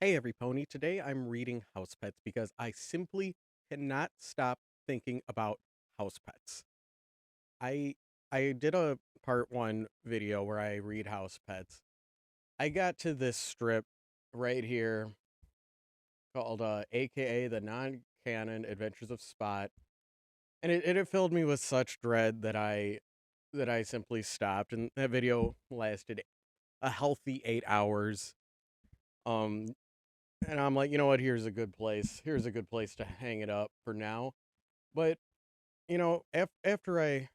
Hey, every pony. Today I'm reading Housepets because I simply cannot stop thinking about housepets. I I did a part one video where I read Housepets. I got to this strip right here called AKA the Non-Canon Adventures of Spot, and it filled me with such dread that I simply stopped. And that video lasted a healthy 8 hours. Um, and I'm like, you know what? Here's a good place. Here's a good place to hang it up for now. But after I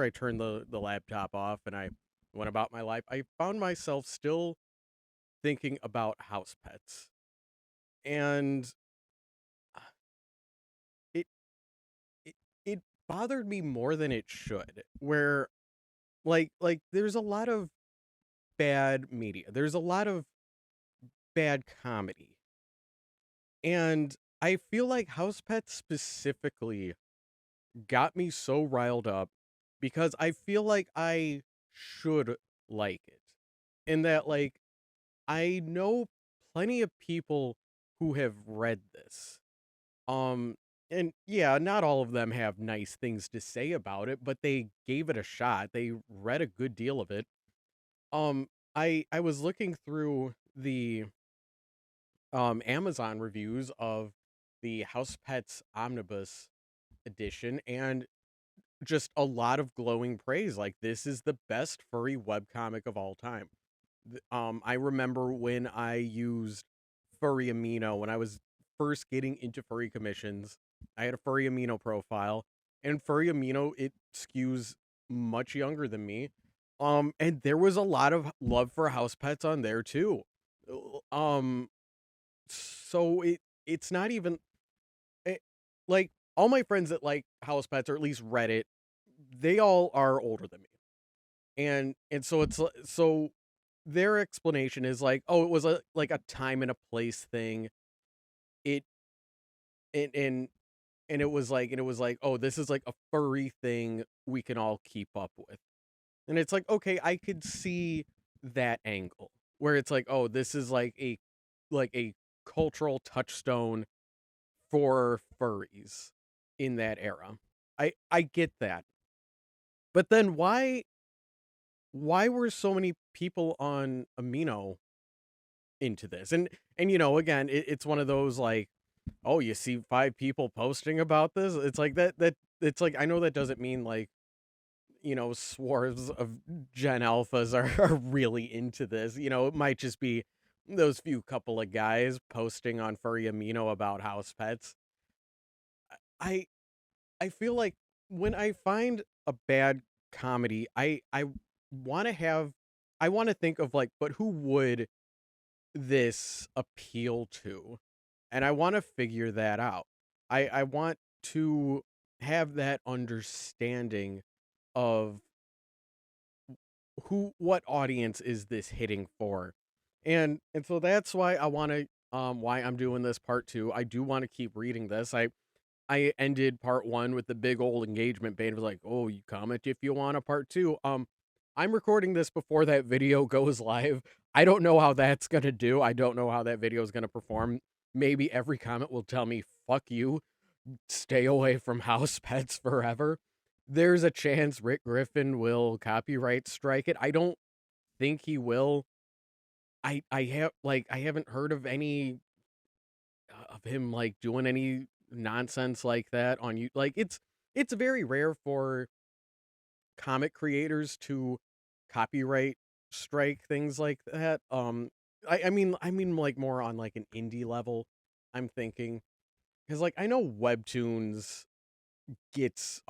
turned the laptop off and I went about my life, I found myself still thinking about house pets, and it it it bothered me more than it should. Where there's a lot of bad media, there's a lot of bad comedy, and I feel like house pets specifically got me so riled up because I feel like I should like it. In that, like, I know plenty of people who have read this. Um, and yeah, not all of them have nice things to say about it, but they gave it a shot. They read a good deal of it. Um, I was looking through the Amazon reviews of the House Pets Omnibus edition, and just a lot of glowing praise. Like, this is the best furry webcomic of all time. I remember when I used Furry Amino when I was first getting into furry commissions. I had a Furry Amino profile, and Furry Amino, it skews much younger than me. And there was a lot of love for house pets on there too. Um, so it's not even it, like all my friends that like house pets or at least read it, they all are older than me. And so so their explanation is like, oh, it was a time and a place thing. It and and it was like, oh, this is like a furry thing we can all keep up with. And it's like, okay, I could see that angle where it's like, oh, this is like a cultural touchstone for furries in that era. I get that. But then why were so many people on Amino into this? And again, it's one of those, like, oh, you see five people posting about this. It's like that it's like, I know that doesn't mean like, swarms of Gen Alphas are really into this. It might just be those few couple of guys posting on Furry Amino about house pets. I I feel like when I find a bad comedy, I want to have I want to think of, like, but who would this appeal to? And I want to figure that out. I want to have that understanding of what audience is this hitting for. And so that's why I want to why I'm doing this part 2. I do want to keep reading this. I ended part 1 with the big old engagement bait. It was like, "Oh, you comment if you want a part 2." I'm recording this before that video goes live. I don't know how that's gonna do. I don't know how that video is gonna perform. Maybe every comment will tell me, "Fuck you, stay away from house pets forever." There's a chance Rick Griffin will copyright strike it. I don't think he will. I haven't heard of any of him, like, doing any nonsense like that on you. Like, it's very rare for comic creators to copyright strike things like that. I mean, like, more on like an indie level, I'm thinking. Because, like, I know webtoons gets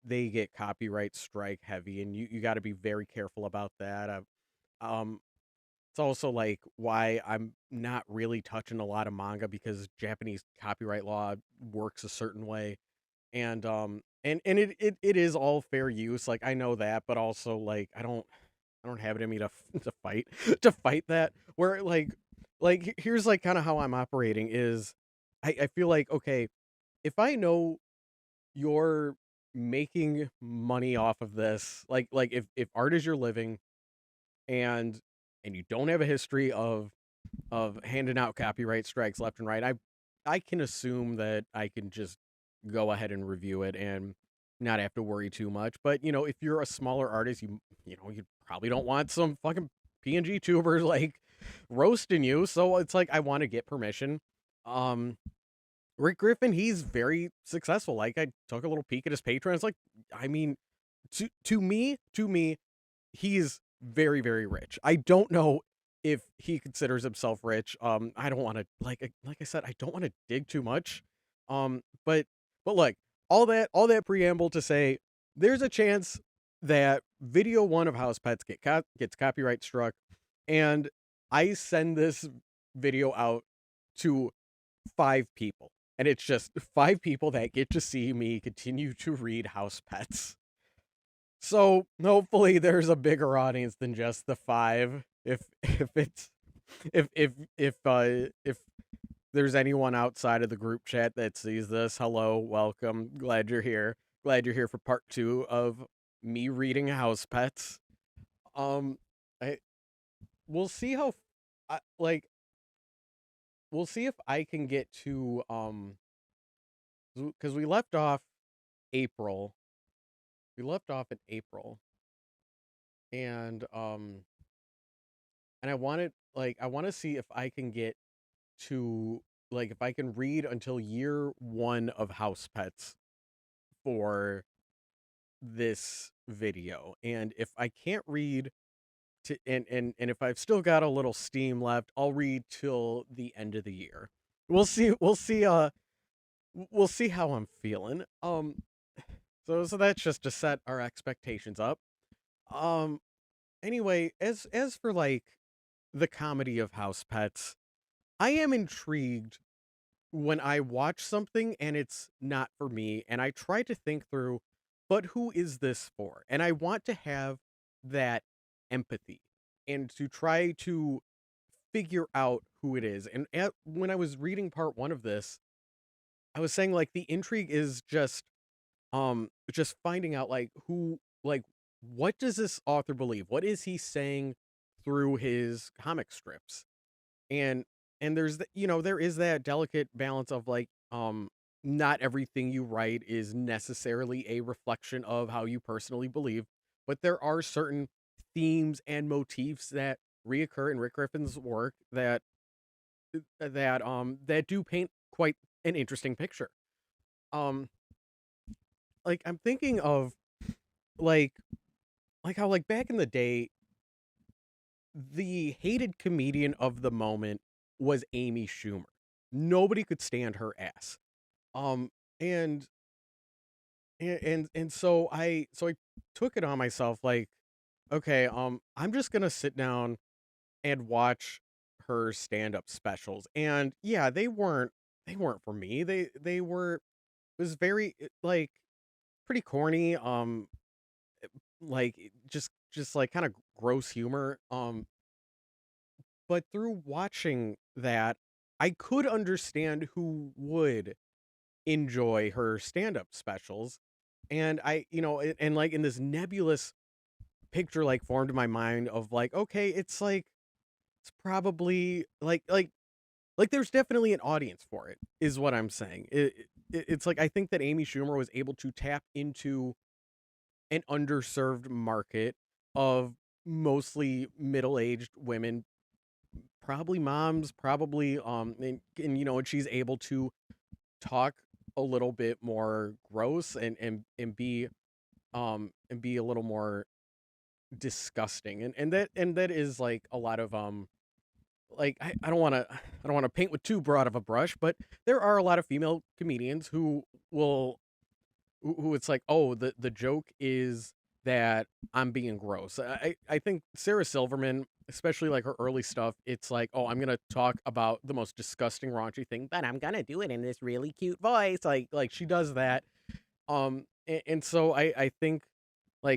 they get copyright strike heavy, and you got to be very careful about that. Um it's also like why I'm not really touching a lot of manga, because Japanese copyright law works a certain way. And it is all fair use, like, I know that, but also, like, I don't have it in me to to fight to fight that. Where, here's, like, kind of how I'm operating is, I feel like, okay, if I know you're making money off of this, like if art is your living, and and you don't have a history of handing out copyright strikes left and right, I can assume that I can just go ahead and review it and not have to worry too much. But if you're a smaller artist, you probably don't want some fucking PNG tubers like roasting you. So it's like I want to get permission. Um, Rick Griffin, he's very successful. Like I took a little peek at his Patreon. It's like, I mean, to me, he's very, very rich. I don't know if he considers himself rich. I don't want to like I said, I don't want to dig too much. But look, all that preamble to say there's a chance that video one of House Pets gets copyright struck, and I send this video out to 5 people. And it's just 5 people that get to see me continue to read House Pets. So hopefully there's a bigger audience than just the 5. If there's anyone outside of the group chat that sees this, hello, welcome, glad you're here. Glad you're here for part 2 of me reading House Pets. I we'll see how I, like we'll see if I can get to because we left off April. We left off in April, and I want to see if I can get to if I can read until year 1 of House Pets for this video. And if I can't read to and if I've still got a little steam left, I'll read till the end of the year. We'll see how I'm feeling. So that's just to set our expectations up. Um anyway, as for the comedy of House Pets, I am intrigued when I watch something and it's not for me, and I try to think through, but who is this for? And I want to have that empathy and to try to figure out who it is. And when I was reading part 1 of this, I was saying the intrigue is just finding out who what does this author believe? What is he saying through his comic strips? And there's there is that delicate balance of not everything you write is necessarily a reflection of how you personally believe, but there are certain themes and motifs that reoccur in Rick Griffin's work that do paint quite an interesting picture. Um I'm thinking of like how back in the day the hated comedian of the moment was Amy Schumer. Nobody could stand her ass. Um and so I took it on myself okay, I'm just going to sit down and watch her stand-up specials. And yeah, they weren't for me. They were it was very pretty corny, just kind of gross humor. But through watching that, I could understand who would enjoy her stand-up specials. And and in this nebulous picture formed in my mind of okay, it's probably there's definitely an audience for it, is what I'm saying. It's I think that Amy Schumer was able to tap into an underserved market of mostly middle-aged women, probably moms, probably and she's able to talk a little bit more gross and be a little more disgusting, and that is a lot of I don't want to paint with too broad of a brush, but there are a lot of female comedians who will who it's oh, the joke is that I'm being gross. I think Sarah Silverman, especially her early stuff, it's oh, I'm gonna talk about the most disgusting raunchy thing, but I'm gonna do it in this really cute voice. She does that. And so I think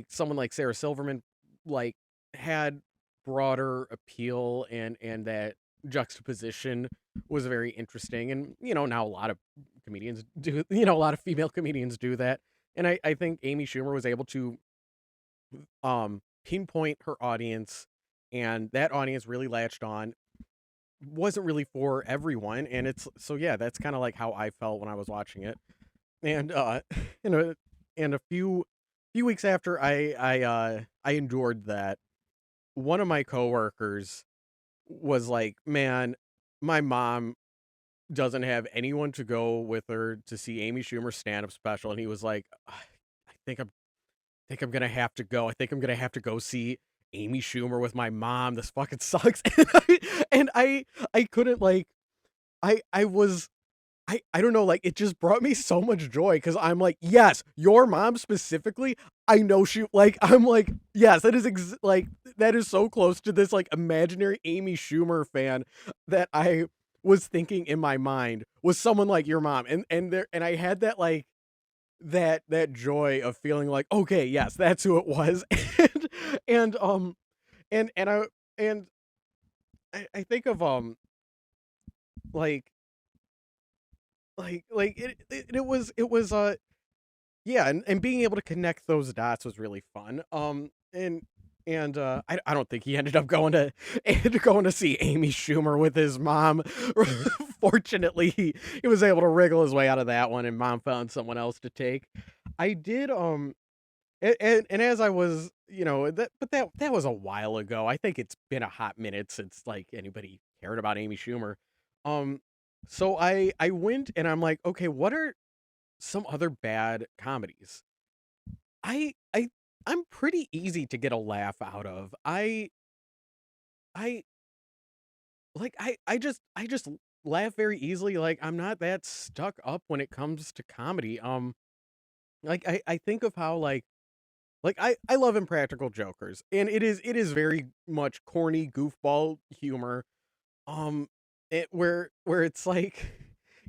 someone like Sarah Silverman like had broader appeal, and that juxtaposition was very interesting. And now a lot of comedians do, a lot of female comedians do that. And I think Amy Schumer was able to pinpoint her audience and that audience really latched on. Wasn't really for everyone, and it's so yeah, that's kind of like how I felt when I was watching it. And you know, and a few weeks after I endured that, one of my coworkers was like, "Man, my mom doesn't have anyone to go with her to see Amy Schumer's stand-up special," and he was like, "I think I'm gonna have to go. I think I'm gonna have to go see Amy Schumer with my mom. This fucking sucks." And I couldn't like I was I don't know, like, it just brought me so much joy because I'm like, "Yes, your mom specifically, I know she," like, I'm like, "Yes, that is like, that is so close to this, like, imaginary Amy Schumer fan that I was thinking in my mind was someone like your mom." And I had that, like, that joy of feeling like, "Okay, yes, that's who it was." And, um, and I and I think of, like it was yeah, and being able to connect those dots was really fun. I don't think he ended up going to going to see Amy Schumer with his mom. Fortunately, he was able to wriggle his way out of that one, and mom found someone else to take. I did and as I was, that was a while ago. I think it's been a hot minute since like anybody cared about Amy Schumer. Um, so I went and I'm like, okay, what are some other bad comedies? I I I'm pretty easy to get a laugh out of. I I just laugh very easily. Like I'm not that stuck up when it comes to comedy. Like I think of how like I love Impractical Jokers, and it is very much corny goofball humor. Where it's like,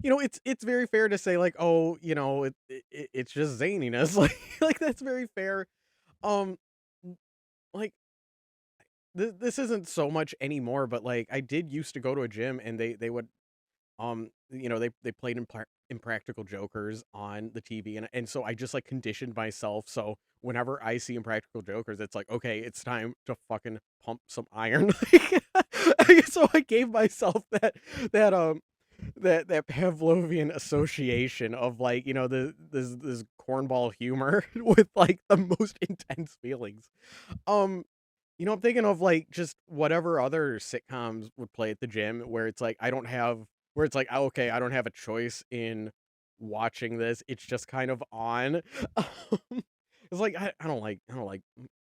it's very fair to say like, oh, it's just zaniness. Like that's very fair. Um, like this isn't so much anymore, but like I did used to go to a gym and they would they played Impractical Jokers on the TV, and so I just like conditioned myself. So whenever I see Impractical Jokers, it's like, okay, it's time to fucking pump some iron. So I gave myself that Pavlovian association of like, this cornball humor with like the most intense feelings. Um, I'm thinking of like just whatever other sitcoms would play at the gym where it's like where it's like, "Oh, okay, I don't have a choice in watching this. It's just kind of on." Um, it's like I don't like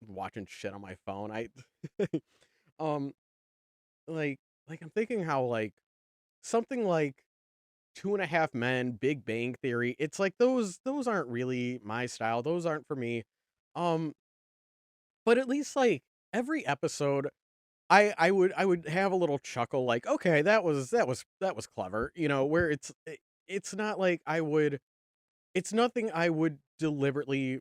watching shit on my phone. I um like I'm thinking how like something like Two and a Half Men, Big Bang Theory, it's like those aren't really my style. Those aren't for me. Um, but at least like every episode I would have a little chuckle like, "Okay, that was clever," where it's not like it's nothing I would deliberately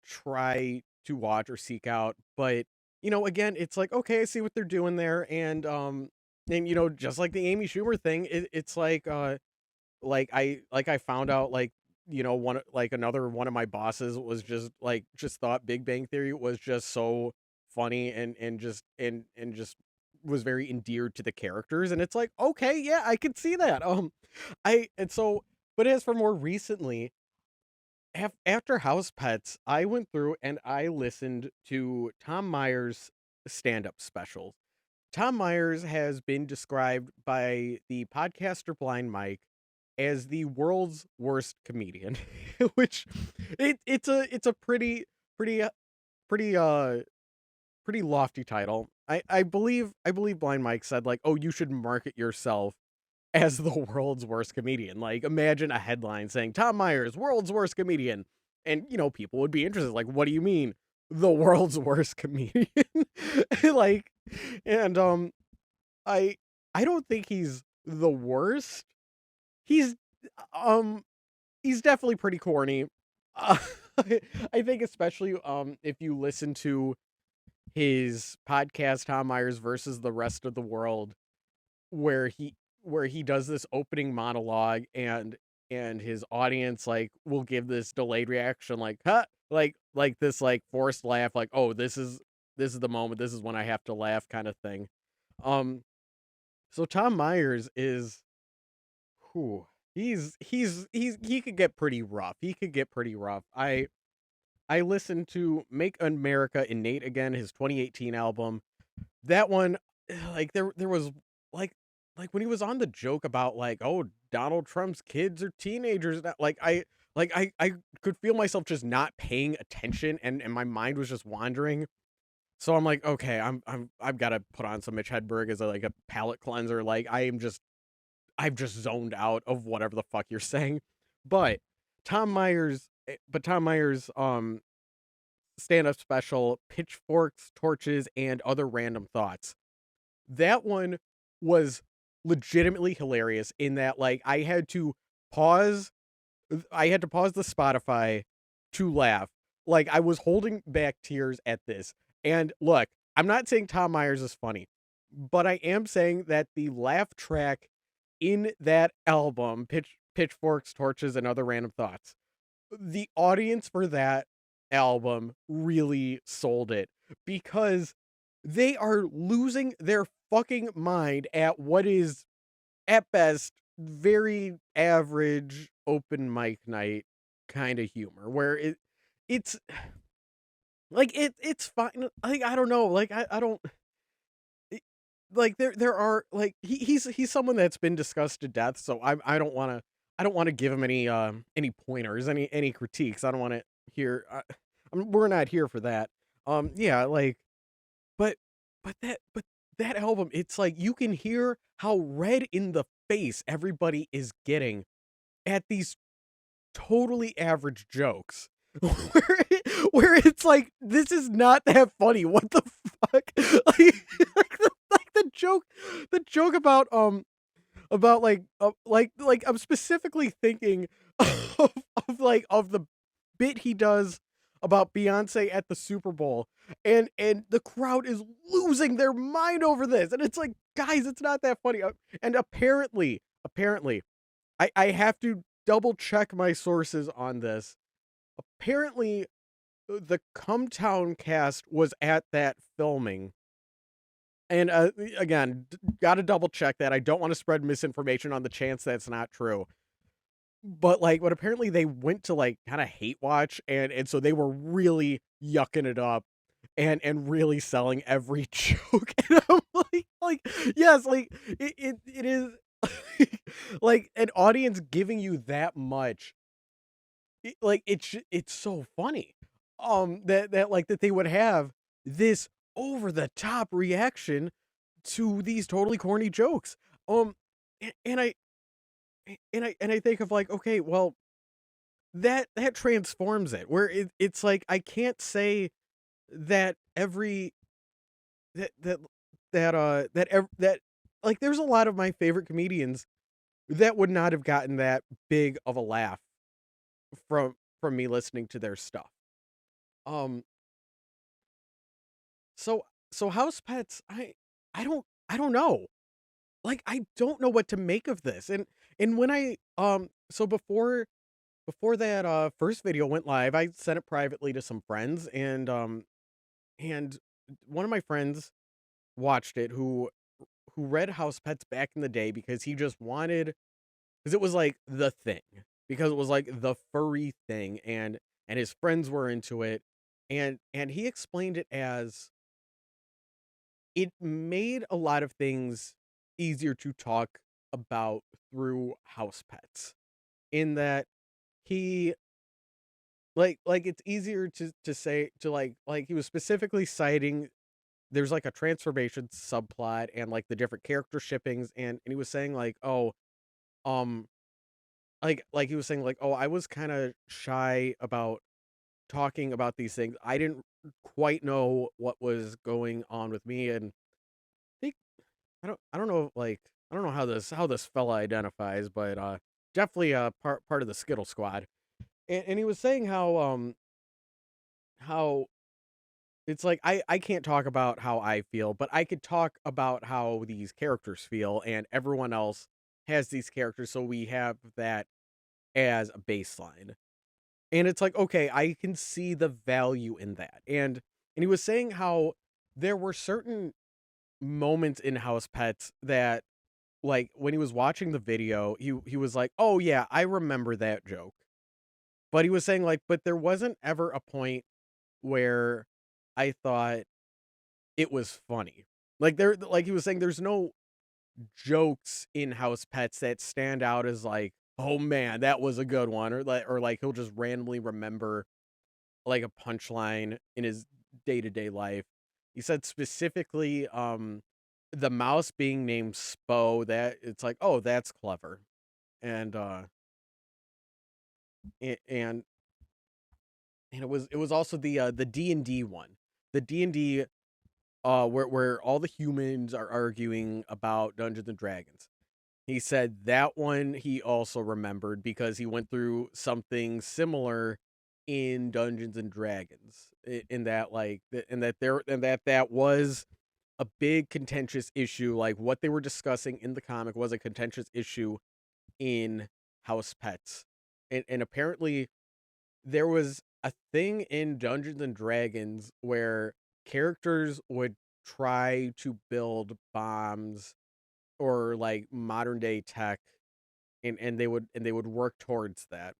try to watch or seek out, but, again, it's like, "Okay, I see what they're doing there," and just like the Amy Schumer thing, it's like I found out like, another one of my bosses was just thought Big Bang Theory was just so funny and just was very endeared to the characters, and it's like, okay, yeah, I can see that. I and so but as for more recently, after House Pets, I went through and I listened to Tom Myers' stand-up specials. Tom Myers has been described by the podcaster Blind Mike as the world's worst comedian, which it's a pretty pretty pretty lofty title. I believe Blind Mike said like, "Oh, you should market yourself as the world's worst comedian." Like imagine a headline saying Tom Myers, world's worst comedian. And people would be interested like, "What do you mean? The world's worst comedian?" Like and I I don't think he's the worst. He's um he's definitely pretty corny. Uh, I think especially if you listen to his podcast Tom Myers versus the rest of the world where he does this opening monologue and his audience like will give this delayed reaction like huh like this like forced laugh like oh this is the moment, this is when I have to laugh kind of thing. Um, so Tom Myers is whew, he could get pretty rough. He could get pretty rough. I listened to Make America Innate Again, his 2018 album. That one, like there was like like when he was on the joke about like, oh, Donald Trump's kids are teenagers now, I could feel myself just not paying attention, and my mind was just wandering. So I'm like, okay, I've got to put on some Mitch Hedberg as like a palate cleanser. Like I've just zoned out of whatever the fuck you're saying. But Tom Myers stand-up special, Pitchforks, Torches, and Other Random Thoughts. That one was legitimately hilarious in that like pause I had to pause the Spotify to laugh. Like I was holding back tears at this. And look, I'm not saying Tom Myers is funny, but I am saying that the laugh track in that album, Pitchforks, Torches, and Other Random Thoughts, the audience for that album really sold it because they are losing their fucking mind at what is at best very average open mic night kind of humor where it's it's fine. Like I don't know, like I don't it- like there are like he's someone that's been discussed to death, so I don't want to give him any pointers, any critiques. I don't want to hear we're not here for that. Yeah, like but but that album, it's like you can hear how red in the face everybody is getting at these totally average jokes. Where it's like this is not that funny. What the fuck? The joke about like I'm specifically thinking of the bit he does about Beyonce at the Super Bowl, and the crowd is losing their mind over this, and it's like, guys, it's not that funny. And apparently, I have to double check my sources on this. Apparently, the Come Town cast was at that filming. And again, got to double check that. I don't want to spread misinformation on the chance that's not true. But apparently they went to like kind of hate watch, and so they were really yucking it up and really selling every joke. And I'm like yes, like it is like an audience giving you that much. It's so funny. That they would have this over the top reaction to these totally corny jokes. Um and I think of like, okay, well, that transforms it where it's like I can't say that every that that that like there's a lot of my favorite comedians that would not have gotten that big of a laugh from me listening to their stuff. Um so House Pets, I don't know. Like I don't know what to make of this. And when I so before that first video went live, I sent it privately to some friends, and one of my friends watched it who read House Pets back in the day because he just wanted because it was like the thing. Because it was like the furry thing, and his friends were into it, and he explained it as it made a lot of things easier to talk about through House Pets in that he it's easier to say to like he was specifically citing there's like a transformation subplot and like the different character shippings, and he was saying like, oh, um he was saying like, oh, I was kind of shy about talking about these things. I didn't quite know what was going on with me, and I think I don't know, like I don't know how this fella identifies, but definitely part of the Skittle Squad. And he was saying how it's like I can't talk about how I feel, but I could talk about how these characters feel, and everyone else has these characters, so we have that as a baseline. And it's like, okay, I can see the value in that. And he was saying how there were certain moments in House Pets that, like, when he was watching the video, he was like, "Oh yeah, I remember that joke." But he was saying like, but there wasn't ever a point where I thought it was funny. Like he was saying, there's no jokes in House Pets that stand out as like, oh man, that was a good one, or like he'll just randomly remember like a punchline in his day-to-day life. He said specifically, the mouse being named Spo, that it's like, oh, that's clever. And and it was also the D&D one. The D&D where all the humans are arguing about Dungeons and Dragons. He said that one he also remembered because he went through something similar in Dungeons and Dragons. In that like that was a big contentious issue. Like what they were discussing in the comic was a contentious issue in House Pets. And apparently there was a thing in Dungeons and Dragons where characters would try to build bombs or like modern day tech, and they would work towards that.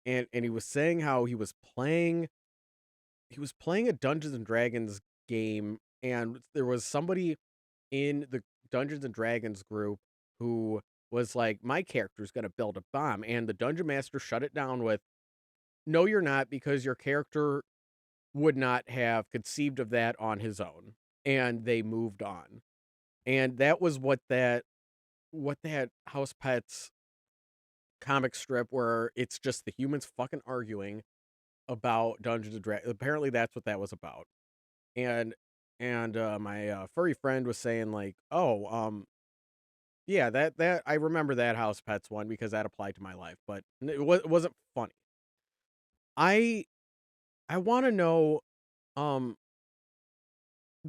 And he was saying how he was playing a Dungeons and Dragons game, and there was somebody in the Dungeons and Dragons group who was like, my character's gonna build a bomb, and the dungeon master shut it down with, no, you're not, because your character would not have conceived of that on his own. And they moved on. And that was what that House Pets comic strip, where it's just the humans fucking arguing about Dungeons and Dragons. Apparently that's what that was about. And my furry friend was saying like, "Oh, yeah, that I remember that House Pets one because that applied to my life, but it wasn't funny." I want to know, um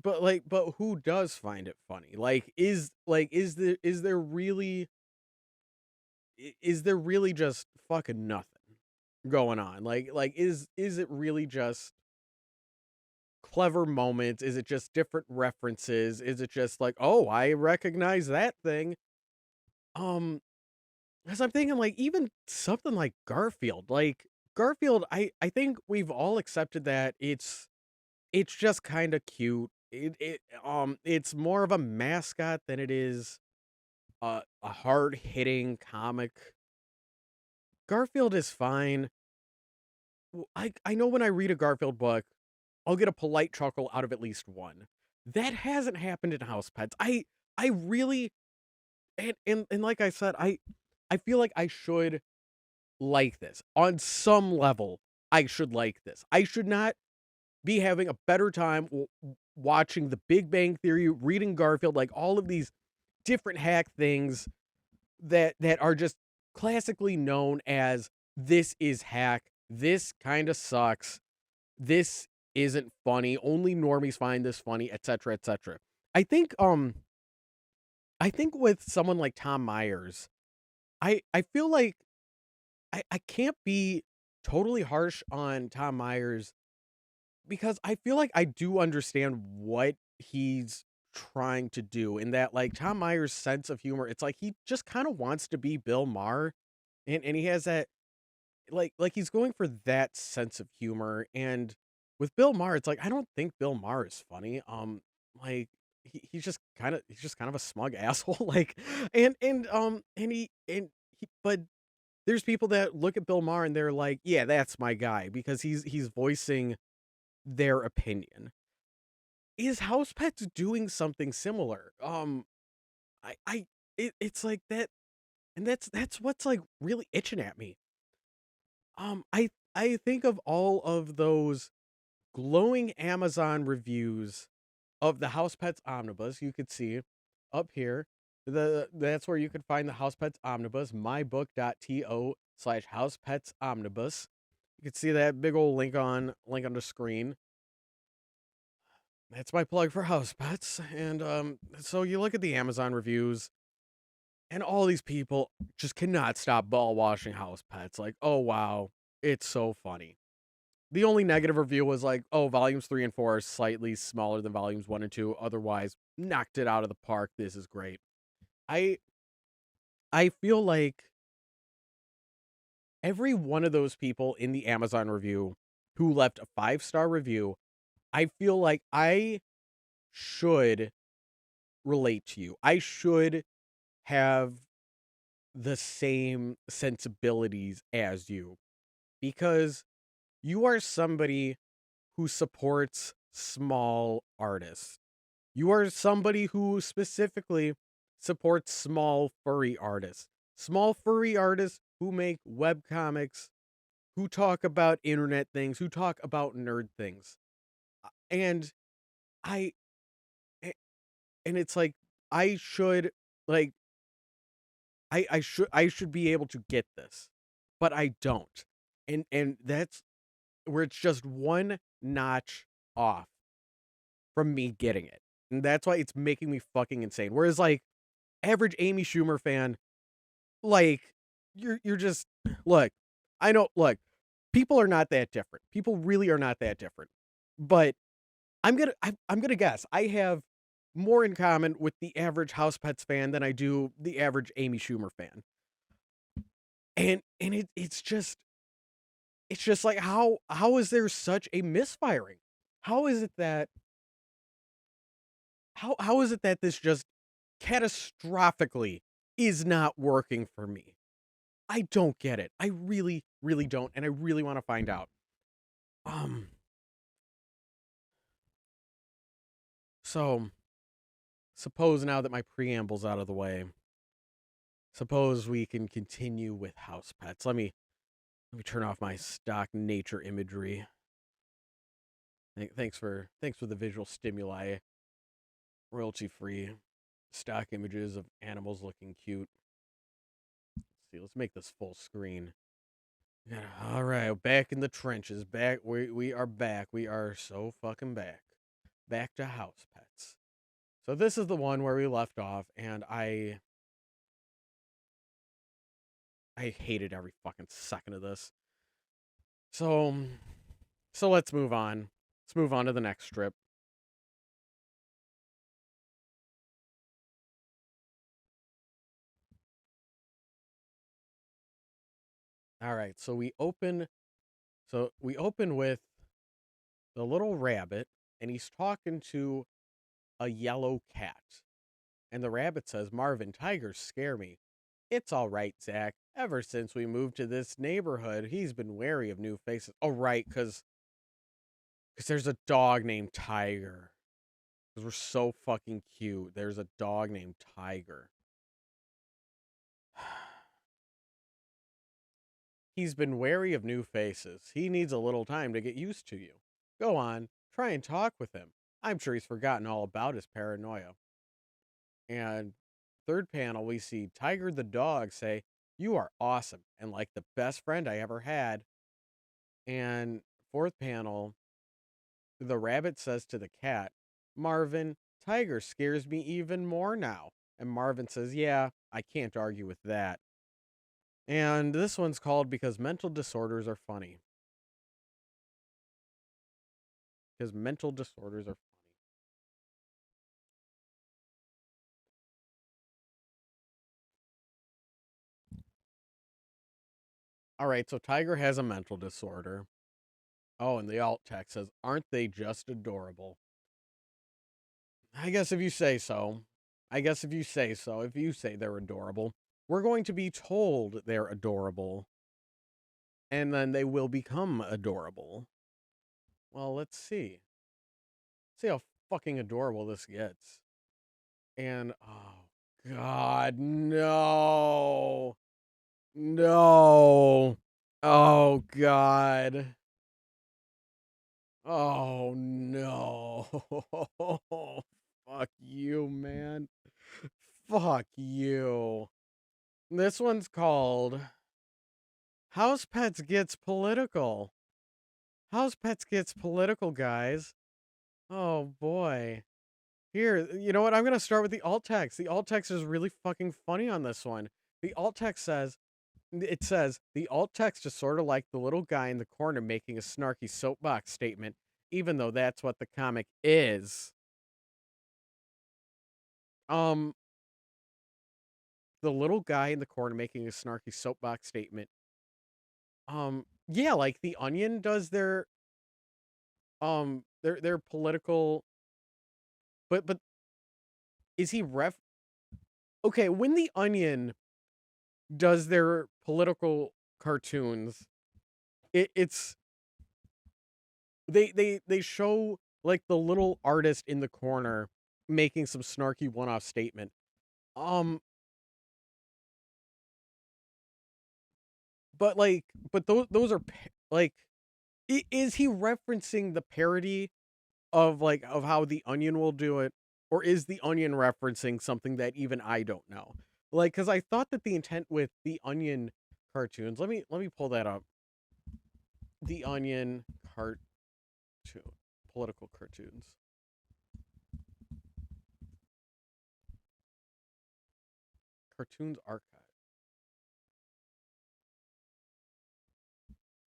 but who does find it funny? Is there really just fucking nothing going on? Is it really just clever moments? Is it just different references? Is it just like, "Oh, I recognize that thing?" Um, because I'm thinking like even something like Garfield. Like Garfield, I think we've all accepted that it's just kind of cute. It's more of a mascot than it is a hard-hitting comic. Garfield is fine. I know when I read a Garfield book, I'll get a polite chuckle out of at least one. That hasn't happened in House Pets. I really, and like I said, I feel like I should like this. On some level, I should like this. I should not be having a better time watching The Big Bang Theory, reading Garfield, like all of these different hack things that are just classically known as, this is hack, this kind of sucks, this isn't funny, only normies find this funny, etc., etc. I think I think with someone like Tom Myers, I feel like I can't be totally harsh on Tom Myers because I feel like I do understand what he's trying to do, in that like Tom Myers' sense of humor, it's like he just kind of wants to be Bill Maher, and he has that, like he's going for that sense of humor. And with Bill Maher, it's like I don't think Bill Maher is funny. Like he's just kind of a smug asshole. Like but there's people that look at Bill Maher and they're like, yeah, that's my guy, because he's voicing their opinion. Is House Pets doing something similar? It's like that, and that's what's like really itching at me. I think of all of those glowing Amazon reviews of the House Pets Omnibus. You could see up here, that's where you could find the House Pets Omnibus, mybook.to/House Pets Omnibus. You can see that big old link on the screen. That's my plug for House Pets. And so you look at the Amazon reviews, and all these people just cannot stop ball washing House Pets. Like, oh wow, it's so funny. The only negative review was like, oh, volumes 3 and 4 are slightly smaller than volumes 1 and 2. Otherwise, knocked it out of the park. This is great. I I feel like every one of those people in the Amazon review who left a 5-star review, I feel like I should relate to you. I should have the same sensibilities as you because you are somebody who supports small artists. You are somebody who specifically supports small furry artists. Small furry artists who make webcomics, who talk about internet things, who talk about nerd things. And I and it's like I should like I should be able to get this, but I don't. And that's where it's just one notch off from me getting it. And that's why it's making me fucking insane. Whereas like average Amy Schumer fan, like you're just look, I know look, people are not that different. People really are not that different. But I'm gonna guess I have more in common with the average Housepets fan than I do the average Amy Schumer fan. And it's just like how is there such a misfiring? How is it that how is it that this just catastrophically is not working for me? I don't get it. I really, really don't, and I really want to find out. Um, so suppose now that my preamble's out of the way, suppose we can continue with house pets. Let me turn off my stock nature imagery. Thanks for the visual stimuli. Royalty free stock images of animals looking cute. Let's see, let's make this full screen. Yeah, all right, back in the trenches. Back we are back. We are so fucking back. Back to house pets. So this is the one where we left off, and I hated every fucking second of this. So so let's move on. Let's move on to the next strip. All right, so we open with the little rabbit, and he's talking to a yellow cat. And the rabbit says, Marvin, tigers scare me. It's all right, Zach. Ever since we moved to this neighborhood, he's been wary of new faces. Oh, right, because there's a dog named Tiger. Because we're so fucking cute. There's a dog named Tiger. He's been wary of new faces. He needs a little time to get used to you. Go on, try and talk with him. I'm sure he's forgotten all about his paranoia. And third panel, we see Tiger the dog say, You are awesome and like the best friend I ever had. And fourth panel, the rabbit says to the cat, Marvin, Tiger scares me even more now. And Marvin says, Yeah, I can't argue with that. And this one's called Because Mental Disorders Are Funny. Because mental disorders are funny. All right, so Tiger has a mental disorder. Oh, and the alt text says, Aren't they just adorable? I guess if you say so. I guess if you say so. If you say they're adorable, we're going to be told they're adorable. And then they will become adorable. Well, let's see. See how fucking adorable this gets. And, oh, God, no. No. Oh, God. Oh, no. Fuck you, man. Fuck you. This one's called House Pets Gets Political. House Pets Gets Political, guys. Oh, boy. Here, you know what? I'm going to start with the alt text. The alt text is really fucking funny on this one. The alt text says, It says the alt text is sort of like the little guy in the corner making a snarky soapbox statement, even though that's what the comic is. Um, the little guy in the corner making a snarky soapbox statement. Yeah, like the Onion does their political, but is he ref? Okay, when the Onion does their political cartoons, it's they show like the little artist in the corner making some snarky one-off statement. Um, but like, but those are like, is he referencing the parody of like of how the Onion will do it, or is the Onion referencing something that even I don't know? Like, because I thought that the intent with the Onion cartoons. Let me pull that up. The Onion cartoon, political cartoons, cartoons archive.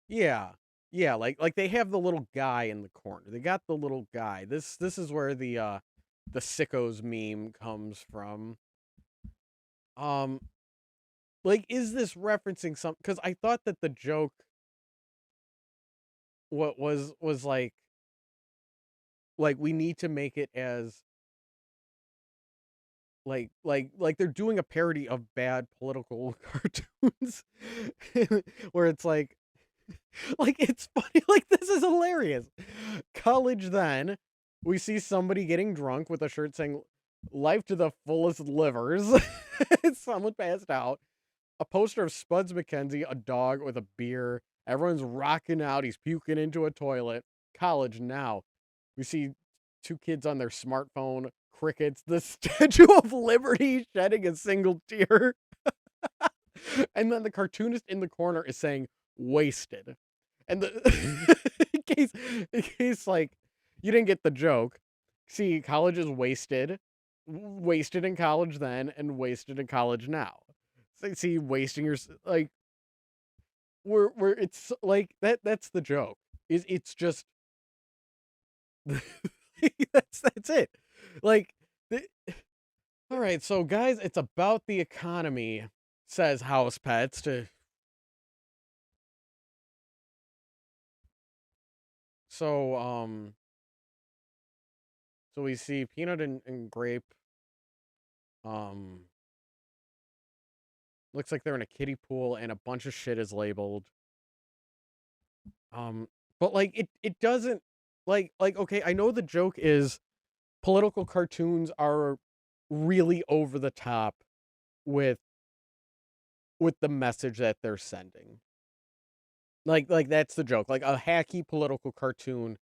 Yeah. Yeah, like they have the little guy in the corner. They got the little guy. This is where the sickos meme comes from. Um like is this referencing some, cuz I thought that the joke what was like we need to make it as like they're doing a parody of bad political cartoons where it's like it's funny, like this is hilarious. College then, we see somebody getting drunk with a shirt saying life to the fullest livers. Someone passed out. A poster of Spuds McKenzie, a dog with a beer. Everyone's rocking out. He's puking into a toilet. College now. We see two kids on their smartphone, crickets, the Statue of Liberty shedding a single tear. And then the cartoonist in the corner is saying wasted. And the in case like you didn't get the joke. See, college is wasted. Wasted in college then and wasted in college now. So, see, wasting your like we're it's like that's the joke. Is it's just that's it. Like the, all right, so guys, it's about the economy, says House Pets to so so we see peanut and grape. Um looks like they're in a kiddie pool and a bunch of shit is labeled. Um but like it doesn't like okay, I know the joke is political cartoons are really over the top with the message that they're sending. Like that's the joke. Like a hacky political cartoon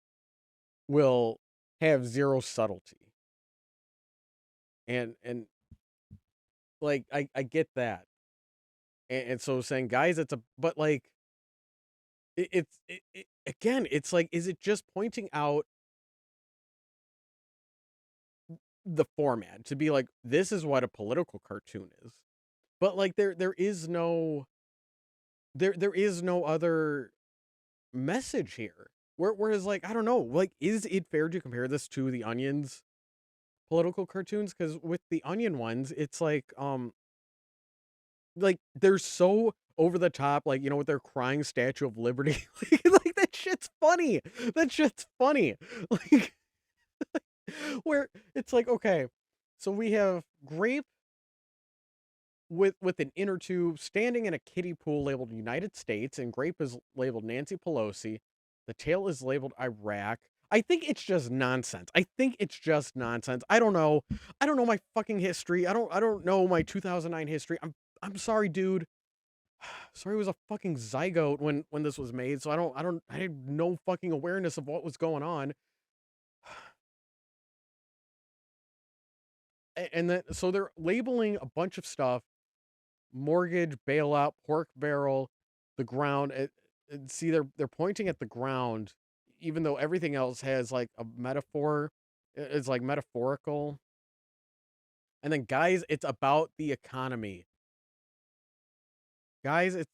will have zero subtlety. And like I get that. And so saying guys it's a but like again it's like is it just pointing out the format to be like this is what a political cartoon is. But like there is no there is no other message here. Whereas like I don't know, like is it fair to compare this to the Onion's political cartoons? Because with the Onion ones, it's like they're so over the top, like you know, with their crying Statue of Liberty, like that shit's funny. That shit's funny. Like where it's like okay, so we have Grape with an inner tube standing in a kiddie pool labeled United States, and Grape is labeled Nancy Pelosi. The tail is labeled Iraq. I think it's just nonsense. I think it's just nonsense. I don't know. I don't know my fucking history. I don't know my 2009 history. I'm sorry, dude. Sorry, I was a fucking zygote when this was made, so I had no fucking awareness of what was going on. And then so they're labeling a bunch of stuff: mortgage, bailout, pork barrel, the ground. See, they're pointing at the ground, even though everything else has like a metaphor. It's like metaphorical. And then, guys, it's about the economy. Guys, it's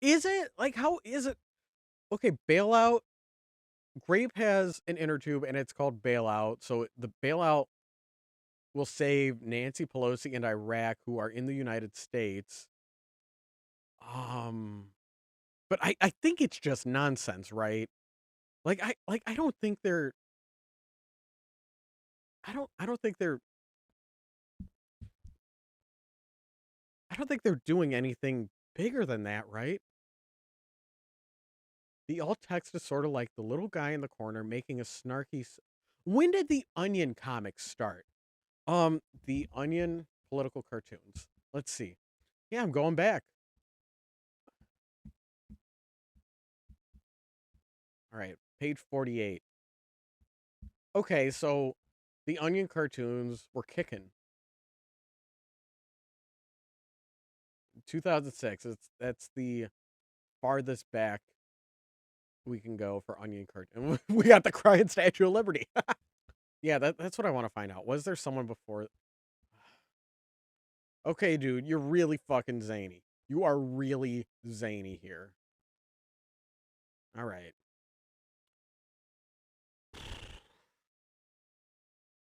is it? Like, how is it? Okay, Bailout. Grape has an inner tube and it's called Bailout. So the Bailout will save Nancy Pelosi and Iraq, who are in the United States. Um, but I think it's just nonsense, right? I don't think they're I don't think they're I don't think they're doing anything bigger than that, right? The alt text is sort of like the little guy in the corner making a snarky. When did the Onion comics start? The Onion political cartoons. Let's see. Yeah, I'm going back. All right, page 48. Okay, so the Onion cartoons were kicking. 2006. That's the farthest back we can go for Onion cartoon. We got the crying Statue of Liberty. Yeah, that's what I want to find out. Was there someone before? Okay, dude, you're really fucking zany. You are really zany here. All right.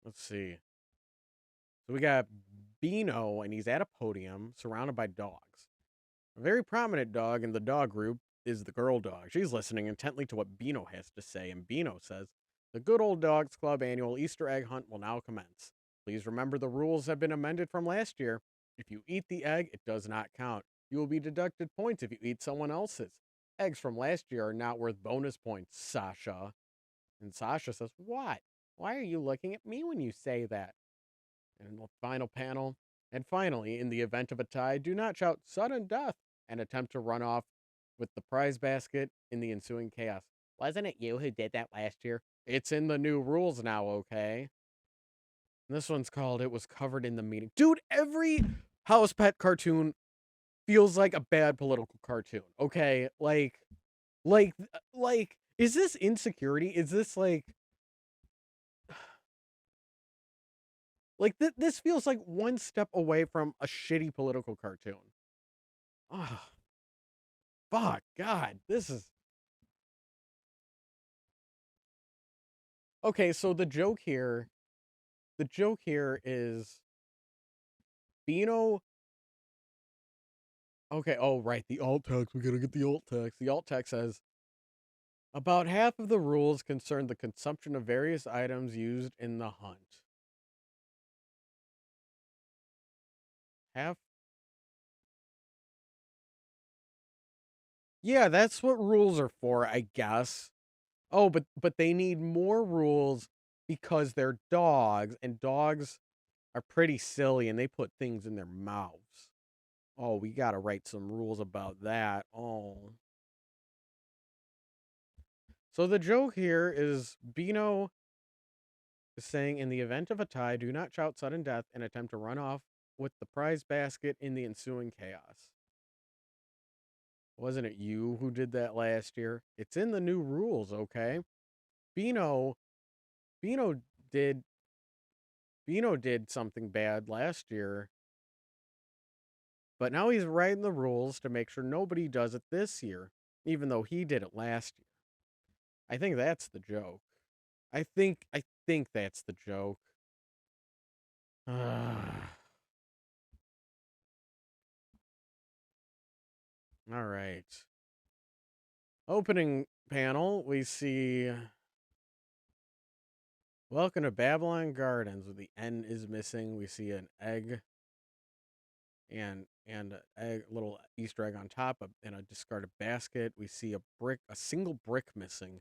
Let's see. So we got Beano, and he's at a podium surrounded by dogs. A very prominent dog in the dog group is the girl dog. She's listening intently to what Beano has to say, and Beano says, "The Good Old Dogs Club annual Easter egg hunt will now commence. Please remember the rules have been amended from last year. If you eat the egg, it does not count. You will be deducted points if you eat someone else's. Eggs from last year are not worth bonus points, Sasha." And Sasha says, "What? Why are you looking at me when you say that?" And the final panel. And finally, in the event of a tie, do not shout sudden death and attempt to run off with the prize basket in the ensuing chaos. Wasn't it you who did that last year? It's in the new rules now, okay? And this one's called It Was Covered in the Meeting. Dude, every House Pet cartoon feels like a bad political cartoon, okay? Like, is this insecurity? Is this this feels like one step away from a shitty political cartoon. Oh, fuck, God, this is okay. So the joke here is Beano. Okay, oh right, the alt text. We gotta get the alt text. The alt text says about half of the rules concern the consumption of various items used in the hunt. Half. Yeah, that's what rules are for, I guess. Oh, but they need more rules because they're dogs, and dogs are pretty silly and they put things in their mouths. Oh, we gotta write some rules about that. Oh. So the joke here is Beano is saying in the event of a tie, do not shout sudden death and attempt to run off with the prize basket in the ensuing chaos. Wasn't it you who did that last year? It's in the new rules, okay? Beano Beano did Beano did something bad last year, but now he's writing the rules to make sure nobody does it this year, even though he did it last year. I think that's the joke. I think that's the joke. All right. Opening panel, we see Welcome to Babylon Gardens. With the N is missing. We see an egg and a little Easter egg on top in a discarded basket. We see a single brick missing.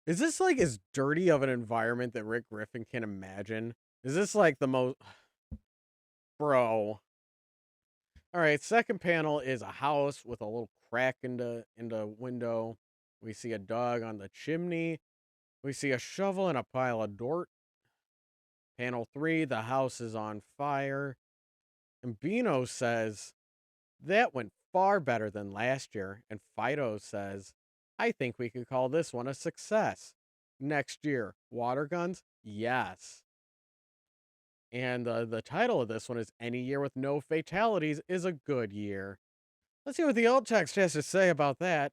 Is this like as dirty of an environment that Rick Griffin can imagine? Is this like the most bro? All right, second panel is a house with a little crack in the window. We see a dog on the chimney. We see a shovel and a pile of dirt. Panel 3, the house is on fire. And Bino says, that went far better than last year. And Fido says, I think we could call this one a success. Next year, water guns? Yes. And the title of this one is Any Year with No Fatalities is a Good Year. Let's see what the alt text has to say about that.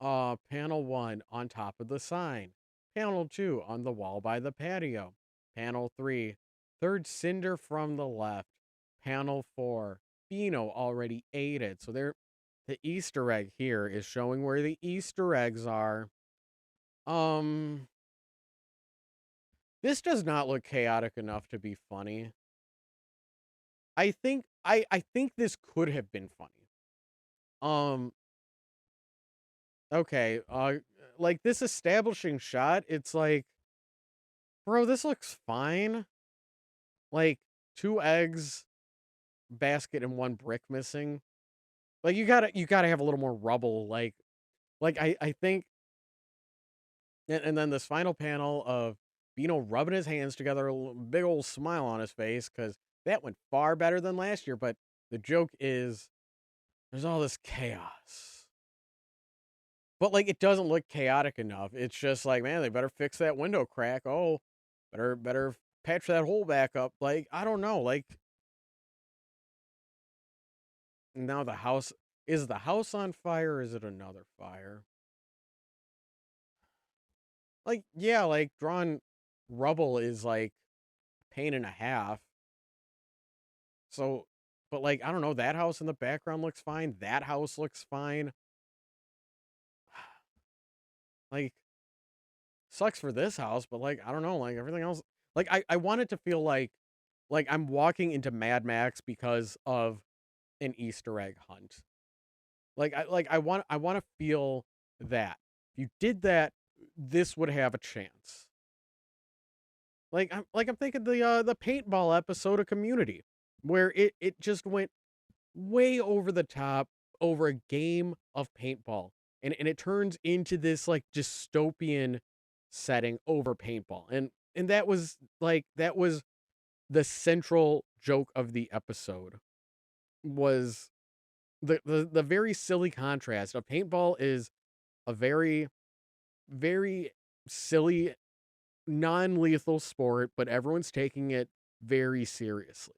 Panel 1, on top of the sign. Panel 2, on the wall by the patio. Panel 3, third cinder from the left. Panel 4, Beano already ate it. So there, the Easter egg here is showing where the Easter eggs are. This does not look chaotic enough to be funny. I think this could have been funny. Okay, like this establishing shot, it's like, bro, this looks fine. Like 2 eggs, basket, and 1 brick missing. Like you gotta have a little more rubble. Like I think, and then this final panel of Bino rubbing his hands together, a big old smile on his face, because that went far better than last year. But the joke is, there's all this chaos. But like it doesn't look chaotic enough. It's just like, man, they better fix that window crack. Oh, better patch that hole back up. Like, I don't know. Like, now the house, is the house on fire or is it another fire? Like, yeah, like drawing rubble is like a pain and a half. So, but like, I don't know, that house in the background looks fine. That house looks fine. Like, sucks for this house, but like, I don't know, like everything else. Like, I want it to feel like I'm walking into Mad Max because of an Easter egg hunt. I want to feel that. If you did that, this would have a chance. I'm thinking the paintball episode of Community, where it just went way over the top over a game of paintball. And it turns into this like dystopian setting over paintball. And that was the central joke of the episode, was the very silly contrast of paintball is a very, very silly, non-lethal sport, but everyone's taking it very seriously.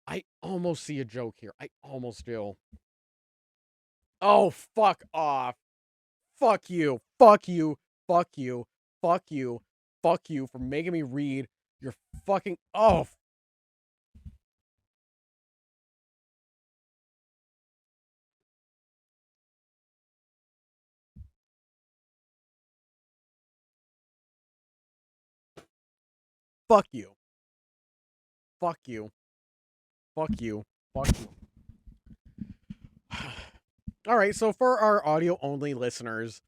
I almost see a joke here. I almost do. Oh, fuck off. Fuck you. Fuck you. Fuck you. Fuck you. Fuck you for making me read your fucking. Oh, fuck you. Fuck you. Fuck you. Fuck you. All right, so for our audio only listeners,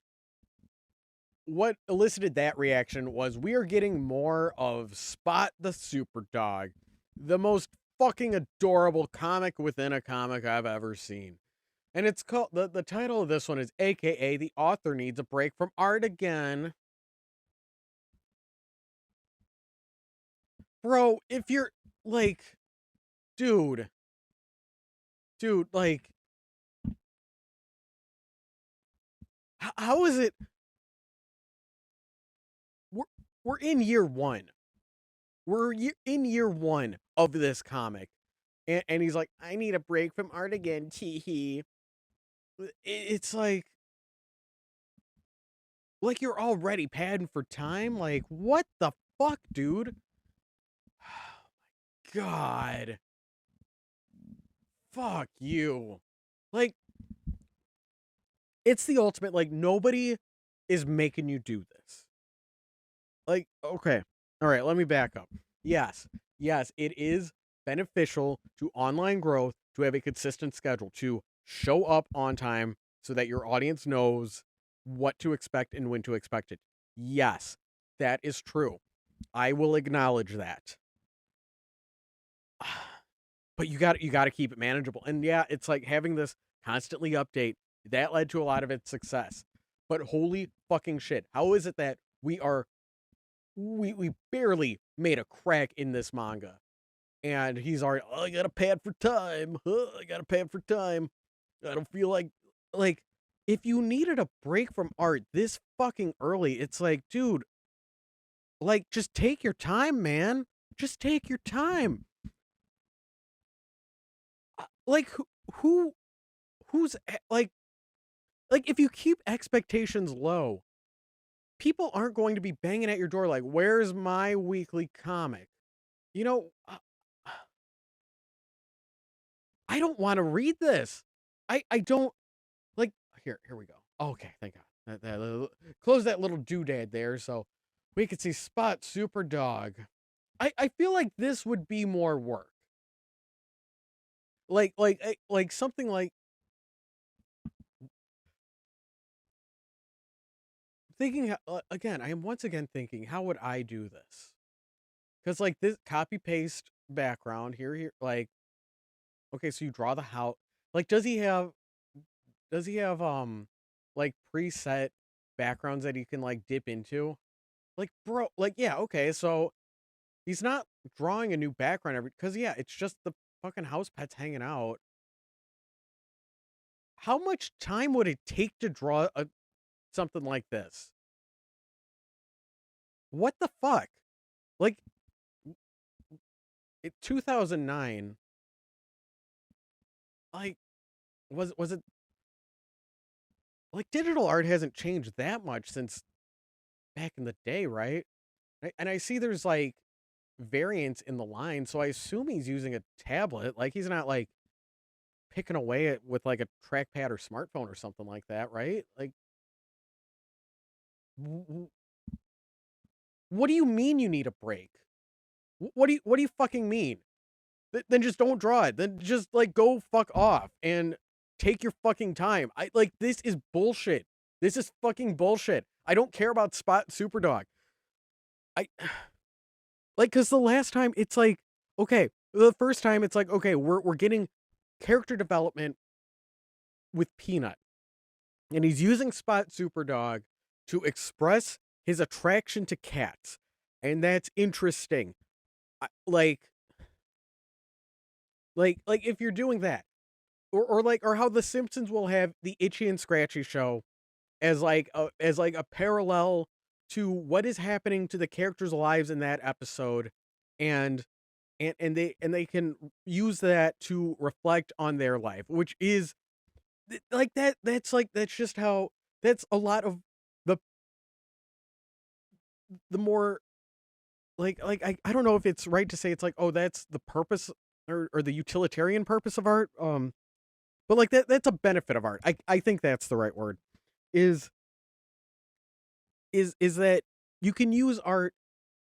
what elicited that reaction was we are getting more of Spot the Super Dog, the most fucking adorable comic within a comic I've ever seen. And it's called, the title of this one is AKA The Author Needs a Break from Art Again. Bro, if you're like, dude, like, how is it? We're, we're in year one. In year one of this comic. And he's like, I need a break from art again, tee hee. It's like you're already padding for time. Like, what the fuck, dude? God. Fuck you. Like, it's the ultimate, like, nobody is making you do this. Like, okay. All right, let me back up. Yes, it is beneficial to online growth to have a consistent schedule, to show up on time so that your audience knows what to expect and when to expect it. Yes, that is true. I will acknowledge that. But you got to keep it manageable. And yeah, it's like having this constantly update that led to a lot of its success. But holy fucking shit, how is it that we barely made a crack in this manga, and he's already, oh, I gotta pad for time. I gotta pad for time. I don't feel like if you needed a break from art this fucking early, it's like, dude, like, just take your time, man. Just take your time. Like who who's like if you keep expectations low, people aren't going to be banging at your door like, "Where's my weekly comic?" You know, I don't want to read this. I don't like here we go. Okay, thank God. Close that little doodad there so we could see Spot Super Dog. I feel like this would be more work. Like something like thinking again, I am once again thinking, how would I do this? Cuz like this copy paste background here like okay, so you draw the house. Like does he have like preset backgrounds that he can like dip into? Like bro, like yeah, okay, so he's not drawing a new background every cuz yeah, it's just the fucking house pets hanging out. How much time would it take to draw something like this? What the fuck? Like 2009, like was it like digital art hasn't changed that much since back in the day, right? And I see there's like variants in the line, so I assume he's using a tablet. Like he's not like picking away at with like a trackpad or smartphone or something like that, right? Like what do you mean you need a break? What do you fucking mean? Then just don't draw it. Then just like go fuck off and take your fucking time. I like this is bullshit. This is fucking bullshit. I don't care about Spot Superdog. I like cuz the last time it's like okay, the first time it's like okay, we're getting character development with Peanut. And he's using Spot Superdog to express his attraction to cats. And that's interesting. Like if you're doing that or how the Simpsons will have the Itchy and Scratchy show as like a parallel to what is happening to the characters' lives in that episode and and they can use that to reflect on their life, which is like that's just how that's a lot of the the more I don't know if it's right to say it's like oh that's the purpose or the utilitarian purpose of art but like that's a benefit of art. I think that's the right word is is that you can use art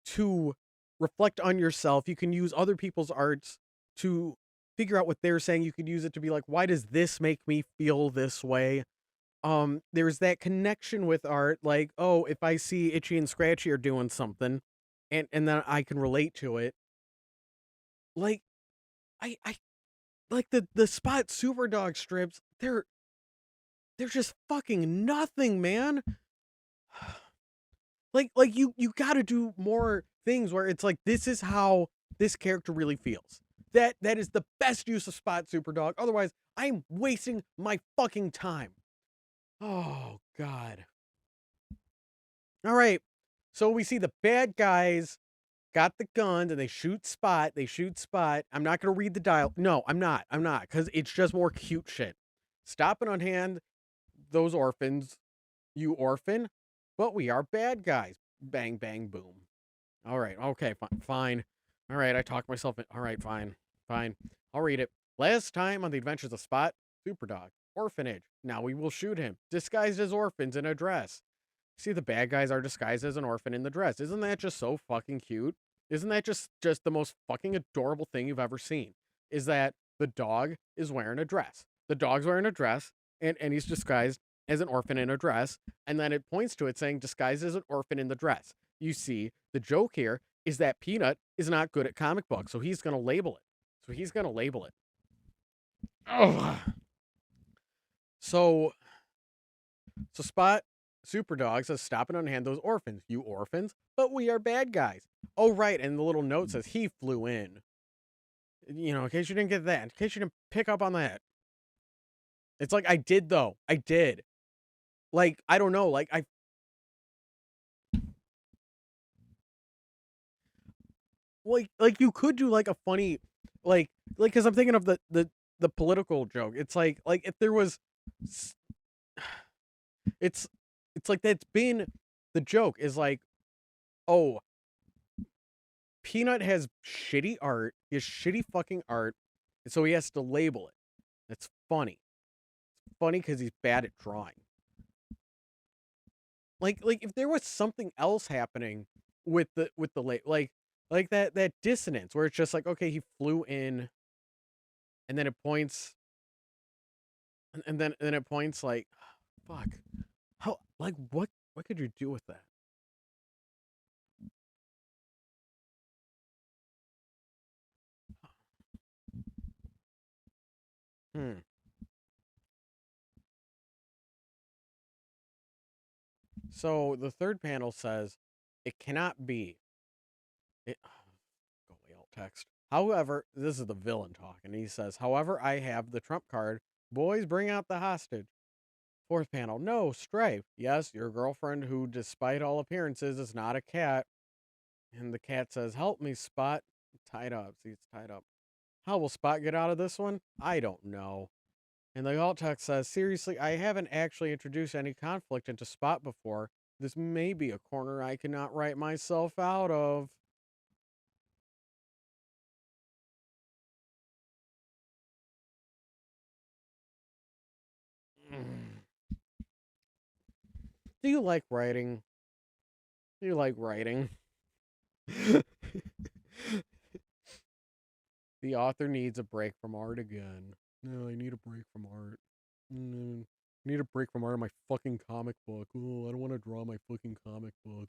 to reflect on yourself. You can use other people's arts to figure out what they're saying. You could use it to be like, why does this make me feel this way? There's that connection with art, like, oh, if I see Itchy and Scratchy are doing something and then I can relate to it. Like I like the Spot Superdog strips, they're just fucking nothing, man. Like you got to do more things where it's like this is how this character really feels. That is the best use of Spot Superdog. Otherwise, I'm wasting my fucking time. Oh god. All right. So we see the bad guys got the guns and they shoot Spot. They shoot Spot. I'm not going to read the dial. No, I'm not. I'm not cuz it's just more cute shit. Stopping on hand those orphans, you orphan, but we are bad guys. Bang bang boom. All right. Okay. Fine. Fine. All right. I talked myself in. All right. Fine. Fine. I'll read it. Last time on the Adventures of Spot, Superdog, Orphanage. Now we will shoot him, disguised as orphans in a dress. See, the bad guys are disguised as an orphan in the dress. Isn't that just so fucking cute? Isn't that just the most fucking adorable thing you've ever seen? Is that the dog is wearing a dress. The dog's wearing a dress, and he's disguised as an orphan in a dress, and then it points to it saying disguised as an orphan in the dress. You see, the joke here is that Peanut is not good at comic books, so he's going to label it. Oh, so Spot Superdog says, stopping on hand those orphans. You orphans? But we are bad guys. Oh, right. And the little note says he flew in. You know, in case you didn't get that. In case you didn't pick up on that. It's like, I did, though. I did. Like, I don't know. Like, like you could do like a funny, like because I'm thinking of the political joke. It's like if there was, it's it's like that's been the joke is like, oh, Peanut has shitty art, he has shitty fucking art, and so he has to label it. That's funny. It's funny because he's bad at drawing. Like if there was something else happening with the late like that dissonance where it's just like, okay, he flew in and then it points and then it points like, fuck, how, like what could you do with that? Hmm. So the third panel says it cannot be it. Go away, alt text. However, this is the villain talking. He says, however, I have the trump card. Boys, bring out the hostage. Fourth panel. No, Stripe. Yes, your girlfriend, who, despite all appearances, is not a cat. And the cat says, help me, Spot. Tied up. See, it's tied up. How will Spot get out of this one? I don't know. And the alt text says, seriously, I haven't actually introduced any conflict into Spot before. This may be a corner I cannot write myself out of. Do you like writing? Do you like writing? The author needs a break from art again. No, I need a break from art. Mm, I need a break from art in my fucking comic book. Oh, I don't want to draw my fucking comic book.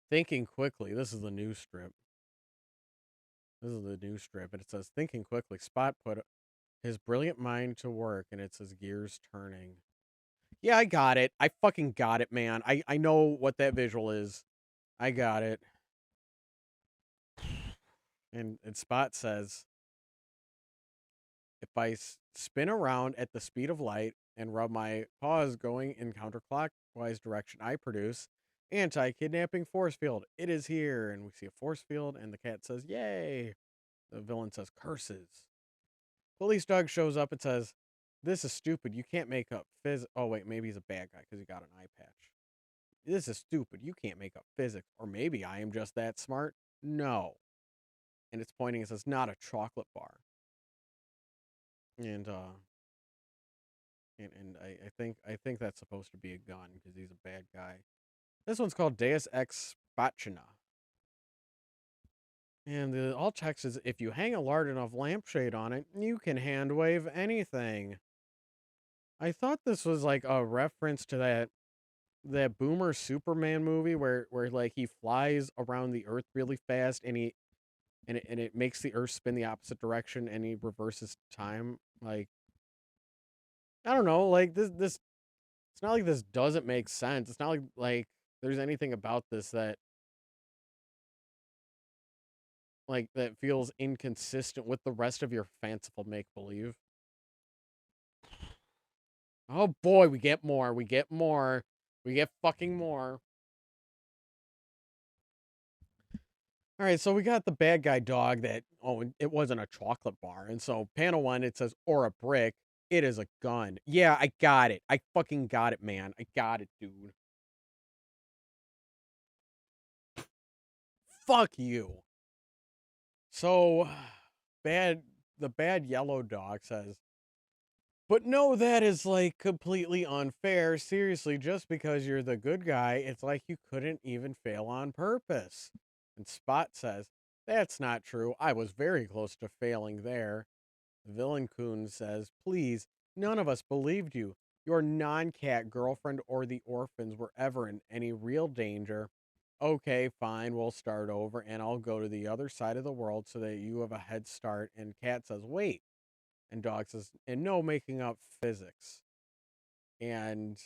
Thinking quickly. This is the news strip. This is the news strip, and it says, thinking quickly. Spot put his brilliant mind to work, and it says, gears turning. Yeah, I got it. I fucking got it, man. I know what that visual is. I got it. And Spot says, if I spin around at the speed of light and rub my paws going in counterclockwise direction, I produce anti-kidnapping force field. It is here. And we see a force field, and the cat says, yay. The villain says, curses. Police dog shows up and says, this is stupid. You can't make up Oh, wait, maybe he's a bad guy because he got an eye patch. This is stupid. You can't make up physics. Or maybe I am just that smart. No. And it's pointing and says, not a chocolate bar. And I think that's supposed to be a gun because he's a bad guy. This one's called Deus Ex Machina. And the alt text is, if you hang a large enough lampshade on it, you can hand wave anything. I thought this was like a reference to that Boomer Superman movie where like he flies around the earth really fast and it makes the earth spin the opposite direction and he reverses time. Like, I don't know, like this it's not like this doesn't make sense. It's not like there's anything about this that feels inconsistent with the rest of your fanciful make believe. Oh boy, we get more. We get more. We get fucking more. All right, so we got the bad guy dog that, oh, it wasn't a chocolate bar. And so panel 1 it says, or a brick. It is a gun. Yeah, I got it. I fucking got it, man. I got it, dude. Fuck you. So bad the bad yellow dog says, but no, that is like completely unfair. Seriously, just because you're the good guy, it's like you couldn't even fail on purpose. And Spot says, that's not true. I was very close to failing there. Villain Coon says, please, none of us believed you. Your non-cat girlfriend or the orphans were ever in any real danger. Okay, fine, we'll start over and I'll go to the other side of the world so that you have a head start. And Cat says, wait. And Dog says, and no making up physics. And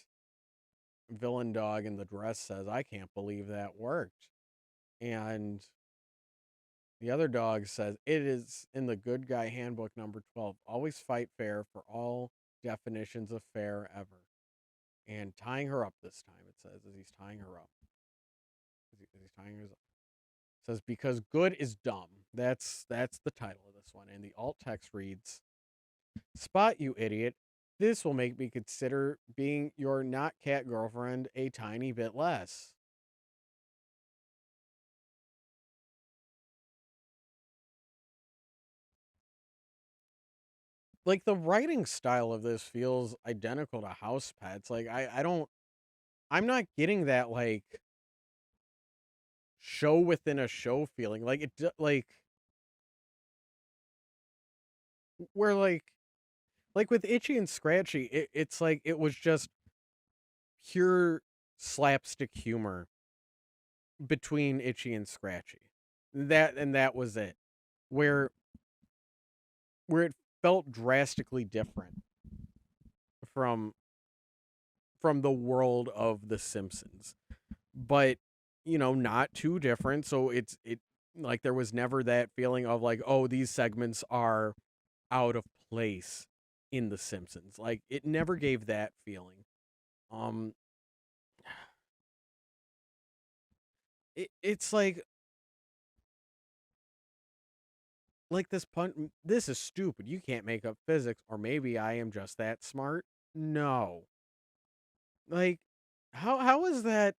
Villain Dog in the dress says, I can't believe that worked. And the other dog says, it is in the Good Guy Handbook number 12. Always fight fair for all definitions of fair ever. And tying her up this time, it says, as he's tying her up. he's tying his. Says because good is dumb. That's the title of this one, and the alt text reads, "Spot you idiot. This will make me consider being your not cat girlfriend a tiny bit less." Like the writing style of this feels identical to House Pets. Like I don't I'm not getting that like show within a show feeling. Like like where like with Itchy and Scratchy, it's like it was just pure slapstick humor between Itchy and Scratchy. That was it. Where where it felt drastically different from the world of The Simpsons. But, not too different. So it like there was never that feeling of like, oh, these segments are out of place in The Simpsons. Like it never gave that feeling. Um it's like this is stupid. You can't make up physics, or maybe I am just that smart. No. Like how is that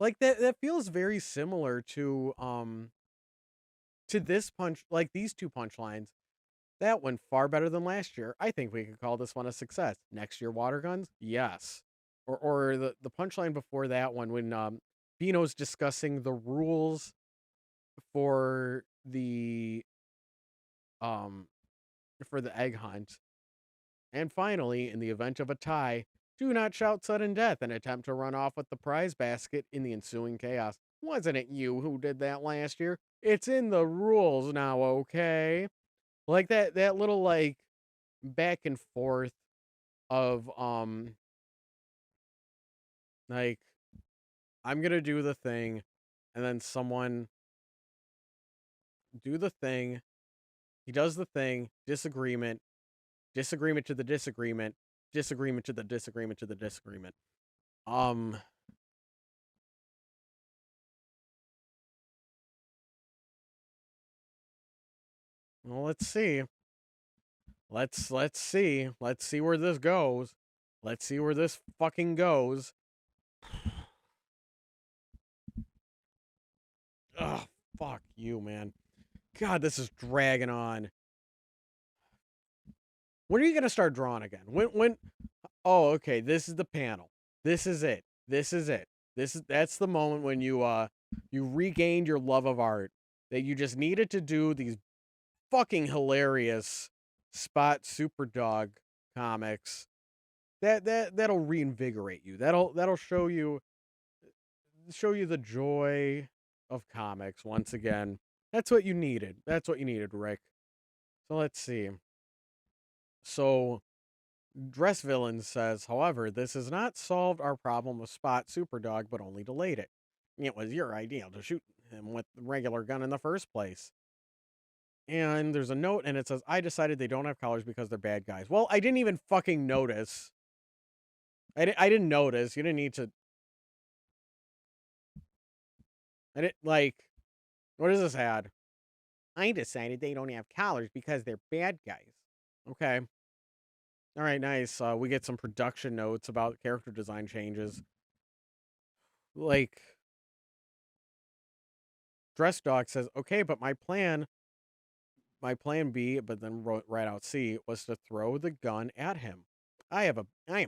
like that feels very similar to this punch, like these two punchlines. That went far better than last year. I think we could call this one a success. Next year, water guns? Yes. Or the punchline before that one when Bino's discussing the rules for um the egg hunt. And finally, in the event of a tie, do not shout sudden death and attempt to run off with the prize basket in the ensuing chaos. Wasn't it you who did that last year? It's in the rules now, okay? Like that little like back and forth of like I'm going to do the thing and then someone do the thing. He does the thing, disagreement, disagreement to the disagreement, disagreement to the disagreement to the disagreement. Um well, let's see. Let's see. Let's see where this goes. Let's see where this fucking goes. Ugh, fuck you, man. God, this is dragging on. When are you gonna start drawing again? When oh, okay, this is the panel. This is it. This is it. That's the moment when you regained your love of art. That you just needed to do these fucking hilarious Spot Superdog comics. That'll reinvigorate you. That'll show you the joy of comics once again. That's what you needed. That's what you needed, Rick. So let's see. So Dress Villain says, however, this has not solved our problem with Spot Superdog, but only delayed it. It was your idea to shoot him with the regular gun in the first place. And there's a note, and it says, I decided they don't have collars because they're bad guys. Well, I didn't even fucking notice. I didn't notice. You didn't need to. I didn't, like, what is this ad? I decided they don't have collars because they're bad guys. Okay. All right, nice. We get some production notes about character design changes. Like, Dress Dog says, okay, but my plan B, but then wrote right out C, was to throw the gun at him. I have a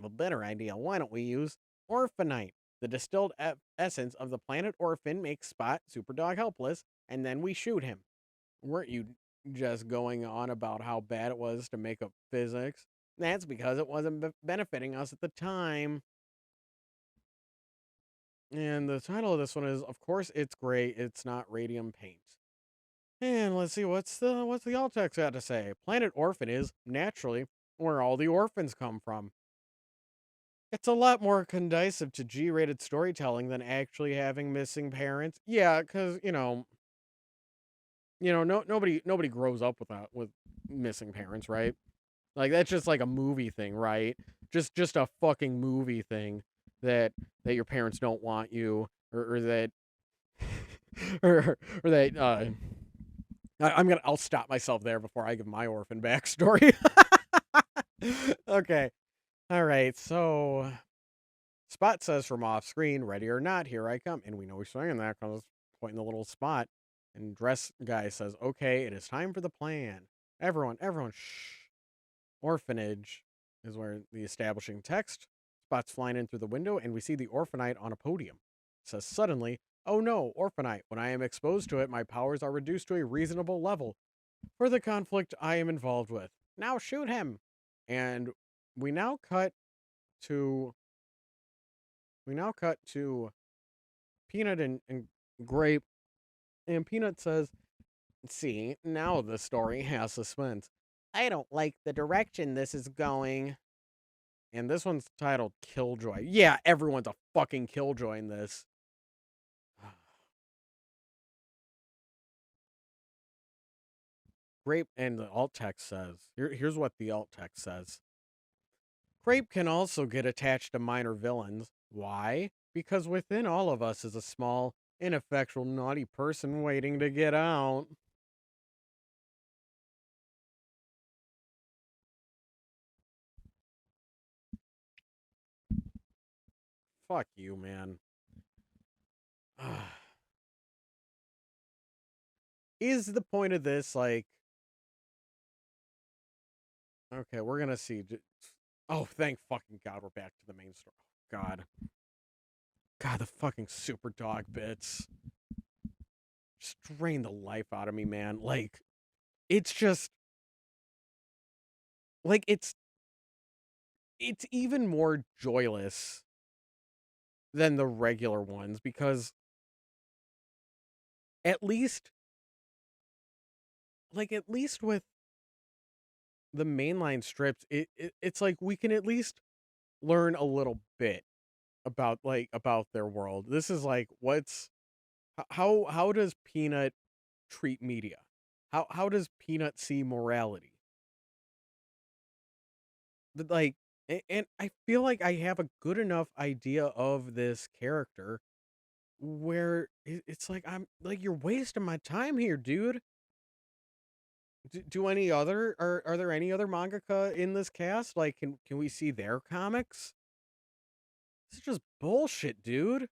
better idea. Why don't we use Orphanite? The distilled essence of the planet Orphan makes Spot Superdog helpless, and then we shoot him. Weren't you just going on about how bad it was to make up physics? That's because it wasn't benefiting us at the time. And the title of this one is, of course, it's gray. It's not radium paint. And let's see what's the alt text got to say. Planet Orphan is naturally where all the orphans come from. It's a lot more conducive to G-rated storytelling than actually having missing parents. Yeah, because nobody grows up with missing parents, right? Like that's just like a movie thing, right? Just a fucking movie thing that your parents don't want you or that or they I'll stop myself there before I give my orphan backstory. Okay. All right. So Spot says from off screen, ready or not, here I come. And we know he's saying that because it's pointing the little spot. And dress guy says, okay, it is time for the plan. Everyone, shh. Orphanage is where the establishing text. Spot's flying in through the window, and we see the orphanite on a podium. It says suddenly, oh no, orphanite. When I am exposed to it, my powers are reduced to a reasonable level for the conflict I am involved with. Now shoot him. And we now cut to Peanut and Grape, and Peanut says, see, now the story has suspense. I don't like the direction this is going. And this one's titled Killjoy. Yeah, everyone's a fucking Killjoy in this. Grape, and the alt text says, here's what the alt text says. Grape can also get attached to minor villains. Why? Because within all of us is a small, ineffectual, naughty person waiting to get out. Fuck you, man. Is the point of this like... Okay, we're gonna see. Oh, thank fucking God, we're back to the main story. God. God, the fucking super dog bits. Just drain the life out of me, man. Like, it's just... Like, it's even more joyless than the regular ones because at least... Like, at least with the mainline strips, it's like we can at least learn a little bit about their world. This is like, how does Peanut treat media? How does Peanut see morality? Like, and I feel like I have a good enough idea of this character where it's like, I'm like, you're wasting my time here, dude. Do any other are there any other mangaka in this cast? Like, can we see their comics? This is just bullshit, dude.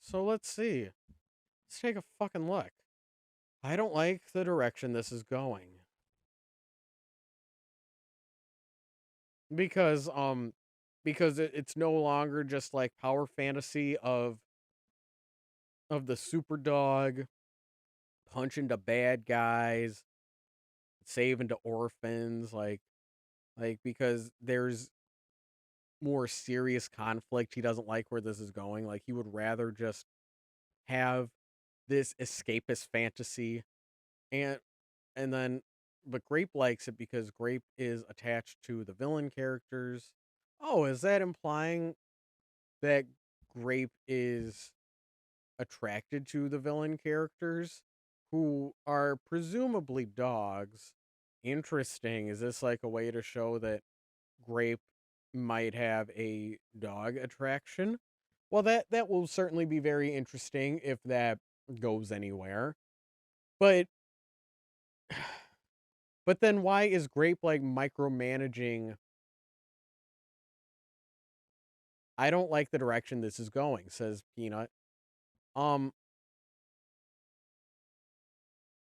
So let's see. Let's take a fucking look. I don't like the direction this is going. Because it's no longer just like power fantasy of the super dog punching to bad guys, saving to orphans, like because there's more serious conflict. He doesn't like where this is going. Like, he would rather just have this escapist fantasy. and and then but Grape likes it because Grape is attached to the villain characters. Oh, is that implying that Grape is attracted to the villain characters who are presumably dogs? Interesting. Is this like a way to show that Grape might have a dog attraction? Well, that will certainly be very interesting if that goes anywhere. But but then why is Grape like micromanaging? I don't like the direction this is going, says Peanut. Um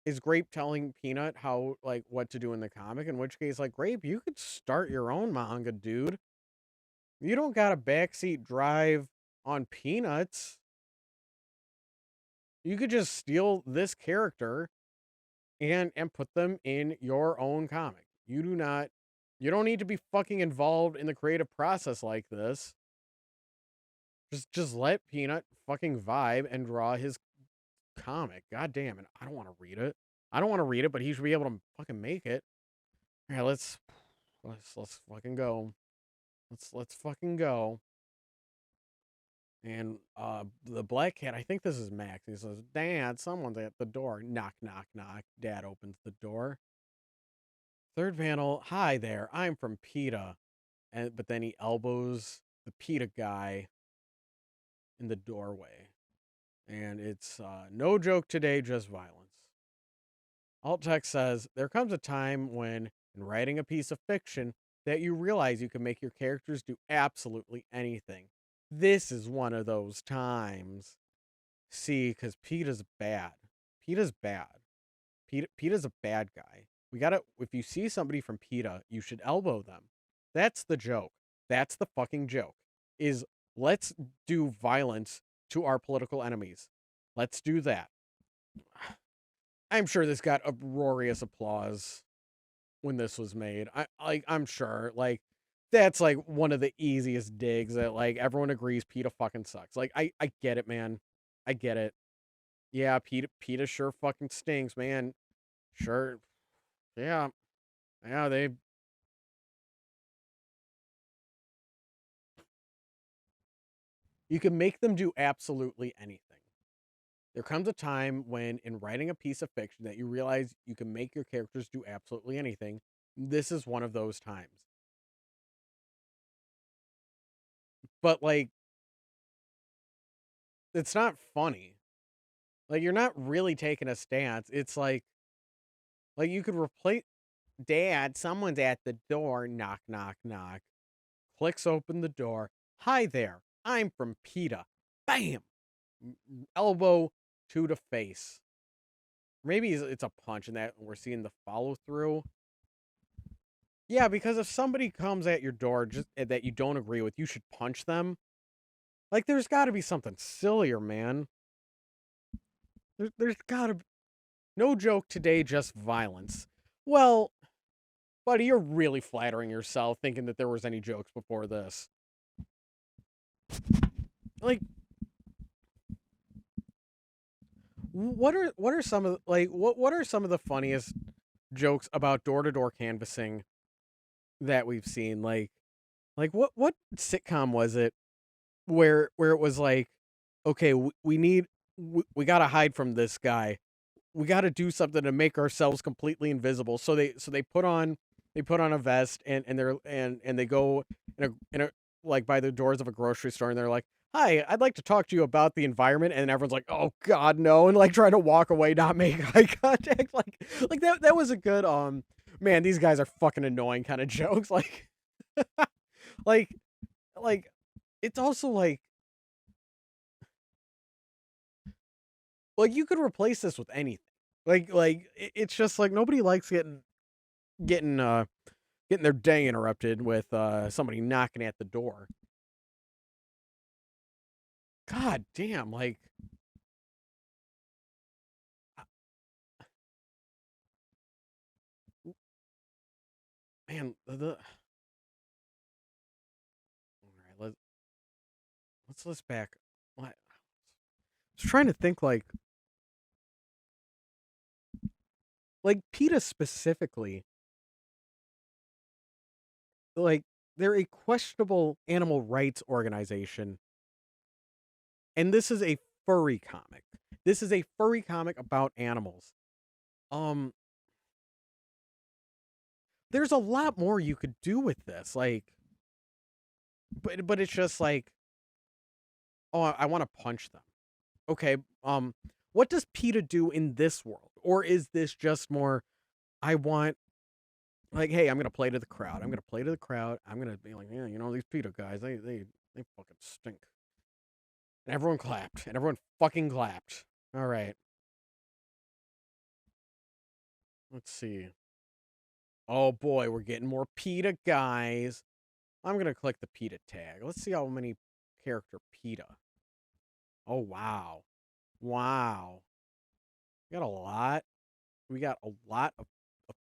is Grape telling Peanut how, like, what to do in the comic? In which case, like, Grape, you could start your own manga, dude. You don't got a backseat drive on Peanuts. You could just steal this character and put them in your own comic. You don't need to be fucking involved in the creative process like this. Just let Peanut fucking vibe and draw his comic. God damn it. I don't want to read it. I don't want to read it, but he should be able to fucking make it. Yeah, let's fucking go. Let's fucking go. And the black cat, I think this is Max. He says, "Dad, someone's at the door." Knock, knock, knock. Dad opens the door. Third panel, "Hi there. I'm from PETA." But then he elbows the PETA guy. in the doorway. And it's no joke today, just violence. Alt text says, there comes a time when, in writing a piece of fiction, that you realize you can make your characters do absolutely anything. This is one of those times. See, because PETA's bad. PETA's bad. PETA's a bad guy. We gotta, if you see somebody from PETA, you should elbow them. That's the joke. That's the fucking joke. Is let's do violence to our political enemies. Let's do that. I'm sure this got uproarious applause when this was made. I'm sure that's like one of the easiest digs that like everyone agrees PETA fucking sucks. Like I get it, man. I get it. Yeah, PETA sure fucking stinks, man. Sure. Yeah. Yeah, you can make them do absolutely anything. There comes a time when in writing a piece of fiction that you realize you can make your characters do absolutely anything. This is one of those times. But like it's not funny. Like you're not really taking a stance. It's like you could replace Dad, someone's at the door, knock knock knock. Clicks open the door. Hi there. I'm from PETA. Bam. Elbow to the face. Maybe it's a punch and that we're seeing the follow through. Yeah, because if somebody comes at your door just that you don't agree with, you should punch them. Like there's got to be something sillier, man. There's got to be no joke today, just violence. Well, buddy, you're really flattering yourself thinking that there was any jokes before this. Like what are some of like what are some of the funniest jokes about door-to-door canvassing that we've seen? Like what sitcom was it where it was like, okay, we got to hide from this guy. We got to do something to make ourselves completely invisible. So they put on a vest and they go in a like by the doors of a grocery store and they're like, "Hi, I'd like to talk to you about the environment." And everyone's like, "Oh God, no!" And like trying to walk away, not make eye contact. Like that was a good man. These guys are fucking annoying kind of jokes. Like like it's also like you could replace this with anything. It's just like nobody likes getting getting their day interrupted with somebody knocking at the door. God damn, like uh, man, all right, let's back. I was trying to think like PETA specifically, like they're a questionable animal rights organization, and this is a furry comic. This is a furry comic about animals. Um, there's a lot more you could do with this, but it's just like, oh, I want to punch them. Okay, what does PETA do in this world, or is this just more? I want like, hey, I'm gonna play to the crowd. I'm gonna play to the crowd. I'm gonna be like, yeah, these PETA guys, they fucking stink. And everyone clapped, and everyone fucking clapped. All right, let's see. Oh boy, we're getting more PETA guys. I'm gonna click the PETA tag. Let's see how many character PETA. Oh wow, wow. We got a lot. We got a lot of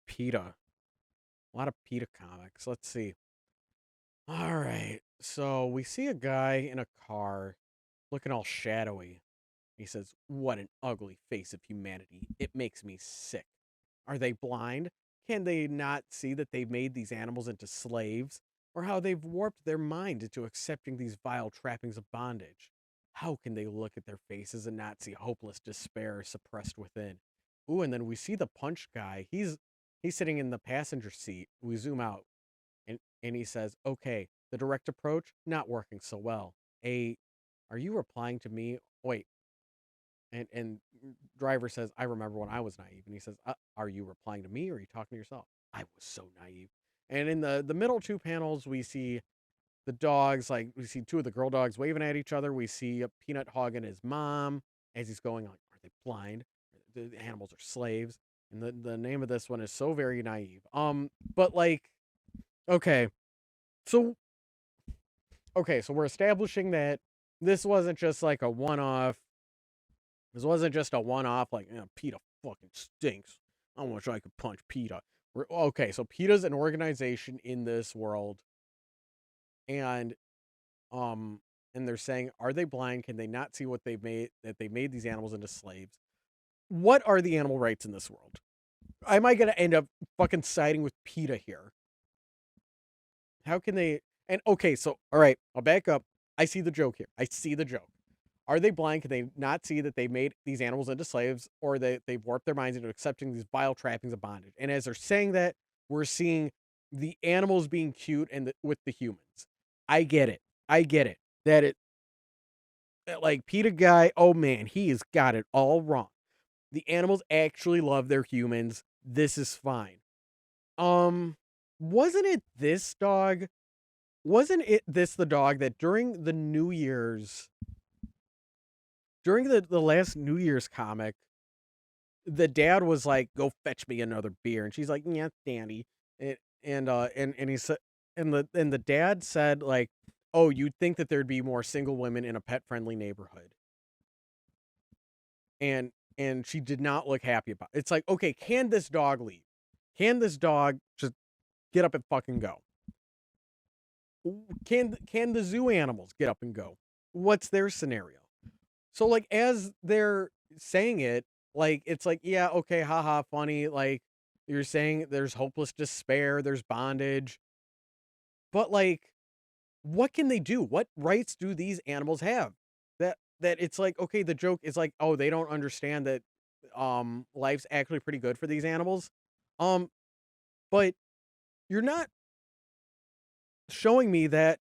PETA. A lot of PETA comics. Let's see. All right. So we see a guy in a car looking all shadowy. He says, "What an ugly face of humanity. It makes me sick. Are they blind? Can they not see that they've made these animals into slaves? Or how they've warped their mind into accepting these vile trappings of bondage? How can they look at their faces and not see hopeless despair suppressed within?" Ooh, and then we see the punch guy. He's sitting in the passenger seat. We zoom out and he says, "Okay, the direct approach not working so well. A Are you replying to me? Wait, and driver says, I remember when I was naive. And he says, are you replying to me or are you talking to yourself? I was so naive. And in the middle two panels, we see the dogs, like we see two of the girl dogs waving at each other. We see a Peanut hogging his mom as he's going like, are they blind? The animals are slaves. And the name of this one is so very naive. But like, okay. So so we're establishing that this wasn't just like a one-off. This wasn't just a one-off, like, PETA fucking stinks. I wish I could punch PETA. Okay, so PETA's an organization in this world, and and they're saying, are they blind? Can they not see what they've made? That they made these animals into slaves? What are the animal rights in this world? Am I gonna end up fucking siding with PETA here? How can they? And okay, so all right, I'll back up. I see the joke here. I see the joke. Are they blind? Can they not see that they made these animals into slaves, or they've warped their minds into accepting these vile trappings of bondage? And as they're saying that, we're seeing the animals being cute and with the humans. I get it. I get it. That like PETA guy, oh man, he has got it all wrong. The animals actually love their humans. This is fine. Wasn't it this dog? Wasn't it this the dog that during the New Year's during the last New Year's comic, the dad was like, "Go fetch me another beer," and she's like, "Yeah, Danny," and he said, and the dad said like, "Oh, you'd think that there'd be more single women in a pet friendly neighborhood," and she did not look happy about it. It's like, okay, can this dog leave? Can this dog just get up and fucking go? Can the zoo animals get up and go? What's their scenario? So like as they're saying it, like it's like, yeah, okay, haha, funny. Like you're saying there's hopeless despair, there's bondage. But like, what can they do? What rights do these animals have? That it's like, okay, the joke is like, oh, they don't understand that life's actually pretty good for these animals. Um, but you're not showing me that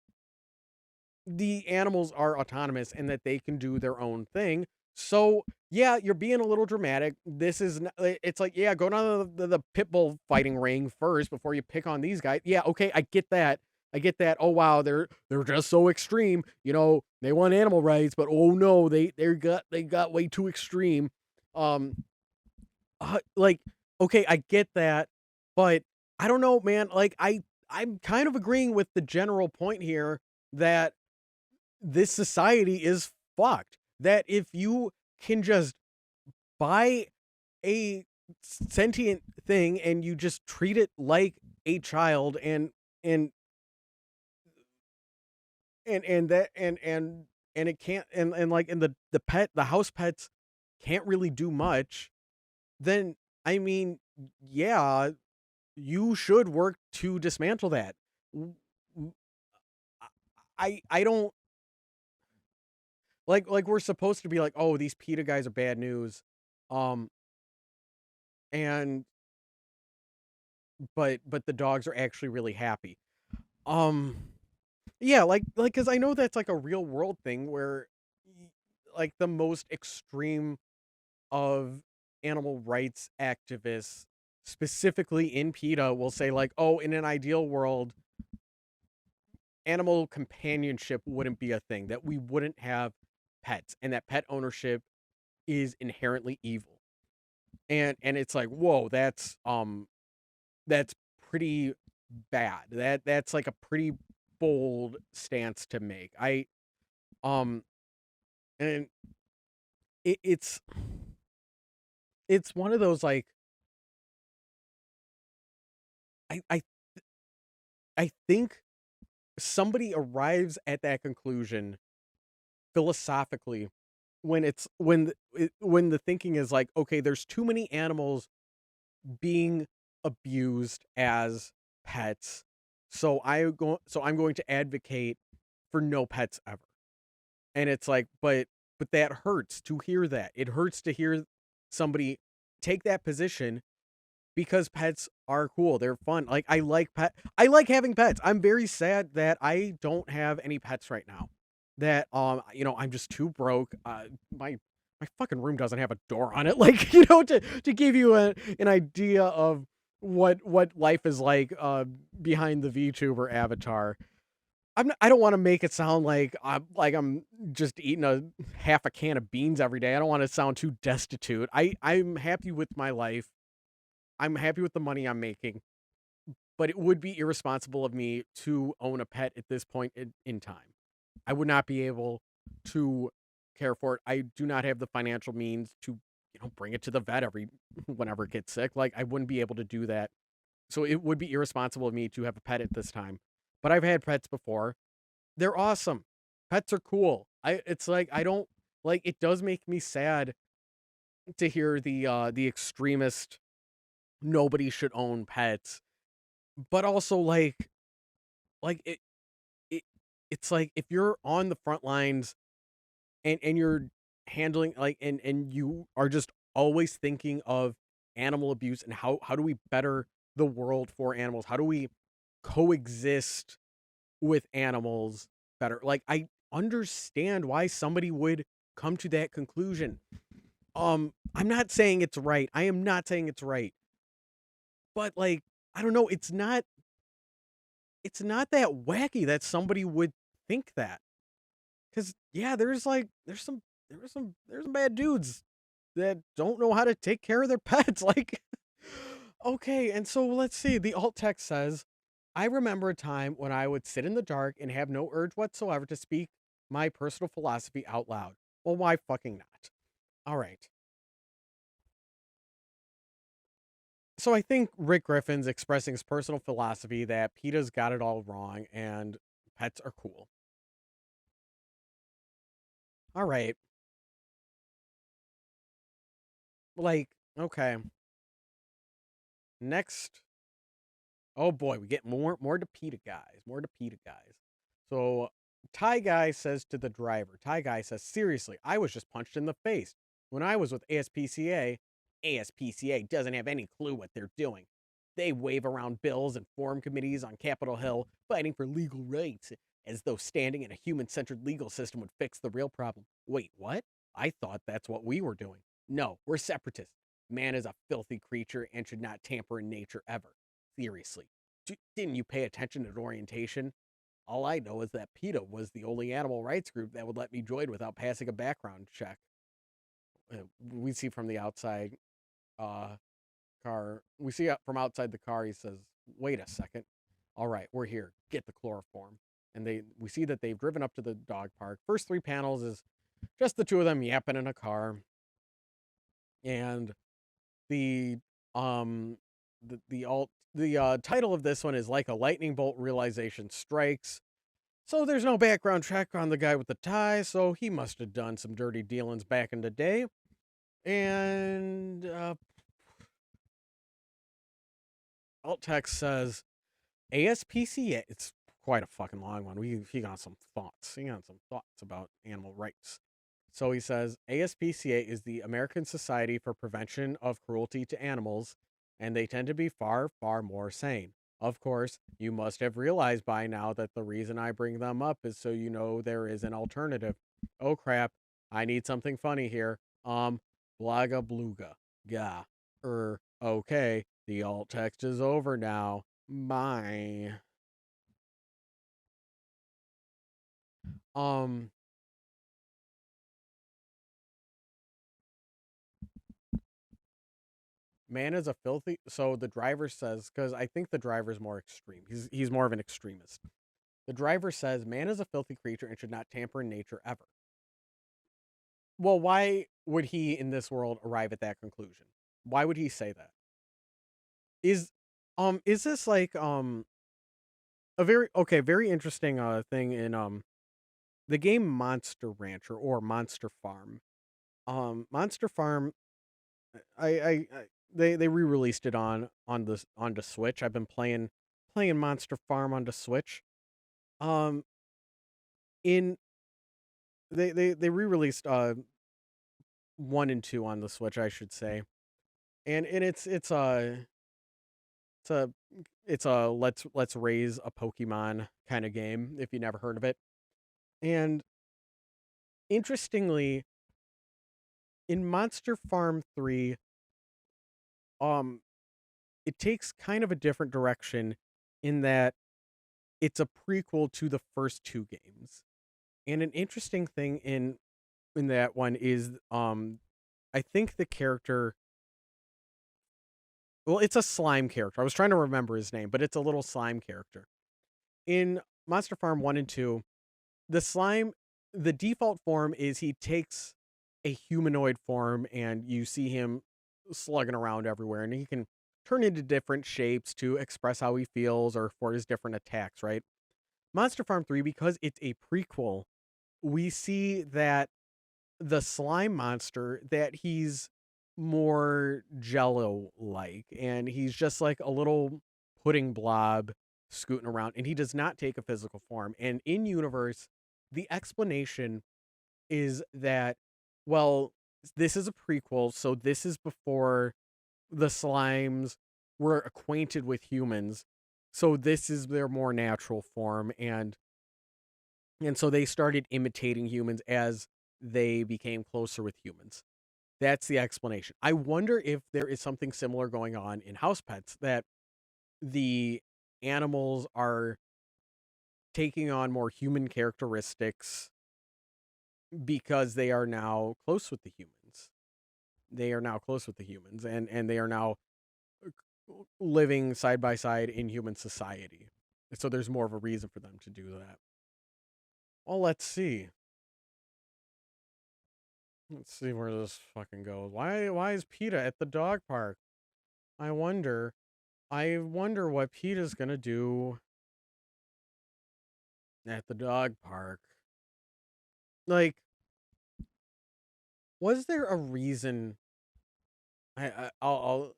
the animals are autonomous and that they can do their own thing. So yeah, you're being a little dramatic. This is it's like, yeah, go down to the pit bull fighting ring first before you pick on these guys. Yeah, okay, I get that. I get that. Oh wow, they're just so extreme. You know, they want animal rights, but oh no, they got way too extreme. Um, like okay, I get that, but I don't know, man. Like I'm kind of agreeing with the general point here that this society is fucked. That if you can just buy a sentient thing and you just treat it like a child and that and it can't and like and the house pets can't really do much, then I mean, yeah, you should work to dismantle that. I don't like we're supposed to be like, oh, these PETA guys are bad news. Um and but the dogs are actually really happy. Um yeah, like cuz I know that's like a real world thing where like the most extreme of animal rights activists specifically in PETA will say like, "Oh, in an ideal world, animal companionship wouldn't be a thing, that we wouldn't have pets and that pet ownership is inherently evil." And it's like, "Whoa, that's pretty bad. That's like a pretty bold stance to make." Um and it's one of those like I I I think somebody arrives at that conclusion philosophically when it's when the thinking is like, okay, there's too many animals being abused as pets, so I'm going to advocate for no pets ever. And it's like, but that hurts to hear that. It hurts to hear somebody take that position because pets are cool. They're fun. Like I like having pets. I'm very sad that I don't have any pets right now. that I'm just too broke. My fucking room doesn't have a door on it. Like, to give you an idea of what life is like behind the VTuber avatar. I don't want to make it sound like I'm just eating a half a can of beans every day. I don't want to sound too destitute. I'm happy with my life. I'm happy with the money I'm making, but it would be irresponsible of me to own a pet at this point in time. I would not be able to care for it. I do not have the financial means to, bring it to the vet every whenever it gets sick. Like, I wouldn't be able to do that. So it would be irresponsible of me to have a pet at this time. But I've had pets before. They're awesome. Pets are cool. It's like I don't like it does make me sad to hear the extremist nobody should own pets, but also like it it's like if you're on the front lines and you're handling and you are just always thinking of animal abuse and how do we better the world for animals? How do we coexist with animals better? Like, I understand why somebody would come to that conclusion. I'm not saying it's right. I am not saying it's right. But like, I don't know, it's not that wacky that somebody would think that. Cause yeah, there's some bad dudes that don't know how to take care of their pets. Like, okay, and so let's see. The alt text says, I remember a time when I would sit in the dark and have no urge whatsoever to speak my personal philosophy out loud. Well, why fucking not? All right. So I think Rick Griffin's expressing his personal philosophy that PETA's got it all wrong and pets are cool. All right. Like, okay. Next. Oh boy, we get more to PETA guys. More to PETA guys. So Ty Guy says to the driver, Ty Guy says, seriously, I was just punched in the face. When I was with ASPCA doesn't have any clue what they're doing. They wave around bills and form committees on Capitol Hill fighting for legal rights as though standing in a human centered legal system would fix the real problem. Wait, what? I thought that's what we were doing. No, we're separatists. Man is a filthy creature and should not tamper in nature ever. Seriously. Didn't you pay attention at orientation? All I know is that PETA was the only animal rights group that would let me join without passing a background check. We see from the outside uh, car, we see from outside the car, he says, wait a second. All right, we're here. Get the chloroform. And we see that they've driven up to the dog park. First three panels is just the two of them yapping in a car. And the title of this one is Like a Lightning Bolt Realization Strikes. So there's no background check on the guy with the tie, so he must have done some dirty dealings back in the day. And alt text says ASPCA. It's quite a fucking long one. He got some thoughts. He got some thoughts about animal rights. So he says ASPCA is the American Society for Prevention of Cruelty to Animals, and they tend to be far, far more sane. Of course, you must have realized by now that the reason I bring them up is so you know there is an alternative. Oh crap, I need something funny here. Blaga Bluga. Gah. Okay, the alt text is over now. Bye. Um, Man is a filthy. So the driver says, because I think the driver's more extreme. He's more of an extremist. The driver says, man is a filthy creature and should not tamper in nature ever. Well, why would he in this world arrive at that conclusion? Why would he say that? Is this like a very interesting thing in the game Monster Rancher or Monster Farm. Monster Farm, I they re-released it on the Switch. I've been playing Monster Farm on the Switch. Um, in they re-released 1 and 2 on the Switch, I should say, and it's a it's a let's raise a Pokemon kind of game if you never heard of it, and Interestingly, in Monster Farm 3, um, it takes kind of a different direction in that it's a prequel to the first two games. And an interesting thing in that one is I think the character, well, it's a slime character. I was trying to remember his name, but it's a little slime character. In Monster Farm 1 and 2, the slime, the default form is he takes a humanoid form and you see him slugging around everywhere, and he can turn into different shapes to express how he feels or for his different attacks, right? Monster Farm 3, because it's a prequel, we see that the slime monster, that he's more jello like, and he's just like a little pudding blob scooting around, and he does not take a physical form. And in universe, the explanation is that, well, this is a prequel, so this is before the slimes were acquainted with humans, so this is their more natural form, and so they started imitating humans as they became closer with humans. That's the explanation. I wonder if there is something similar going on in Housepets, that the animals are taking on more human characteristics because they are now close with the humans. They are now close with the humans, and they are now living side by side in human society. So there's more of a reason for them to do that. Well, let's see. Let's see where this fucking goes. Why is PETA at the dog park? I wonder. I wonder what PETA's gonna do at the dog park. Like, was there a reason? I'll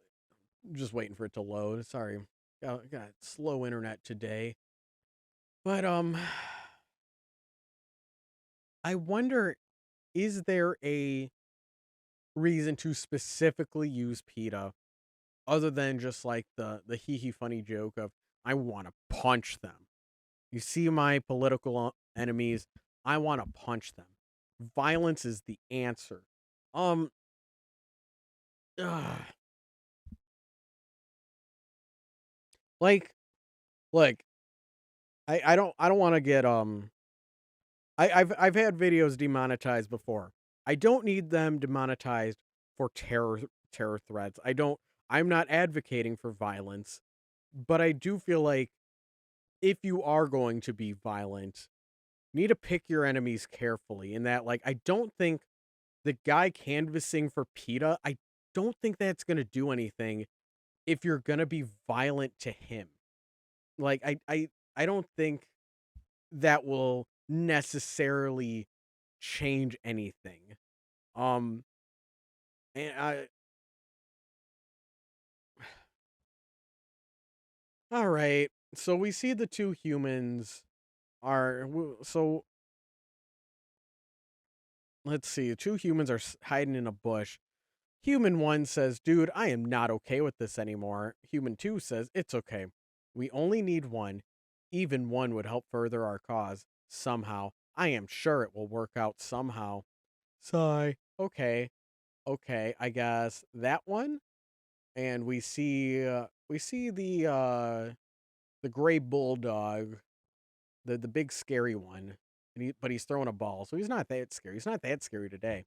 just waiting for it to load. Sorry, got slow internet today. But I wonder, is there a reason to specifically use PETA other than just like the hee hee funny joke of I want to punch them. You see my political enemies, I want to punch them. Violence is the answer. Um, ugh. like, like I don't want to get I've had videos demonetized before. I don't need them demonetized for terror threats. I'm not advocating for violence, but I do feel like if you are going to be violent, you need to pick your enemies carefully. In that, like, I don't think the guy canvassing for PETA, I don't think that's gonna do anything if you're gonna be violent to him. Like, I don't think that will necessarily change anything. Um, and I all right. So we see the two humans so let's see. The two humans are hiding in a bush. Human 1 says, "Dude, I am not okay with this anymore." Human 2 says, "It's okay. We only need one. Even one would help further our cause. Somehow. I am sure it will work out somehow." Sigh. Okay. Okay, I guess that one. And we see the gray bulldog, the big scary one. But he's throwing a ball, so he's not that scary. He's not that scary today.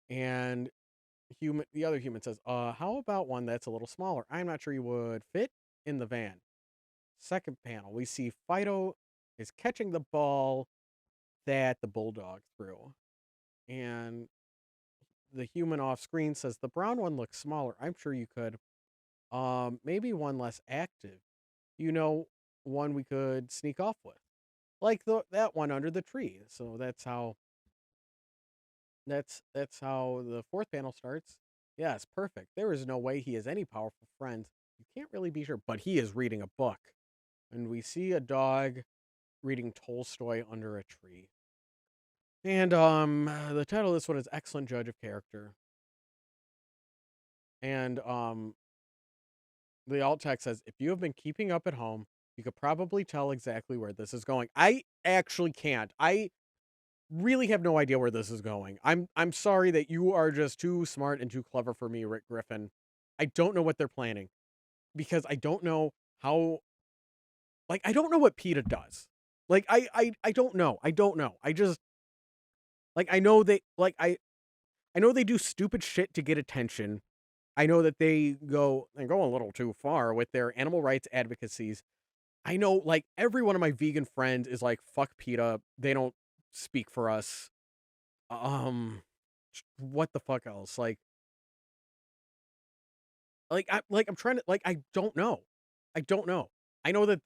And the other human says, how about one that's a little smaller? I'm not sure you would fit in the van." Second panel, we see Fido is catching the ball that the bulldog threw. And the human off screen says, "The brown one looks smaller. I'm sure you could. Maybe one less active. You know, one we could sneak off with. Like that one under the tree." So that's how the fourth panel starts. Yes, perfect. There is no way he has any powerful friends. You can't really be sure, but he is reading a book. And we see a dog reading Tolstoy under a tree. And the title of this one is Excellent Judge of Character. And the alt text says, "If you have been keeping up at home, you could probably tell exactly where this is going." I actually can't. really have no idea where this is going. I'm sorry that you are just too smart and too clever for me, Rick Griffin. I don't know what they're planning because I don't know how like I don't know what PETA does. Like I don't know. I don't know. I just like I know they like I know they do stupid shit to get attention. I know that they go a little too far with their animal rights advocacies. I know like every one of my vegan friends is like fuck PETA. They don't speak for us. Um what the fuck else? I'm trying to like I don't know. I don't know. I know that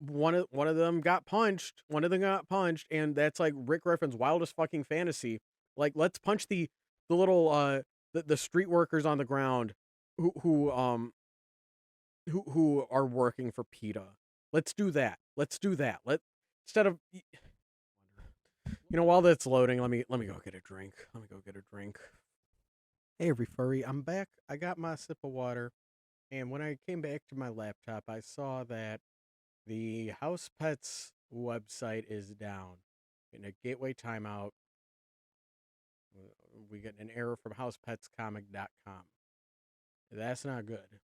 one of them got punched. One of them got punched, and that's like Rick Griffin's wildest fucking fantasy. Like, let's punch the little the street workers on the ground who are working for PETA. Let's do that. Let's do that. Let instead of while that's loading, let me go get a drink. Let me go get a drink. Hey, every furry, I'm back. I got my sip of water, and when I came back to my laptop, I saw that the Housepets website is down. In a gateway timeout, we get an error from housepetscomic.com. That's not good.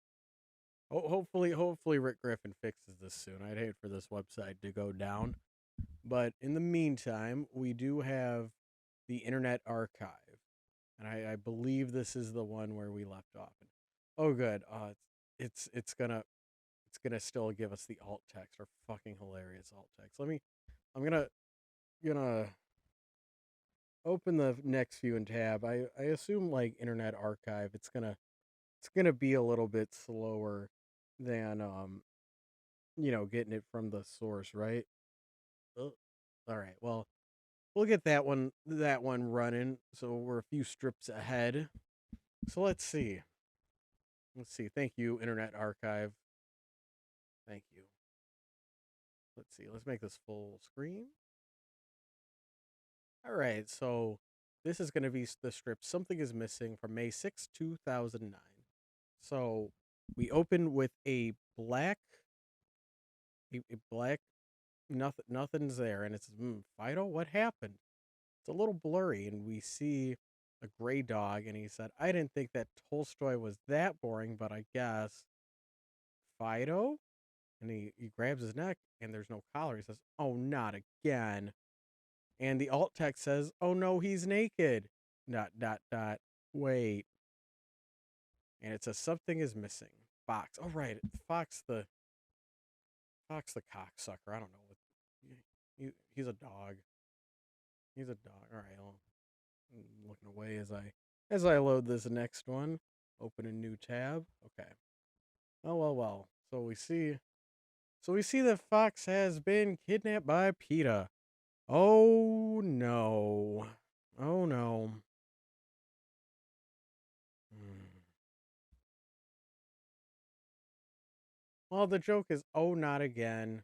Hopefully Rick Griffin fixes this soon. I'd hate for this website to go down. But in the meantime, we do have the Internet Archive. And I believe this is the one where we left off. Oh good. It's gonna still give us the alt text or fucking hilarious alt text. I'm gonna open the next view and tab. I assume like Internet Archive, it's gonna be a little bit slower than getting it from the source, right? Oh, all right. Well, we'll get that one running. So we're a few strips ahead. So let's see. Let's see. Thank you, Internet Archive. Thank you. Let's see. Let's make this full screen. All right. So this is going to be the strip Something is Missing from May 6, 2009. So we open with a black nothing's there, and it's Fido, what happened? It's a little blurry, and we see a gray dog, and he said, I didn't think that Tolstoy was that boring, but I guess Fido? And he grabs his neck, and there's no collar. He says, oh, not again. And the alt text says, oh no, he's naked. Dot, dot, dot. Wait. And it says, something is missing. Fox. Oh, right. Fox the cocksucker. I don't know. He's a dog. He's a dog. All right. I'm looking away as I load this next one. Open a new tab. Okay. Oh well. So we see that Fox has been kidnapped by PETA. Oh no. Oh no. Hmm. Well, the joke is, oh, not again.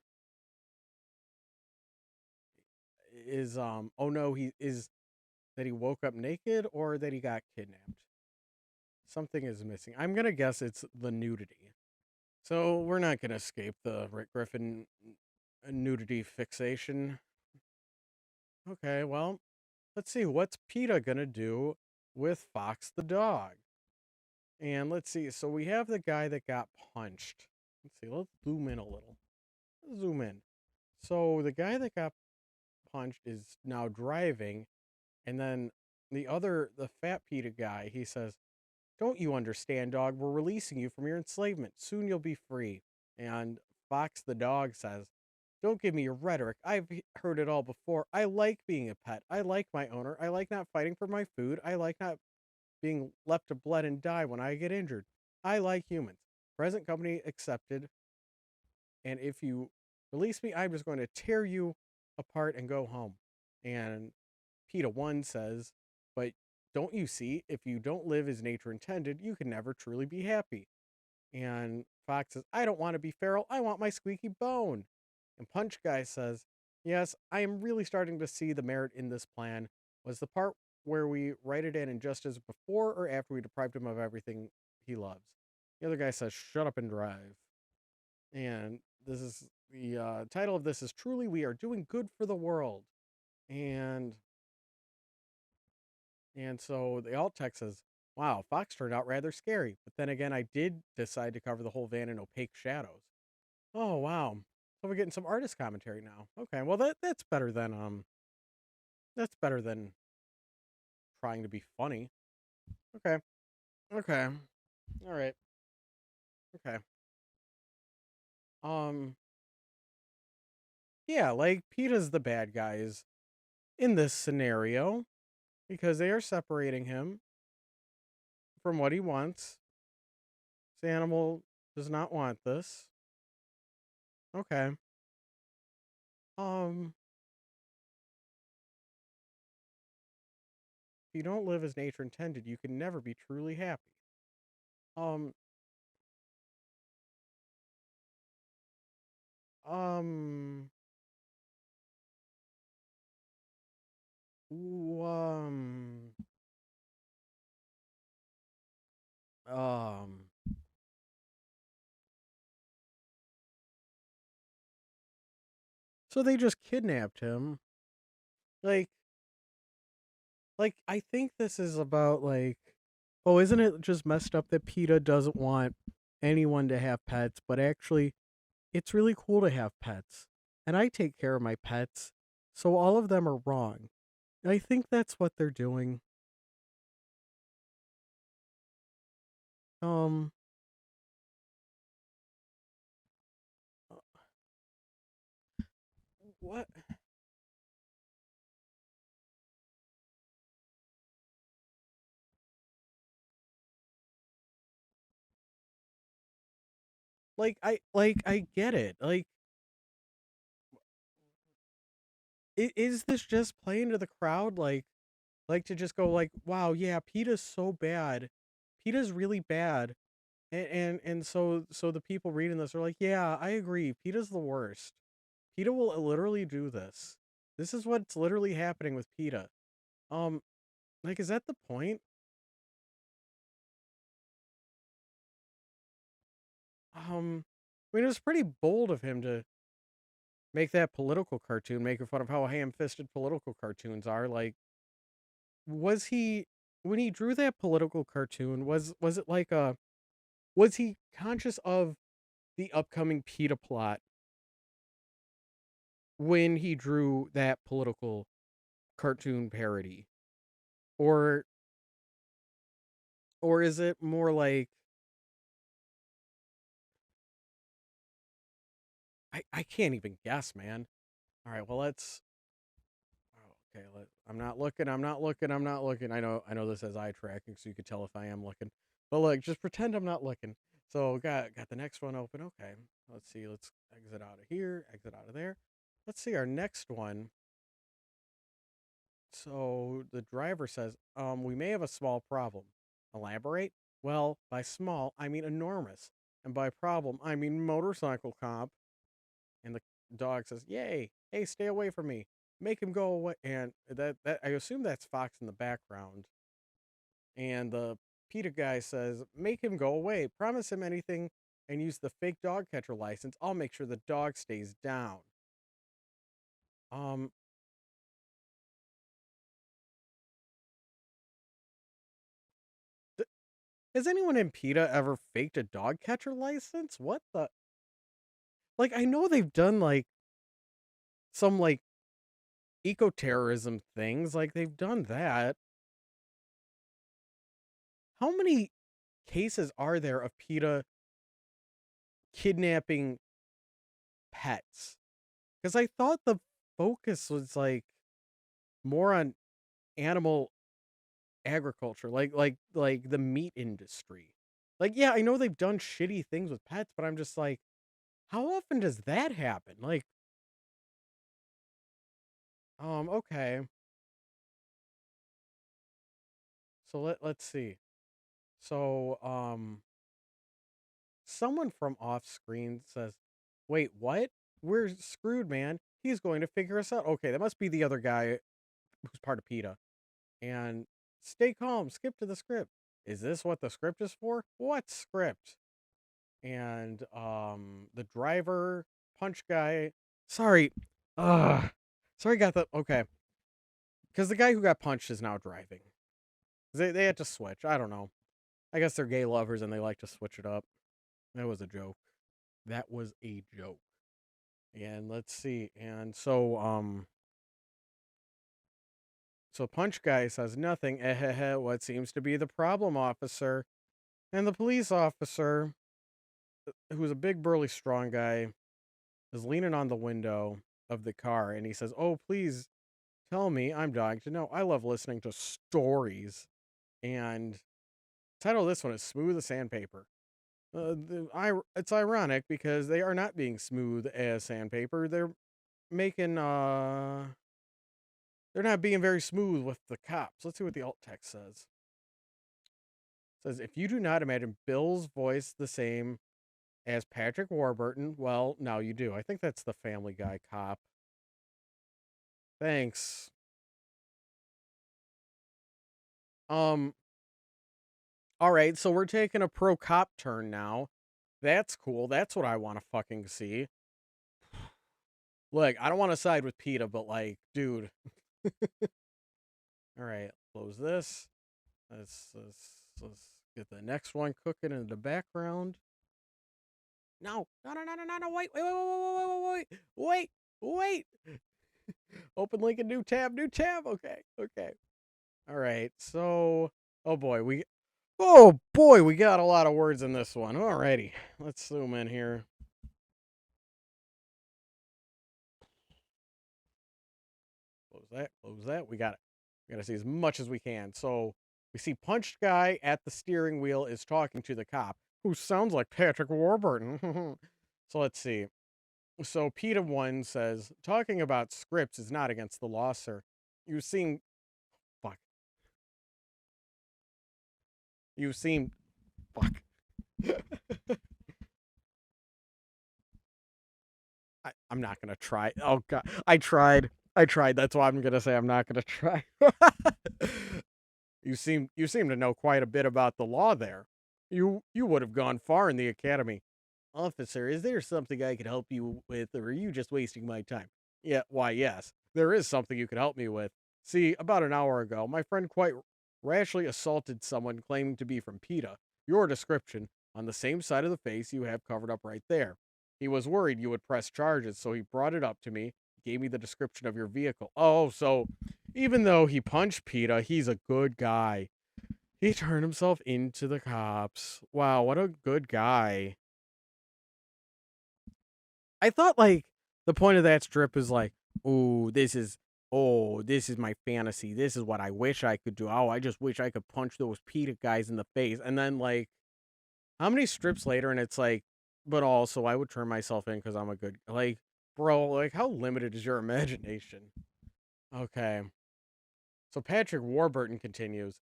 Oh no, he is that he woke up naked or that he got kidnapped. Something is missing. I'm gonna guess it's the nudity. So we're not gonna escape the Rick Griffin nudity fixation. Okay, well, let's see. What's PETA gonna do with Fox the dog? And let's see. So we have the guy that got punched. Let's see. Let's zoom in a little. Zoom in. So the guy that got punched is now driving, and then the fat PETA guy, he says, don't you understand, dog? We're releasing you from your enslavement. Soon you'll be free. And Fox the dog says, don't give me your rhetoric. I've heard it all before. I like being a pet. I like my owner. I like not fighting for my food. I like not being left to bled and die when I get injured. I like humans. Present company accepted. And if you release me, I'm just going to tear you apart and go home. And PETA 1 says, but don't you see, if you don't live as nature intended, you can never truly be happy. And Fox says, I don't want to be feral. I want my squeaky bone. And Punch Guy says, yes, I am really starting to see the merit in this plan. Was the part where we write it in injustice before or after we deprived him of everything he loves? The other guy says, shut up and drive. And this is the title of this is Truly We Are Doing Good for the World. And so the alt text says, "Wow, Fox turned out rather scary. But then again, I did decide to cover the whole van in opaque shadows." Oh wow. So we're getting some artist commentary now. Okay, well that's better than trying to be funny. Okay. Okay. All right. Okay. Um yeah, like PETA's the bad guys in this scenario because they are separating him from what he wants. This animal does not want this. Okay. Um if you don't live as nature intended, you can never be truly happy. Um um ooh, um so they just kidnapped him. Like I think this is about like, oh, isn't it just messed up that PETA doesn't want anyone to have pets, but actually it's really cool to have pets. And I take care of my pets, so all of them are wrong. I think that's what they're doing. Um what? I get it. Like is this just playing to the crowd to just go like, "Wow, yeah, PETA's so bad. PETA's really bad." And so the people reading this are like, "Yeah, I agree. PETA's the worst. PETA will literally do this. This is what's literally happening with PETA." Um like is that the point? I mean, it was pretty bold of him to make that political cartoon, making fun of how ham-fisted political cartoons are. Like, was he when he drew that political cartoon, was it like a was he conscious of the upcoming PETA plot when he drew that political cartoon parody? Or is it more like I can't even guess, man. All right, well let's oh, okay, I'm not looking. I'm not looking. I'm not looking. I know this has eye tracking, so you could tell if I am looking. But look, just pretend I'm not looking. So got the next one open. Okay, let's see. Let's exit out of here. Exit out of there. Let's see our next one. So the driver says, we may have a small problem. Elaborate? Well, by small, I mean enormous. And by problem, I mean motorcycle cop. And the dog says, "Yay! Hey, stay away from me. Make him go away." And that I assume that's Fox in the background. And the PETA guy says, "Make him go away. Promise him anything and use the fake dog catcher license. I'll make sure the dog stays down." Um, th- has anyone in PETA ever faked a dog catcher license? What the? Like, I know they've done like some like eco terrorism things. Like they've done that. How many cases are there of PETA kidnapping pets? Because I thought the focus was like more on animal agriculture, like the meat industry. Like, yeah, I know they've done shitty things with pets, but I'm just like, how often does that happen? Like, okay. So let's see. So, someone from off screen says, "Wait, what? We're screwed, man. He's going to figure us out." Okay, that must be the other guy who's part of PETA. And stay calm, skip to the script. Is this what the script is for? What script? And the driver punch guy, sorry, uh sorry, got the okay. Because the guy who got punched is now driving. They had to switch. I don't know. I guess they're gay lovers and they like to switch it up. That was a joke. That was a joke. And let's see. And so Punch Guy says nothing. What seems to be the problem, officer? And the police officer, who's a big, burly, strong guy, is leaning on the window of the car, and he says, "Oh, please tell me. I'm dying to know. I love listening to stories." And the title of this one is "Smooth as Sandpaper." It's ironic because they are not being smooth as sandpaper. Making they're not being very smooth with the cops. Let's see what the alt text says. It says, if you do not imagine Bill's voice the same as Patrick Warburton, well, now you do. I think that's the Family Guy cop. Thanks. All right, so we're taking a pro cop turn now. That's cool. That's what I want to fucking see. Look, I don't want to side with PETA, but like, dude. All right, close this. Let's get the next one cooking in the background. No. Wait. Open link and new tab. Okay. All right. So, oh boy, we got a lot of words in this one. Alrighty, let's zoom in here. Close that. We got it. We got to see as much as we can. So we see Punched Guy at the steering wheel is talking to the cop, who sounds like Patrick Warburton. So let's see. So PETA 1 says, talking about scripts is not against the law, sir. You seem... Fuck. You seem... Fuck. I'm not going to try. Oh, God. I tried. That's why I'm going to say I'm not going to try. You seem to know quite a bit about the law there. You would have gone far in the academy. Officer, is there something I could help you with, or are you just wasting my time? Yeah, why, yes. There is something you could help me with. See, about an hour ago, my friend quite rashly assaulted someone claiming to be from PETA. Your description, on the same side of the face you have covered up right there. He was worried you would press charges, so he brought it up to me, gave me the description of your vehicle. Oh, so even though he punched PETA, he's a good guy. He turned himself into the cops. Wow, what a good guy. I thought like the point of that strip is like, this is my fantasy. This is what I wish I could do. Oh, I just wish I could punch those PETA guys in the face. And then like, how many strips later and it's like, but also I would turn myself in because I'm a good, like, bro, like how limited is your imagination? Okay. So Patrick Warburton continues.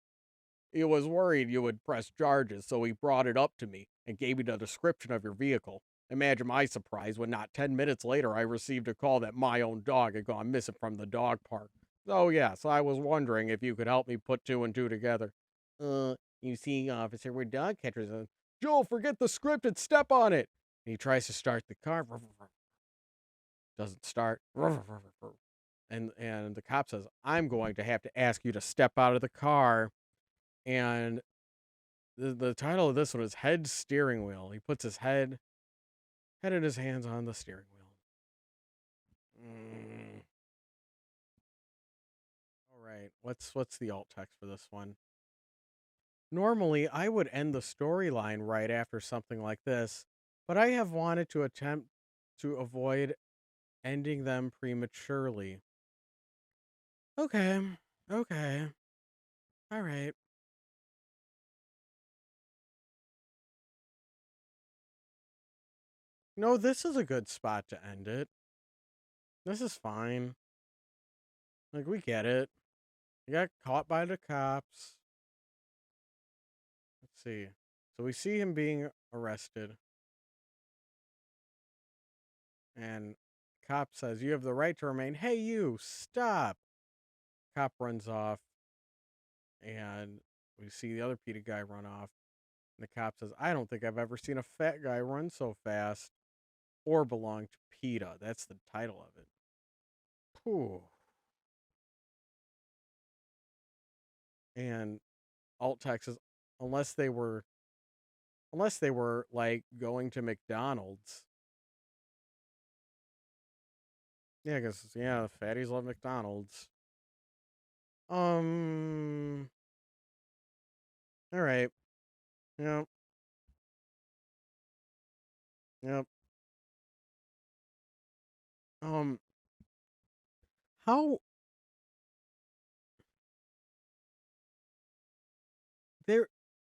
He was worried you would press charges, so he brought it up to me and gave me the description of your vehicle. Imagine my surprise when not 10 minutes later I received a call that my own dog had gone missing from the dog park. So yes, I was wondering if you could help me put two and two together. You see, officer, we're dog catchers. Joel, forget the script and step on it. And he tries to start the car. Doesn't start. And the cop says, I'm going to have to ask you to step out of the car. And the title of this one is Head Steering Wheel. He puts his head and his hands on the steering wheel. All right, what's the alt text for this one? Normally, I would end the storyline right after something like this, but I have wanted to attempt to avoid ending them prematurely. Okay, okay, all right. No, this is a good spot to end it. This is fine. Like, we get it. You got caught by the cops. Let's see. So we see him being arrested. And cop says, you have the right to remain. Hey, you, stop. Cop runs off. And we see the other PETA guy run off. And the cop says, I don't think I've ever seen a fat guy run so fast or belong to PETA. That's the title of it. Whew. And alt text is unless they were like going to McDonald's. Yeah, because yeah, fatties love McDonald's. Um. All right. Yep. Yep. Um. How there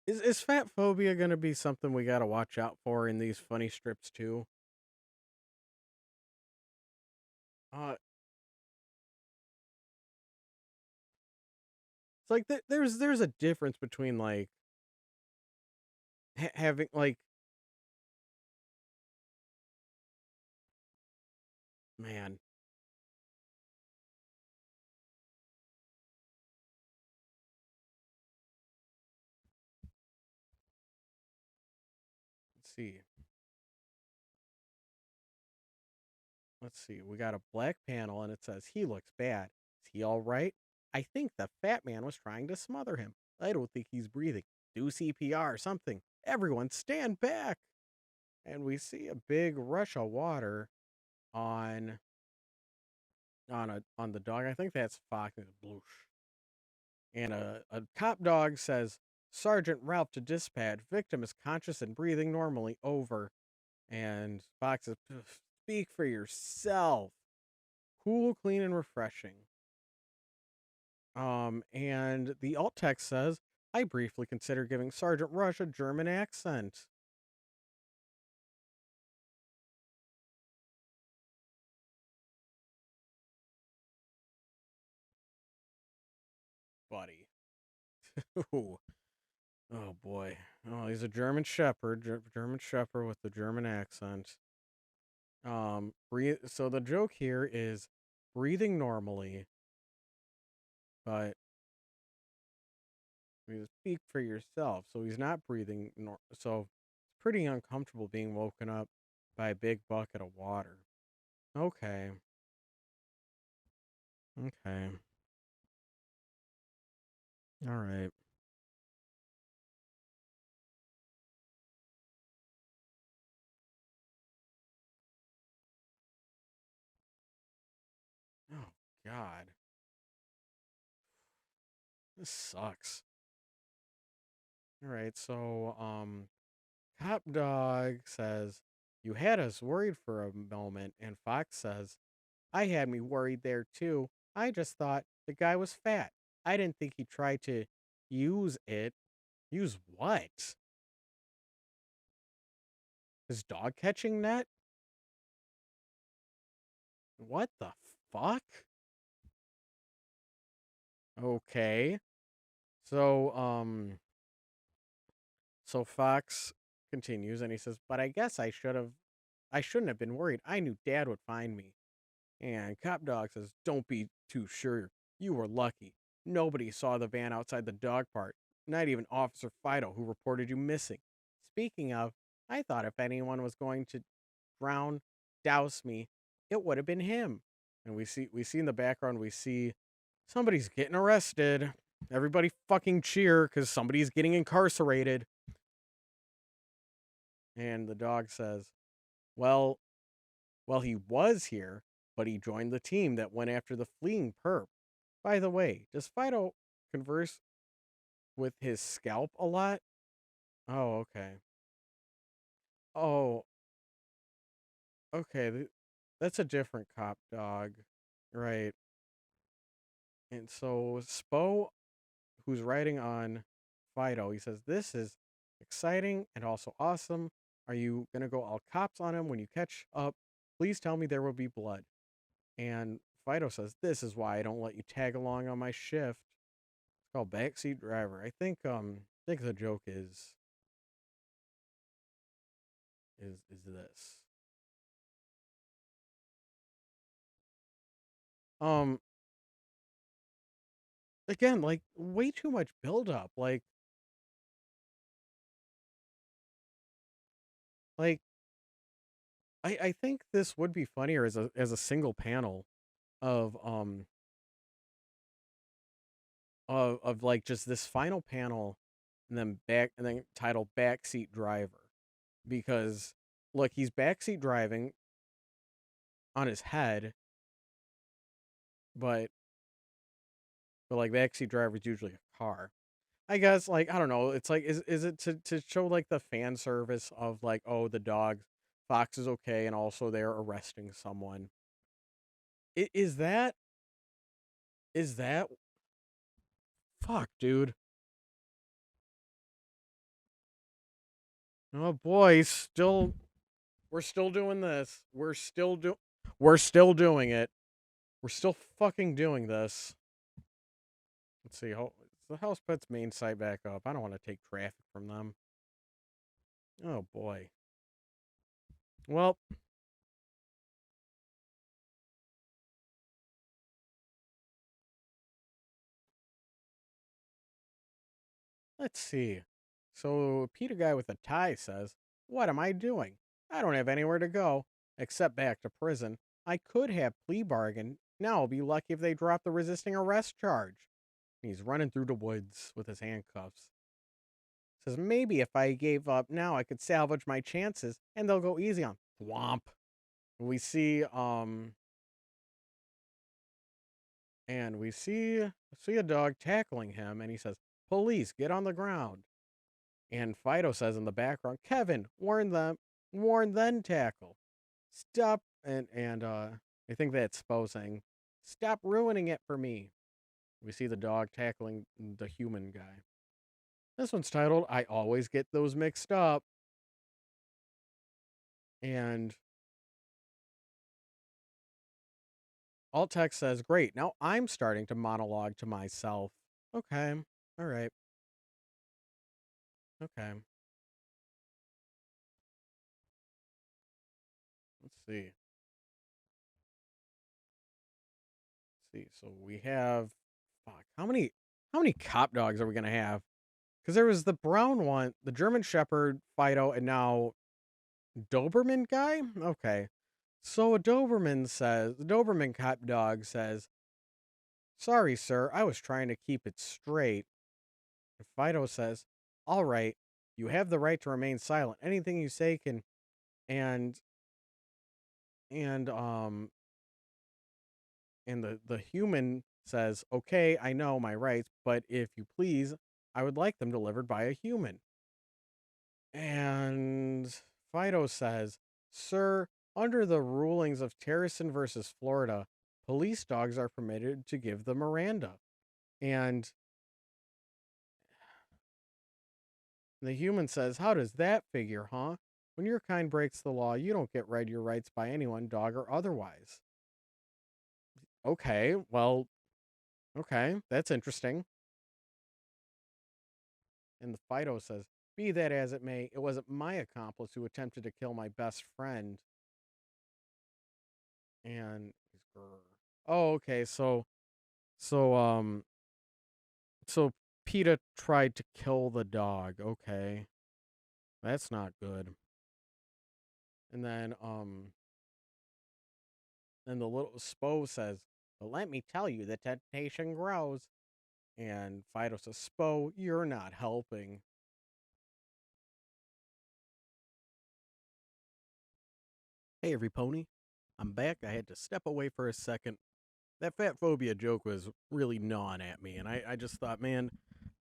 is fat phobia going to be something we got to watch out for in these funny strips too? Uh, it's like there's a difference between like having like man. Let's see. Let's see. We got a black panel and it says he looks bad. Is he all right? I think the fat man was trying to smother him. I don't think he's breathing. Do CPR or something. Everyone stand back. And we see a big rush of water on on the dog. I think that's Fox Bloosh. And a cop dog says, Sergeant Ralph to dispatch. Victim is conscious and breathing normally. Over. And Fox says, speak for yourself. Cool, clean, and refreshing. And the alt text says, I briefly consider giving Sergeant Rush a German accent. Buddy. Ooh. Oh boy. Oh, he's a German Shepherd. German Shepherd with the German accent. So the joke here is breathing normally, but you speak for yourself. So he's not breathing. So it's pretty uncomfortable being woken up by a big bucket of water. Okay. Okay. All right. Oh God. This sucks. All right. So Cop Dog says, you had us worried for a moment, and Fox says, I had me worried there too. I just thought the guy was fat. I didn't think he tried to use it. Use what? His dog catching net? What the fuck? Okay. So, so Fox continues and he says, but I guess I shouldn't have been worried. I knew Dad would find me. And Cop Dog says, don't be too sure. You were lucky. Nobody saw the van outside the dog park. Not even Officer Fido, who reported you missing. Speaking of, I thought if anyone was going to drown, douse me, it would have been him. And we see in the background, we see somebody's getting arrested. Everybody fucking cheer because somebody's getting incarcerated. And the dog says, Well, he was here, but he joined the team that went after the fleeing perp. By the way, does Fido converse with his scalp a lot? Oh, okay. Oh, okay. That's a different cop dog. Right. And so Spo, who's writing on Fido, he says, this is exciting and also awesome. Are you going to go all cops on him when you catch up? Please tell me there will be blood. And Fido says, this is why I don't let you tag along on my shift. It's called backseat driver. I think the joke is this. Um Again, like way too much buildup. Like I think this would be funnier as a single panel of of like just this final panel, and then titled backseat driver, because look, he's backseat driving on his head, but like backseat driver is usually a car. I guess, like, I don't know. It's like, is it to show like the fan service of like, oh, the dog Fox is okay, and also they're arresting someone. Is that is that fuck, dude? Oh boy, still we're still doing this. We're still doing it. We're still fucking doing this. Let's see. Is the House Pets main site back up? I don't want to take traffic from them. Oh boy. Well, let's see. So, Peter guy with a tie says, "What am I doing? I don't have anywhere to go except back to prison. I could have plea bargained. Now I'll be lucky if they drop the resisting arrest charge." And he's running through the woods with his handcuffs. Says, "Maybe if I gave up now, I could salvage my chances and they'll go easy on Thwomp." We see and we see a dog tackling him, and he says, "Police, get on the ground." And Fido says in the background, "Kevin, warn then tackle. Stop." And I think that's Spo saying, "Stop ruining it for me." We see the dog tackling the human guy. This one's titled, "I Always Get Those Mixed Up." And alt text says, "Great, now I'm starting to monologue to myself." Okay. All right. Okay. Let's see. Let's see. So we have, fuck, how many cop dogs are we gonna have? Because there was the brown one, the German Shepherd, Fido, and now Doberman guy? Okay. So the Doberman cop dog says, "Sorry, sir, I was trying to keep it straight." And Fido says, "All right, you have the right to remain silent. Anything you say can," and, and, um, and the human says, "Okay, I know my rights, but if you please, I would like them delivered by a human." And Fido says, "Sir, under the rulings of Terracin versus Florida, police dogs are permitted to give the Miranda." And the human says, "How does that figure, huh? When your kind breaks the law, you don't get read your rights by anyone, dog or otherwise." Okay, well, okay, that's interesting. And the Fido says, "Be that as it may, it wasn't my accomplice who attempted to kill my best friend." And he's, "Grr." Oh, okay, so so PETA tried to kill the dog. Okay. That's not good. And then the little Spo says, "But let me tell you, the temptation grows." And Fido says, "Spo, you're not helping." Hey, every pony. I'm back. I had to step away for a second. That fat phobia joke was really gnawing at me, and I just thought, man,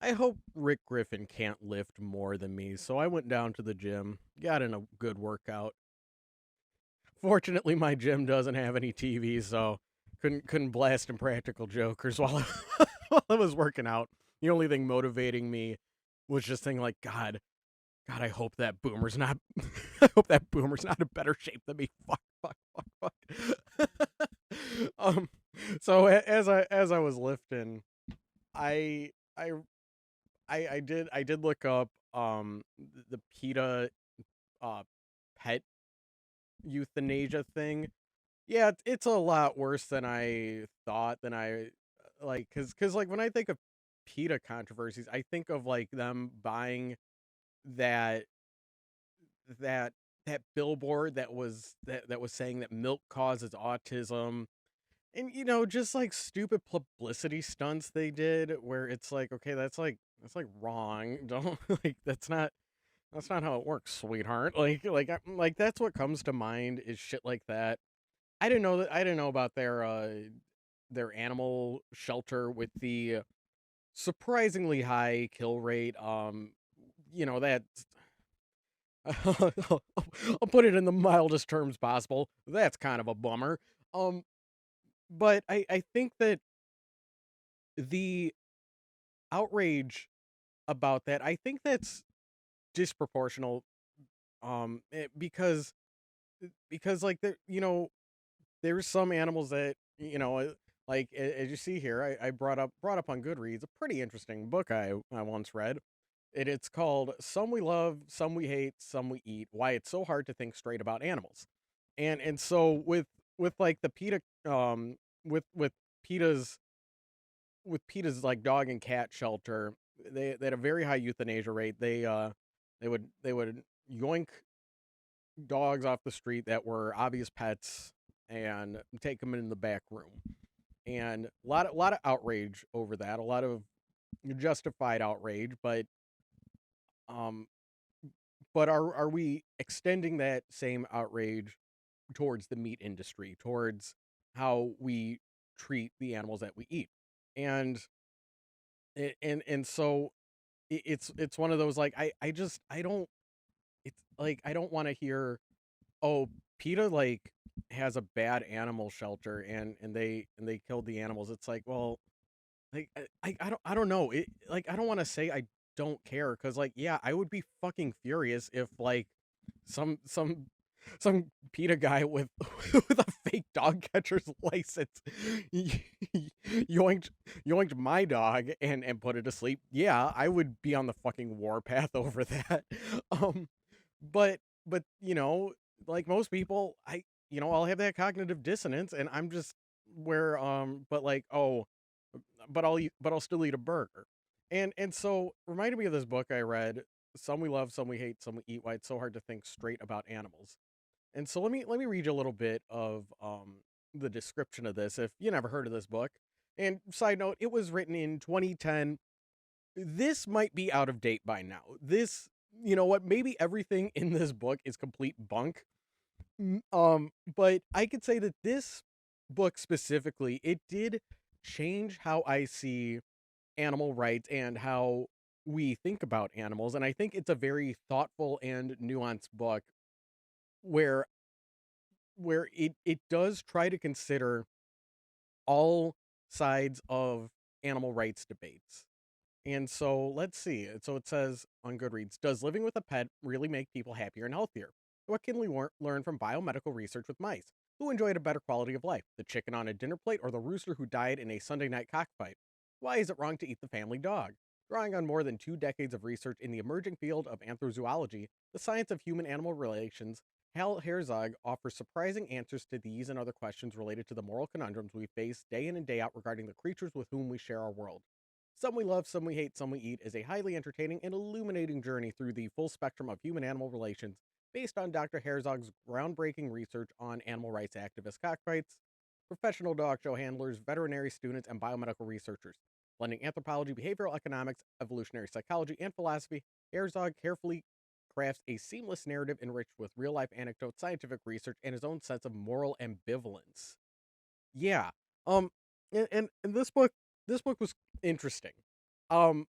I hope Rick Griffin can't lift more than me. So I went down to the gym, got in a good workout. Fortunately, my gym doesn't have any TV, so couldn't blast Impractical Jokers while while I was working out. The only thing motivating me was just thinking like, God, I hope that boomer's not I hope that boomer's not in better shape than me. Fuck, fuck. um as I was lifting, I I I did look up the PETA uh pet euthanasia thing. Yeah, it's a lot worse than I thought. Than I like, cause like when I think of PETA controversies, I think of like them buying that that that billboard that was saying that milk causes autism, And just like stupid publicity stunts they did where it's like, okay, that's like wrong. Don't like that's not how it works, sweetheart. Like that's what comes to mind is shit like that. I didn't know about their animal shelter with the surprisingly high kill rate. That I'll put it in the mildest terms possible. That's kind of a bummer. Um, but I think that the outrage about that, I think that's disproportional. Because like there's some animals that like as you see here, I brought up on Goodreads a pretty interesting book I once read. It's called "Some We Love, Some We Hate, Some We Eat: Why It's So Hard to Think Straight About Animals." And so with like the PETA with PETA's with PETA's like dog and cat shelter, they had a very high euthanasia rate. They would yoink dogs off the street that were obvious pets and take them in the back room. And a lot of outrage over that, a lot of justified outrage, um but are we extending that same outrage towards the meat industry, towards how we treat the animals that we eat? And so it's one of those like I don't it's like I don't want to hear, oh, PETA like has a bad animal shelter and they killed the animals. It's like, well, like I don't know. I don't want to say I don't care cuz like yeah, I would be fucking furious if like some some PETA guy with with a fake dog catcher's license yoinked yoinked my dog and put it to sleep. Yeah, I would be on the fucking warpath over that. Um but like most people, I'll have that cognitive dissonance and I'm just where but like, oh, but I'll still eat a burger. And so reminded me of this book I read, Some We Love, Some We Hate, Some We Eat: Why It's So Hard to Think Straight About Animals. And so let me read you a little bit of the description of this if you never heard of this book. And side note, it was written in 2010. This might be out of date by now. This, you know what, maybe everything in this book is complete bunk. But I could say that this book specifically, it did change how I see animal rights and how we think about animals. And I think it's a very thoughtful and nuanced book where it does try to consider all sides of animal rights debates. And so let's see. So it says on Goodreads, does living with a pet really make people happier and healthier? What can we learn from biomedical research with mice? Who enjoyed a better quality of life, the chicken on a dinner plate or the rooster who died in a Sunday night cockfight? Why is it wrong to eat the family dog? Drawing on more than 2 decades of research in the emerging field of anthrozoology, the science of human animal relations, Hal Herzog offers surprising answers to these and other questions related to the moral conundrums we face day in and day out regarding the creatures with whom we share our world. Some We Love, Some We Hate, Some We Eat is a highly entertaining and illuminating journey through the full spectrum of human animal relations based on Dr. Herzog's groundbreaking research on animal rights activist cockfights, professional dog show handlers, veterinary students, and biomedical researchers. Blending anthropology, behavioral economics, evolutionary psychology, and philosophy, Herzog carefully crafts a seamless narrative enriched with real life anecdotes, scientific research, and his own sense of moral ambivalence. Yeah. Um and this book was interesting. Um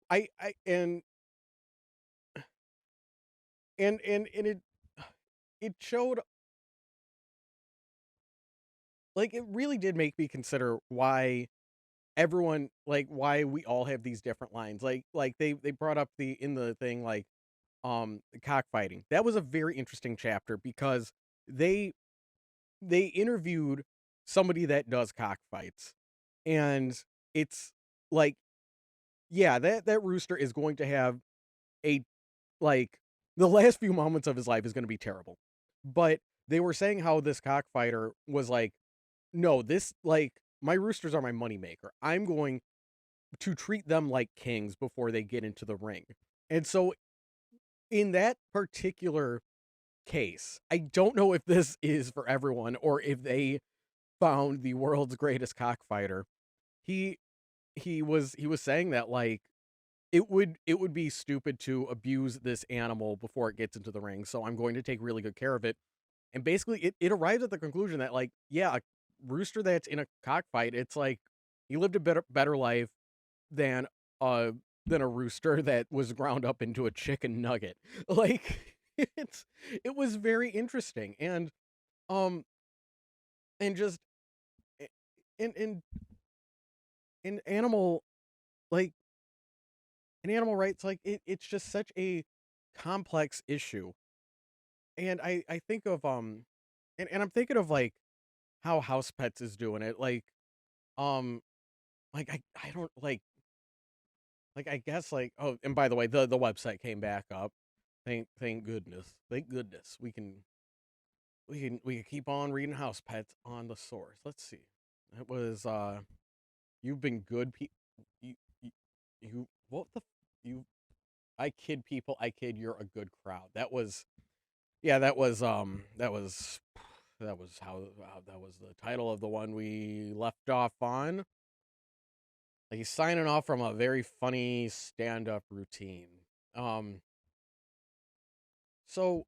I and it showed, like, it really did make me consider why everyone, like, why we all have these different lines. Like they brought up the in the thing like cockfighting. That was a very interesting chapter because they they interviewed somebody that does cockfights. And it's like, yeah, that rooster is going to have a like the last few moments of his life is going to be terrible. But they were saying how this cockfighter was like, no, this like my roosters are my moneymaker. I'm going to treat them like kings before they get into the ring. And so in that particular case, I don't know if this is for everyone or if they found the world's greatest cockfighter, he he was saying that like it would be stupid to abuse this animal before it gets into the ring, so I'm going to take really good care of it. And basically it arrives at the conclusion that like, yeah, a rooster that's in a cockfight, it's like he lived a better life than uh than a rooster that was ground up into a chicken nugget. Like it's it was very interesting. Um and just in in animal like in animal rights, like it's just such a complex issue. And I think of and I'm thinking of like how House Pets is doing it. Um like I don't like I guess like, oh, and by the way, the website came back up. Thank goodness. Thank goodness. We can keep on reading House Pets on the source. Let's see. It was you've been good you, you you what the you I kid people, I kid you're a good crowd. That was yeah, that was how that was the title of the one we left off on. Like he's signing off from a very funny stand-up routine. Um, so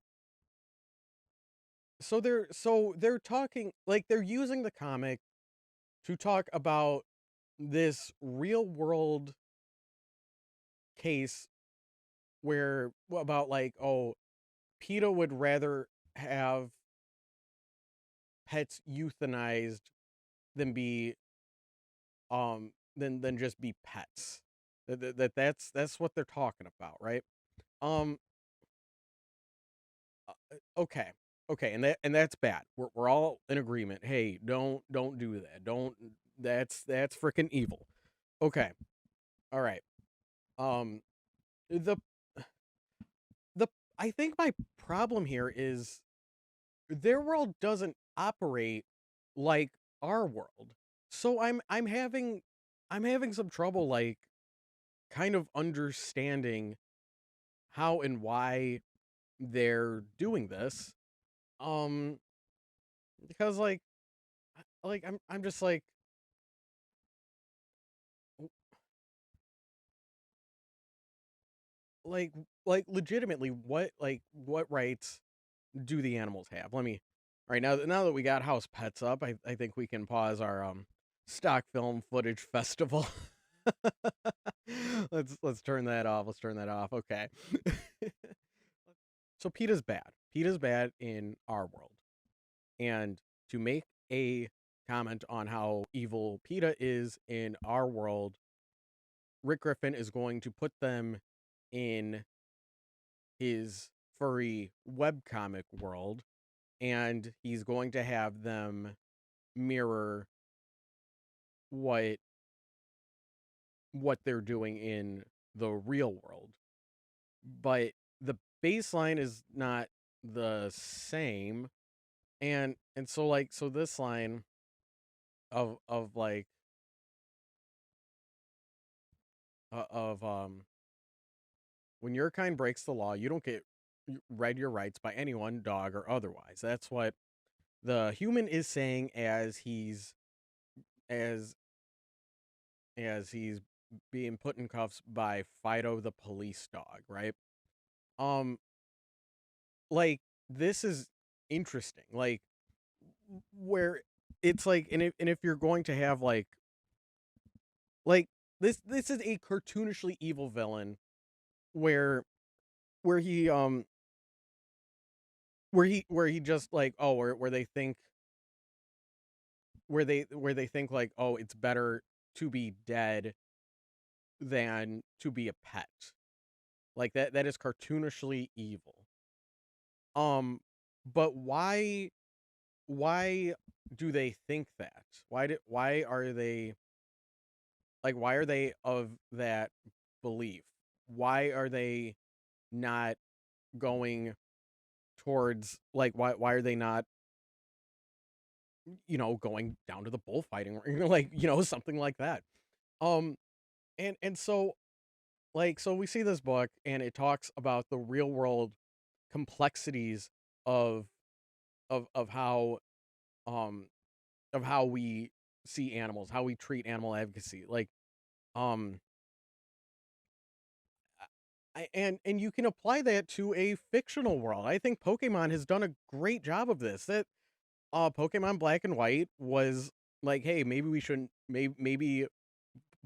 so they're talking like they're using the comic to talk about this real world case where about like, oh, PETA would rather have pets euthanized than be than just be pets. That's what they're talking about, right? Um okay. Okay, and that's bad. We're all in agreement. Hey, don't do that. Don't that's freaking evil. Okay. All right. Um the the I think my problem here is their world doesn't operate like our world. So I'm having some trouble like kind of understanding how and why they're doing this. Um because I'm just like like legitimately what rights do the animals have? Let me all right now that we got House Pets up, I think we can pause our stock film footage festival. Let's turn that off. Let's turn that off. Okay. So PETA's bad. PETA's bad in our world. And to make a comment on how evil PETA is in our world, Rick Griffin is going to put them in his furry webcomic world, and he's going to have them mirror what they're doing in the real world. But the baseline is not the same. And so like so this line of like of when your kind breaks the law, you don't get read your rights by anyone, dog or otherwise. That's what the human is saying as as he's being put in cuffs by Fido the police dog, right? Um like this is interesting. Like where it's like and if you're going to have like this is a cartoonishly evil villain where where he where he just like oh where they think where they think like oh it's better to be dead than to be a pet. Like that is cartoonishly evil. Um but why do they think that? Why are they like why are they of that belief? Why are they not going towards like why are they not going down to the bullfighting ring like something like that. Um and so so we see this book and it talks about the real world complexities of how um of how we see animals, how we treat animal advocacy. Like, um, and you can apply that to a fictional world. I think Pokemon has done a great job of this. That Pokemon Black and White was like, hey, maybe we shouldn't. Maybe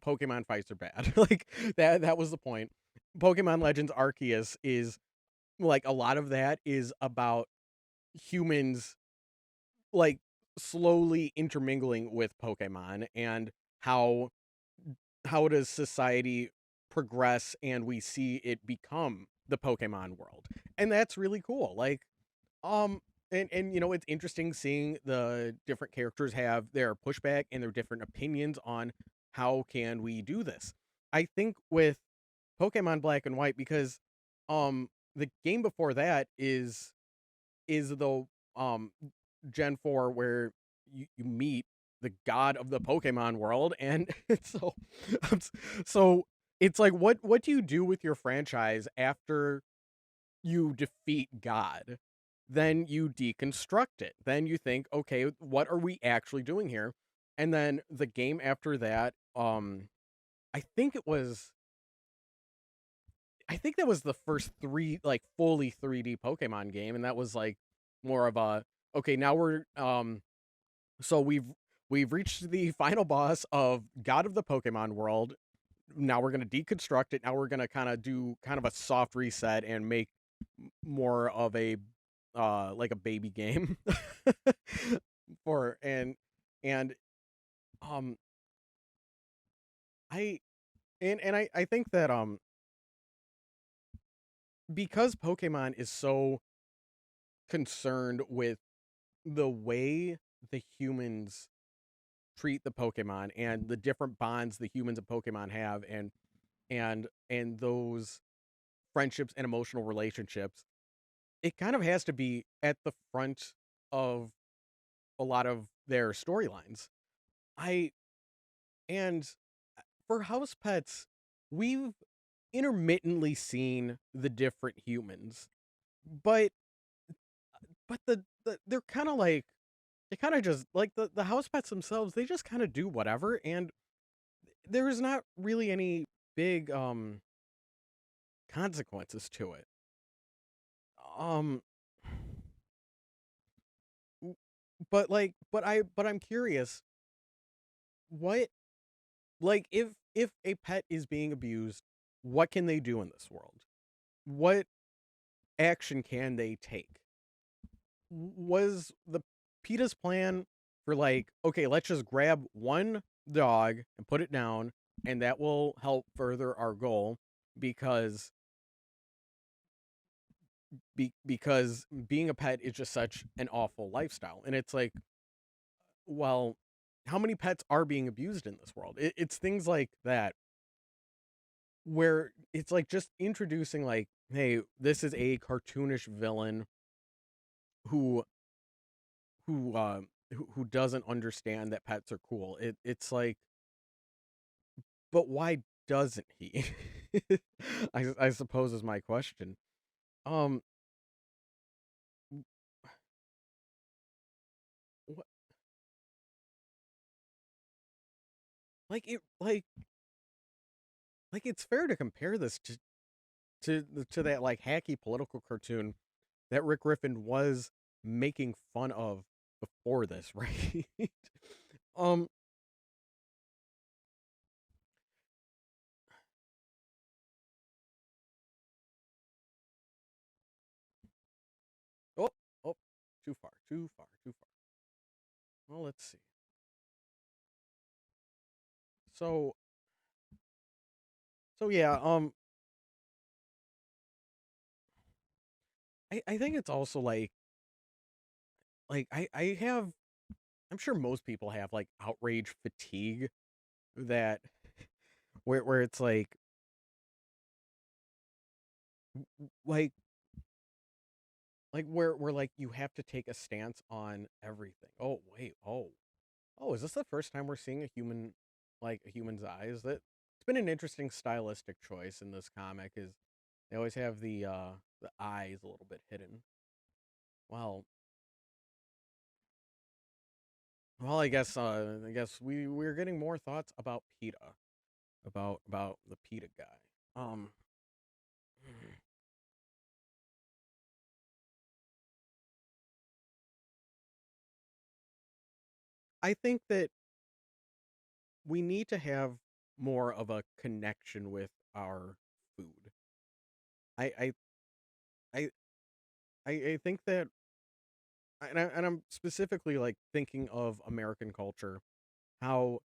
Pokemon fights are bad. Like that was the point. Pokemon Legends Arceus is like a lot of that is about humans like slowly intermingling with Pokemon and how how does society progress and we see it become the Pokemon world. And that's really cool. Like um and you know it's interesting seeing the different characters have their pushback and their different opinions on how can we do this. I think with Pokemon Black and White because the game before that is the Gen 4 where you meet the god of the Pokemon world and so so it's like what do you do with your franchise after you defeat God? Then you deconstruct it. Then you think, okay, what are we actually doing here? And then the game after that, I think it was I think that was the first three like fully 3D Pokemon game, and that was like more of a okay, now we're so we've reached the final boss of God of the Pokemon world. Now we're gonna deconstruct it. Now we're gonna kind of do kind of a soft reset and make more of a like a baby game for and um I and I think that because Pokemon is so concerned with the way the humans treat the Pokemon and the different bonds the humans and Pokemon have and those friendships and emotional relationships, it kind of has to be at the front of a lot of their storylines. I and for house pets, we've intermittently seen the different humans, but they're kind of like they kind of just like the house pets themselves. They just kind of do whatever, and there's not really any big consequences to it. Um, w- but I'm curious, what like if a pet is being abused, what can they do in this world? What action can they take? Was the PETA's plan for like, okay, let's just grab one dog and put it down, and that will help further our goal because because being a pet is just such an awful lifestyle. And it's like, well, how many pets are being abused in this world? It's things like that where it's like just introducing like, hey, this is a cartoonish villain who who doesn't understand that pets are cool. It's like, but why doesn't he? I suppose is my question. Um, what like it like it's fair to compare this to that like hacky political cartoon that Rick Griffin was making fun of before this, right? um, oh, oh, too far, too far, too far. Well, let's see. So, so yeah, I think it's also like I have I'm sure most people have like outrage fatigue that where it's like where like you have to take a stance on everything. Oh wait, oh, is this the first time we're seeing a human like a human's eyes? That it's been an interesting stylistic choice in this comic is they always have the eyes a little bit hidden. Well, Well, I guess we're getting more thoughts about PETA, about the PETA guy. Um, I think that we need to have more of a connection with our food. I I I I think that, and I'm specifically like thinking of American culture. How,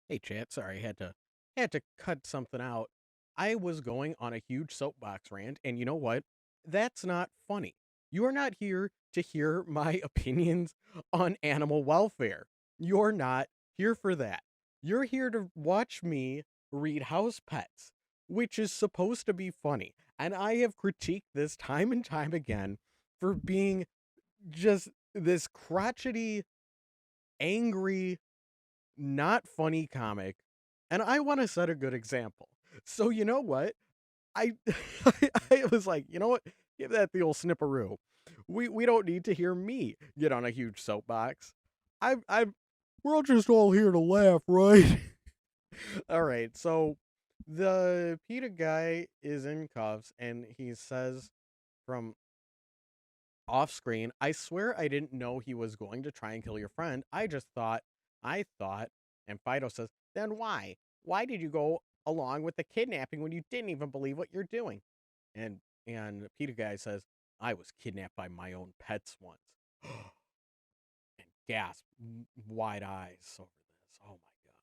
hey chat, sorry, had to cut something out. I was going on a huge soapbox rant, and you know what? That's not funny. You are not here to hear my opinions on animal welfare. You're not here for that. You're here to watch me read House Pets, which is supposed to be funny. And I have critiqued this time and time again for being just this crotchety, angry, not funny comic, and I want to set a good example. So you know what? I I was like, you know what? Give that the old snipperoo. We don't need to hear me get on a huge soapbox. I we're just all here to laugh, right? All right. So the PETA guy is in cuffs, and he says from off screen, I swear I didn't know he was going to try and kill your friend. I thought, and Fido says, then why? Why did you go along with the kidnapping when you didn't even believe what you're doing? And and Peter guy says, I was kidnapped by my own pets once. And gasp, wide eyes over this. Oh my God.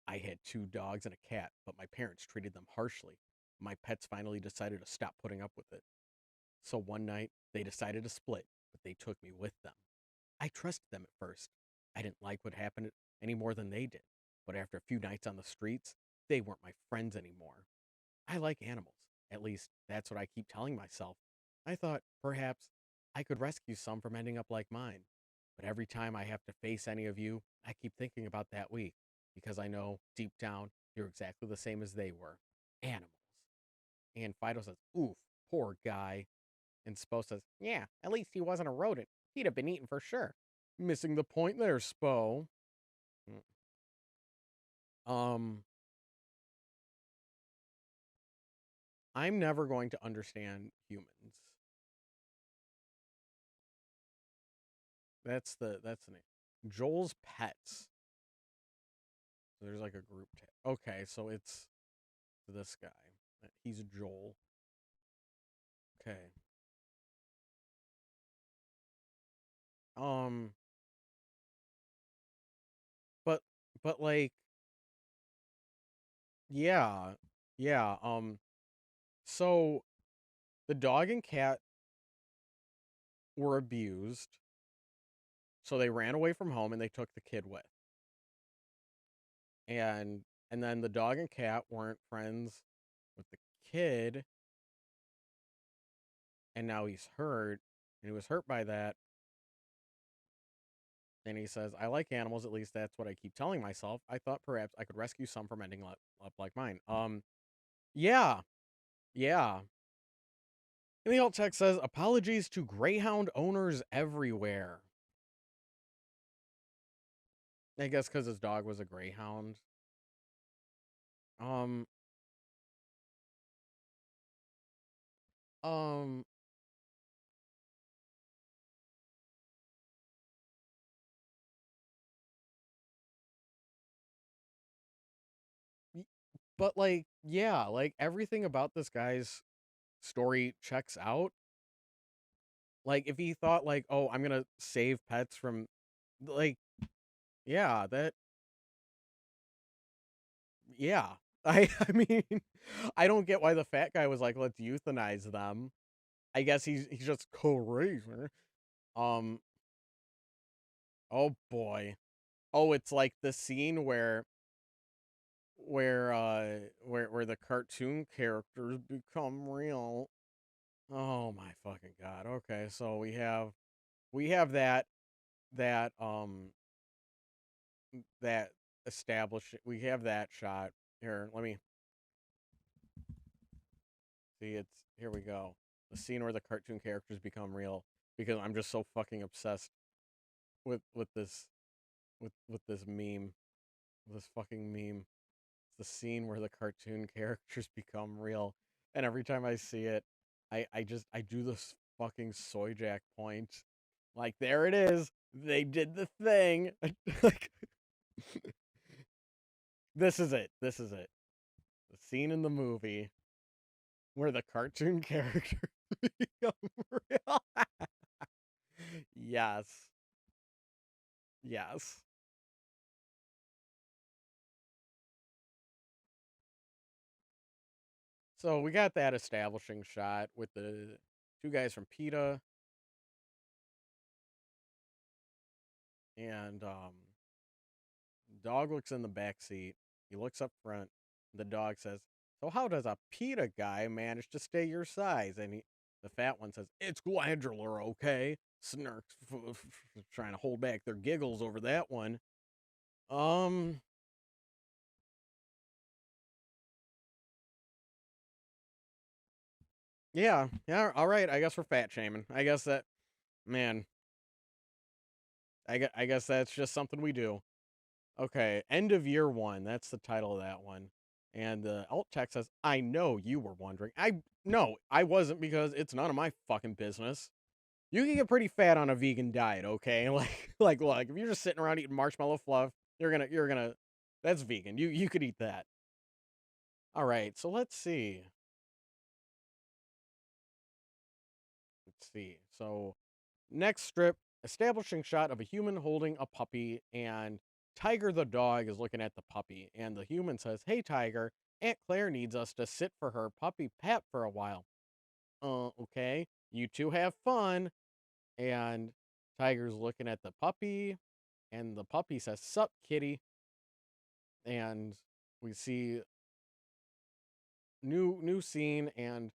I had two dogs and a cat, but my parents treated them harshly. My pets finally decided to stop putting up with it. So one night, they decided to split, but they took me with them. I trusted them at first. I didn't like what happened any more than they did. But after a few nights on the streets, they weren't my friends anymore. I like animals. At least, that's what I keep telling myself. I thought, perhaps, I could rescue some from ending up like mine. But every time I have to face any of you, I keep thinking about that week. Because I know, deep down, you're exactly the same as they were. Animals. And Fido says, oof, poor guy. And Spo says, yeah, at least he wasn't a rodent. He'd have been eaten for sure. Missing the point there, Spo. Mm. Um, I'm never going to understand humans. That's the name. Joel's Pets. So there's like a group tag. Okay, so it's this guy. He's Joel. Okay. Um, but like, yeah, yeah. So the dog and cat were abused, so they ran away from home and they took the kid with. And then the dog and cat weren't friends with the kid, and now he's hurt, and he was hurt by that. And he says, I like animals, at least that's what I keep telling myself. I thought perhaps I could rescue some from ending up like mine. Yeah, yeah. And the alt text says, apologies to greyhound owners everywhere. I guess because his dog was a greyhound. Um, um, but like, yeah, like everything about this guy's story checks out. Like if he thought like, "Oh, I'm going to save pets from," like, yeah, that, yeah. I mean, I don't get why the fat guy was like, "Let's euthanize them." I guess he's just crazy. Um, oh boy. Oh, it's like the scene where the cartoon characters become real. Oh my fucking god. Okay, so we have that that establish we have that shot here. Let me see. It's here we go. The scene where the cartoon characters become real, because I'm just so fucking obsessed with this. with this meme, this fucking meme. It's the scene where the cartoon characters become real, and every time I see it, I do this fucking soy jack point. Like there it is. They did the thing. Like this is it. This is it. The scene in the movie where the cartoon characters become real. Yes. Yes. So we got that establishing shot with the two guys from PETA and dog looks in the back seat. He looks up front. The dog says, "So how does a PETA guy manage to stay your size?" And the fat one says, "It's glandular, okay?" Snarks, trying to hold back their giggles over that one. Um, yeah, yeah. All right, I guess we're fat shaming. I guess that, man. I guess that's just something we do. Okay, end of year one. That's the title of that one. And the alt text says, "I know you were wondering. I no, I wasn't because it's none of my fucking business. You can get pretty fat on a vegan diet, okay? Like, look, if you're just sitting around eating marshmallow fluff, you're gonna, that's vegan. You could eat that. All right, so let's see. Let's see. So next strip, establishing shot of a human holding a puppy, and Tiger the dog is looking at the puppy, and the human says, "Hey Tiger, Aunt Claire needs us to sit for her puppy pap for a while." Okay. You two have fun. And Tiger's looking at the puppy, and the puppy says, "Sup, kitty?" And we see new scene, and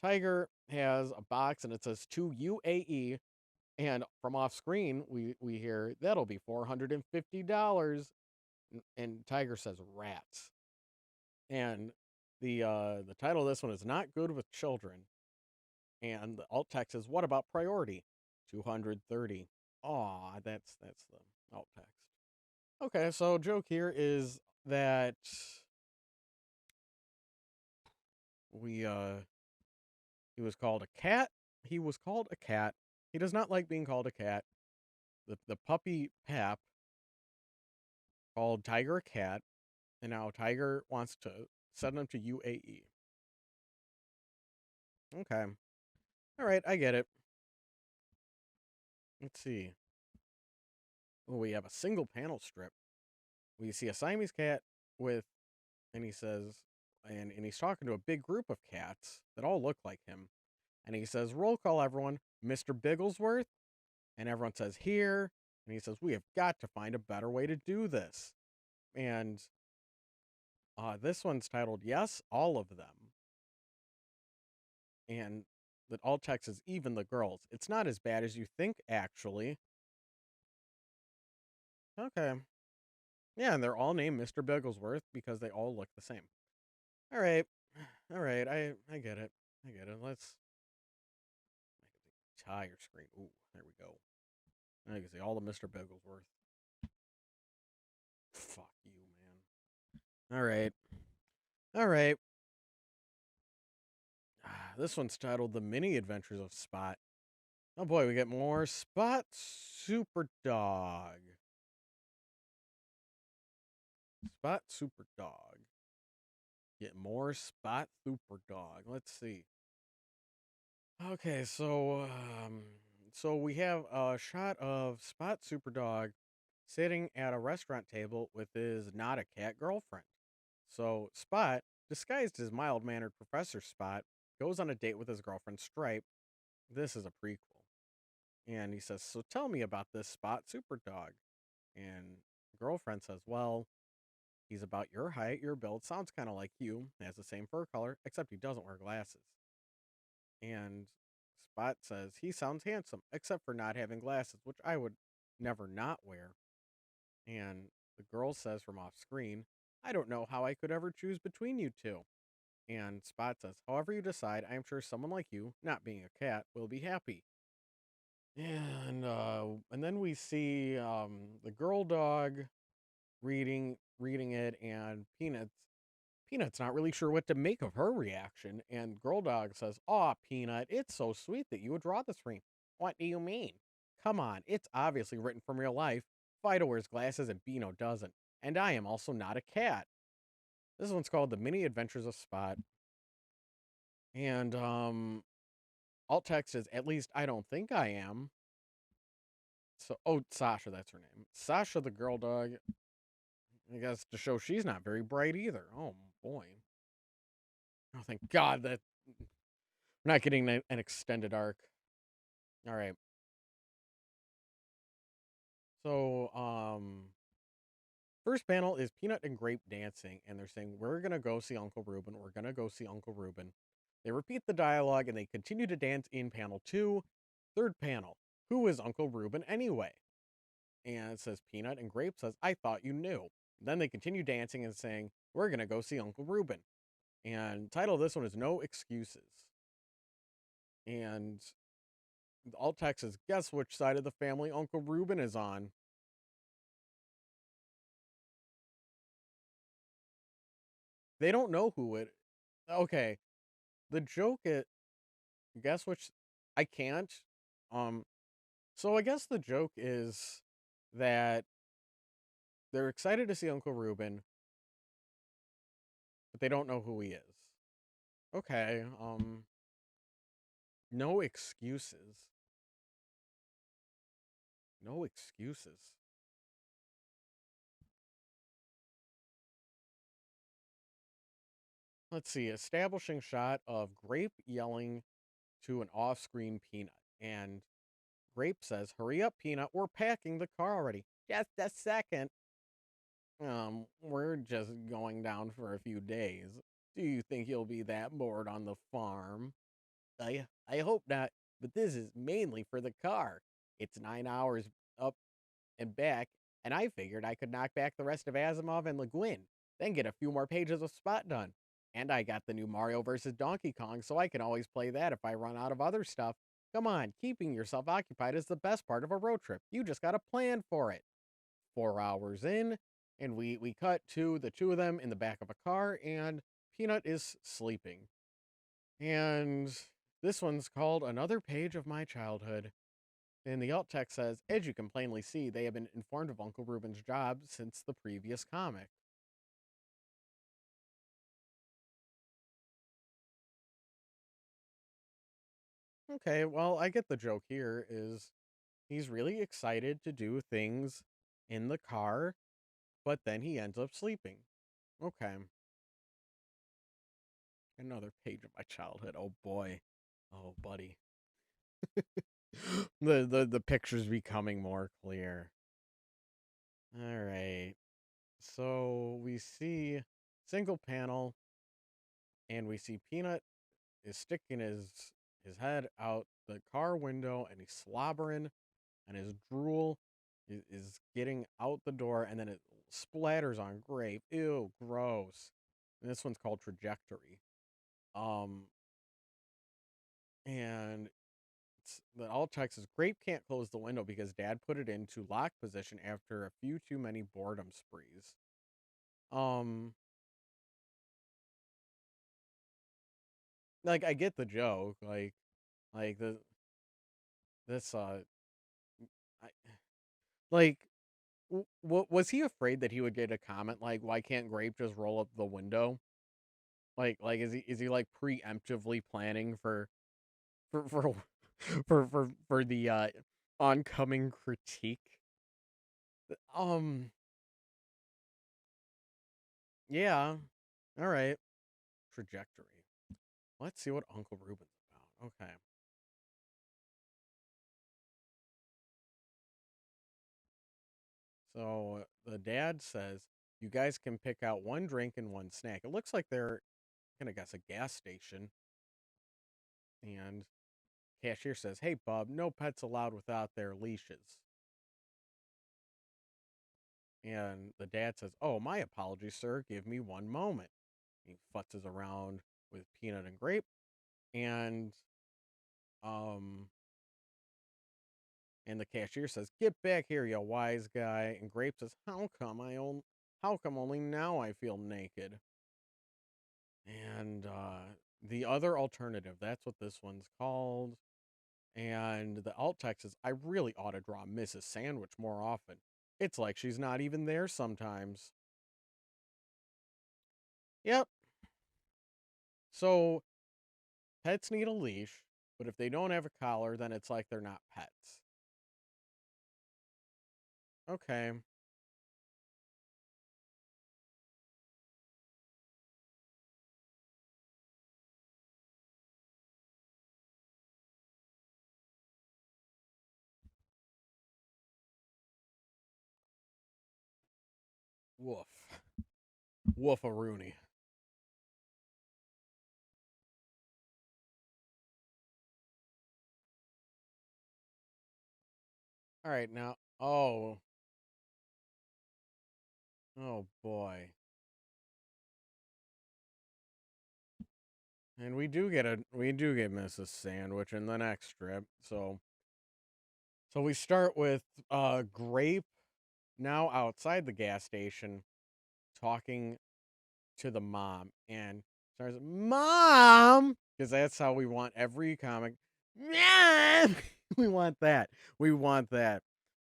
Tiger has a box, and it says to UAE. And from off screen, we hear that'll be $450. And Tiger says rats. And the title of this one is Not Good with Children. And the alt text is, "What about priority?" 230. Aw, that's the alt text. Okay, so joke here is that we he was called a cat. He was called a cat. He does not like being called a cat. The puppy Pap called Tiger a cat, and now Tiger wants to send him to UAE. Okay. All right, I get it. Let's see. Oh, we have a single panel strip. We see a Siamese cat with, and he says, and he's talking to a big group of cats that all look like him. And he says, "Roll call, everyone. Mr. Bigglesworth." And everyone says, "Here." And he says, "We have got to find a better way to do this." And this one's titled, "Yes, All of Them." And the alt text is, "Even the girls. It's not as bad as you think, actually." Okay. Yeah, and they're all named Mr. Bigglesworth because they all look the same. All right. All right. I get it. I get it. Let's make the entire screen. Ooh, there we go. Now you can see all the Mr. Bigglesworth. Fuck you, man. All right. All right. This one's titled The Mini Adventures of Spot. Oh boy, we get more Spot Super Dog. Spot Super Dog. Get more Spot Super Dog. Let's see. Okay, so we have a shot of Spot Super Dog sitting at a restaurant table with his not a cat girlfriend. So Spot, disguised as mild-mannered Professor Spot, goes on a date with his girlfriend Stripe. This is a prequel. And he says, "So tell me about this Spot Super Dog." And girlfriend says, "Well, he's about your height, your build, sounds kind of like you, has the same fur color, except he doesn't wear glasses." And Spot says, "He sounds handsome, except for not having glasses, which I would never not wear." And the girl says from off screen, "I don't know how I could ever choose between you two." And Spot says, "However you decide, I am sure someone like you, not being a cat, will be happy." And then we see the girl dog reading it, and Peanut's not really sure what to make of her reaction, and Girl Dog says, "Aw, Peanut, it's so sweet that you would draw this for me." "What do you mean?" "Come on, it's obviously written from real life. Fido wears glasses and Beano doesn't. And I am also not a cat." This one's called The Mini Adventures of Spot. And alt text is, "At least I don't think I am." So, oh, Sasha, that's her name. Sasha the girl dog, I guess to show she's not very bright either. Oh boy. Oh, thank God that we're not getting an extended arc. All right. So, first panel is Peanut and Grape dancing, and they're saying, "We're gonna go see Uncle Reuben. We're gonna go see Uncle Reuben." They repeat the dialogue and they continue to dance in panel two. Third panel, "Who is Uncle Reuben anyway?" And it says Peanut, and Grape says, "I thought you knew." Then they continue dancing and saying, "We're gonna go see Uncle Reuben." And title of this one is "No Excuses." And the alt text is, "Guess which side of the family Uncle Reuben is on." They don't know who it. Okay, the joke is, guess which. I can't. Um. So I guess the joke is that they're excited to see Uncle Reuben, but they don't know who he is. Okay. No excuses. No excuses. Let's see. Establishing shot of Grape yelling to an off-screen Peanut, and Grape says, "Hurry up, Peanut. We're packing the car already." "Just a second. We're just going down for a few days. Do you think you'll be that bored on the farm?" I hope not, but this is mainly for the car. It's 9 hours up and back, and I figured I could knock back the rest of Asimov and Le Guin, then get a few more pages of Spot done. And I got the new Mario vs. Donkey Kong, so I can always play that if I run out of other stuff. Come on, keeping yourself occupied is the best part of a road trip. You just gotta plan for it. 4 hours in, and we cut to the two of them in the back of a car, and Peanut is sleeping. And this one's called Another Page of My Childhood. And the alt text says, "As you can plainly see, they have been informed of Uncle Reuben's job since the previous comic." Okay, well, I get the joke here is he's really excited to do things in the car, but then he ends up sleeping. Okay. Another page of my childhood. Oh boy. Oh buddy. The picture's becoming more clear. All right. So we see single panel, and we see Peanut is sticking his head out the car window, and he's slobbering, and his drool is getting out the door, and then it splatters on Grape. Ew, gross. And this one's called Trajectory. Um, and the alt text is, "Grape can't close the window because Dad put it into lock position after a few too many boredom sprees." Um, like I get the joke, like the this I like was he afraid that he would get a comment like, "Why can't Grape just roll up the window?" Like is he like preemptively planning for for the oncoming critique? Um, yeah. All right. Trajectory. Let's see what Uncle Ruben's about. Okay. So the dad says, "You guys can pick out one drink and one snack." It looks like they're gonna guess a gas station. And cashier says, "Hey, Bub, no pets allowed without their leashes." And the dad says, "Oh, my apologies, sir. Give me one moment." He futzes around with Peanut and Grape. And um And the cashier says, "Get back here, you wise guy." And Grape says, how come only now I feel naked?" And the other alternative, that's what this one's called. And the alt text is, "I really ought to draw Mrs. Sandwich more often. It's like she's not even there sometimes." Yep. So pets need a leash, but if they don't have a collar, then it's like they're not pets. Okay. Woof. Woof a Rooney. All right, now. Oh boy. And we do get Mrs. Sandwich in the next strip. So we start with Grape now outside the gas station talking to the mom and starts, "Mom," because that's how we want every comic. Mom! We want that. We want that.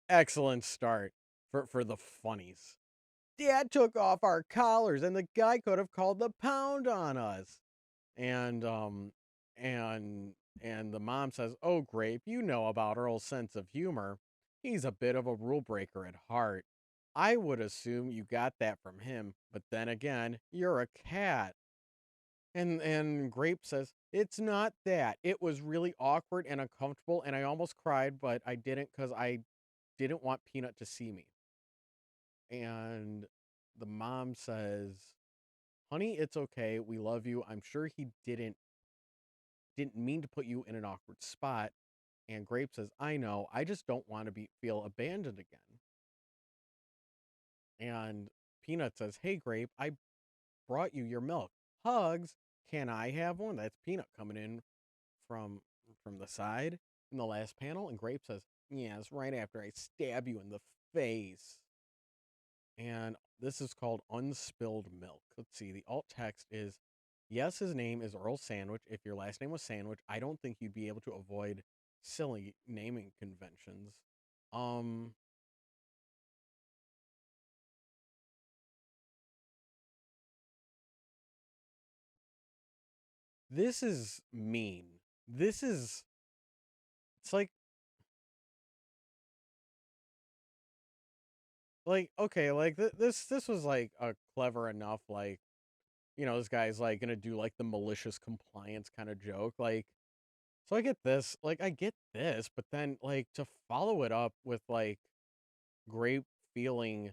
Excellent start for the funnies. "Dad took off our collars and the guy could have called the pound on us." And and the mom says, "Oh, Grape, you know about Earl's sense of humor. He's a bit of a rule breaker at heart. I would assume you got that from him, but then again, you're a cat." And Grape says, "It's not that. It was really awkward and uncomfortable, and I almost cried, but I didn't because I didn't want Peanut to see me." And the mom says, "Honey, it's okay. We love you. I'm sure he didn't mean to put you in an awkward spot." And Grape says, "I know. I just don't want to be feel abandoned again." And Peanut says, "Hey, Grape, I brought you your milk. Hugs. Can I have one?" That's Peanut coming in from from the side in the last panel. And Grape says, "Yes, right after I stab you in the face." And this is called Unspilled Milk. Let's see. The alt text is, "Yes, his name is Earl Sandwich. If your last name was Sandwich, I don't think you'd be able to avoid silly naming conventions." Um, this is mean. This is it's like okay, like this was like a clever enough like, this guy's like gonna do like the malicious compliance kind of joke. Like, so I get this, like I get this, but then like to follow it up with like Grape feeling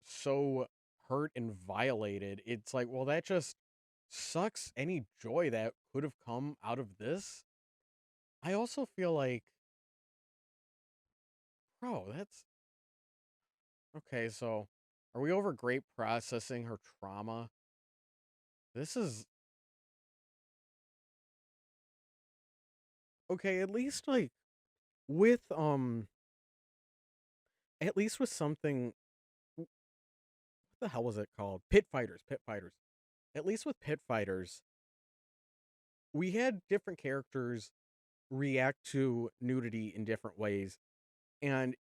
so hurt and violated, it's like, well, that just sucks any joy that could have come out of this. I also feel like, bro, that's okay. So, are we over Grape processing her trauma? This is okay. With at least with something. What the hell was it called? Pit Fighters. Pit Fighters. At least with Pit Fighters, we had different characters react to nudity in different ways, and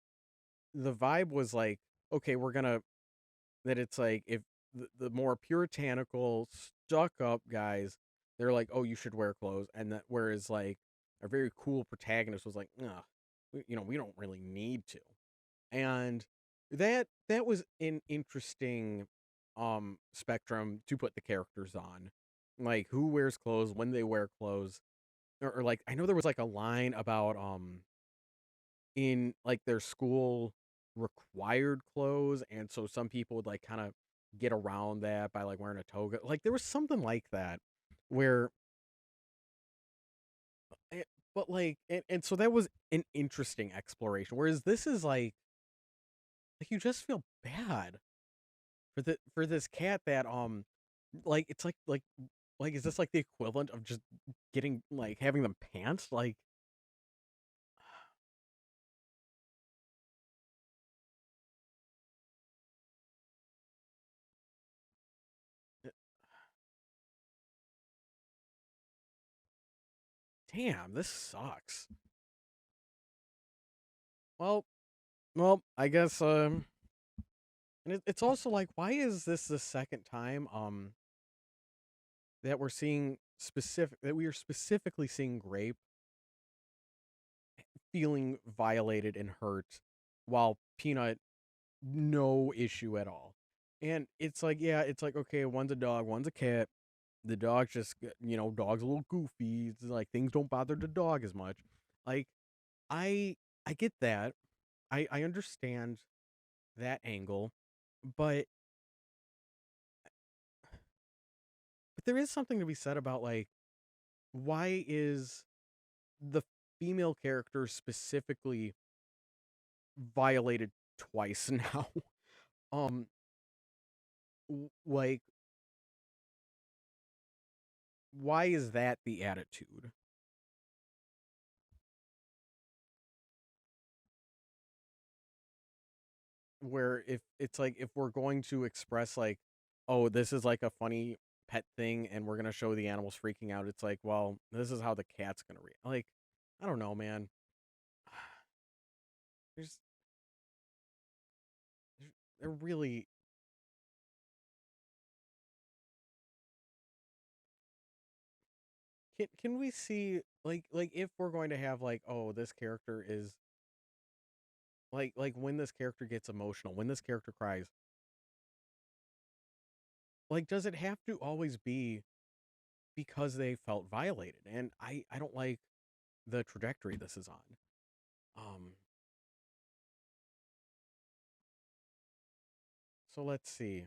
the vibe was like, okay, we're gonna that it's like if the more puritanical, stuck up guys, they're like, oh, you should wear clothes, and that whereas like a very cool protagonist was like, nah, we don't really need to, and that was an interesting spectrum to put the characters on, like who wears clothes when they wear clothes, or like I know there was like a line about in like their school required clothes, and so some people would like kind of get around that by like wearing a toga. Like there was something like that where eh, but like and so that was an interesting exploration, whereas this is like you just feel bad for this cat that like it's like is this like the equivalent of just getting like having them pants like Damn, this sucks. Well, well, I guess and it's also like, why is this the second time that we're seeing specific that we are specifically seeing Grape feeling violated and hurt, while Peanut no issue at all. And it's like, yeah, it's like, okay, one's a dog, one's a cat. The dog's just, dog's a little goofy. It's like things don't bother the dog as much. Like, I I get that. I understand that angle, but there is something to be said about, like, why is the female character specifically violated twice now? um like, why is that the attitude? Where if it's like, if we're going to express, like, oh, this is like a funny pet thing and we're going to show the animals freaking out, it's like, well, this is how the cat's going to react. Like, I don't know, man. There's they're really, can we see, like, if we're going to have, like, oh, this character is like when this character gets emotional, when this character cries, like, does it have to always be because they felt violated? And I don't like the trajectory this is on. Um so let's see.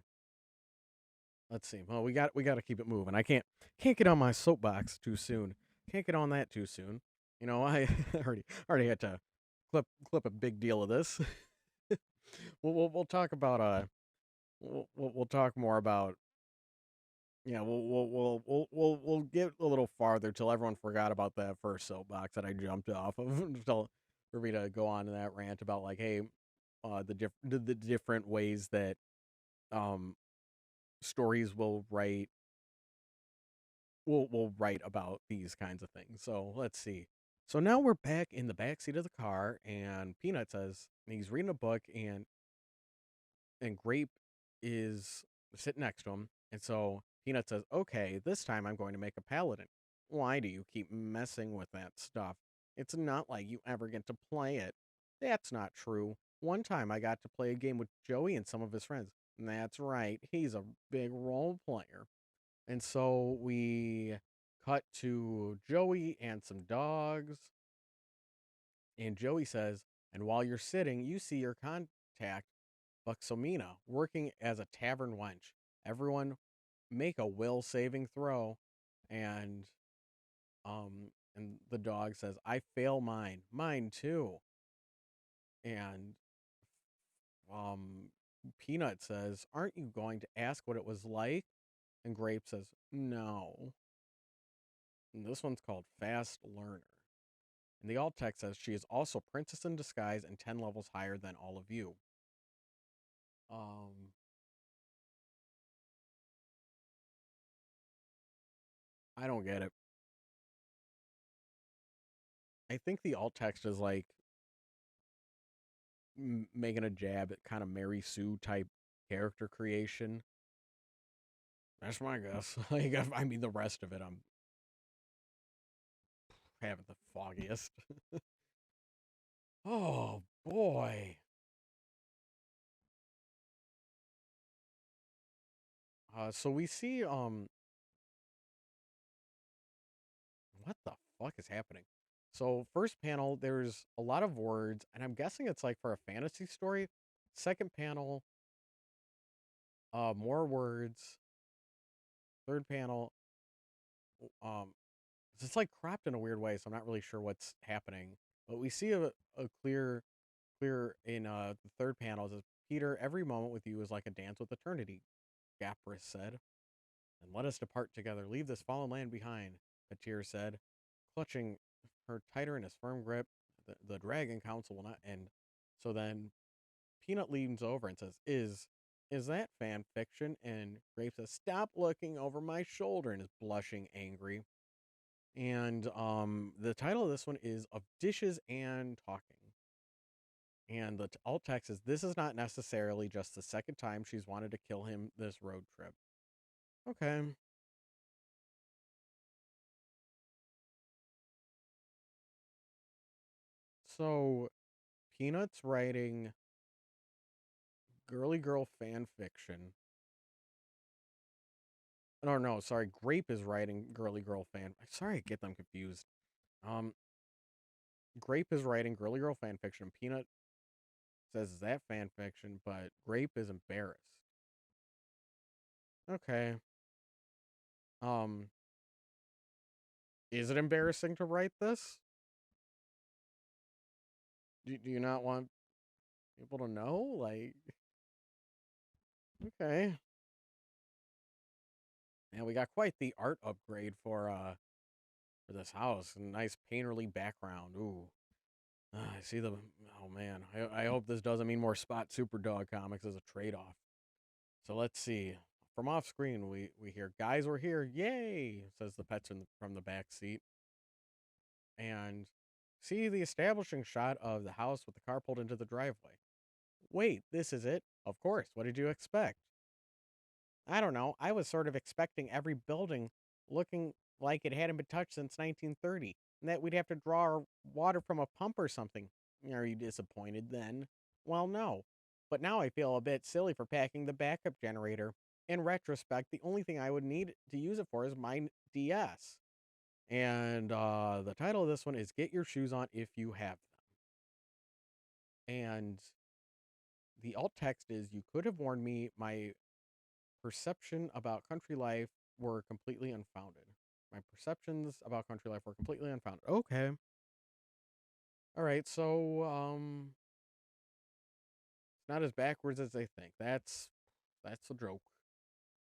Let's see. Well, we got to keep it moving. I can't get on my soapbox too soon. Can't get on that too soon. I already had to clip a big deal of this. We'll talk about we'll talk more about, yeah, we'll get a little farther till everyone forgot about that first soapbox that I jumped off of until for me to go on to that rant about, like, hey, the different ways that um stories will write about these kinds of things. So let's see. So now we're back in the back seat of the car, and Peanut says he's reading a book, and Grape is sitting next to him. And so Peanut says, "Okay, this time I'm going to make a paladin. Why do you keep messing with that stuff? It's not like you ever get to play it." "That's not true. One time I got to play a game with Joey and some of his friends." "That's right. He's a big role player." And so we cut to Joey and some dogs. And Joey says, "And while you're sitting, you see your contact, Buxomina, working as a tavern wench. Everyone make a will saving throw." And and the dog says, "I fail mine. Mine too." And um Peanut says, "Aren't you going to ask what it was like?" And Grape says, "No." And this one's called Fast Learner. And the alt text says, "She is also princess in disguise and 10 levels higher than all of you." Um, I don't get it. I think the alt text is like making a jab at kind of Mary Sue type character creation. That's my guess. Like, I mean, the rest of it, I'm having the foggiest. Oh boy. So we see what the fuck is happening? So first panel, there's a lot of words, and I'm guessing it's like for a fantasy story. Second panel, more words. Third panel, um, it's like cropped in a weird way, so I'm not really sure what's happening. But we see a clear in the third panel. It says, "Peter, every moment with you is like a dance with eternity," Gaprus said. "And let us depart together. Leave this fallen land behind," Patir said, clutching her tighter in his firm grip. The Dragon Council will not end. So then Peanut leans over and says, Is that fan fiction?" And Grape says, "Stop looking over my shoulder," and is blushing angry. And the title of this one is Of Dishes and Talking. And the alt text is, this is not necessarily just the second time she's wanted to kill him this road trip. Okay. So Peanuts writing girly girl fan fiction. No, no, sorry. Grape is writing girly girl fan. Sorry, I get them confused. Um, Grape is writing girly girl fan fiction. Peanut says is that fan fiction, but Grape is embarrassed. Okay. Um, is it embarrassing to write this? Do you not want people to know? Like, okay. And we got quite the art upgrade for this house. A nice painterly background. Ooh. I see the. Oh man, I hope this doesn't mean more Spot Superdog comics as a trade off. So let's see. From off screen, we hear guys, we're here, yay! Says the pets from the back seat, and see the establishing shot of the house with the car pulled into the driveway. Wait, this is it? Of course. What did you expect? I don't know. I was sort of expecting every building looking like it hadn't been touched since 1930, and that we'd have to draw our water from a pump or something. Are you disappointed then? Well, no. But now I feel a bit silly for packing the backup generator. In retrospect, the only thing I would need to use it for is my DS. And the title of this one is Get Your Shoes On If You Have Them. And the alt text is, you could have warned me my perception about country life were completely unfounded. My perceptions about country life were completely unfounded. Okay. All right. So, it's not as backwards as they think. That's the joke.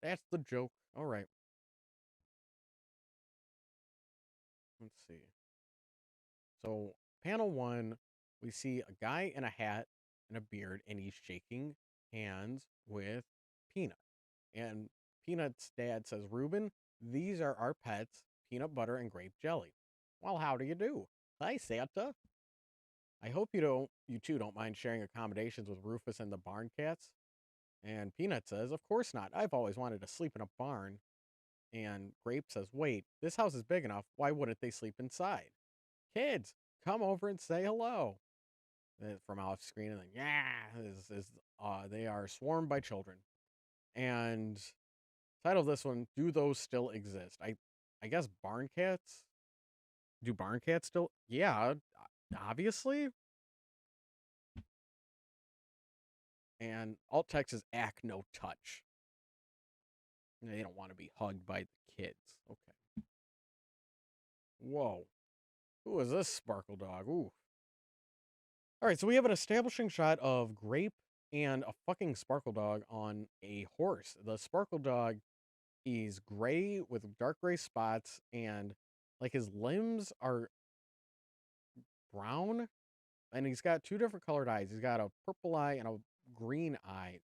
That's the joke. All right. Let's see. So, panel one, we see a guy in a hat and a beard, and he's shaking hands with Peanut. And Peanut's dad says, Reuben, these are our pets, peanut butter and grape jelly. Well, how do you do? Hi, Santa. I hope you two don't mind sharing accommodations with Rufus and the barn cats. And Peanut says, of course not. I've always wanted to sleep in a barn. And Grape says, wait, this house is big enough. Why wouldn't they sleep inside? Kids, come over and say hello. From off screen, and then, yeah, they are swarmed by children. And title of this one, do those still exist? I guess barn cats? Do barn cats still? Yeah, obviously. And alt text is act no touch. They don't want to be hugged by the kids. Okay. Whoa. Who is this sparkle dog? Ooh. All right, so we have an establishing shot of Grape and a fucking sparkle dog on a horse. The sparkle dog is gray with dark gray spots, and like his limbs are brown, and he's got two different colored eyes. He's got a purple eye and a green eye.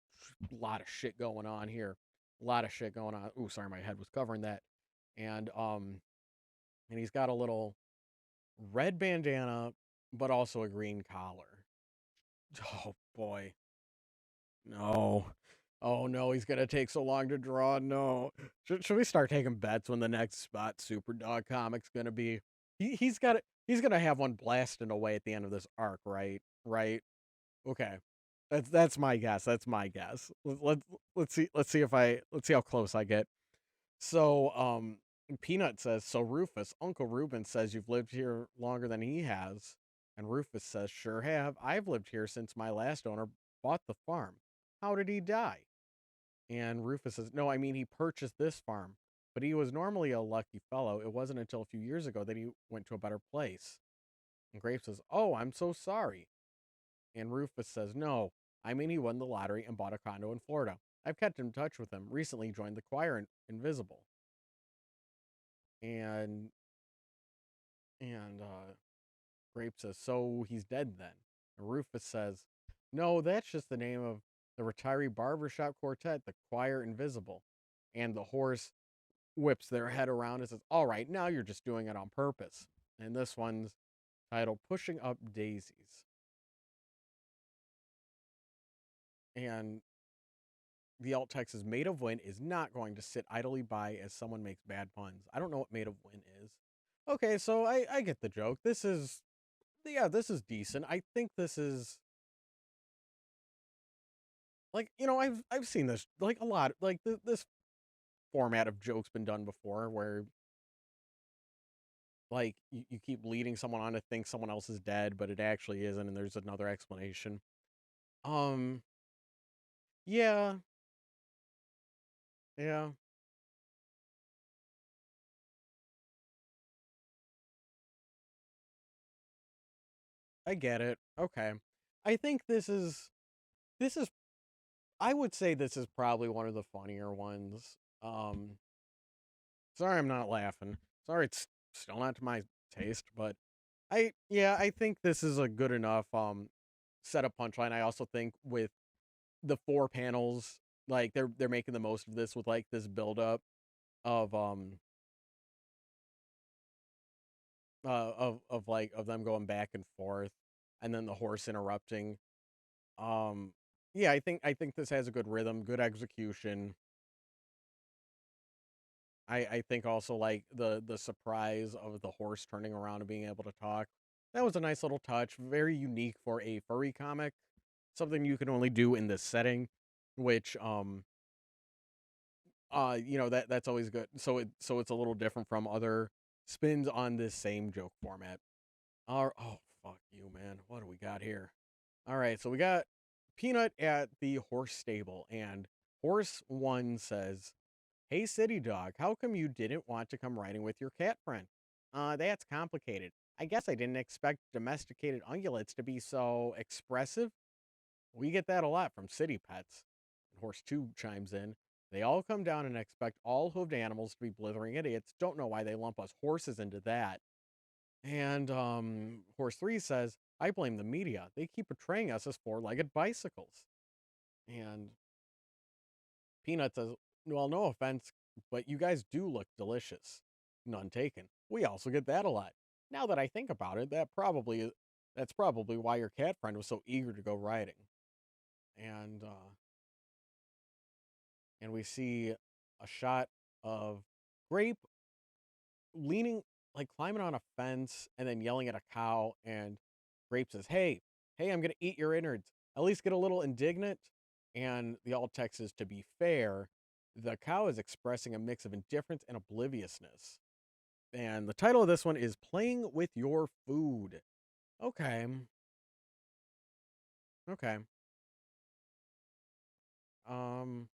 A lot of shit going on here. A lot of shit going on. Ooh, sorry, my head was covering that. And and he's got a little red bandana, but also a green collar. Oh boy. No. Oh no, he's gonna take so long to draw. No. Should we start taking bets when the next Spot Super Dog comic's gonna be? He's gonna have one blasting away at the end of this arc, right? Right? Okay. That's my guess. That's my guess. Let's see how close I get. So Peanut says, so Rufus, Uncle Reuben says you've lived here longer than he has. And Rufus says, sure have. I've lived here since my last owner bought the farm. How did he die? And Rufus says, no, I mean, he purchased this farm, but he was normally a lucky fellow. It wasn't until a few years ago that he went to a better place. And Grape says, oh, I'm so sorry. And Rufus says, no, I mean, he won the lottery and bought a condo in Florida. I've kept in touch with him. Recently joined the choir in Invisible. And Grape says, so he's dead then. And Rufus says, no, that's just the name of the retiree barbershop quartet, the choir Invisible. And the horse whips their head around and says, "All right, now you're just doing it on purpose." And this one's titled "Pushing Up Daisies." And the alt text is "Made of Wind is not going to sit idly by as someone makes bad puns." I don't know what "Made of Wind" is. Okay, so I get the joke. This is, yeah, this is decent. I think this is like, I've seen this like a lot. Like this format of jokes been done before, where like you keep leading someone on to think someone else is dead, but it actually isn't, and there's another explanation. Um, yeah, yeah, I get it. Okay, I think this is I would say this is probably one of the funnier ones. Um, Sorry, I'm not laughing. Sorry, it's still not to my taste, but I think this is a good enough setup punchline. I also think with the four panels, like they're making the most of this with like this build up of of them going back and forth, and then the horse interrupting. Um, yeah, I think this has a good rhythm, good execution. I think also like the surprise of the horse turning around and being able to talk. That was a nice little touch, very unique for a furry comic. Something you can only do in this setting, which that's always good. So it's a little different from other spins on this same joke format. Oh, fuck you, man. What do we got here? All right, so we got Peanut at the horse stable, and horse one says, "Hey, city dog, how come you didn't want to come riding with your cat friend?" That's complicated. I guess I didn't expect domesticated ungulates to be so expressive. We get that a lot from city pets. And horse 2 chimes in. They all come down and expect all hooved animals to be blithering idiots. Don't know why they lump us horses into that. And horse 3 says, I blame the media. They keep portraying us as four legged bicycles. And Peanut says, well, no offense, but you guys do look delicious. None taken. We also get that a lot. Now that I think about it, that's probably why your cat friend was so eager to go riding. And and we see a shot of Grape leaning, like climbing on a fence and then yelling at a cow. And Grape says, hey, I'm going to eat your innards. At least get a little indignant. And the alt text is, to be fair, the cow is expressing a mix of indifference and obliviousness. And the title of this one is Playing with Your Food. Okay. Okay. Um,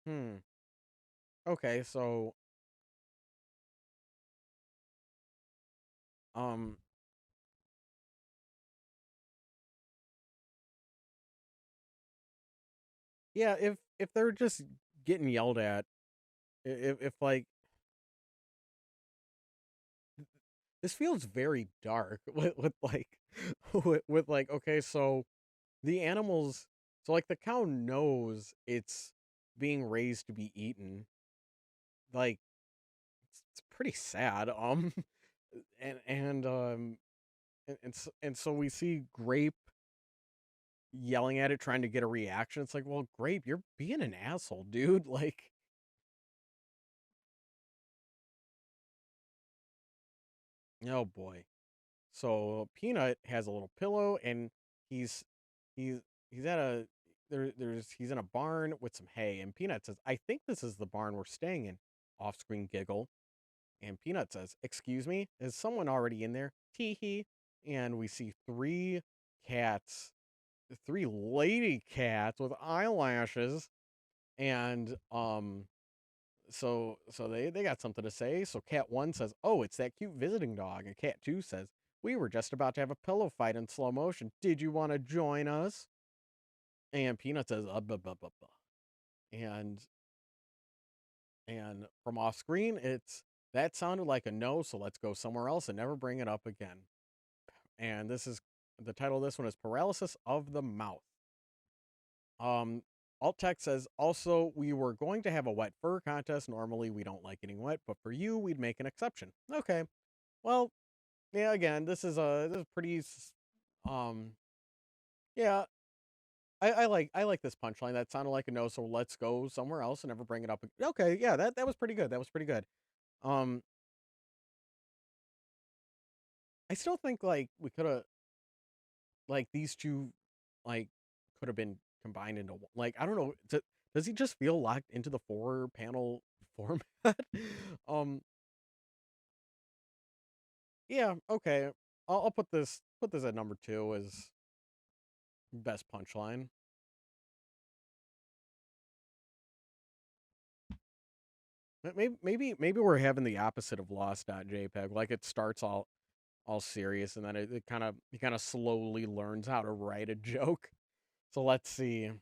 hmm. Okay, so um yeah, if they're just getting yelled at, if like this feels very dark with like with like, okay, so the animals, so like the cow knows it's being raised to be eaten. Like it's pretty sad. And and so we see Grape yelling at it, trying to get a reaction. It's like, well, Grape, you're being an asshole, dude. Like, oh boy. So Peanut has a little pillow, and he's he's he's at a there's he's in a barn with some hay, and Peanut says, I think this is the barn we're staying in. Off screen giggle. And Peanut says, excuse me, is someone already in there? Tee hee. And we see cats, three lady cats with eyelashes. And so they got something to say. So cat one says, "Oh, it's that cute visiting dog." And cat two says, "We were just about to have a pillow fight in slow motion. Did you want to join us?" And Peanut says, buh, buh, buh, buh." And and from off screen, it's, that sounded like a no, so let's go somewhere else and never bring it up again. And this is The title of this one is Paralysis of the Mouth. Um, Alt text says, also, we were going to have a wet fur contest. Normally, we don't like getting wet, but for you, we'd make an exception. Okay. Well, yeah, again, this is pretty, um, yeah, I like this punchline. That sounded like a no, so let's go somewhere else and never bring it up. Okay, yeah, that was pretty good. That was pretty good. Um, I still think like we could have like these two like could have been combined into like I don't know. Does he just feel locked into the four panel format? um, yeah, okay. I'll put this at number two as best punchline. Maybe we're having the opposite of Lost.jpg. Like it starts all serious and then it kind of he kind of slowly learns how to write a joke. So let's see.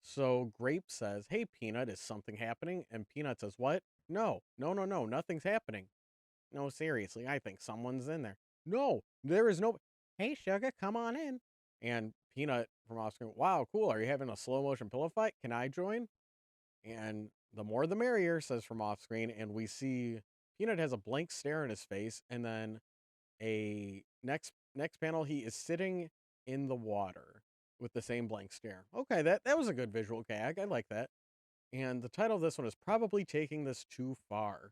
So Grape says, "Hey Peanut, is something happening?" And Peanut says, "What? No, no, no, no, nothing's happening. No, seriously, I think someone's in there. No, there is no. Hey Sugar, come on in." And Peanut from off screen, "Wow, cool. Are you having a slow motion pillow fight? Can I join?" And the more the merrier, says from off screen, and we see Peanut has a blank stare in his face, and then a next panel he is sitting in the water with the same blank stare. Okay, that was a good visual gag. I like that. And the title of this one is Probably Taking This Too Far.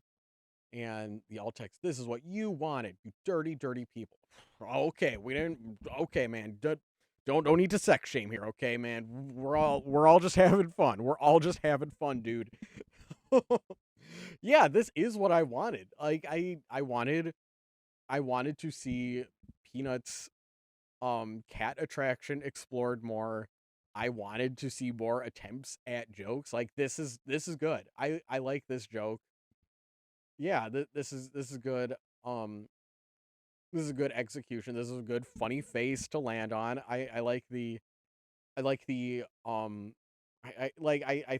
And the alt text, this is what you wanted, you dirty, dirty people. Okay, we didn't. Okay, man, don't need to sex shame here. Okay, man, we're all just having fun. We're all just having fun, dude. Yeah, this is what I wanted. Like I wanted to see Peanuts cat attraction explored more. I wanted to see more attempts at jokes. Like this is good. I like this joke. Yeah, this is good. Um this is a good execution. This is a good funny face to land on. I like the I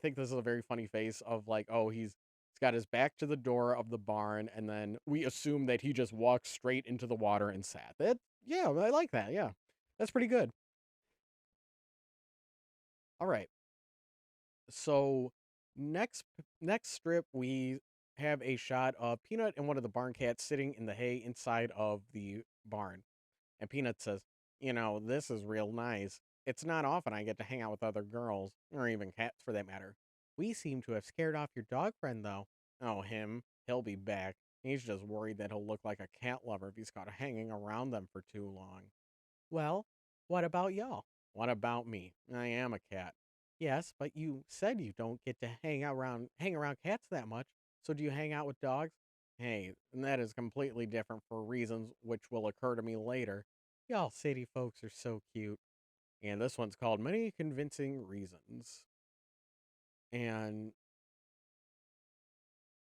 think this is a very funny face of like, oh, he's got his back to the door of the barn and then we assume that he just walked straight into the water and sat. That yeah, I like that. Yeah. That's pretty good. All right. So next strip we have a shot of Peanut and one of the barn cats sitting in the hay inside of the barn. And Peanut says, this is real nice. It's not often I get to hang out with other girls, or even cats for that matter. We seem to have scared off your dog friend, though. Oh, him. He'll be back. He's just worried that he'll look like a cat lover if he's caught hanging around them for too long. Well, what about y'all? What about me? I am a cat. Yes, but you said you don't get to hang around cats that much. So do you hang out with dogs? Hey, and that is completely different for reasons which will occur to me later. Y'all city folks are so cute. And this one's called Many Convincing Reasons. And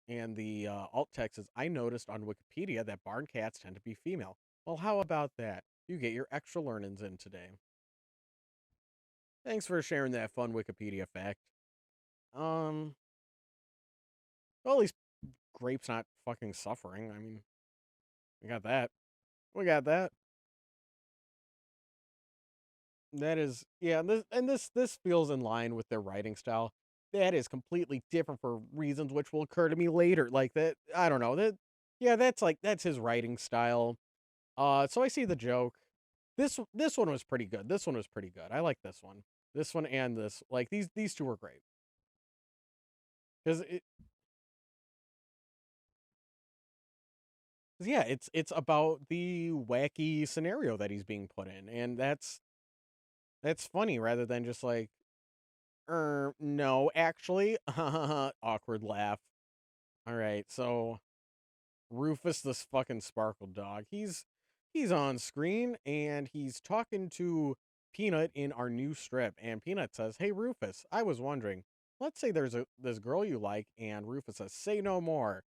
the alt text is I noticed on Wikipedia that barn cats tend to be female. Well, how about that? You get your extra learnings in today. Thanks for sharing that fun Wikipedia fact. Um, well, at least Grape's not fucking suffering. I mean, we got that. We got that. That is, yeah. This feels in line with their writing style. That is completely different for reasons which will occur to me later. Like that, I don't know. Yeah, that's his writing style. So I see the joke. This one was pretty good. This one was pretty good. I like this one. This one and this, like these two were great because yeah, it's about the wacky scenario that he's being put in, and that's funny rather than just like, no, actually, awkward laugh. All right, so Rufus, this fucking sparkle dog, he's on screen and he's talking to Peanut in our new strip, and Peanut says, "Hey Rufus, I was wondering, let's say there's this girl you like," and Rufus says, "Say no more."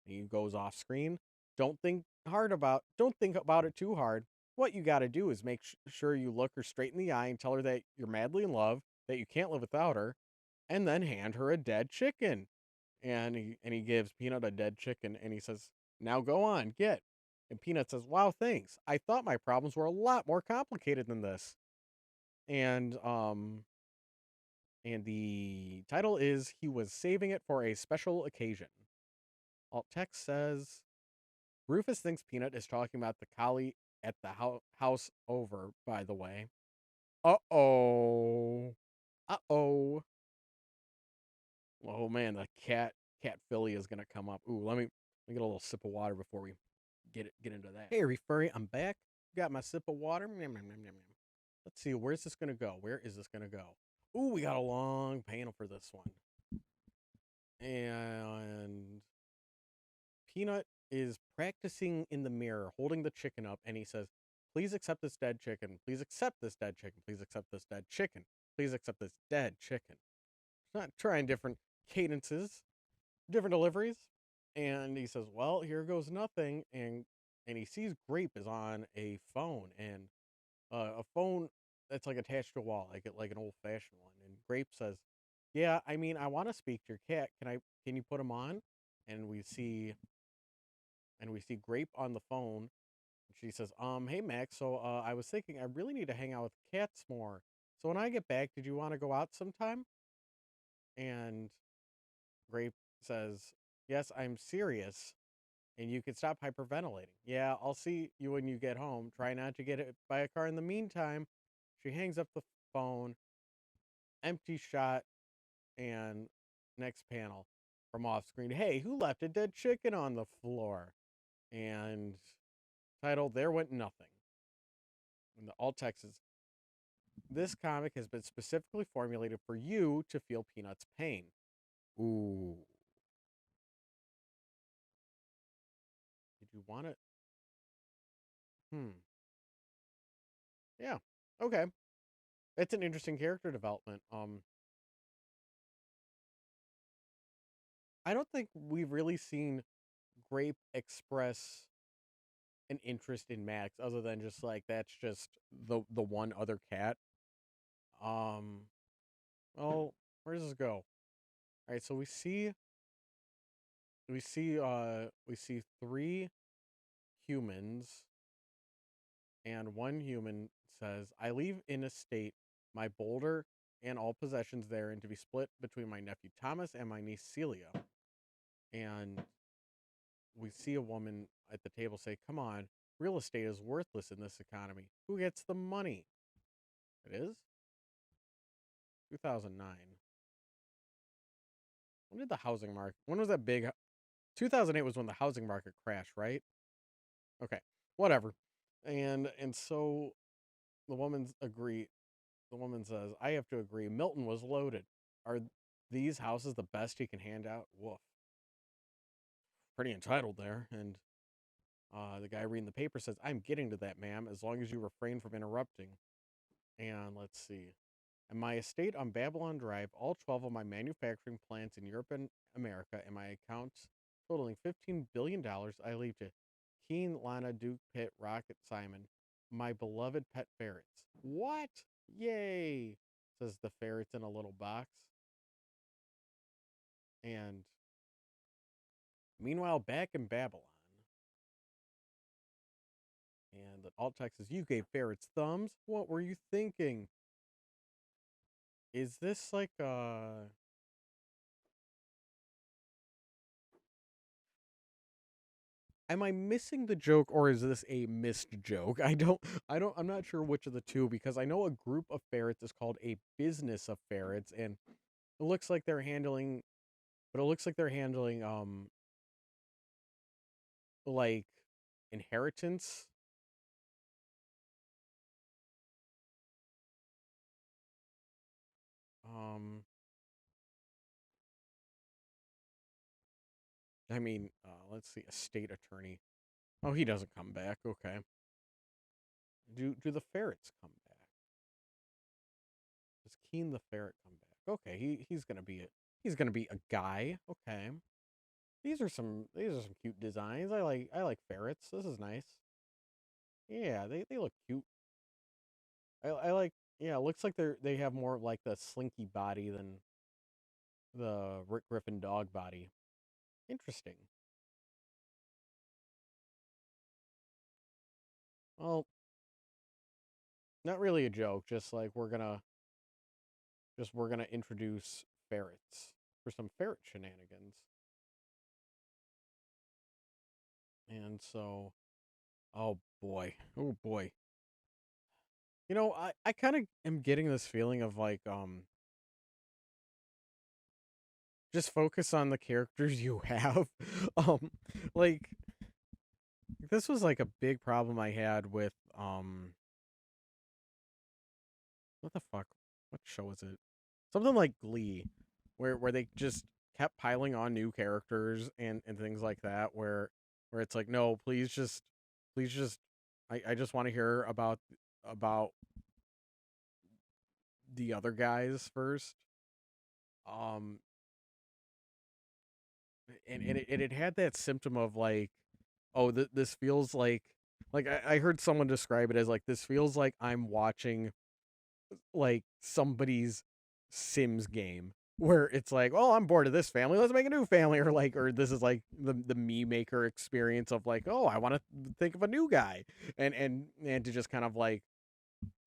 He goes off screen. Don't think about it too hard. What you got to do is make sure you look her straight in the eye and tell her that you're madly in love, that you can't live without her, and then hand her a dead chicken. And he gives Peanut a dead chicken and he says, "Now go on, get." And Peanut says, "Wow, thanks. I thought my problems were a lot more complicated than this." And the title is "He Was Saving It for a Special Occasion." Alt text says, "Rufus thinks Peanut is talking about the collie at the house over, by the way." Uh-oh. Uh-oh. Oh man, the cat filly is gonna come up. Ooh, let me get a little sip of water before we get into that. Hey, Furry, I'm back. Got my sip of water. Nom, nom, nom, nom, nom. Let's see, where's this gonna go? Where is this gonna go? Ooh, we got a long panel for this one. And Peanut is practicing in the mirror, holding the chicken up, and he says, "Please accept this dead chicken. Please accept this dead chicken. Please accept this dead chicken. Please accept this dead chicken." Not trying different cadences, different deliveries. And he says, "Well, here goes nothing." And he sees Grape is on a phone, and a phone that's like attached to a wall, like an old fashioned one. And Grape says, "Yeah, I mean, I want to speak to your cat. Can you put him on?" And we see Grape on the phone. And she says, Hey Max, so I was thinking I really need to hang out with cats more. So when I get back, did you want to go out sometime?" And Grape says, "Yes, I'm serious. And you can stop hyperventilating. Yeah, I'll see you when you get home. Try not to get hit by a car in the meantime." She hangs up the phone, empty shot, and next panel from off screen. "Hey, who left a dead chicken on the floor?" And title, "There Went Nothing." And the alt text is, "This comic has been specifically formulated for you to feel Peanut's pain." Ooh. Did you want it? Hmm. Yeah. Okay. It's an interesting character development. I don't think we've really seen Grape express an interest in Max other than just like that's just the one other cat. Um well, where does this go? All right, so we see three humans, and one human says, "I leave in a state my boulder and all possessions therein to be split between my nephew Thomas and my niece Celia." And we see a woman at the table say, "Come on, real estate is worthless in this economy. Who gets the money?" It is 2009. When did the housing market? When was that big? 2008 was when the housing market crashed, right? Okay, whatever. And so the woman's agree. The woman says, "I have to agree. Milton was loaded. Are these houses the best he can hand out?" Woof. Pretty entitled there. And the guy reading the paper says, "I'm getting to that, ma'am, as long as you refrain from interrupting." And let's see. "And my estate on Babylon Drive, all 12 of my manufacturing plants in Europe and America, and my accounts totaling $15 billion, I leave to Keen, Lana, Duke, Pitt, Rocket, Simon, my beloved pet ferrets." What? Yay, says the ferrets in a little box. And meanwhile, back in Babylon, and the alt text says, "You gave ferrets thumbs? What were you thinking?" Is this like am I missing the joke, or is this a missed joke? I'm not sure which of the two, because I know a group of ferrets is called a business of ferrets, and it looks like they're handling, but it looks like they're handling like inheritance. Um I mean, let's see, a state attorney. Oh, he doesn't come back. Okay. Do the ferrets come back? Does Keen the ferret come back? Okay, he's gonna be a guy. Okay. These are some cute designs. I like ferrets. This is nice. Yeah, they look cute. I like, yeah, it looks like they have more of like the slinky body than the Rick Griffin dog body. Interesting. Well, not really a joke. Just like we're gonna introduce ferrets for some ferret shenanigans. And so, oh boy. I kind of am getting this feeling of like just focus on the characters you have. um like this was like a big problem I had with what the fuck? What show was it? Something like Glee, where they just kept piling on new characters and things like that. Where it's like, no, please just, I just want to hear about the other guys first. Um, and it had that symptom of like, oh, this feels like I heard someone describe it as like this feels like I'm watching like somebody's Sims game where it's like, oh, I'm bored of this family, let's make a new family, or like, or this is like the me maker experience of like, oh, I want to think of a new guy, and to just kind of like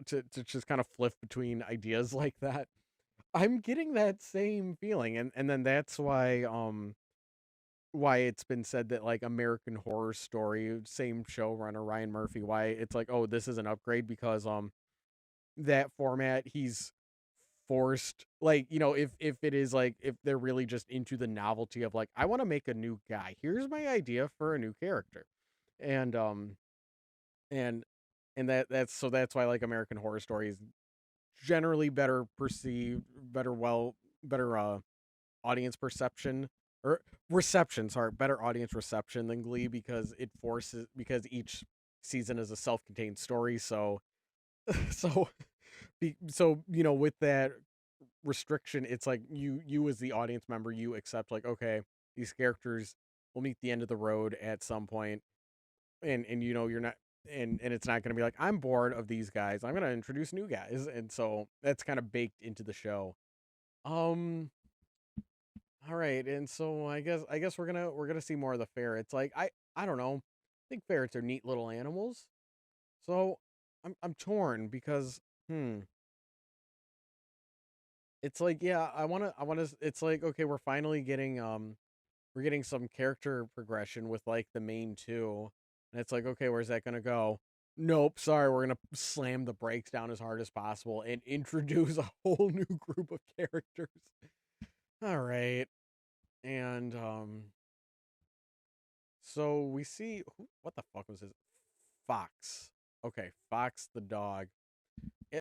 to just kind of flip between ideas like that. I'm getting that same feeling, and then that's why it's been said that like American Horror Story, same showrunner Ryan Murphy, why it's like, oh, this is an upgrade because that format he's forced, like, if it is like, if they're really just into the novelty of like, I want to make a new guy, here's my idea for a new character. And um and and that's why like American Horror Story is generally better perceived, better audience perception, or reception, sorry, better audience reception than Glee, because because each season is a self-contained story. So so with that restriction, it's like you as the audience member, you accept like, okay, these characters will meet the end of the road at some point, and you're not, and it's not going to be like, I'm bored of these guys, I'm going to introduce new guys, and so that's kind of baked into the show. um all right, and so I guess we're gonna see more of the ferrets. Like, I don't know, I think ferrets are neat little animals. So I'm torn because, hmm it's like, yeah, I want to, it's like, okay, we're getting some character progression with like the main two, and it's like, okay, where's that gonna go? Nope, sorry, we're gonna slam the brakes down as hard as possible and introduce a whole new group of characters. All right. And so we see what the fuck was his, Fox. Okay, Fox the dog.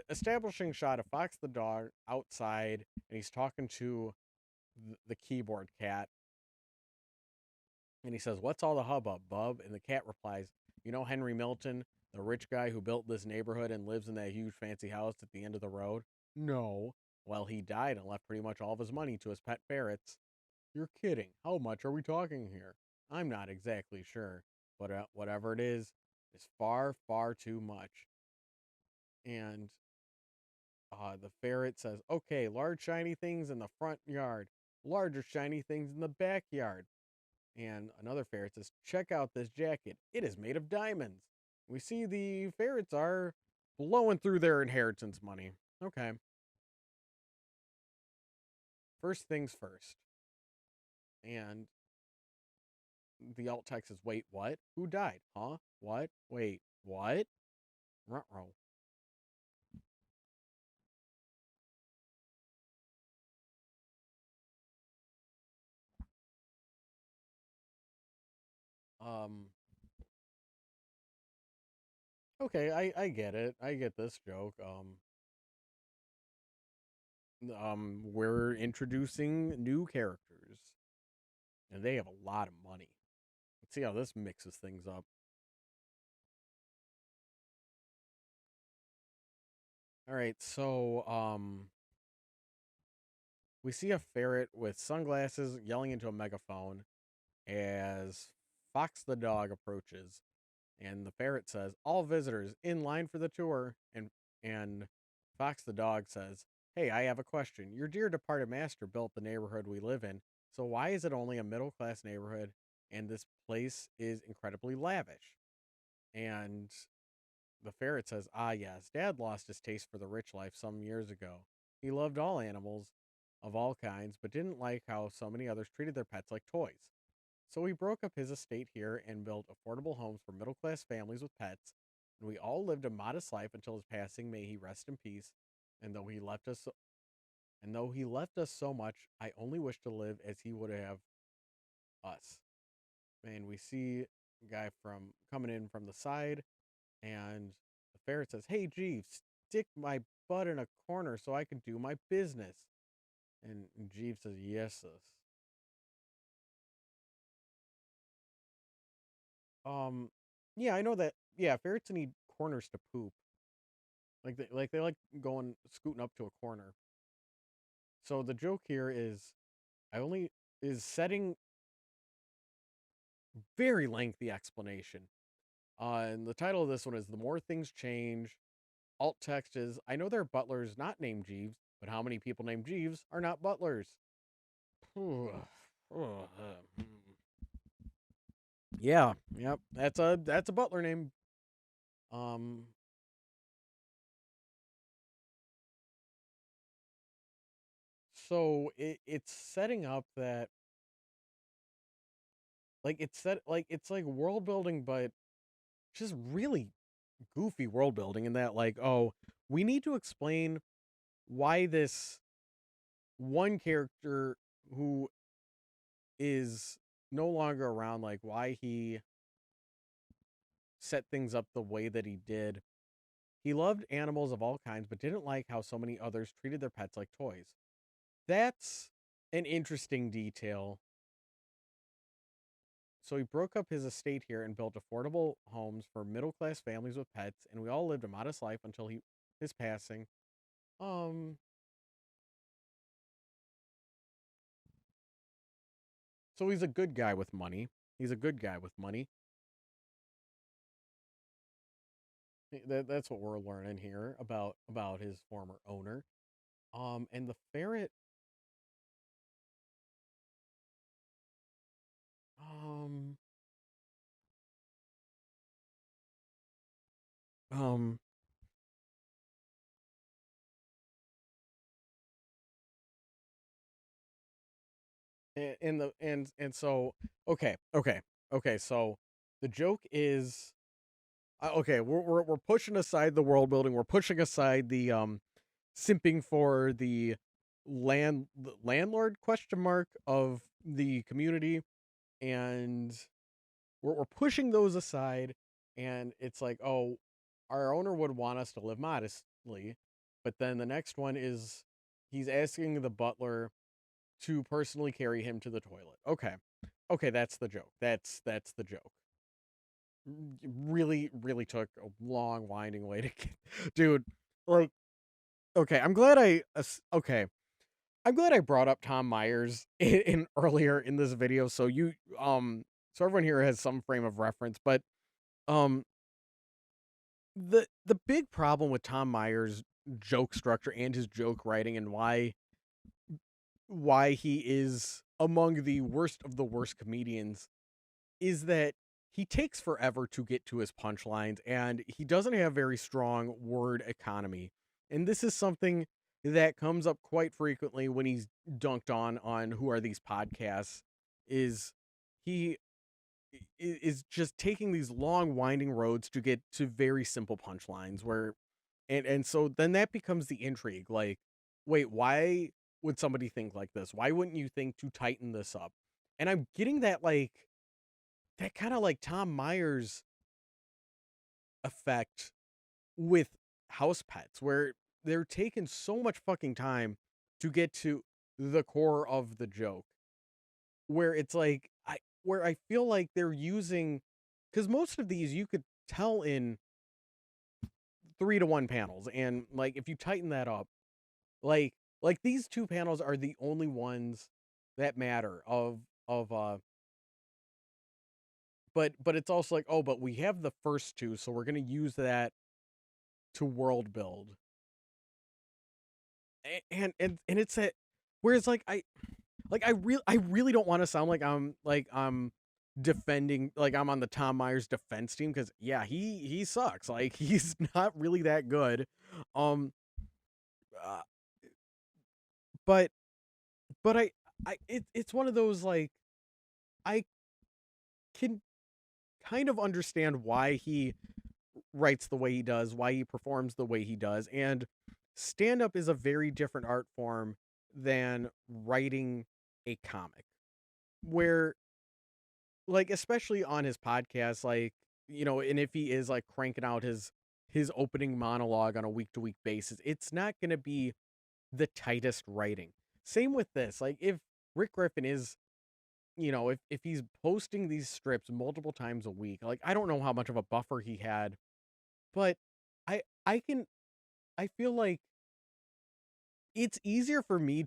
Establishing shot of Fox the dog outside, and he's talking to the keyboard cat, and he says, "What's all the hubbub, bub?" And the cat replies, "You know Henry Milton, the rich guy who built this neighborhood and lives in that huge fancy house at the end of the road?" "No." "Well, he died and left pretty much all of his money to his pet ferrets." "You're kidding. How much are we talking here?" "I'm not exactly sure, but whatever it is far, far too much." And the ferret says, "Okay, large shiny things in the front yard, larger shiny things in the backyard." And another ferret says, "Check out this jacket. It is made of diamonds." We see the ferrets are blowing through their inheritance money. Okay, first things first. And the alt text says, "Wait, what? Who died? Huh? What? Wait, what?" Ruh-roh. Um, okay, I get it. I get this joke. We're introducing new characters, and they have a lot of money. Let's see how this mixes things up. All right, so we see a ferret with sunglasses yelling into a megaphone as Fox the dog approaches, and the ferret says, "All visitors in line for the tour." And Fox the dog says, "Hey, I have a question. Your dear departed master built the neighborhood we live in, so why is it only a middle class neighborhood and this place is incredibly lavish?" And the ferret says, "Ah, yes, Dad lost his taste for the rich life some years ago. He loved all animals of all kinds, but didn't like how so many others treated their pets like toys. So he broke up his estate here and built affordable homes for middle class families with pets, and we all lived a modest life until his passing. May he rest in peace. And though he left us, and though he left us so much, I only wish to live as he would have us." And we see a guy from coming in from the side, and the ferret says, "Hey, Jeeves, stick my butt in a corner so I can do my business." And Jeeves says, "Yes, sis." Um, yeah, I know that. Yeah, ferrets need corners to poop. Like they like going scooting up to a corner. So the joke here is I only is setting very lengthy explanation. And the title of this one is "The More Things Change." Alt text is, "I know there are butlers not named Jeeves, but how many people named Jeeves are not butlers?" Yeah, yep. That's a butler name. Um, so it's setting up that it's like world building, but just really goofy world building in that, like, oh, we need to explain why this one character who is no longer around, like why he set things up the way that he did. He loved animals of all kinds, but didn't like how so many others treated their pets like toys. That's an interesting detail. So he broke up his estate here and built affordable homes for middle class families with pets, and we all lived a modest life until his passing. Um, so he's a good guy with money. He's a good guy with money. That's what we're learning here about his former owner. And the ferret. Um, um, and the and so okay. So the joke is okay. We're pushing aside the world building. We're pushing aside the simping for the landlord question mark of the community, and we're pushing those aside, and it's like, oh, our owner would want us to live modestly, but then the next one is he's asking the butler to personally carry him to the toilet. Okay, that's the joke. That's the joke. Really, really took a long, winding way to get, dude. Like, okay, okay. I'm glad I brought up Tom Myers in earlier in this video, so so everyone here has some frame of reference. But um, the big problem with Tom Myers' joke structure and his joke writing, and why he is among the worst of the worst comedians, is that he takes forever to get to his punchlines, and he doesn't have very strong word economy. And this is something that comes up quite frequently when he's dunked on who are these podcasts, is he is just taking these long winding roads to get to very simple punchlines, where and so then that becomes the intrigue, like, wait, why would somebody think like this? Why wouldn't you think to tighten this up? And I'm getting that kind of like Tom Myers effect with House Pets, where they're taking so much fucking time to get to the core of the joke, where it's like where I feel like they're using, because most of these you could tell in 3-to-1 panels, and like if you tighten that up, like these two panels are the only ones that matter of but it's also like, oh, but we have the first two, so we're gonna use that to world build. And it's that, whereas like I really don't want to sound like I'm defending, like, I'm on the Tom Myers defense team because yeah, he sucks. Like, he's not really that good. Um, uh, but it's one of those, like, I can kind of understand why he writes the way he does, why he performs the way he does, and stand up is a very different art form than writing a comic. Where, like, especially on his podcast, like, and if he is like cranking out his opening monologue on a week to week basis, it's not going to be the tightest writing. Same with this. Like, if Rick Griffin is, if he's posting these strips multiple times a week, like, I don't know how much of a buffer he had, but I can I feel like it's easier for me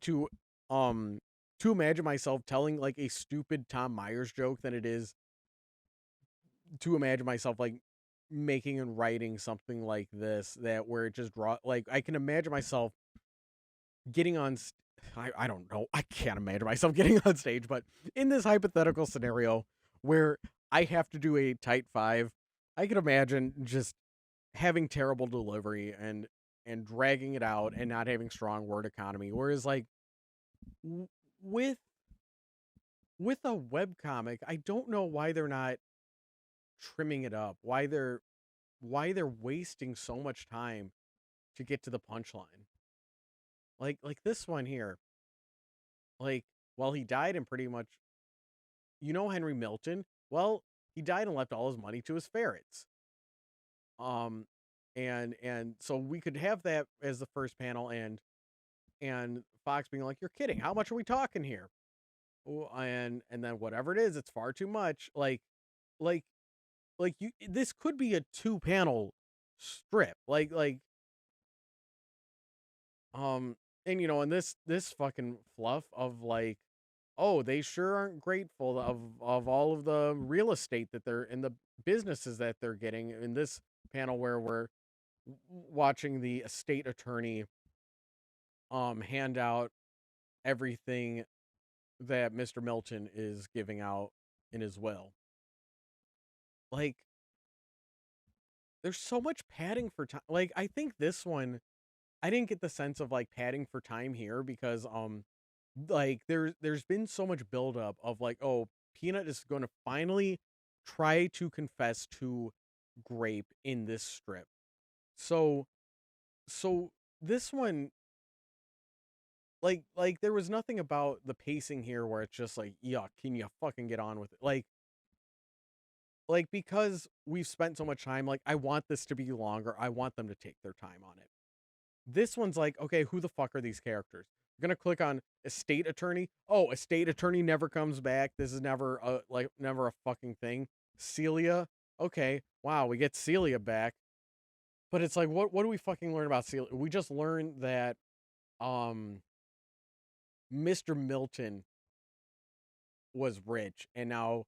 um to imagine myself telling like a stupid Tom Myers joke than it is to imagine myself like making and writing something like this, that where it just draw, like, I can imagine myself getting on I don't know, I can't imagine myself getting on stage, but in this hypothetical scenario where I have to do a tight five, I can imagine just having terrible delivery and dragging it out and not having strong word economy. Whereas, like, w- with a web comic, I don't know why they're not trimming it up, why they're wasting so much time to get to the punchline. Like this one here, like, well, he died and pretty much, Henry Milton. Well, he died and left all his money to his ferrets. Um, and so we could have that as the first panel, and Fox being like, "You're kidding? How much are we talking here?" And then whatever it is, it's far too much. Like you. This could be a two panel strip. Um, and and this fucking fluff of, like, oh, they sure aren't grateful of all of the real estate that they're in, the businesses that they're getting in this panel where we're watching the estate attorney hand out everything that Mr. Milton is giving out in his will. Like, there's so much padding for time. Like, I think this one, I didn't get the sense of like padding for time here because like, there's been so much buildup of, like, oh, Peanut is going to finally try to confess to Grape in this strip. So so this one, like there was nothing about the pacing here where it's just like, yuck, can you fucking get on with it? Like, because we've spent so much time, like, I want this to be longer. I want them to take their time on it. This one's like, okay, who the fuck are these characters? We're gonna click on estate attorney. Oh, estate attorney never comes back. This is never a fucking thing. Celia. Okay, wow, we get Celia back. But it's like, what do we fucking learn about Celia? We just learned that um Mr. Milton was rich, and now,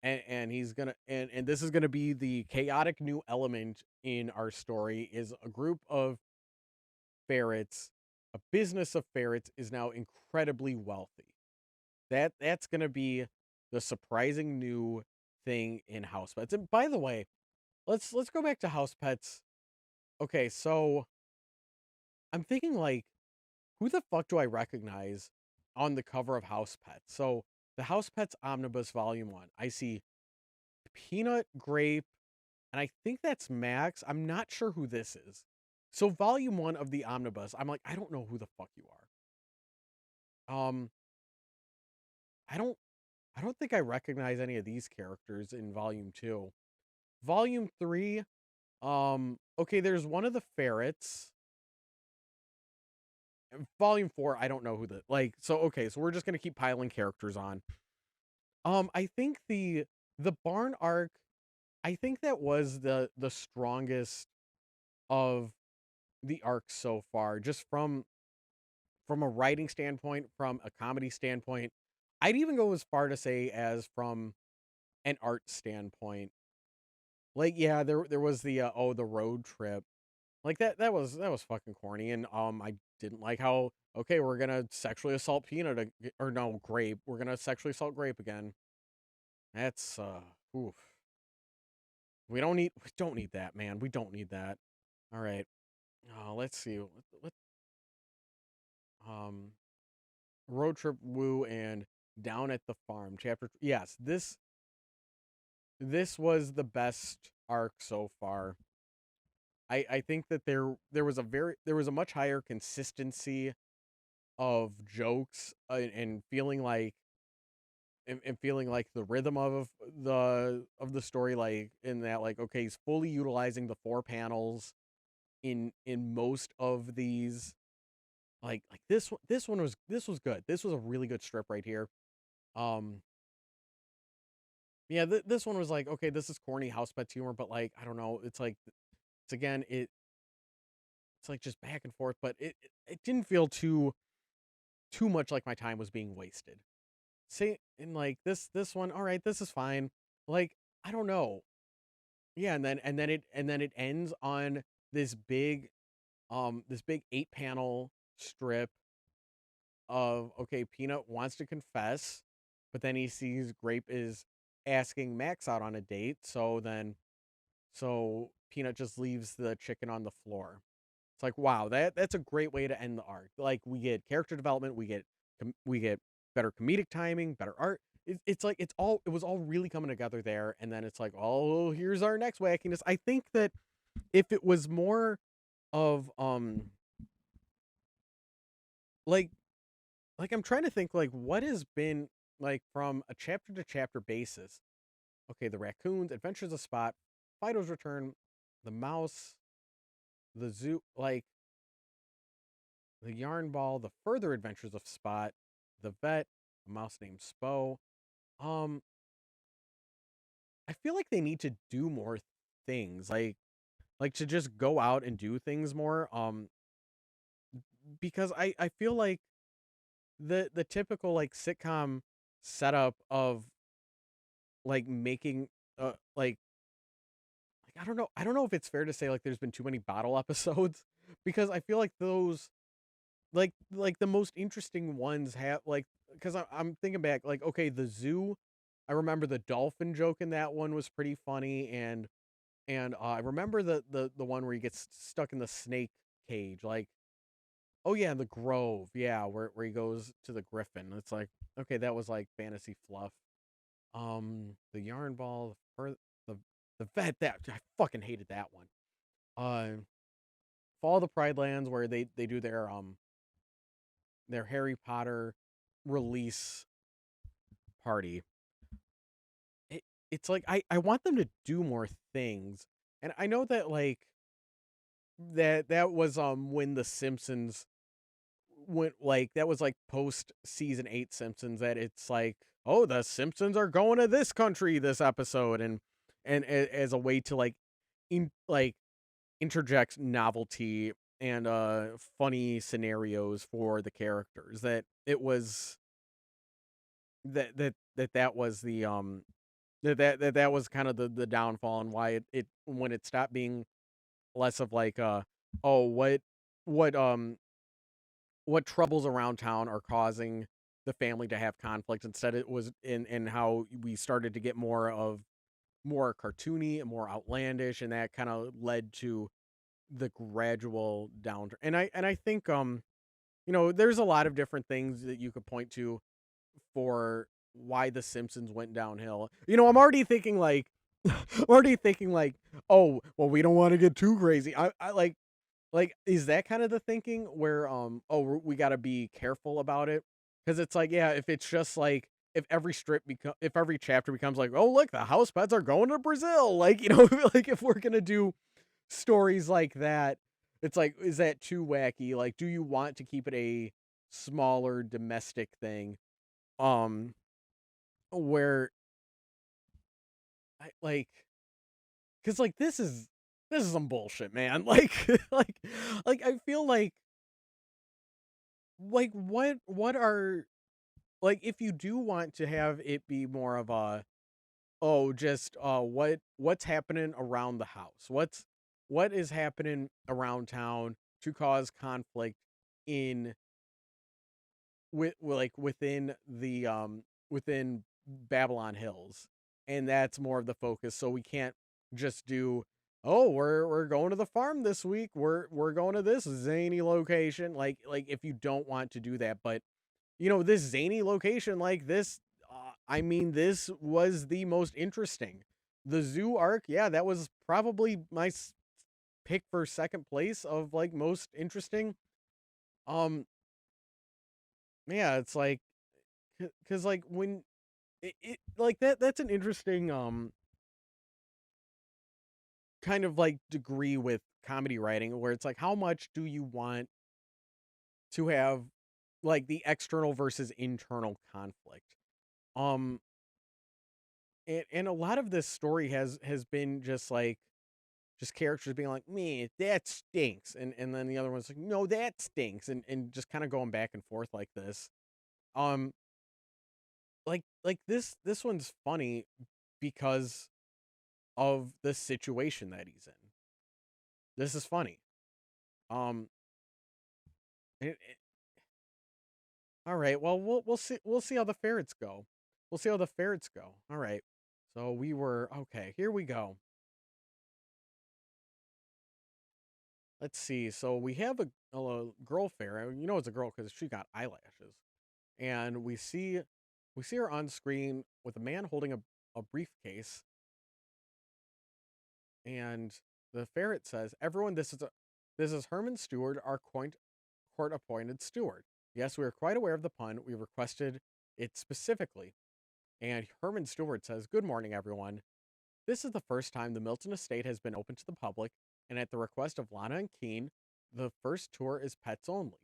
and he's gonna, and this is gonna be the chaotic new element in our story, is a group of ferrets, a business of ferrets is now incredibly wealthy. That's gonna be the surprising new thing in House Pets. And by the way, let's go back to House Pets. Okay, so I'm thinking, like, who the fuck do I recognize on the cover of House Pets? So the House Pets Omnibus Volume 1. I see Peanut, Grape, and I think that's Max. I'm not sure who this is. So Volume 1 of the Omnibus, I'm like, I don't know who the fuck you are. I don't I don't think I recognize any of these characters in Volume 2. Volume 3, okay, there's one of the ferrets. Volume 4, I don't know who so okay, so we're just gonna keep piling characters on. I think the barn arc, I think that was the strongest of the arcs so far, just from a writing standpoint, from a comedy standpoint. I'd even go as far to say as from an art standpoint. Like, yeah, there was the road trip. Like, that was fucking corny, and I didn't like how, okay, we're gonna sexually assault Peanut or no, Grape. We're gonna sexually assault Grape again. That's oof. We don't need that, man. We don't need that. All right. Let's see. Um Road Trip Woo and Down at the Farm chapter. Yes, this was the best arc so far. I think that there was a much higher consistency of jokes, and feeling like the rhythm of the story, like in that, like, okay, he's fully utilizing the four panels in most of these, like this was good. This was a really good strip right here. um yeah, this one was like, okay, this is corny house pets humor, but like, I don't know, it's like, it's again, it's like just back and forth, but it didn't feel too much like my time was being wasted. Say, and like this one, all right, this is fine. Like, I don't know. Yeah, and then it ends on this big this big 8 panel strip of, okay, Peanut wants to confess, but then he sees Grape is asking Max out on a date, so Peanut just leaves the chicken on the floor. It's like, wow, that's a great way to end the arc. Like, we get character development, we get better comedic timing, better art. It's like it was all really coming together there, and then it's like, oh, here's our next wackiness. I think that if it was more of like I'm trying to think, like, what has been, like, from a chapter to chapter basis. Okay, the raccoons, Adventures of Spot, Fido's Return, the mouse, the zoo, like the yarn ball, the further adventures of Spot, the vet, a mouse named Spo. Um, I feel like they need to do more things, like to just go out and do things more. Because I feel like the typical, like, sitcom setup of, like, making like I don't know if it's fair to say, like, there's been too many bottle episodes, because I feel like those, like the most interesting ones have, like, because I'm thinking back, like, okay, the zoo, I remember the dolphin joke in that one was pretty funny, and I remember the one where he gets stuck in the snake cage, like, oh yeah, the Grove, yeah, where he goes to the Griffin. It's like, okay, that was like fantasy fluff. The yarn ball, the the vet, that I fucking hated that one. Fall of the Pride Lands, where they do their Harry Potter release party. It, it's like, I want them to do more things. And I know that, like, that was when the Simpsons went, like, that was like post season 8 Simpsons, that it's like, oh, the Simpsons are going to this country this episode, as a way to, like, like, interject novelty and funny scenarios for the characters, that it was that was the that was kind of the downfall, and why it when it stopped being less of like, oh, what um what troubles around town are causing the family to have conflict. Instead, it was in how we started to get more cartoony and more outlandish, and that kind of led to the gradual downturn. And I think, there's a lot of different things that you could point to for why the Simpsons went downhill. I'm already thinking like I'm already thinking like, oh, well, we don't want to get too crazy. I like, is that kind of the thinking where, oh, we got to be careful about it, because it's like, yeah, if it's just like, if every chapter becomes like, oh, look, the house pets are going to Brazil, like, like, if we're gonna do stories like that, it's like, is that too wacky? Like, do you want to keep it a smaller domestic thing, um where I like, because, like, this is some bullshit, man. Like, like I feel like, what are, like, if you do want to have it be more of a, oh, just what's happening around the house, what is happening around town to cause conflict in, like, within Babylon Hills. and that's more of the focus. So we can't just do, oh, we're going to the farm this week. We're going to this zany location. Like if you don't want to do that, but this zany location like this, I mean, this was the most interesting. The zoo arc, yeah, that was probably my pick for second place of like most interesting. Um, yeah, it's like, because like when it like that's an interesting kind of like degree with comedy writing where it's like how much do you want to have like the external versus internal conflict. Um and a lot of this story has been just like just characters being like, "Me, that stinks." And then the other one's like, "No, that stinks." And just kind of going back and forth like this. Um like this one's funny because of the situation that he's in. This is funny. Um All right. Well, we'll see how the ferrets go. We'll see how the ferrets go. All right. So we were okay. Here we go. Let's see. So we have a girl ferret. You know it's a girl because she got eyelashes, and we see her on screen with a man holding a briefcase, and the ferret says, "Everyone, this is Herman Stewart, our court appointed steward. Yes, we are quite aware of the pun. We requested it specifically." And Herman Stewart says, "Good morning, everyone. This is the first time the Milton Estate has been open to the public, and at the request of Lana and Keen, the first tour is pets only.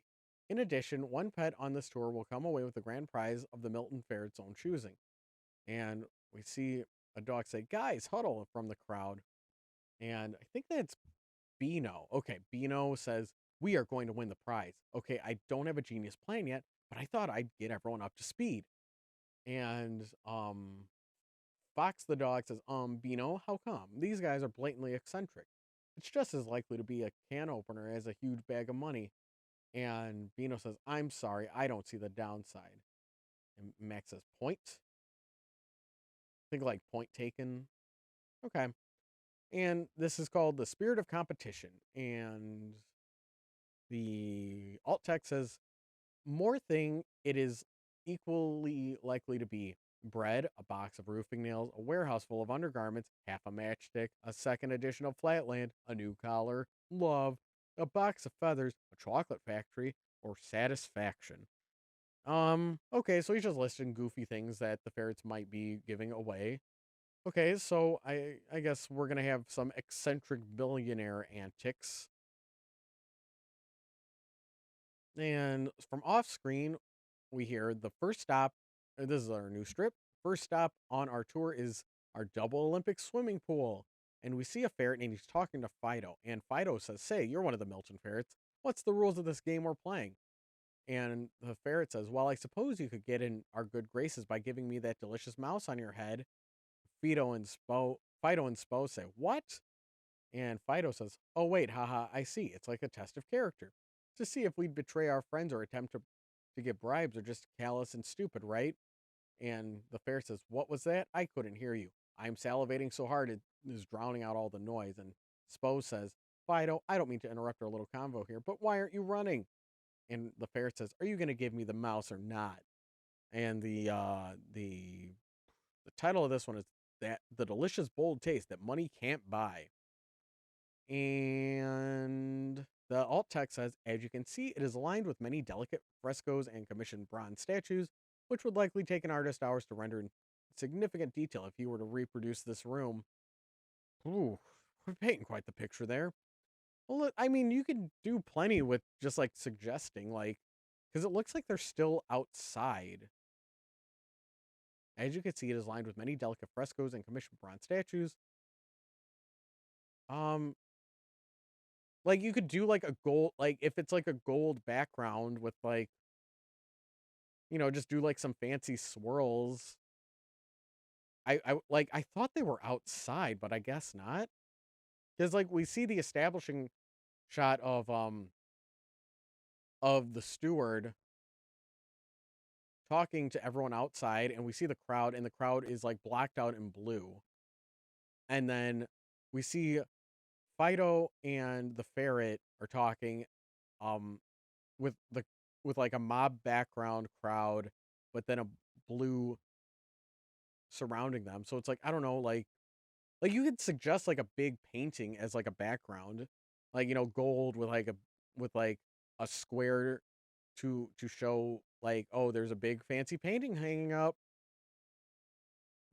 In addition, one pet on this tour will come away with the grand prize of the Milton Ferret's own choosing." And we see a dog say, "Guys, huddle," from the crowd. And I think that's Beano. Okay, Beano says, "We are going to win the prize." Okay, I don't have a genius plan yet, but I thought I'd get everyone up to speed. And Fox the dog says, Beano, how come? These guys are blatantly eccentric. It's just as likely to be a can opener as a huge bag of money." And Beano says, "I'm sorry, I don't see the downside." And Max says, "Point?" Think like point taken. Okay. And this is called the spirit of competition. And the alt text says, "More thing, it is equally likely to be bread, a box of roofing nails, a warehouse full of undergarments, half a matchstick, a second edition of Flatland, a new collar, love, a box of feathers, a chocolate factory, or satisfaction." Okay, so he's just listing goofy things that the ferrets might be giving away. Okay, so I guess we're gonna have some eccentric billionaire antics. And from off screen, we hear the first stop. This is our new strip. First stop on our tour is our double Olympic swimming pool. And we see a ferret and he's talking to Fido. And Fido says, "Say, you're one of the Milton ferrets. What's the rules of this game we're playing?" And the ferret says, "Well, I suppose you could get in our good graces by giving me that delicious mouse on your head." Fido and Spo say, "What?" And Fido says, "Oh, wait, haha, I see. It's like a test of character. To see if we'd betray our friends or attempt to get bribes or just callous and stupid, right?" And the ferret says, "What was that? I couldn't hear you. I'm salivating so hard it is drowning out all the noise." And Spo says, "Fido, I don't mean to interrupt our little convo here, but why aren't you running?" And the ferret says, "Are you going to give me the mouse or not?" And the title of this one is that the delicious bold taste that money can't buy. And the alt text says, "As you can see, it is aligned with many delicate frescoes and commissioned bronze statues, which would likely take an artist hours to render in significant detail if he were to reproduce this room." Ooh, we're painting quite the picture there. Well, I mean, you could do plenty with just like suggesting, like, because it looks like they're still outside. As you can see, it is lined with many delicate frescoes and commissioned bronze statues. Um, like you could do like a gold, like if it's like a gold background with like, just do like some fancy swirls. I thought they were outside, but I guess not. Because like we see the establishing shot of the steward talking to everyone outside, and we see the crowd, and the crowd is like blacked out in blue. And then we see Fido and the ferret are talking, um, with the with like a mob background crowd, but then a blue surrounding them. So it's like, I don't know, like you could suggest like a big painting as like a background, like, gold with like a square to show like, oh, there's a big fancy painting hanging up.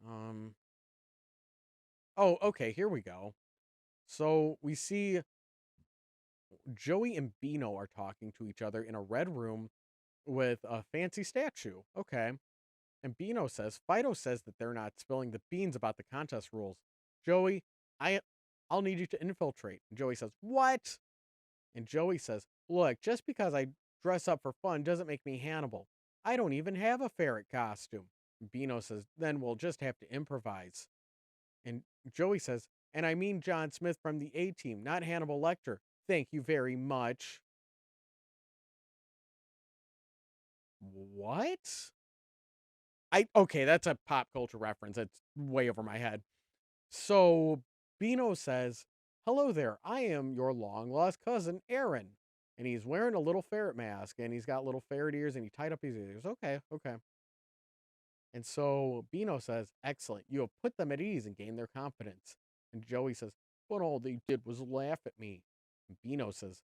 Um oh, okay, here we go. So we see Joey and Beano are talking to each other in a red room with a fancy statue. Okay. And Beano says, Fido says that they're not spilling the beans about the contest rules. Joey, I I'll need you to infiltrate. And Joey says, "What?" And Joey says, "Look, just because I dress up for fun doesn't make me Hannibal. I don't even have a ferret costume." And Beano says, "Then we'll just have to improvise." And Joey says, "And I mean John Smith from the A Team, not Hannibal Lecter. Thank you very much." What? Okay, that's a pop culture reference. That's way over my head. So Beano says, "Hello there. I am your long lost cousin, Aaron." And he's wearing a little ferret mask, and he's got little ferret ears, and he tied up his ears. Okay, okay. And so Beano says, "Excellent. You have put them at ease and gained their confidence." And Joey says, "But all they did was laugh at me." And Beano says,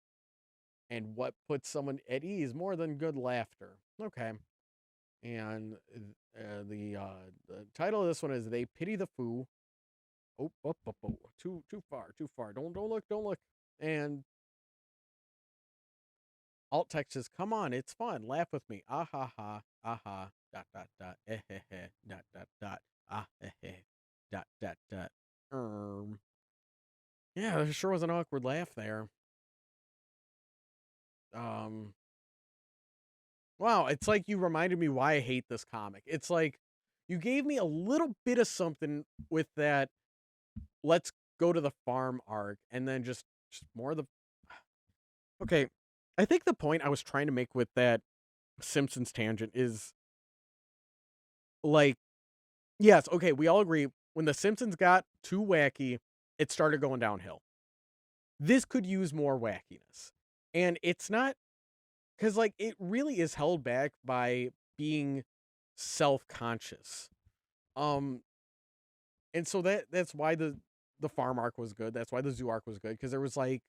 "And what puts someone at ease more than good laughter?" Okay. And the title of this one is "They Pity the Foo." Oh, oh, oh, oh, too far, too far. Don't look, don't look. And alt text says, "Come on, it's fun. Laugh with me. Ah ha ha, aha, dot dot dot, eh heh heh, dot dot dot, ah heh heh, dot dot dot." Yeah, there sure was an awkward laugh there. Um, wow, it's like you reminded me why I hate this comic. It's like you gave me a little bit of something with that. Let's go to the farm arc, and then just more of the. Okay, I think the point I was trying to make with that Simpsons tangent is like, yes, okay, we all agree when the Simpsons got too wacky, it started going downhill. This could use more wackiness. And it's not because like it really is held back by being self-conscious. Um and so that's why the farm arc was good. That's why the zoo arc was good because there was like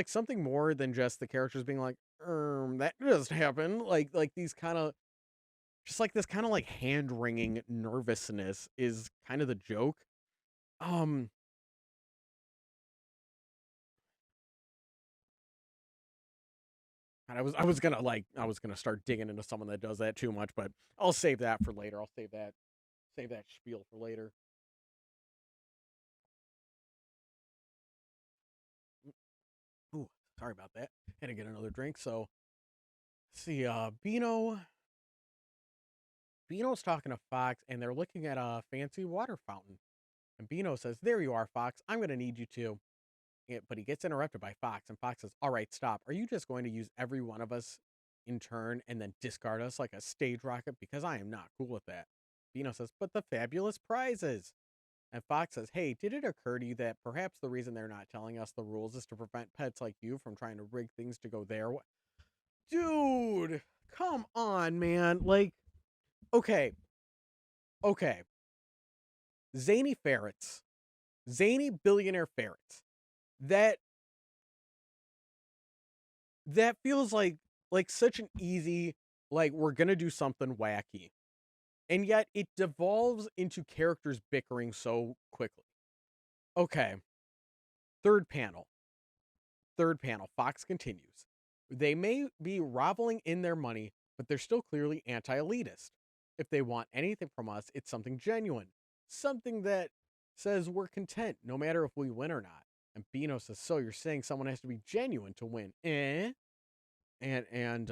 something more than just the characters being like, that just happened." Like these kind of just like this kind of like hand-wringing nervousness is kind of the joke. Um, and I was gonna start digging into someone that does that too much, but I'll save that for later. I'll save that spiel for later. Ooh, sorry about that. Had to get another drink. So see, Beano's talking to Fox, and they're looking at a fancy water fountain. And Beano says, "There you are, Fox. I'm gonna need you to." But he gets interrupted by Fox, and Fox says, "All right, stop. Are you just going to use every one of us in turn and then discard us like a stage rocket? Because I am not cool with that." Beano says, "But the fabulous prizes." And Fox says, "Hey, did it occur to you that perhaps the reason they're not telling us the rules is to prevent pets like you from trying to rig things to go their way?" Dude, come on, man. Like, okay, okay. Zany ferrets, zany billionaire ferrets. That that feels like such an easy, like, we're gonna do something wacky, and yet it devolves into characters bickering so quickly. Okay, third panel. Third panel. Fox continues. "They may be groveling in their money, but they're still clearly anti-elitist. If they want anything from us, it's something genuine, something that says we're content no matter if we win or not." And Beano says, "So you're saying someone has to be genuine to win, eh?" And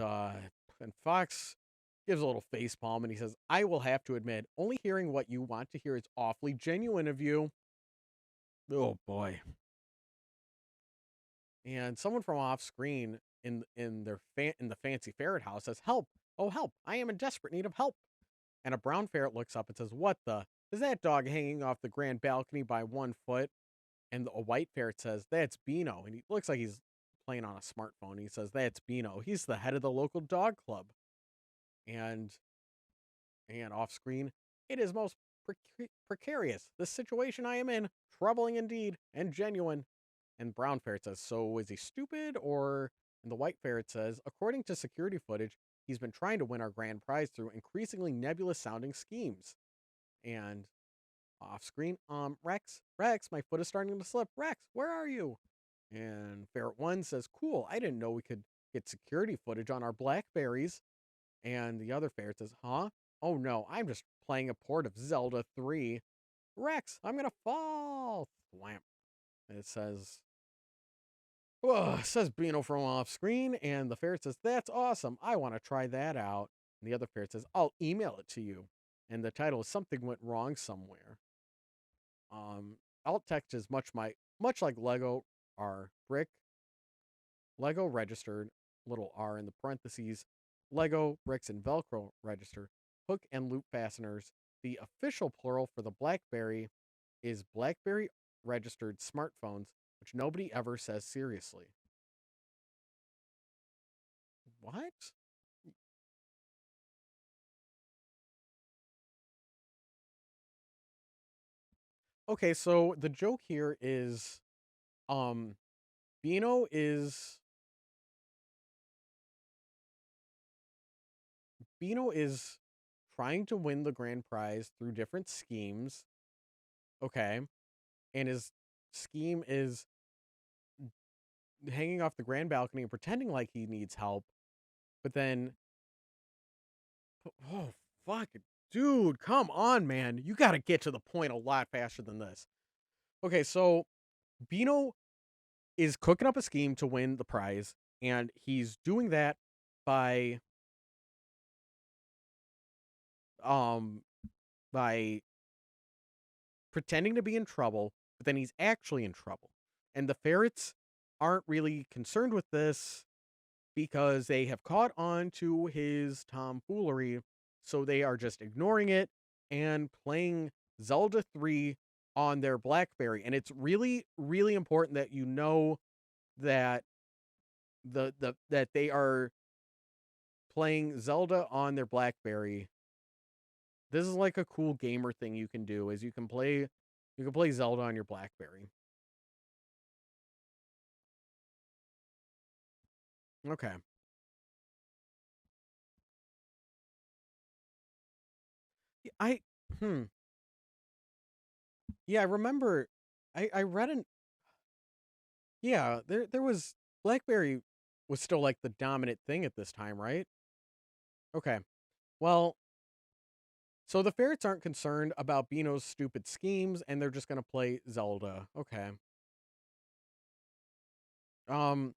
Fox gives a little face palm, and he says, "I will have to admit, only hearing what you want to hear is awfully genuine of you." Oh boy. And someone from off screen in the fancy ferret house says, "Help, Oh, help! I am in desperate need of help. And a brown ferret looks up and says, "What the? Is that dog hanging off the grand balcony by 1 foot?" And a white ferret says, "That's Beano." And he looks like he's playing on a smartphone. He says, "That's Beano. He's the head of the local dog club." And off screen, "It is most precarious. The situation I am in, troubling indeed, and genuine." And brown ferret says, "So is he stupid or?" And the white ferret says, "According to security footage, he's been trying to win our grand prize through increasingly nebulous sounding schemes." And off screen, Rex, my foot is starting to slip. Rex, where are you?" And ferret one says, "Cool, I didn't know we could get security footage on our Blackberries." And the other ferret says, "Huh? Oh no, I'm just playing a port of Zelda 3. Rex, I'm gonna fall." Thwamp. And it says Beano from off screen, and the ferret says, "That's awesome. I want to try that out." And the other ferret says, "I'll email it to you." And the title is "Something Went Wrong Somewhere." Um, Alt text is much like Lego R brick, Lego registered, little R in the parentheses, Lego bricks and Velcro register, hook and loop fasteners. The official plural for the BlackBerry is BlackBerry registered smartphones, which nobody ever says seriously. What? Okay, so the joke here is um Beano is Beano is trying to win the grand prize through different schemes, okay? And his scheme is hanging off the grand balcony and pretending like he needs help, but then oh fuck it. Dude, come on, man. You got to get to the point a lot faster than this. Okay, so Beano is cooking up a scheme to win the prize, and he's doing that by um by pretending to be in trouble, but then he's actually in trouble. And the ferrets aren't really concerned with this because they have caught on to his tomfoolery, so they are just ignoring it and playing Zelda 3 on their BlackBerry. And it's really, really important that you know that that they are playing Zelda on their BlackBerry. This is like a cool gamer thing you can do is you can play Zelda on your BlackBerry. Okay. I hmm. Yeah, I remember I read an yeah, there was BlackBerry was still like the dominant thing at this time, right? Okay. Well, so the ferrets aren't concerned about Beano's stupid schemes and they're just going to play Zelda. Okay. Um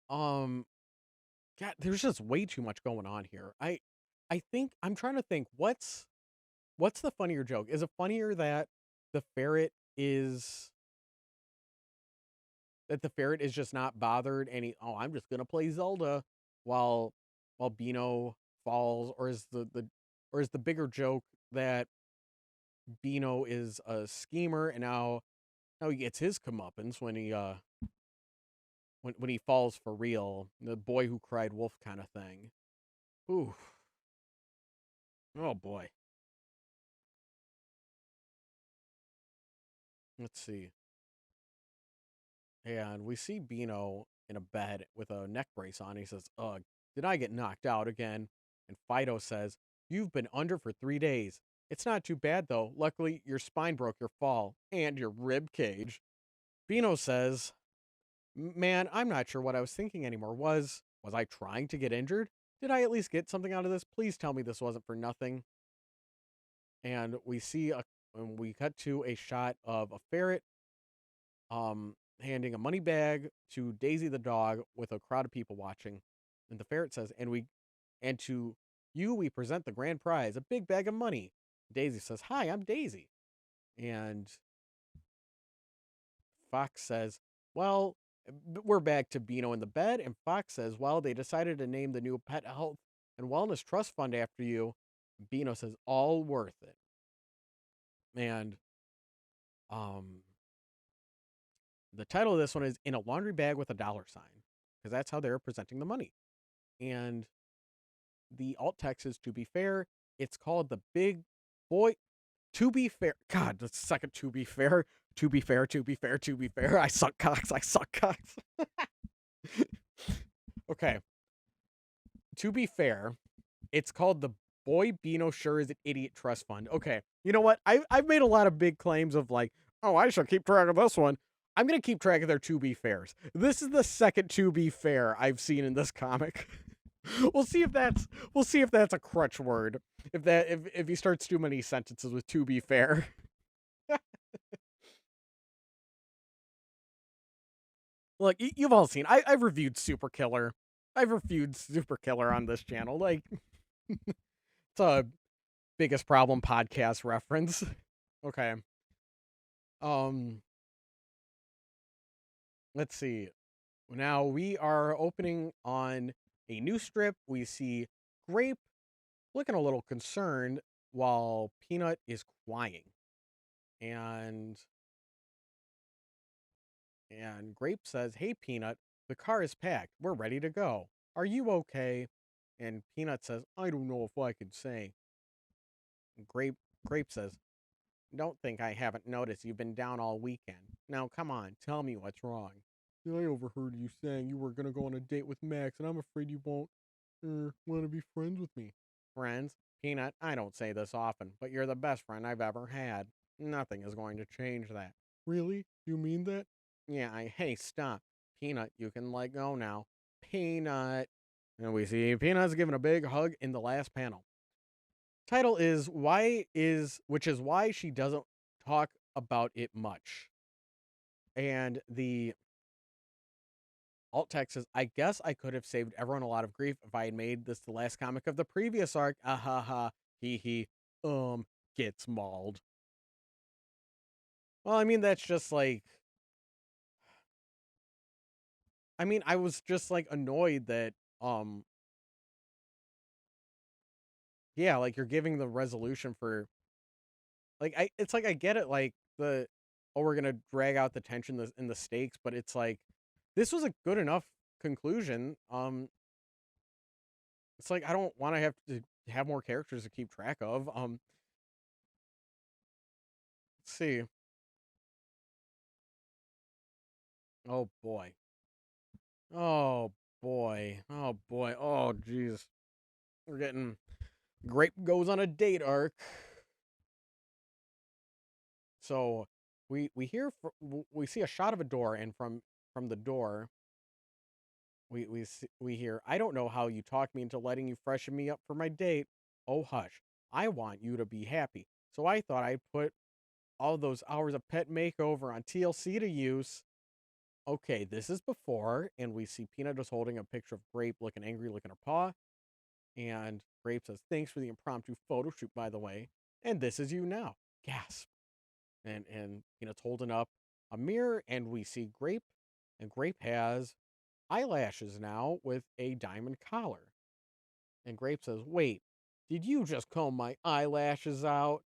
um God, there's just way too much going on here. I think I'm trying to think what's the funnier joke? Is it funnier the ferret is the ferret is just not bothered and I'm just gonna play Zelda while Beano falls, or is the bigger joke that Beano is a schemer and now he gets his comeuppance when when he falls for real, the boy who cried wolf kind of thing. Ooh, oh boy. Let's see. And we see Beano in a bed with a neck brace on. He says, "Ugh, did I get knocked out again?" And Fido says, "You've been under for 3 days. It's not too bad, though. Luckily, your spine broke your fall and your rib cage." Beano says, "Man, I'm not sure what I was thinking anymore. Was I trying to get injured? Did I at least get something out of this? Please tell me this wasn't for nothing." And we cut to a shot of a ferret handing a money bag to Daisy the dog with a crowd of people watching. And the ferret says, and to you we present the grand prize, a big bag of money." Daisy says, "Hi, I'm Daisy." And Fox says, "Well, We're back to Beano in the bed, and Fox says, well, they decided to name the new pet health and wellness trust fund after you. Beano says, all worth it. And um, the title of this one is In a Laundry Bag with a Dollar Sign, because that's how they're presenting the money. And the alt text is, to be fair, it's called the Big Boy. To be fair, God, the second to be fair, to be fair, to be fair, to be fair. I suck cocks, I suck cocks. Okay. To be fair, it's called the Boy Beano Sure is an Idiot Trust Fund. Okay. You know what? I've made a lot of big claims of like, oh, I should keep track of this one. I'm going to keep track of their to be fairs. This is the second to be fair I've seen in this comic. We'll see if that's a crutch word. If he starts too many sentences with to be fair. Look, you've all seen. I've reviewed Super Killer. I've reviewed Super Killer on this channel. Like, it's a biggest problem podcast reference. Okay. Um. Let's see. Now we are opening on a new strip. We see Grape looking a little concerned while Peanut is crying, and Grape says, "Hey, Peanut, the car is packed. We're ready to go. Are you okay?" And Peanut says, "I don't know if I can say." And Grape says, "Don't think I haven't noticed you've been down all weekend. Now, come on, tell me what's wrong." "I overheard you saying you were going to go on a date with Max, and I'm afraid you won't want to be friends with me." "Friends? Peanut, I don't say this often, but you're the best friend I've ever had. Nothing is going to change that." "Really? You mean that?" "Yeah, hey, stop. Peanut, you can let go now. Peanut." And we see Peanut's giving a big hug in the last panel. Title is which is why she doesn't talk about it much. And the alt text says, I guess I could have saved everyone a lot of grief if I had made this the last comic of the previous arc. Ah ha ha, he, gets mauled. Well, I mean, that's just like, I mean, I was just like annoyed that, yeah, like you're giving the resolution for, like, it's like, I get it, like, oh, we're gonna drag out the tension in the stakes, but it's like, this was a good enough conclusion. It's like, I don't want to have more characters to keep track of. Let's see. Oh boy. Oh boy. Oh boy. Oh jeez. We're getting Grape goes on a date arc. So we see a shot of a door, and from the door we hear, I don't know how you talked me into letting you freshen me up for my date. Oh hush. I want you to be happy. So I thought I'd put all those hours of pet makeover on TLC to use. Okay, this is before, and we see Peanut is holding a picture of Grape looking angry, licking her paw. And Grape says, thanks for the impromptu photo shoot, by the way. And this is you now. Gasp. And Peanut's holding up a mirror, and we see Grape. And Grape has eyelashes now with a diamond collar. And Grape says, wait, did you just comb my eyelashes out?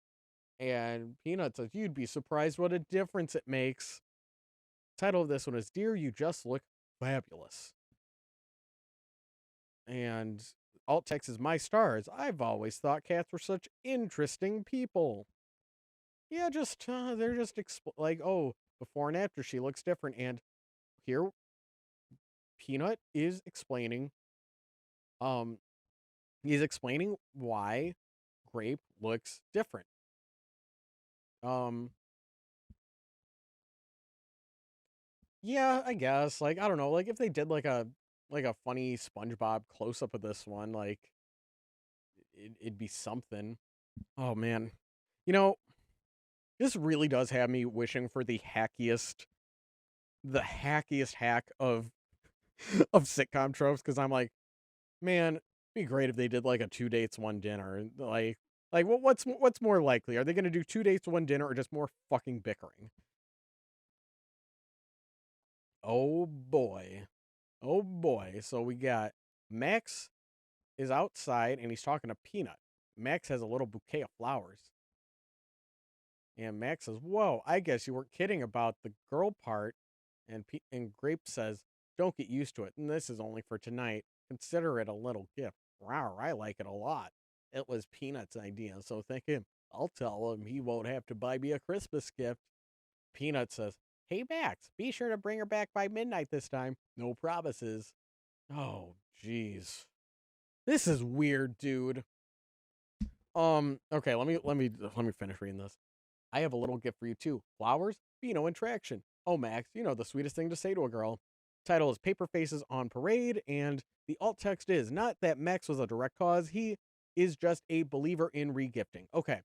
And Peanut says, you'd be surprised what a difference it makes. Title of this one is Dear, You Just Look Fabulous. And alt text is My Stars. I've always thought cats were such interesting people. Yeah, just they're just like, oh, before and after she looks different. And here Peanut is explaining he's explaining why Grape looks different. Um yeah, I guess. Like, I don't know, like if they did like a funny SpongeBob close up of this one, like it'd be something. Oh man. You know, this really does have me wishing for the hackiest hack of of sitcom tropes, because I'm like, man, it'd be great if they did like a two dates, one dinner. Like what's more likely? Are they gonna do two dates, one dinner, or just more fucking bickering? Oh boy. Oh boy. So we got Max is outside and he's talking to Peanut. Max has a little bouquet of flowers. And Max says, "Whoa, I guess you weren't kidding about the girl part." And Grape says, "Don't get used to it. And this is only for tonight. Consider it a little gift." Rawr, I like it a lot. It was Peanut's idea, so thank him. I'll tell him he won't have to buy me a Christmas gift. Peanut says, "Hey Max, be sure to bring her back by midnight this time. No promises." Oh, jeez. This is weird, dude. Okay, let me finish reading this. "I have a little gift for you too. Flowers? Be no interaction. Oh, Max, you know the sweetest thing to say to a girl." Title is Paper Faces on Parade, and the alt text is not that Max was a direct cause. He is just a believer in regifting. Okay.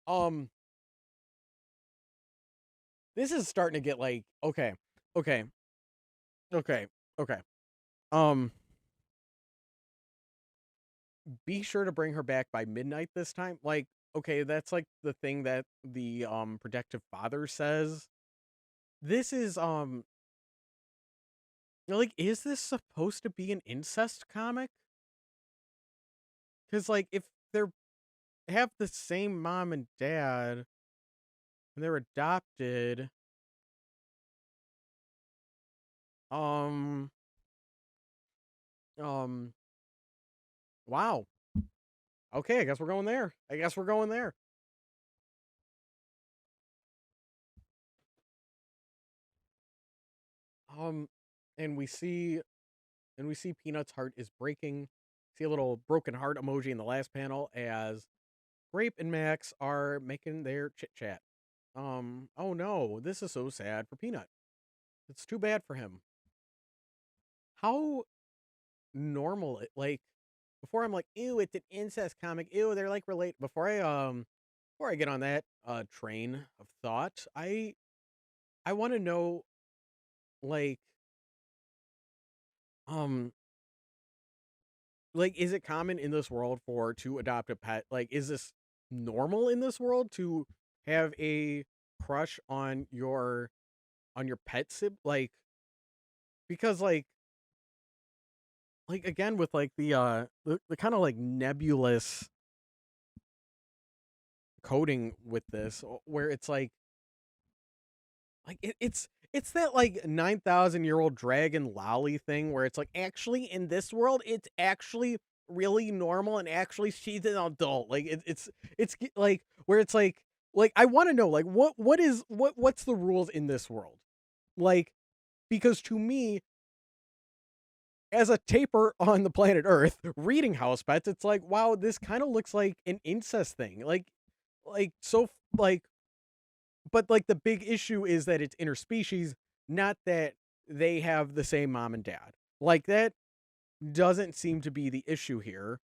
Um, this is starting to get like, okay, okay, okay, okay. Um, be sure to bring her back by midnight this time. Like, okay, that's like the thing that the protective father says. This is like, is this supposed to be an incest comic? Because like, if they're have the same mom and dad and they're adopted, um, um, wow. Okay, I guess we're going there. I guess we're going there. Um, and we see Peanut's heart is breaking. See a little broken heart emoji in the last panel as Grape and Max are making their chit chat. Oh no, this is so sad for Peanut. It's too bad for him. How normal it like before I'm like, ew, it's an incest comic. Ew, they're like relate before I get on that train of thought, I want to know like um like is it common in this world for to adopt a pet? Like is this normal in this world to have a crush on your pet like because like again with like the kind of like nebulous coding with this where it's like it's that like 9,000-year-old dragon lolly thing where it's like actually in this world it's actually really normal and actually she's an adult. Like it's like where it's like I want to know like what's the rules in this world? Like because to me as a taper on the planet Earth reading Housepets, it's like wow, this kind of looks like an incest thing. Like so like but like the big issue is that it's interspecies, not that they have the same mom and dad. Like that doesn't seem to be the issue here.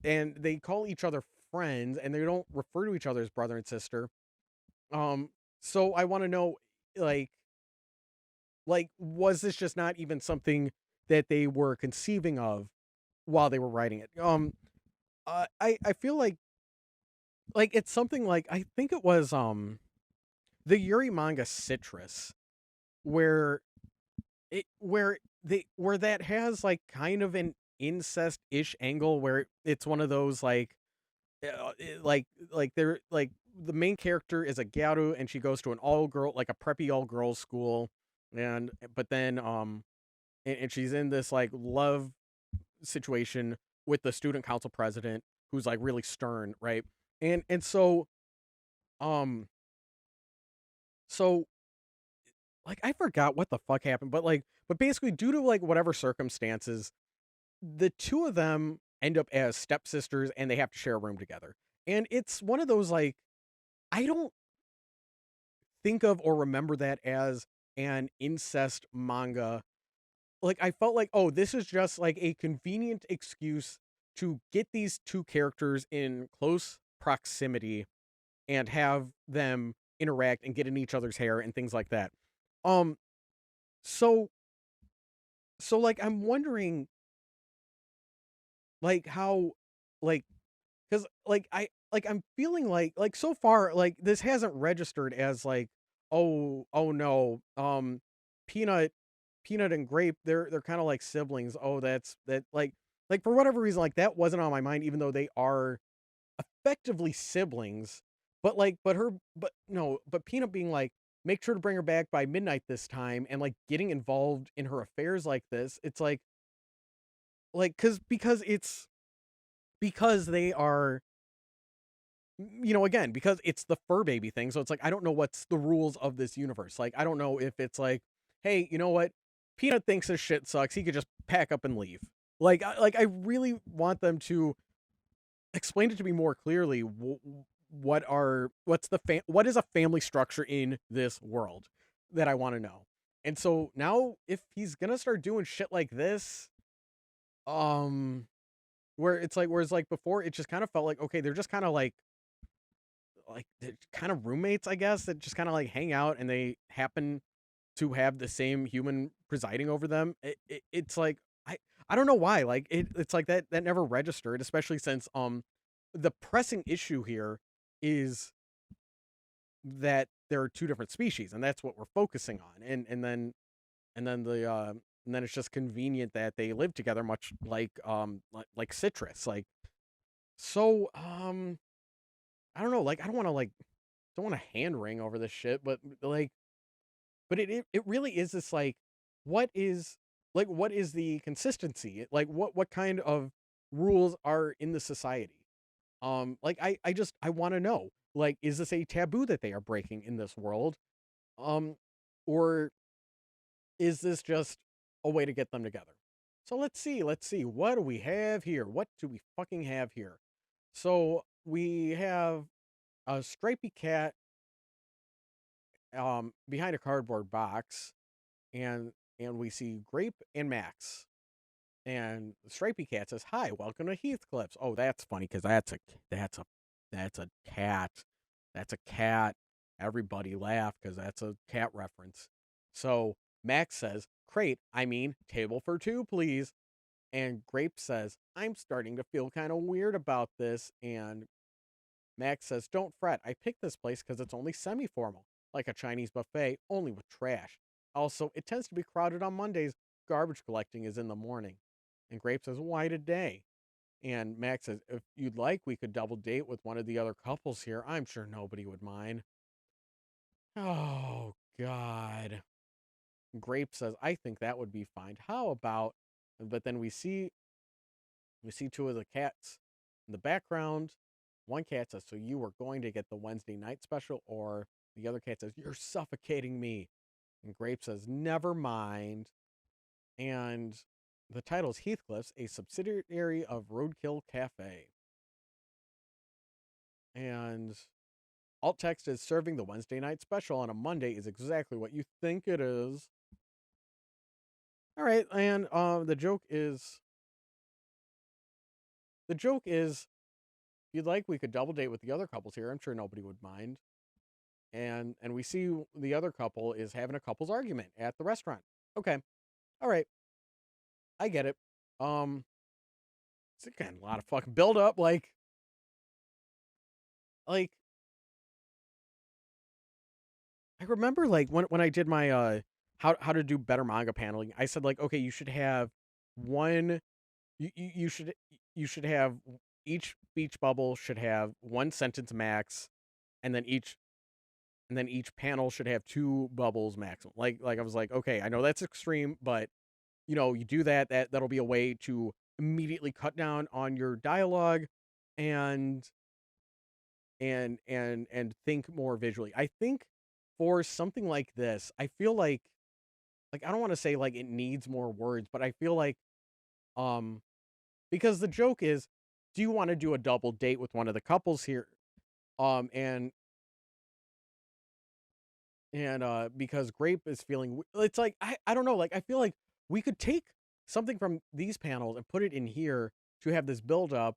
And they call each other friends and they don't refer to each other as brother and sister. Um so I want to know like was this just not even something that they were conceiving of while they were writing it? I feel like it's something like I think it was the Yuri manga Citrus where where that has like kind of an incest-ish angle where it's one of those like they're like the main character is a gyaru and she goes to an all girl like a preppy all girls school and but then and she's in this like love situation with the student council president who's like really stern, right? And um so like I forgot what the fuck happened, but basically due to like whatever circumstances, the two of them end up as stepsisters and they have to share a room together. And it's one of those like I don't think of or remember that as an incest manga. Like I felt like, oh, this is just like a convenient excuse to get these two characters in close proximity and have them interact and get in each other's hair and things like that. Um so like I'm wondering like how like because I'm feeling like so far like this hasn't registered as like oh no Peanut Peanut and Grape, they're kind of like siblings. Oh, that's that like for whatever reason, like that wasn't on my mind, even though they are effectively siblings. But like, but her, but no, but Peanut being like, make sure to bring her back by midnight this time, and like getting involved in her affairs like this, it's like because they are, again, because it's the fur baby thing. So it's like, I don't know what's the rules of this universe. Like, I don't know if it's like, hey, you know what? Peanut thinks his shit sucks. He could just pack up and leave. Like I really want them to explain it to me more clearly. What is a family structure in this world that I want to know. And so now, if he's gonna start doing shit like this, um, whereas like before, it just kind of felt like, okay, they're just kind of like they're kind of roommates, I guess, that just kind of like hang out, and they happen to have the same human presiding over them. It's like, I don't know why. Like it's like that never registered, especially since the pressing issue here is that there are two different species, and that's what we're focusing on. And then it's just convenient that they live together, much like citrus. Like, so I don't know. Like, I don't want to hand wring over this shit, but like, but it really is this like, what is what is the consistency? Like, what kind of rules are in the society? Like, I want to know, like, is this a taboo that they are breaking in this world? Um, or is this just a way to get them together? So let's see, what do we have here? What do we fucking have here? So we have a stripy cat behind a cardboard box, and we see Grape and Max. And the stripy cat says, "Hi, welcome to Heathcliff's." Oh, that's funny because that's a cat. That's a cat. Everybody laugh because that's a cat reference. So Max says, "Crate, I mean table for two, please." And Grape says, "I'm starting to feel kind of weird about this." And Max says, "Don't fret. I picked this place because it's only semi-formal, like a Chinese buffet, only with trash. Also, it tends to be crowded on Mondays. Garbage collecting is in the morning." And Grape says, "Why today?" And Max says, "If you'd like, we could double date with one of the other couples here. I'm sure nobody would mind." Oh, God. Grape says, "I think that would be fine. How about..." But then we see two of the cats in the background. One cat says, "So you were going to get the Wednesday night special?" Or the other cat says, "You're suffocating me." And Grape says, "Never mind." And the title is Heathcliff's, a subsidiary of Roadkill Cafe. And alt text is, "Serving the Wednesday night special on a Monday is exactly what you think it is." All right, and the joke is, if you'd like, we could double date with the other couples here. I'm sure nobody would mind. And we see the other couple is having a couples argument at the restaurant. Okay, all right, I get it. It's again a lot of fucking build up. Like I remember, like, when I did my how to do better manga paneling, I said, like, okay, you should have one you should have each beach bubble should have one sentence max, and then each panel should have two bubbles maximum. Like I was like, okay, I know that's extreme, but you do that'll be a way to immediately cut down on your dialogue, and think more visually. I think for something like this, I feel like I don't want to say like it needs more words, but I feel like um because the joke is, do you want to do a double date with one of the couples here? And because Grape is feeling it's like, I don't know, like I feel like we could take something from these panels and put it in here to have this build up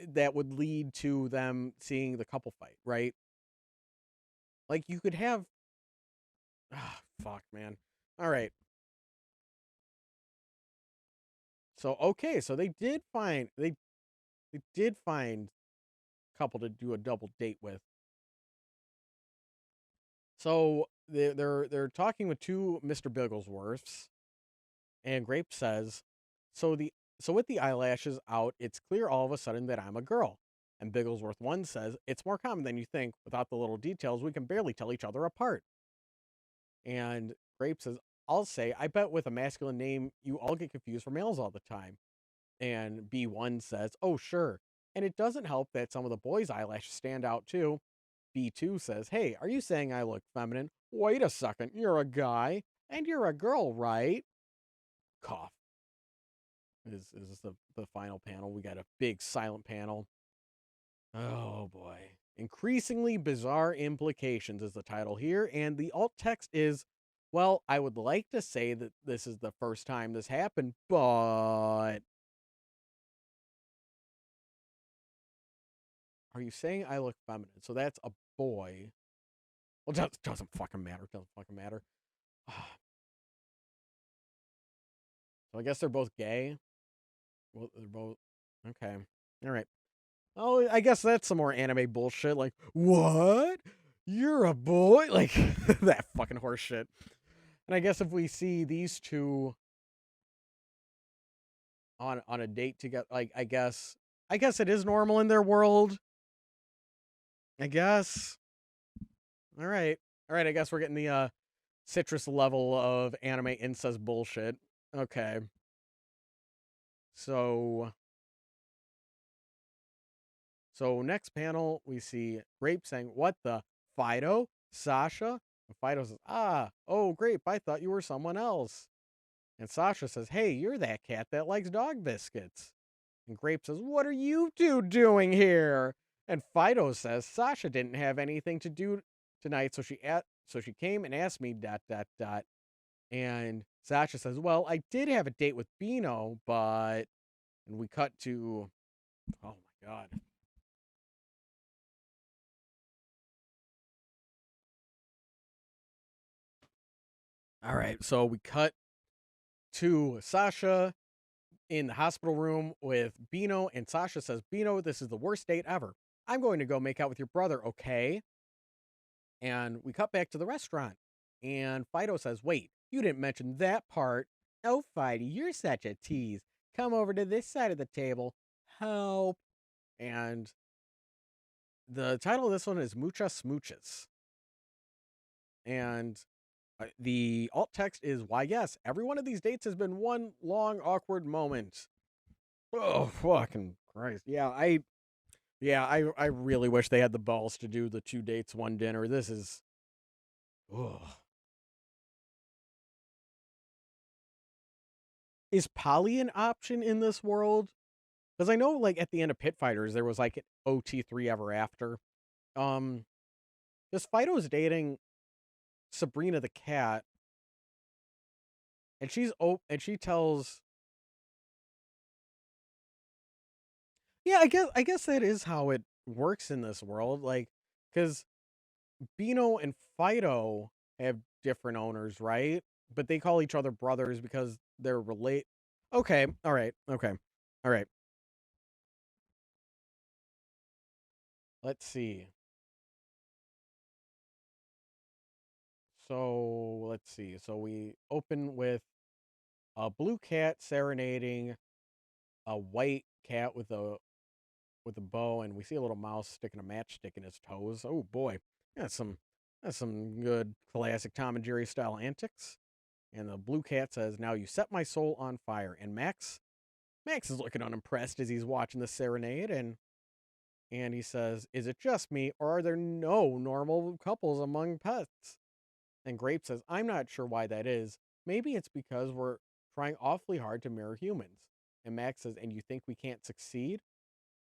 that would lead to them seeing the couple fight, right? Like you could have fuck, man. All right. So okay, so they did find a couple to do a double date with. So they're talking with two Mr. Bigglesworths, and Grape says, "So the so with the eyelashes out, it's clear all of a sudden that I'm a girl." And Bigglesworth one says, "It's more common than you think. Without the little details, we can barely tell each other apart." And Grape says, "I'll say, I bet with a masculine name, you all get confused for males all the time." And B1 says, "Oh, sure." And it doesn't help that some of the boys' eyelashes stand out too. B2 says, "Hey, are you saying I look feminine? Wait a second, you're a guy, and you're a girl, right?" Cough. Is this the final panel? We got a big silent panel. Oh boy. Increasingly Bizarre Implications is the title here, and the alt text is, well, I would like to say that this is the first time this happened, but are you saying I look feminine? So that's a boy. Well, doesn't fucking matter. Doesn't fucking matter. So I guess they're both gay. Well, they're both okay. All right. Oh, I guess that's some more anime bullshit. Like, what? You're a boy? Like that fucking horse shit. And I guess if we see these two on a date together, like I guess it is normal in their world. I guess. All right. All right, I guess we're getting the citrus level of anime incest bullshit. Okay. So next panel we see Grape saying, "What the Fido? Sasha?" And Fido says, "Ah, oh Grape, I thought you were someone else." And Sasha says, "Hey, you're that cat that likes dog biscuits." And Grape says, "What are you two doing here?" And Fido says, "Sasha didn't have anything to do tonight, so she came and asked me ... dot dot dot." And Sasha says, "Well, I did have a date with Bino, but..." And we cut to, oh my god. All right, so we cut to Sasha in the hospital room with Bino, and Sasha says, "Bino, this is the worst date ever. I'm going to go make out with your brother, okay?" And we cut back to the restaurant, and Fido says, "Wait, you didn't mention that part." "Oh, Fido, you're such a tease. Come over to this side of the table. Help." And the title of this one is Muchas Smooches. And the alt text is, "Why, yes, every one of these dates has been one long, awkward moment." Oh, fucking Christ. I really wish they had the balls to do the 2 dates, 1 dinner. This is, ugh. Is poly an option in this world? Because I know, like, at the end of Pit Fighters, there was, like, an OT3 ever after. Um, this Fido's dating Sabrina the cat, and she tells, yeah, I guess that is how it works in this world. Like, because Bino and Fido have different owners, right? But they call each other brothers because they're relate. Okay, all right, okay, all right. Let's see. So let's see. So we open with a blue cat serenading a white cat with a bow, and we see a little mouse sticking a matchstick in his toes. Oh boy, that's some good classic Tom and Jerry style antics. And the blue cat says, "Now you set my soul on fire." And Max is looking unimpressed as he's watching the serenade, and he says, "Is it just me, or are there no normal couples among pets?" And Grape says, "I'm not sure why that is. Maybe it's because we're trying awfully hard to mirror humans." And Max says, "And you think we can't succeed?"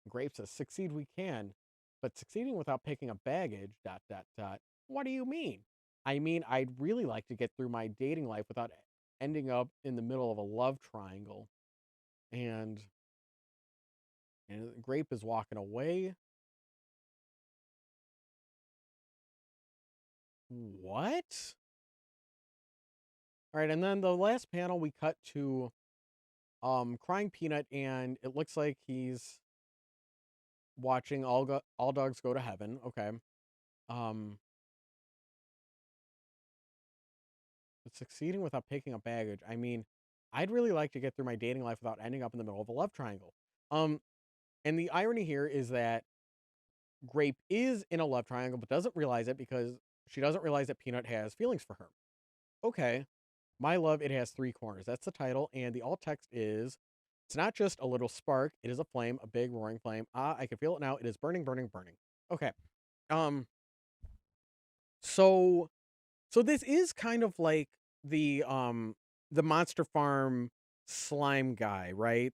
Grape says, "Succeed we can, but succeeding without picking up baggage, ... dot dot dot." "What do you mean?" "I mean, I'd really like to get through my dating life without ending up in the middle of a love triangle." And Grape is walking away. What? All right, and then the last panel we cut to Crying Peanut, and it looks like he's watching All Dogs Go to Heaven. Okay. Um But succeeding without picking up baggage. I mean, I'd really like to get through my dating life without ending up in the middle of a love triangle. Um, and the irony here is that Grape is in a love triangle but doesn't realize it because she doesn't realize that Peanut has feelings for her. Okay, My Love, It Has Three Corners. That's the title, and the alt text is it's not just a little spark, it is a flame, a big roaring flame. Ah, I can feel it now. It is burning, burning, burning. Okay. Um, so so this is kind of like the Monster Farm slime guy, right?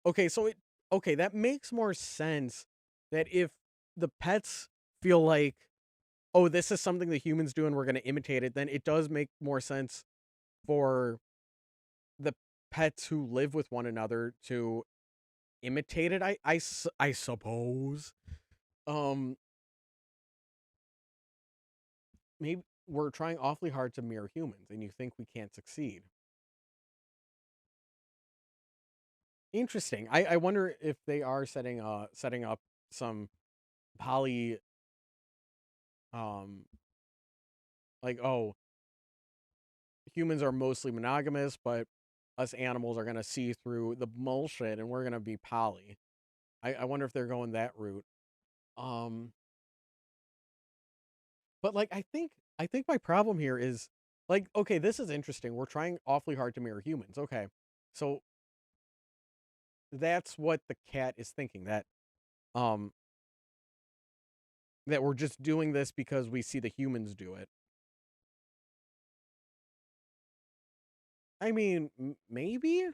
Okay, so it okay, that makes more sense that if the pets feel like, oh, this is something the humans do and we're gonna imitate it, then it does make more sense for the pets who live with one another to imitate it. I suppose. Um, Maybe we're trying awfully hard to mirror humans, and you think we can't succeed. Interesting. I wonder if they are setting up some poly um like, oh, humans are mostly monogamous, but us animals are gonna see through the bullshit and we're gonna be poly. I wonder if they're going that route. Um but like I think my problem here is like, okay, this is interesting. We're trying awfully hard to mirror humans. Okay. So that's what the cat is thinking, um that we're just doing this because we see the humans do it. I mean, maybe.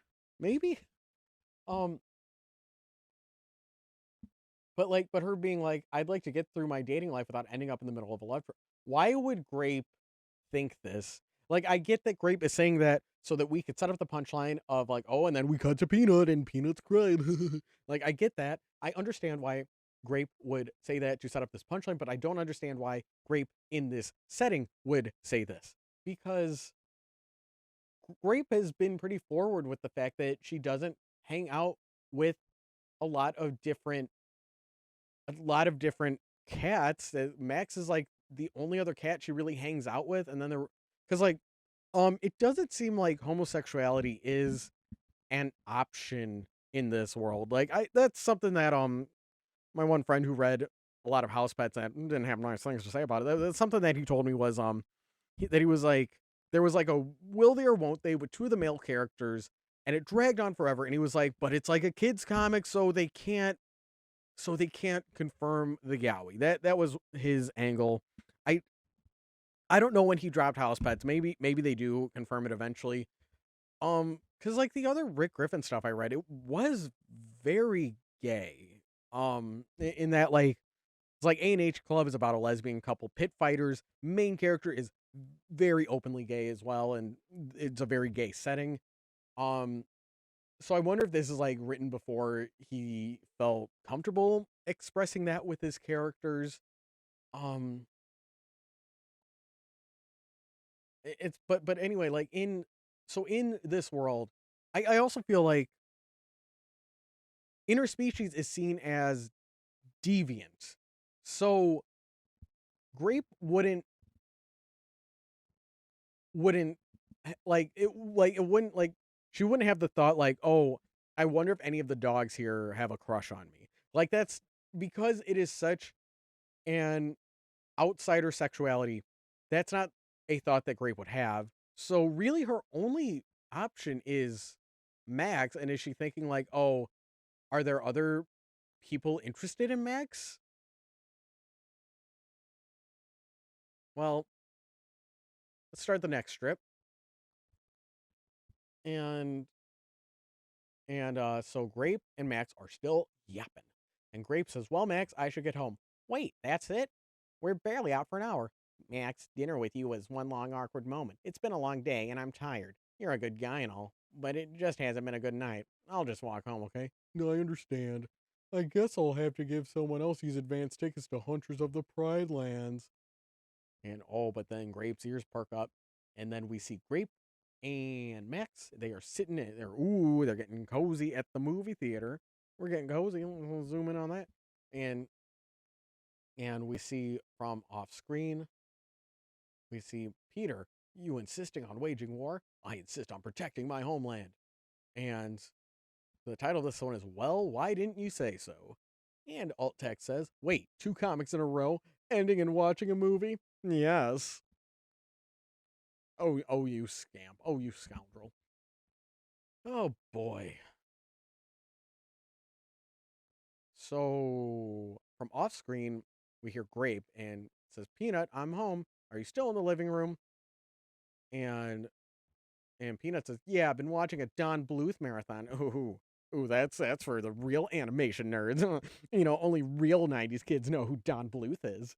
Um, but her being like, I'd like to get through my dating life without ending up in the middle of a love. Why would Grape think this? Like, I get that Grape is saying that so that we could set up the punchline of like, oh, and then we cut to Peanut and Peanut's crying. Like, I get that. I understand why Grape would say that to set up this punchline, but I don't understand why Grape in this setting would say this because Grape has been pretty forward with the fact that she doesn't hang out with a lot of different a lot of different cats. That Max is like the only other cat she really hangs out with, and then there because like it doesn't seem like homosexuality is an option in this world. Like I that's something that my one friend who read a lot of house pets and didn't have nice things to say about it. That's something that he told me was that he was like there was like a will they or won't they with two of the male characters, and it dragged on forever, and he was like, but it's like a kids comic, so they can't confirm the Yowie. That was his angle. I I don't know when he dropped House Pets. Maybe they do confirm it eventually. Because like the other Rick Griffin stuff I read, it was very gay. In that like it's like A&H Club is about a lesbian couple pit fighters. Main character is very openly gay as well, and it's a very gay setting. Um, so I wonder if this is like written before he felt comfortable expressing that with his characters. Um, it's but anyway, like in this world, I also feel like interspecies is seen as deviant. So Grape wouldn't like it wouldn't like she wouldn't have the thought like, oh, I wonder if any of the dogs here have a crush on me. Like that's because it is such an outsider sexuality, that's not a thought that Grape would have. So really her only option is Max. And is she thinking like, oh, are there other people interested in Max? Well, let's start the next strip. And so Grape and Max are still yapping. And Grape says, well, Max, I should get home. Wait, that's it? We're barely out for an hour. Max, dinner with you was one long awkward moment. It's been a long day and I'm tired. You're a good guy and all, but it just hasn't been a good night. I'll just walk home, okay? No, I understand. I guess I'll have to give someone else these advance tickets to Hunters of the Pride Lands. And oh, but then Grape's ears perk up, and then we see Grape and Max. They are sitting in there. Ooh, they're getting cozy at the movie theater. We're getting cozy. We'll zoom in on that, and we see from off screen, we see Peter. You insisting on waging war? I insist on protecting my homeland. And the title of this one is Well, Why Didn't You Say So? And alt text says, Wait, 2 comics in a row, ending in watching a movie? Yes. Oh, you scamp. Oh, you scoundrel. Oh, boy. So, from off screen, we hear Grape and it says, Peanut, I'm home. Are you still in the living room? And Peanut says, Yeah, I've been watching a Don Bluth marathon. Ooh, that's for the real animation nerds. Only real 90s kids know who Don Bluth is.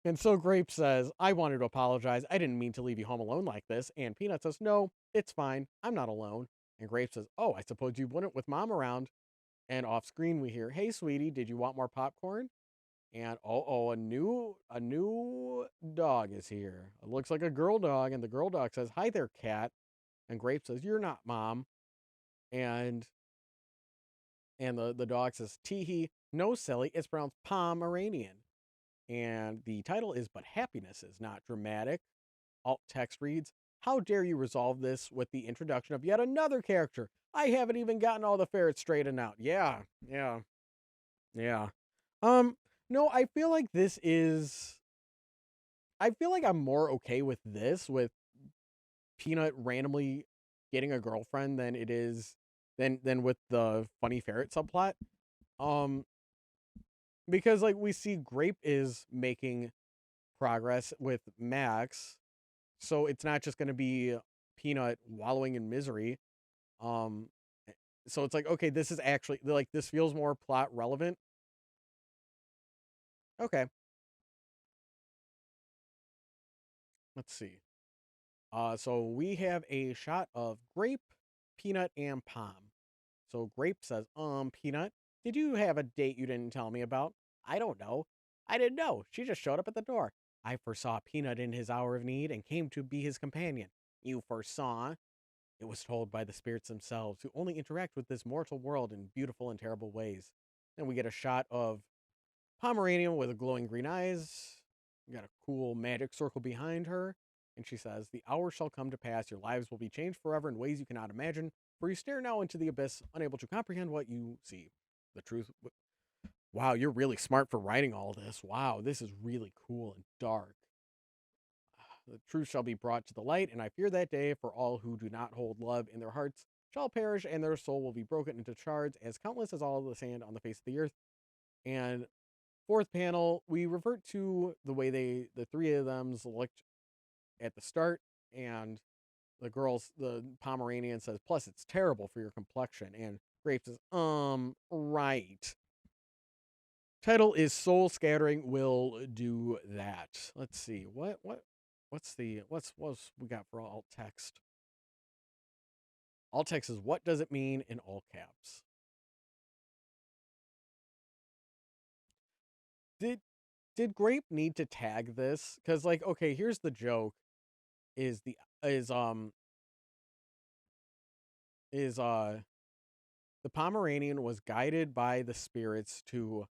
And so Grape says, I wanted to apologize. I didn't mean to leave you home alone like this. And Peanut says, No, it's fine. I'm not alone. And Grape says, Oh, I suppose you wouldn't with Mom around. And off screen we hear, Hey, sweetie, did you want more popcorn? And a new dog is here. It looks like a girl dog. And the girl dog says, Hi there, cat. And Grape says, You're not Mom. And the dog says, Teehee, no, silly, it's pronounced Pomeranian. And the title is But Happiness is Not Dramatic. Alt text reads, How dare you resolve this with the introduction of yet another character? I haven't even gotten all the ferrets straightened out. Yeah, yeah, yeah. Um, no, I feel like I'm more okay with this, with Peanut randomly getting a girlfriend than it is than with the funny ferret subplot. Um, because like we see Grape is making progress with Max, so it's not just going to be Peanut wallowing in misery. Um, so it's like, okay, this is actually like, this feels more plot relevant. Okay, let's see. So we have a shot of Grape, Peanut, and Palm. So Grape says, Peanut, did you have a date you didn't tell me about? I don't know. I didn't know. She just showed up at the door. I foresaw Peanut in his hour of need and came to be his companion. You foresaw? It was told by the spirits themselves, who only interact with this mortal world in beautiful and terrible ways. Then we get a shot of Pomeranian with glowing green eyes. We got a cool magic circle behind her. And she says, The hour shall come to pass. Your lives will be changed forever in ways you cannot imagine. For you stare now into the abyss, unable to comprehend what you see. The truth. Wow, you're really smart for writing all this. Wow, this is really cool and dark. The truth shall be brought to the light, and I fear that day, for all who do not hold love in their hearts shall perish, and their soul will be broken into shards, as countless as all the sand on the face of the earth. And fourth panel, we revert to the way the three of them looked at the start, and the Pomeranian says, plus it's terrible for your complexion, and Grape says, right. Title is Soul Scattering will do that. Let's see. What's we got for alt text? Alt text is what does it mean in all caps? Did did Grape need to tag this? Cuz like, okay, here's the joke is the is the Pomeranian was guided by the spirits to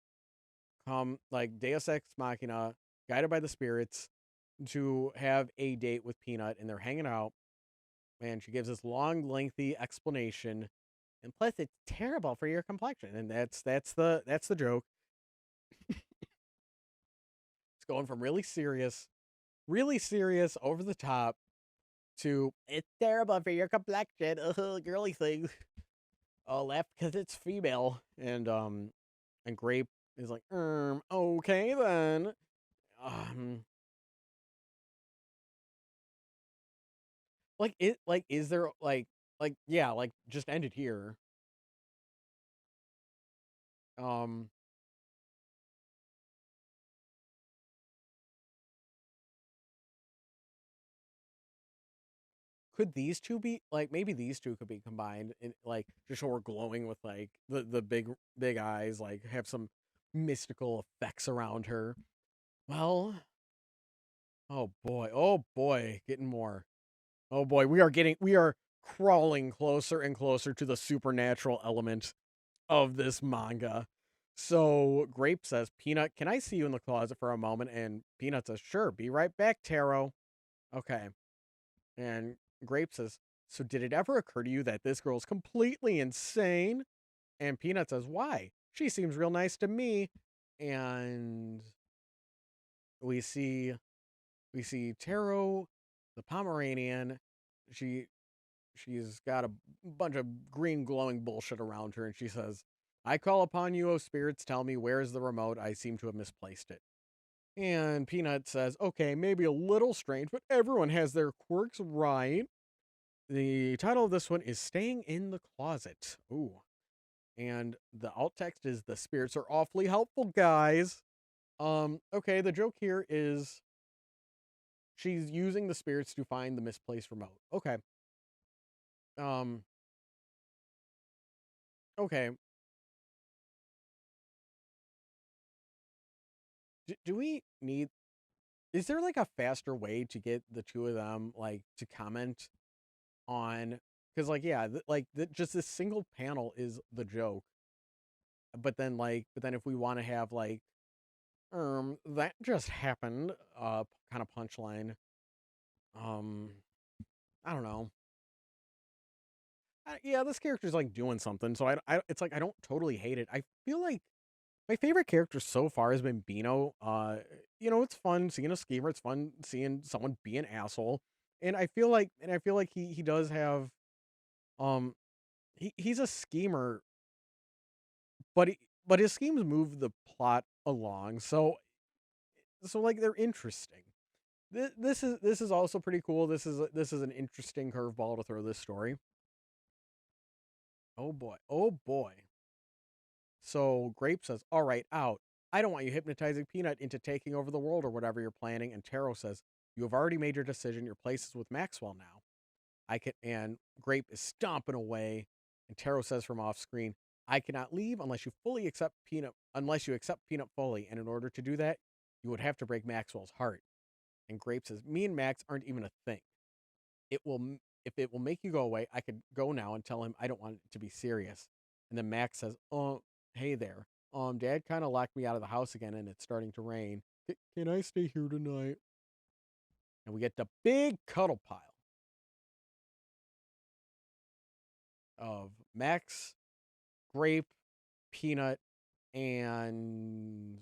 come, like Deus Ex Machina, guided by the spirits to have a date with Peanut, and they're hanging out, and she gives this long, lengthy explanation, and plus it's terrible for your complexion, and that's the joke. It's going from really serious, over the top, to it's terrible for your complexion, girly thing. Oh, left because it's female, and Grape is like, okay then. Um, is there yeah, like just end it here. Um, could these two be like, maybe these two could be combined in, like, just so we're glowing with like the big eyes, like have some mystical effects around her. Well, oh boy, getting more. Oh boy, we are crawling closer and closer to the supernatural element of this manga. So Grape says, Peanut, can I see you in the closet for a moment? And Peanut says, Sure, be right back, Taro. Okay. And Grape says, "So did it ever occur to you that this girl's completely insane?" And Peanut says, "Why? She seems real nice to me." And we see Taro, the Pomeranian. She she's got a bunch of green glowing bullshit around her, and she says, "I call upon you, O spirits, tell me where is the remote? I seem to have misplaced it." And Peanut says, "Okay, maybe a little strange, but everyone has their quirks, right?" The title of this one is Staying in the Closet. Ooh. And the alt text is the spirits are awfully helpful, guys. Okay, the joke here is she's using the spirits to find the misplaced remote. Okay. Um, okay. Do we need is there like a faster way to get the two of them like to comment on because like yeah just this single panel is the joke but then if we want to have like that just happened kind of punchline um I don't know yeah this character's like doing something so it's like I don't totally hate it. I feel like my favorite character so far has been Beano. It's fun seeing a schemer. It's fun seeing someone be an asshole. And I feel like he does have um he's a schemer, but his schemes move the plot along. So like they're interesting. This is also pretty cool. This is an interesting curveball to throw this story. Oh boy. Oh boy. So Grape says, "All right, out. I don't want you hypnotizing Peanut into taking over the world or whatever you're planning." And Taro says, "You have already made your decision. Your place is with Maxwell now." I can and Grape is stomping away. And Taro says from off screen, "I cannot leave unless you accept Peanut fully. And in order to do that, you would have to break Maxwell's heart." And Grape says, "Me and Max aren't even a thing. If it will make you go away, I could go now and tell him I don't want it to be serious." And then Max says, "Oh, hey there. Dad kind of locked me out of the house again, and it's starting to rain. Can I stay here tonight?" And we get the big cuddle pile of Max, Grape, Peanut, and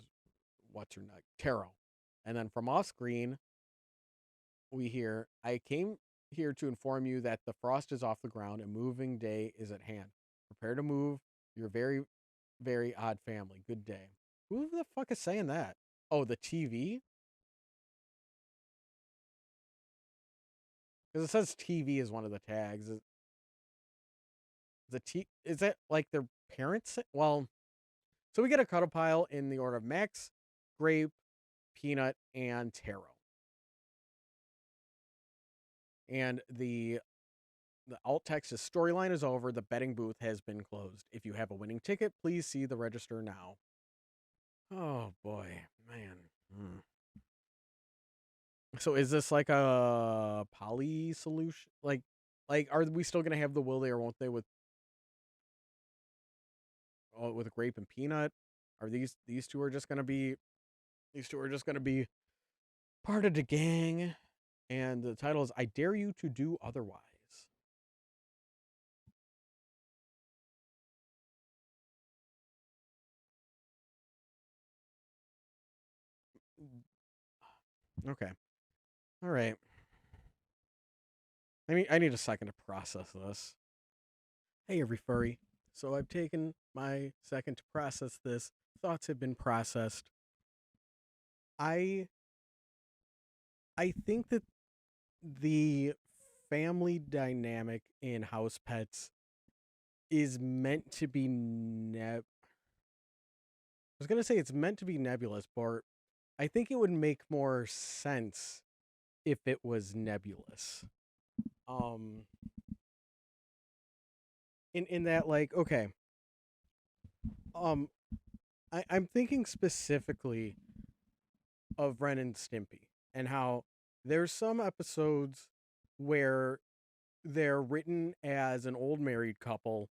what's her name? Taro. And then from off screen, we hear, "I came here to inform you that the frost is off the ground and moving day is at hand. Prepare to move. Your very, very odd family. Good day." Who the fuck is saying that? Oh, the TV? Because it says TV is one of the tags. Is that like their parents? Well, so we get a cuddle pile in the order of Max, Grape, Peanut, and Taro. And the alt text is storyline is over. The betting booth has been closed. If you have a winning ticket, please see the register now. Oh boy, man. Hmm. So is this like a poly solution? Like are we still gonna have the will they or won't they with Grape and Peanut? Are these two are just gonna be part of the gang? And the title is "I Dare You to Do Otherwise." Okay. All right. I need a second to process this. Hey, every furry. So I've taken my second to process this. Thoughts have been processed. I I think that the family dynamic in House Pets is meant to be I was gonna say it's meant to be nebulous, but I think it would make more sense if it was nebulous. Um, in that like okay, um, I'm thinking specifically of Ren and Stimpy and how there's some episodes where they're written as an old married couple,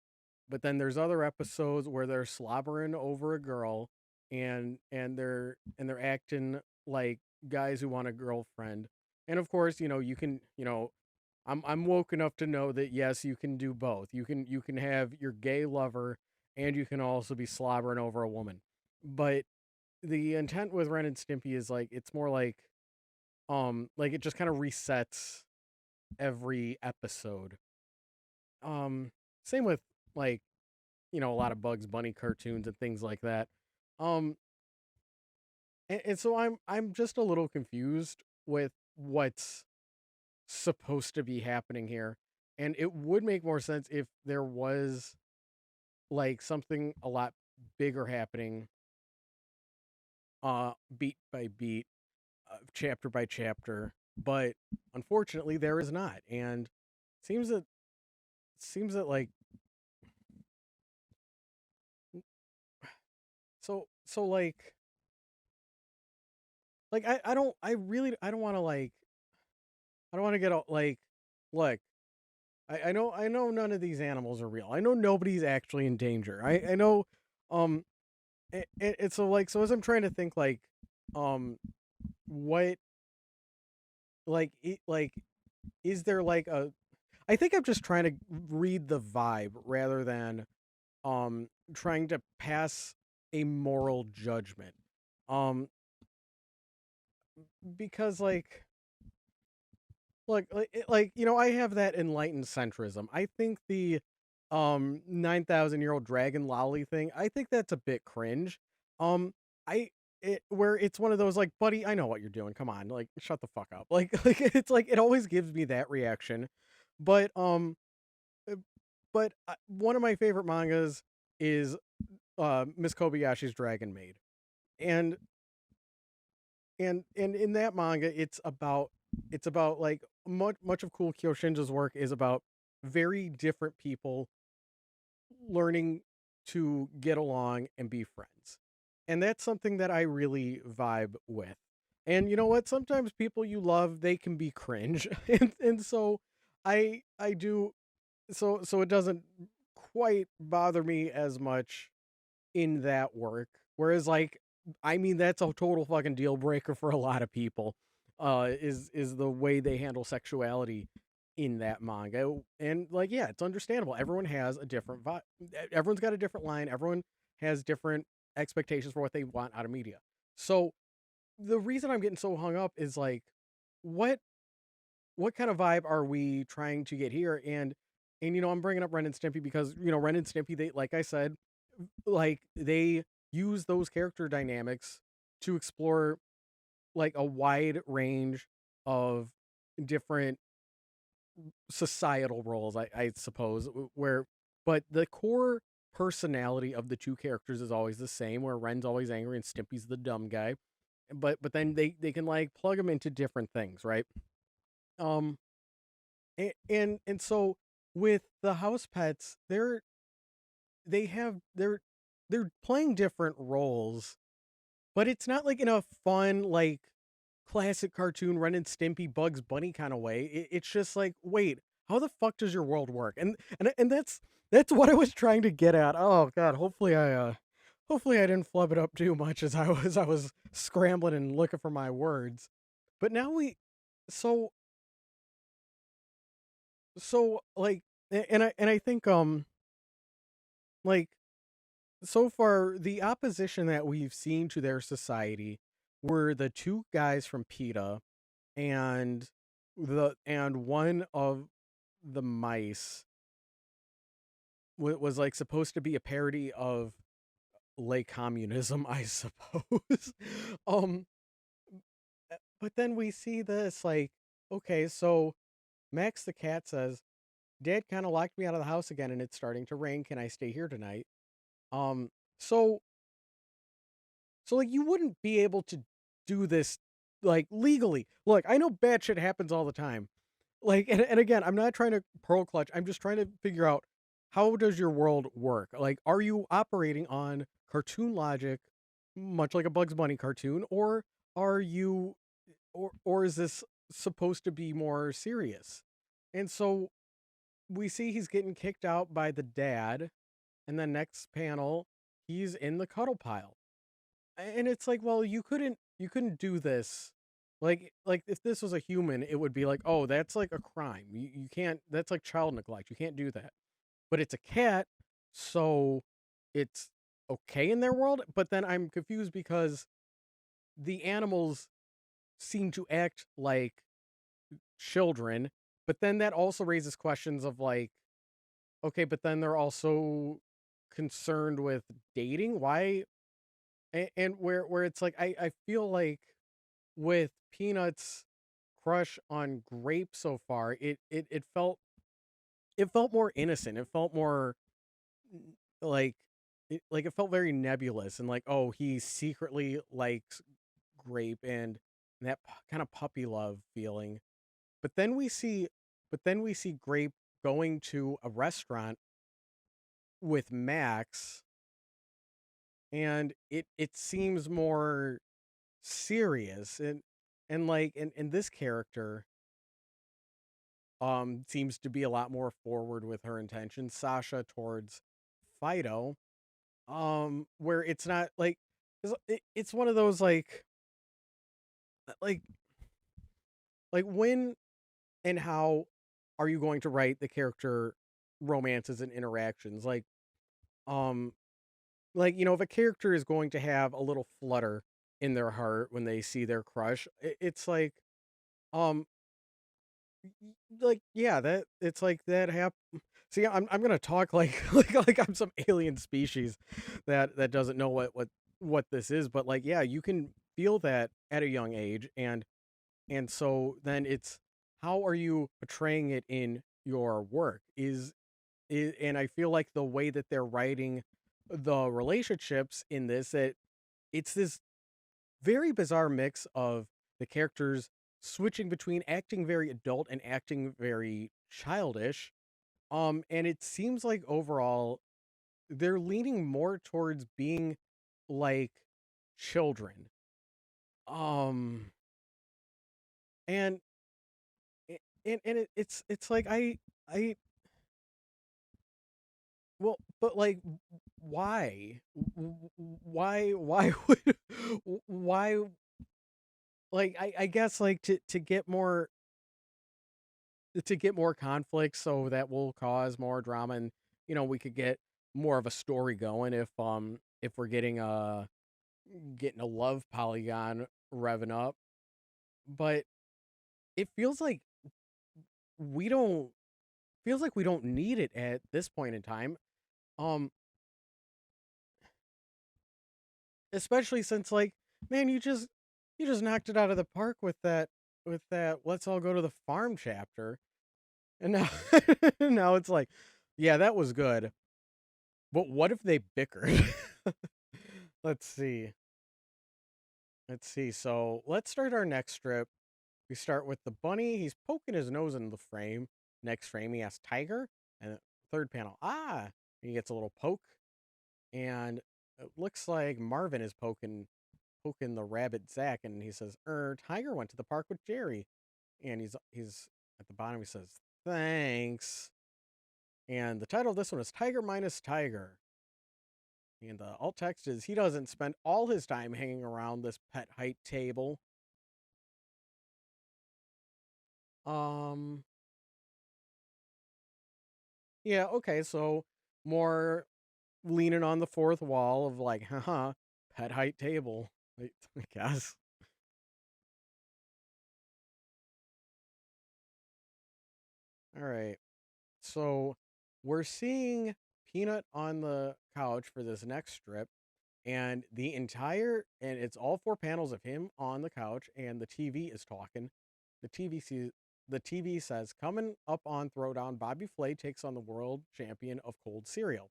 but then there's other episodes where they're slobbering over a girl and they're acting like guys who want a girlfriend. And of course, you know, you can, I'm woke enough to know that yes, you can do both. You can have your gay lover and you can also be slobbering over a woman. But the intent with Ren and Stimpy is like it's more like it just kind of resets every episode. Um Same with like, a lot of Bugs Bunny cartoons and things like that. Um and so I'm just a little confused with what's supposed to be happening here. And it would make more sense if there was like something a lot bigger happening beat by beat, chapter by chapter, but unfortunately there is not. And seems that seems that so like I don't I really I don't want to I don't want to get all like look. I know none of these animals are real. I know nobody's actually in danger. I know um it's so like so as I'm trying to think um what like is there like a I think I'm just trying to read the vibe rather than trying to pass a moral judgment. Um because I have that enlightened centrism. I think the 9,000-year-old dragon lolly thing, I think that's a bit cringe. Um I where it's one of those like, buddy, I know what you're doing. Come on, like shut the fuck up. Like it's like it always gives me that reaction. But uh, one of my favorite mangas is Miss Kobayashi's Dragon Maid. And and in that manga it's about like much of Cool Kyoshinja's work is about very different people learning to get along and be friends. And that's something that I really vibe with. And you know what? Sometimes people you love, they can be cringe. And so I do so it doesn't quite bother me as much in that work. Whereas like I mean that's a total fucking deal breaker for a lot of people. Is the way they handle sexuality in that manga. And like yeah, it's understandable. Everyone has a different vibe. Everyone's got a different line. Everyone has different expectations for what they want out of media. So the reason I'm getting so hung up is like what what kind of vibe are we trying to get here? And I'm bringing up Ren and Stimpy because Ren and Stimpy, they like I said, like they use those character dynamics to explore like a wide range of different societal roles, I suppose, where but the core personality of the two characters is always the same, where Ren's always angry and Stimpy's the dumb guy. But then they can like plug them into different things, right? Um and so with the house pets, they have they're playing different roles, but it's not like in a fun like classic cartoon Ren and Stimpy Bugs Bunny kind of way. It's just like, wait, how the fuck does your world work? And that's what I was trying to get at. Oh god, hopefully I didn't flub it up too much as I was scrambling and looking for my words. But now we so so like and I think like so far the opposition that we've seen to their society were the two guys from PETA and one of the mice was like supposed to be a parody of late communism, I suppose. um but then we see this like, okay, so Max the cat says, Dad kind of locked me out of the house again and it's starting to rain, can I stay here tonight? um so like you wouldn't be able to do this like legally. Look, I know bad shit happens all the time. Like and again, I'm not trying to pearl clutch. I'm just trying to figure out, how does your world work? Like are you operating on cartoon logic much like a Bugs Bunny cartoon, or are you or is this supposed to be more serious? And so we see he's getting kicked out by the dad, and then next panel he's in the cuddle pile. And it's like, well, you couldn't do this Like if this was a human, it would be like, oh, that's like a crime. You can't. That's like child neglect. You can't do that. But it's a cat, so it's okay in their world. But then I'm confused because the animals seem to act like children, but then that also raises questions of like, okay, but then they're also concerned with dating. Why? And where it's like I feel like with Peanut's crush on Grape so far, it felt more innocent. It felt more like it felt very nebulous and like, oh, he secretly likes Grape and that kind of puppy love feeling. But then we see Grape going to a restaurant with Max, and it seems more serious and like and this character seems to be a lot more forward with her intentions, Sasha towards Fido, where it's not like it's one of those like when and how are you going to write the character romances and interactions um like, you know, if a character is going to have a little flutter in their heart when they see their crush, it's um like yeah, that it's like that see, I'm gonna talk like like I'm some alien species that doesn't know what this is, but like yeah, you can feel that at a young age, and so then it's how are you portraying it in your work is and I feel like the way that they're writing the relationships in this, that it's this very bizarre mix of the characters switching between acting very adult and acting very childish. And it seems like overall they're leaning more towards being like children. Um and it's like I well, but like why? Why would why like I guess like to get more conflict so that will cause more drama, and you know we could get more of a story going if we're getting a love polygon revving up. But it we don't feels like we don't need it at this point in time. Um Especially since like, man, you just knocked it out of the park with that let's all go to the farm chapter. And now now it's like, yeah, that was good. But what if they bickered? Let's see. Let's see. So let's start our next strip. We start with the bunny. He's poking his nose in the frame. Next frame, he has Tiger. And third panel, ah, he gets a little poke. And it looks like Marvin is poking the rabbit Zach, and he says, Tiger went to the park with Jerry. And he's at the bottom, he says, thanks. And the title of this one is Tiger minus Tiger. And the alt text is he doesn't spend all his time hanging around this pet height table. Um, yeah, okay, so more leaning on the fourth wall of like, haha, pet height table, I guess. All right, so we're seeing Peanut on the couch for this next strip, and and it's all four panels of him on the couch, and the TV is talking. The TV sees the TV says, coming up on Throwdown, Bobby Flay takes on the world champion of cold cereal.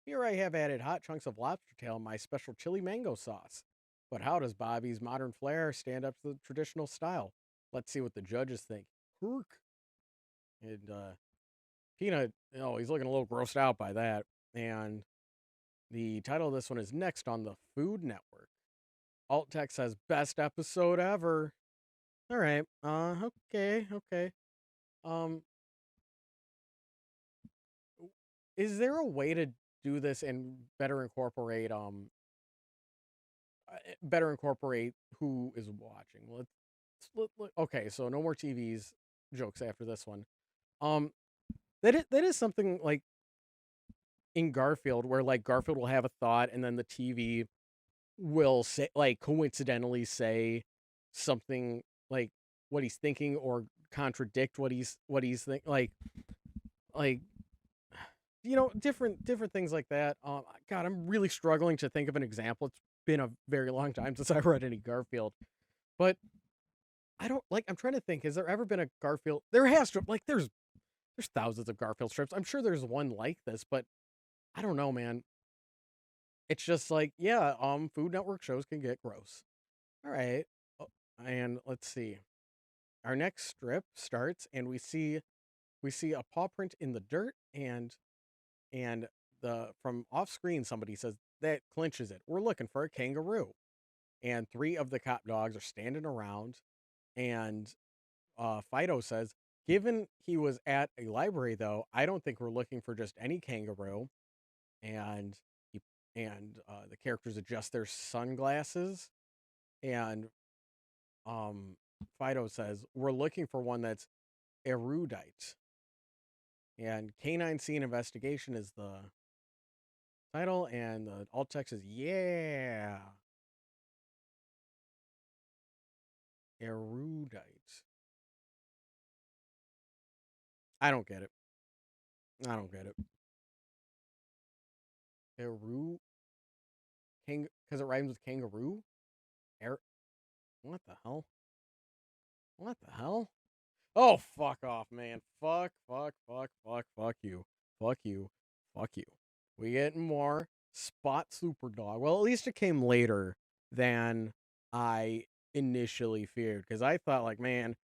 Here I have added hot chunks of lobster tail in my special chili mango sauce. But how does Bobby's modern flair stand up to the traditional style? Let's see what the judges think. Herk. And Peanut, he's looking a little grossed out by that. And the title of this one is Next on the Food Network. Alt text says best episode ever. All right. Okay, okay. Um is there a way to do this and better incorporate who is watching? Okay, so no more TVs jokes after this one. Um, that is something like in Garfield where like Garfield will have a thought and then the TV will say like coincidentally say something like what he's thinking or contradict what he's think like different things like that. God, I'm really struggling to think of an example. It's been a very long time since I read any Garfield, but I don't like. I'm trying to think. Has there ever been a Garfield? There has to. Like, there's thousands of Garfield strips. I'm sure there's one like this, but I don't know, man. It's just like, yeah, Food Network shows can get gross. All right, oh, and let's see. Our next strip starts, and we see a paw print in the dirt, and the from off screen somebody says that clinches it. We're looking for a kangaroo, and three of the cop dogs are standing around, and Fido says, given he was at a library, though, I don't think we're looking for just any kangaroo. And he and the characters adjust their sunglasses, and Fido says, we're looking for one that's erudite. And Canine Scene Investigation is the title, and the alt text is, yeah, erudite. I don't get it. I don't get it. Eru because it rhymes with kangaroo. Er, what the hell? What the hell? Oh, fuck off, man. Fuck you. Fuck you. Fuck you. We get more Spot Superdog. Well, at least it came later than I initially feared, because I thought, like, man,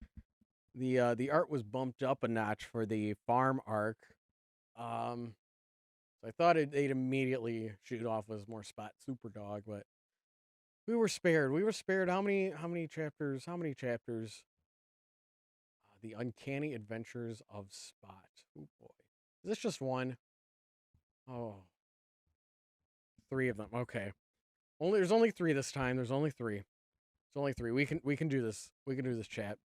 the art was bumped up a notch for the farm arc. Um, so I thought they'd immediately shoot off with more Spot Superdog, but we were spared. We were spared. How many chapters? How many chapters? The Uncanny Adventures of Spot. Oh boy. Is this just one? Oh, three of them. Okay. There's only three this time. There's only three. It's only three. We can do this. We can do this, chat.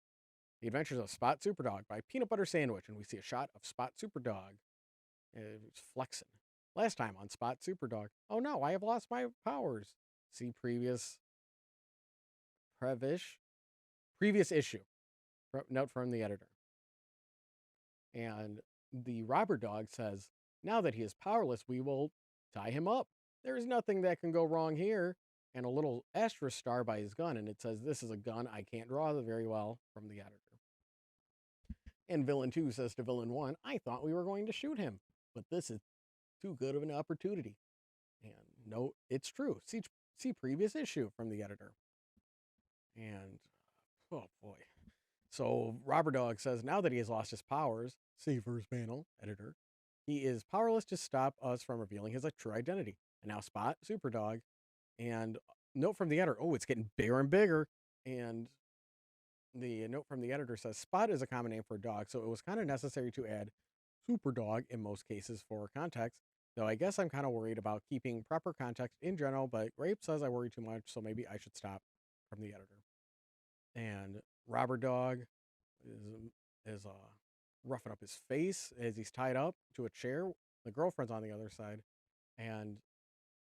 The Adventures of Spot Superdog by Peanut Butter Sandwich, and we see a shot of Spot Superdog. It's flexing. Last time on Spot Superdog. Oh no, I have lost my powers. See previous issue. Note from the editor. And the robber dog says, now that he is powerless, we will tie him up. There's nothing that can go wrong here. And a little asterisk star by his gun, and it says, this is a gun I can't draw very well, from the editor. And Villain 2 says to Villain 1, I thought we were going to shoot him, but this is too good of an opportunity. And no, it's true. See previous issue from the editor. And, oh boy. So Robber Dog says, now that he has lost his powers, see first panel, editor, he is powerless to stop us from revealing his true identity. And now Spot, Superdog, and note from the editor, oh, it's getting bigger and bigger. And the note from the editor says, Spot is a common name for a dog, so it was kind of necessary to add Superdog in most cases for context, though I guess I'm kind of worried about keeping proper context in general, but Grape says I worry too much, so maybe I should stop, from the editor. And Robber Dog is roughing up his face as he's tied up to a chair. The girlfriend's on the other side, and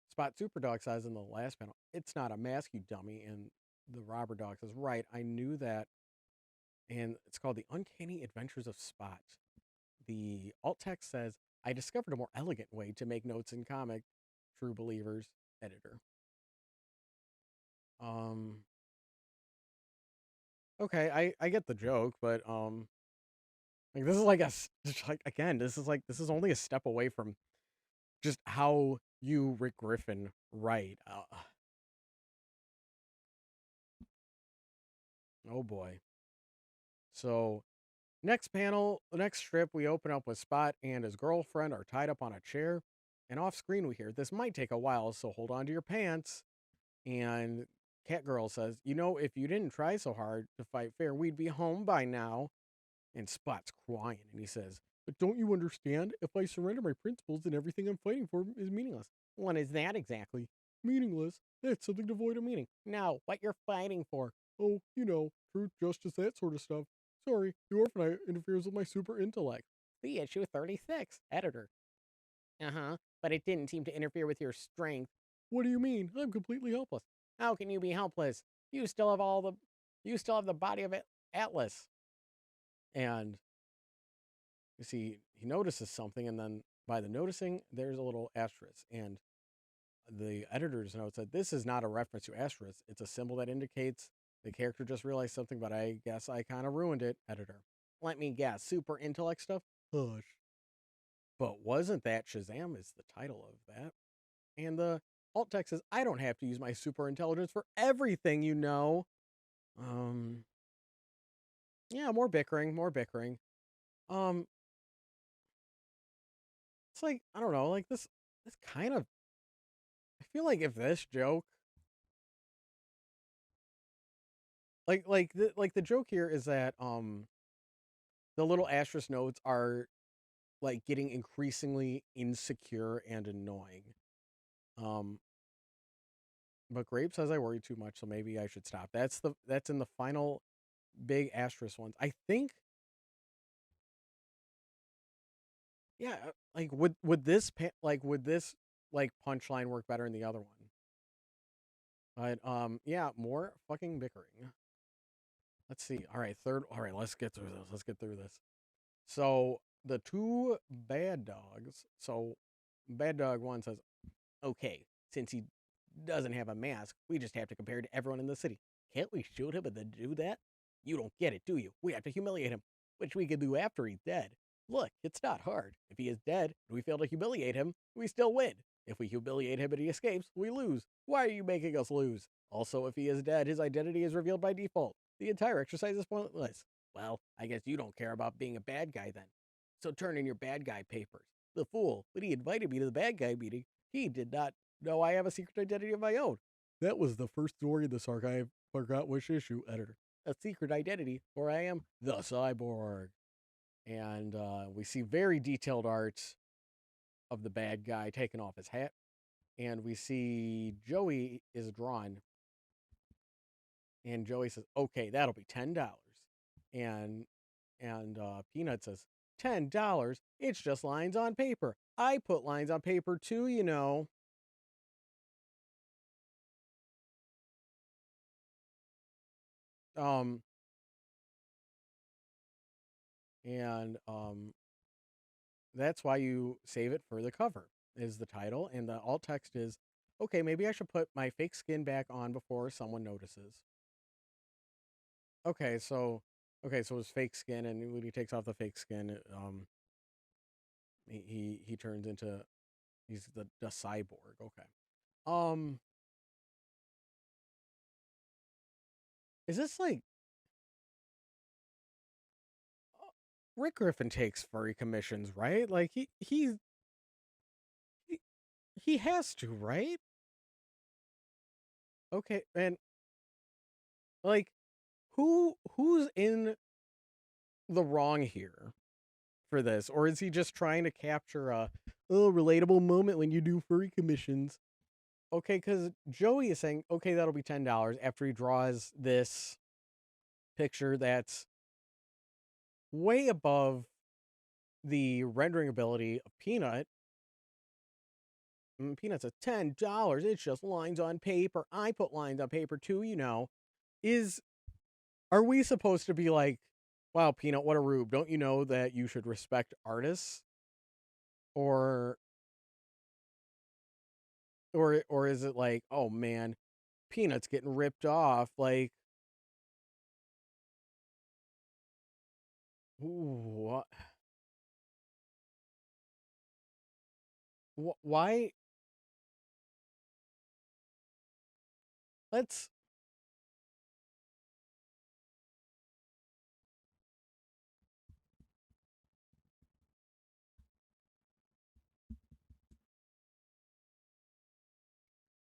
Spot Superdog says in the last panel, "It's not a mask, you dummy." And the Robber Dog says, "Right, I knew that." And it's called The Uncanny Adventures of Spot. The alt text says, "I discovered a more elegant way to make notes in comic. True believers, editor." Um. Okay, I get the joke, but like this is like like again, this is only a step away from just how you Rick Griffin write. Oh boy. So next panel, the next strip, we open up with Spot and his girlfriend are tied up on a chair, and off screen we hear, "This might take a while, so hold on to your pants." And Catgirl says, "If you didn't try so hard to fight fair, we'd be home by now." And Spot's crying, and he says, "But don't you understand? If I surrender my principles, then everything I'm fighting for is meaningless." "What is that exactly?" "Meaningless. That's something devoid of meaning." "No, what you're fighting for." Oh, truth, justice, that sort of stuff. Sorry, the orphanite interferes with my super intellect. The issue 36, editor. Uh-huh, but it didn't seem to interfere with your strength. What do you mean? I'm completely helpless. How can you be helpless? You still have you still have the body of Atlas. And you see, he notices something, and then by the noticing, there's a little asterisk. And the editor's note said, this is not a reference to asterisk. It's a symbol that indicates the character just realized something, but I guess I kind of ruined it, editor. Let me guess, super intellect stuff? Hush. But wasn't that Shazam is the title of that? And the alt text says, I don't have to use my super intelligence for everything, Yeah, more bickering, more bickering. Um, it's like, I don't know, like this kind of, I feel like if this joke, like the joke here is that, the little asterisk notes are like getting increasingly insecure and annoying. Um, but Grape says I worry too much, so maybe I should stop. That's in the final big asterisk ones. I think, yeah, like would this like punchline work better in the other one? But yeah, more fucking bickering. Let's see. All right, third. All right, let's get through this. Let's get through this. So the two bad dogs. So bad dog one says, "Okay, since he doesn't have a mask, we just have to compare it to everyone in the city. Can't we shoot him and then do that? You don't get it, do you? We have to humiliate him, which we can do after he's dead. Look, it's not hard. If he is dead and we fail to humiliate him, we still win. If we humiliate him and he escapes, we lose. Why are you making us lose? Also, if he is dead, his identity is revealed by default. The entire exercise is pointless. Well, I guess you don't care about being a bad guy then. So turn in your bad guy papers. The fool, when he invited me to the bad guy meeting, he did not know I have a secret identity of my own. That was the first story in this archive. Forgot which issue, editor. A secret identity, for I am the cyborg. And we see very detailed art of the bad guy taking off his hat. And we see Joey is drawn. And Joey says, okay, that'll be $10. And Peanut says, $10? It's just lines on paper. I put lines on paper too. Um, and that's why you save it for the cover, is the title. And the alt text is, okay, maybe I should put my fake skin back on before someone notices. Okay, so it's fake skin, and when he takes off the fake skin, he turns into he's the cyborg. Okay. Um, is this like Rick Griffin takes furry commissions, right? Like he, he has to, right? Okay, and like who's in the wrong here for this, or is he just trying to capture a relatable moment when you do furry commissions? Okay, because Joey is saying, okay, that'll be $10 after he draws this picture that's way above the rendering ability of Peanut. Peanut's at $10. It's just lines on paper. I put lines on paper too. Is Are we supposed to be like, wow, Peanut, what a rube? Don't you know that you should respect artists? Or or is it like, oh man, Peanut's getting ripped off? Like, ooh, why? Let's.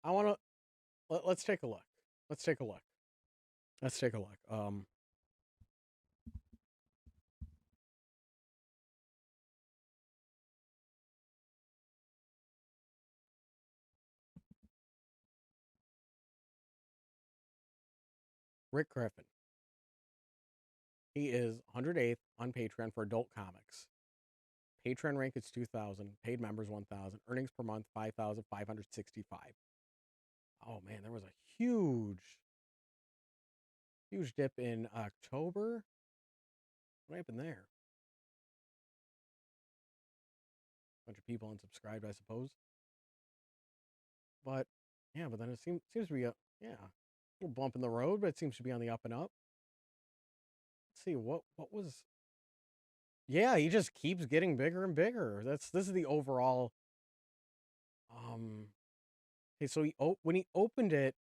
I want to. Let's take a look. Let's take a look. Let's take a look. Rick Griffin. He is 108th on Patreon for adult comics. Patreon rank is 2,000. Paid members 1,000. Earnings per month 5,565. Oh man, there was a huge dip in October. What happened there? Bunch of people unsubscribed, I suppose. But yeah, but then it seems to be a little bump in the road, but it seems to be on the up and up. Let's see what was. Yeah, he just keeps getting bigger and bigger. This is the overall. Okay, so when he opened it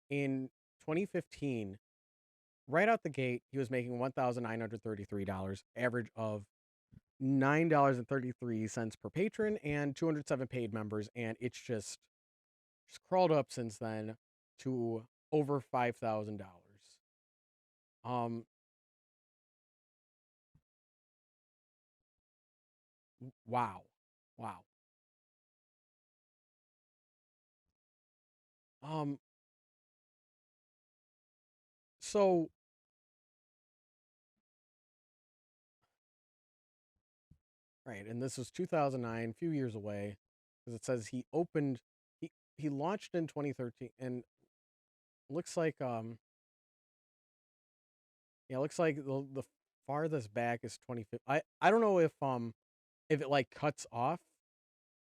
in 2015, right out the gate, he was making $1,933, average of $9.33 per patron, and 207 paid members, and it's just crawled up since then to over $5,000. Um, wow, wow. Um, so right, and this was 2009, a few years away, because it says he he launched in 2013, and looks like yeah, looks like the farthest back is 2015. I don't know if it like cuts off,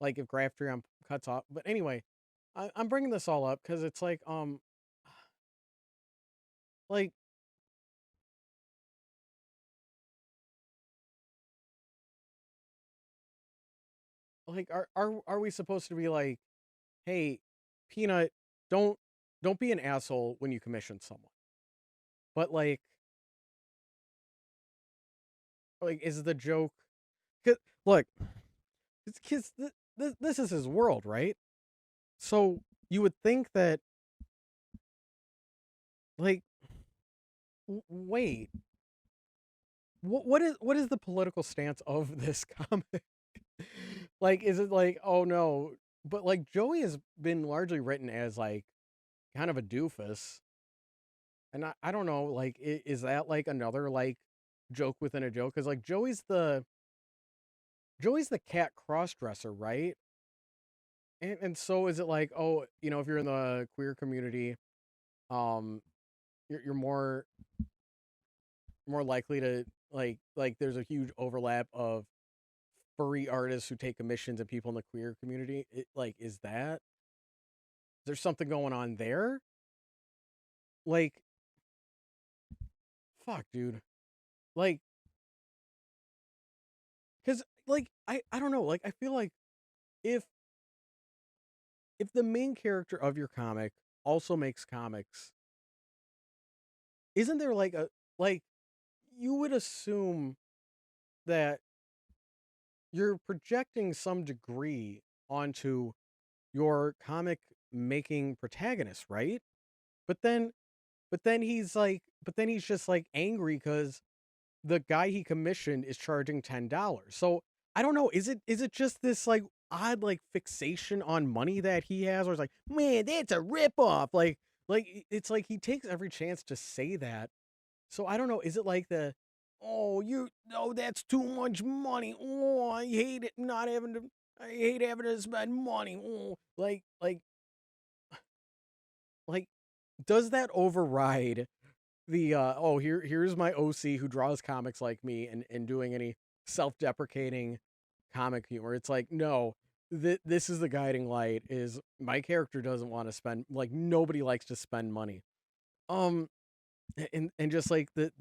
like if Graphtreon cuts off, but anyway, I'm bringing this all up because it's like are we supposed to be like, hey, Peanut, don't don't be an asshole when you commission someone, but like is the joke? 'Cause, look, it's because this is his world, right? So you would think that like wait, what is the political stance of this comic? Like, is it like, oh no, but like Joey has been largely written as like kind of a doofus, and I don't know, like, is that like another like joke within a joke? Because like Joey's the cat crossdresser, right? And so is it like, oh, if you're in the queer community, um, you're more likely to like there's a huge overlap of furry artists who take commissions and people in the queer community. Like, is there something going on there? Like, fuck, dude. Like, because like I don't know. Like, I feel like if the main character of your comic also makes comics, isn't there like a like you would assume that you're projecting some degree onto your comic making protagonist, right? But then but then he's just like angry because the guy he commissioned is charging $10. So I don't know. Is it just this like odd like fixation on money that he has, or it's like, man, that's a ripoff. Like it's like he takes every chance to say that. So I don't know. Is it like that's too much money. Oh, I hate it not having to. I hate having to spend money. Oh, like does that override the here's my OC who draws comics like me and doing any self-deprecating comic humor? It's like, no, this is the guiding light, is my character doesn't want to spend, like, nobody likes to spend money. Um and just like the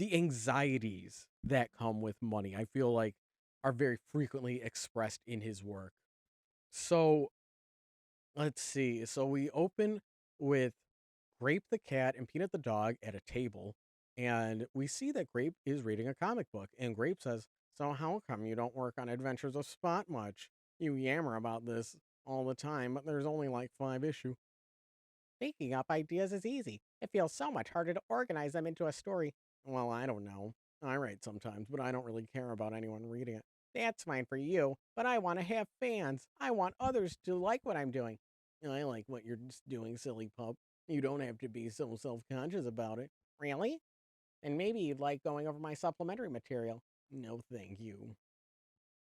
anxieties that come with money, I feel like are very frequently expressed in his work. So let's see. So we open with Grape the cat and Peanut the dog at a table, and we see that Grape is reading a comic book. And Grape says, "So how come you don't work on Adventures of Spot much? You yammer about this all the time, but there's only like 5 issues." Making up ideas is easy. It feels so much harder to organize them into a story. Well, I don't know. I write sometimes, but I don't really care about anyone reading it. That's fine for you, but I want to have fans. I want others to like what I'm doing. I like what you're doing, silly pup. You don't have to be so self-conscious about it. Really? And maybe you'd like going over my supplementary material. No, thank you.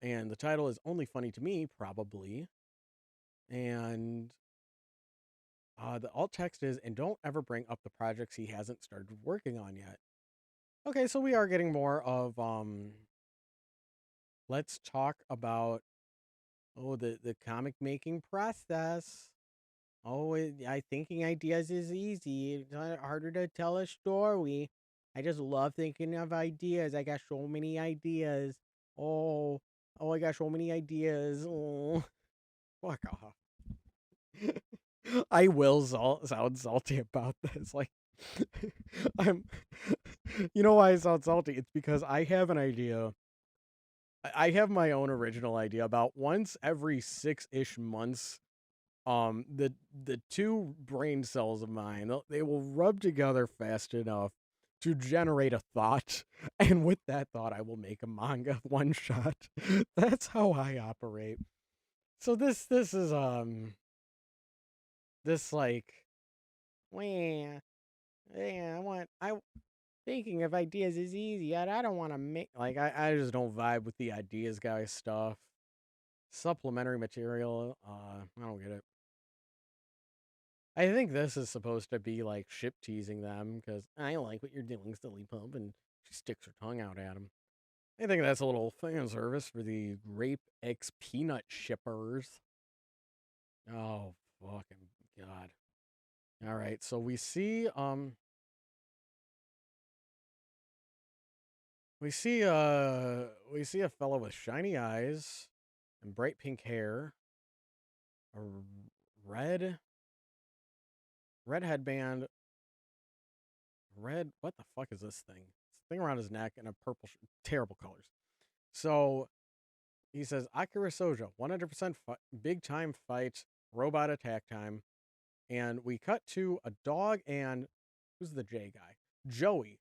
And the title is only funny to me, probably. And the alt text is, and don't ever bring up the projects he hasn't started working on yet. Okay, so we are getting more of let's talk about the comic making process. Oh, I thinking ideas is easy. It's harder to tell a story. I just love thinking of ideas. I got so many ideas. Oh, I got so many ideas. Oh, fuck off. I will sound salty about this. Like, I'm. You know why I sound salty? It's because I have an idea. I have my own original idea about once every 6-ish months. The two brain cells of mine, they will rub together fast enough to generate a thought, and with that thought, I will make a manga one shot. That's how I operate. So this is this like, well, yeah, I thinking of ideas is easy. I don't want to make like I just don't vibe with the ideas guy stuff. Supplementary material, I don't get it. I think this is supposed to be like ship teasing them because I like what you're doing, silly pump, and she sticks her tongue out at him. I think that's a little fan service for the Grape X Peanut shippers. Oh, fucking God. All right, so we see a fellow with shiny eyes and bright pink hair, a red red headband, red what the fuck is this thing? It's a thing around his neck and a purple terrible colors. So he says Akira Soja, 100% big time fight, robot attack time. And we cut to a dog and who's the J guy? Joey.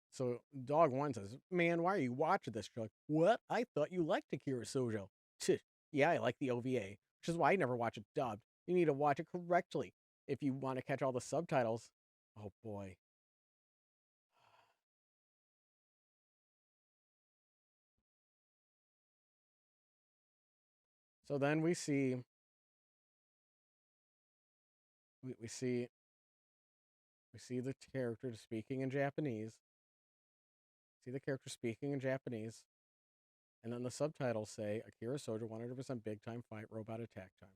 So dog one says, "Man, why are you watching this?" You're like, "What? I thought you liked Akira Soja." Yeah, I like the OVA, which is why I never watch it dubbed. You need to watch it correctly if you want to catch all the subtitles. Oh boy. So then we see we see the character speaking in Japanese. See the character speaking in Japanese. And then the subtitles say Akira Soja 100% big time fight robot attack time.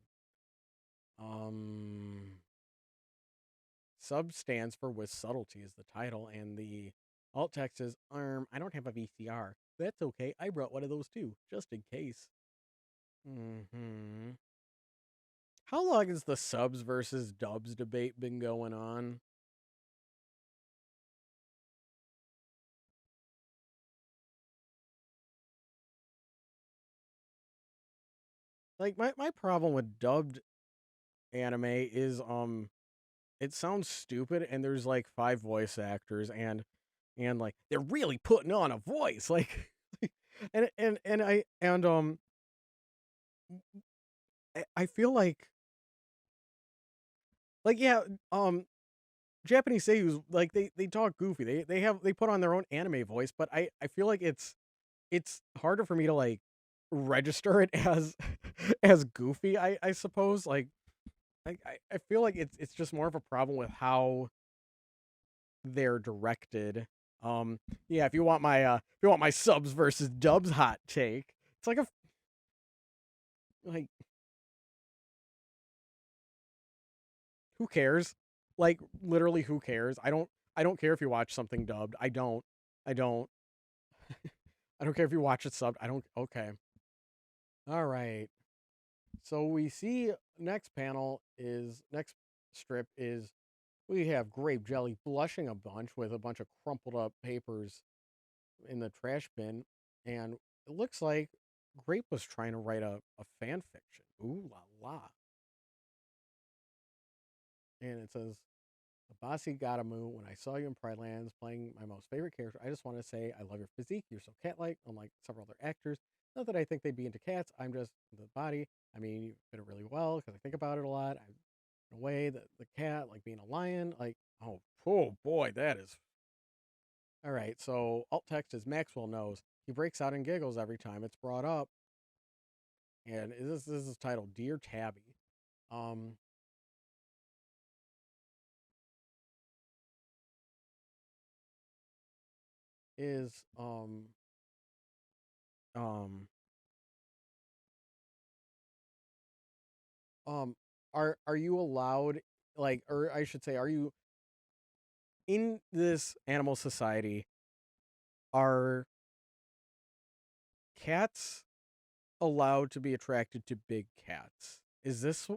Sub stands for with subtlety is the title, and the alt text is I don't have a VCR. That's okay. I brought one of those too, just in case. Hmm. How long has the subs versus dubs debate been going on? Like my problem with dubbed anime is it sounds stupid and there's like 5 voice actors and like they're really putting on a voice like and I feel like yeah Japanese seiyus like they talk goofy, they put on their own anime voice, but I feel like it's harder for me to like register it as as goofy, I suppose. Like I feel like it's just more of a problem with how they're directed. Um, yeah, if you want my subs versus dubs hot take, it's like a like who cares? Like literally, who cares? I don't care if you watch something dubbed. I don't I don't care if you watch it subbed. I don't. Okay, all right. So we see next strip is we have Grape Jelly blushing a bunch with a bunch of crumpled up papers in the trash bin, and it looks like Grape was trying to write a fan fiction. Ooh la la. And it says, Abasi Gadamu, when I saw you in Pride Lands playing my most favorite character, I just want to say I love your physique. You're so cat like, unlike several other actors. Not that I think they'd be into cats, I'm just the body. I mean, you fit it really well because I think about it a lot. in a way that the cat, like being a lion, like, oh boy, that is. All right, so alt text is Maxwell knows. He breaks out and giggles every time it's brought up. And this is titled Dear Tabby. Um, is um um are you allowed, like, or I should say, are you in this animal society, are cats allowed to be attracted to big cats? Is this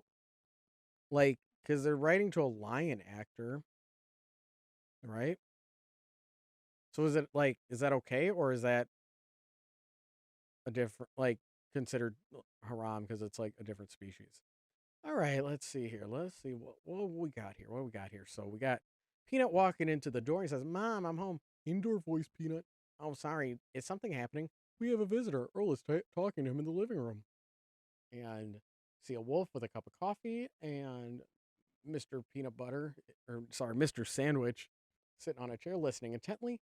like, because they're writing to a lion actor, right? So is it like, is that okay, or is that a different, like, considered haram because it's like a different species? All right, let's see here. Let's see what we got here. What we got here? So we got Peanut walking into the door. He says, "Mom, I'm home." Indoor voice, Peanut. Oh, sorry. Is something happening? We have a visitor. Earl is talking to him in the living room. And see a wolf with a cup of coffee and Mr. Peanut Butter, or sorry, Mr. Sandwich, sitting on a chair listening intently.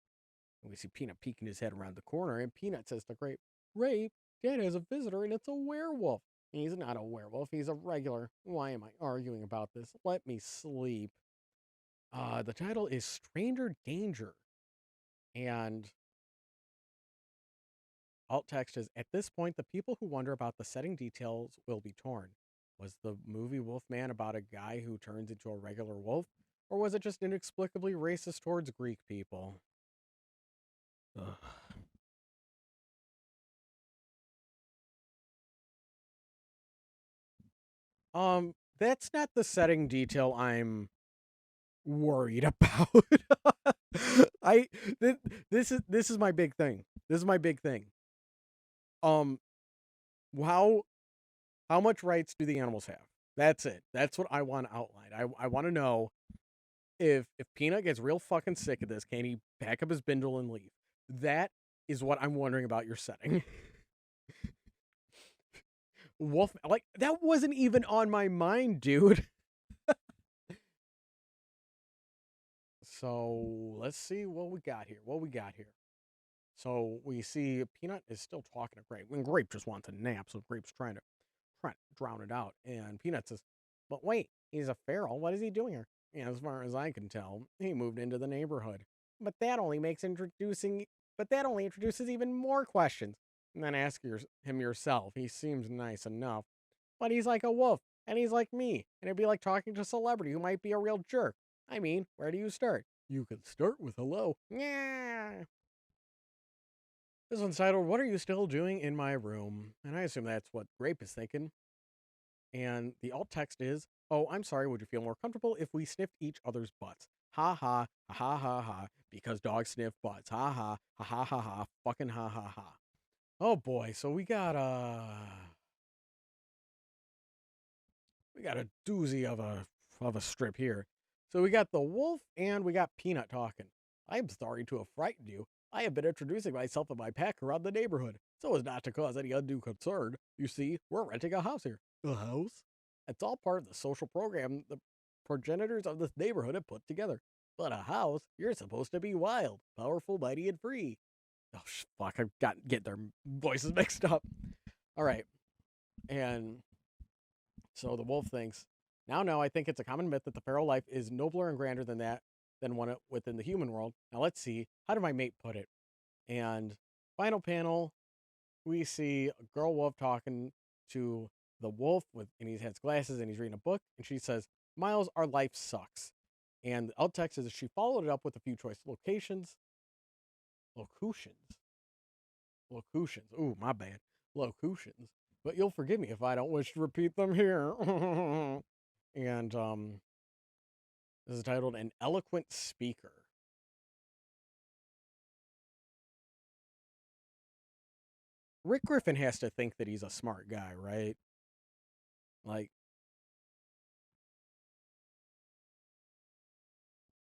And we see Peanut peeking his head around the corner. And Peanut says to Grape, "Grape, Dad has a visitor and it's a werewolf." He's not a werewolf. He's a regular. Why am I arguing about this? Let me sleep. The title is Stranger Danger. And alt text is, at this point, the people who wonder about the setting details will be torn. Was the movie Wolfman about a guy who turns into a regular wolf? Or was it just inexplicably racist towards Greek people? Ugh. That's not the setting detail I'm worried about. I this is my big thing. This is my big thing. Um, how how much rights do the animals have? That's it. That's what I want outlined. I want to know if Peanut gets real fucking sick of this, can he pack up his bindle and leave? That is what I'm wondering about your setting. Wolf, like, that wasn't even on my mind, dude. So let's see what we got here. What we got here. So we see Peanut is still talking to Grape. When Grape just wants a nap, so Grape's trying to drown it out. And Peanut says, "But wait, he's a feral. What is he doing here?" And as far as I can tell, he moved into the neighborhood. But that only makes introducing. But that only introduces even more questions. And then ask him yourself. He seems nice enough, but he's like a wolf, and he's like me, and it'd be like talking to a celebrity who might be a real jerk. I mean, where do you start? You could start with hello. Yeah. This one's titled, What Are You Still Doing in My Room? And I assume that's what Grape is thinking. And the alt text is, "Oh, I'm sorry, would you feel more comfortable if we sniffed each other's butts? Ha ha, ha ha ha ha, because dogs sniff butts. Ha ha, ha ha ha ha, fucking ha ha ha." Oh boy, so we got a doozy of a strip here. So we got the wolf and we got Peanut talking. "I'm sorry to have frightened you. I have been introducing myself and my pack around the neighborhood, so as not to cause any undue concern. You see, we're renting a house here." "A house?" "It's all part of the social program the progenitors of this neighborhood have put together. But a house, you're supposed to be wild, powerful, mighty, and free." Oh, fuck, I've got get their voices mixed up. All right. And so the wolf thinks, now I think it's a common myth that the feral life is nobler and grander than one within the human world. Now let's see, how did my mate put it? And final panel, we see a girl wolf talking to the wolf and he has glasses and he's reading a book, and she says, "Miles, our life sucks." And the alt text is, she followed it up with a few choice locutions. Ooh, my bad. Locutions. "But you'll forgive me if I don't wish to repeat them here." And this is titled An Eloquent Speaker. Rick Griffin has to think that he's a smart guy, right? Like,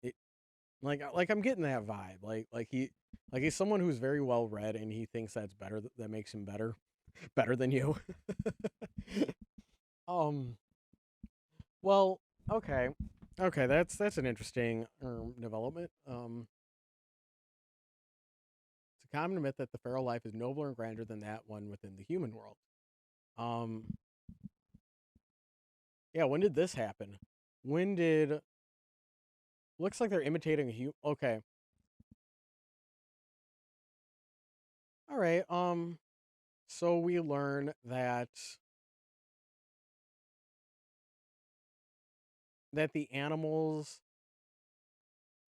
it, like I'm getting that vibe. Like he's someone who's very well read, and he thinks that's better. That makes him better, better than you. um. Well, Okay. Okay, that's an interesting development. It's a common myth that the feral life is nobler and grander than that one within the human world. Um, yeah, when did this happen? When did looks like they're imitating a human. Okay, all right. So we learn that the animals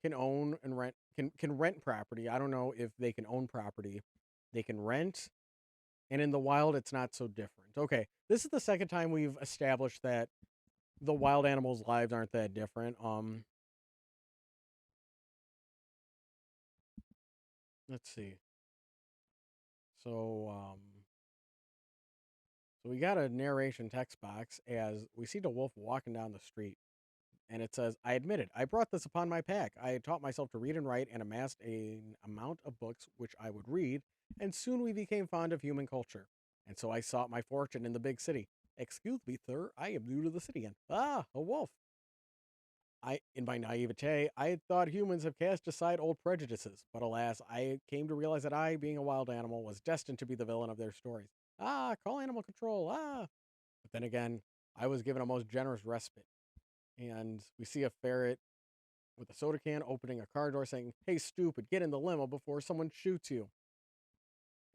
can own and rent can rent property. I don't know if they can own property. They can rent, and in the wild, it's not so different. Okay, this is the second time we've established that the wild animals' lives aren't that different. Let's see. So, so we got a narration text box as we see the wolf walking down the street, and it says, "I admit it. I brought this upon my pack. I had taught myself to read and write, and amassed an amount of books which I would read, and soon we became fond of human culture, and so I sought my fortune in the big city. Excuse me, sir. I am new to the city, and a wolf. In my naivete, I had thought humans have cast aside old prejudices, but alas, I came to realize that I, being a wild animal, was destined to be the villain of their stories. Call animal control. But then again, I was given a most generous respite, and we see a ferret with a soda can opening a car door, saying, "Hey, stupid, get in the limo before someone shoots you."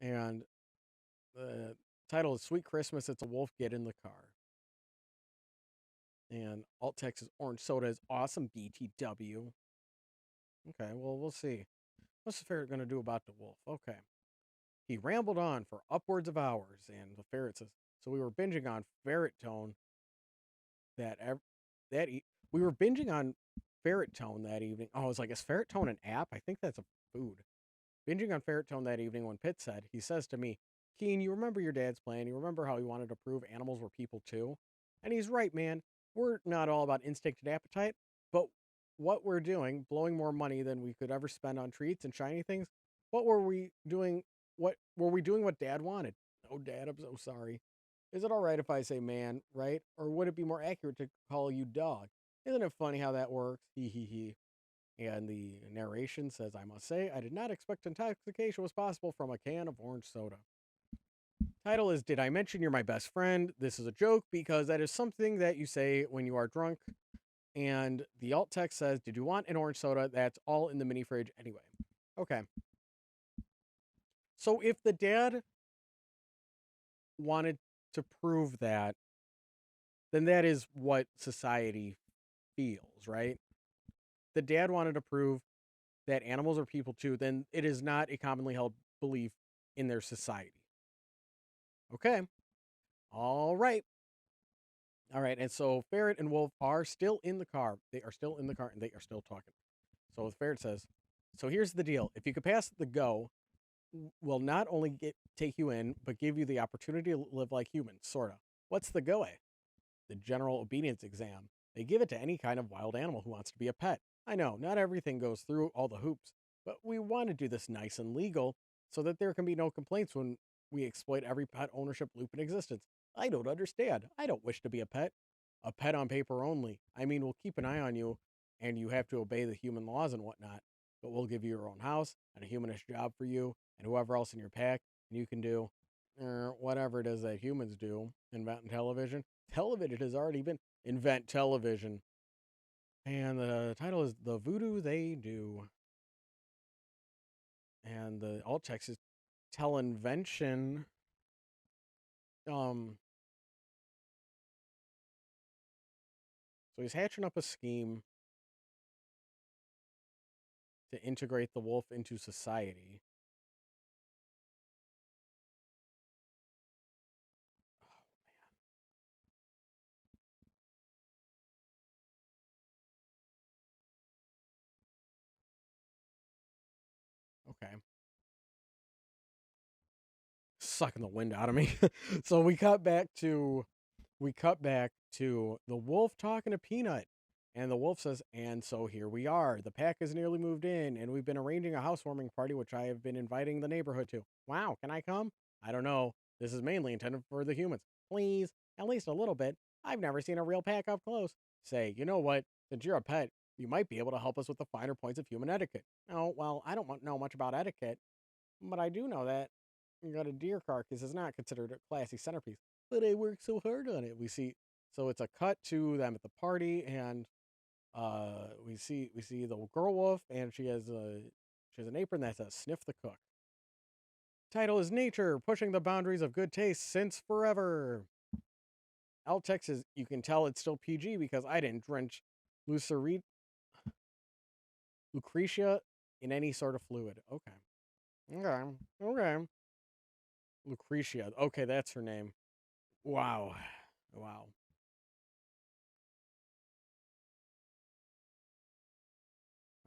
And the title is "Sweet Christmas." It's a wolf. Get in the car. And alt text is "Orange soda is awesome." BTW. Okay, well, we'll see. What's the ferret going to do about the wolf? Okay. He rambled on for upwards of hours, and the ferret says, "So we were binging on ferret tone that ev- that e- we were binging on ferret tone that evening." Oh, I was like, "Is ferret tone an app? I think that's a food." Binging on ferret tone that evening when Pitt said, he says to me, "Keen, you remember your dad's plan? You remember how he wanted to prove animals were people too?" And he's right, man. We're not all about instinct and appetite, but what we're doing, blowing more money than we could ever spend on treats and shiny things, what were we doing? What were we doing what dad wanted? Oh, dad, I'm so sorry. Is it all right if I say man, right? Or would it be more accurate to call you dog? Isn't it funny how that works? Hee hee hee. And the narration says, "I must say, I did not expect intoxication was possible from a can of orange soda." Title is, "Did I mention you're my best friend?" This is a joke because that is something that you say when you are drunk. And the alt text says, "Did you want an orange soda?" That's all in the mini fridge anyway. Okay. So if the dad wanted to prove that, then that is what society feels, right? The dad wanted to prove that animals are people too, then it is not a commonly held belief in their society. Okay. All right. All right. And so Ferret and Wolf are still in the car. They are still in the car and they are still talking. So the Ferret says, "So here's the deal. If you could pass the go, we'll not only take you in, but give you the opportunity to live like humans, sorta. What's the go? The general obedience exam. They give it to any kind of wild animal who wants to be a pet. I know, not everything goes through all the hoops, but we want to do this nice and legal so that there can be no complaints when we exploit every pet ownership loop in existence. I don't understand. I don't wish to be a pet. A pet on paper only. I mean, we'll keep an eye on you, and you have to obey the human laws and whatnot, but we'll give you your own house and a humanish job for you and whoever else in your pack, and you can do whatever it is that humans do, invent television. Television has already been invent television. And the title is The Voodoo They Do. And the alt text is Teleinvention. Um, so he's hatching up a scheme to integrate the wolf into society. Okay. Sucking the wind out of me. So we cut back to the wolf talking to Peanut. And the wolf says, "And so here we are. The pack has nearly moved in, and we've been arranging a housewarming party, which I have been inviting the neighborhood to. Wow, can I come? I don't know. This is mainly intended for the humans. Please, at least a little bit. I've never seen a real pack up close. Say, you know what? Since you're a pet, you might be able to help us with the finer points of human etiquette. Oh, well, I don't know much about etiquette, but I do know that a deer carcass is not considered a classy centerpiece. But I worked so hard on it. We see, so it's a cut to them at the party, and we see the girl wolf, and she has an apron that says "Sniff the Cook." Title is Nature, pushing the boundaries of good taste since forever. L-Tex is, you can tell it's still PG because I didn't drench Lucere- Lucretia in any sort of fluid. Okay. Okay. Okay. Lucretia. Okay, that's her name. Wow. Wow.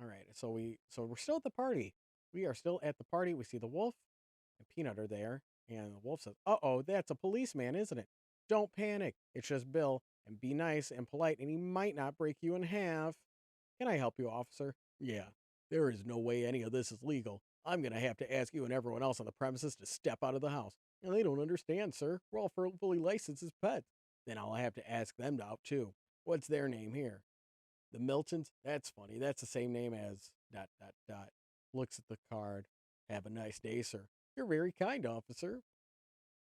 All right. So we're still at the party. We are still at the party. We see the wolf and Peanut are there, and the wolf says, "Uh-oh, that's a policeman, isn't it? Don't panic. It's just Bill, and be nice and polite, and he might not break you in half. Can I help you, officer?" "Yeah. There is no way any of this is legal. I'm going to have to ask you and everyone else on the premises to step out of the house." "And they don't understand, sir. We're all fully licensed as pets." "Then I'll have to ask them out, too. What's their name here?" "The Miltons? That's funny. That's the same name as dot dot dot." Looks at the card. "Have a nice day, sir." "You're very kind, officer."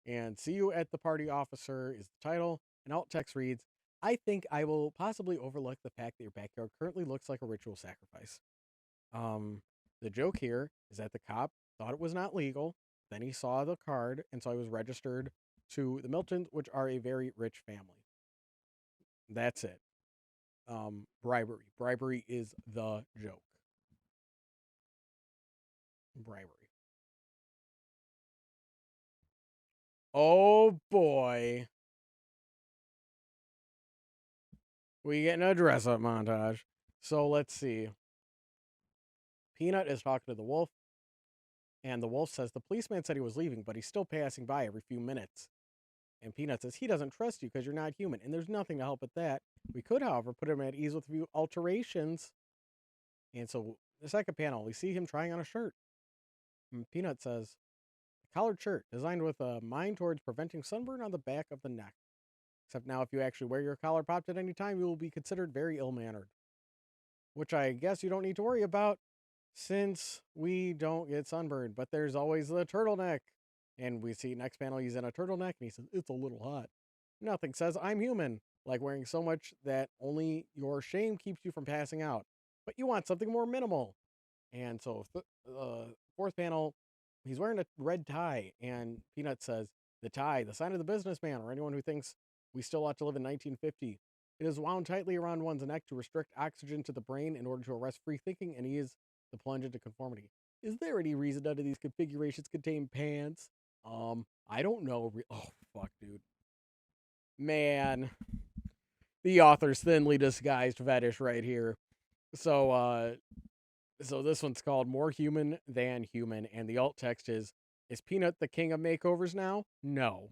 And "See you at the party, officer" is the title. And alt text reads, "I think I will possibly overlook the fact that your backyard currently looks like a ritual sacrifice." Um, the joke here is that the cop thought it was not legal. Then he saw the card, and so he was registered to the Miltons, which are a very rich family. That's it. Bribery. Bribery is the joke. Bribery. Oh boy. We get a dress up montage. So let's see. Peanut is talking to the wolf, and the wolf says the policeman said he was leaving, but he's still passing by every few minutes. And Peanut says he doesn't trust you because you're not human, and there's nothing to help with that. We could, however, put him at ease with a few alterations. And so the second panel, we see him trying on a shirt. And Peanut says, "A collared shirt designed with a mind towards preventing sunburn on the back of the neck. Except now, if you actually wear your collar popped at any time, you will be considered very ill mannered." Which I guess you don't need to worry about since we don't get sunburned. But there's always the turtleneck. And we see next panel, he's in a turtleneck and he says, "It's a little hot." Nothing says "I'm human" like wearing so much that only your shame keeps you from passing out. But you want something more minimal. And so, fourth panel, he's wearing a red tie, and Peanut says, "The tie, the sign of the businessman, or anyone who thinks we still ought to live in 1950. It is wound tightly around one's neck to restrict oxygen to the brain in order to arrest free thinking and ease the plunge into conformity. Is there any reason none of these configurations contain pants? I don't know. Oh, fuck, dude. Man, the author's thinly disguised fetish right here. So this one's called More Human Than Human, and the alt text is Peanut the king of makeovers now? No.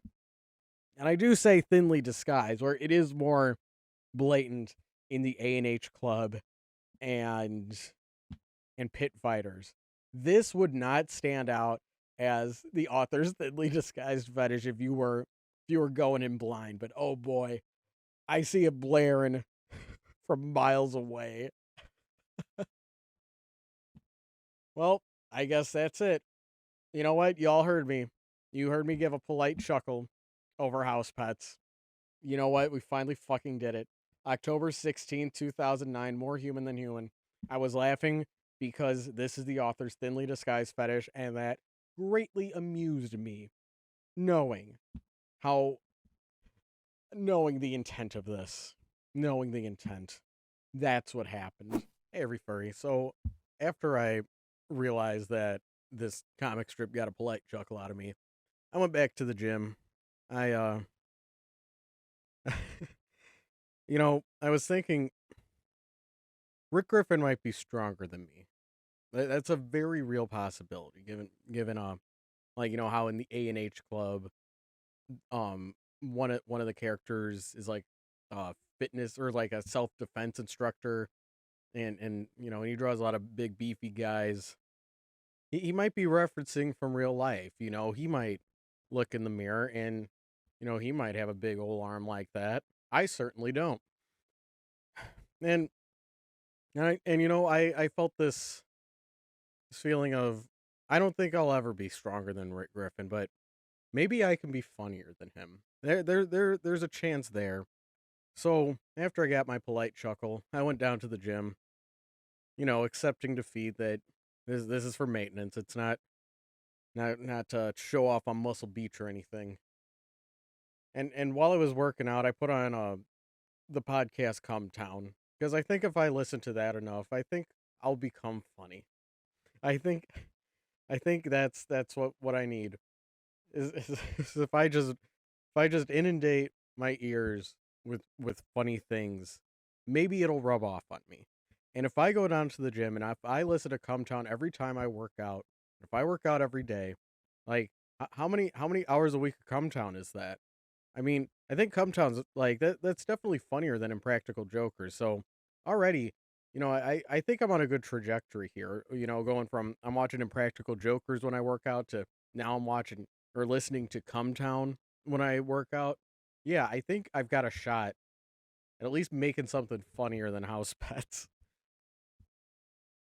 And I do say thinly disguised, where it is more blatant in the A&H Club and Pit Fighters. This would not stand out as the author's thinly disguised fetish if you were going in blind, but oh boy, I see it blaring from miles away. Well, I guess that's it. You know what? Y'all heard me. You heard me give a polite chuckle over Housepets. You know what? We finally fucking did it. October 16th, 2009, More Human Than Human. I was laughing because this is the author's thinly disguised fetish, and that greatly amused me, knowing how, knowing the intent of this. Knowing the intent. That's what happened. Hey, every furry. So, after I realized that this comic strip got a polite chuckle out of me, I went back to the gym. I I was thinking Rick Griffin might be stronger than me. That's a very real possibility, given like how in the A&H Club, one of the characters is like fitness or like a self defense instructor, and he draws a lot of big beefy guys. He might be referencing from real life. He might look in the mirror and he might have a big old arm like that. I certainly don't. And I felt this feeling of I don't think I'll ever be stronger than Rick Griffin, but maybe I can be funnier than him. There's a chance there. So after I got my polite chuckle, I went down to the gym, accepting defeat that this is for maintenance. It's not to show off on Muscle Beach or anything. And while I was working out, I put on the podcast Come Town because I think if I listen to that enough, I think I'll become funny. I think I think that's what I need is if I just inundate my ears with funny things, maybe it'll rub off on me. And if I go down to the gym and if I listen to Come Town every time I work out, if I work out every day, like how many hours a week of Come Town is that? I mean, I think Come Town's like that's definitely funnier than Impractical Jokers. So already, I think I'm on a good trajectory here. Going from I'm watching Impractical Jokers when I work out to now I'm watching or listening to Come Town when I work out. Yeah, I think I've got a shot at least making something funnier than House Pets.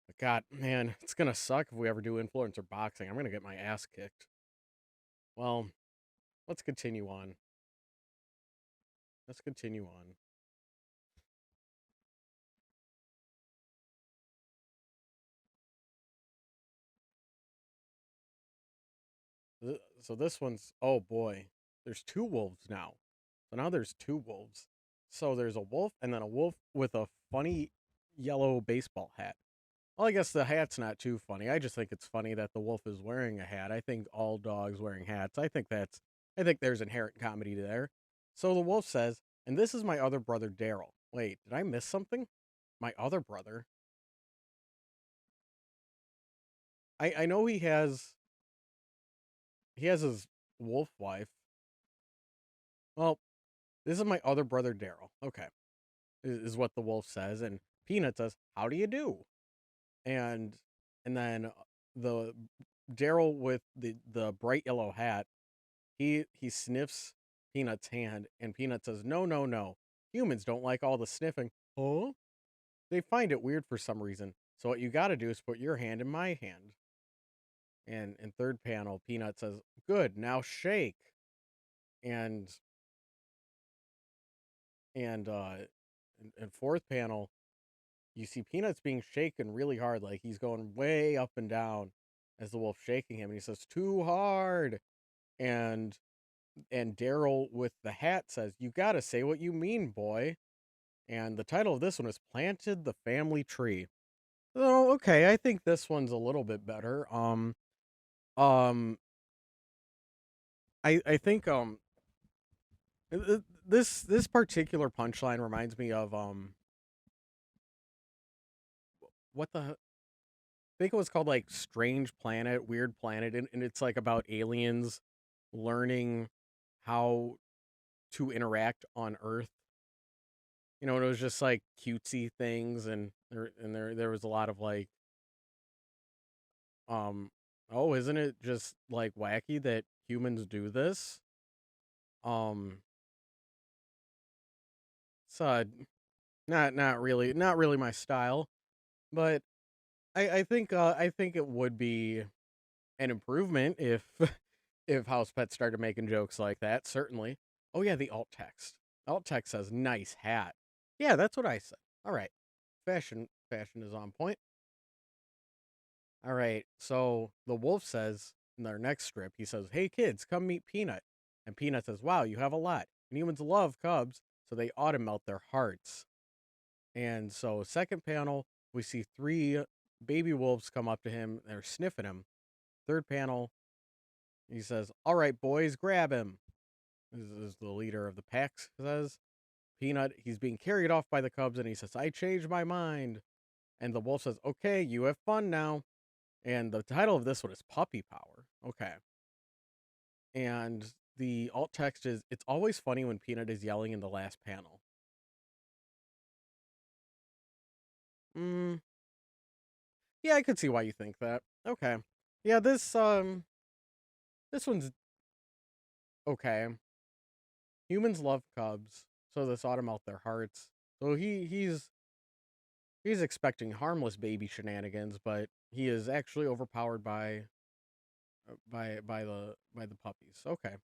But God, man, it's gonna suck if we ever do influencer boxing. I'm gonna get my ass kicked. Well, let's continue on. Let's continue on. So this one's oh boy, there's two wolves now. So now there's two wolves. So there's a wolf and then a wolf with a funny yellow baseball hat. Well, I guess the hat's not too funny. I just think it's funny that the wolf is wearing a hat. I think all dogs wearing hats. I think there's inherent comedy there. So the wolf says, and this is my other brother Daryl. Wait, did I miss something? My other brother. I know he has his wolf wife. Well, this is my other brother Daryl. Okay. Is what the wolf says, and Peanut says, "How do you do?" And and then the Daryl with the bright yellow hat, he sniffs Peanut's hand, and Peanut says, "No, no, no. Humans don't like all the sniffing." Huh? They find it weird for some reason. So what you got to do is put your hand in my hand. And in third panel, Peanut says, "Good. Now shake." And and fourth panel, you see Peanuts being shaken really hard, like he's going way up and down as the wolf's shaking him, and he says, "Too hard." And Daryl with the hat says, "You gotta say what you mean, boy." And the title of this one is Planted the Family Tree. Oh, okay, I think this one's a little bit better. Um, I think this particular punchline reminds me of what the I think it was called like Strange Planet, Weird Planet, and it's like about aliens learning how to interact on Earth. And it was just like cutesy things, and there was a lot of like, um, oh, isn't it just like wacky that humans do this? Um, so not really my style, but I think it would be an improvement if if House Pets started making jokes like that, certainly. Oh yeah, the alt text. Alt text says nice hat. Yeah, that's what I said. All right. Fashion is on point. All right. So the wolf says in their next strip, he says, "Hey kids, come meet Peanut." And Peanut says, "Wow, you have a lot. And humans love cubs, so they ought to melt their hearts." And so second panel, we see three baby wolves come up to him. They're sniffing him. Third panel, he says, "All right, boys, grab him." This is the leader of the pack says. Peanut, he's being carried off by the cubs, and he says, "I changed my mind." And the wolf says, "Okay, you have fun now." And the title of this one is Puppy Power. Okay. And the alt text is, "It's always funny when Peanut is yelling in the last panel." Mm, yeah, I could see why you think that. Okay. Yeah, this one's okay. Humans love cubs. So this ought to melt their hearts. So he's expecting harmless baby shenanigans, but he is actually overpowered by the puppies. Okay.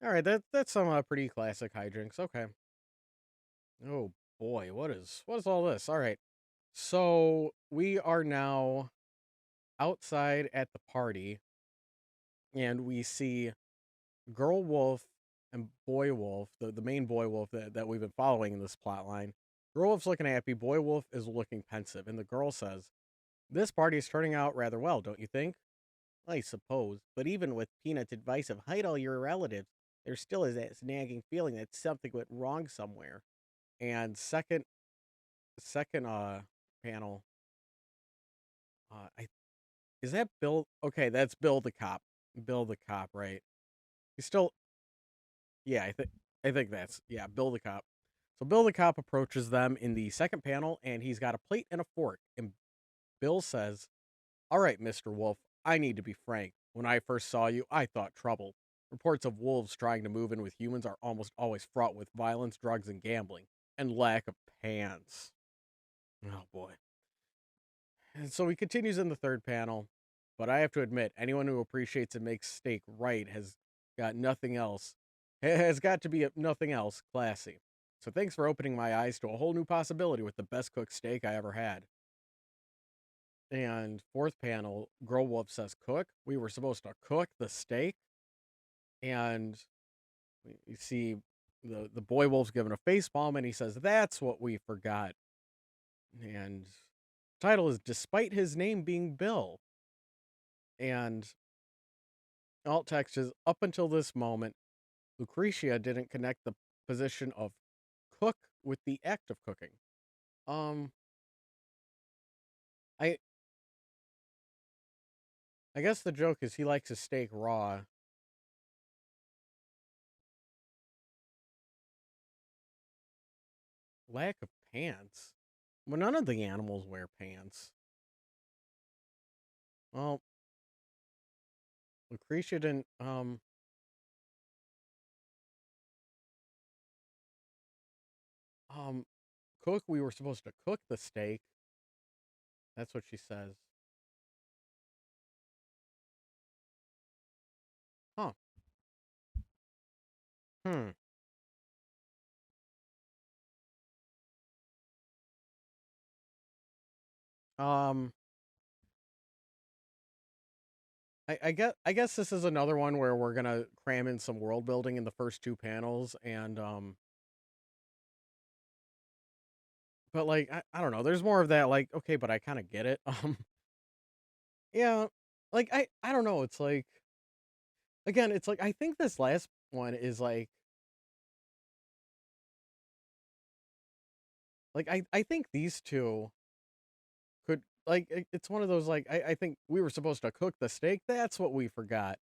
All right, that's some pretty classic hijinks. Okay. Oh boy, what is all this? All right. So we are now outside at the party, and we see girl wolf and boy wolf, the main boy wolf that we've been following in this plot line. Girl wolf's looking happy, boy wolf is looking pensive, and the girl says, "This party is turning out rather well, don't you think?" "I suppose, but even with Peanut's advice of hide all your relatives, there still is that nagging feeling that something went wrong somewhere." And second panel, I is that Bill? Okay, that's Bill the cop. Bill the cop, right? He's still, yeah. I think that's, yeah, Bill the cop. So Bill the cop approaches them in the second panel, and he's got a plate and a fork. And Bill says, "All right, Mr. Wolf, I need to be frank. When I first saw you, I thought trouble. Reports of wolves trying to move in with humans are almost always fraught with violence, drugs, and gambling, and lack of pants." Oh boy. And so he continues in the third panel, but I have to admit, anyone who appreciates and makes steak right got nothing else, has got to be nothing else classy. So thanks for opening my eyes to a whole new possibility with the best cooked steak I ever had. And fourth panel, Girl Wolf says, "Cook? We were supposed to cook the steak?" And you see the boy wolf's giving a face palm, and he says, "That's what we forgot." And title is "Despite His Name Being Bill." And alt text is, "Up until this moment, Lucretia didn't connect the position of cook with the act of cooking." Um, I I guess the joke is he likes his steak raw. Lack of pants. Well, none of the animals wear pants. Well, Lucretia didn't. Um, cook. We were supposed to cook the steak. That's what she says. Huh. Hmm. Um. I guess this is another one where we're gonna cram in some world building in the first two panels, and but like I don't know. There's more of that. Like, okay, but I kind of get it. Yeah. Like I don't know. It's like, again, it's like I think this last one is like I think these two could, like, it's one of those, like, I think we were supposed to cook the steak. That's what we forgot.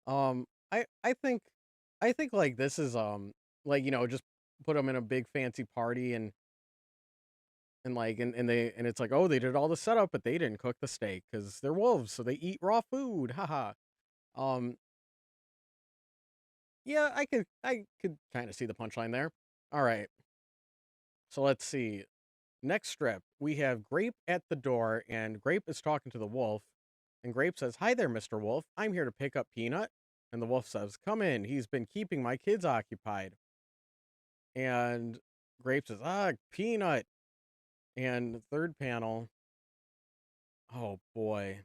I think like this is like, just put them in a big fancy party, and like and it's like, oh, they did all the setup, but they didn't cook the steak because they're wolves, so they eat raw food. Haha. Um, yeah, I could kind of see the punchline there. All right, so let's see. Next strip, we have Grape at the door, and Grape is talking to the wolf. And Grape says, "Hi there, Mr. Wolf. I'm here to pick up Peanut." And the wolf says, "Come in. He's been keeping my kids occupied." And Grape says, "Ah, Peanut." And the third panel, oh boy.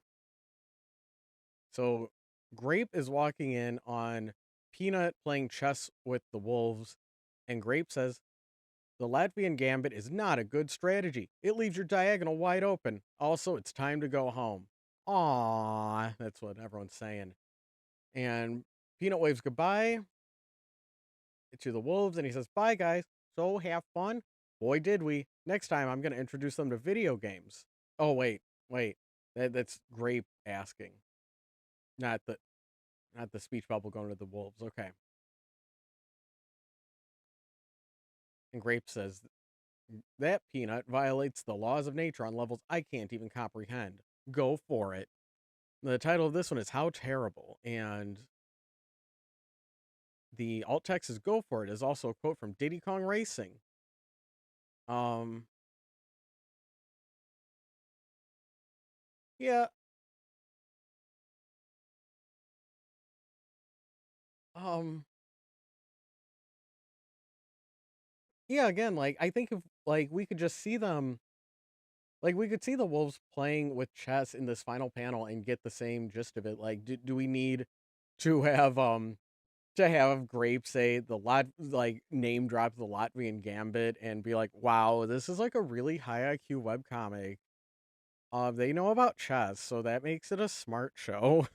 So Grape is walking in on Peanut playing chess with the wolves. And Grape says, "The Latvian gambit is not a good strategy. It leaves your diagonal wide open. Also, it's time to go home." Aww, that's what everyone's saying. And Peanut waves goodbye to the wolves, and he says, "Bye, guys. So have fun." Boy, did we. Next time, I'm going to introduce them to video games. Oh, wait. That's Grape asking, not the not the speech bubble going to the wolves. Okay. And Grape says, "That Peanut violates the laws of nature on levels I can't even comprehend. Go for it." The title of this one is "How Terrible." And The alt text is "Go for it" is also a quote from Diddy Kong Racing. Um, yeah, um, yeah. Again, like I think if like we could just see them, like we could see the wolves playing with chess in this final panel and get the same gist of it. Like, do we need to have Grape say the like name drop the Latvian Gambit and be like, wow, this is like a really high IQ webcomic. They know about chess, so that makes it a smart show.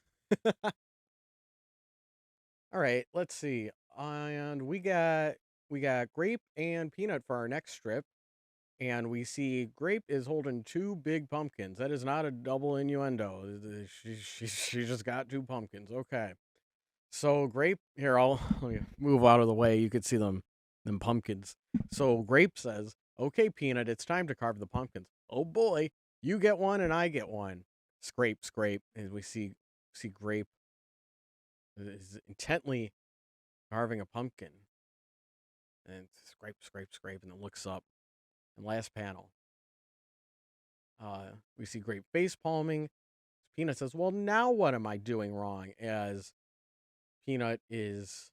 All right, let's see. And we got Grape and Peanut for our next strip, and we see Grape is holding two big pumpkins. That is not a double innuendo. She just got two pumpkins. Okay. So Grape here, I'll let me move out of the way. You could see them pumpkins. So Grape says, "Okay, Peanut, it's time to carve the pumpkins." Oh boy, you get one and I get one. Scrape, scrape, and we see Grape is intently carving a pumpkin, and scrape, scrape, scrape, and then looks up. And last panel, we see Grape face palming. Peanut says, "Well, now what am I doing wrong?" As Peanut is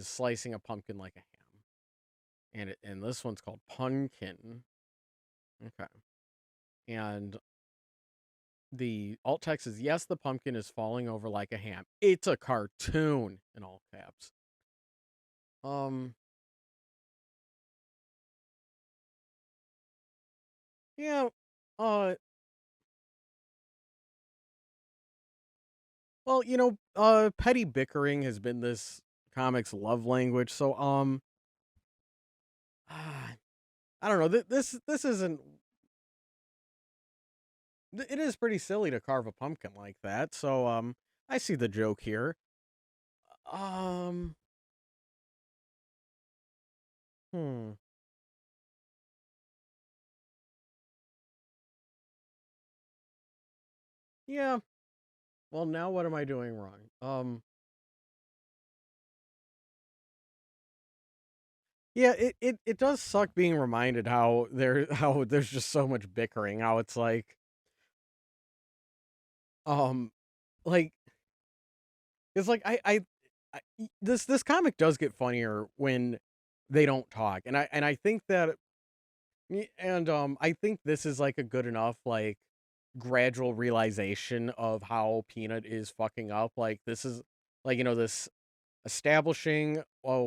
slicing a pumpkin like a ham. And this one's called Punkin. Okay. And the alt text is, yes, the pumpkin is falling over like a ham. It's a cartoon in all caps. Um yeah, uh well, petty bickering has been this comic's love language. So I don't know. This isn't it is pretty silly to carve a pumpkin like that. So I see the joke here. Um hmm. Yeah. Well, now what am I doing wrong? Yeah, it does suck being reminded how there's just so much bickering. How it's um like it's like this comic does get funnier when they don't talk, and I think that I think this is like a good enough like gradual realization of how Peanut is fucking up. Like this is like this establishing. Oh,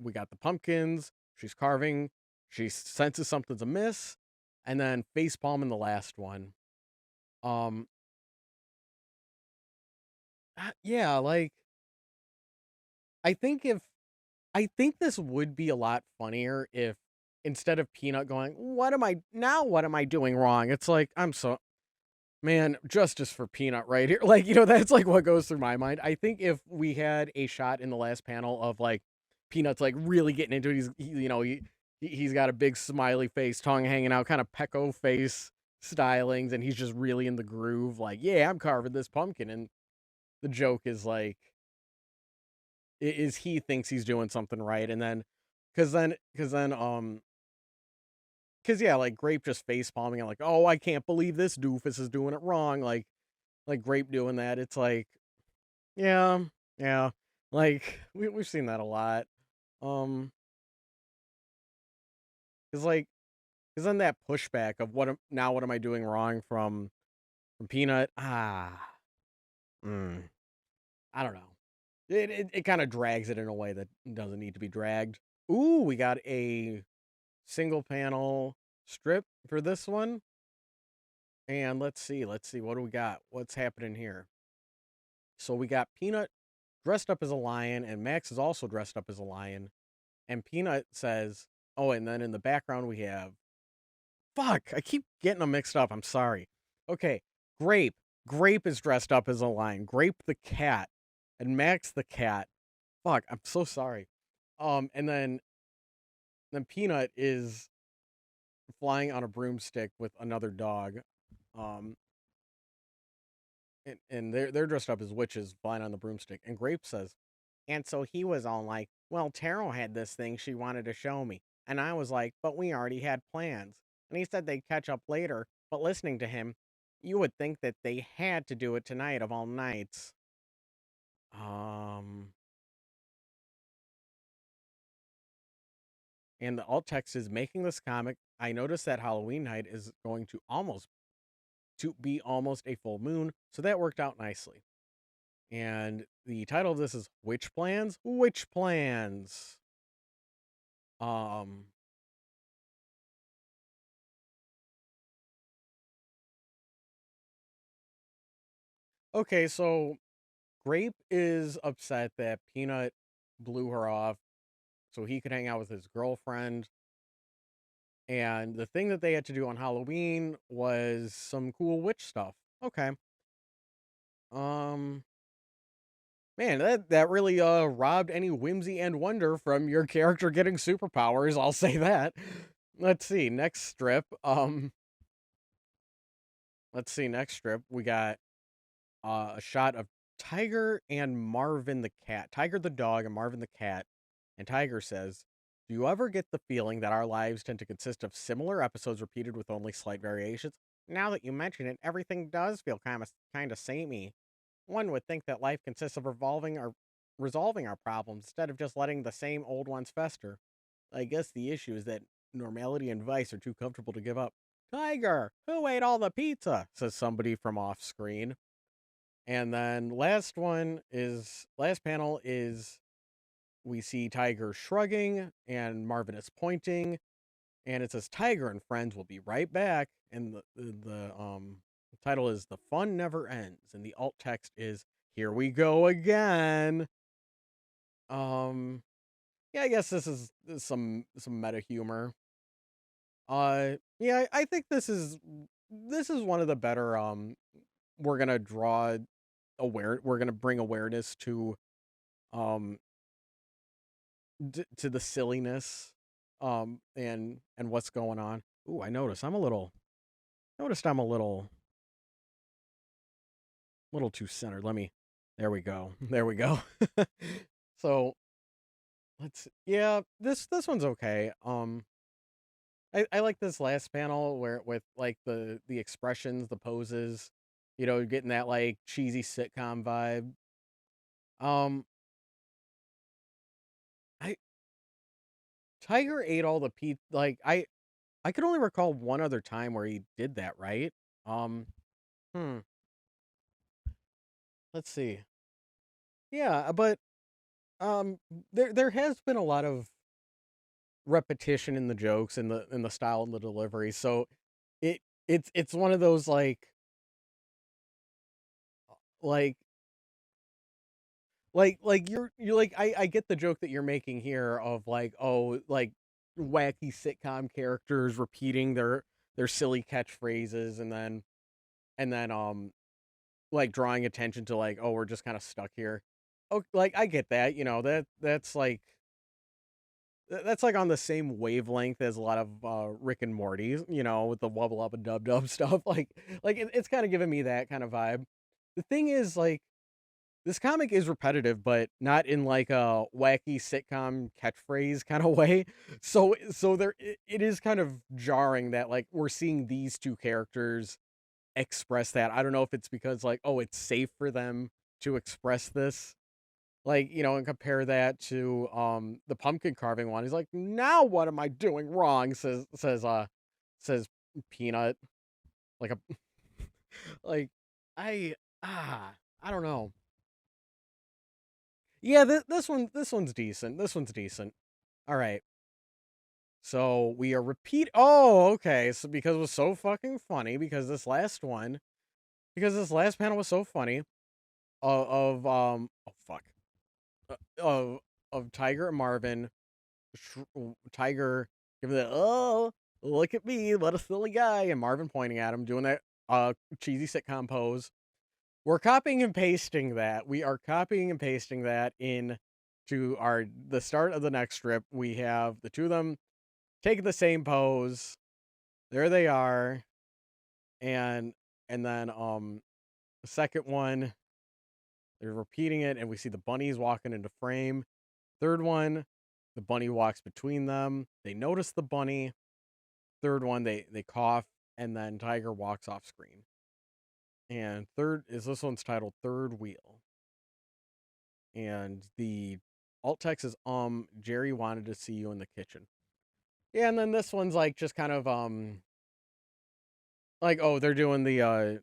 we got the pumpkins. She's carving. She senses something's amiss, and then facepalm in the last one. Um, yeah, like I think if I think this would be a lot funnier if instead of Peanut going, "What am I now? What am I doing wrong?" It's like I'm so man, justice for Peanut right here. Like that's like what goes through my mind. I think if we had a shot in the last panel of like Peanut's like really getting into it, he's got a big smiley face, tongue hanging out, kind of Pecco face stylings, and he's just really in the groove. Like, yeah, I'm carving this pumpkin, and the joke is like, is he thinks he's doing something right, and then, cause yeah, like Grape just face palming and like, oh, I can't believe this doofus is doing it wrong. Like Grape doing that. It's like, yeah, yeah, like we've seen that a lot. Um, cause like Because then that pushback of what am I doing wrong from Peanut? Mm, I don't know. It kind of drags it in a way that doesn't need to be dragged. Ooh, we got a single panel strip for this one, and let's see what do we got? What's happening here? So we got Peanut dressed up as a lion, and Max is also dressed up as a lion. And Peanut says, "Oh," and then in the background we have fuck, I keep getting them mixed up. I'm sorry. Okay, Grape. Grape is dressed up as a lion. Grape the cat, and Max the cat. Fuck, I'm so sorry. And then Peanut is flying on a broomstick with another dog. Um, and they're dressed up as witches flying on the broomstick. And Grape says, and so he was all like, well, Taro had this thing she wanted to show me. And I was like, but we already had plans. And he said they'd catch up later, but listening to him, you would think that they had to do it tonight of all nights. Um, and the alt text is making this comic. I noticed that Halloween night is going to be almost a full moon, so that worked out nicely. And the title of this is Witch Plans? Witch Plans. Um okay, so Grape is upset that Peanut blew her off so he could hang out with his girlfriend. And the thing that they had to do on Halloween was some cool witch stuff. Okay. Um Man, that really robbed any whimsy and wonder from your character getting superpowers, I'll say that. Let's see, next strip. Let's see, next strip. We got a shot of Tiger and Marvin the cat. Tiger the dog and Marvin the cat. And Tiger says, do you ever get the feeling that our lives tend to consist of similar episodes repeated with only slight variations? Now that you mention it, everything does feel kind of samey. One would think that life consists of resolving our problems instead of just letting the same old ones fester. I guess the issue is that normality and vice are too comfortable to give up. Tiger, who ate all the pizza? Says somebody from off screen. And then last panel is we see Tiger shrugging and Marvin is pointing, and it says Tiger and friends will be right back. And the title is The Fun Never Ends, and the alt text is Here we go again. Yeah, I guess this is some meta humor. Yeah, I think this is one of the better we're going to we're going to bring awareness to um to the silliness and what's going on. Ooh, I noticed I'm a little too centered. There we go. There we go. So, yeah, this one's okay. I like this last panel where with like the expressions, the poses, getting that like cheesy sitcom vibe. Um I Tiger ate all the pizza. Like I could only recall one other time where he did that, right? Um hmm, let's see. Yeah, but there has been a lot of repetition in the jokes and the style and the delivery. So it's one of those like you're like I get the joke that you're making here of like, oh, like wacky sitcom characters repeating their silly catchphrases and then like drawing attention to like, oh, we're just kind of stuck here. Oh, like I get that, that's like on the same wavelength as a lot of Rick and Morty, with the wubble up and dub dub stuff. It's kind of giving me that kind of vibe. The thing is, like, this comic is repetitive, but not in like a wacky sitcom catchphrase kind of way. So it is kind of jarring that like we're seeing these two characters express that. I don't know if it's because like, oh, it's safe for them to express this, like, and compare that to the pumpkin carving one. He's like, now what am I doing wrong? Says Peanut. Like a like I I don't know. Yeah, this one's decent. This one's decent. All right. So we are repeat. Oh, okay. So because it was so fucking funny, because this last panel was so funny oh fuck of Tiger and Marvin. Tiger giving the, oh, look at me, what a silly guy, and Marvin pointing at him doing that cheesy sitcom pose. We're copying and pasting that. We are copying and pasting that in to the start of the next strip. We have the two of them taking the same pose. There they are, and then The second one, they're repeating it, and we see the bunnies walking into frame. Third one, the bunny walks between them. They notice the bunny. Third one, they cough, and then Tiger walks off screen. And third is this one's titled Third Wheel. And the alt text is Jerry wanted to see you in the kitchen. Yeah, and then this one's like just kind of like, oh, they're doing the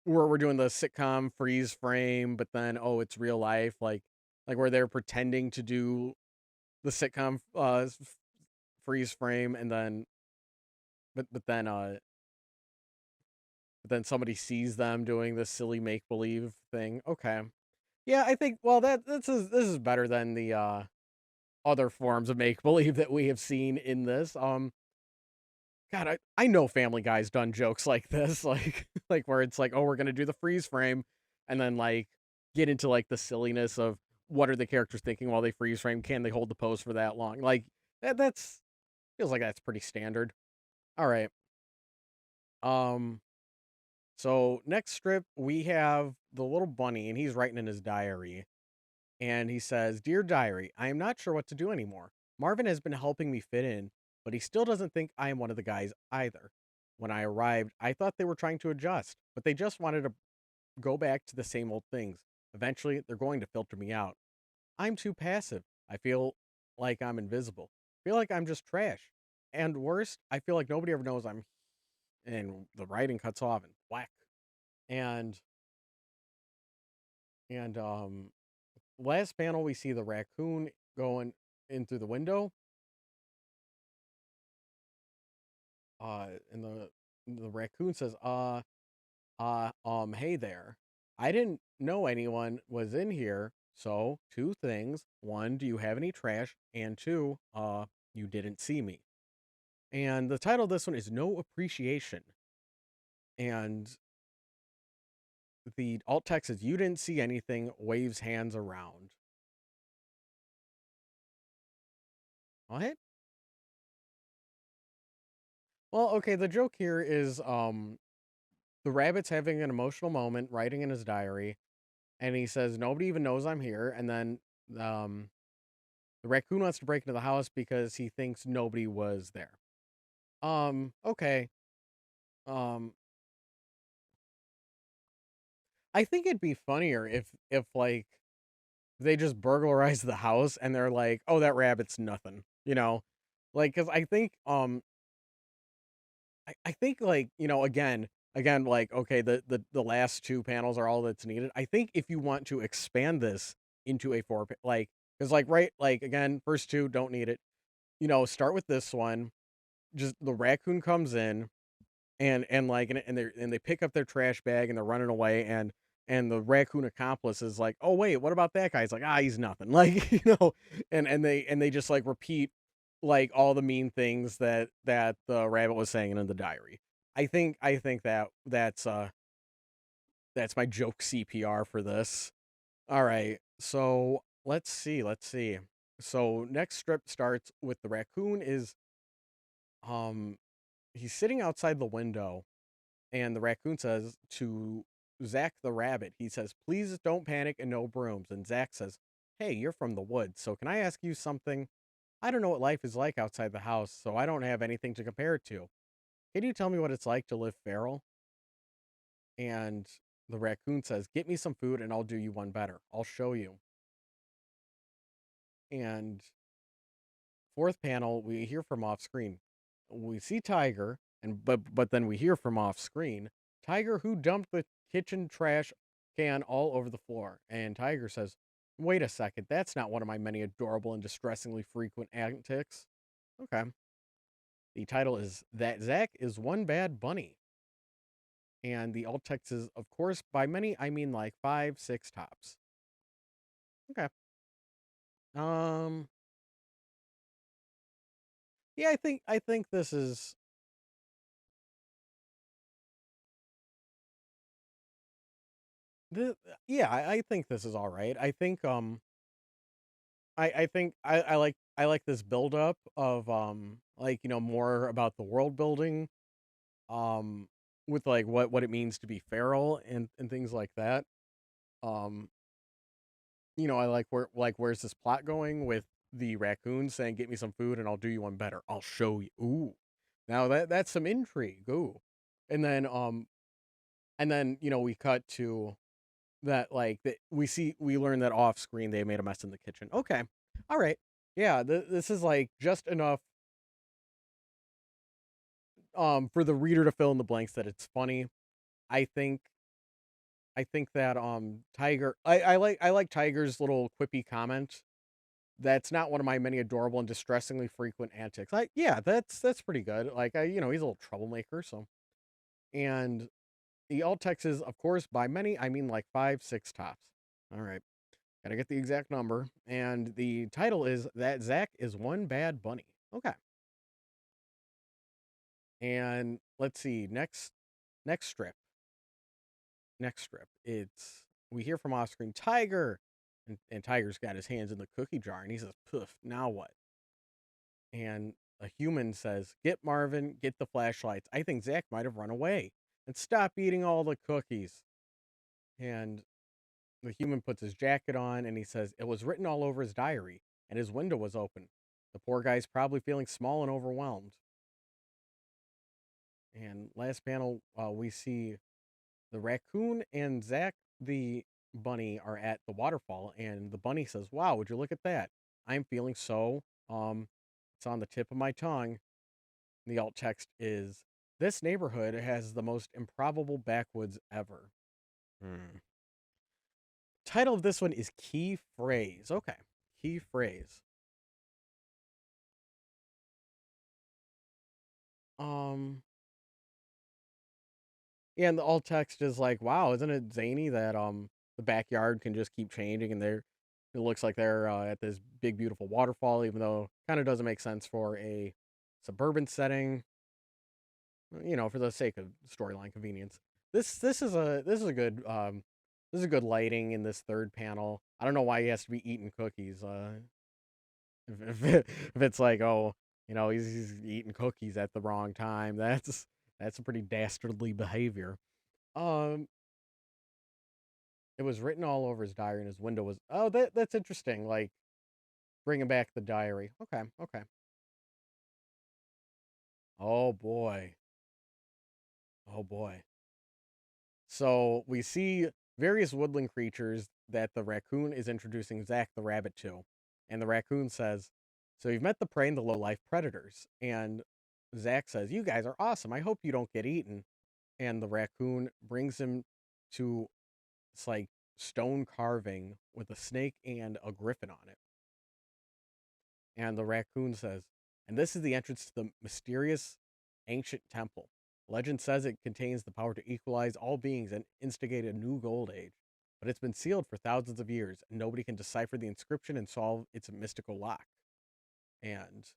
we're doing the sitcom freeze frame, but then oh, it's real life, like where they're pretending to do the sitcom freeze frame, and then but then somebody sees them doing this silly make believe thing. Okay, yeah, I think well this is better than the other forms of make believe that we have seen in this. God, I know Family Guy's done jokes like this, like where it's like, oh, we're gonna do the freeze frame, and then like get into like the silliness of what are the characters thinking while they freeze frame? Can they hold the pose for that long? Like that's feels like that's pretty standard. All right. Um. So next strip we have the little bunny, and he's writing in his diary, and he says, "Dear diary, I am not sure what to do anymore. Marvin has been helping me fit in, but he still doesn't think I am one of the guys either. When I arrived, I thought they were trying to adjust, but they just wanted to go back to the same old things. Eventually, they're going to filter me out. I'm too passive. I feel like I'm invisible. I feel like I'm just trash. And worst, I feel like nobody ever knows I'm." And the writing cuts off and whack. And and last panel we see the raccoon going in through the window. And the raccoon says, hey there. I didn't know anyone was in here, so two things. One, do you have any trash? And two, you didn't see me." And the title of this one is No Appreciation. And the alt text is you didn't see anything, waves hands around. What? Well, okay, the joke here is the rabbit's having an emotional moment, writing in his diary, and he says, "Nobody even knows I'm here." And then um the raccoon wants to break into the house because he thinks nobody was there. Okay. Um, I think it'd be funnier if like they just burglarize the house and they're like, "Oh, that rabbit's nothing," you know, like because I think like again like okay the last two panels are all that's needed. I think if you want to expand this into a like because like right like again first two don't need it. Start with this one. Just the raccoon comes in and like and they pick up their trash bag and they're running away, and the raccoon accomplice is like, "Oh wait, what about that guy?" He's like, "Ah, he's nothing." Like, and they just like repeat like all the mean things that the rabbit was saying in the diary. I think that's my joke CPR for this. All right. So, let's see. So, next strip starts with the raccoon is um he's sitting outside the window. And the raccoon says to Zach the rabbit, he says, "Please don't panic and no brooms." And Zach says, "Hey, you're from the woods, so can I ask you something? I don't know what life is like outside the house, so I don't have anything to compare it to. Can you tell me what it's like to live feral?" And the raccoon says, "Get me some food and I'll do you one better. I'll show you." And fourth panel, we hear from off screen. We see Tiger, and but then we hear from off screen Tiger, who dumped the kitchen trash can all over the floor. And Tiger says, "Wait a second, that's not one of my many adorable and distressingly frequent antics." Okay. The title is That Zach is One Bad Bunny. And the alt text is, of course, by many I mean like five, six tops. Okay. Um yeah, I think this is the yeah, I think this is all right. I think I like this build up of like more about the world building. Um with like what it means to be feral and things like that. Um, I like where's this plot going with the raccoon saying, "Get me some food and I'll do you one better. I'll show you." Ooh, now that's some intrigue. Ooh, and then we cut to that like that we learn that off screen they made a mess in the kitchen. Okay, all right, yeah, this is like just enough for the reader to fill in the blanks that it's funny. I think I think that Tiger I like Tiger's little quippy comment. That's not one of my many adorable and distressingly frequent antics. Yeah, that's pretty good. Like he's a little troublemaker, so and the alt text is of course by many I mean like 5, 6 tops. All right. Gotta get the exact number. And the title is That Zach is One Bad Bunny. Okay. And let's see, next strip. Next strip. It's we hear from off screen Tiger. And Tiger's got his hands in the cookie jar and he says, "Poof, now what?" And a human says, "Get Marvin, get the flashlights. I think Zach might have run away. And stop eating all the cookies." And the human puts his jacket on and he says, "It was written all over his diary, and his window was open. The poor guy's probably feeling small and overwhelmed." And last panel, we see the raccoon and Zach the bunny are at the waterfall, and the bunny says, "Wow, would you look at that? I'm feeling so, it's on the tip of my tongue." The alt text is, "This neighborhood has the most improbable backwoods ever." Hmm. Title of this one is Key Phrase. Okay. Key phrase. Um, yeah, and the alt text is like, "Wow, isn't it zany that the backyard can just keep changing and it looks like they're at this big beautiful waterfall, even though kind of doesn't make sense for a suburban setting, for the sake of storyline convenience." This is a good this is a good lighting in this third panel. I don't know why he has to be eating cookies. If it's like, oh, he's eating cookies at the wrong time, that's a pretty dastardly behavior. Um, it was written all over his diary, and his window was. Oh, that's interesting. Like bringing back the diary. Okay, okay. Oh boy, oh boy. So we see various woodland creatures that the raccoon is introducing Zach the rabbit to, and the raccoon says, "So you've met the prey and the low life predators," and Zach says, "You guys are awesome. I hope you don't get eaten." And the raccoon brings him to it's like stone carving with a snake and a griffin on it. And the raccoon says, "And this is the entrance to the mysterious ancient temple. Legend says it contains the power to equalize all beings and instigate a new gold age. But it's been sealed for thousands of years, and nobody can decipher the inscription and solve its mystical lock." And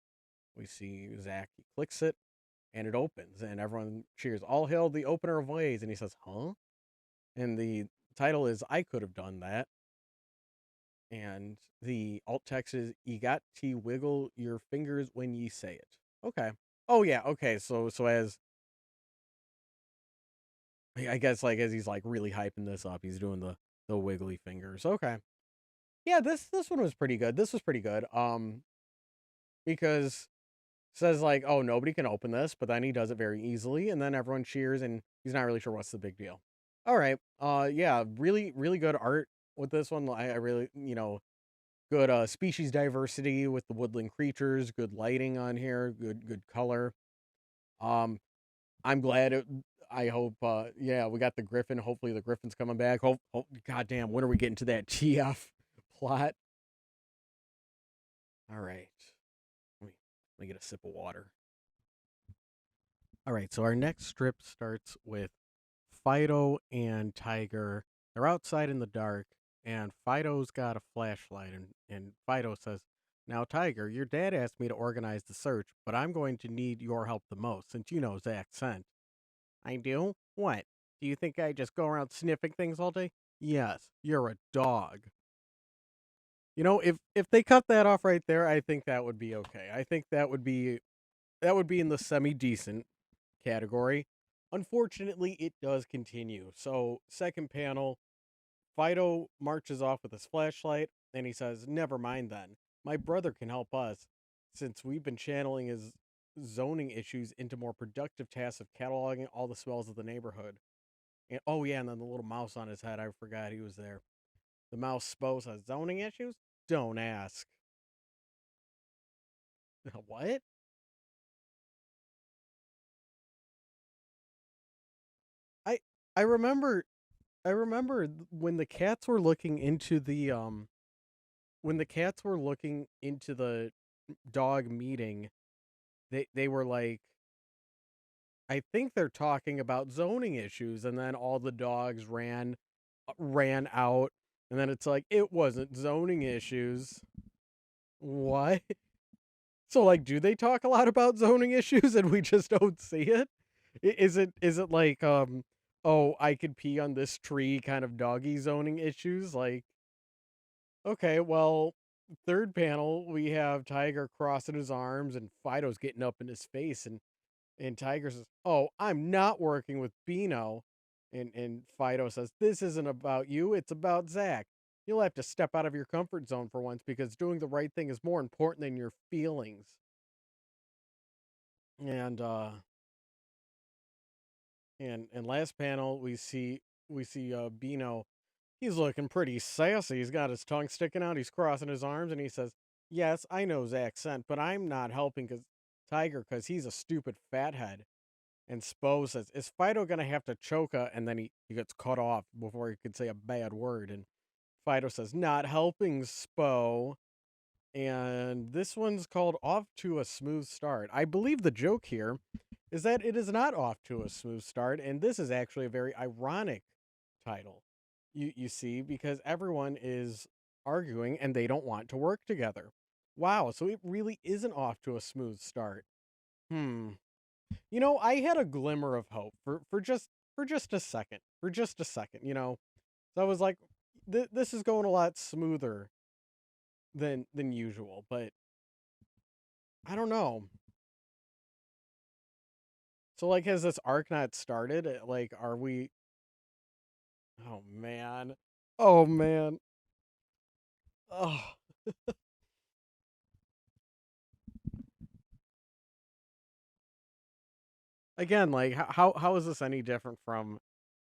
we see Zach, he clicks it, and it opens, and everyone cheers, "All hail the opener of ways." And he says, "Huh?" And the title is "I Could Have Done That." And the alt text is, "You got to wiggle your fingers when ye say it." Okay. Oh yeah. Okay. So as I guess like as he's like really hyping this up, he's doing the wiggly fingers. Okay. Yeah. This one was pretty good. This was pretty good. Because says like, "Oh, nobody can open this," but then he does it very easily, and then everyone cheers, and he's not really sure what's the big deal. All right. Yeah. Really really good art with this one. I really good species diversity with the woodland creatures, good lighting on here, good color. Um I'm glad it I hope yeah, we got the griffin. Hopefully the griffin's coming back. Goddamn, when are we getting to that TF plot? All right. Let me, let me get a sip of water. All right, so our next strip starts with Fido and Tiger. They're outside in the dark, and Fido's got a flashlight, and Fido says, "Now, Tiger, your dad asked me to organize the search, but I'm going to need your help the most, since you know Zach sent." "I do? What? Do you think I just go around sniffing things all day?" "Yes, you're a dog." If they cut that off right there, I think that would be okay. I think that would be in the semi decent category. Unfortunately, it does continue. So, second panel, Fido marches off with his flashlight and he says, "Never mind then. My brother can help us since we've been channeling his zoning issues into more productive tasks of cataloging all the smells of the neighborhood." And oh, yeah, and then the little mouse on his head. I forgot he was there. The mouse Spo says, "Zoning issues? Don't ask." What? I I remember when the cats were looking into the when the cats were looking into the dog meeting, they were like, I think they're talking about zoning issues, and then all the dogs ran out, and then it's like it wasn't zoning issues. What? So like, do they talk a lot about zoning issues and we just don't see it? Is it like oh, I could pee on this tree kind of doggy zoning issues? Like, okay, well, third panel we have Tiger crossing his arms and Fido's getting up in his face, and Tiger says, "Oh, I'm not working with Beano." And Fido says, "This isn't about you, it's about Zach. You'll have to step out of your comfort zone for once because doing the right thing is more important than your feelings." And and last panel we see Beano. He's looking pretty sassy. He's got his tongue sticking out. He's crossing his arms and he says, "Yes, I know Zach sent, but I'm not helping cuz Tiger cuz he's a stupid fathead." And Spo says, "Is Fido gonna have to choke her?" And then he gets cut off before he could say a bad word. And Fido says, "Not helping, Spo." And this one's called Off to a Smooth Start. I believe the joke here is that it is not off to a smooth start, and this is actually a very ironic title. You see, because everyone is arguing and they don't want to work together. Wow, so it really isn't off to a smooth start. Hmm. I had a glimmer of hope for just a second. For just a second, So I was like, this is going a lot smoother than usual, but I don't know. So like, has this arc not started? Like, are we? Oh man. Oh man. Oh. Again, like, how is this any different from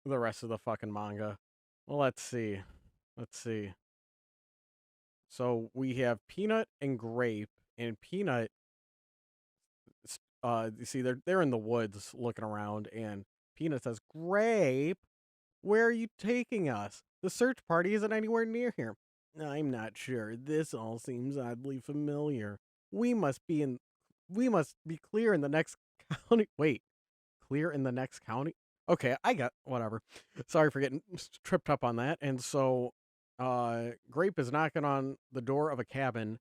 the rest of the fucking manga? Well, let's see. Let's see. So we have Peanut and Grape, and Peanut. You see, they're in the woods looking around, and Peanut says, "Grape, where are you taking us? The search party isn't anywhere near here." "I'm not sure. This all seems oddly familiar. We must be in. We must be clear in the next county. Wait, clear in the next county? Okay, I got whatever. Sorry for getting tripped up on that." And so, Grape is knocking on the door of a cabin,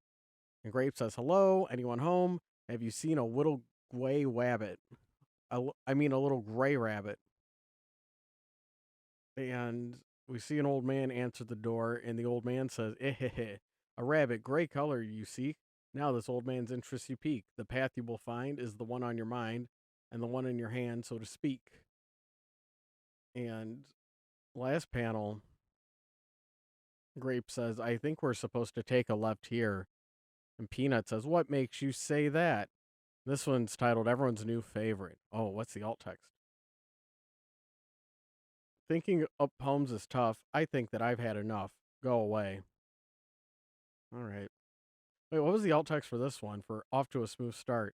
and Grape says, "Hello, anyone home? Have you seen a little gray rabbit? I mean, a little gray rabbit." And we see an old man answer the door, and the old man says, "Eh, a rabbit, gray color, you seek. Now this old man's interest you pique. The path you will find is the one on your mind, and the one in your hand, so to speak." And last panel, Grape says, "I think we're supposed to take a left here." And Peanut says, "What makes you say that?" This one's titled Everyone's New Favorite. Oh, what's the alt text? "Thinking up poems is tough. I think that I've had enough. Go away." All right. Wait, what was the alt text for this one? For Off to a Smooth Start.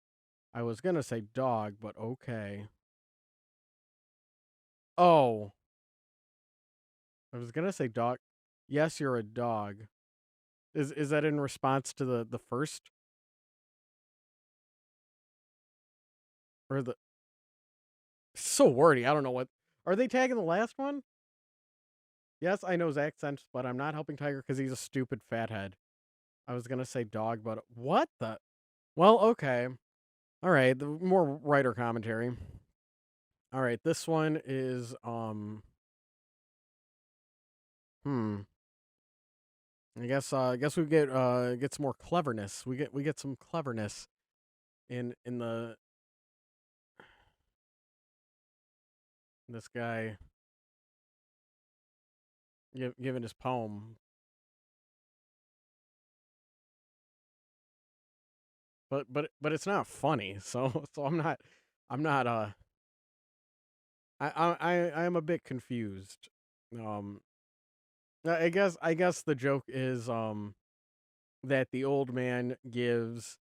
I was going to say dog, but okay. Oh, I was going to say dog. Yes, you're a dog. Is that in response to the first or the so wordy? I don't know what. Are they tagging the last one? Yes, I know Zach sent, but I'm not helping Tiger because he's a stupid fathead. I was going to say dog, but what the? Well, okay. All right, the more writer commentary. All right, this one is hmm. I guess we get some more cleverness. We get some cleverness in the This guy giving his poem, but it's not funny. So I'm not I am a bit confused. Um, I guess the joke is that the old man gives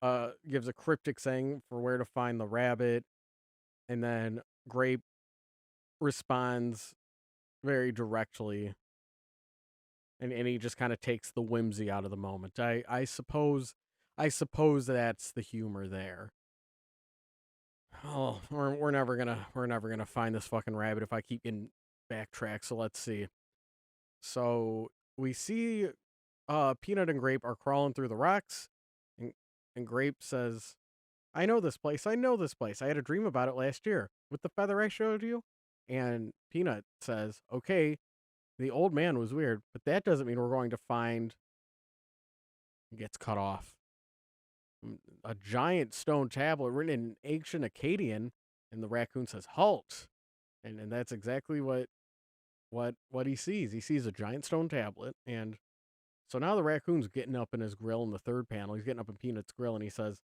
a cryptic saying for where to find the rabbit, and then Grape responds very directly, and he just kind of takes the whimsy out of the moment. I suppose that's the humor there. Oh, we're never gonna find this fucking rabbit if I keep getting backtracked. So let's see. So we see Peanut and Grape are crawling through the rocks, and Grape says, "I know this place. I know this place. I had a dream about it last year with the feather I showed you." And Peanut says, "Okay, the old man was weird, but that doesn't mean we're going to find." Gets cut off. A giant stone tablet written in ancient Akkadian, and the raccoon says, "Halt!" And that's exactly what he sees. He sees a giant stone tablet, and so now the raccoon's getting up in his grill in the third panel. He's getting up in Peanut's grill, and he says,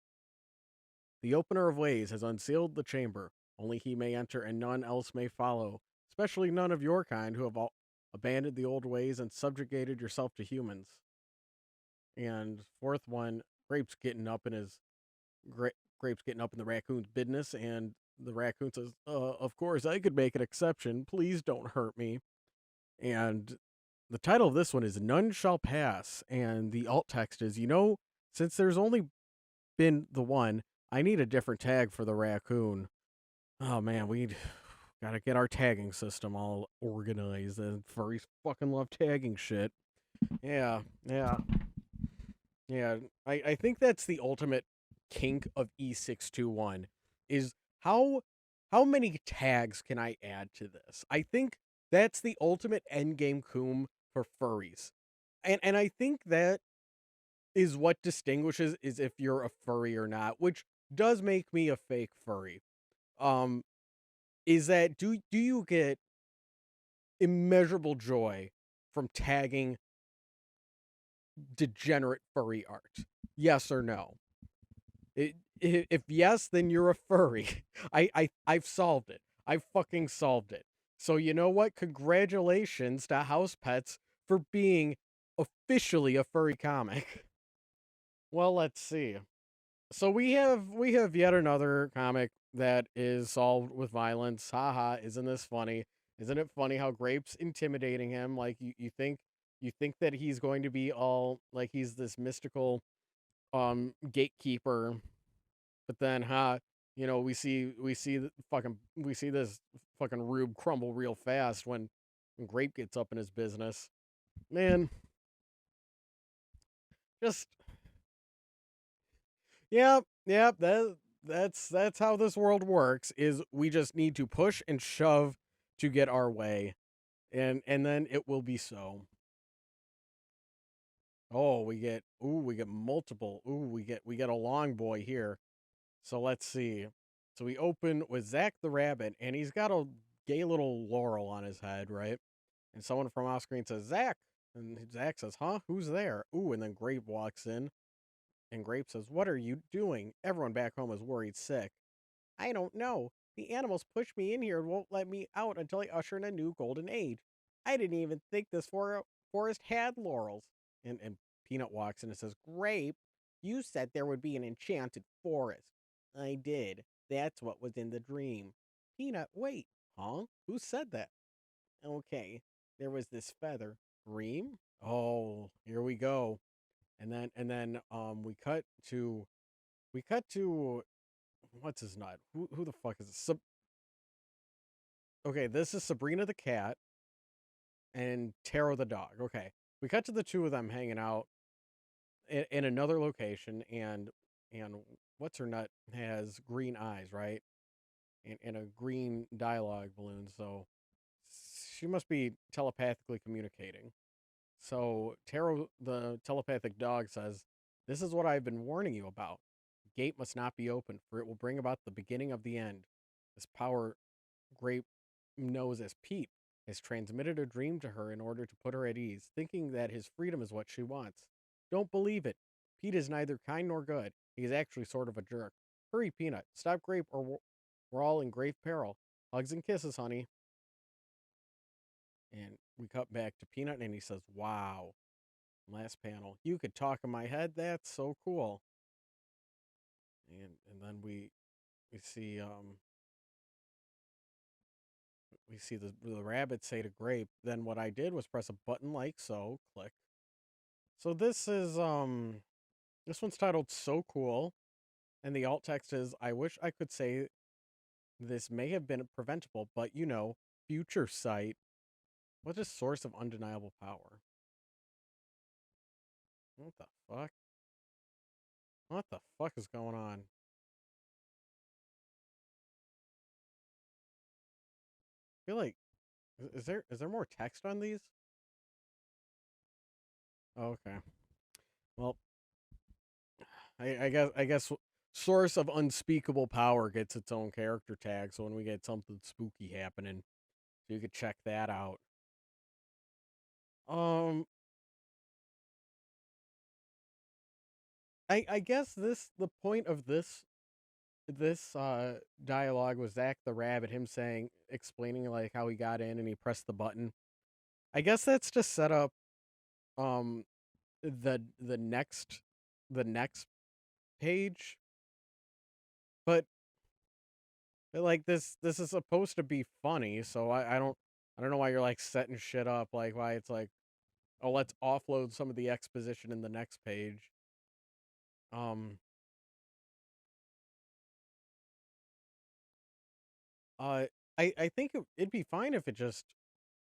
"The opener of ways has unsealed the chamber. Only he may enter, and none else may follow, especially none of your kind who have all abandoned the old ways and subjugated yourself to humans." And fourth one, Grape's getting up in his Grape's getting up in the raccoon's business, and the raccoon says, "Of course, I could make an exception. Please don't hurt me." And the title of this one is "None Shall Pass," and the alt text is, since there's only been the one, I need a different tag for the raccoon. Oh man, we gotta get our tagging system all organized. And furries fucking love tagging shit. Yeah, yeah. Yeah, I think that's the ultimate kink of E621 is how many tags can I add to this? I think that's the ultimate endgame coom for furries. And I think that is what distinguishes is if you're a furry or not, which does make me a fake furry. Um is that do you get immeasurable joy from tagging degenerate furry art? Yes or no? If yes, then you're a furry. I've solved it. I've fucking solved it. So you know what? Congratulations to Housepets for being officially a furry comic. Well, let's see. So we have yet another comic that is solved with violence. Haha, isn't this funny? Isn't it funny how Grape's intimidating him? Like you think that he's going to be all like he's this mystical gatekeeper. But then, we see this fucking rube crumble real fast when Grape gets up in his business. Man, just yep. That's how this world works. Is we just need to push and shove to get our way, and then it will be so. Oh, we get multiple. We get a long boy here. So let's see. So we open with Zach the Rabbit, and he's got a gay little laurel on his head, right? And someone from off screen says, "Zach." And Zach says, "Huh? Who's there?" Ooh, and then Grape walks in, and Grape says, "What are you doing?" Everyone back home is worried sick. "I don't know. The animals pushed me in here and won't let me out until I usher in a new golden age. I didn't even think this forest had laurels." And Peanut walks in and says, "Grape, you said there would be an enchanted forest." "I did. That's what was in the dream." "Peanut, wait." "Huh? Who said that?" "Okay, there was this feather." "Dream?" Oh, here we go. And then we cut to what's his nut? Who the fuck is this? Okay, this is Sabrina the cat and Taro the dog. Okay. We cut to the two of them hanging out in another location, and what's her nut has green eyes, right? And a green dialogue balloon, so she must be telepathically communicating. So Taro the telepathic dog says, "This is what I've been warning you about. The gate must not be opened, for it will bring about the beginning of the end. This power Grape knows as Pete has transmitted a dream to her in order to put her at ease, thinking that his freedom is what she wants. Don't believe it. Pete is neither kind nor good. He is actually sort of a jerk. Hurry, Peanut. Stop Grape or we're all in grave peril. Hugs and kisses, honey. And we cut back to Peanut and he says, wow. Last panel. You could talk in my head. That's so cool. And then we see the rabbit say to Grape, then what I did was press a button like so, click. So this one's titled So Cool, and the alt text is I wish I could say this may have been preventable, but future sight. What's a source of undeniable power? What the fuck? What the fuck is going on? I feel like is there more text on these? Oh, okay. Well, I guess source of unspeakable power gets its own character tag. So when we get something spooky happening, so you could check that out. Um, I guess the point of this dialogue was Zach the Rabbit, him saying explaining like how he got in and he pressed the button. I guess that's to set up um the next page, but like this is supposed to be funny, so I don't know why you're like setting shit up, like why it's like, oh, let's offload some of the exposition in the next page. Um uh I think it'd be fine if it just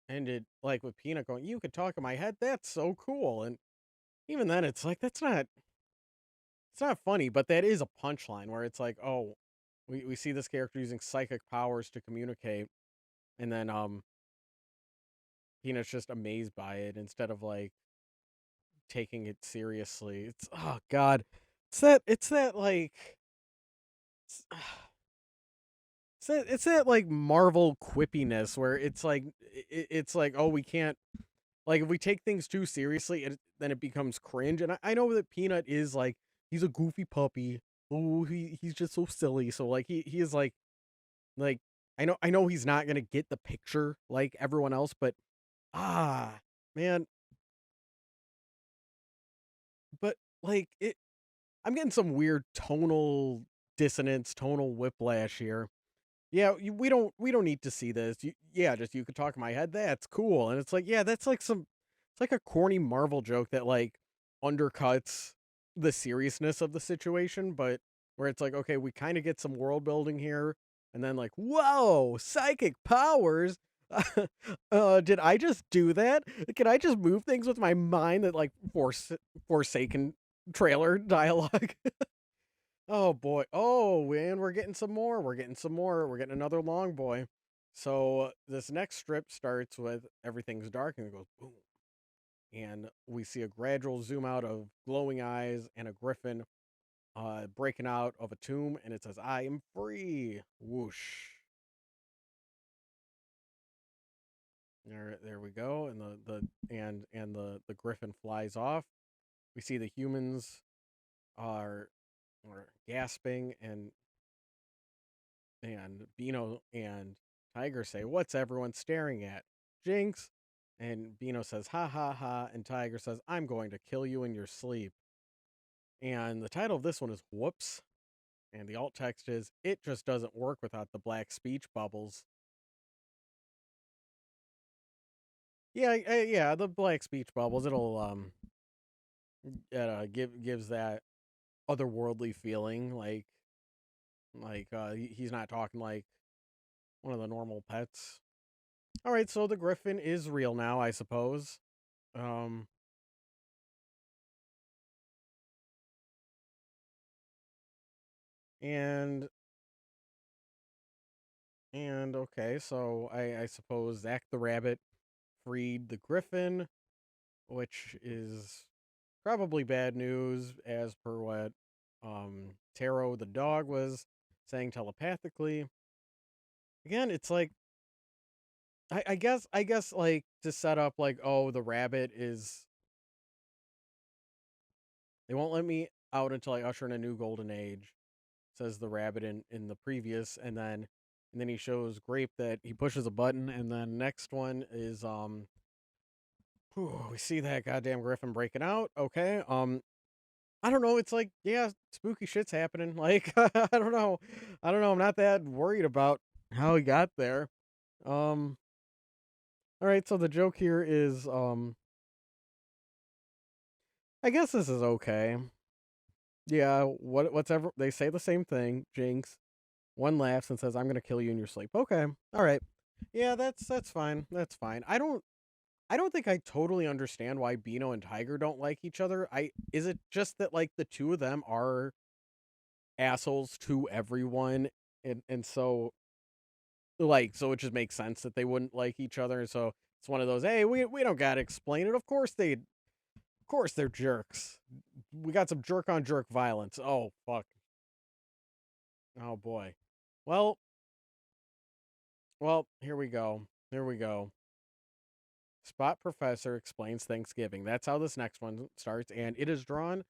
ended like with Peanut going, "You could talk in my head. That's so cool." And even then it's like it's not funny, but that is a punchline where it's like, "Oh, we see this character using psychic powers to communicate." And then Peanut's just amazed by it instead of like taking it seriously. It's oh god. It's that like it's, it's that like Marvel quippiness where it's like it's like, oh, we can't, like if we take things too seriously then it becomes cringe. And I know that Peanut is like he's a goofy puppy. Oh, he's just so silly. So like he is like I know he's not going to get the picture like everyone else, but ah man, but like I'm getting some weird tonal dissonance, tonal whiplash here. Yeah, we don't need to see this. Yeah, just you could talk in my head. That's cool. And it's like, yeah, that's like it's like a corny Marvel joke that like undercuts the seriousness of the situation, but where it's like, okay, we kind of get some world building here, and then like, whoa, psychic powers. Did I just do that? Can I just move things with my mind? That like forsaken trailer dialogue. Oh boy. Oh, and we're getting some more. We're getting some more. We're getting another long boy. So this next strip starts with everything's dark and it goes boom. And we see a gradual zoom out of glowing eyes and a griffin breaking out of a tomb, and it says, I am free. Whoosh. There we go. And the griffin flies off. We see the humans are gasping, and Beano and Tiger say, what's everyone staring at? Jinx. And Beano says, ha ha ha. And Tiger says, I'm going to kill you in your sleep. And the title of this one is Whoops. And the alt text is, it just doesn't work without the black speech bubbles. Yeah, the black speech bubbles. It'll gives that otherworldly feeling, like he's not talking like one of the normal pets. All right, so the griffin is real now, I suppose. Um, and okay, so I suppose Zach the rabbit freed the griffin, which is probably bad news as per what Taro the dog was saying telepathically. again, it's like I guess like to set up like, oh, the rabbit is they won't let me out until I usher in a new golden age, says the rabbit in the previous, and then he shows Grape that he pushes a button, and then next one is we see that goddamn Griffin breaking out. Okay. I don't know, it's like, yeah, spooky shit's happening. Like I don't know. I don't know. I'm not that worried about how he got there. Um all right, so the joke here is I guess this is okay. Yeah, whatever they say the same thing, Jinx. One laughs and says, "I'm gonna kill you in your sleep." Okay, all right, yeah, that's fine. That's fine. I don't think I totally understand why Beano and Tiger don't like each other. I is it just that like the two of them are assholes to everyone, and so like so it just makes sense that they wouldn't like each other. So it's one of those, hey, we don't gotta explain it. Of course they're jerks. We got some jerk on jerk violence. Oh fuck. Oh boy. Well, well, here we go. Here we go. Spot Professor explains Thanksgiving. That's how this next one starts, and it is drawn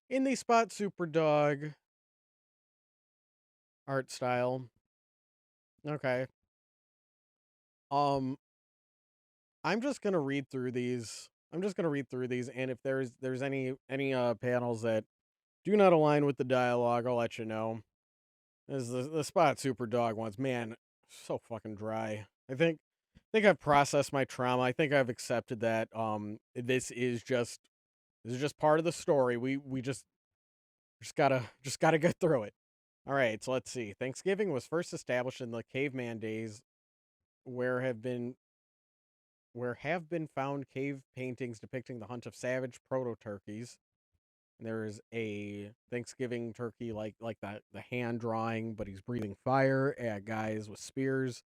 in the Spot Super Dog art style. Okay. Um, I'm just gonna read through these. I'm just gonna read through these, and if there's any panels that do not align with the dialogue, I'll let you know. This is the Spot Super Dog ones. Man, so fucking dry. I think I've processed my trauma. I think I've accepted that this is just part of the story. We just gotta get through it. All right, so let's see. Thanksgiving was first established in the caveman days, where have been where have been found cave paintings depicting the hunt of savage proto turkeys. There's a Thanksgiving turkey like the hand drawing, but he's breathing fire at guys with spears.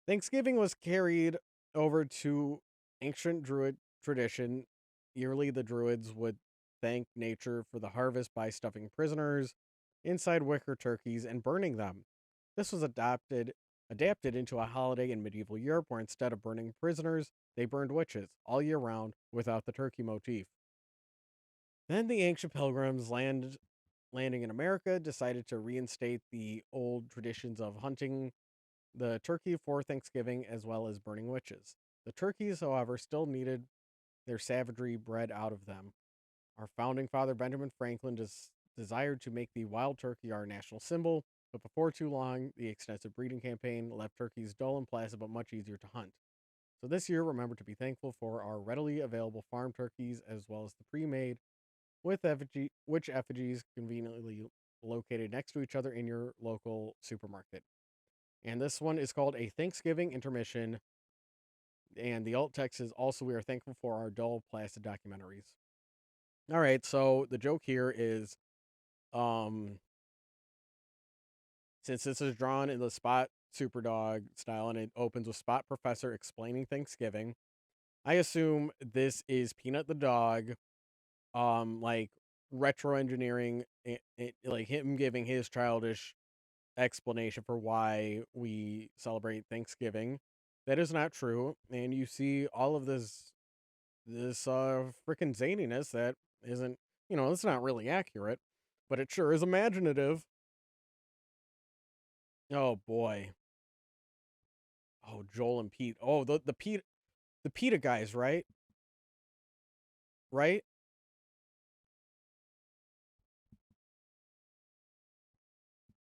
Thanksgiving was carried over to ancient Druid tradition. Yearly, the Druids would thank nature for the harvest by stuffing prisoners inside wicker turkeys and burning them. This was adapted into a holiday in medieval Europe where instead of burning prisoners, they burned witches all year round without the turkey motif. Then the ancient pilgrims landing in America decided to reinstate the old traditions of hunting the turkey for Thanksgiving as well as burning witches. The turkeys, however, still needed their savagery bred out of them. Our founding father, Benjamin Franklin, desired to make the wild turkey our national symbol, but before too long, the extensive breeding campaign left turkeys dull and placid but much easier to hunt. So this year, remember to be thankful for our readily available farm turkeys as well as the pre-made, which effigies conveniently located next to each other in your local supermarket. And this one is called A Thanksgiving Intermission. And the alt text is also, we are thankful for our dull, placid documentaries. All right, so the joke here is um since this is drawn in the Spot Superdog style and it opens with Spot Professor explaining Thanksgiving, I assume this is Peanut the dog, like retro engineering it, like him giving his childish explanation for why we celebrate Thanksgiving. That is not true, and you see all of this freaking zaniness that isn't, it's not really accurate, but it sure is imaginative. Oh boy. Oh, Joel and Pete. Oh, the PETA guys, right? Right?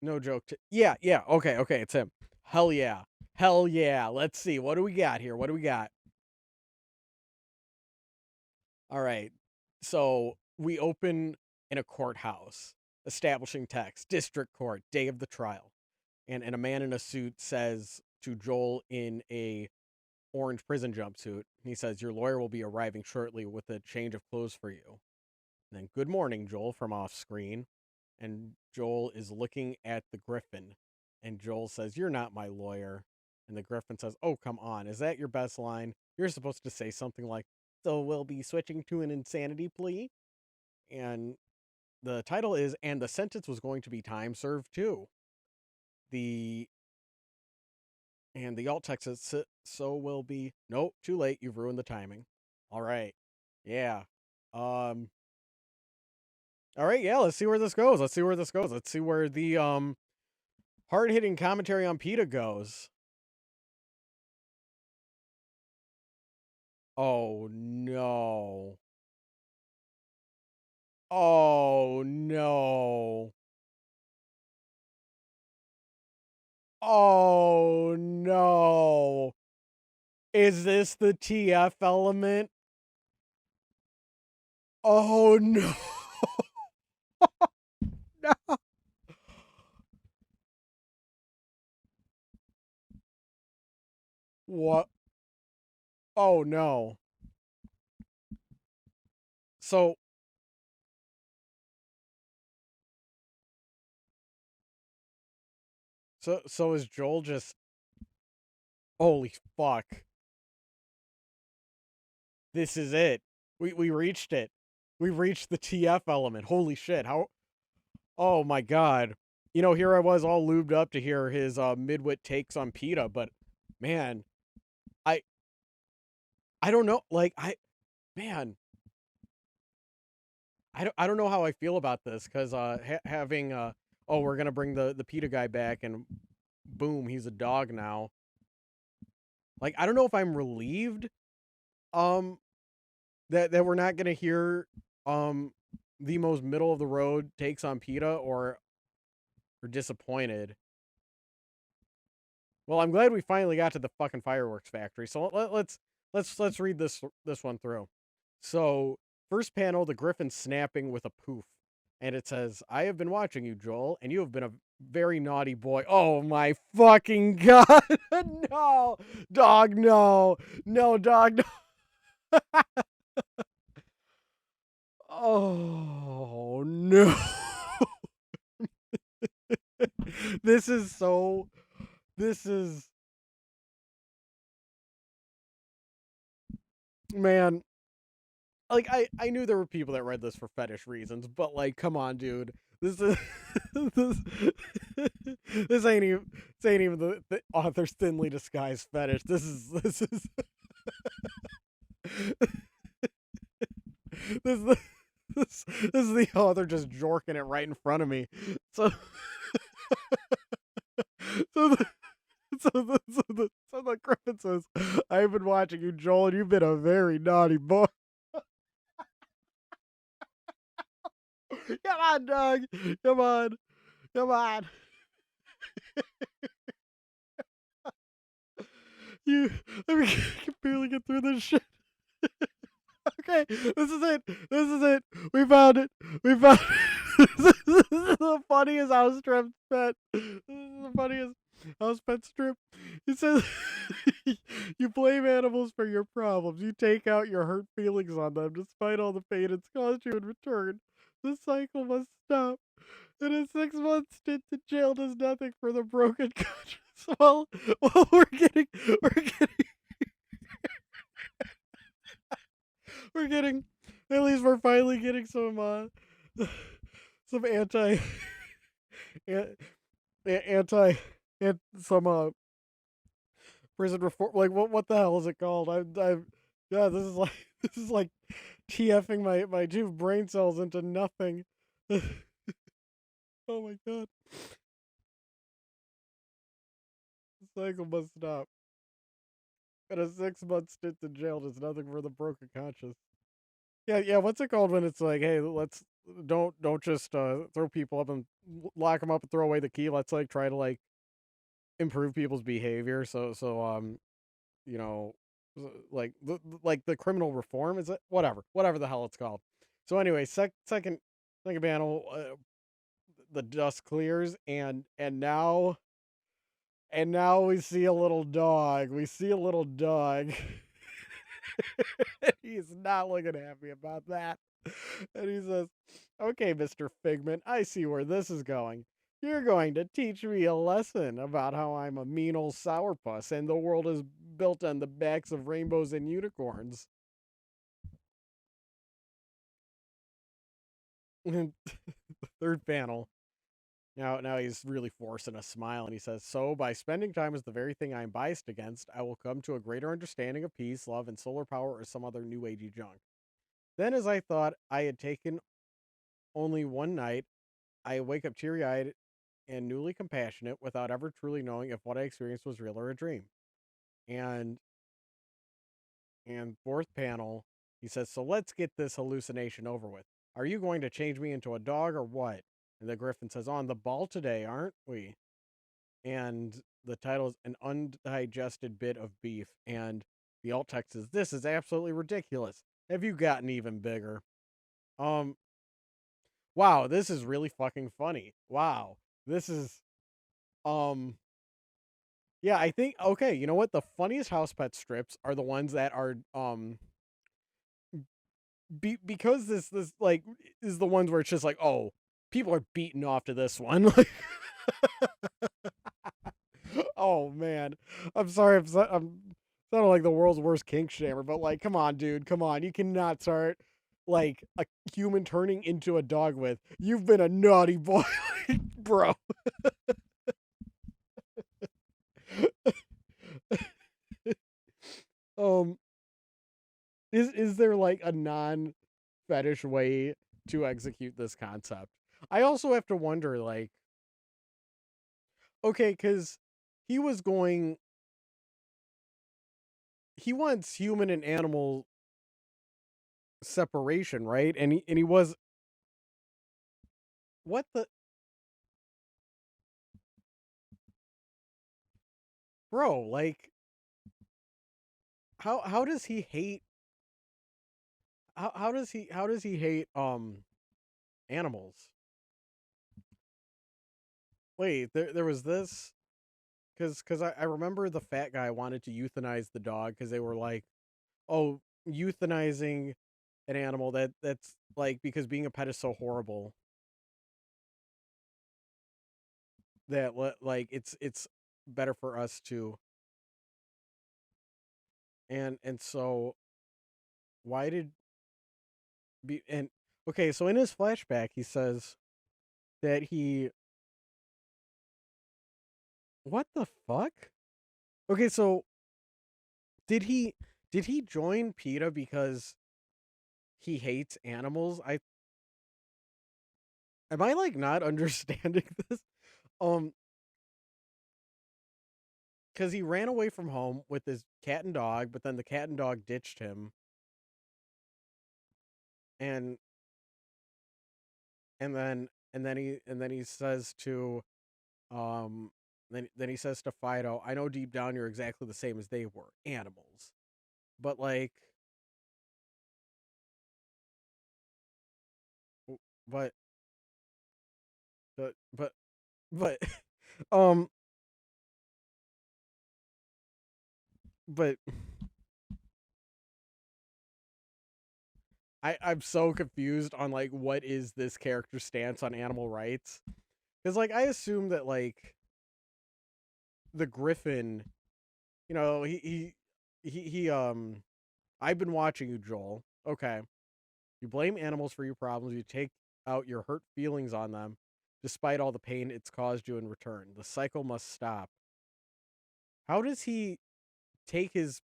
No joke. Yeah, yeah. Okay, okay, it's him. Hell yeah. Hell yeah. Let's see. What do we got here? What do we got? All right. So we open in a courthouse, establishing text, district court, day of the trial. And a man in a suit says to Joel in a orange prison jumpsuit, he says, "Your lawyer will be arriving shortly with a change of clothes for you." And then, "Good morning, Joel," from off screen. And Joel is looking at the Griffin. And Joel says, "You're not my lawyer." And the Griffin says, "Oh, come on. Is that your best line? You're supposed to say something like, 'So we'll be switching to an insanity plea.'" And the title is, "And the sentence was going to be time served too." The And the alt text says, so will be. Nope, too late. You've ruined the timing. All right. Yeah. Um. All right. Yeah. Let's see where this goes. Let's see where this goes. Let's see where the hard hitting commentary on PETA goes. Oh no. Oh no. Oh no. Is this the TF element? Oh no. No. What? Oh no. So so is Joel just holy fuck. This is it. We reached it. We reached the TF element. Holy shit. How oh my god. You know, here I was all lubed up to hear his midwit takes on PETA, but man, I I don't know. Like man, I don't know how I feel about this because having oh, we're gonna bring the PETA guy back and boom, he's a dog now. Like I don't know if I'm relieved um that we're not gonna hear um the most middle of the road takes on PETA or disappointed. Well, I'm glad we finally got to the fucking fireworks factory. So let's read this one through. So first panel, the Griffin snapping with a poof, and it says, "I have been watching you, Joel, and you have been a very naughty boy." Oh my fucking god! No, dog, no, no, dog, no. Oh no. This is so. This is man. Like I knew there were people that read this for fetish reasons, but like, come on, dude. This is this this ain't even the author's thinly disguised fetish. This is the this is the author just jorking it right in front of me. So so the, so the Griffin says, "I've been watching you, Joel, and you've been a very naughty boy." Come on, dog. Come on. Come on. You I mean, I can barely get through this shit. Okay, this is it. This is it. We found it. We found it. This is the funniest house strip pet. This is the funniest house pet strip. It says, "You blame animals for your problems. You take out your hurt feelings on them, despite all the pain it's caused you in return. This cycle must stop. And a 6-month stint in jail does nothing for the broken conscience." Well, we're getting, at least we're finally getting some anti, and some prison reform. Like what the hell is it called? Yeah, this is like this is like TFing my two brain cells into nothing. Oh my god, the cycle must stop. And a 6-month stint in jail does nothing for the broken conscience. Yeah, yeah. What's it called when it's like, hey, let's don't just throw people up and lock them up and throw away the key. Let's like try to like improve people's behavior. So you know, like the criminal reform is it whatever the hell it's called. So anyway, second panel, the dust clears and now we see a little dog. We see a little dog. He's not looking happy about that. And he says, "Okay, Mr. Figment, I see where this is going. You're going to teach me a lesson about how I'm a mean old sourpuss and the world is built on the backs of rainbows and unicorns." Third panel. Now he's really forcing a smile, and he says, "So, by spending time as the very thing I am biased against, I will come to a greater understanding of peace, love, and solar power, or some other new agey junk. Then, as I thought I had taken only one night, I wake up teary-eyed and newly compassionate, without ever truly knowing if what I experienced was real or a dream." And fourth panel, he says, "So let's get this hallucination over with. Are you going to change me into a dog or what?" And the Griffin says, "On the ball today, aren't we?" And the title is "An Undigested Bit of Beef." And the alt text is, "This is absolutely ridiculous. Have you gotten even bigger?" Um, wow, this is really fucking funny. Wow. This is, um, yeah, I think, okay, you know what? The funniest house pet strips are the ones that are, because this like is the ones where it's just like, oh, people are beating off to this one. Like, oh man, I'm sorry, I'm sounding like the world's worst kink shamer, but like, come on, dude, come on, you cannot start like a human turning into a dog with "You've been a naughty boy," bro. um, is there like a non fetish way to execute this concept? I also have to wonder, like, okay, because he was going, he wants human and animal separation, right? And he was, what the, bro? Like, how does he hate? How does he hate animals? Wait, there was this, because I remember the fat guy wanted to euthanize the dog because they were like, oh, euthanizing an animal, that's like, because being a pet is so horrible that like it's better for us to, and so why did be and okay, so in his flashback he says that he, what the fuck? Okay, so did he join PETA because he hates animals? I Am I like not understanding this? Um, because he ran away from home with his cat and dog, but then the cat and dog ditched him, and and then he says to, um then he says to Fido, "I know deep down you're exactly the same as they were, animals." But like, but but but um but I'm so confused on like what is this character's stance on animal rights, because like I assume that like the Griffin, he I've been watching you, Joel. Okay, you blame animals for your problems. You take out your hurt feelings on them, despite all the pain it's caused you in return. The cycle must stop. How does he take his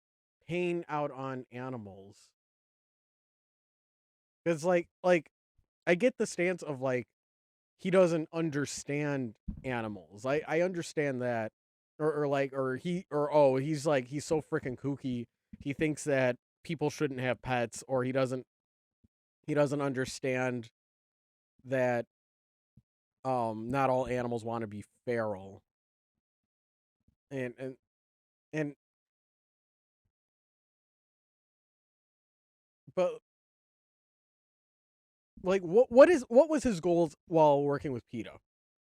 pain out on animals? Because like I get the stance of like he doesn't understand animals. I understand that, or like, or he, or oh, he's like, he's so freaking kooky. He thinks that people shouldn't have pets, or he doesn't understand that not all animals want to be feral, and and but like what was his goals while working with PETA?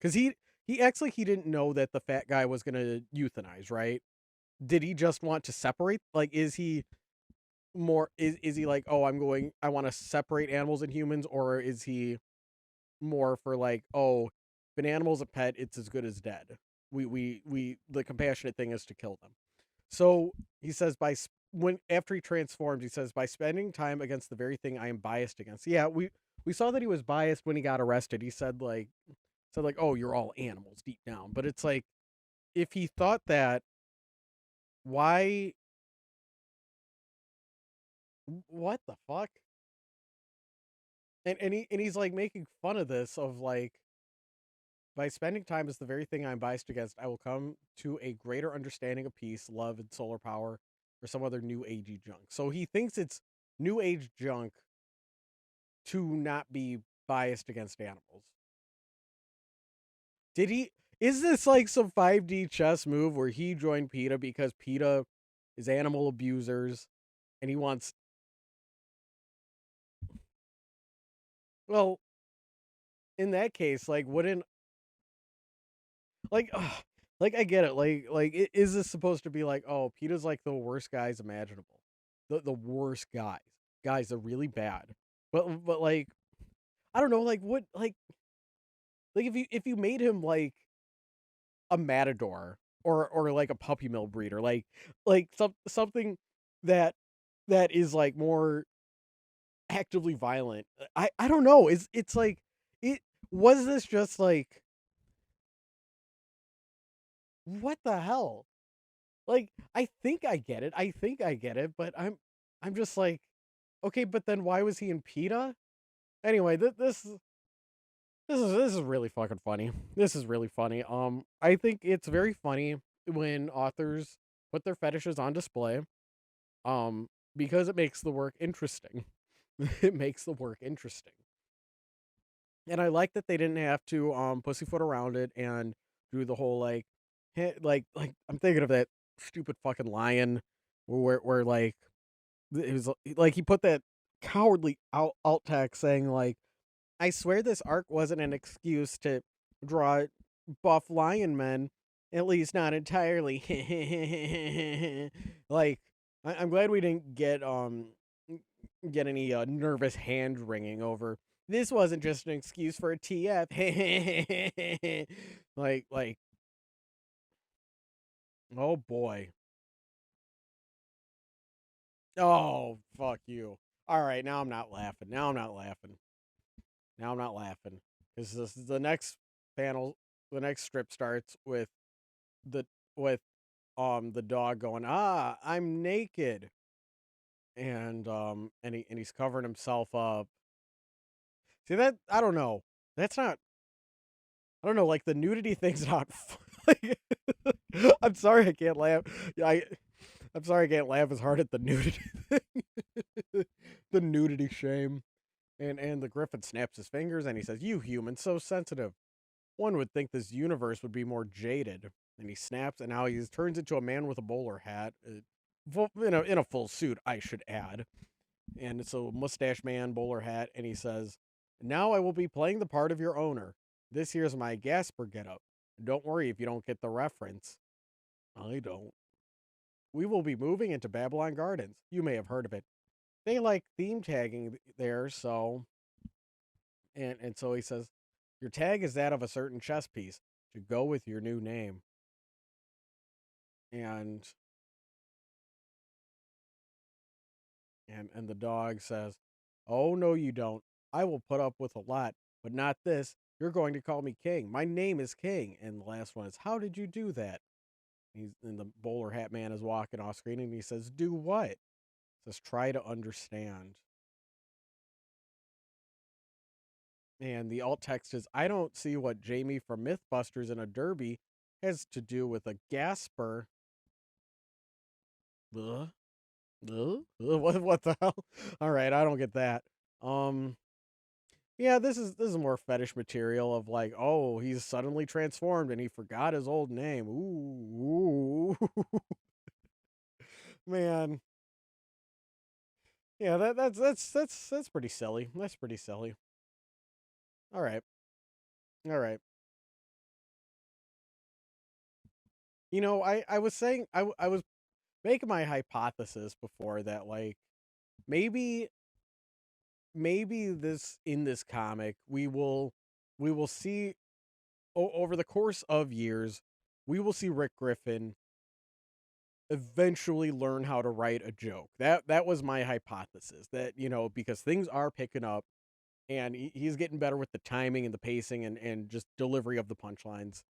Because he acts like he didn't know that the fat guy was gonna euthanize, right? Did he just want to separate? Like, is he more, is he like, oh, I want to separate animals and humans, or is he more for like, oh, if an animal's a pet, it's as good as dead. We the compassionate thing is to kill them. So he says, when after he transforms, he says, by spending time against the very thing I am biased against. Yeah, we saw that he was biased when he got arrested. He said said like, "Oh, you're all animals deep down." But it's like, if he thought that, why? What the fuck? And he's like making fun of this of like, by spending time as the very thing I'm biased against, I will come to a greater understanding of peace, love, and solar power, or some other new agey junk. So he thinks it's new age junk to not be biased against animals. Did he? Is this like some 5D chess move where he joined PETA because PETA is animal abusers and he wants? Well, in that case, like, wouldn't like, like I get it. Is this supposed to be like, oh, PETA's like the worst guys imaginable, the worst guys are really bad, but like, I don't know, like what, like if you made him like a matador or like a puppy mill breeder, like something that that is like more actively violent. I don't know. It's like, it was this just like, what the hell? Like, I think I get it. I think I get it, but I'm just like, okay, but then why was he in PETA? Anyway, this is really fucking funny. This is really funny. I think it's very funny when authors put their fetishes on display. Um, because it makes the work interesting. It makes the work interesting. And I like that they didn't have to pussyfoot around it and do the whole like, like I'm thinking of that stupid fucking lion where like it was like he put that cowardly alt text saying like, I swear this arc wasn't an excuse to draw buff lion men, at least not entirely. Like, I'm glad we didn't get any nervous hand wringing over. This wasn't just an excuse for a TF. like, oh boy. Oh, fuck you. All right, now I'm not laughing. Now I'm not laughing. Now I'm not laughing because this is the next panel. The next strip starts the with the dog going, ah, I'm naked, and he's covering himself up. See that? I don't know. That's not. I don't know. Like, the nudity thing's not. Like, I'm sorry I can't laugh. I'm sorry I can't laugh as hard at the nudity thing. The nudity shame. And the Griffin snaps his fingers and he says, "You humans, so sensitive. One would think this universe would be more jaded." And he snaps, and now he turns into a man with a bowler hat, in a full suit, I should add. And it's a mustache man, bowler hat, and he says, "Now I will be playing the part of your owner. This here's my Gasper getup. Don't worry if you don't get the reference." I don't. "We will be moving into Babylon Gardens. You may have heard of it. They like theme tagging there, so..." And so he says, "Your tag is that of a certain chess piece to go with your new name." And and the dog says, "Oh no, you don't. I will put up with a lot, but not this. You're going to call me King. My name is King." And the last one is, "How did you do that?" And the bowler hat man is walking off screen, and he says, "Do what?" He says, "Try to understand." And the alt text is, "I don't see what Jamie from Mythbusters in a derby has to do with a Gasper." Ugh. Ugh? What the hell? All right, I don't get that. Um, yeah, this is more fetish material of like, oh, he's suddenly transformed and he forgot his old name. Ooh, ooh. Man. Yeah, that's pretty silly. That's pretty silly. All right, all right. I was saying I was making my hypothesis before that like, maybe maybe this in this comic we will see, over the course of years, we will see Rick Griffin eventually learn how to write a joke. That was my hypothesis. That, because things are picking up. and he's getting better with the timing and the pacing and just delivery of the punchlines.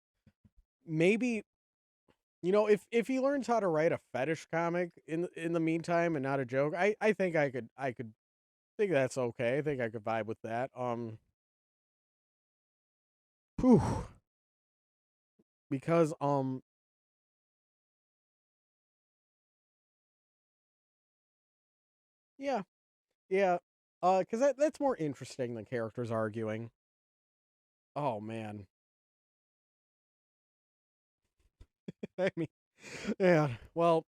Maybe, if he learns how to write a fetish comic in the meantime and not a joke, I think I could think that's okay. I think I could vibe with that. Whew, because yeah, yeah, because that's more interesting than characters arguing. Oh man, I mean, yeah. Well,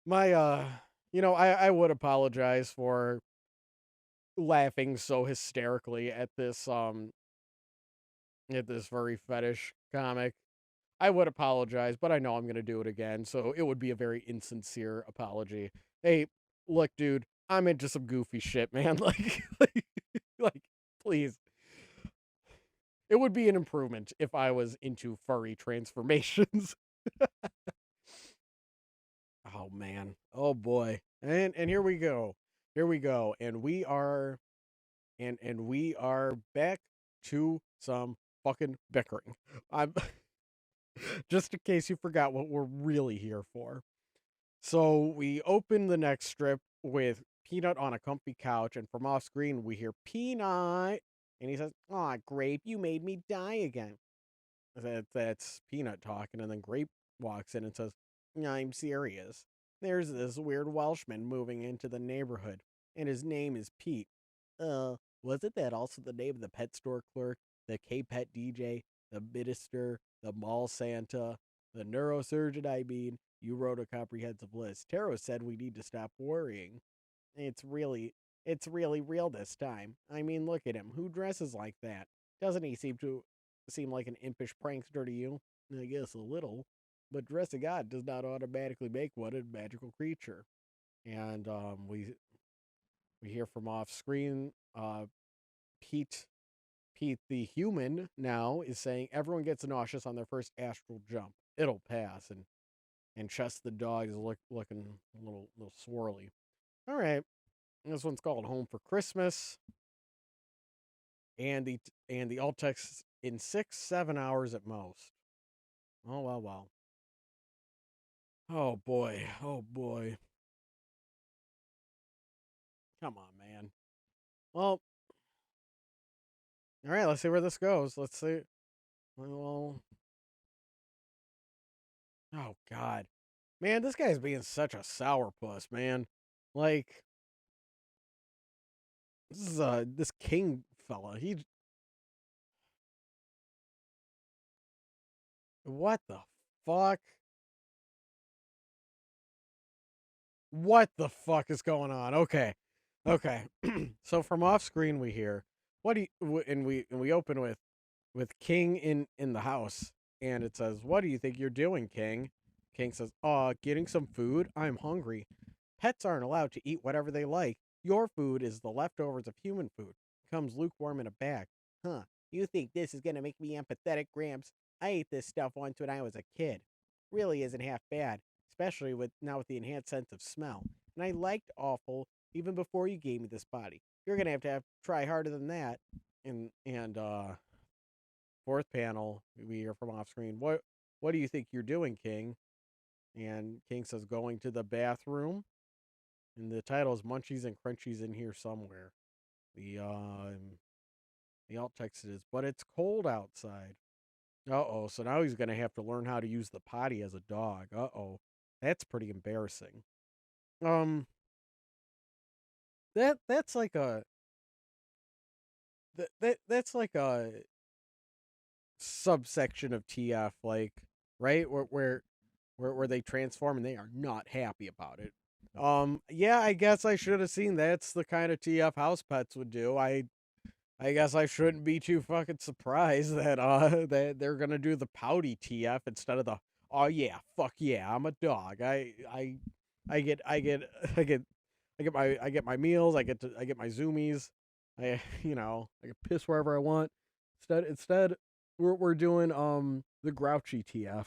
my I would apologize for laughing so hysterically at this furry fetish comic. I would apologize, but I know I'm gonna do it again, so it would be a very insincere apology. Hey, look, dude, I'm into some goofy shit, man. Like, please. It would be an improvement if I was into furry transformations. Oh man. Oh boy. And here we go. Here we go. And we are back to some fucking bickering. I'm just in case you forgot what we're really here for. So we open the next strip with Peanut on a comfy couch, and from off screen we hear Peanut, and he says, "Aw, Grape, you made me die again." That's Peanut talking, and then Grape walks in and says, "I'm serious. There's this weird Welshman moving into the neighborhood, and his name is Pete. Wasn't that also the name of the pet store clerk, the K-Pet DJ, the minister, the mall Santa, the neurosurgeon? I mean, you wrote a comprehensive list. Taro said we need to stop worrying. It's really, it's really real this time. I mean, look at him. Who dresses like that? Doesn't he seem like an impish prankster to you? I guess a little. But dressing odd does not automatically make one a magical creature." And we hear from off screen, Pete Pete the human now is saying everyone gets nauseous on their first astral jump. It'll pass, and Chess the dog is looking a little swirly. All right, this one's called Home for Christmas, and the alt text in 6-7 hours at most. Oh well, well. Oh boy, oh boy. Come on, man. Well, all right. Let's see where this goes. Let's see. Well, oh god, man, this guy's being such a sourpuss, man. Like, this king fella. What the fuck? What the fuck is going on? Okay. Okay. So from off screen we hear, what do you, and we open with King in the house, and it says, "What do you think you're doing, King?" King says, getting some food. I'm hungry. Pets aren't allowed to eat whatever they like. Your food is the leftovers of human food. Comes lukewarm in a bag. Huh. You think this is gonna make me empathetic, Gramps? I ate this stuff once when I was a kid. Really isn't half bad, especially with the enhanced sense of smell. And I liked awful even before you gave me this body. You're gonna have to try harder than that. And fourth panel, we hear from off screen. What do you think you're doing, King? And King says, going to the bathroom. And the title is Munchies and Crunchies in here somewhere. The alt text is, but it's cold outside. Uh-oh, so now he's gonna have to learn how to use the potty as a dog. Uh-oh. That's pretty embarrassing. Um that's like a that's like a subsection of TF, like, right? Where they transform and they are not happy about it. Yeah, I guess I should have seen that's the kind of TF house pets would do. I guess I shouldn't be too fucking surprised that that they're gonna do the pouty TF instead of the, oh yeah, fuck yeah, I'm a dog. I get I get I get I get my meals, I get my zoomies. I can piss wherever I want. Instead we're doing the grouchy TF.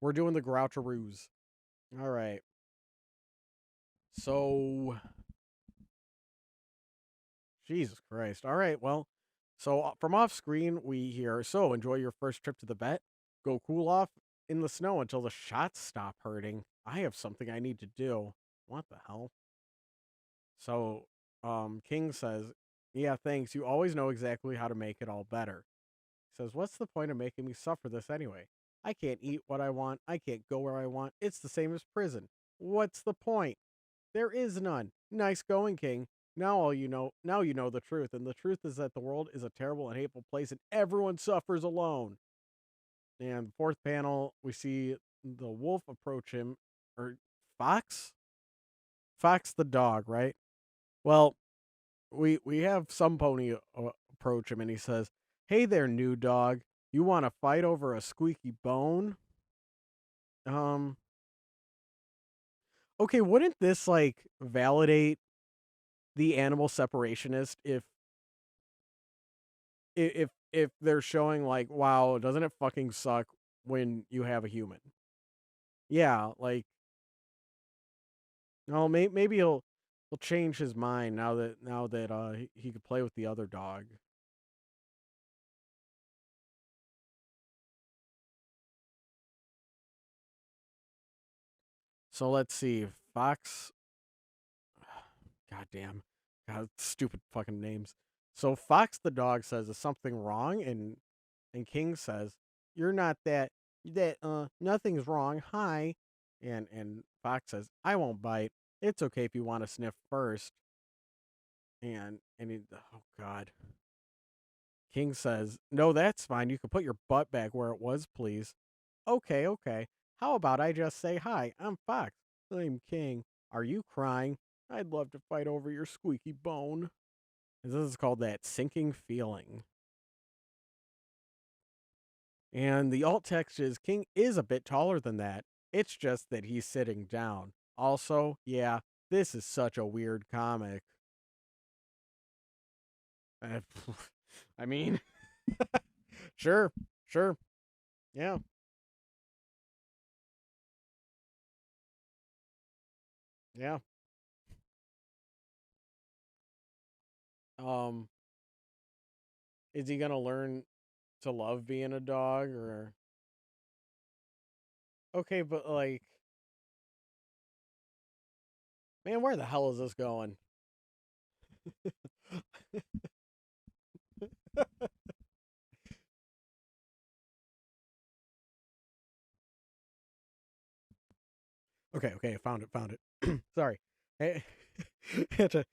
We're doing the groucharoos. All right. So Jesus Christ. All right. Well, so from off screen, we hear, so enjoy your first trip to the vet. Go cool off in the snow until the shots stop hurting. I have something I need to do. What the hell? So, King says, yeah, thanks. You always know exactly how to make it all better. He says, what's the point of making me suffer this anyway? I can't eat what I want. I can't go where I want. It's the same as prison. What's the point? There is none. Nice going, King. Now you know the truth, and the truth is that the world is a terrible and hateful place, and everyone suffers alone. And fourth panel, we see the wolf approach him, or Fox, Fox the dog, right? Well, we have some pony approach him, and he says, "Hey there, new dog. You want to fight over a squeaky bone?" Um, okay, wouldn't this like validate the animal separationist if they're showing like, wow, doesn't it fucking suck when you have a human? Yeah, like, no, maybe he'll change his mind now that he could play with the other dog. So let's see, Fox. Goddamn, God, stupid fucking names. So Fox the dog says, "Is something wrong?" And King says, "You're not that nothing's wrong. Hi." And Fox says, "I won't bite. It's okay if you want to sniff first." Oh god. King says, "No, that's fine. You can put your butt back where it was, please." "Okay, okay. How about I just say hi? I'm Fox." "I'm King. Are you crying? I'd love to fight over your squeaky bone." This is called that sinking feeling. And the alt text is, King is a bit taller than that. It's just that he's sitting down. Also, yeah, this is such a weird comic. Uh, I mean, sure, sure, yeah, yeah. Um, is he gonna learn to love being a dog or okay, but like, man, where the hell is this going? Okay, okay, found it. Sorry. I had to,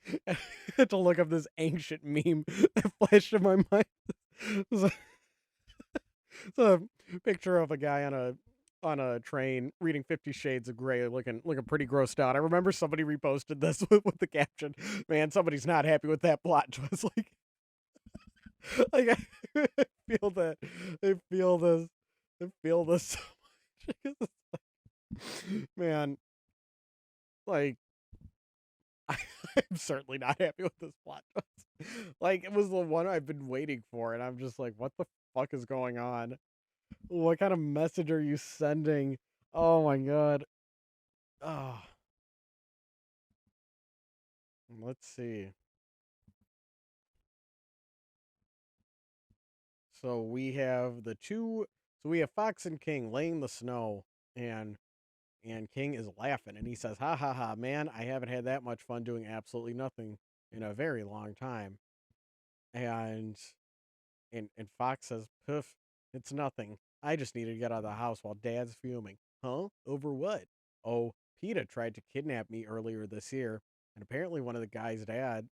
had to look up this ancient meme that flashed in my mind. It's a picture of a guy on a train reading 50 Shades of Grey, looking pretty grossed out. I remember somebody reposted this with the caption, "Man, somebody's not happy with that plot twist." Like I feel that I feel this I feel this so much. Man, like I, I'm certainly not happy with this plot twist. Like it was the one I've been waiting for, and I'm just like, what the fuck is going on? What kind of message are you sending? Oh my god. Oh, let's see. So we have the two. So we have Fox and King laying the snow, and and King is laughing, and he says, "Ha ha ha, man! I haven't had that much fun doing absolutely nothing in a very long time." And and Fox says, "Poof, it's nothing. I just needed to get out of the house while Dad's fuming." "Huh? Over what?" "Oh, PETA tried to kidnap me earlier this year, and apparently one of the guy's dad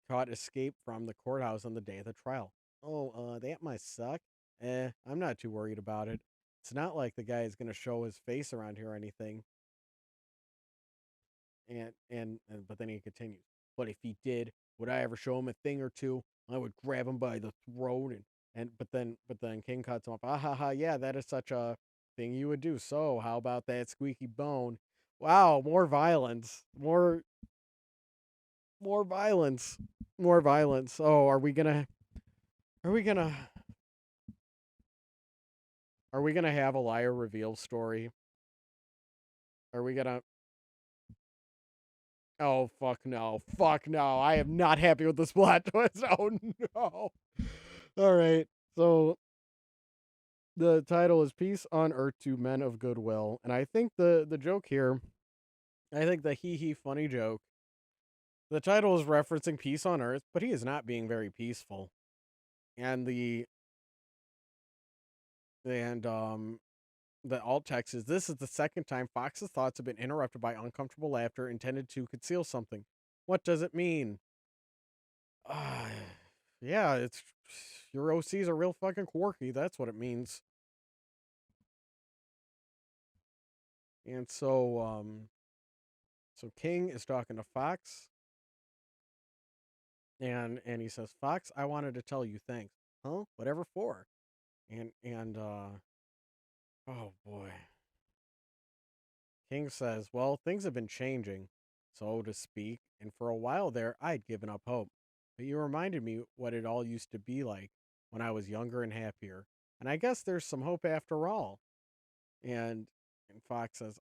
caught escape from the courthouse on the day of the trial." "Oh, that must suck." I'm not too worried about it. It's not like the guy is gonna show his face around here or anything." And but then he continues, "But if he did, would I ever show him a thing or two? I would grab him by the throat and but then King cuts him off. Ah ha ha, yeah, that is such a thing you would do. So how about that squeaky bone?" Wow, more violence. More violence. More violence. Oh, are we gonna are we gonna have a liar reveal story? Are we gonna Oh, fuck no. Fuck no. I am not happy with this plot twist. Oh, no. All right. So the title is Peace on Earth to Men of Goodwill. And I think the joke here, I think the hee hee funny joke, the title is referencing peace on Earth, but he is not being very peaceful. And the alt text is, this is the second time Fox's thoughts have been interrupted by uncomfortable laughter intended to conceal something. What does it mean? Uh, yeah, it's your OCs are real fucking quirky. That's what it means. And so King is talking to Fox, and he says, "Fox, I wanted to tell you thanks." Huh? Whatever for? And oh boy. King says, "Well, things have been changing, so to speak, and for a while there, I'd given up hope. But you reminded me what it all used to be like when I was younger and happier. And I guess there's some hope after all." And and Fox says,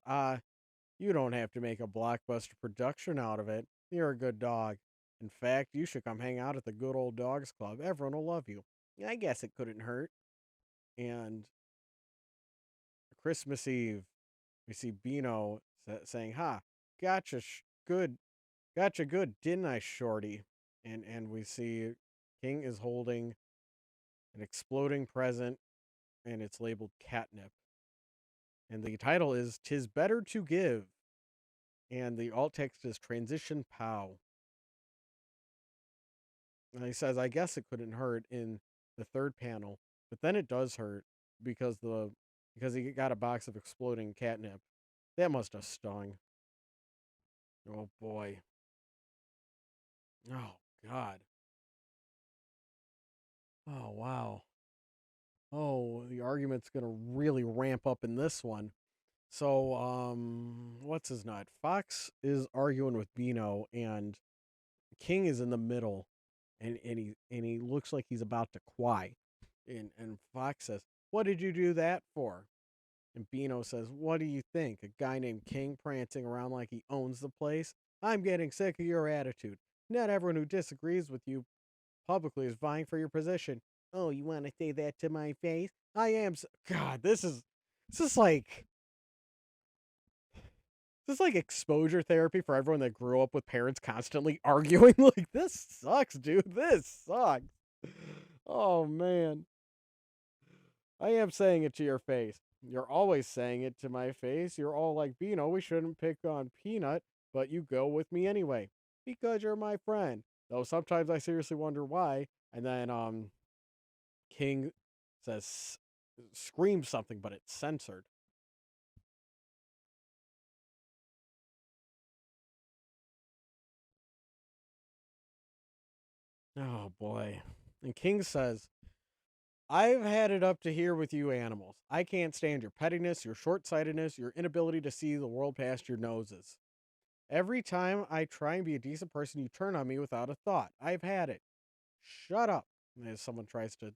you don't have to make a blockbuster production out of it. You're a good dog. In fact, you should come hang out at the good old dogs club. Everyone will love you." I guess it couldn't hurt. And Christmas Eve, we see Beano saying, "Ha, gotcha, good, gotcha, good, didn't I, shorty?" And we see King is holding an exploding present, and it's labeled catnip. And the title is "'Tis Better to Give," and the alt text is "Transition Pow." And he says, "I guess it couldn't hurt" in the third panel, but then it does hurt because he got a box of exploding catnip. That must have stung. Oh boy. Oh god. Oh wow. Oh, the argument's gonna really ramp up in this one. So, what's his nut? Fox is arguing with Beano, and King is in the middle, and he looks like he's about to cry. And Fox says, "What did you do that for?" And Beano says, "What do you think? A guy named King prancing around like he owns the place? I'm getting sick of your attitude. Not everyone who disagrees with you publicly is vying for your position." "Oh, you want to say that to my face? I am. God, this is like this is like exposure therapy for everyone that grew up with parents constantly arguing. Like, this sucks, dude. This sucks. Oh man. I am saying it to your face. You're always saying it to my face. You're all like, "Beano, we shouldn't pick on Peanut, but you go with me anyway." "Because you're my friend." Though sometimes I seriously wonder why. And then King says, screams something, but it's censored. Oh boy. And King says, "I've had it up to here with you animals. I can't stand your pettiness, your short sightedness, your inability to see the world past your noses. Every time I try and be a decent person, you turn on me without a thought. I've had it. Shut up." And as someone tries to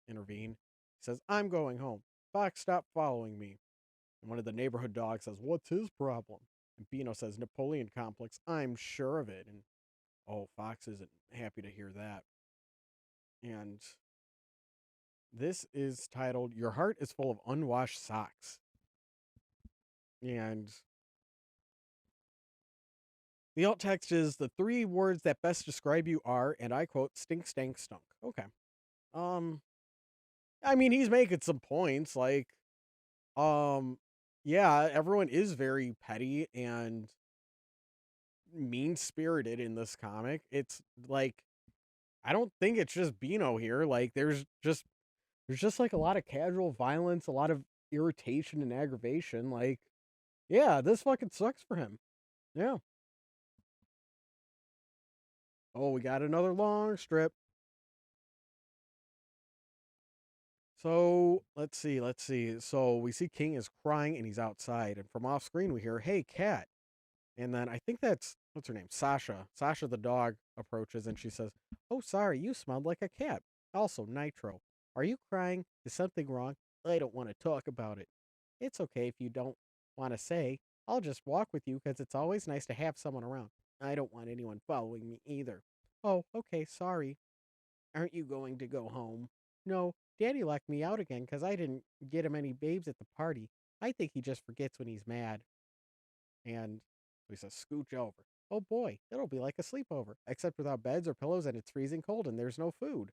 intervene, he says, "I'm going home. Fox, stop following me." And one of the neighborhood dogs says, "What's his problem?" And Beano says, "Napoleon complex. I'm sure of it." And oh, Fox isn't happy to hear that. And this is titled "Your Heart is Full of Unwashed Socks." And the alt text is, "The three words that best describe you are," and I quote, "stink, stank, stunk." Okay. Um, I mean, he's making some points. Like, um, yeah, everyone is very petty and mean spirited in this comic. It's like, I don't think it's just Beano here. Like, there's just like a lot of casual violence, a lot of irritation and aggravation. Like, yeah, this fucking sucks for him. Yeah. Oh, we got another long strip. So let's see, let's see. So we see King is crying and he's outside, and from off screen we hear, "Hey, cat." And then I think that's, what's her name? Sasha. Sasha the dog approaches and she says, "Oh, sorry, you smelled like a cat. Also, Nitro. Are you crying? Is something wrong? I don't want to talk about it." "It's okay if you don't want to say. I'll just walk with you because it's always nice to have someone around." I don't want anyone following me either. Oh, okay, sorry. Aren't you going to go home? No, Daddy locked me out again because I didn't get him any babes at the party. I think he just forgets when he's mad. And we says, scooch over. Oh boy, it'll be like a sleepover, except without beds or pillows and it's freezing cold and there's no food.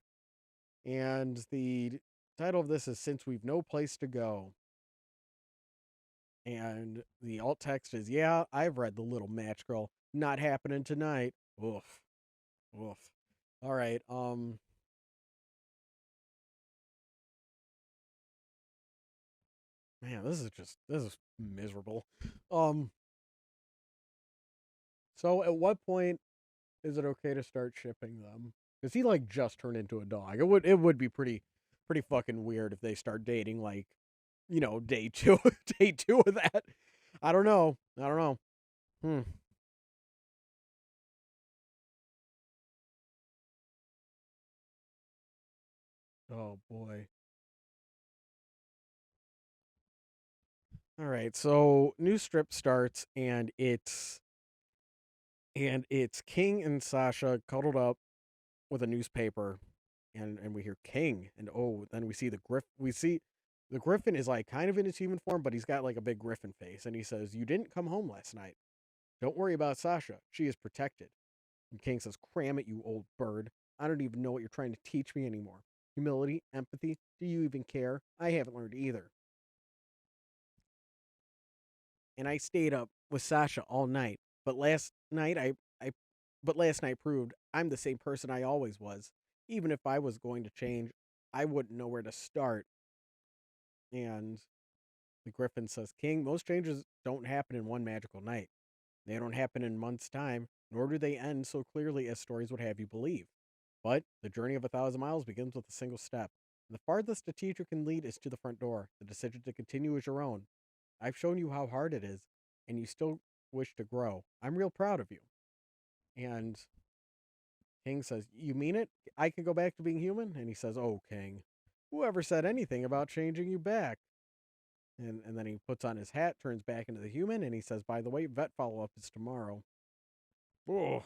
And the title of this is Since We've No Place to Go. And the alt text is, yeah, I've read The Little Match Girl. Not happening tonight. Oof. Oof. All right. Man, this is miserable. Um, so at what point is it okay to start shipping them? Because he like just turned into a dog. It would be pretty fucking weird if they start dating like, day two day two of that. I don't know. I don't know. Hmm. Oh boy. All right. So new strip starts and it's King and Sasha cuddled up with a newspaper, and we hear King, and oh, then we see the Griffin is like kind of in his human form, but he's got like a big Griffin face, and he says, "You didn't come home last night. Don't worry about Sasha. She is protected." And King says, "Cram it, you old bird. I don't even know what you're trying to teach me anymore. Humility, empathy. Do you even care? I haven't learned either. And I stayed up with Sasha all night. But last night proved I'm the same person I always was. Even if I was going to change, I wouldn't know where to start." And the Griffin says, "King, most changes don't happen in one magical night. They don't happen in months' time, nor do they end so clearly as stories would have you believe. But the journey of 1,000 miles begins with a single step. The farthest a teacher can lead is to the front door. The decision to continue is your own. I've shown you how hard it is, and you still wish to grow. I'm real proud of you." And King says, "You mean it? I can go back to being human?" And he says, "Oh, King, whoever said anything about changing you back?" And then he puts on his hat, turns back into the human, and he says, "By the way, vet follow up is tomorrow." Oh.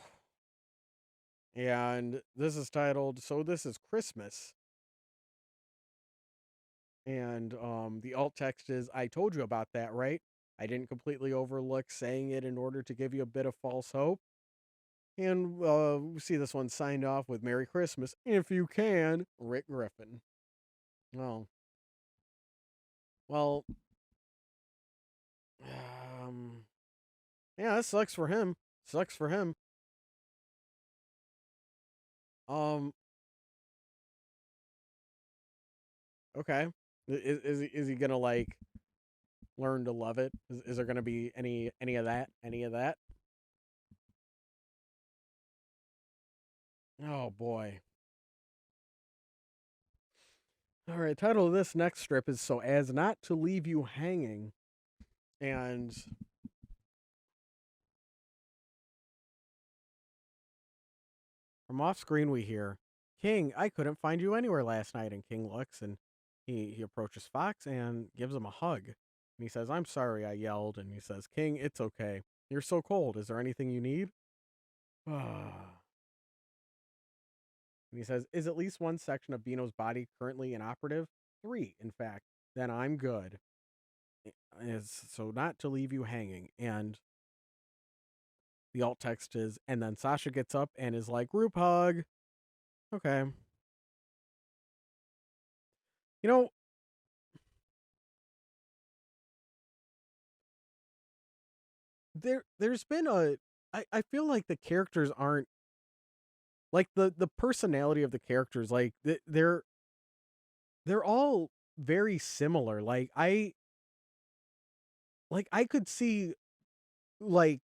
And this is titled, "So This Is Christmas." And the alt text is, "I told you about that, right? I didn't completely overlook saying it in order to give you a bit of false hope." And we see this one signed off with "Merry Christmas, if you can, Rick Griffin." Well, well, um, yeah, that sucks for him. Sucks for him. Um, okay. Is he gonna like learn to love it? Is there gonna be any of that? Any of that? Oh boy. All right. Title of this next strip is "So As Not to Leave You Hanging," and from off screen we hear, "King, I couldn't find you anywhere last night." And King looks and he approaches Fox and gives him a hug. And he says, "I'm sorry I yelled." And he says, "King, it's okay. You're so cold. Is there anything you need?" And he says, "Is at least one section of Bino's body currently inoperative? Three, in fact. Then I'm good." Is so not to leave you hanging. And the alt text is, and then Sasha gets up and is like, "Group hug." Okay. You know, there's been I feel like the characters aren't like the personality of the characters, like they're all very similar. I could see like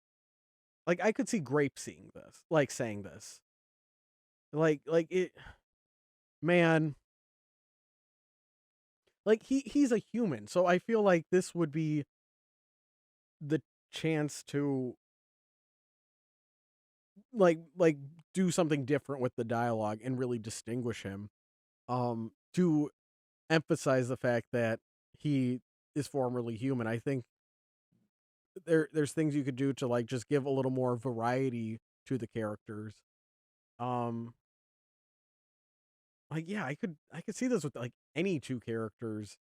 I could see Grape seeing this, like saying this. Like it man, like he's a human. So I feel like this would be the chance to like do something different with the dialogue and really distinguish him. To emphasize the fact that he is formerly human. I think there's things you could do to like just give a little more variety to the characters. Um, like yeah, I could see this with like any two characters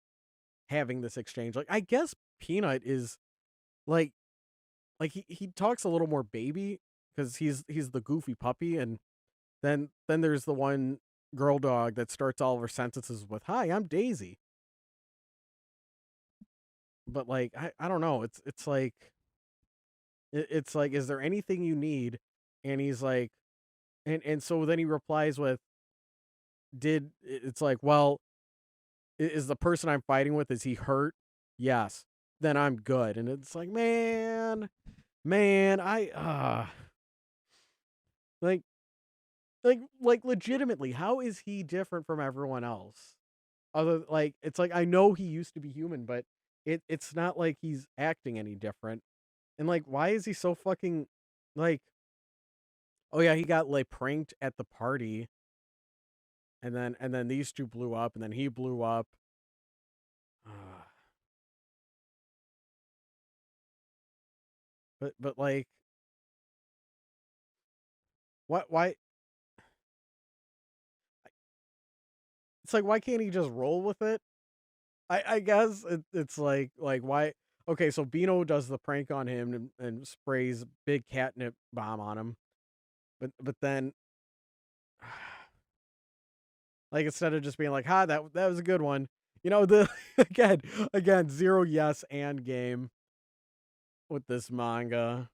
having this exchange. Like I guess Peanut is like he talks a little more baby because he's the goofy puppy, and then there's the one girl dog that starts all of her sentences with "Hi, I'm Daisy." But like I don't know, it's like it's like, is there anything you need? And he's like, and so then he replies with, it's like, well, is the person I'm fighting with, is he hurt? Yes. Then I'm good. And it's like, man, like like legitimately, how is he different from everyone else? Other like it's like I know he used to be human, but it's not like he's acting any different. And like why is he so fucking like oh yeah, he got like pranked at the party, and then these two blew up, and then he blew up. But like what why it's like why can't he just roll with it? I guess it's like why okay, so Beano does the prank on him and sprays big catnip bomb on him. But then like instead of just being like, "Ha, that was a good one." You know, the again zero yes and game with this manga.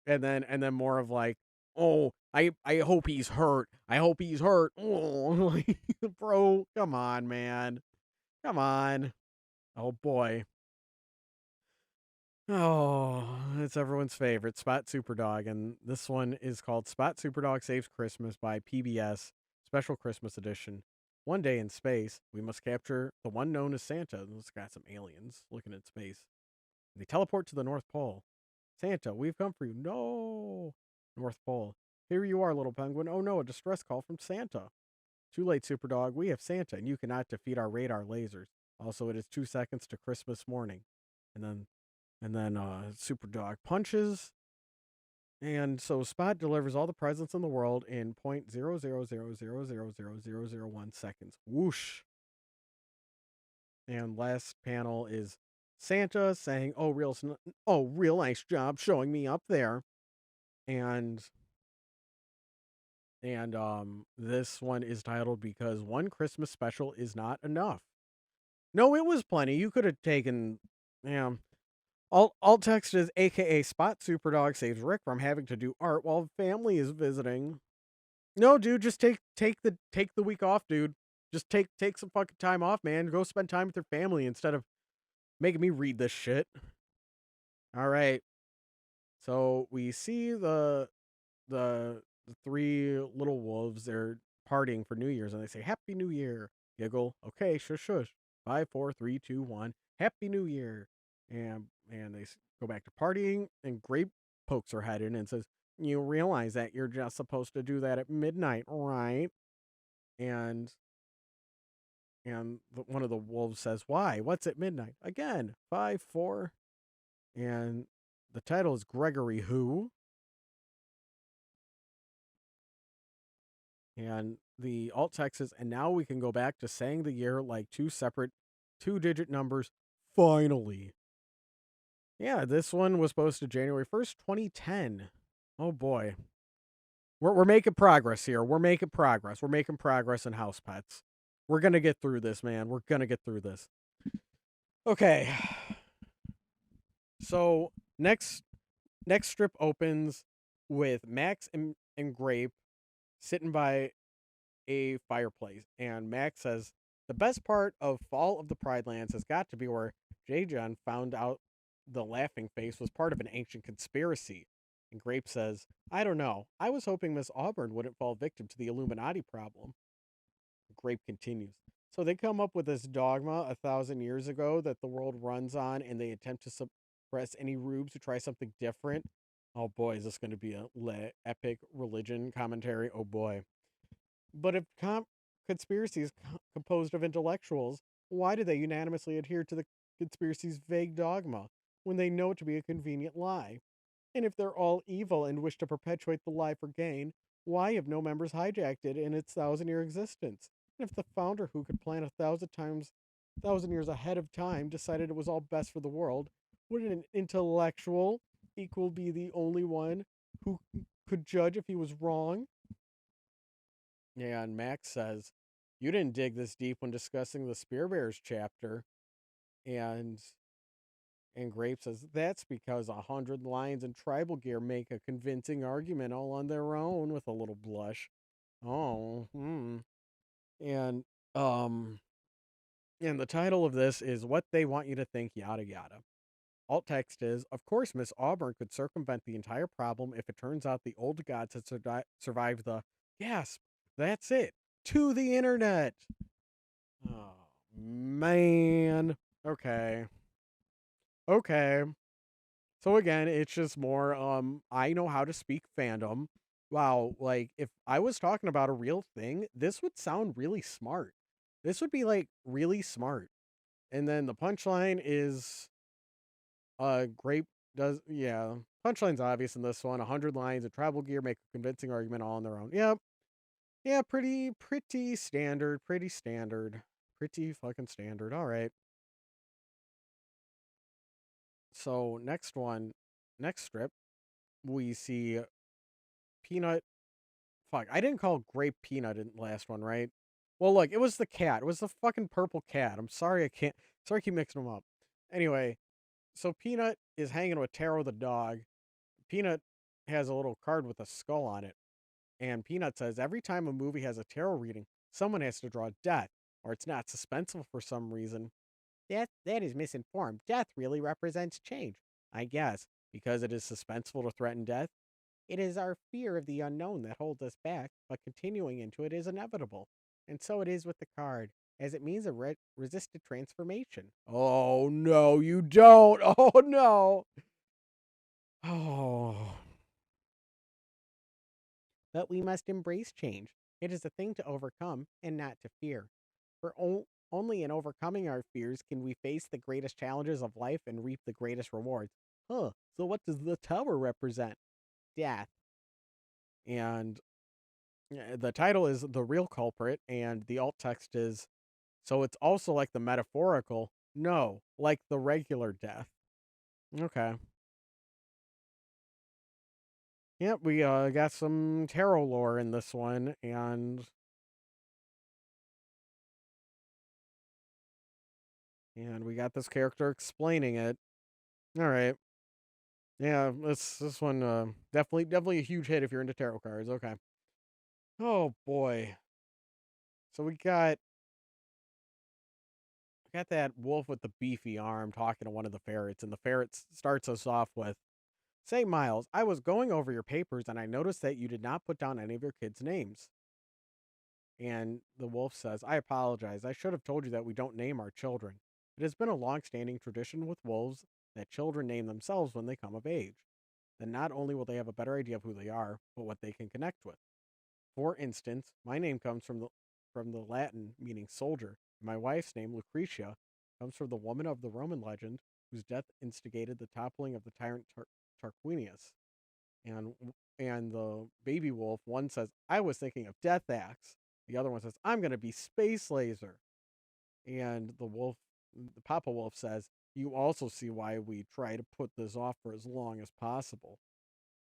And then more of like, "Oh, I hope he's hurt. I hope he's hurt." Oh, like, bro, come on, man. Come on. Oh boy. Oh, it's everyone's favorite, Spot Superdog, and this one is called Spot Superdog Saves Christmas by PBS, Special Christmas Edition. One day in space, we must capture the one known as Santa. It's got some aliens looking at space. They teleport to the North Pole. Santa, we've come for you. No! North Pole. Here you are, little penguin. Oh no, a distress call from Santa. Too late, Superdog. We have Santa, and you cannot defeat our radar lasers. Also, it is 2 seconds to Christmas morning. And then Superdog punches, and so Spot delivers all the presents in the world in 0.000000001 seconds. Whoosh! And last panel is Santa saying, oh, real nice job showing me up there." And this one is titled "Because One Christmas Special Is Not Enough." No, it was plenty. You could have taken, yeah. Alt text is AKA Spot Superdog saves Rick from having to do art while family is visiting. No, dude, just take the week off, dude. Just take some fucking time off, man. Go spend time with your family instead of making me read this shit. All right. So we see the three little wolves. They're partying for New Year's, and they say Happy New Year. Giggle. Okay, shush shush. 5, 4, 3, 2, 1. Happy New Year. And they go back to partying, and Grape pokes her head in and says, "You realize that you're just supposed to do that at midnight, right?" And one of the wolves says, "Why? What's at midnight?" Again, 5, 4. And the title is Gregory Who. And the alt text is, and now we can go back to saying the year like two separate 2-digit numbers. Finally. Yeah, this one was posted January 1st, 2010. Oh boy. We're making progress here. We're making progress. We're making progress in Housepets. We're going to get through this, man. We're going to get through this. Okay. So, next strip opens with Max and Grape sitting by a fireplace, and Max says the best part of Fall of the Pride Lands has got to be where J-John found out the laughing face was part of an ancient conspiracy. And Grape says, "I don't know. I was hoping Miss Auburn wouldn't fall victim to the Illuminati problem." Grape continues. So they come up with this dogma 1,000 years ago that the world runs on, and they attempt to suppress any rubes who try something different. Oh boy, is this going to be a epic religion commentary? Oh boy. But if conspiracy is composed of intellectuals, why do they unanimously adhere to the conspiracy's vague dogma? when they know it to be a convenient lie? And if they're all evil and wish to perpetuate the lie for gain, why have no members hijacked it in its 1,000-year existence? And if the founder, who could plan 1,000 years ahead of time, decided it was all best for the world, wouldn't an intellectual equal be the only one who could judge if he was wrong? Yeah, and Max says, "You didn't dig this deep when discussing the Spear Bears chapter." And Grape says, "That's because 100 lions in tribal gear make a convincing argument all on their own," with a little blush. Oh, And um and the title of this is "What They Want You to Think, Yada Yada." Alt text is, "Of course, Miss Auburn could circumvent the entire problem if it turns out the old gods had survived the gasp. That's it. To the internet." Oh, man. Okay. Okay. So again, it's just more I know how to speak fandom. Wow, like if I was talking about a real thing, this would sound really smart. This would be like really smart. And then the punchline is grape does yeah. Punchline's obvious in this one. 100 lines of tribal gear make a convincing argument all on their own. Yep. Yeah, pretty standard, pretty standard. Pretty fucking standard. All right. So next strip, we see Peanut. Fuck, I didn't call Grape Peanut in the last one, right? Well, look, it was the cat. It was the fucking purple cat. I'm sorry, I can't. Sorry, I keep mixing them up. Anyway, so Peanut is hanging with Taro the dog. Peanut has a little card with a skull on it, and Peanut says every time a movie has a tarot reading, someone has to draw death, or it's not suspenseful for some reason. That is misinformed. Death really represents change, I guess, because it is suspenseful to threaten death. It is our fear of the unknown that holds us back, but continuing into it is inevitable. And so it is with the card, as it means a resisted transformation. Oh, no, you don't. Oh, no. Oh. But we must embrace change. It is a thing to overcome and not to fear. For only in overcoming our fears can we face the greatest challenges of life and reap the greatest rewards. Huh, so what does the tower represent? Death. And the title is "The Real Culprit," and the alt text is, "So it's also like the metaphorical, no, like the regular death." Okay. Yep, we got some tarot lore in this one, and we got this character explaining it. All right. Yeah, this one definitely a huge hit if you're into tarot cards. Okay. Oh boy. So we got that wolf with the beefy arm talking to one of the ferrets, and the ferret starts us off with, "Say, Miles, I was going over your papers and I noticed that you did not put down any of your kids' names." And the wolf says, "I apologize. I should have told you that we don't name our children. It has been a long-standing tradition with wolves that children name themselves when they come of age. Then not only will they have a better idea of who they are, but what they can connect with. For instance, my name comes from the Latin meaning soldier, and my wife's name, Lucretia, comes from the woman of the Roman legend whose death instigated the toppling of the tyrant Tarquinius." And the baby wolf, one says, "I was thinking of Death Axe." The other one says, "I'm going to be Space Laser." And the Papa Wolf says, "You also see why we try to put this off for as long as possible."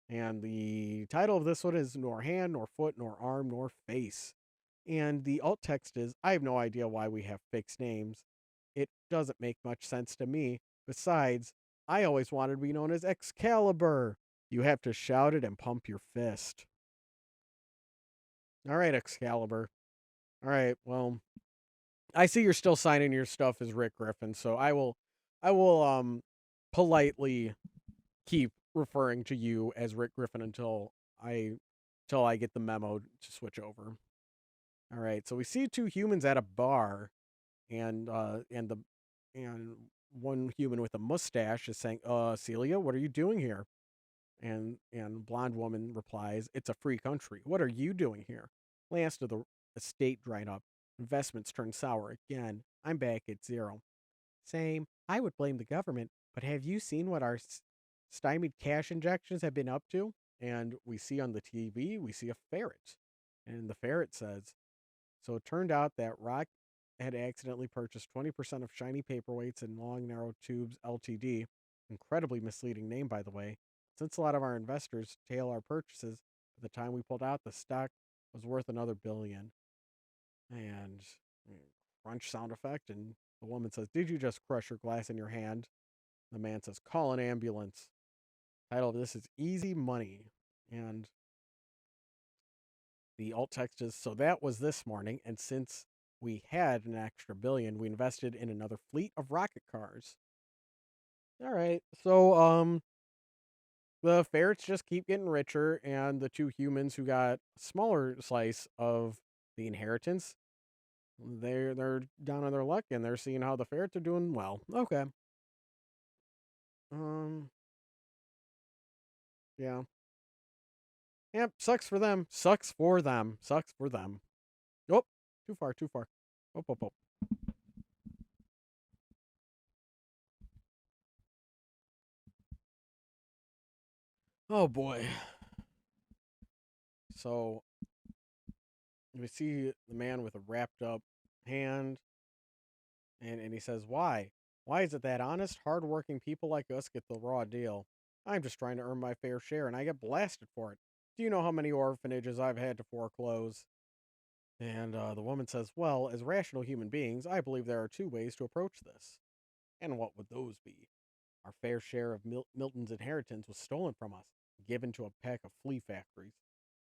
And the title of this one is "Nor Hand, Nor Foot, Nor Arm, Nor Face." And the alt text is, "I have no idea why we have fixed names. It doesn't make much sense to me. Besides, I always wanted to be known as Excalibur. You have to shout it and pump your fist." All right, Excalibur. All right, well, I see you're still signing your stuff as Rick Griffin, so I will politely keep referring to you as Rick Griffin I until I get the memo to switch over. All right, so we see two humans at a bar, and one human with a mustache is saying, Celia, what are you doing here?" And blonde woman replies, "It's a free country. What are you doing here? Last of the estate dried up. Investments turned sour again. I'm back at zero." Same. I would blame the government, but have you seen what our stymied cash injections have been up to? And we see on the TV, we see a ferret. And the ferret says, so it turned out that Rock had accidentally purchased 20% of Shiny Paperweights and Long Narrow Tubes Ltd. Incredibly misleading name, by the way. Since a lot of our investors tail our purchases, by the time we pulled out, the stock was worth another billion. And crunch sound effect, and the woman says, "Did you just crush your glass in your hand?" The man says, "Call an ambulance." Title of this is Easy Money. And the alt text is, so that was this morning, and since we had an extra billion, we invested in another fleet of rocket cars. All right. So the ferrets just keep getting richer, and the two humans who got a smaller slice of the inheritance, they're down on their luck, and they're seeing how the ferrets are doing well. Okay. Um yeah. Yep, sucks for them. Sucks for them. Sucks for them. Oh, too far, too far. Oh, oh, oh. Oh boy. So we see the man with a wrapped up hand, and he says, "Why? Why is it that honest, hardworking people like us get the raw deal? I'm just trying to earn my fair share, and I get blasted for it. Do you know how many orphanages I've had to foreclose?" And the woman says, "Well, as rational human beings, I believe there are two ways to approach this. And what would those be? Our fair share of Milton's inheritance was stolen from us, given to a pack of flea factories.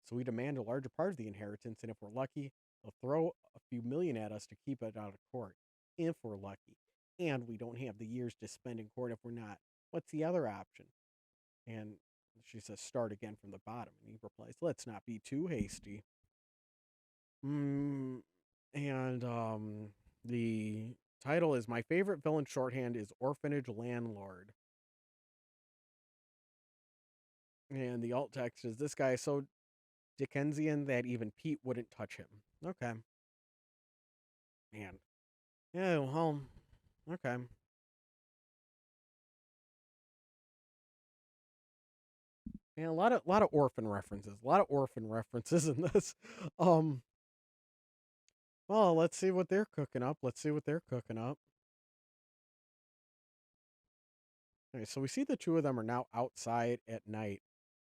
So we demand a larger part of the inheritance, and if we're lucky, they'll throw a few million at us to keep it out of court. If we're lucky. And we don't have the years to spend in court if we're not. What's the other option?" And she says, "Start again from the bottom." And he replies, "Let's not be too hasty." Mm, and the title is, my favorite villain shorthand is Orphanage Landlord. And the alt text is, this guy is so Dickensian that even Pete wouldn't touch him. Okay. Man. Yeah, well, okay. And a lot of orphan references. A lot of orphan references in this. Um well, let's see what they're cooking up. Let's see what they're cooking up. Okay, so we see the two of them are now outside at night.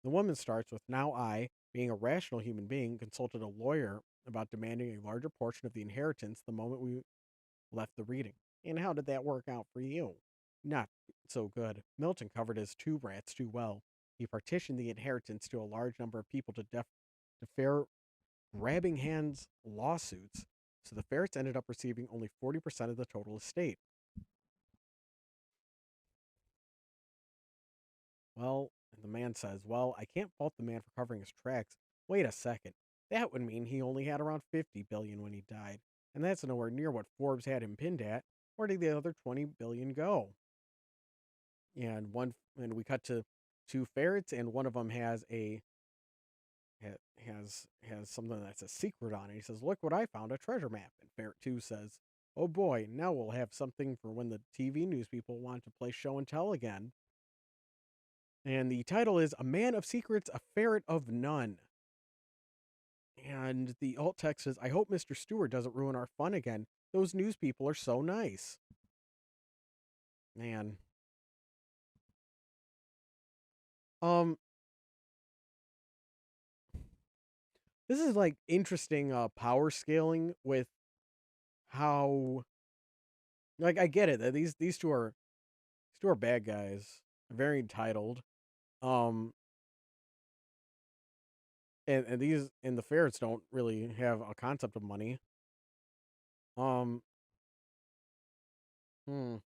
The woman starts with, now I, being a rational human being, consulted a lawyer about demanding a larger portion of the inheritance the moment we left the reading. And how did that work out for you? Not so good. Milton covered his two rats too well. He partitioned the inheritance to a large number of people to defer grabbing hands lawsuits, so the ferrets ended up receiving only 40% of the total estate. Well, and the man says, well, I can't fault the man for covering his tracks. Wait a second. That would mean he only had around 50 billion when he died. And that's nowhere near what Forbes had him pinned at. Where did the other 20 billion go? And we cut to two ferrets, and one of them has has something that's a secret on it. He says, "Look what I found, a treasure map." And ferret 2 says, "Oh boy, now we'll have something for when the TV news people want to play show and tell again." And the title is A Man of Secrets, a Ferret of None. And the alt text says, "I hope Mr. Stewart doesn't ruin our fun again. Those news people are so nice." Man. Um, this is like interesting power scaling with how, like, I get it that these two are bad guys, very entitled. Um and the ferrets don't really have a concept of money. Um hmm.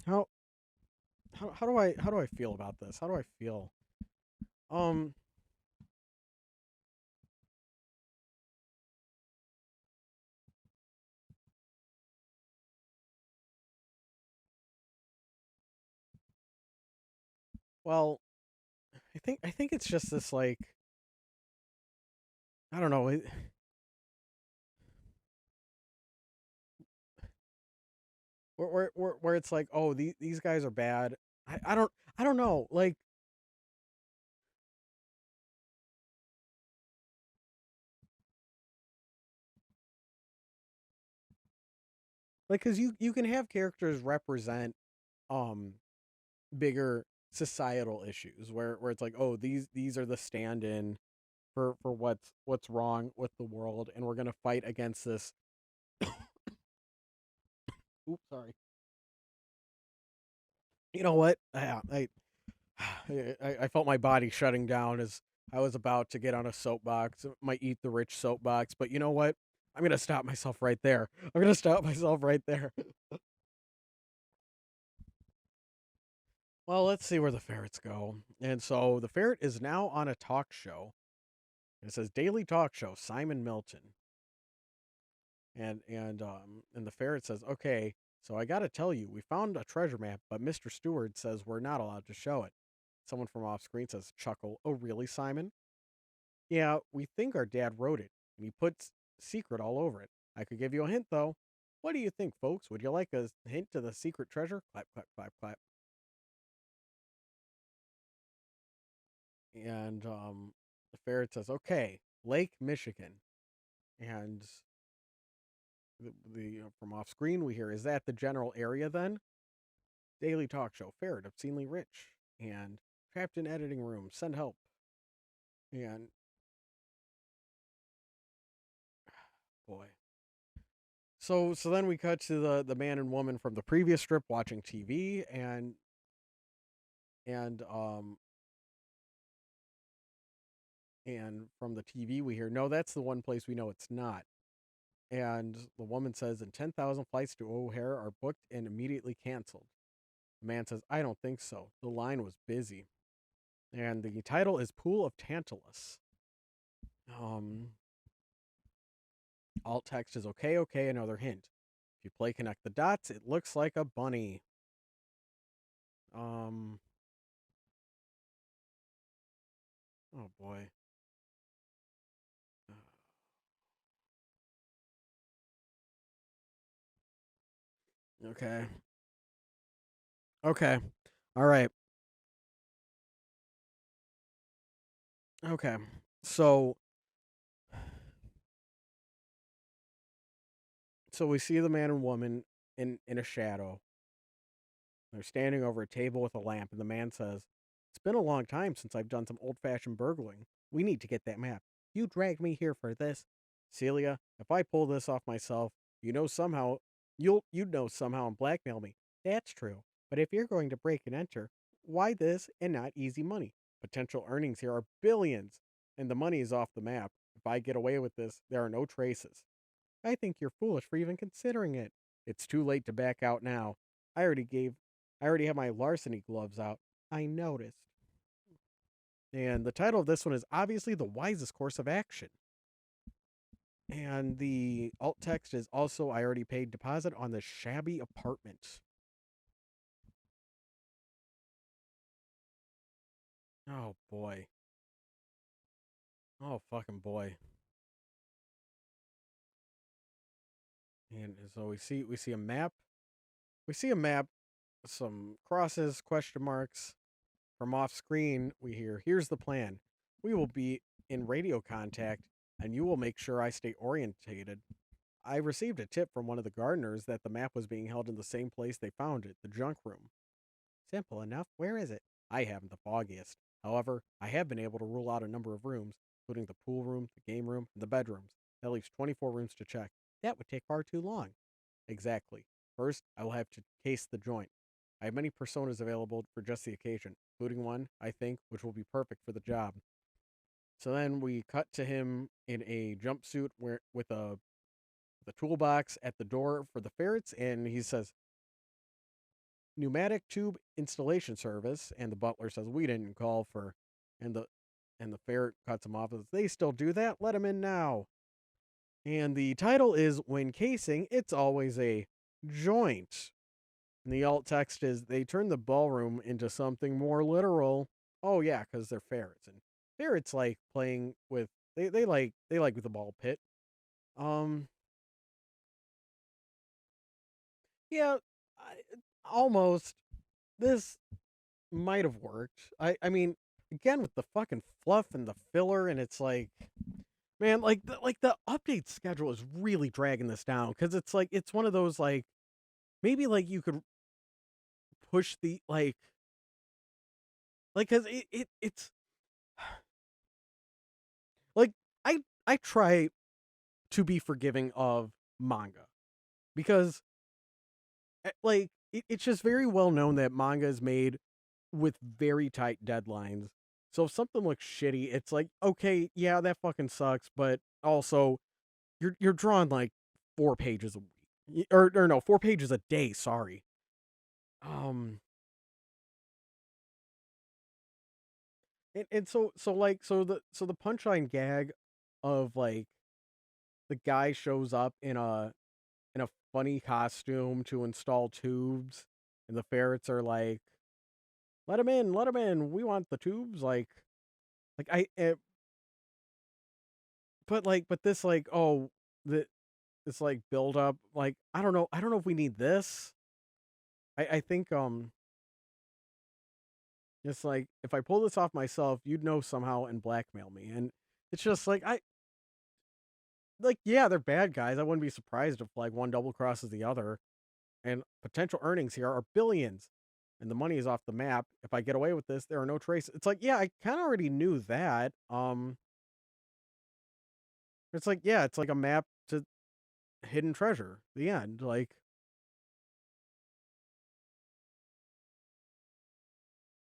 How how do I feel about this? How do I feel? Um well, I think it's just this, like, I don't know. where it's like, oh, these guys are bad. I don't know. Like cuz you can have characters represent um bigger societal issues where it's like, oh, these are the stand-in for what's wrong with the world, and we're going to fight against this. Oops, sorry. You know what? I felt my body shutting down as I was about to get on a soapbox, my eat the rich soapbox, but you know what? I'm going to stop myself right there. I'm going to stop myself right there. Well, let's see where the ferrets go. And so the ferret is now on a talk show. It says Daily Talk Show, Simon Milton. And the ferret says, "Okay, so I got to tell you, we found a treasure map, but Mr. Stewart says we're not allowed to show it." Someone from off screen says, "Chuckle. Oh, really, Simon?" "Yeah, we think our dad wrote it, and he puts secret all over it. I could give you a hint, though. What do you think, folks? Would you like a hint to the secret treasure?" Clap, clap, clap, clap. And the ferret says, "Okay, Lake Michigan." And the from off screen we hear, "Is that the general area then?" Daily Talk Show, ferret obscenely rich, and trapped in editing room. Send help. And boy, so then we cut to the man and woman from the previous strip watching TV, and um and from the TV we hear, "No, that's the one place we know it's not." And the woman says, "And 10,000 flights to O'Hare are booked and immediately canceled." The man says, "I don't think so. The line was busy." And the title is Pool of Tantalus. Um, Alt text is okay, okay, another hint. If you play connect the dots, it looks like a bunny. Um, oh boy. Okay. Okay. All right. Okay. So so we see the man and woman in a shadow. They're standing over a table with a lamp, and the man says, "It's been a long time since I've done some old-fashioned burgling. We need to get that map. You dragged me here for this. Celia, if I pull this off myself, you know somehow you'd know somehow and blackmail me. That's true. But if you're going to break and enter, why this and not easy money? Potential earnings here are billions, and the money is off the map. If I get away with this, there are no traces. I think you're foolish for even considering it. It's too late to back out now. I already gave I already have my larceny gloves out. I noticed." And the title of this one is obviously the wisest course of action. And the alt text is also, "I already paid deposit on the shabby apartment." Oh boy. Oh fucking boy. And so we see a map. We see a map, some crosses, question marks. From off screen, we hear, "Here's the plan. We will be in radio contact, and you will make sure I stay orientated. I received a tip from one of the gardeners that the map was being held in the same place they found it, the junk room." "Simple enough. Where is it?" "I haven't the foggiest. However, I have been able to rule out a number of rooms, including the pool room, the game room, and the bedrooms. That leaves 24 rooms to check." "That would take far too long." "Exactly. First, I will have to case the joint. I have many personas available for just the occasion, including one, I think, which will be perfect for the job." So then we cut to him in a jumpsuit with a the toolbox at the door for the ferrets, and he says, "Pneumatic tube installation service." And the butler says, "We didn't call for," and the ferret cuts him off and says, "They still do that? Let him in now." And the title is "When Casing, It's Always a Joint." And the alt text is, "They turned the ballroom into something more literal." Oh yeah, because they're ferrets, and ferrets like playing with they like with the ball pit. Um, yeah, almost this might have worked. I mean, again with the fucking fluff and the filler, and it's like, man, like the update schedule is really dragging this down because it's like it's one of those like maybe like you could push the like because it's like I try to be forgiving of manga because like it's just very well known that manga is made with very tight deadlines. So if something looks shitty, it's like, okay, yeah, that fucking sucks, but also you're drawing like 4 pages a week. Or no, 4 pages a day, sorry. Um and so the punchline gag of like the guy shows up in a funny costume to install tubes and the ferrets are like, let him in, we want the tubes, like but this like, oh, the this like build up, like I don't know if we need this. I think it's like if I pull this off myself, you'd know somehow and blackmail me. And it's just like I like, yeah, they're bad guys. I wouldn't be surprised if like one double crosses the other. And potential earnings here are billions. And the money is off the map. If I get away with this, there are no traces. It's like, yeah, I kind of already knew that. It's like, yeah, it's like a map to hidden treasure. The end. Like,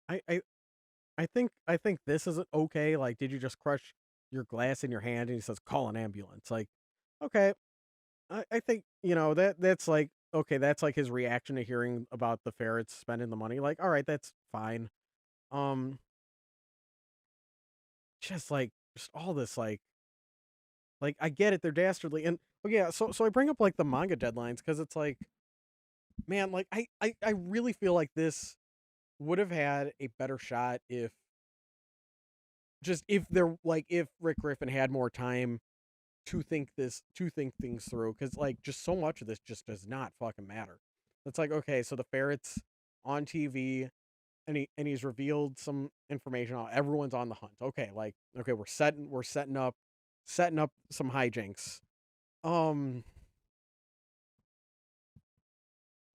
I, I, I think this is okay. Like, did you just crush your glass in your hand? And he says, call an ambulance. Like, okay, I think that's like okay. That's like his reaction to hearing about the ferrets spending the money. Like, all right, that's fine. Um, just like just all this like I get it, they're dastardly, and oh yeah, so I bring up like the manga deadlines because it's like, man, like I really feel like this would have had a better shot if just if there like if Rick Griffin had more time to think things through because like just so much of this just does not fucking matter. It's like, okay, so the ferret's on TV and he's revealed some information on everyone's on the hunt. Okay, like okay, we're setting up some hijinks. Um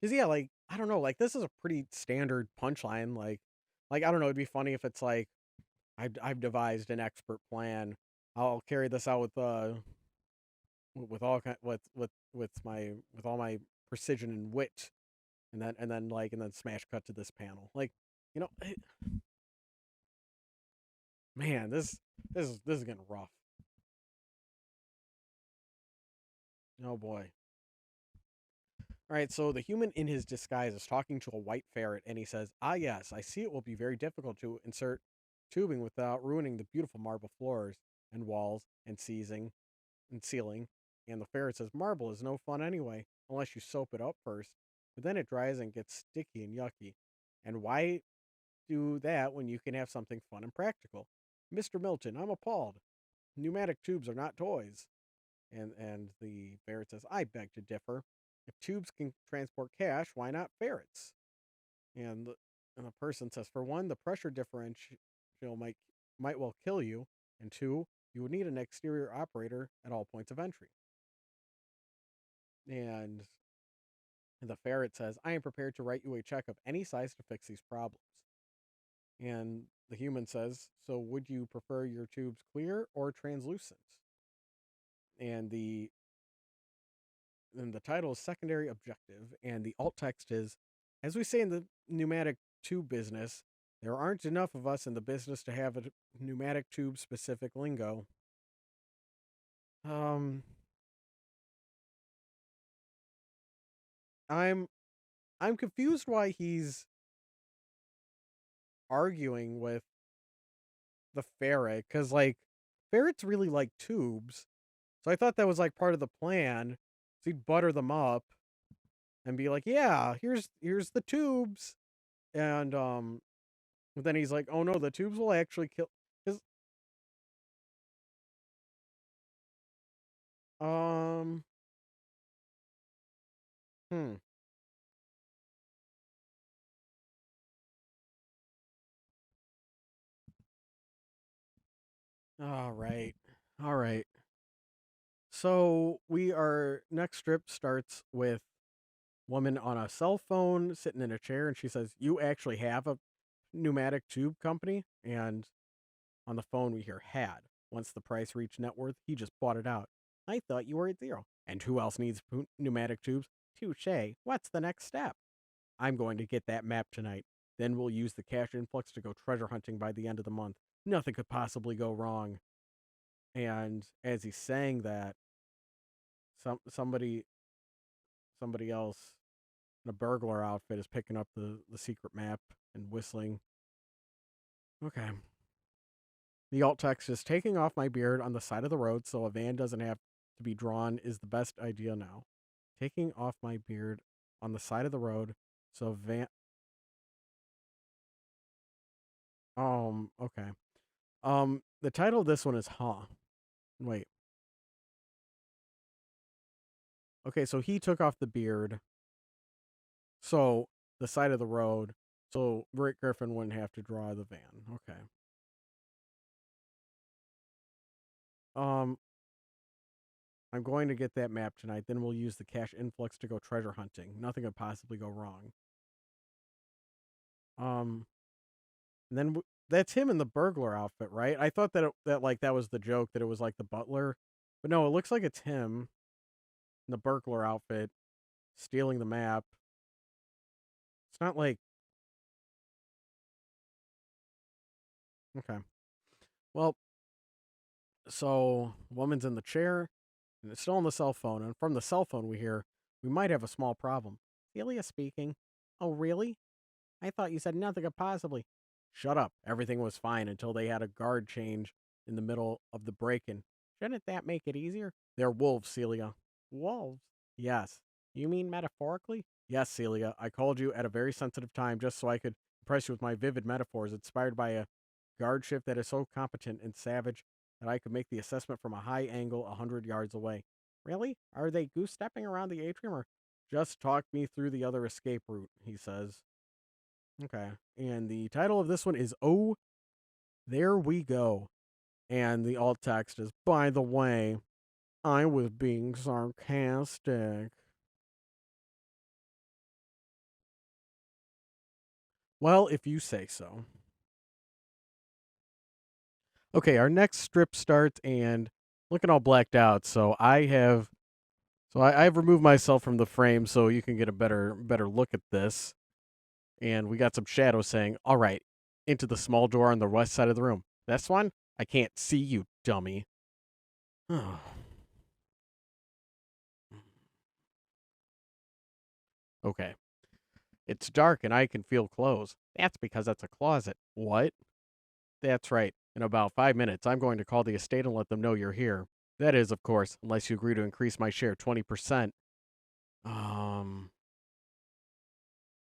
Cause yeah, like I don't know, like this is a pretty standard punchline. Like I don't know, it'd be funny if it's like I've devised an expert plan. I'll carry this out with all kind with all my precision and wit, and then smash cut to this panel. Like you know, man, this is getting rough. Oh boy. All right, so the human in his disguise is talking to a white ferret, and he says, "Ah, yes, I see it will be very difficult to insert tubing without ruining the beautiful marble floors and walls and ceiling." And the ferret says, "Marble is no fun anyway, unless you soap it up first. But then it dries and gets sticky and yucky. And why do that when you can have something fun and practical? Mr. Milton, I'm appalled. Pneumatic tubes are not toys." And the ferret says, "I beg to differ. If tubes can transport cash, why not ferrets?" And the person says, "For one, the pressure differential might well kill you, and two, you would need an exterior operator at all points of entry." And the ferret says, "I am prepared to write you a check of any size to fix these problems." And the human says, "So would you prefer your tubes clear or translucent?" And the title is Secondary Objective, and the alt text is, "As we say in the pneumatic tube business, there aren't enough of us in the business to have a pneumatic tube specific lingo." Um, I'm I'm confused why he's arguing with the ferret, because like ferrets really like tubes, so I thought that was like part of the plan. So he'd butter them up and be like, "Yeah, here's the tubes," and but then he's like, "Oh no, the tubes will actually kill." Cause um, hmm, All right. All right. So our next strip starts with woman on a cell phone sitting in a chair, and she says, "You actually have a pneumatic tube company?" And on the phone we hear had. Once the price reached net worth, he just bought it out. I thought you were at zero. And who else needs pneumatic tubes? Touche. What's the next step? I'm going to get that map tonight. Then we'll use the cash influx to go treasure hunting by the end of the month. Nothing could possibly go wrong. And as he's saying that, somebody else in a burglar outfit is picking up the secret map and whistling. Okay. The alt text is taking off my beard on the side of the road so a van doesn't have to be drawn is the best idea now. Taking off my beard on the side of the road so a van. Okay. The title of this one is Huh. Wait. Okay, so he took off the beard. So the side of the road. So Rick Griffin wouldn't have to draw the van. Okay. Um, I'm going to get that map tonight. Then we'll use the cash influx to go treasure hunting. Nothing could possibly go wrong. Um, and then that's him in the burglar outfit, right? I thought that was the joke that it was like the butler, but no, it looks like it's him in the burglar outfit stealing the map. It's not like okay. Well, so woman's in the chair and it's still on the cell phone, and from the cell phone we hear we might have a small problem. Celia speaking. Oh, really? I thought you said nothing could possibly. Shut up. Everything was fine until they had a guard change in the middle of the break in. Shouldn't that make it easier? They're wolves, Celia. Wolves? Yes. You mean metaphorically? Yes, Celia. I called you at a very sensitive time just so I could impress you with my vivid metaphors inspired by a guard ship that is so competent and savage that I could make the assessment from a high angle 100 yards away. Really? Are they goose stepping around the atrium or just talk me through the other escape route, he says. Okay. And the title of this one is Oh, There We Go. And the alt text is, by the way, I was being sarcastic. Well, if you say so. Okay, our next strip starts and looking all blacked out. I've removed myself from the frame so you can get a better look at this. And we got some shadows saying, "All right, into the small door on the west side of the room. This one? I can't see you, dummy." Okay. It's dark and I can feel clothes. That's because that's a closet. What? That's right. In about 5 minutes, I'm going to call the estate and let them know you're here. That is, of course, unless you agree to increase my share 20%. Um.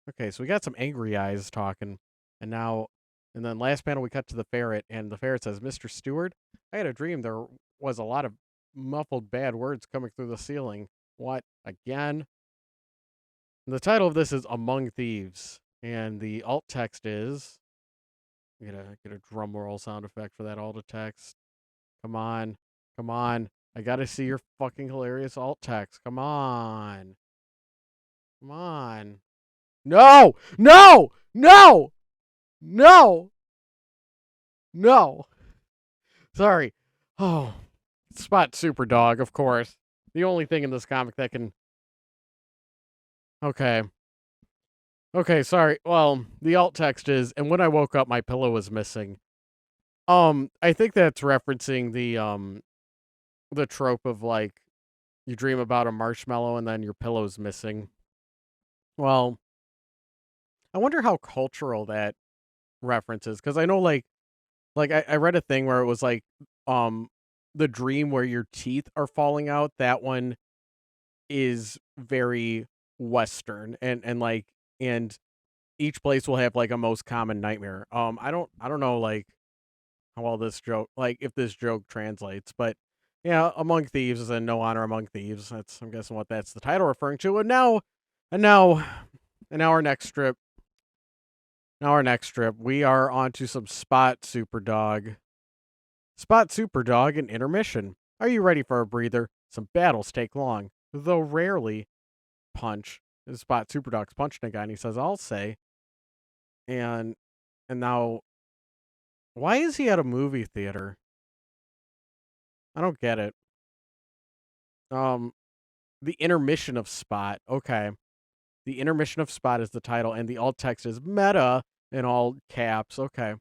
Okay, so we got some angry eyes talking, and now, and then last panel we cut to the ferret, and the ferret says, "Mr. Stewart, I had a dream there was a lot of muffled bad words coming through the ceiling. What again?" And the title of this is Among Thieves, and the alt text is get a drum roll sound effect for that alt text. Come on, come on! I gotta see your fucking hilarious alt text. Come on, come on! No, no, no, no, no. Sorry. Oh, Spot Super Dog, of course. The only thing in this comic that can. Okay. Okay, sorry. Well, the alt text is, and when I woke up, my pillow was missing. I think that's referencing the trope of like you dream about a marshmallow and then your pillow's missing. Well, I wonder how cultural that reference is because I know I read a thing where it was like um the dream where your teeth are falling out. That one is very Western and each place will have like a most common nightmare. I don't know like how well this joke like if this joke translates, but yeah, Among Thieves and No Honor Among Thieves. That's I'm guessing what that's the title referring to. And now and now our next strip. Now our next strip, we are on to some Spot Super Dog. Spot Superdog in intermission. Are you ready for a breather? Some battles take long, though rarely. Punch. Spot Superdog's punching a guy, and he says, "I'll say." And now, why is he at a movie theater? I don't get it. Um, the intermission of Spot. Okay, the intermission of Spot is the title, and the alt text is meta in all caps. Okay,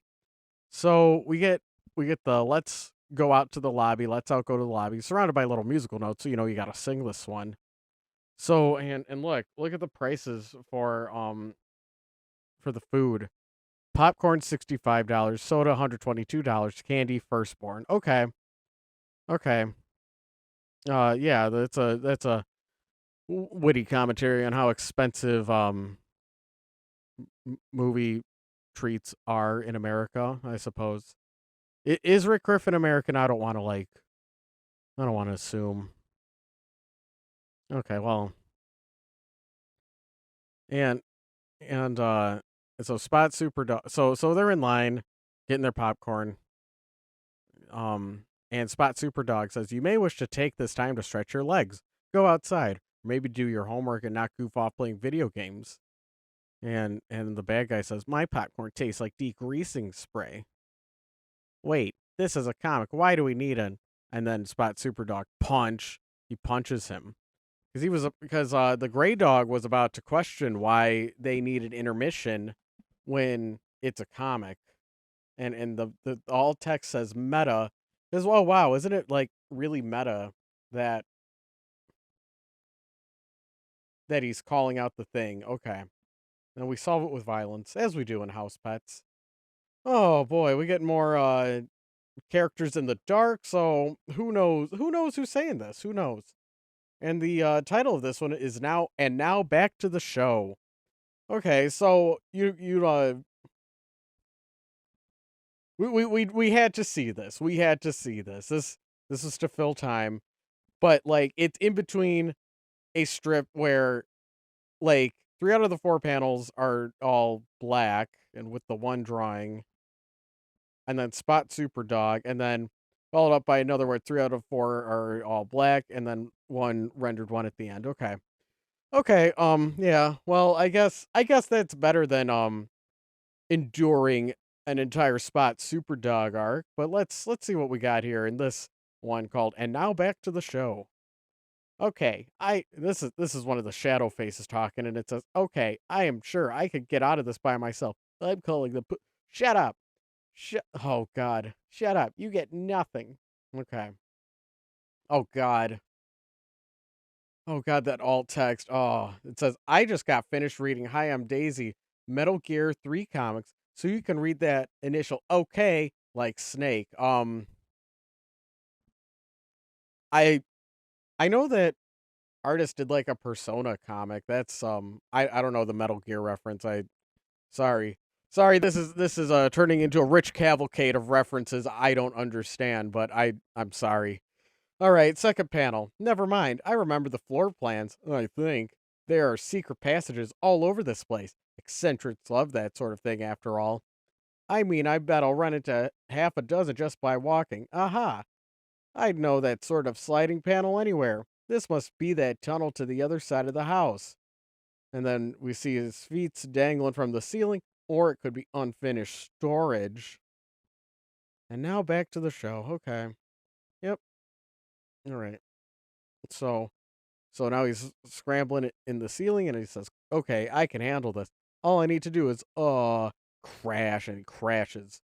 so we get the let's go out to the lobby. Let's out go to the lobby. Surrounded by little musical notes, so you got to sing this one. So and look at the prices for the food. Popcorn $65, soda $122, candy firstborn. Okay. Okay. Yeah, that's a witty commentary on how expensive movie treats are in America, I suppose. Is Rick Griffin American? I don't want to assume. Okay, well, and and so Spot Super so they're in line getting their popcorn. And Spot Superdog says, "You may wish to take this time to stretch your legs, go outside, maybe do your homework and not goof off playing video games." And the bad guy says, "My popcorn tastes like degreasing spray." Wait, this is a comic. Why do we need an? And then Spot Superdog punch. He punches him because the gray dog was about to question why they needed intermission when it's a comic. And the all text says meta. Because, oh wow, isn't it like really meta that he's calling out the thing? Okay. And we solve it with violence, as we do in House Pets. Oh boy, we get more characters in the dark, so who knows who's saying this? Who knows? And the title of this one is now back to the show. Okay, so we had to see this. We had to see this. This is to fill time. But like it's in between a strip where like 3 out of the 4 panels are all black and with the one drawing, and then Spot Super Dog, and then followed up by another where 3 out of 4 are all black, and then one rendered one at the end. Okay. Okay, yeah. Well, I guess that's better than enduring an entire Spot Super Dog arc, but let's see what we got here in this one called "And Now Back to the Show." Okay, I this is one of the shadow faces talking, and it says, "Okay, I am sure I could get out of this by myself. I'm calling the shut up, oh God, shut up. You get nothing." Okay. Oh God. Oh God, that alt text. Oh, it says, "I just got finished reading Hi, I'm Daisy, Metal Gear 3 comics, so you can read that initial okay like Snake." I know that artist did like a Persona comic. That's I don't know the Metal Gear reference. Sorry. Sorry, this is turning into a rich cavalcade of references I don't understand, but I'm sorry. All right, second panel. Never mind. I remember the floor plans, I think. There are secret passages all over this place. Eccentrics love that sort of thing after all. I mean, I bet I'll run into half a dozen just by walking. Aha! I'd know that sort of sliding panel anywhere. This must be that tunnel to the other side of the house. And then we see his feet dangling from the ceiling, or it could be unfinished storage. And now back to the show. Okay. Yep. All right. So now he's scrambling it in the ceiling, and he says, "Okay, I can handle this. All I need to do is crash," and he crashes.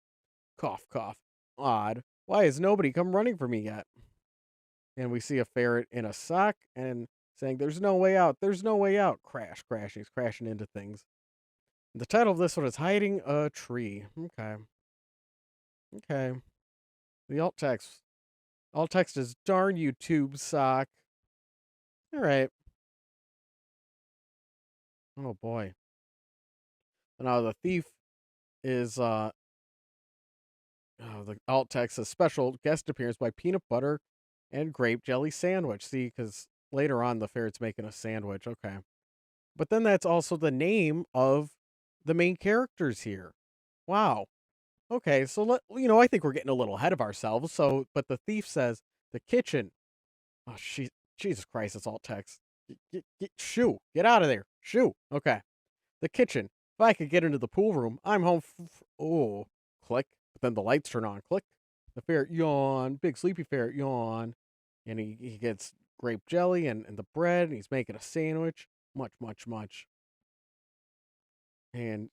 Cough, cough. Odd. Why has nobody come running for me yet? And we see a ferret in a sock and saying, "There's no way out. There's no way out." Crash, crash. He's crashing into things. The title of this one is "Hiding a Tree." Okay. Okay. The alt text is "Darn you, tube sock." All right. Oh boy. Now the thief is the alt text says special guest appearance by peanut butter and grape jelly sandwich. See, because later on the ferret's making a sandwich. Okay. But then that's also the name of the main characters here. Wow. Okay, so I think we're getting a little ahead of ourselves. So, but the thief says the kitchen. Oh, Jesus Christ! It's all text. Shoo! Get out of there! Shoo! Okay, the kitchen. If I could get into the pool room, I'm home. Oh, click. But then the lights turn on. Click. The ferret yawn. Big sleepy ferret yawn. And he gets grape jelly and the bread. And he's making a sandwich. Much, much, much. And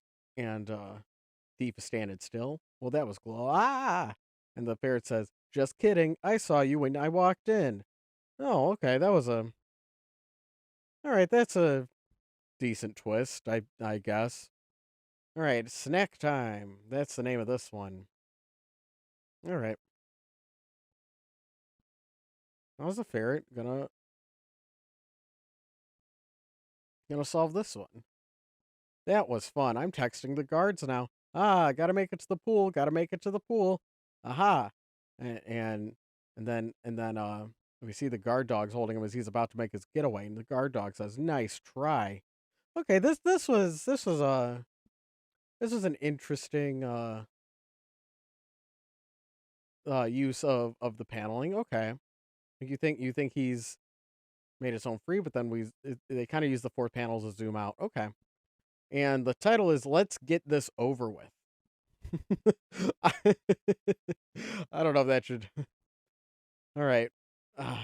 thief is standing still. Well, that was glow. Ah! And the ferret says, "Just kidding. I saw you when I walked in." Oh, okay. That was a. All right. That's a decent twist, I guess. All right. Snack time. That's the name of this one. All right. How's the ferret gonna solve this one? That was fun. I'm texting the guards now. Ah, gotta make it to the pool. Gotta make it to the pool. Aha. And and then we see the guard dogs holding him as he's about to make his getaway, and the guard dog says, "Nice try." Okay, this was an interesting use of the paneling. Okay. You think he's made his own free, but then they kind of use the fourth panels to zoom out. Okay. And the title is "Let's Get This Over With." I I don't know if that should. All right. Uh,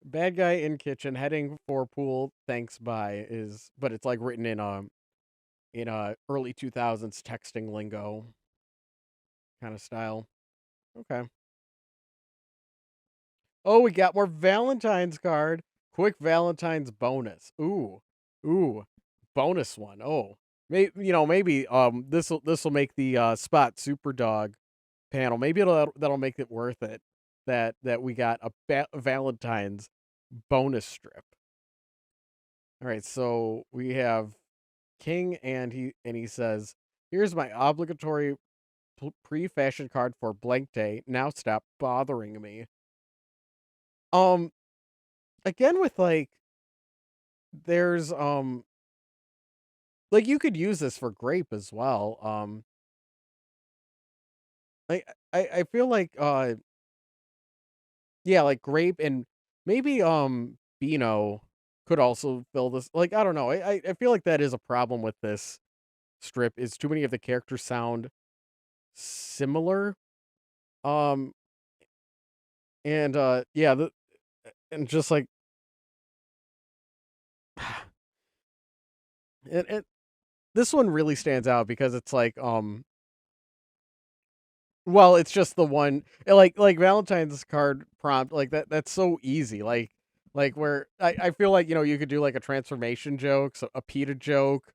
bad guy in kitchen heading for pool. Thanks, bye but it's like written in early 2000s texting lingo kind of style. Okay. Oh, we got more Valentine's card. Quick Valentine's bonus. Ooh, bonus one. Oh, maybe this will make the Spot Super Dog panel. Maybe that'll make it worth it. That we got a Valentine's bonus strip. All right, so we have King, and he says, "Here's my obligatory pre-fashion card for blank day. Now stop bothering me." Um, again with there's you could use this for grape as well. I I feel like yeah, like grape and maybe Beano could also fill this. Like I don't know. I feel like that is a problem with this strip is too many of the characters sound similar. Um and yeah, and just like and this one really stands out because it's like well, it's just the one like Valentine's card prompt like that's so easy. Like where I feel like you could do like a transformation joke, so a PETA joke,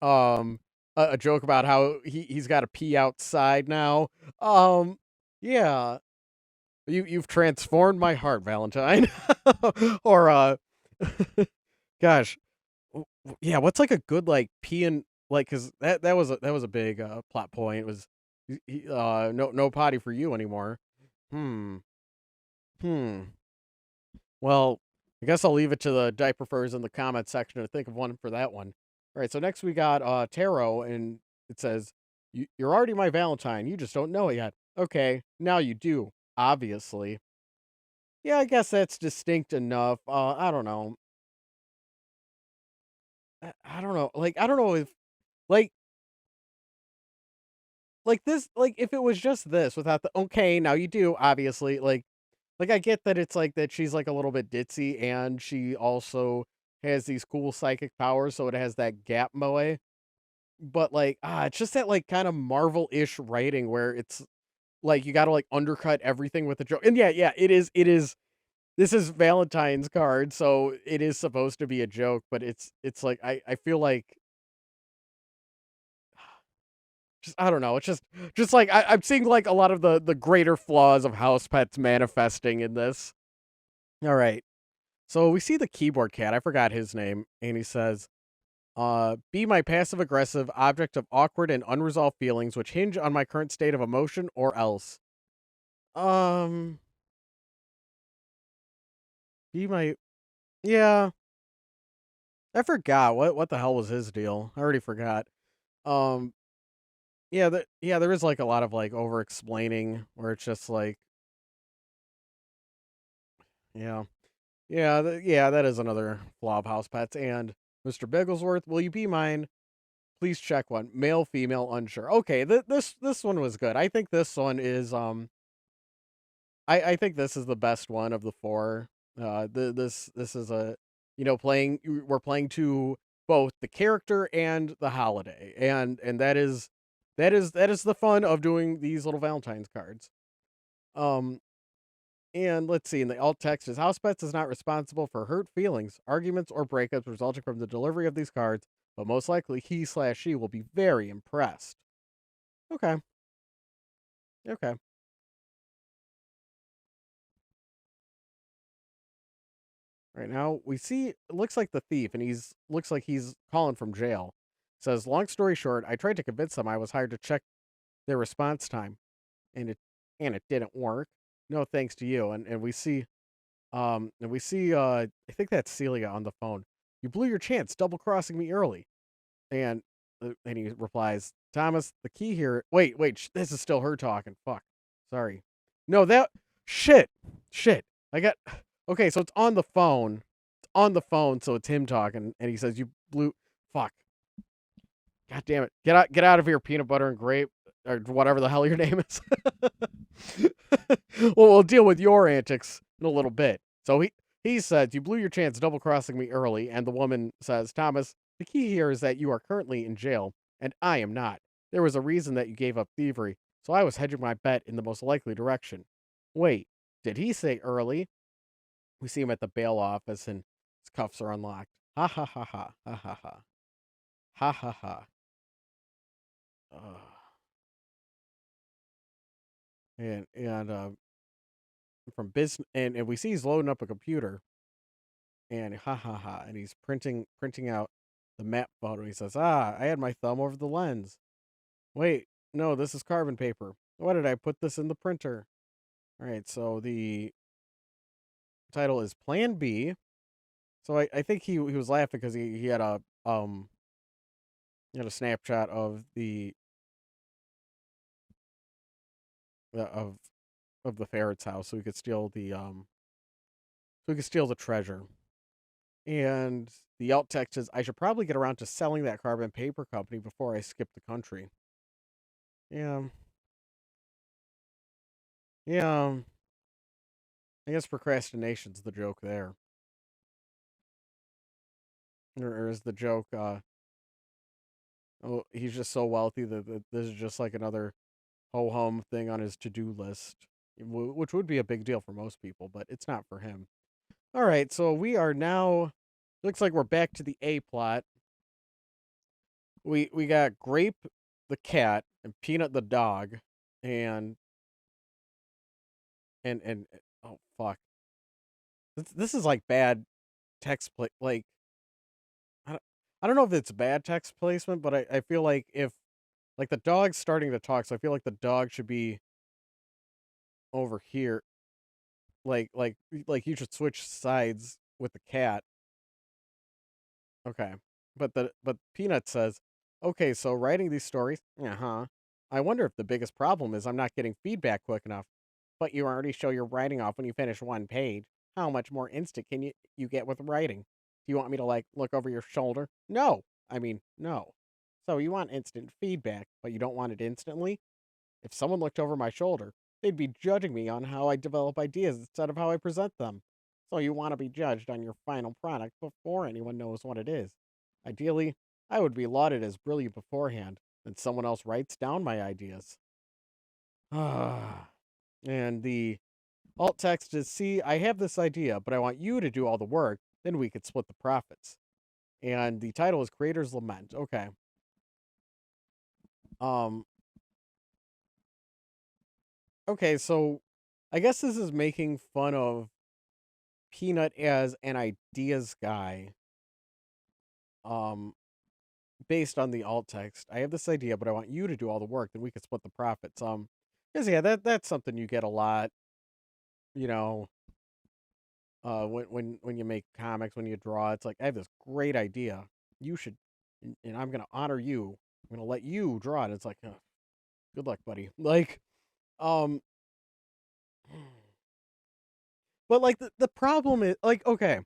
um a joke about how he's got to pee outside now. Yeah, you've transformed my heart, Valentine. Or gosh, yeah, what's like a good like peeing like cuz that was a big plot point. It was no potty for you anymore. Hmm. Hmm. Well, I guess I'll leave it to the diaper furs in the comment section to think of one for that one. All right, so next we got tarot, and it says, You're already my Valentine. You just don't know it yet." Okay, now you do, obviously. Yeah, I guess that's distinct enough. I don't know. I don't know. Like, I don't know if like this like if it was just this without the okay, now you do, obviously. Like I get that it's like that she's like a little bit ditzy and she also has these cool psychic powers, so it has that gap moe. But like it's just that like kind of Marvel-ish writing where it's like you gotta like undercut everything with a joke. And yeah, it is this is Valentine's card, so it is supposed to be a joke, but it's like I feel like just I don't know, it's just like I'm seeing like a lot of the greater flaws of house pets manifesting in this. All right. So we see the keyboard cat. I forgot his name, and he says, "Be my passive aggressive object of awkward and unresolved feelings, which hinge on my current state of emotion, or else." Um, be my yeah. I forgot what the hell was his deal. I already forgot. Um, yeah, there is like a lot of like over explaining where it's just like, yeah. Yeah, that is another flaw of House Pets. And Mr. Bigglesworth, will you be mine? Please check one. Male, female, unsure. Okay, this one was good. I think this one is I think this is the best one of the four. This is a, playing, we're playing to both the character and the holiday, and that is the fun of doing these little Valentine's cards. Um, and let's see, in the alt text is House Pets is not responsible for hurt feelings, arguments, or breakups resulting from the delivery of these cards, but most likely he/she will be very impressed. Okay, okay. Right now, we see it looks like the thief, and he's looks like he's calling from jail. Says, long story short, I tried to convince them I was hired to check their response time, and it didn't work. No thanks to you. And we see I think that's Celia on the phone. You blew your chance, double crossing me early. And he replies, Thomas, the key here. Wait, this is still her talking. Fuck, sorry. No, that shit. I got okay. So it's on the phone. It's on the phone. So it's him talking, and he says, "You blew. Fuck. God damn it. Get out of here, peanut butter and grape, or whatever the hell your name is." Well, we'll deal with your antics in a little bit. So he says, "You blew your chance double crossing me early," and the woman says, "Thomas, the key here is that you are currently in jail, and I am not. There was a reason that you gave up thievery, so I was hedging my bet in the most likely direction." Wait, did he say early? We see him at the bail office, and his cuffs are unlocked. Ha ha ha ha ha ha ha ha ha ha. Ugh. And from business, and we see he's loading up a computer, and ha ha ha, and he's printing out the map photo. He says, "Ah, I had my thumb over the lens. Wait, no, this is carbon paper. Why did I put this in the printer?" All right, so the title is Plan B. So I think he was laughing because he had a snapshot of of the ferret's house, so he could steal the treasure. And the alt text is, I should probably get around to selling that carbon paper company before I skip the country. Yeah. Yeah. I guess procrastination's the joke there. Or is the joke, oh, he's just so wealthy that this is just like another ho hum thing on his to do list, which would be a big deal for most people, but it's not for him. All right, so we are now, looks like we're back to the A plot. We got Grape the cat and Peanut the dog, and and oh fuck, this is like bad text play. Like I don't, I don't know if it's bad text placement, but I feel like if like the dog's starting to talk, so I feel like the dog should be over here. Like you should switch sides with the cat. Okay. But Peanut says, "Okay, so writing these stories, uh-huh. I wonder if the biggest problem is I'm not getting feedback quick enough. But you already show your writing off when you finish one page. How much more instant can you get with writing? Do you want me to like look over your shoulder? No. I mean, no. So you want instant feedback, but you don't want it instantly? If someone looked over my shoulder, they'd be judging me on how I develop ideas instead of how I present them. So you want to be judged on your final product before anyone knows what it is. Ideally, I would be lauded as brilliant beforehand, then someone else writes down my ideas." And the alt text is, "See, I have this idea, but I want you to do all the work, then we could split the profits." And the title is Creator's Lament. Okay. Um okay, so I guess this is making fun of Peanut as an ideas guy. Um Based on the alt text. I have this idea, but I want you to do all the work, then we could split the profits. Cuz yeah, that's something you get a lot, you know, when you make comics, when you draw. It's like, I have this great idea. You should, and I'm going to honor you. I'm going to let you draw it. It's like, ugh. Good luck, buddy. Like, um, but like the problem is like, okay,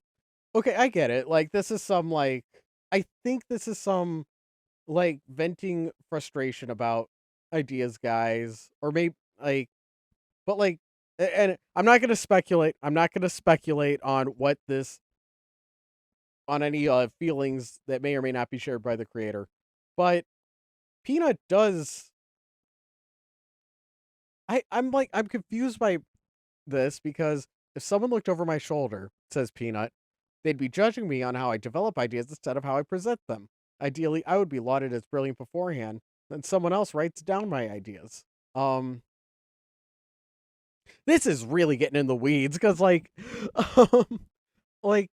I get it. Like, this is some like, I think this is some like venting frustration about ideas, guys, or maybe like, but like, and I'm not gonna speculate. I'm not gonna speculate on what this on any feelings that may or may not be shared by the creator, but Peanut does. I'm confused by this because if someone looked over my shoulder, says Peanut, they'd be judging me on how I develop ideas instead of how I present them. Ideally, I would be lauded as brilliant beforehand, then someone else writes down my ideas. Um, this is really getting in the weeds because, like, um, like,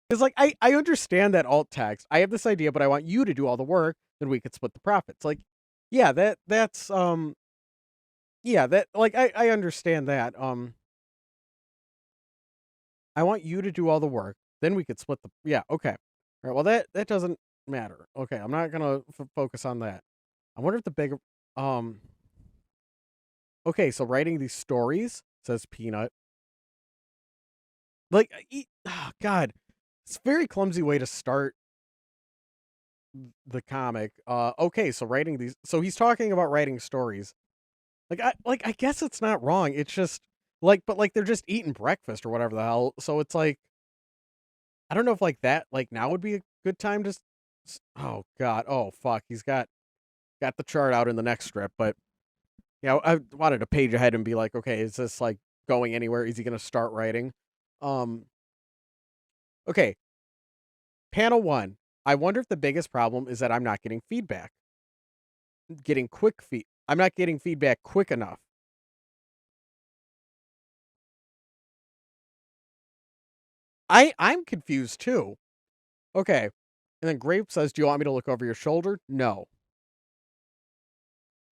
because like I understand that alt text. I have this idea, but I want you to do all the work. Then we could split the profits. Like, yeah, yeah, that like I understand that. I want you to do all the work. Then we could split the yeah, okay. All right, well that doesn't matter. Okay, I'm not going to focus on that. I wonder if the bigger um okay, so writing these stories says Peanut. Like oh god, it's a very clumsy way to start the comic. Okay, so writing these so he's talking about writing stories. I guess it's not wrong. It's just like but like they're just eating breakfast or whatever the hell. So it's like I don't know if like that like now would be a good time to oh god. Oh fuck. He's got the chart out in the next strip, but yeah, I wanted to page ahead and be like, okay, is this like going anywhere? Is he going to start writing? Um okay, panel 1. I wonder if the biggest problem is that I'm not getting feedback. Getting quick feed. I'm not getting feedback quick enough. I'm confused too. Okay. And then Grape says, "Do you want me to look over your shoulder?" No.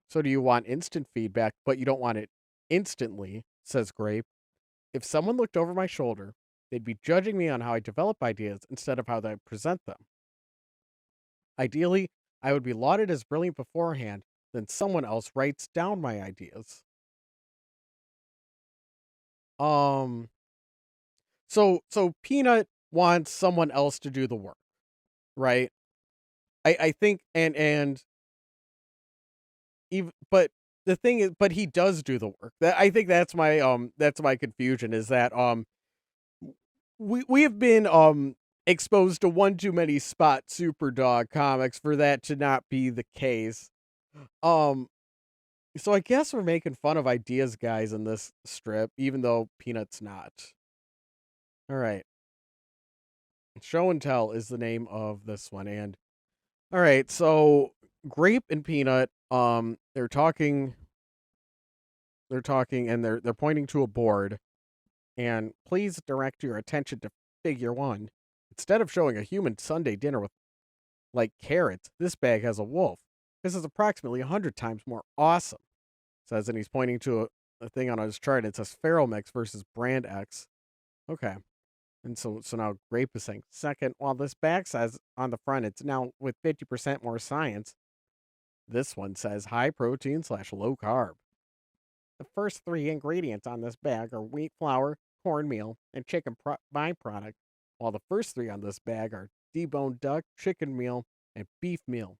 So do you want instant feedback, but you don't want it instantly, says Grape. If someone looked over my shoulder, they'd be judging me on how I develop ideas instead of how I present them. Ideally, I would be lauded as brilliant beforehand, then someone else writes down my ideas. Um so Peanut wants someone else to do the work, right? I think and even but the thing is but he does do the work. That I think that's my confusion is that we have been exposed to one too many Spot Superdog comics for that to not be the case. Um so I guess we're making fun of ideas guys in this strip even though Peanut's not. All right. Show and Tell is the name of this one and all right, so Grape and Peanut they're talking and they're pointing to a board and please direct your attention to figure 1. Instead of showing a human Sunday dinner with like carrots, this bag has a wolf. This is approximately 100 times more awesome. Says and he's pointing to a thing on his chart. It says Feral Mix versus Brand X. Okay. And so now Grape is saying, second, while this bag says on the front it's now with 50% more science, this one says high protein / low carb. The first 3 ingredients on this bag are wheat flour, cornmeal, and chicken byproduct, while the first 3 on this bag are deboned duck, chicken meal, and beef meal.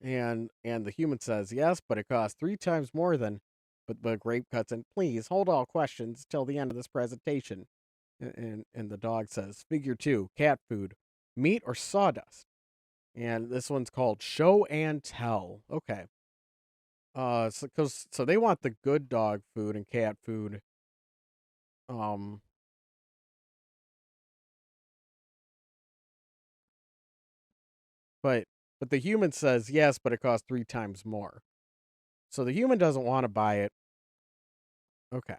And the human says, yes, but it costs 3 times more than but Grape cuts in, please hold all questions till the end of this presentation. And the dog says, figure 2, cat food, meat or sawdust. And this one's called Show and Tell. Okay. So they want the good dog food and cat food. Um, but but the human says yes, but it costs 3 times more. So the human doesn't want to buy it. Okay.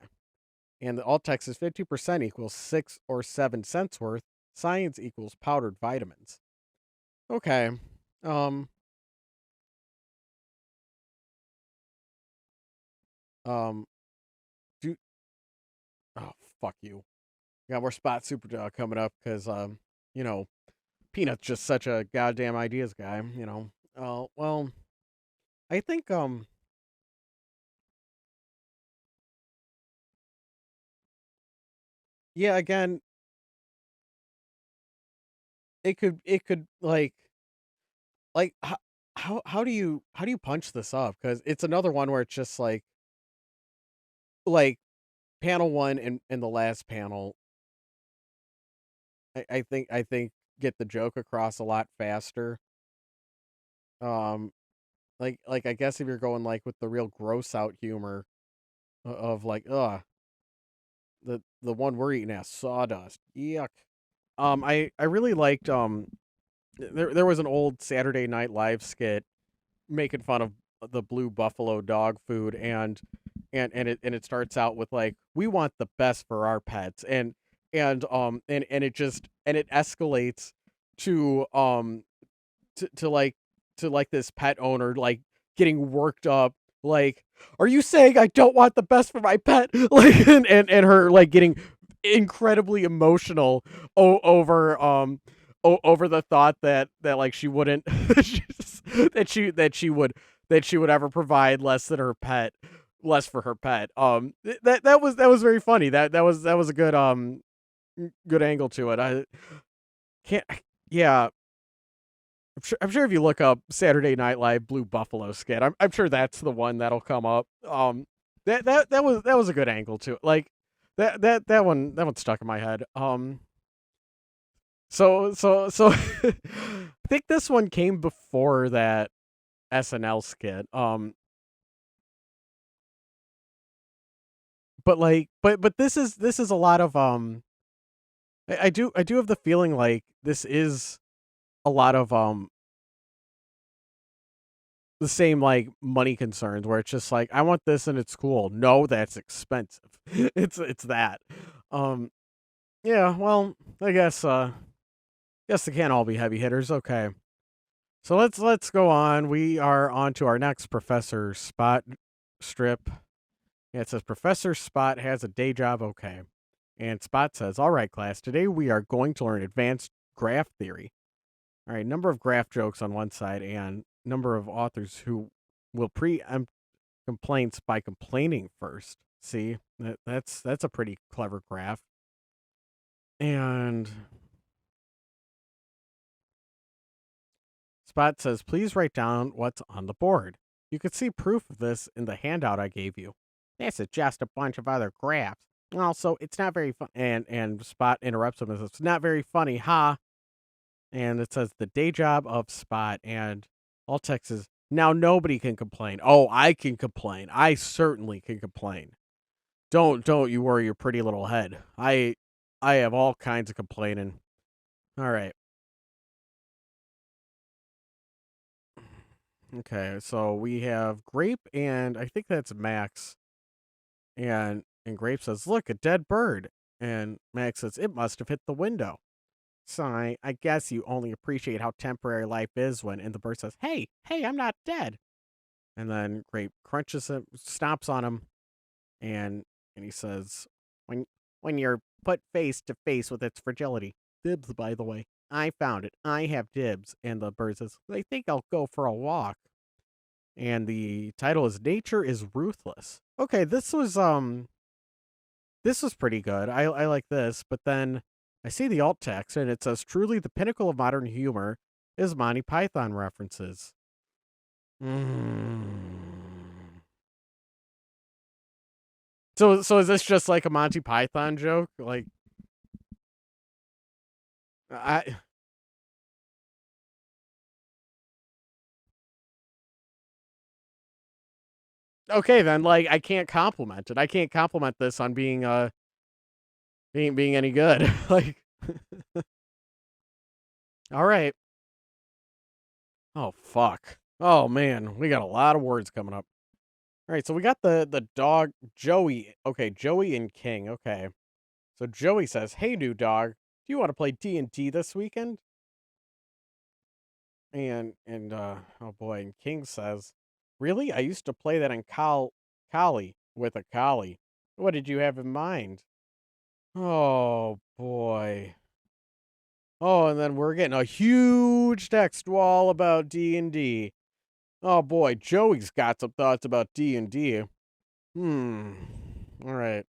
And the alt text is 50% equals 6 or 7 cents worth. Science equals powdered vitamins. Okay. Um. Um. Do oh fuck you. Got more Spot Super coming up because you know Peanut's just such a goddamn ideas guy. You know. Well. I think yeah, again, it could like how do you punch this up? Because it's another one where it's just like panel one and the last panel. I think get the joke across a lot faster. Um, like I guess if you're going like with the real gross out humor of like the one we're eating as sawdust, yuck. I really liked there was an old Saturday Night Live skit making fun of the blue buffalo dog food, and it starts out with like, we want the best for our pets, and it just and it escalates to to like this pet owner like getting worked up, like, are you saying I don't want the best for my pet? Like, and her like getting incredibly emotional over over the thought that like she wouldn't that she would ever provide less for her pet. That was very funny. That was a good angle to it. I can't Yeah, I'm sure if you look up Saturday Night Live Blue Buffalo skit, I'm sure that's the one that'll come up. That was a good angle to it. Like that one stuck in my head. So I think this one came before that SNL skit. But this is a lot of I do have the feeling like this is a lot of the same like money concerns where it's just like, I want this and it's cool. No, that's expensive. It's that. Um yeah, well, I guess they can't all be heavy hitters. Okay. So let's go on. We are on to our next Professor Spot strip. Yeah, it says Professor Spot has a day job. Okay. And Spot says, "All right, class, today we are going to learn advanced graph theory. All right, number of graph jokes on one side and number of authors who will preempt complaints by complaining first. See, that's a pretty clever graph. And Spot says, please write down what's on the board. You could see proof of this in the handout I gave you. This is just a bunch of other graphs. Also, it's not very fun. And Spot interrupts him and says, it's not very funny, huh? And it says the day job of Spot, and all text is, now nobody can complain. Oh, I can complain. I certainly can complain. Don't you worry your pretty little head. I have all kinds of complaining. All right. Okay, so we have Grape and I think that's Max. And Grape says, "Look, a dead bird." And Max says, "It must have hit the window." So I guess you only appreciate how temporary life is when, and the bird says, "Hey, I'm not dead." And then Grape crunches him, stomps on him, and he says, "When you're put face to face with its fragility." Dibs, by the way. I found it. I have dibs. And the bird says, "I think I'll go for a walk." And the title is Nature is Ruthless. Okay, this was pretty good. I like this, but then I see the alt text and it says, truly the pinnacle of modern humor is Monty Python references. Mm. So is this just like a Monty Python joke? Like, I okay then, like, I can't compliment it. I can't compliment this on being any good. Like, all right. Oh fuck. Oh man, we got a lot of words coming up. All right, so we got the dog Joey. Okay, Joey and King. Okay, so Joey says, "Hey, new dog, do you want to play D&D this weekend?" And oh boy, and King says, "Really? I used to play that in Collie with a collie. What did you have in mind?" Oh boy. Oh, and then we're getting a huge text wall about D&D. Oh boy, Joey's got some thoughts about D&D. All right.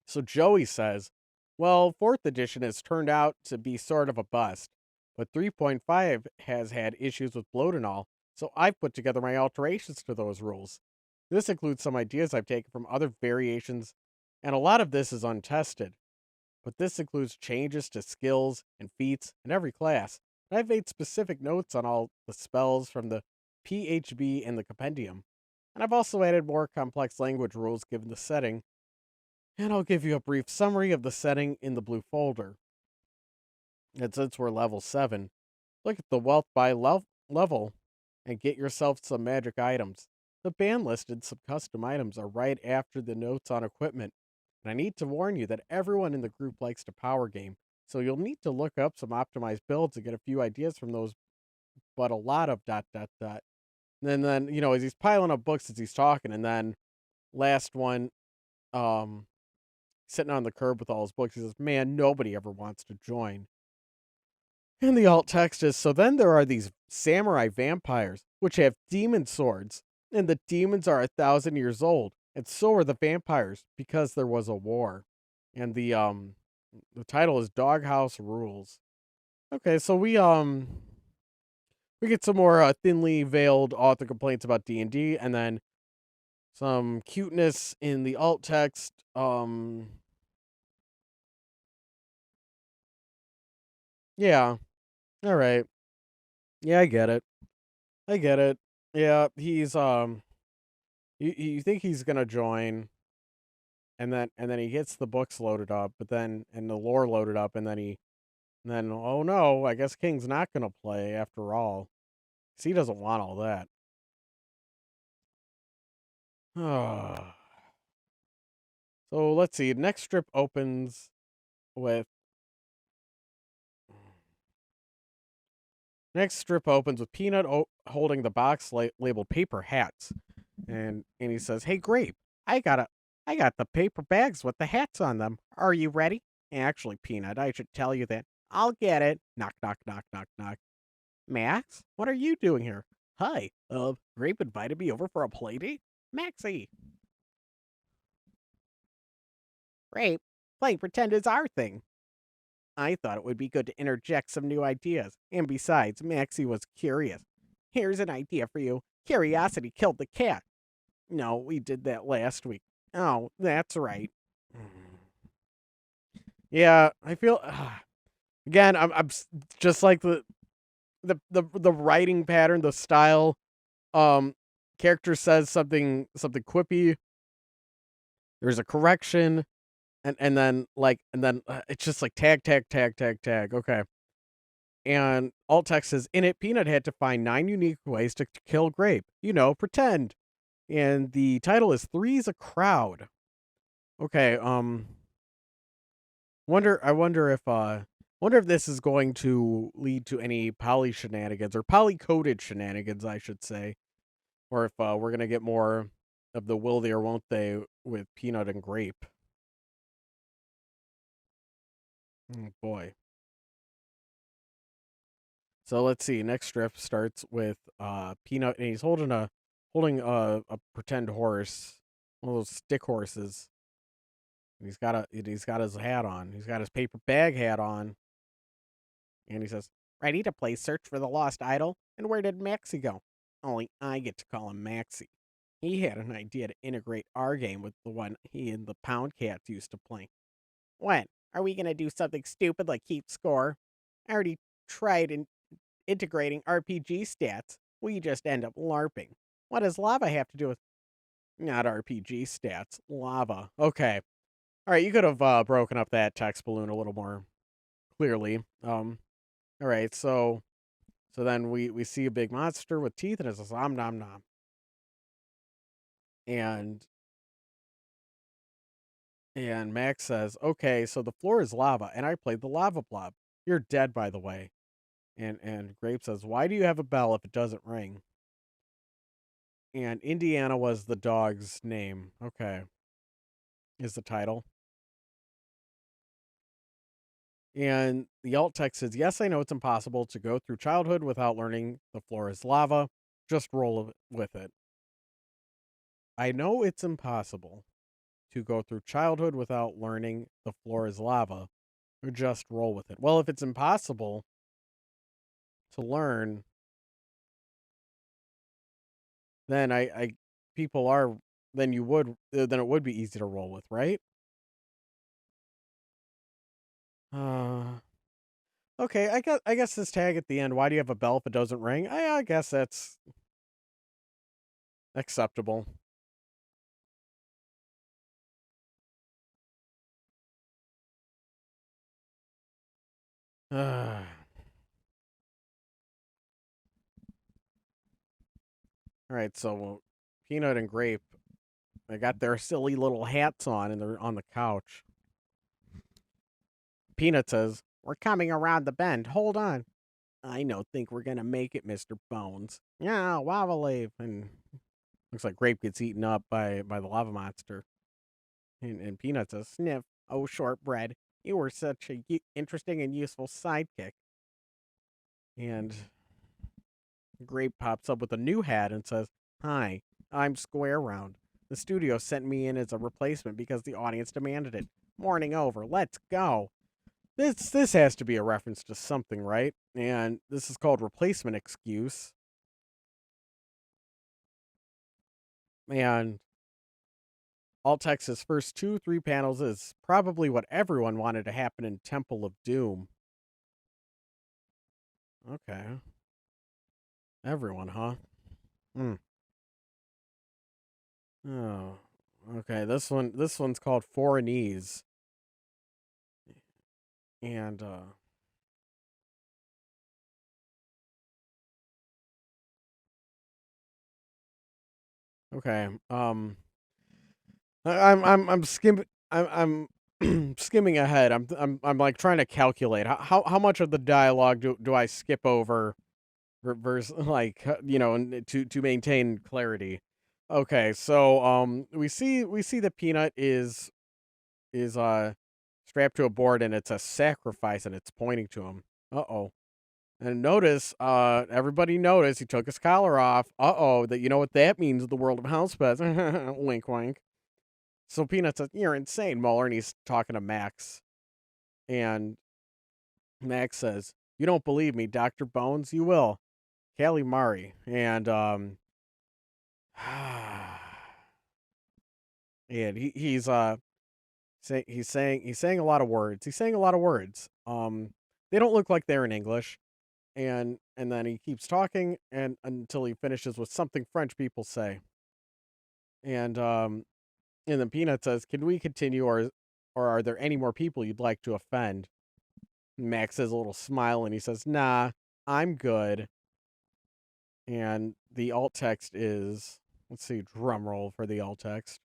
So Joey says, well, 4th edition has turned out to be sort of a bust, but 3.5 has had issues with bloat and all, so I've put together my alterations to those rules. This includes some ideas I've taken from other variations, and a lot of this is untested. But this includes changes to skills and feats in every class. And I've made specific notes on all the spells from the PHB and the compendium. And I've also added more complex language rules given the setting, and I'll give you a brief summary of the setting in the blue folder. And since we're level 7, look at the wealth by level and get yourself some magic items. The ban listed some custom items are right after the notes on equipment. And I need to warn you that everyone in the group likes to power game, so you'll need to look up some optimized builds and get a few ideas from those, but a lot of dot dot dot. And then, as he's piling up books as he's talking, and then last one, um, sitting on the curb with all his books, he says, man, nobody ever wants to join. And the alt text is, so then there are these samurai vampires, which have demon swords, and the demons are 1,000 years old, and so are the vampires, because there was a war. And the title is Doghouse Rules. Okay, so we get some more thinly veiled author complaints about D&D, and then some cuteness in the alt text. Yeah, all right. Yeah, I get it. I get it. Yeah, he's you think he's gonna join, and then he gets the books loaded up, but then and the lore loaded up, and then oh no, I guess King's not gonna play after all. 'Cause he doesn't want all that. So let's see. Next strip opens with Peanut holding the box labeled paper hats, and he says, "Hey, Grape, I got a, I got the paper bags with the hats on them. Are you ready?" Actually, Peanut, I should tell you that. I'll get it. Knock, knock, knock, knock, knock. Max, what are you doing here? Hi, Grape invited me over for a play date. Maxie, Grape, playing pretend is our thing. I thought it would be good to interject some new ideas. And besides, Maxie was curious. Here's an idea for you. Curiosity killed the cat. No, we did that last week. Oh, that's right. Yeah, I feel again. Just like the writing pattern, the style. Um, Character says something quippy. There's a correction, and then it's just like tag tag tag tag tag. Okay. And alt text says, in it, Peanut had to find 9 unique ways to kill Grape. Pretend. And the title is Three's a Crowd. Okay, wonder if this is going to lead to any poly shenanigans, or poly coded shenanigans, I should say. Or if we're gonna get more of the will they or won't they with Peanut and Grape. Oh boy. So let's see. Next strip starts with Peanut, and he's holding a pretend horse, one of those stick horses. And he's got his hat on. He's got his paper bag hat on, and he says, "Ready to play Search for the Lost Idol? And where did Maxie go?" Only I get to call him Maxie. He had an idea to integrate our game with the one he and the Pound Cats used to play. When? Are we gonna do something stupid like keep score? I already tried integrating RPG stats. We just end up LARPing. What does lava have to do with not RPG stats? Lava. Okay. All right, you could have broken up that text balloon a little more clearly. All right, so then we see a big monster with teeth, and it says om nom nom. And and Max says, "Okay, so the floor is lava, and I played the lava blob. You're dead, by the way." And Grape says, "Why do you have a bell if it doesn't ring?" And Indiana was the dog's name. Okay, is the title. And the alt text says, yes, I know it's impossible to go through childhood without learning the floor is lava. just roll with it. I know it's impossible to go through childhood without learning the floor is lava. Just roll with it. Well, if it's impossible to learn, then I people are then you would then it would be easy to roll with, right? Uh okay, I guess this tag at the end, why do you have a bell if it doesn't ring? I guess that's acceptable. All right, so Peanut and Grape, they got their silly little hats on and they're on the couch. Peanut says, "We're coming around the bend. Hold on." "I don't think we're gonna make it, Mr. Bones." "Yeah, lava lave." And looks like Grape gets eaten up by the lava monster. And Peanut says, "Sniff. Oh, shortbread. You were such a interesting and useful sidekick." And Grape pops up with a new hat and says, "Hi, I'm Square Round. The studio sent me in as a replacement because the audience demanded it. Morning over. Let's go." This has to be a reference to something, right? And this is called replacement excuse. And Alt Text's first 3 panels is probably what everyone wanted to happen in Temple of Doom. Okay. Everyone, huh? Hmm. Oh. Okay, this one's called Foreignese. And okay. I'm skimming I'm skimming ahead. I'm like trying to calculate how much of the dialogue do I skip over versus like to maintain clarity. Okay, so we see the Peanut is strapped to a board and it's a sacrifice and it's pointing to him. Uh-oh. And notice, everybody notice he took his collar off. Uh-oh, that you know what that means in the world of house pets. Wink wink. So Peanut says, "You're insane, Muller," and he's talking to Max. And Max says, "You don't believe me, Dr. Bones? You will. Calamari." And and he's saying a lot of words. He's saying a lot of words. They don't look like they're in English. And then he keeps talking and until he finishes with something French people say. And and then Peanut says, "Can we continue, or are there any more people you'd like to offend?" Max has a little smile and he says, "Nah, I'm good." And the alt text is, let's see, drum roll for the alt text.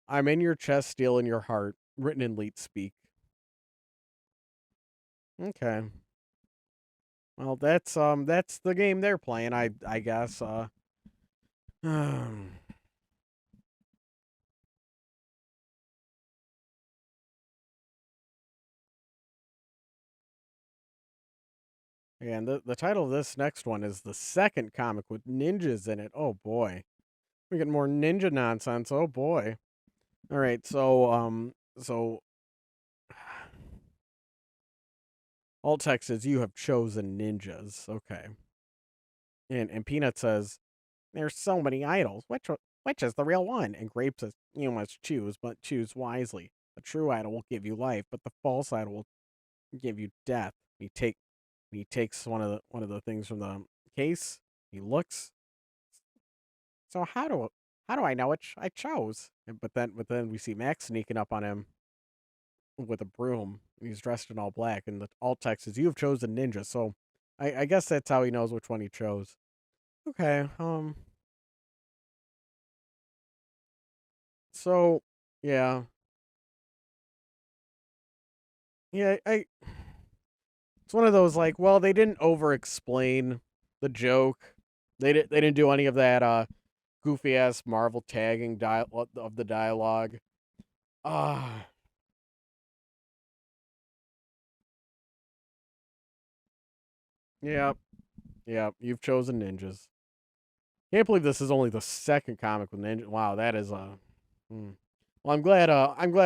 "I'm in your chest, steel in your heart," written in leet speak. Okay. Well, that's the game they're playing, I guess. And the title of this next one is the second comic with ninjas in it. Oh boy. We get more ninja nonsense. Oh boy. All right, so alt text says you have chosen ninjas. Okay. And Peanut says, "There's so many idols. Which is the real one?" And Grape says, "You must choose, but choose wisely. The true idol will give you life, but the false idol will give you death." He takes one of the things from the case. He looks. "So how do I know which I chose?" But then we see Max sneaking up on him with a broom. He's dressed in all black, and the alt text is, "You have chosen ninja." So I guess that's how he knows which one he chose. Okay. So yeah, yeah. It's one of those like, well, they didn't over explain the joke. They didn't do any of that goofy ass Marvel tagging of the dialogue. Ah, yeah, yeah. You've chosen ninjas. Can't believe this is only the second comic with Ninja. Wow, that is a. Well, I'm glad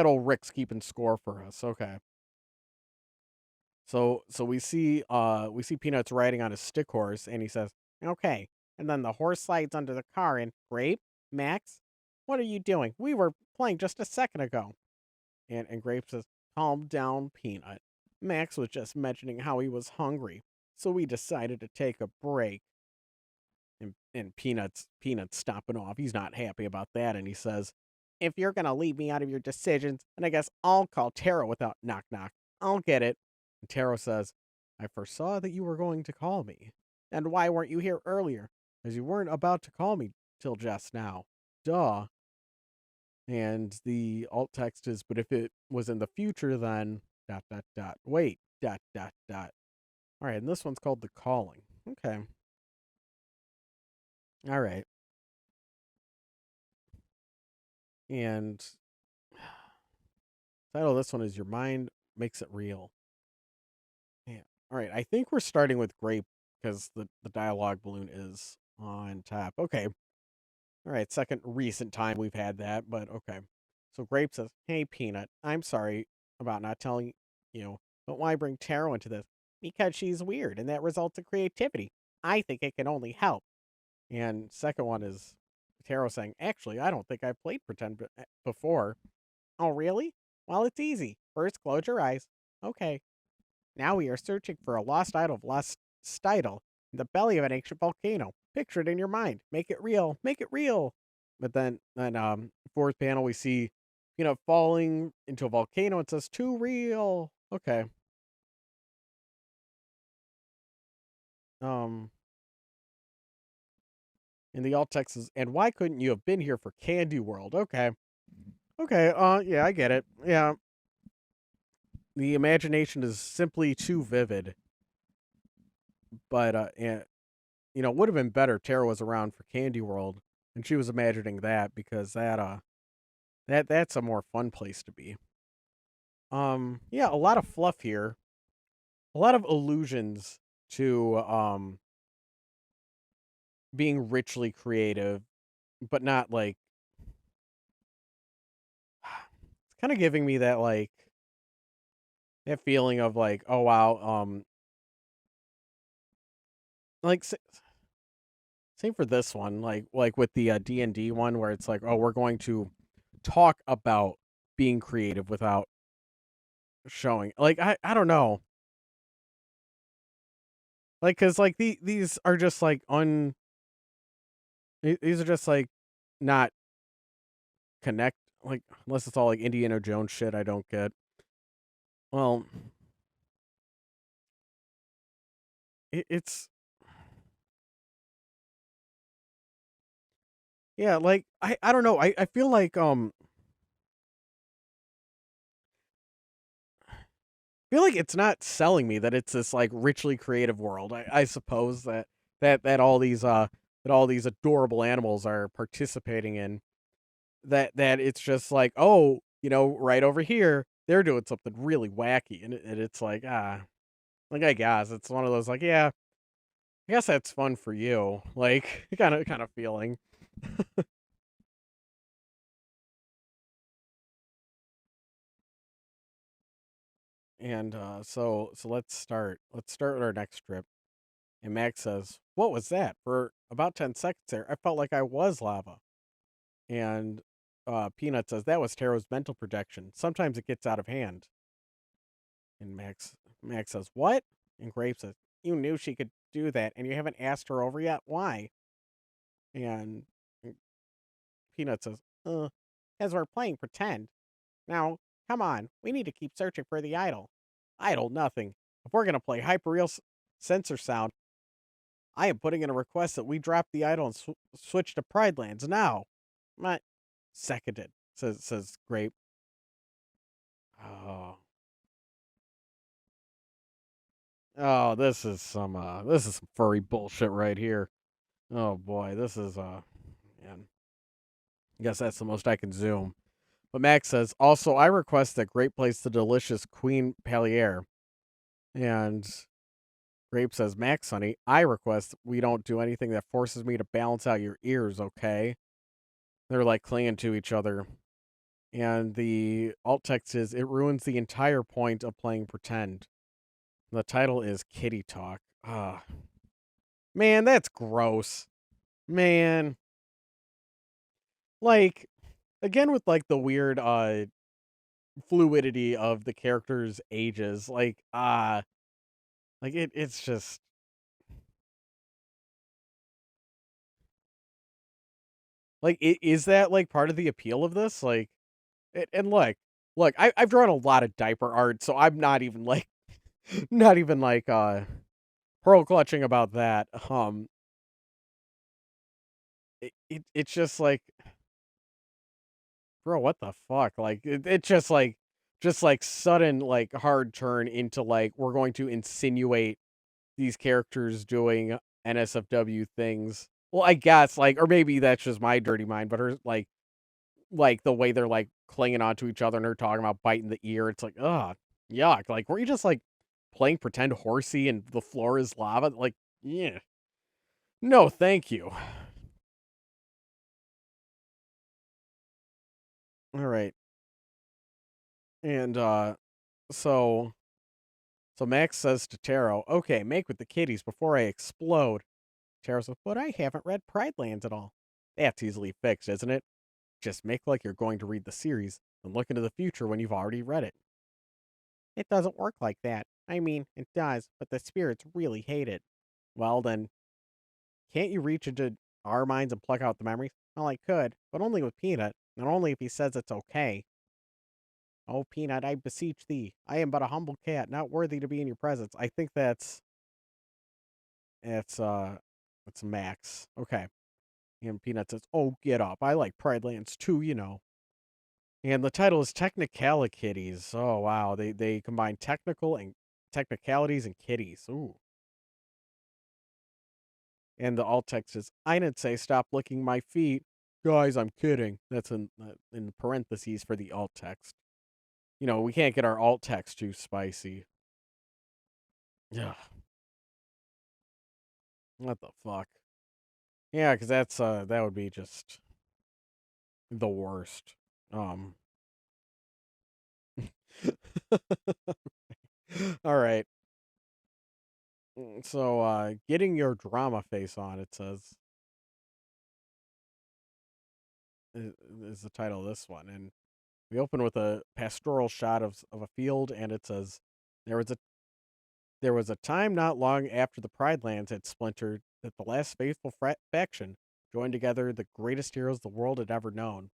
old Rick's keeping score for us. Okay. So we see Peanuts riding on a stick horse, and he says, "Okay." And then the horse slides under the car, and Grape, Max, what are you doing? We were playing just a second ago. And Grape says, "Calm down, Peanut. Max was just mentioning how he was hungry, so we decided to take a break." And Peanuts stopping off. He's not happy about that, and he says, "If you're gonna leave me out of your decisions, then I guess I'll call Taro without knock knock. I'll get it." And Taro says, "I foresaw that you were going to call me. And why weren't you here earlier? As you weren't about to call me till just now. Duh." And the alt text is, "But if it was in the future, then dot dot dot. Wait, dot dot dot." All right, and this one's called The Calling. Okay. All right. And title of this one is Your Mind Makes It Real. Yeah. All right. I think we're starting with Grape because the dialogue balloon is on top. Okay. All right. Second recent time we've had that, but okay. So Grape says, "Hey, Peanut, I'm sorry about not telling you, but why bring Taro into this? Because she's weird and that results in creativity. I think it can only help." And second one is Taro saying, "Actually, I don't think I've played pretend before." "Oh, really? Well, it's easy. First, close your eyes. Okay. Now we are searching for a lost idol of lost idol in the belly of an ancient volcano. Picture it in your mind. Make it real. Make it real." But then, fourth panel, we see, falling into a volcano. It says, "Too real." Okay. Um, in the alt text is, "And why couldn't you have been here for Candy World?" Okay. Okay. Yeah, I get it. Yeah. The imagination is simply too vivid. But and it would have been better if Tara was around for Candy World and she was imagining that because that's a more fun place to be. Yeah, a lot of fluff here. A lot of allusions to being richly creative, but not like it's kind of giving me that like that feeling of like, oh wow, like same for this one, like with the D&D one where it's like, oh, we're going to talk about being creative without showing. Like I don't know. Like cuz like these are just like these are just like not connect like unless it's all like Indiana Jones shit I don't get. Well, it's yeah, like I don't know. I feel like it's not selling me that it's this like richly creative world. I suppose that all these adorable animals are participating in that it's just like, oh, right over here they're doing something really wacky, and it's like like I guess it's one of those like, yeah, I guess that's fun for you, like kind of feeling. And so let's start with our next strip. And Max says, "What was that? For about 10 seconds there, I felt like I was lava." And Peanut says, "That was Taro's mental projection. Sometimes it gets out of hand." And Max says, "What?" And Grape says, "You knew she could do that, and you haven't asked her over yet. Why?" And Peanut says, "As we're playing pretend. Now, come on, we need to keep searching for the idol." "Idol nothing. If we're gonna play hyperreal sensor sound, I am putting in a request that we drop the idol and switch to Pride Lands now." My seconded, says Grape. Oh, oh, this is some furry bullshit right here. Oh boy, this is man. I guess that's the most I can zoom. But Max says, "Also, I request that Grape plays the delicious Queen Palier." And Grape says, Max, honey, I request we don't do anything that forces me to balance out your ears, okay? They're like clinging to each other. And the alt text is, it ruins the entire point of playing pretend. The title is Kitty Talk. Ah, man, that's gross. Man. Like, again with like the weird fluidity of the characters' ages, it's just like is that like part of the appeal of this? Like and look, I've drawn a lot of diaper art, so I'm not even like not even like pearl clutching about that. It's just like, bro, what the fuck? Like it just like sudden like hard turn into like we're going to insinuate these characters doing NSFW things. Well, I guess like, or maybe that's just my dirty mind, but her like the way they're like clinging onto each other and her talking about biting the ear. It's like, ugh, yuck. Like, were you just like playing pretend horsey and the floor is lava? Like, yeah, no, thank you. All right, and so so Max says to Taro, "Okay, make with the kitties before I explode." Taro says, "But I haven't read Pride Lands at all." That's easily fixed, isn't it? Just make like you're going to read the series and look into the future when you've already read it. It doesn't work like that. I mean, it does, but the spirits really hate it. Well, then, can't you reach into our minds and pluck out the memories? Well, I could, but only with Peanut, and only if he says it's okay. Oh, Peanut, I beseech thee. I am but a humble cat, not worthy to be in your presence. I think it's Max. Okay. And Peanut says, "Oh, get up. I like Pride Lands too, you know." And the title is Technicalities. Oh wow, they combine technical and technicalities and kitties. Ooh. And the alt text is, "I didn't say stop licking my feet, guys. I'm kidding." That's in parentheses for the alt text. You know, we can't get our alt text too spicy. Yeah. What the fuck? Yeah, because that would be just the worst. Um. All right. So, getting your drama face on. It says is the title of this one, and we open with a pastoral shot of a field, and it says, "There was a there was a time not long after the Pride Lands had splintered that the last faithful faction joined together the greatest heroes the world had ever known."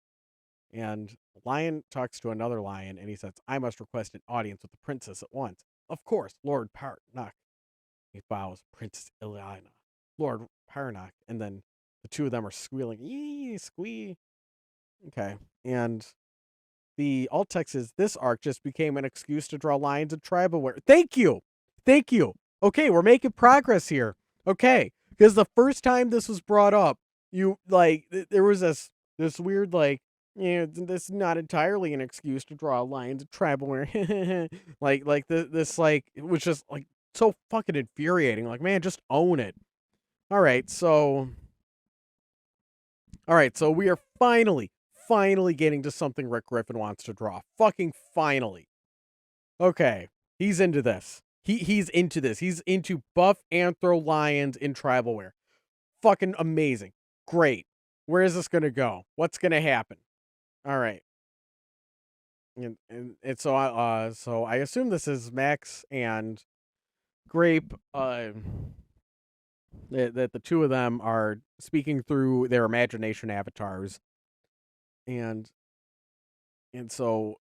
And a lion talks to another lion, and he says, "I must request an audience with the princess at once." "Of course, Lord Parnak." He bows, "Princess Ileana." "Lord Parnak." And then the two of them are squealing, "Yee, squee." Okay. And the alt text is, "This arc just became an excuse to draw lines and tribal wear." Thank you. Thank you. Okay, we're making progress here. Okay. Because the first time this was brought up, you like there was this weird like, yeah, this is not entirely an excuse to draw lines and tribal wear. This like it was just like so fucking infuriating. Like, man, just own it. All right, so we are finally getting to something Rick Griffin wants to draw. Fucking finally. Okay. He's into this. He's into this. He's into buff anthro lions in tribal wear. Fucking amazing. Great. Where is this gonna go? What's gonna happen? All right. And so I assume this is Max and Grape that the two of them are speaking through their imagination avatars. And so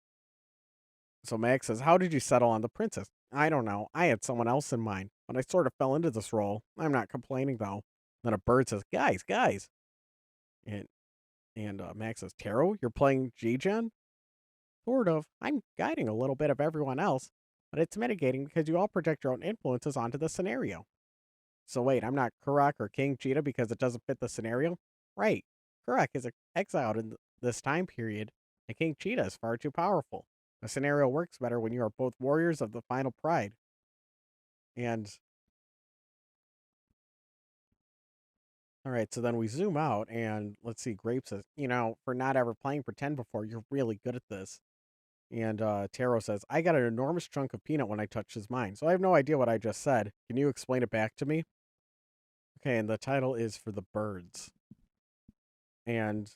Max says, "How did you settle on the princess?" "I don't know. I had someone else in mind, but I sort of fell into this role. I'm not complaining though." Then a bird says, Guys," and Max says, "Taro, you're playing G-Gen?" "Sort of. I'm guiding a little bit of everyone else, but it's mitigating because you all project your own influences onto the scenario." "So wait, I'm not Karak or King Cheetah because it doesn't fit the scenario?" "Right. Karak is exiled in this time period, and King Cheetah is far too powerful. The scenario works better when you are both warriors of the final pride." And All right, so then we zoom out and let's see. Grape says, for not ever playing pretend before, you're really good at this. And Taro says, I got an enormous chunk of peanut when I touched his mind. So I have no idea what I just said. Can you explain it back to me? Okay, and the title is For the Birds. And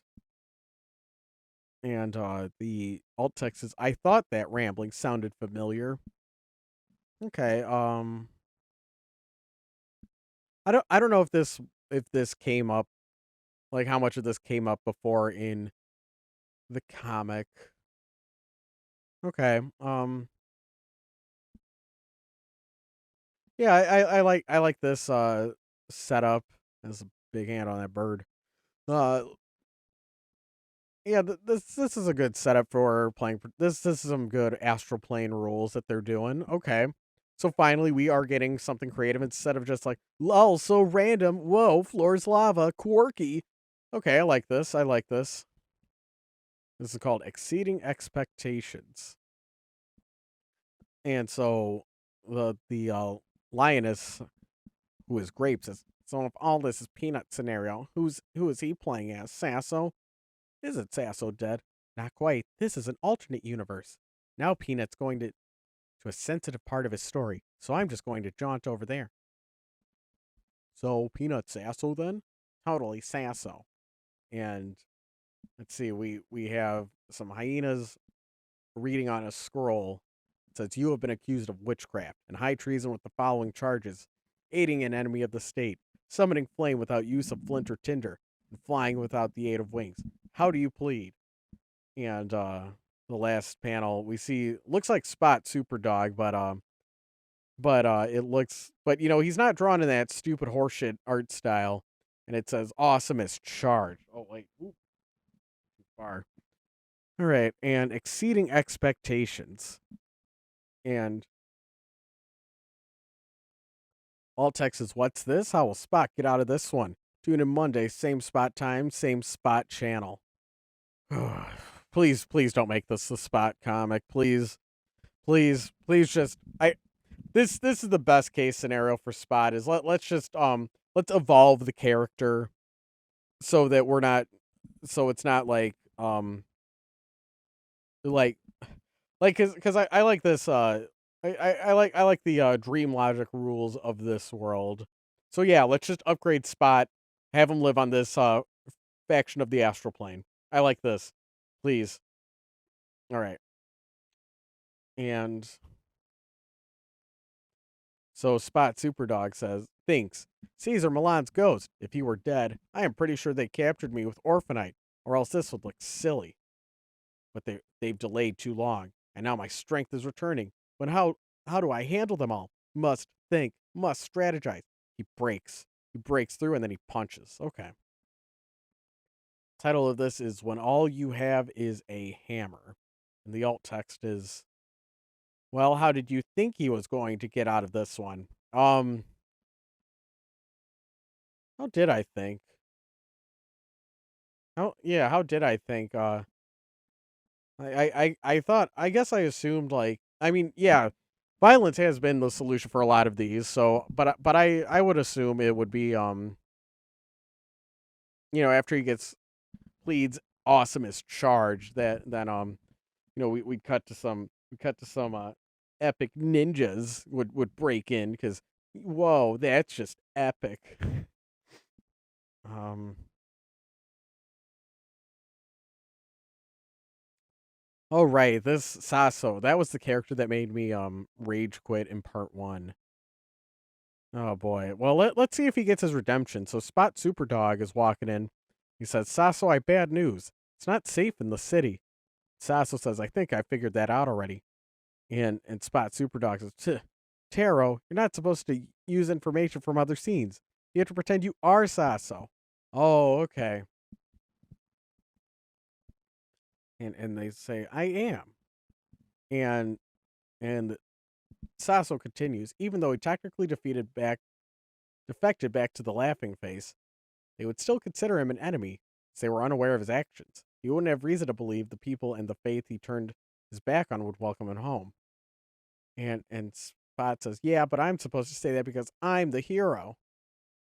the alt text is, I thought that rambling sounded familiar. Okay, I don't know if this came up, like how much of this came up before in the comic. Okay. Yeah, I like this setup. There's a big hand on that bird. Uh yeah, this is a good setup for playing this is some good astral plane rules that they're doing. Okay. So finally we are getting something creative instead of just like, lol, so random. Whoa, floor's lava, quirky. Okay, I like this. I like this. This is called Exceeding Expectations. And so the lioness, who is Grapes, says, so if all this is Peanut scenario, who is he playing as? Sasso? Isn't Sasso dead? Not quite. This is an alternate universe. Now Peanut's going to a sensitive part of his story, so I'm just going to jaunt over there. So Peanut Sasso then? Totally Sasso. And let's see, we have some hyenas reading on a scroll. It says, you have been accused of witchcraft and high treason with the following charges: aiding an enemy of the state, summoning flame without use of flint or tinder, and flying without the aid of wings. How do you plead? And the last panel we see looks like Spot Superdog, but it looks, but he's not drawn in that stupid horseshit art style, and it says awesome as charged. Oh wait, ooh, too far. All right, and exceeding expectations. And all text is, what's this? How will Spot get out of this one? Tune in Monday, same spot time, same spot channel. Please don't make this the Spot comic. Please just this is the best case scenario for Spot is let's evolve the character so that we're not so it's not like because I like this I like the dream logic rules of this world. So yeah, let's just upgrade Spot, have him live on this faction of the astral plane. I like this. Please. All right. And so Spot Superdog says, thinks, Caesar Milan's ghost. If he were dead, I am pretty sure they captured me with orphanite, or else this would look silly. But they've delayed too long, and now my strength is returning. But how do I handle them all? Must think, must strategize. He breaks. He breaks through and then he punches. Okay. Title of this is When All You Have Is a Hammer. And the alt text is, well, how did you think he was going to get out of this one? How did I think? How did I think? I thought, I guess I assumed, like, I mean, yeah, violence has been the solution for a lot of these, so but I would assume it would be after he gets pleads awesome as charged, that then we cut to some epic ninjas would break in, because whoa, that's just epic. um Oh, right. This Sasso, that was the character that made me rage quit in part 1. Oh boy. Well, let's see if he gets his redemption. So Spot Superdog is walking in. He says, Sasso, I bad news. It's not safe in the city. Sasso says, I think I figured that out already. And Spot Superdog says, Taro, you're not supposed to use information from other scenes. You have to pretend you are Sasso. Oh, okay. And they say, I am. And Sasso continues, even though he technically defected back to the Laughing Face, they would still consider him an enemy, as they were unaware of his actions. He wouldn't have reason to believe the people and the faith he turned his back on would welcome him home. And Spot says, yeah, but I'm supposed to say that because I'm the hero.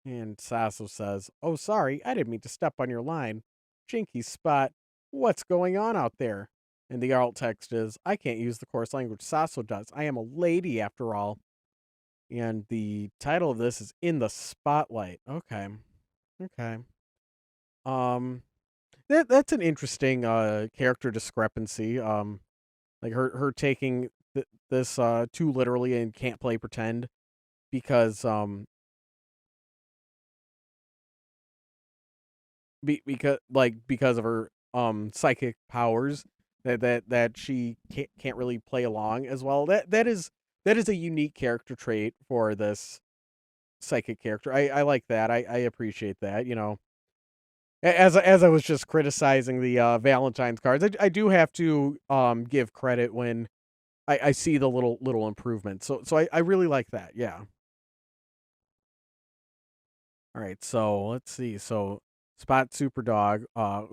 And Sasso says, "Oh, sorry, I didn't mean to step on your line. Jinky Spot, what's going on out there?" And the alt text is, "I can't use the coarse language Sasso does. I am a lady after all." And the title of this is In the Spotlight. Okay. Okay. Um that's an interesting character discrepancy. Like her taking this too literally and can't play pretend because because of her psychic powers that she can't really play along as well. That is a unique character trait for this psychic character. I like that. I appreciate that. As I was just criticizing the Valentine's cards, I do have to give credit when I see the little improvements. So I really like that. Yeah. All right. So let's see. So Spot Superdog,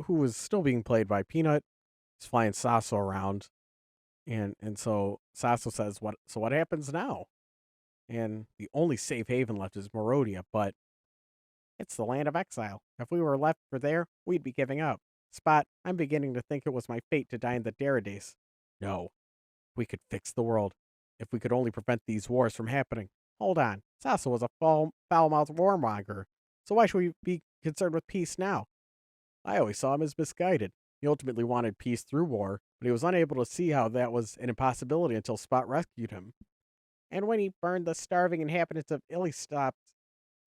who was still being played by Peanut, is flying Sasso around, and so Sasso says, "What happens now?" And the only safe haven left is Morodia, but it's the land of exile. If we were left for there, we'd be giving up. Spot, I'm beginning to think it was my fate to die in the Derridace. No, we could fix the world. If we could only prevent these wars from happening. Hold on. Sasso was a foul-mouthed warmonger. So why should we be concerned with peace now? I always saw him as misguided. He ultimately wanted peace through war, but he was unable to see how that was an impossibility until Spot rescued him. And when he burned the starving inhabitants of Illystop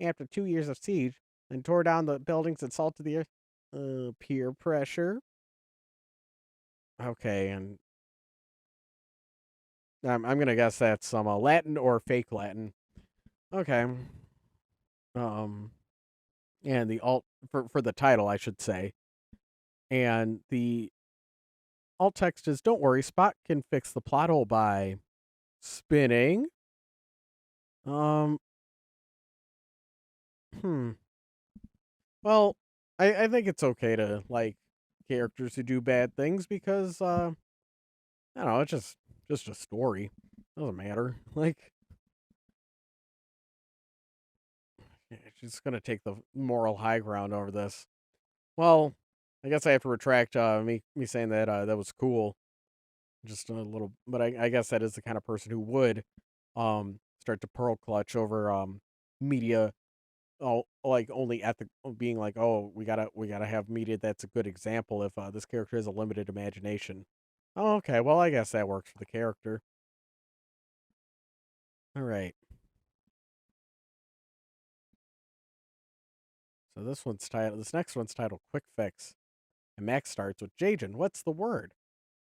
after 2 years of siege, and tore down the buildings and salted the earth. Peer pressure. Okay, and I'm gonna guess that's some Latin or fake Latin. Okay. Um, and the alt for the title, I should say, and the alt text is, "Don't worry, Spot can fix the plot hole by spinning." Um, hmm. Well, I think it's okay to like characters who do bad things because I don't know, it's just a story. Doesn't matter. Like, yeah, she's gonna take the moral high ground over this. Well, I guess I have to retract me saying that that was cool. Just a little, but I guess that is the kind of person who would start to pearl clutch over media. Oh, like only at the being like, oh, we gotta have media that's a good example if this character has a limited imagination. Oh, okay, well I guess that works for the character. All right, so this next one's titled Quick Fix, and Max starts with, "Jajan, what's the word?"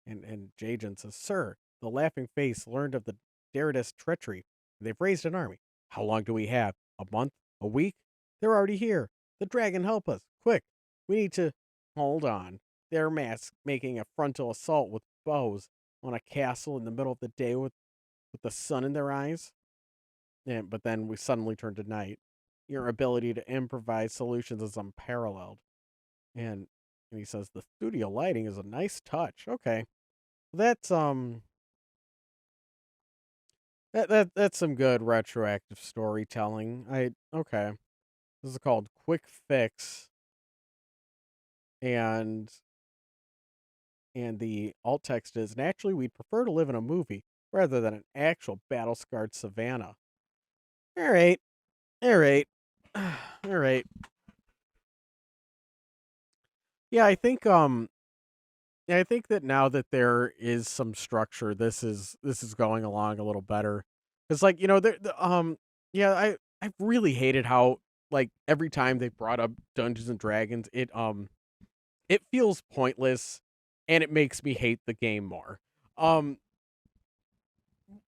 And Jajan says, "Sir, the laughing face learned of the Derridist treachery. They've raised an army. How long do we have? A month? A week? They're already here. The dragon help us. Quick. We need to hold on. They're making a frontal assault with bows on a castle in the middle of the day with the sun in their eyes." But then we suddenly turn to night. Your ability to improvise solutions is unparalleled. And and he says the studio lighting is a nice touch. Okay. That's that's some good retroactive storytelling. I okay. This is called Quick Fix, and the alt text is, "Naturally we'd prefer to live in a movie rather than an actual battle scarred savannah." All right. All right. All right. Yeah, I think that now that there is some structure, this is going along a little better. Cuz like, yeah, I've really hated how like every time they brought up Dungeons and Dragons, it feels pointless and it makes me hate the game more. Um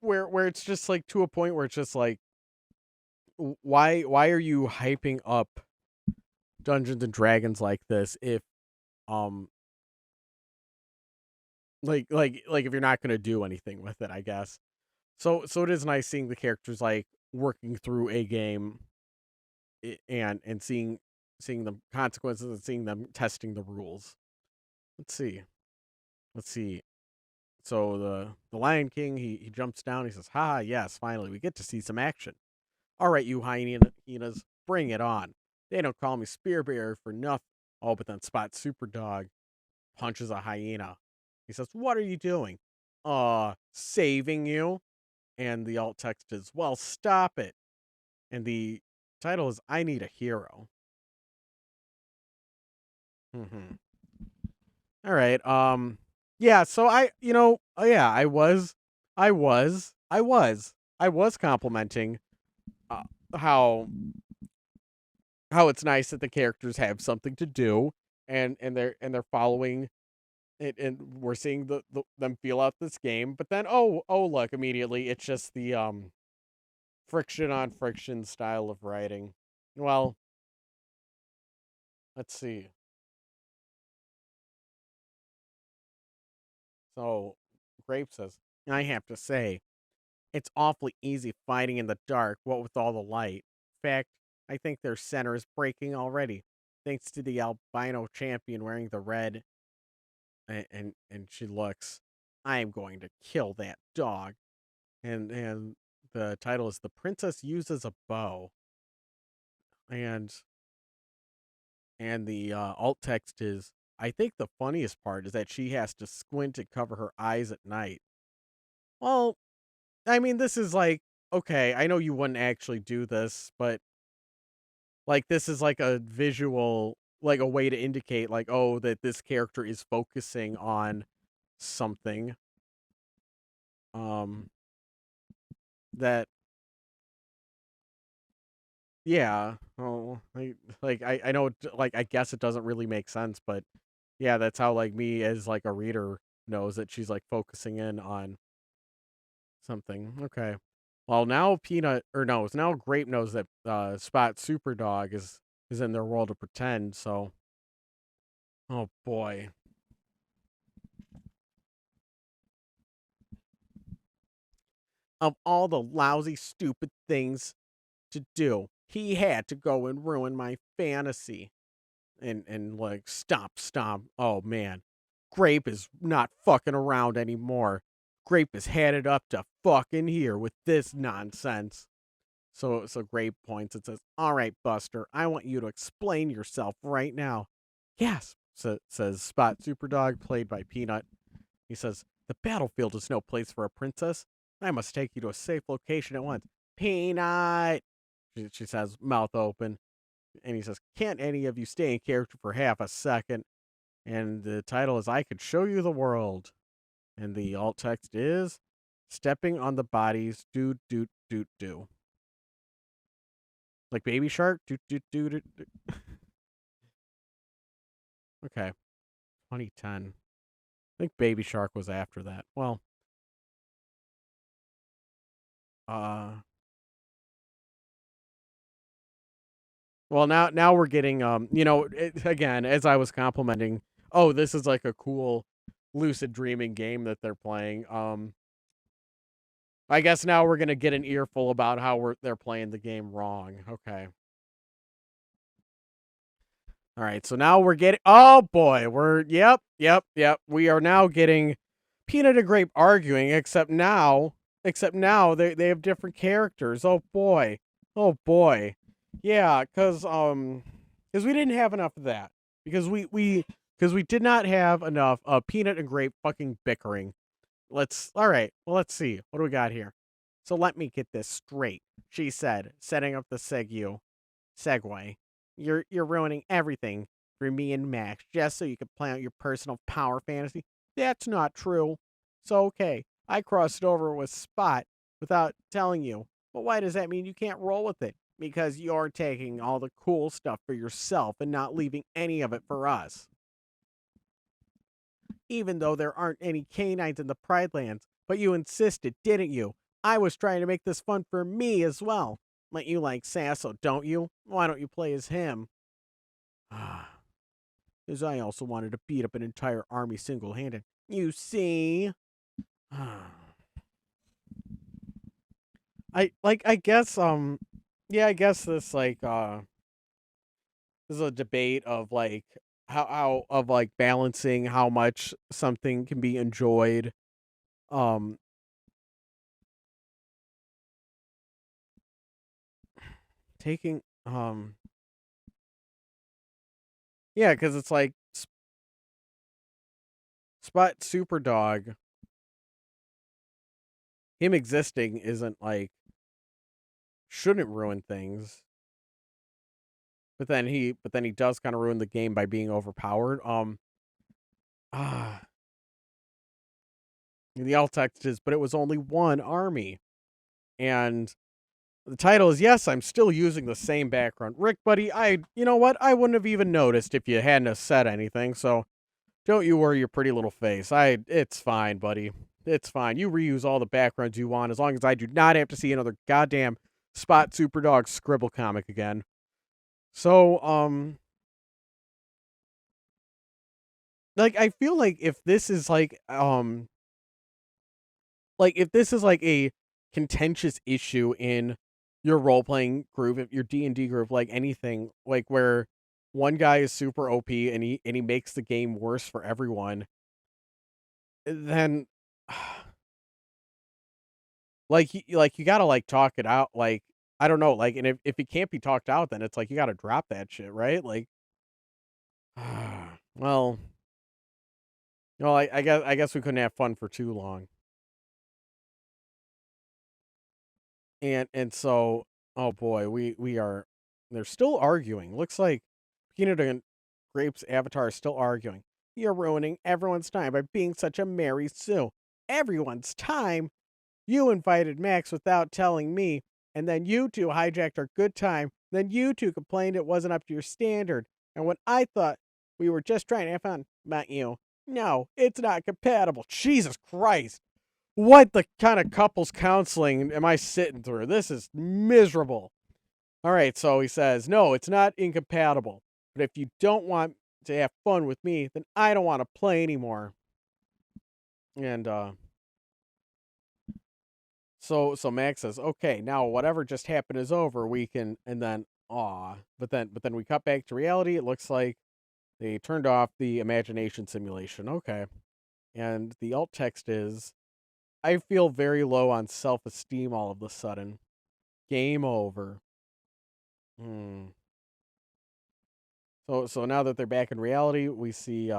where it's just like to a point where it's just like why are you hyping up Dungeons and Dragons like this if um like if you're not going to do anything with it, I guess. So it is nice seeing the characters like working through a game and seeing the consequences and seeing them testing the rules. Let's see. Let's see. So the Lion King, he jumps down. He says, "Ha, yes, finally we get to see some action. All right, you hyenas, bring it on. They don't call me Spearbearer for nothing. Oh, but then Spot Superdog punches a hyena. He says, "What are you doing?" Saving you. And the alt text is, "Well, stop it." And the title is, "I Need a Hero." Mm-hmm. All right. Yeah. So yeah, I was complimenting uh, how it's nice that the characters have something to do, and they're following it, and we're seeing them feel out this game. But then, look, immediately it's just the friction on friction style of writing. Well, let's see. So, Grape says, "I have to say, it's awfully easy fighting in the dark, what with all the light. In fact, I think their center is breaking already, thanks to the albino champion wearing the red." And she looks, "I am going to kill that dog." And the title is "The Princess Uses a Bow." And the alt text is, "I think the funniest part is that she has to squint to cover her eyes at night." Well, I mean, this is like, okay, I know you wouldn't actually do this, but like this is like a visual, like a way to indicate like, oh, that this character is focusing on something um that yeah. Oh, I know like I guess it doesn't really make sense, but yeah, that's how like me as like a reader knows that she's like focusing in on something. Okay. Well, now Peanut or no, it's now Grape knows that Spot Superdog is in their world of pretend, so oh boy. Of all the lousy stupid things to do, he had to go and ruin my fantasy. And like stomp stomp. Oh man. Grape is not fucking around anymore. Grape is headed up to fucking here with this nonsense. So Grape points and says, "All right, Buster, I want you to explain yourself right now." "Yes," says Spot Superdog, played by Peanut. He says, "The battlefield is no place for a princess. I must take you to a safe location at once." "Peanut," she says, mouth open. And he says, "Can't any of you stay in character for half a second?" And the title is, "I Could Show You the World." And the alt text is, "Stepping on the bodies, do, do, do, do." Like Baby Shark? Do, do, do, do, do. Okay. 2010. I think Baby Shark was after that. Uh, now we're getting again, as I was complimenting, oh, this is like a cool lucid dreaming game that they're playing. I guess now we're gonna get an earful about how they're playing the game wrong. Okay. All right. So now we're getting. Oh boy, yep. We are now getting Peanut and Grape arguing. Except now they have different characters. Oh boy. Yeah, because we didn't have enough of that because we did not have enough of Peanut and Grape fucking bickering. All right. Well, let's see. What do we got here? "So let me get this straight," she said, setting up the segue. You're ruining everything for me and Max just so you can plan out your personal power fantasy." "That's not true." "So okay, I crossed over with Spot without telling you. But why does that mean you can't roll with it? Because you're taking all the cool stuff for yourself and not leaving any of it for us. Even though there aren't any canines in the Pride Lands. But you insisted, didn't you? I was trying to make this fun for me as well. But you like Sasso, don't you? Why don't you play as him?" "As I also wanted to beat up an entire army single-handed. You see?" I guess yeah, I guess this is a debate of like how of like balancing how much something can be enjoyed. Um taking Um, yeah, because it's like Spot Superdog, him existing isn't like shouldn't ruin things, but then he does kind of ruin the game by being overpowered. Ah, the alt text is, but it was only one army, and the title is, yes, I'm still using the same background. Rick, buddy, you know what? I wouldn't have even noticed if you hadn't have said anything. So don't you worry your pretty little face. It's fine, buddy. It's fine. You reuse all the backgrounds you want as long as I do not have to see another goddamn Spot Superdog scribble comic again. So, like I feel like if this is like a contentious issue in your role playing group, if your D&D group, like anything, like where one guy is super OP and he makes the game worse for everyone, then like you gotta like talk it out. Like I don't know, like, and if it can't be talked out, then it's like you gotta drop that shit, right? Like, well, I guess we couldn't have fun for too long. And so, oh boy, we are they're still arguing. Looks like Peanut and Grape's avatar is still arguing. You're ruining everyone's time by being such a Mary Sue. Everyone's time. You invited Max without telling me, and then you two hijacked our good time. Then you two complained it wasn't up to your standard. And when I thought we were just trying to have fun, not you. No, it's not compatible. Jesus Christ. What the kind of couples counseling am I sitting through? This is miserable. All right, so he says, no, it's not incompatible. But if you don't want to have fun with me, then I don't want to play anymore. And so Max says, okay, now whatever just happened is over. We can, and then but then we cut back to reality. It looks like they turned off the imagination simulation. Okay, and the alt text is, I feel very low on self esteem all of a sudden. Game over. Hmm. So now that they're back in reality, we see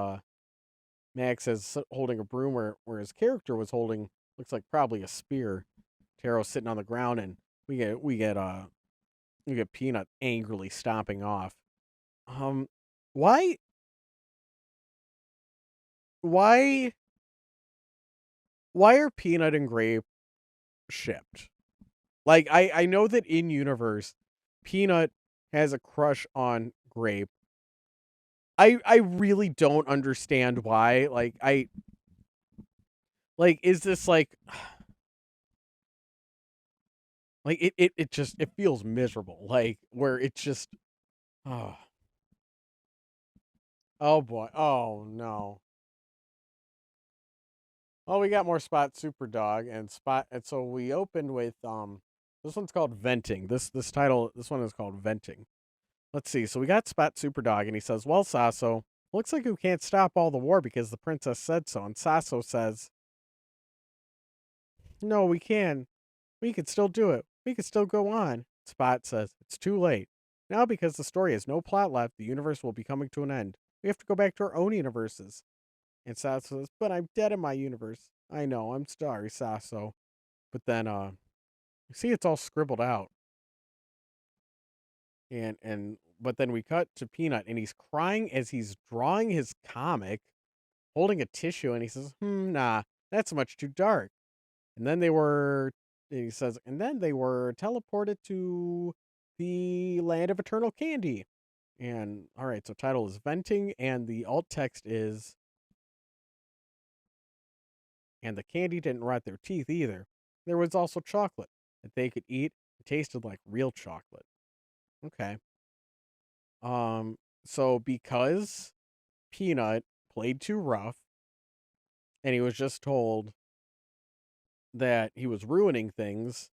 Max as holding a broom where his character was holding, looks like probably a spear. Taro's sitting on the ground, and we get Peanut angrily stomping off. Um, why why why are Peanut and Grape shipped? Like I know that in universe, Peanut has a crush on Grape. I really don't understand why. Like is this like it just it feels miserable. Like where it's just oh oh boy. Oh no. Oh, we got more Spot Super Dog and Spot, and so we opened with this one's called Venting. This one is called Venting. Let's see. So we got Spot Super Dog and he says, "Well, Sasso, looks like we can't stop all the war because the princess said so." And Sasso says, "No, we can. We could still do it. We could still go on." Spot says, "It's too late. Now because the story has no plot left, the universe will be coming to an end. We have to go back to our own universes." And Sasso says, "But I'm dead in my universe." "I know, I'm sorry, Sasso." But then you see it's all scribbled out. And but then we cut to Peanut and he's crying as he's drawing his comic, holding a tissue, and he says, nah, that's much too dark." And then he says, and then they were teleported to the land of eternal candy. And all right, so title is Venting, and the alt text is, and the candy didn't rot their teeth either. There was also chocolate that they could eat. It tasted like real chocolate. Okay. Um, so because Peanut played too rough and he was just told that he was ruining things,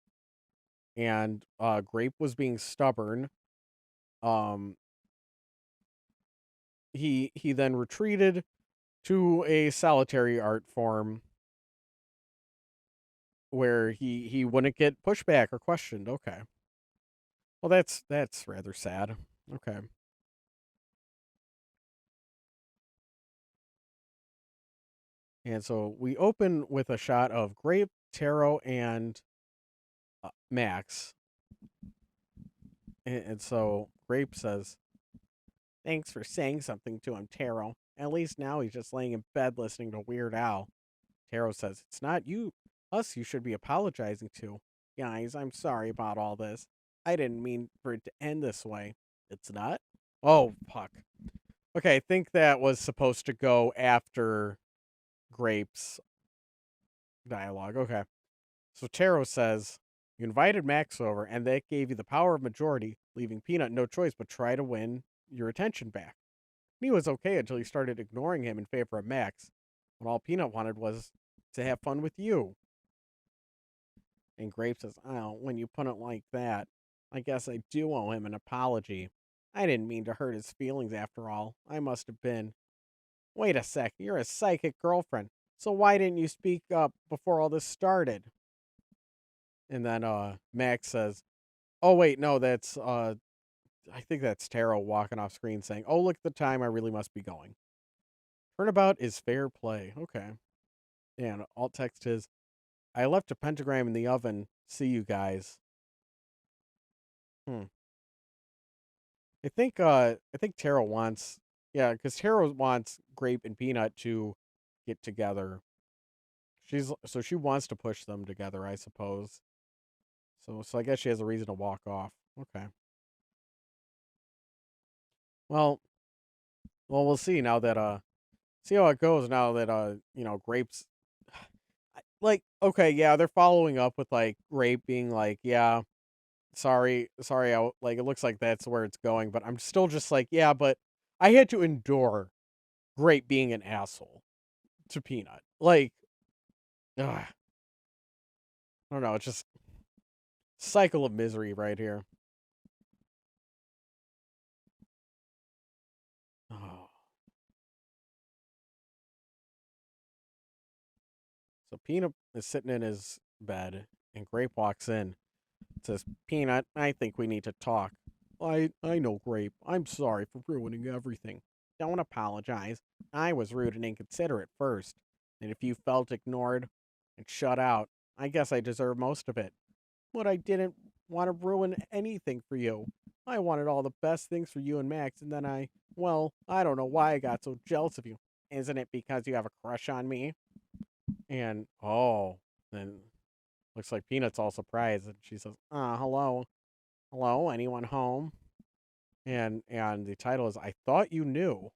and Grape was being stubborn, um, he then retreated to a solitary art form where he wouldn't get pushback or questioned. Okay. Well, that's rather sad. Okay. And so we open with a shot of Grape, Taro, and Max. And so Grape says, "Thanks for saying something to him, Taro. At least now he's just laying in bed listening to Weird Al." Taro says, "It's not us you should be apologizing to. Guys, I'm sorry about all this. I didn't mean for it to end this way." It's not? Oh, fuck. Okay, I think that was supposed to go after Grape's dialogue. Okay. So Taro says, "You invited Max over, and that gave you the power of majority, leaving Peanut no choice but try to win your attention back. He was okay until you started ignoring him in favor of Max, when all Peanut wanted was to have fun with you." And Grape says, "Oh, when you put it like that, I guess I do owe him an apology. I didn't mean to hurt his feelings after all. I must have been. Wait a sec, you're a psychic girlfriend. So why didn't you speak up before all this started?" And then Max says, "Oh wait, no, that's I think that's Taro walking off screen saying, 'Oh, look at the time, I really must be going.' Turnabout is fair play." Okay. And alt text is, "I left a pentagram in the oven. See you guys." Hmm. I think Taro wants, yeah, because Taro wants Grape and Peanut to get together. She wants to push them together, I suppose. So I guess she has a reason to walk off. Okay. Well, we'll see now that see how it goes now that Grape's like, okay, yeah, they're following up with like Grape being like, "Yeah, sorry, like it looks like that's where it's going," but I'm still just like, "Yeah, but I had to endure Grape being an asshole to Peanut." Like, ugh, I don't know, it's just cycle of misery right here. Oh. So Peanut is sitting in his bed and Grape walks in. Says, "Peanut, I think we need to talk." "I know, Grape. I'm sorry for ruining everything." "Don't apologize. I was rude and inconsiderate first. And if you felt ignored and shut out, I guess I deserve most of it. But I didn't want to ruin anything for you. I wanted all the best things for you and Max, and then well, I don't know why I got so jealous of you. Isn't it because you have a crush on me?" And, oh, then looks like Peanut's all surprised, and she says, "Hello. Hello, anyone home?" And the title is, "I Thought You Knew."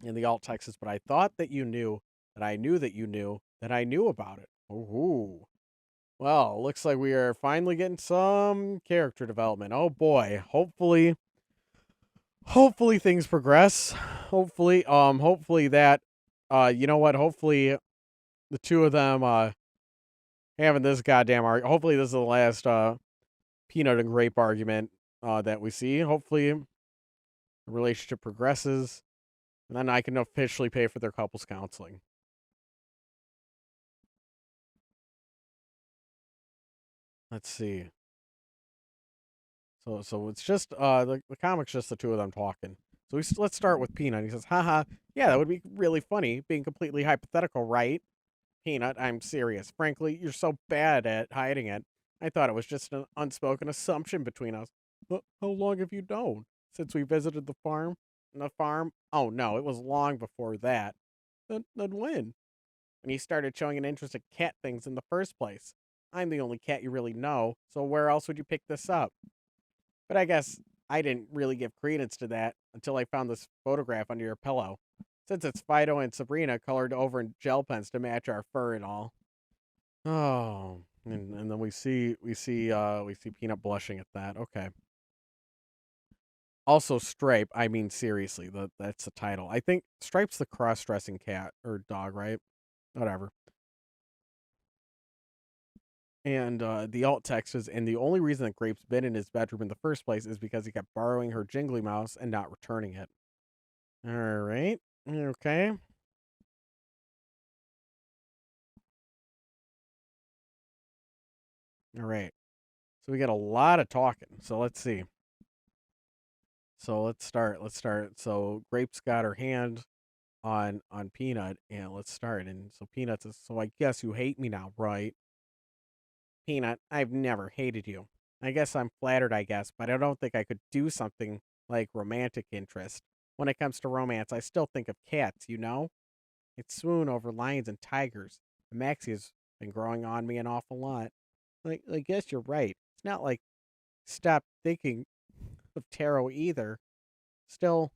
And the alt text is, "But I thought that you knew that I knew that you knew that I knew about it." Ooh. Well, looks like we are finally getting some character development. Oh boy. Hopefully things progress. Hopefully that you know what? Hopefully the two of them having this goddamn argument. Hopefully this is the last Peanut and Grape argument that we see. Hopefully the relationship progresses, and then I can officially pay for their couples counseling. Let's see. So it's just the comic's just the two of them talking. So let's start with Peanut. He says, "Haha, yeah, that would be really funny, being completely hypothetical, right?" "Peanut, I'm serious. Frankly, you're so bad at hiding it. I thought it was just an unspoken assumption between us." How long have you known? Since we visited the farm?" "The farm? Oh no, it was long before that." Then when?" "When you started showing an interest in cat things in the first place. I'm the only cat you really know, so where else would you pick this up?" But I guess I didn't really give credence to that until I found this photograph under your pillow. Since it's Fido and Sabrina colored over in gel pens to match our fur and all." Oh, and then we see Peanut blushing at that. Okay. Also Stripe, I mean seriously, that's the title. I think Stripe's the cross-dressing cat or dog, right? Whatever. And the alt text is, "And the only reason that Grape's been in his bedroom in the first place is because he kept borrowing her jingly mouse and not returning it." All right. Okay. All right. So we got a lot of talking. So let's see. So let's start. Let's start. So Grape's got her hand on Peanut, and let's start. And so Peanut says, "So I guess you hate me now, right?" Peanut, I've never hated you. I guess I'm flattered, I guess, but I don't think I could do something like romantic interest. When it comes to romance, I still think of cats, you know? I swoon over lions and tigers. And Maxie has been growing on me an awful lot. I guess you're right. It's not like stop thinking of tarot either. Still,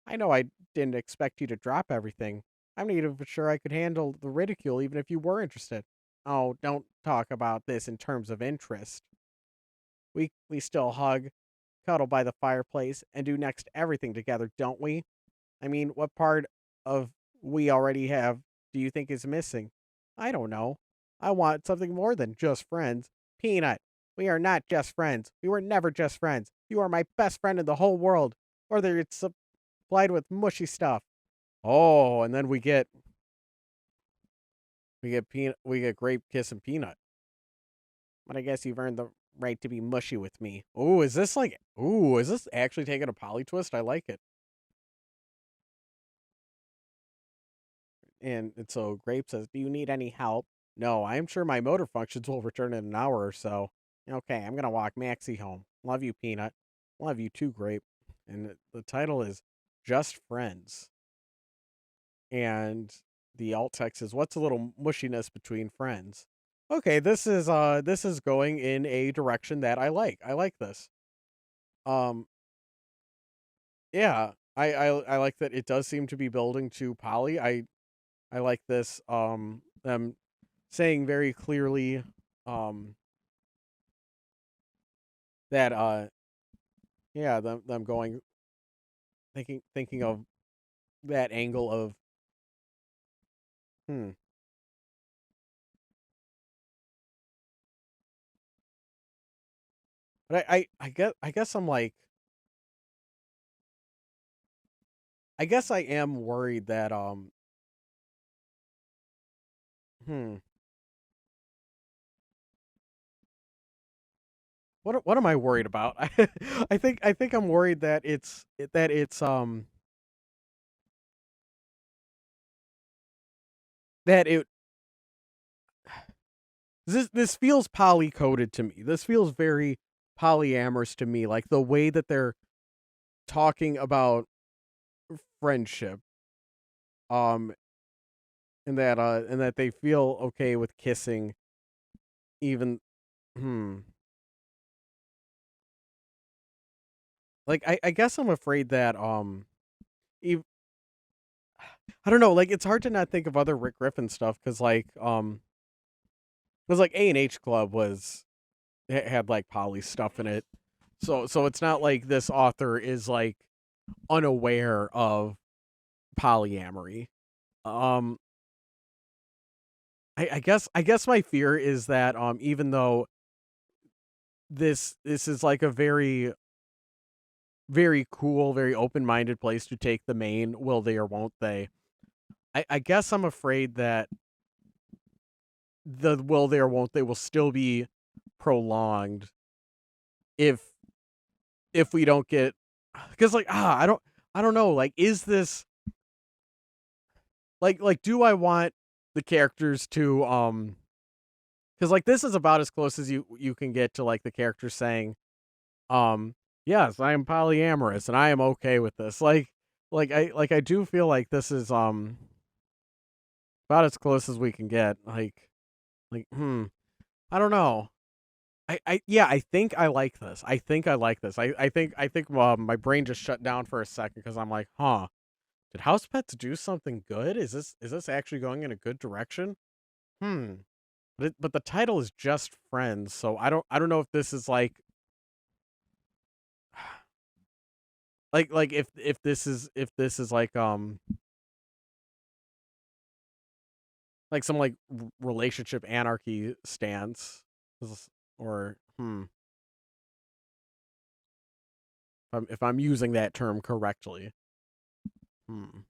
I know I didn't expect you to drop everything. I'm not even sure I could handle the ridicule even if you were interested. Oh, don't talk about this in terms of interest. We still hug, cuddle by the fireplace, and do next to everything together, don't we? I mean, what part of we already have do you think is missing? I don't know. I want something more than just friends. Peanut, we are not just friends. We were never just friends. You are my best friend in the whole world, whether it's supplied with mushy stuff. Oh, and then we get grape kiss and peanut. But I guess you've earned the right to be mushy with me. Is this actually taking a poly twist? I like it. And so Grape says, "Do you need any help?" No, I am sure my motor functions will return in an hour or so. Okay, I'm gonna walk Maxie home. Love you, Peanut. Love you too, Grape. And the title is Just Friends. And the alt text is, "What's a little mushiness between friends?" Okay, this is going in a direction that I like. I like this. Um, yeah, I like that it does seem to be building to poly. I like this. Them saying very clearly, um, that yeah, them going thinking of that angle of hmm. But I guess I'm like I guess I am worried that hmm. What am I worried about? I think I'm worried that it's that it this feels poly coded to me. This feels very polyamorous to me. Like the way that they're talking about friendship, um, and that they feel okay with kissing, even hmm. Like I guess I'm afraid that ev- I don't know. Like it's hard to not think of other Rick Griffin stuff because like A&H Club had like poly stuff in it. So it's not like this author is like unaware of polyamory. Um, I guess my fear is that even though this is like a very cool, very open minded place to take the main will they or won't they. I guess I'm afraid that the will they or won't they will still be prolonged if we don't get because like I don't know, like is this like do I want the characters to because like this is about as close as you can get to like the characters saying yes, I am polyamorous and I am okay with this. I do feel like this is about as close as we can get. I don't know. I yeah, I think I like this. I think I like this. I think my brain just shut down for a second because I'm like, huh, did Housepets do something good? Is this actually going in a good direction? Hmm. But the title is Just Friends, so I don't know if this is like if this is like some like relationship anarchy stance or if I'm using that term correctly. Hmm.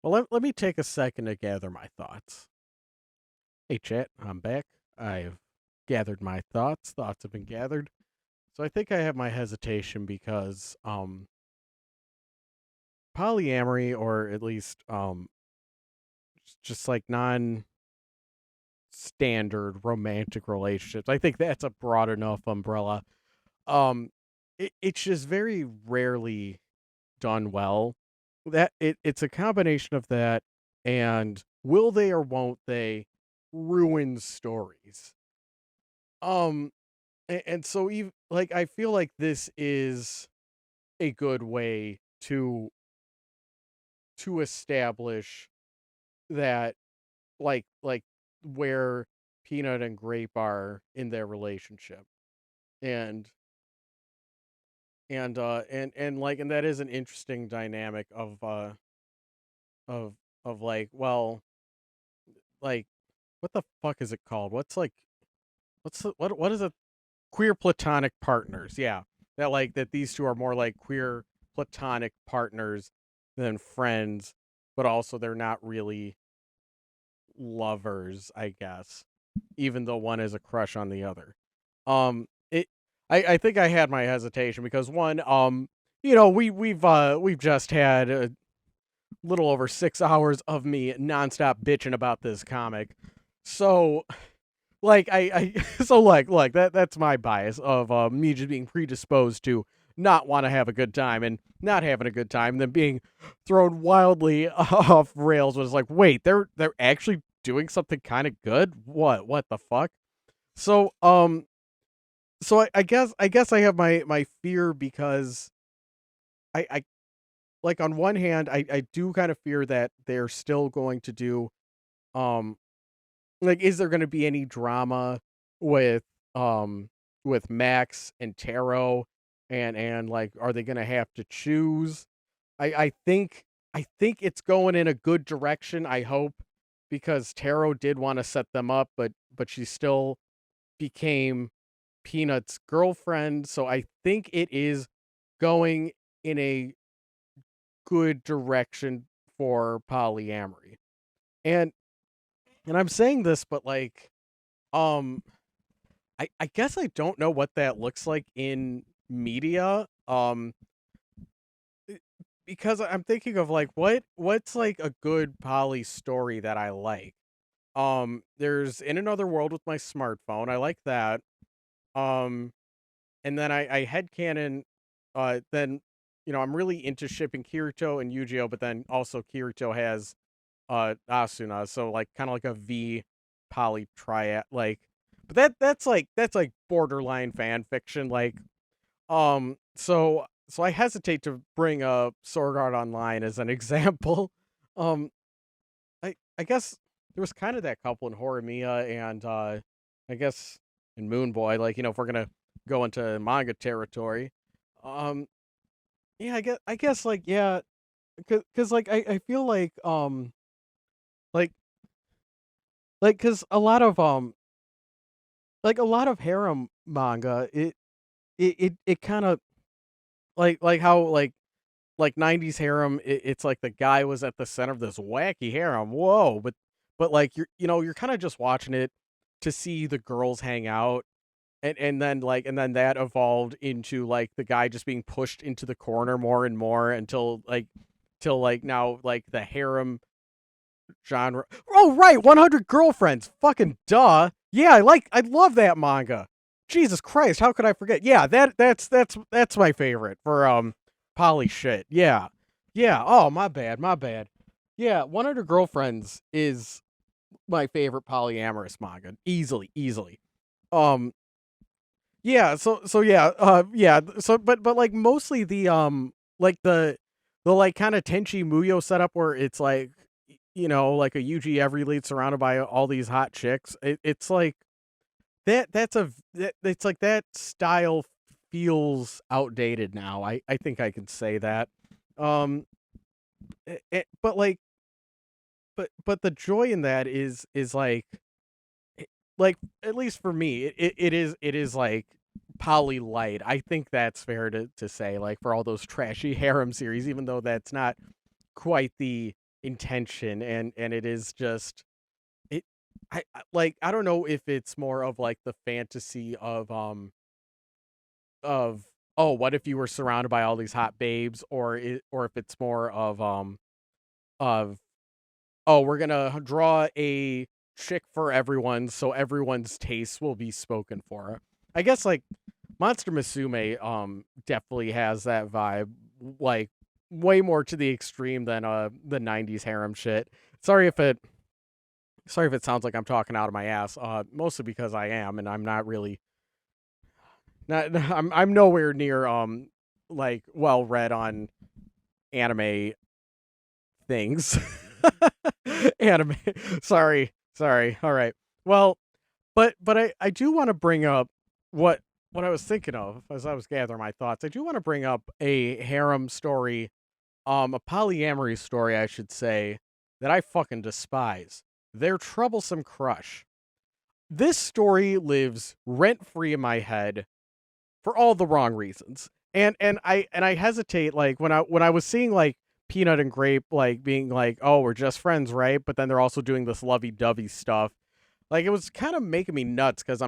Well, let me take a second to gather my thoughts. Hey, chat, I'm back. I've gathered my thoughts. Thoughts have been gathered. So I think I have my hesitation because polyamory, or at least just like non-standard romantic relationships, I think that's a broad enough umbrella. Um, it's just very rarely done well. It's a combination of that and will they or won't they ruin stories. Um, and so even like I feel like this is a good way to establish that like where Peanut and Grape are in their relationship. And and that is an interesting dynamic of like, well, like what the fuck is it called? What is it? Queer platonic partners. Yeah. That these two are more like queer platonic partners than friends, but also they're not really lovers, I guess, even though one is a crush on the other. It I think I had my hesitation because one, we've just had a little over 6 hours of me nonstop bitching about this comic. So like I so like that's my bias of me just being predisposed to not want to have a good time and not having a good time, and then being thrown wildly off rails when it's like, wait, they're actually doing something kind of good. What the fuck? So I guess I have my fear because I like on one hand I do kind of fear that they're still going to do um like, is there gonna be any drama with, with Max and Taro, and, like, are they gonna have to choose? I think it's going in a good direction, I hope, because Taro did wanna set them up, but she still became Peanut's girlfriend, so I think it is going in a good direction for polyamory. And and I'm saying this, but, like, um I guess I don't know what that looks like in media. Eh, because I'm thinking of like what's like a good poly story that I like. There's In Another World with My Smartphone. I like that. Um, and then I headcanon then I'm really into shipping Kirito and Yu-Gi-Oh, but then also Kirito has Asuna, so like kind of like a V poly triad like, but that's like borderline fan fiction, like, so I hesitate to bring up Sword Art Online as an example. um I guess there was kind of that couple in Horimiya and I guess in Moon Boy, like, if we're gonna go into manga territory. um yeah, I guess like, yeah, because like I feel like because a lot of harem manga, it kind of like how like 90s harem, it's like the guy was at the center of this wacky harem. Whoa, but like you're kind of just watching it to see the girls hang out, and then that evolved into like the guy just being pushed into the corner more and more until like till like now like the harem genre. Oh right, 100 Girlfriends. Fucking duh. Yeah, I love that manga. Jesus Christ, how could I forget? Yeah, that's my favorite for poly shit. Yeah. Yeah. Oh, my bad. Yeah, 100 Girlfriends is my favorite polyamorous manga. Easily. Um yeah, so yeah, yeah, so but like mostly like the like kind of Tenchi Muyo setup where it's like like a Yuji every lead surrounded by all these hot chicks. It's like it's like that style feels outdated now. I think I can say that. Um but like but the joy in that is like like at least for me it is like poly light. I think that's fair to say, like, for all those trashy harem series, even though that's not quite the intention, and it is just it like I don't know if it's more of like the fantasy of oh, what if you were surrounded by all these hot babes, or if it's more of oh, we're gonna draw a chick for everyone so everyone's tastes will be spoken for. I guess like Monster Musume definitely has that vibe, like way more to the extreme than the 90s harem shit. Sorry if it sounds like I'm talking out of my ass, mostly because I am, and I'm not really not I'm nowhere near like well read on anime things. Anime. Sorry. All right. Well, but I do want to bring up what what I was thinking of as I was gathering my thoughts. I do want to bring up a harem story, a polyamory story, I should say, that I fucking despise. Their Troublesome Crush. This story lives rent free in my head for all the wrong reasons. And I hesitate like when I was seeing like Peanut and Grape like being like, "Oh, we're just friends, right?" But then they're also doing this lovey-dovey stuff. Like it was kind of making me nuts cuz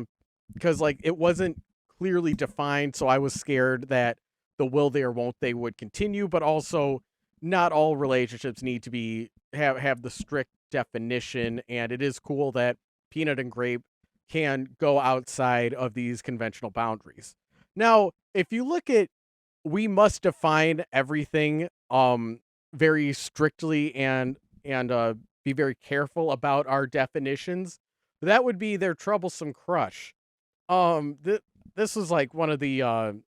like it wasn't clearly defined, so I was scared that the will they or won't they would continue, but also not all relationships need to be have the strict definition, and it is cool that Peanut and Grape can go outside of these conventional boundaries. Now, if you look at we must define everything very strictly and be very careful about our definitions, that would be Their Troublesome Crush. This was like one of the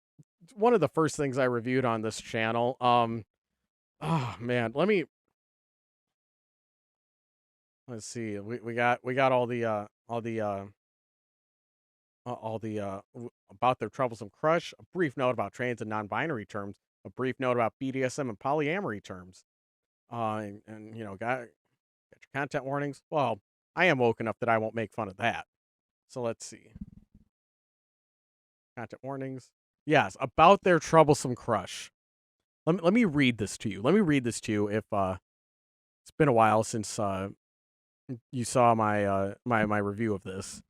first things I reviewed on this channel. Oh man, let's see. We got all the about Their Troublesome Crush, a brief note about trans and non-binary terms, a brief note about BDSM and polyamory terms. And you know, got your content warnings. Well, I am woke enough that I won't make fun of that. So let's see. Content warnings. Yes, about Their Troublesome Crush. Let me read this to you. Let me read this to you if it's been a while since you saw my review of this.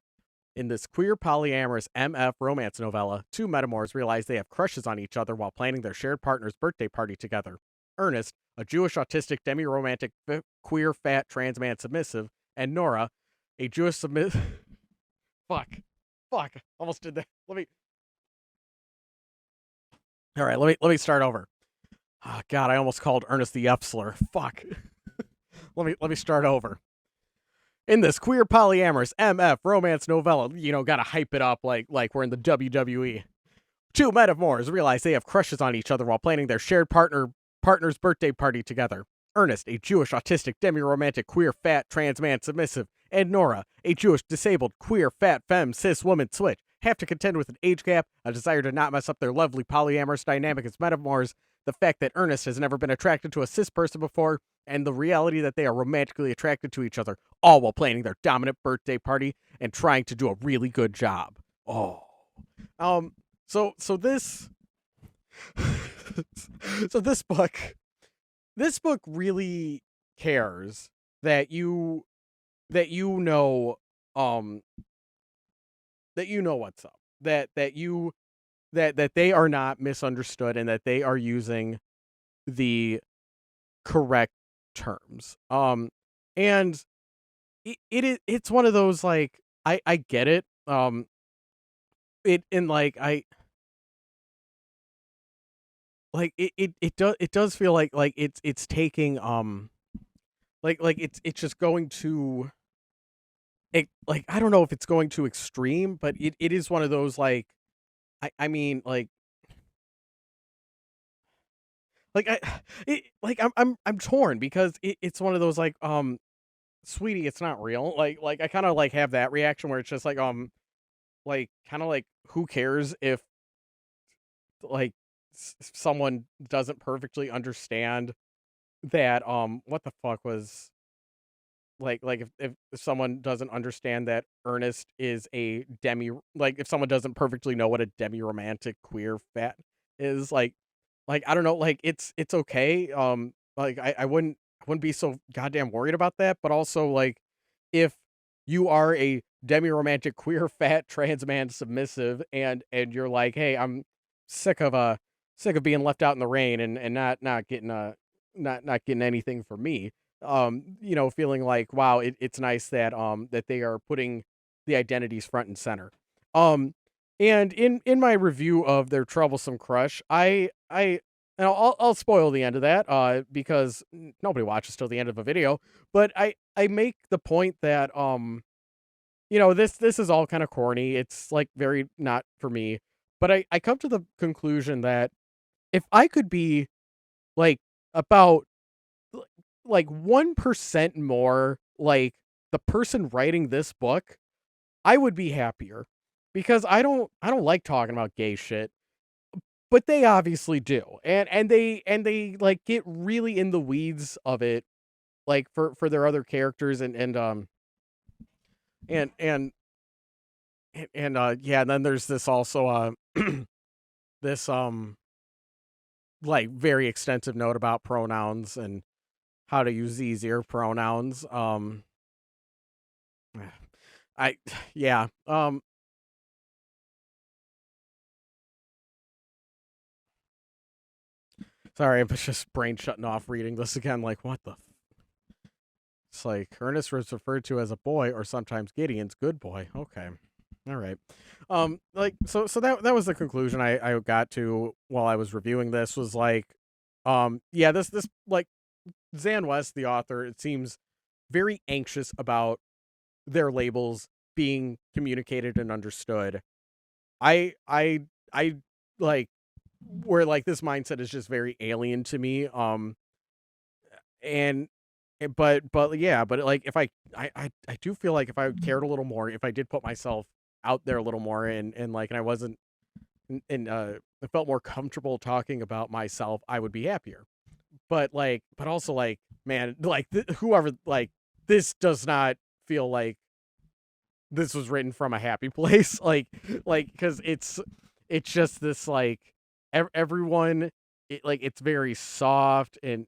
In this queer polyamorous MF romance novella, two metamors realize they have crushes on each other while planning their shared partner's birthday party together. Ernest, a Jewish autistic demi-romantic queer fat trans man submissive, and Nora, a Jewish submissive. Fuck, almost did that. All right, let me start over. Oh God, I almost called Ernest the F slur. Fuck. let me start over. In this queer polyamorous MF romance novella, you know, gotta hype it up like we're in the WWE. Two metamors realize they have crushes on each other while planning their shared partner's birthday party together. Ernest, a Jewish autistic demi-romantic queer fat trans man submissive, and Nora, a Jewish disabled queer fat femme cis woman switch, have to contend with an age gap, a desire to not mess up their lovely polyamorous dynamic as metamors, the fact that Ernest has never been attracted to a cis person before, and the reality that they are romantically attracted to each other, all while planning their dominant birthday party and trying to do a really good job. Oh. So this so this book really cares that that you know um that you know what's up. That they are not misunderstood and that they are using the correct terms. And it's one of those like I get it. It and it does feel like it's taking it's just going to it like I don't know if it's going too extreme, but it is one of those like I mean like I I'm torn because it's one of those like sweetie, it's not real. Like I kind of like have that reaction where it's just like kind of like who cares if like someone doesn't perfectly understand that what the fuck was like if someone doesn't understand that Ernest is a demi like if someone doesn't perfectly know what a demi romantic queer fat is like I don't know like it's okay like I wouldn't be so goddamn worried about that. But also, like, if you are a demi-romantic queer fat trans man submissive and you're like, hey, I'm sick of being left out in the rain and not getting not getting anything from me. Feeling like, wow, it's nice that that they are putting the identities front and center. Um and in my review of their troublesome crush, I and I'll spoil the end of that because nobody watches till the end of a video, but I make the point that this is all kind of corny. It's like very not for me, but I come to the conclusion that if I could be like about like 1% more like the person writing this book, I would be happier because I don't like talking about gay shit, but they obviously do. And they like get really in the weeds of it like for their other characters and and yeah, and then there's this also this like very extensive note about pronouns and how to use easier pronouns. I yeah. Sorry, I'm just brain shutting off reading this again. Like, what the? It's like Ernest was referred to as a boy, or sometimes Gideon's good boy. Okay, all right. Like so that was the conclusion I got to while I was reviewing this was like, yeah, this like Zan West, the author, it seems very anxious about their labels being communicated and understood. I I like where like this mindset is just very alien to me. And but yeah, but like if I do feel like if I cared a little more, if I did put myself out there a little more and I wasn't and I felt more comfortable talking about myself, I would be happier. But also like, man, like whoever like this does not feel like this was written from a happy place. Like because it's just this like everyone like it's very soft and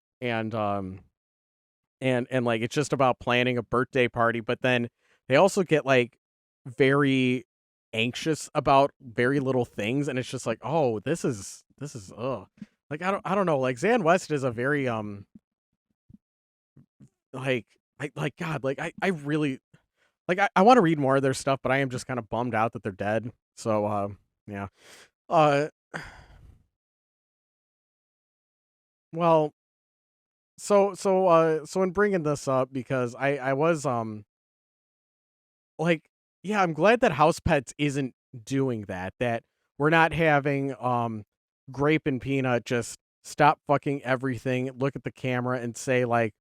like it's just about planning a birthday party, but then they also get like very anxious about very little things, and it's just like, oh, this is like I don't know, like Zan West is a very like like God, like I really like I want to read more of their stuff, but I am just kind of bummed out that they're dead. So yeah. Uh well, so in bringing this up because I was like, yeah, I'm glad that House Pets isn't doing that. That we're not having Grape and Peanut just stop fucking everything, look at the camera and say like,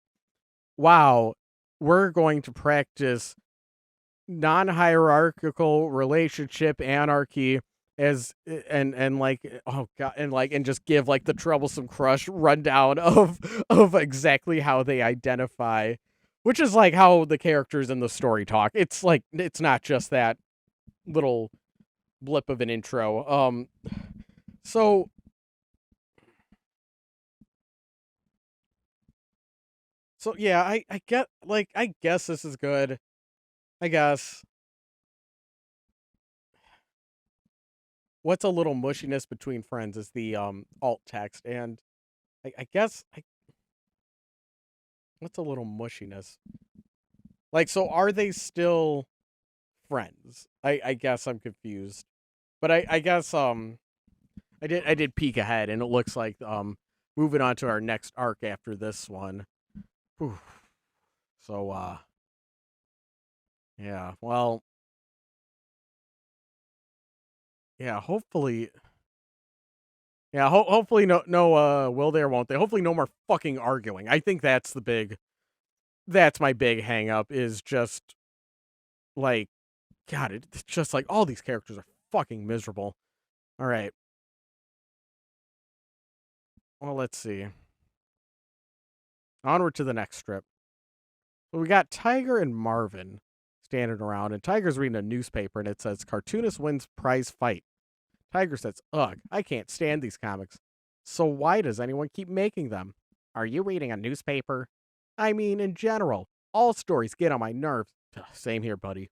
"Wow, we're going to practice non-hierarchical relationship anarchy as and like oh god and just give like the troublesome crush rundown of exactly how they identify, which is like how the characters in the story talk. It's like it's not just that little blip of an intro. So so yeah, I get like I guess this is good. I guess what's a little mushiness between friends is the alt text, and I guess what's a little mushiness? Like, so are they still friends? I guess I'm confused. But I guess I did peek ahead and it looks like moving on to our next arc after this one. Whew. So yeah, well, yeah, hopefully yeah, hopefully no will there won't they. Hopefully no more fucking arguing. I think that's my big hang up is just like God, it's just like all these characters are fucking miserable. All right. Well, let's see. Onward to the next strip. So we got Tiger and Marvin standing around, and Tiger's reading a newspaper, and it says, "Cartoonist wins prize fight." Tiger says, "Ugh, I can't stand these comics. So why does anyone keep making them? Are you reading a newspaper?" I mean, in general, all stories get on my nerves. Same here, buddy.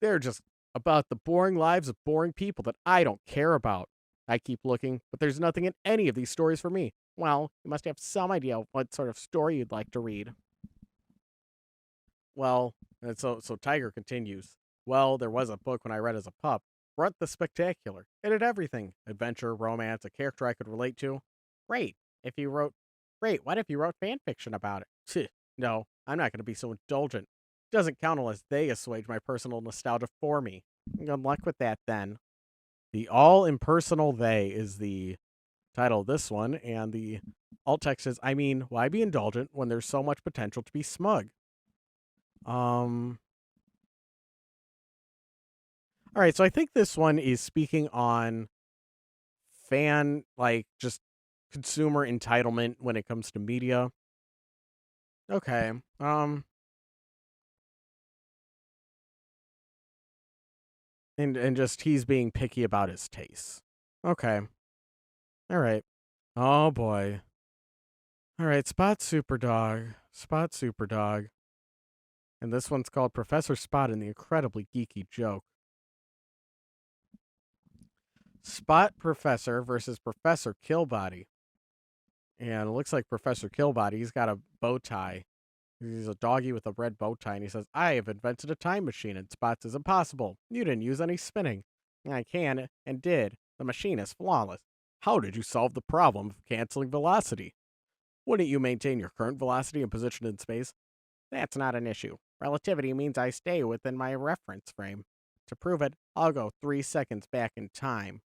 They're just about the boring lives of boring people that I don't care about. I keep looking, but there's nothing in any of these stories for me. Well, you must have some idea of what sort of story you'd like to read. Well, and so Tiger continues. Well, there was a book when I read as a pup, Runt the Spectacular. It had everything: adventure, romance, a character I could relate to. Great. If you wrote, great. What if you wrote fan fiction about it? Tch, no, I'm not going to be so indulgent. Doesn't count unless they assuage my personal nostalgia for me. Good luck with that, then. The all impersonal they is the title of this one, and the alt text is, I mean, why be indulgent when there's so much potential to be smug? Um, all right, so I think this one is speaking on fan, like, just consumer entitlement when it comes to media. Okay. And just he's being picky about his tastes. Okay. All right. Oh boy. All right, Spot Superdog. Spot Superdog. And this one's called Professor Spot and the Incredibly Geeky Joke. Spot Professor versus Professor Killbody. And it looks like Professor Killbody, he's got a bow tie. He's a doggy with a red bow tie, and he says, I have invented a time machine. And Spot says, impossible. You didn't use any spinning. I can and did. The machine is flawless. How did you solve the problem of canceling velocity? Wouldn't you maintain your current velocity and position in space? That's not an issue. Relativity means I stay within my reference frame. To prove it, I'll go 3 seconds back in time.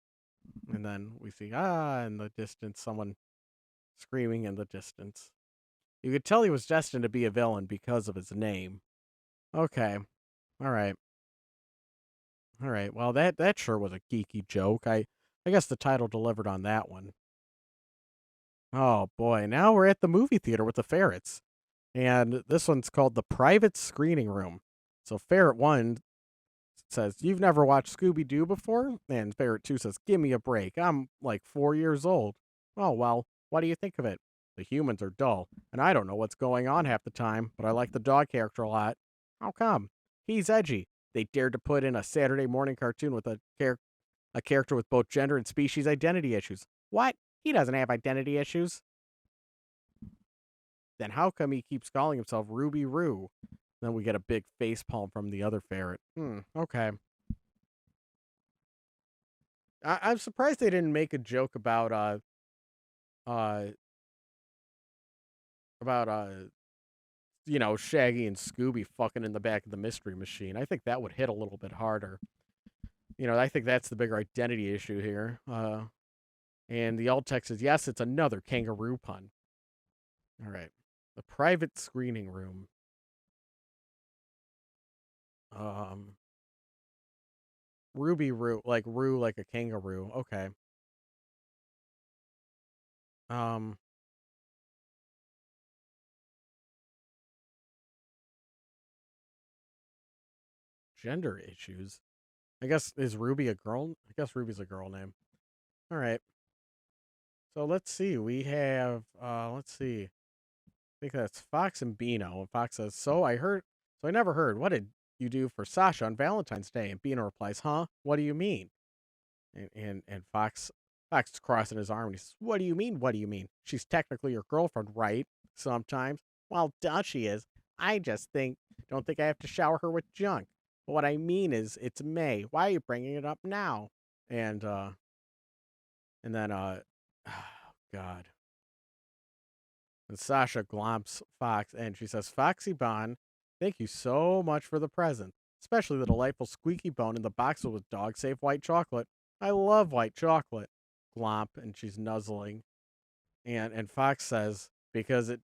And then we see, in the distance, someone screaming in the distance. You could tell he was destined to be a villain because of his name. Okay. All right. All right. Well, that sure was a geeky joke. I guess the title delivered on that one. Oh boy. Now we're at the movie theater with the ferrets. And this one's called The Private Screening Room. So Ferret 1 says, You've never watched Scooby Doo before? And Ferret 2 says, Give me a break. I'm like 4 years old. Oh, well, what do you think of it? The humans are dull, and I don't know what's going on half the time, but I like the dog character a lot. How come? He's edgy. They dared to put in a Saturday morning cartoon with a character with both gender and species identity issues. What? He doesn't have identity issues. Then how come he keeps calling himself Ruby Roo? Then we get a big face palm from the other ferret. Okay. I'm surprised they didn't make a joke uh about Shaggy and Scooby fucking in the back of the mystery machine. I think that would hit a little bit harder. I think that's the bigger identity issue here. And the alt text is, yes, it's another kangaroo pun. All right. The private screening room. Um, Ruby Roo, like a kangaroo. Okay. Um, Gender issues. I guess, is Ruby a girl? I guess Ruby's a girl name. All right. So let's see. We have, let's see. I think that's Fox and Beano. And Fox says, so I never heard. What did you do for Sasha on Valentine's Day? And Beano replies, huh? What do you mean? And Fox is crossing his arm and he says, what do you mean? What do you mean? She's technically your girlfriend, right? Sometimes. Well, duh, she is. I just don't think I have to shower her with junk. But what I mean is, it's May. Why are you bringing it up now? And, and then, God. And Sasha glomps Fox, and she says, Foxy Bon, thank you so much for the present, especially the delightful squeaky bone in the box with dog-safe white chocolate. I love white chocolate. Glomp, and she's nuzzling. And Fox says, because it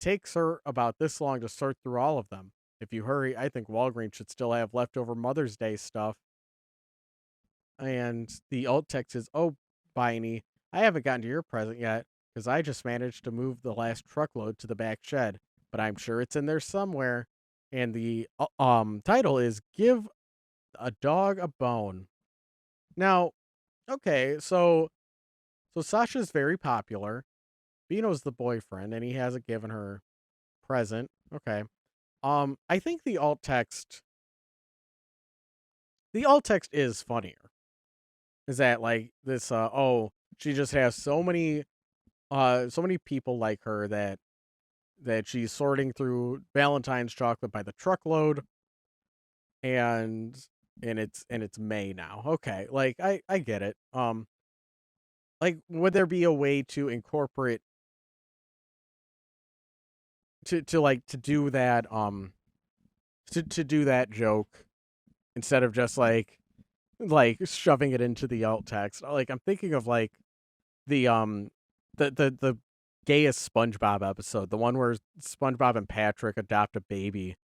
takes her about this long to sort through all of them. If you hurry, I think Walgreens should still have leftover Mother's Day stuff. And the alt text is, oh, Biney, I haven't gotten to your present yet, because I just managed to move the last truckload to the back shed, but I'm sure it's in there somewhere. And the title is Give a Dog a Bone. Now, okay, so Sasha's very popular. Bino's the boyfriend, and he hasn't given her present. Okay. I think the alt text is funnier. Is that like this oh, she just has so many people like her that she's sorting through Valentine's chocolate by the truckload, and it's May now. Okay, like I get it. Like would there be a way to incorporate to like to do that joke instead of just like shoving it into the alt text? Like I'm thinking of like the the gayest SpongeBob episode, the one where SpongeBob and Patrick adopt a baby,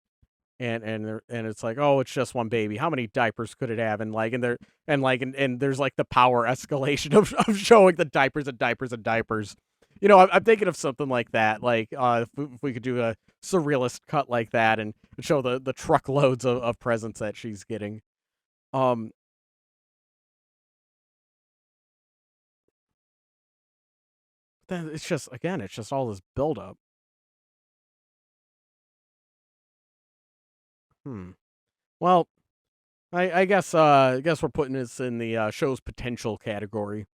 and it's like, oh, it's just one baby. How many diapers could it have? And there's like the power escalation of showing the diapers and diapers and diapers. You know, I'm thinking of something like that. Like, if we could do a surrealist cut like that and show the truckloads of presents that she's getting. Um, then it's just again, it's just all this buildup. Hmm. Well, I guess we're putting this in the show's potential category.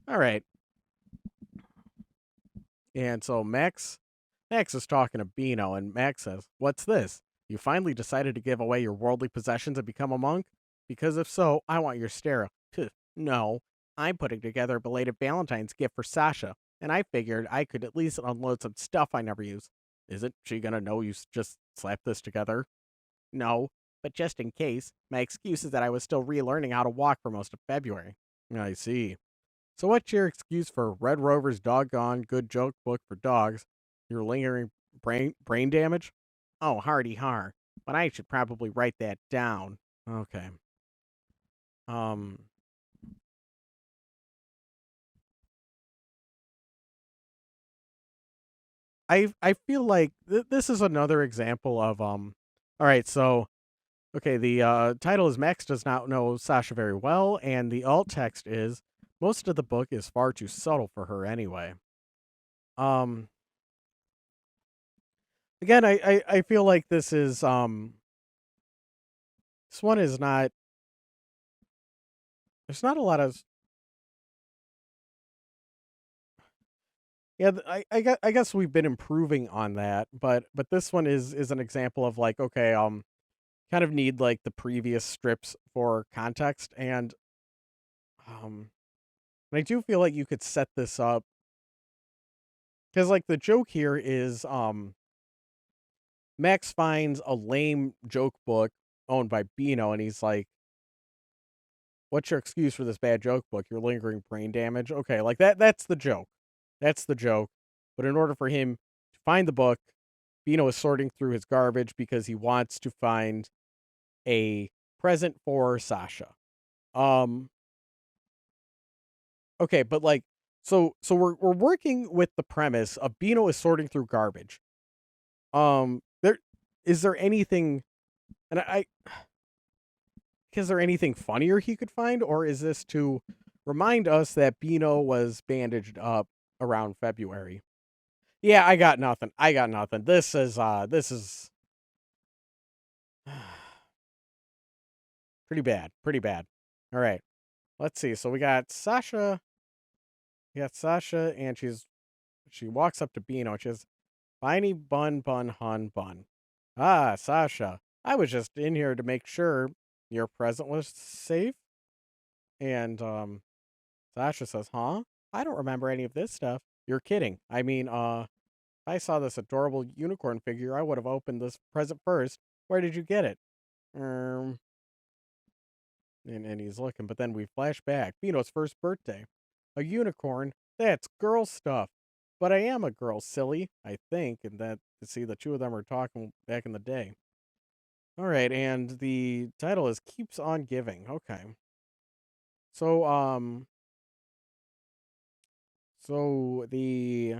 All right. And so Max is talking to Beano, and Max says, "What's this? You finally decided to give away your worldly possessions and become a monk? Because if so, I want your stare." No, I'm putting together a belated Valentine's gift for Sasha, and I figured I could at least unload some stuff I never use. Isn't she gonna know you just slapped this together? No, but just in case, my excuse is that I was still relearning how to walk for most of February. I see. So what's your excuse for Red Rover's doggone good joke book for dogs? Your lingering brain damage? Oh, hardy har. But I should probably write that down. Okay. Um I feel like this is another example of all right, so okay, the title is Max does not know Sasha very well, and the alt text is most of the book is far too subtle for her anyway. Um Again, I feel like this one is not there's not a lot of yeah, I guess we've been improving on that, but this one is an example of like, okay, kind of need like the previous strips for context, um and I do feel like you could set this up cuz like the joke here is Max finds a lame joke book owned by Beano, and he's like, "What's your excuse for this bad joke book? Your lingering brain damage." Okay, like that's the joke. That's the joke. But in order for him to find the book, Bino is sorting through his garbage because he wants to find a present for Sasha. Um okay, but like so we're working with the premise of Bino is sorting through garbage. There is there anything and I is there anything funnier he could find, or is this to remind us that Bino was bandaged up around February? Yeah, I got nothing. I got nothing. This is pretty bad. Pretty bad. All right. Let's see. So we got Sasha and she walks up to Bino and she says, "Biney bun bun hun bun." Ah, Sasha. I was just in here to make sure your present was safe. And Sasha says, "Huh? I don't remember any of this stuff." "You're kidding. I mean, if I saw this adorable unicorn figure, I would have opened this present first. Where did you get it?" Um, and he's looking, but then we flash back. Bino's first birthday. A unicorn? That's girl stuff. But I am a girl, silly, I think, and that to see the two of them are talking back in the day. All right, and the title is Keeps on Giving. Okay. So so the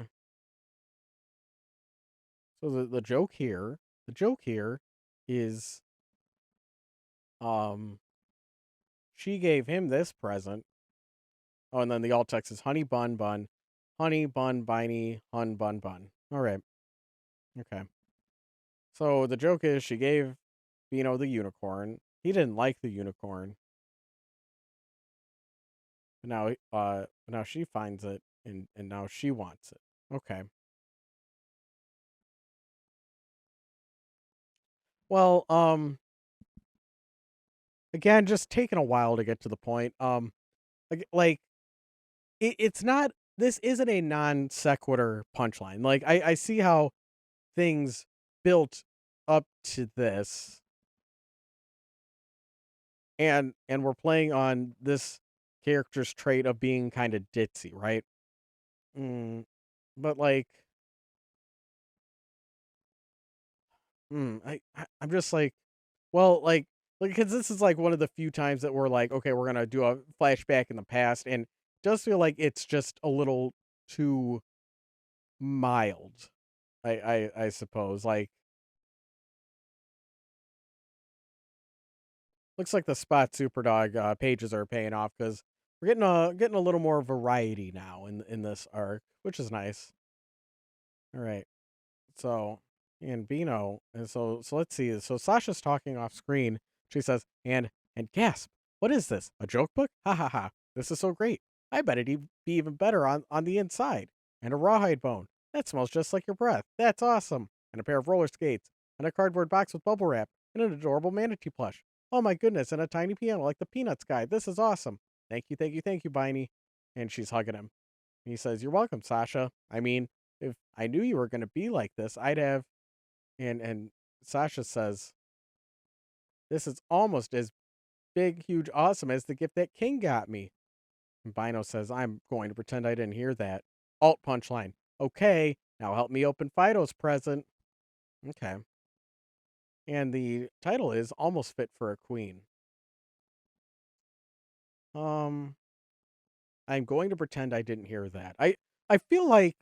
the joke here is um she gave him this present. Oh, and then the alt text is honey bun bun, honey bun biney hun bun bun. All right. Okay. So the joke is she gave Bino the unicorn. He didn't like the unicorn. But now she finds it and now she wants it. Okay. Well, again, just taking a while to get to the point. Like it's not. This isn't a non sequitur punchline. Like I see how things built up to this, and we're playing on this character's trait of being kind of ditzy, right? Mm, but like, I'm just like, well, like because this is like one of the few times that we're like, okay, we're gonna do a flashback in the past, and it does feel like it's just a little too mild. I suppose. Like, looks like the Spot Superdog pages are paying off because we're getting a little more variety now in this arc, which is nice. All right. So, and Bino, and so let's see. So Sasha's talking off screen. She says, and gasp, what is this? A joke book? Ha ha ha. This is so great. I bet it'd be even better on the inside. And a rawhide bone. That smells just like your breath. That's awesome. And a pair of roller skates. And a cardboard box with bubble wrap. And an adorable manatee plush. Oh my goodness, and a tiny piano like the Peanuts guy. This is awesome. Thank you, Biney. And she's hugging him. And he says, you're welcome, Sasha. I mean, if I knew you were going to be like this, I'd have. And Sasha says, this is almost as big, huge, awesome as the gift that King got me. And Bino says, I'm going to pretend I didn't hear that. Alt punchline. Okay, now help me open Fido's present. Okay. And the title is Almost Fit for a Queen. Um, I'm going to pretend I didn't hear that. I feel like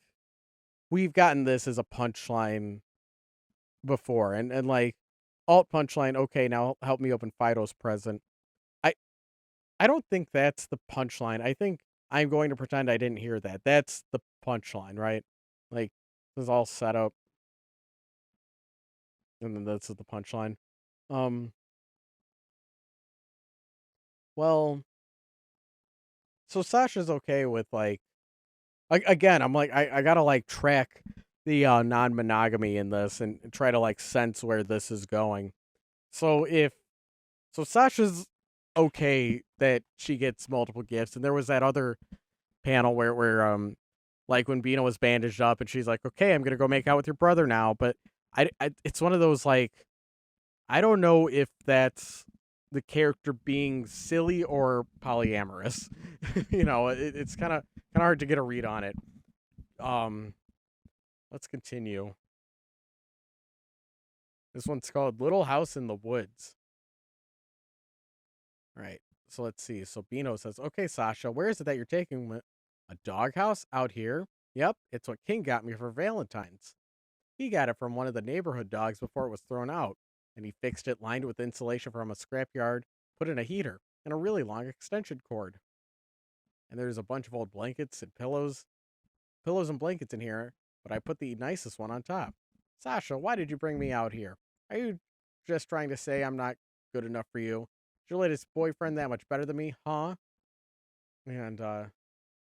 we've gotten this as a punchline before, and like alt punchline. Okay, now help me open Fido's present. I I don't think that's the punchline. I think I'm going to pretend I didn't hear that. That's the punchline, right? Like, this is all set up, and then this is the punchline. Um, well, so Sasha's okay with like again. I'm like I gotta like track the non-monogamy in this and try to like sense where this is going. So if so, Sasha's okay that she gets multiple gifts, and there was that other panel where like when Bina was bandaged up and she's like, okay, I'm gonna go make out with your brother now, but I it's one of those like I don't know if that's the character being silly or polyamorous. It's kind of hard to get a read on it. Um, let's continue. This one's called Little House in the Woods. All right. So let's see. So Bino says, okay, Sasha, where is it that you're taking me? A doghouse out here? Yep, it's what King got me for Valentine's. He got it from one of the neighborhood dogs before it was thrown out, and he fixed it lined with insulation from a scrapyard, put in a heater, and a really long extension cord. And there's a bunch of old blankets and pillows and blankets in here, but I put the nicest one on top. Sasha, why did you bring me out here? Are you just trying to say I'm not good enough for you? Is your latest boyfriend that much better than me, huh? And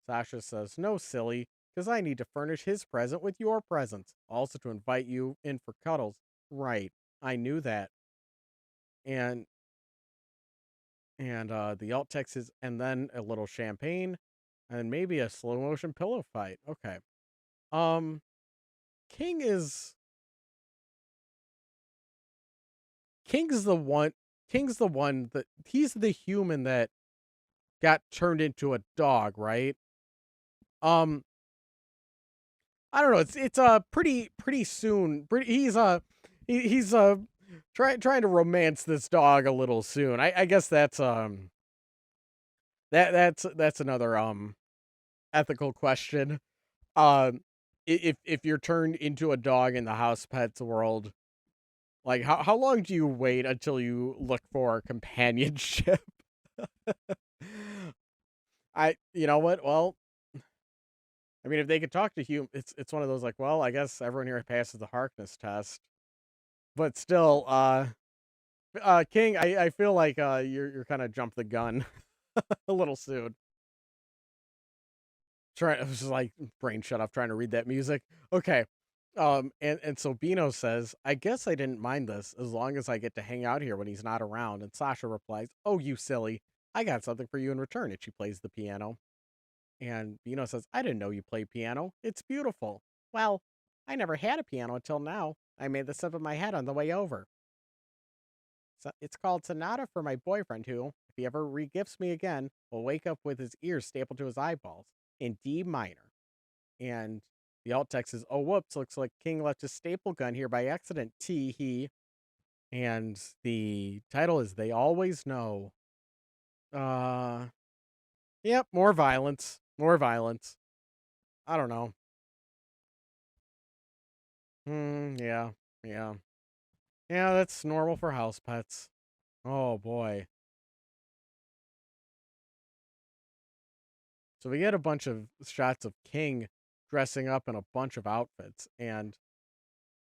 Sasha says, no, silly, because I need to furnish his present with your presents. Also to invite you in for cuddles. Right. I knew that. And the alt text is, and then a little champagne, and maybe a slow motion pillow fight. Okay. Um, King is King's the one. King's the one that he's the human that got turned into a dog, right? Um, I don't know. It's pretty soon. He's trying to romance this dog a little soon. I guess that's another ethical question. If you're turned into a dog in the house pets world, like how long do you wait until you look for companionship? You know what? Well, I mean, if they could talk to humans, it's one of those like, well, I guess everyone here passes the Harkness test. But still, King, I feel like you're kind of jumped the gun a little soon. I was just like brain shut off trying to read that music. Okay. And so Bino says, I guess I didn't mind this as long as I get to hang out here when he's not around. And Sasha replies, oh, you silly. I got something for you in return. And she plays the piano. And Bino says, I didn't know you played piano. It's beautiful. Well, I never had a piano until now. I made this up in my head on the way over. So it's called Sonata for my boyfriend who, if he ever regifts me again, will wake up with his ears stapled to his eyeballs in D minor. And the alt text is, oh, whoops, looks like King left his staple gun here by accident. Tee he. And the title is They Always Know. Yep, more violence. More violence. I don't know. Yeah. Yeah. Yeah, that's normal for house pets. Oh boy. So we get a bunch of shots of King dressing up in a bunch of outfits, and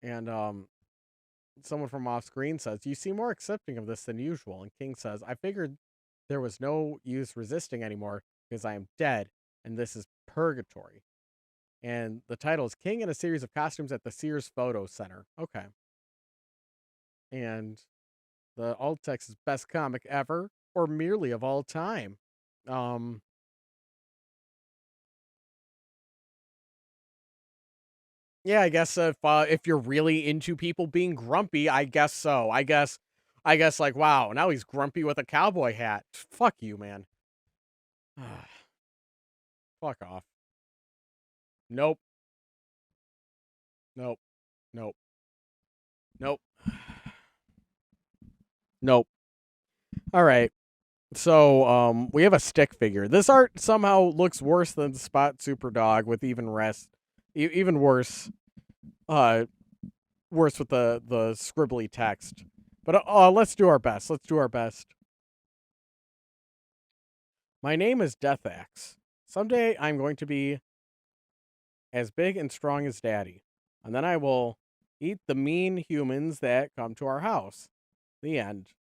someone from off screen says, "You seem more accepting of this than usual." And King says, "I figured there was no use resisting anymore because I am dead, and this is purgatory." And the title is King in a series of costumes at the Sears Photo Center. Okay. And the alt text is best comic ever or merely of all time. Um Yeah, I guess if you're really into people being grumpy, I guess so. I guess like wow, now he's grumpy with a cowboy hat. Fuck you, man. Fuck off. Nope. Nope. Nope. Nope. Nope. All right. So we have a stick figure. This art somehow looks worse than Spot Super Dog with even worse uh worse with the scribbly text. But let's do our best. Let's do our best. My name is Death Axe. Someday I'm going to be as big and strong as Daddy, and then I will eat the mean humans that come to our house. The end.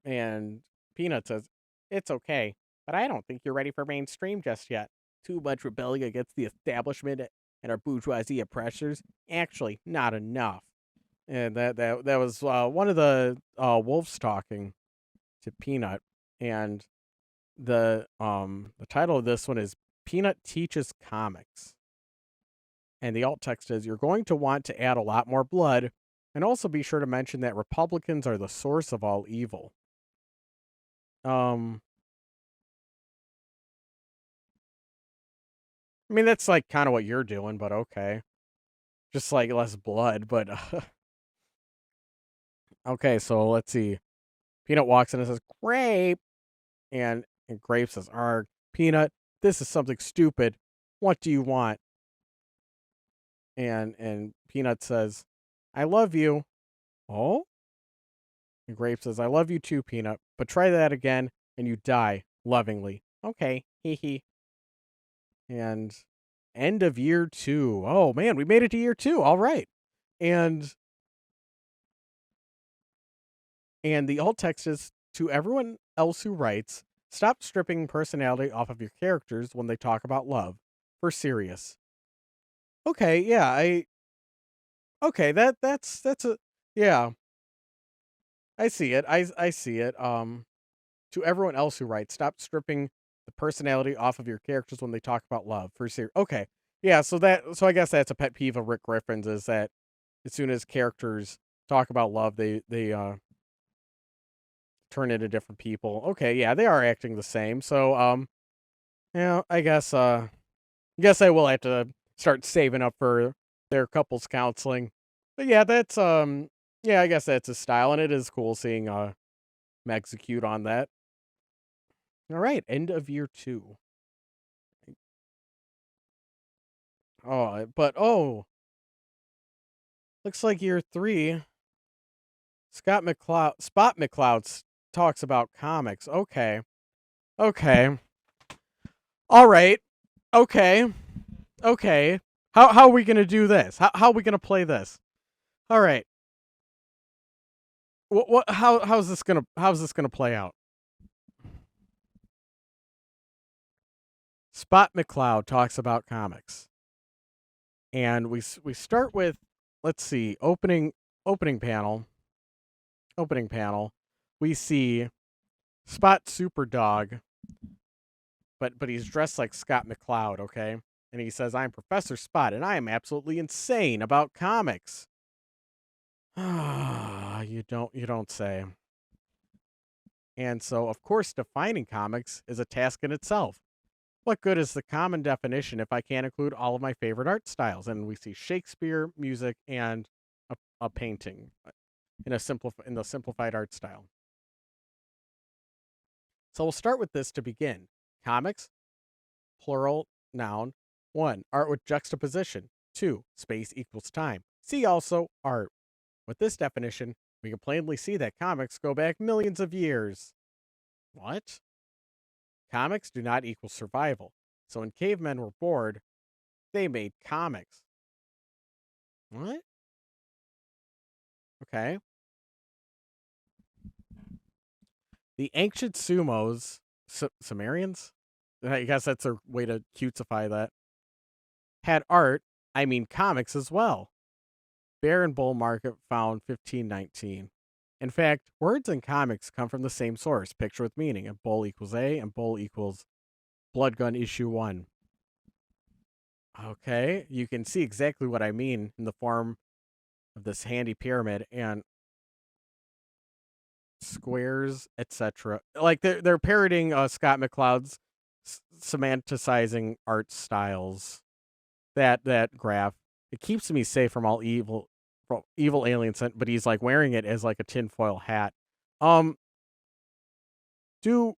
And Peanut says, it's okay, but I don't think you're ready for mainstream just yet. Too much rebelling against the establishment and our bourgeoisie oppressors. Actually, not enough. And that was one of the wolves talking to Peanut, and the title of this one is Peanut Teaches Comics. And the alt text is, you're going to want to add a lot more blood, and also be sure to mention that Republicans are the source of all evil. I mean, that's like kind of what you're doing, but okay. Just like less blood, but okay, so let's see. Peanut walks in and says, Grape. And Grape says, Arg, Peanut, this is something stupid. What do you want? And Peanut says, I love you. Oh? And Grape says, I love you too, Peanut, but try that again and you die lovingly. Okay, hee hee. And end of year 2. Oh man, we made it to year 2. All right. And the alt text is, to everyone else who writes, stop stripping personality off of your characters when they talk about love. For serious. Okay, yeah, okay, that's a yeah, I see it. I see it. To everyone else who writes, stop stripping the personality off of your characters when they talk about love. For serious. Okay. Yeah, so I guess that's a pet peeve of Rick Griffin's, is that as soon as characters talk about love, they turn into different people. Okay, yeah, they are acting the same. So yeah, I guess I will have to start saving up for their couples counseling. But yeah, that's yeah, I guess that's his style, and it is cool seeing execute on that. All right, end of year 2. Oh, looks like year 3. Spot McCloud talks about comics. Okay. Okay. All right. Okay. Okay. How are we gonna do this? How are we gonna play this? All right. how's this gonna play out? Spot McCloud talks about comics, and we start with, let's see, opening panel opening panel. We see Spot Superdog, but he's dressed like Scott McCloud, okay? And he says, "I'm Professor Spot, and I am absolutely insane about comics." You don't say. And so, of course, defining comics is a task in itself. What good is the common definition if I can't include all of my favorite art styles? And we see Shakespeare, music, and a painting in the simplified art style. So we'll start with this to begin. Comics, plural, noun. 1. Art with juxtaposition. 2. Space equals time. See also art. With this definition, we can plainly see that comics go back millions of years. What? Comics do not equal survival. So when cavemen were bored, they made comics. What? Okay. The ancient Sumos, Sumerians? I guess that's a way to cutesify that. Had art, I mean comics as well. Baron Bull Market found 1519. In fact, words and comics come from the same source, picture with meaning, and bull equals A, and bull equals Blood Gun issue 1. Okay, you can see exactly what I mean in the form of this handy pyramid and squares, etc. Like they're parroting Scott McCloud's semanticizing art styles. That graph, it keeps me safe from all evil aliens, but he's like wearing it as like a tinfoil hat. Do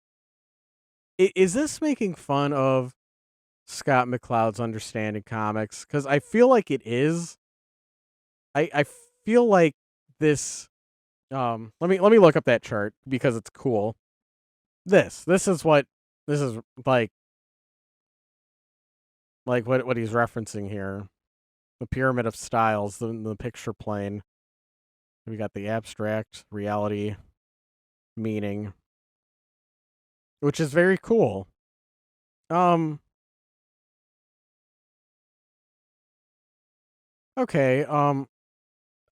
is this making fun of Scott McCloud's understanding comics? Because I feel like it is. I feel like this. Let me look up that chart because it's cool. This is like what he's referencing here. The pyramid of styles, the picture plane. We got the abstract, reality, meaning, which is very cool. Okay.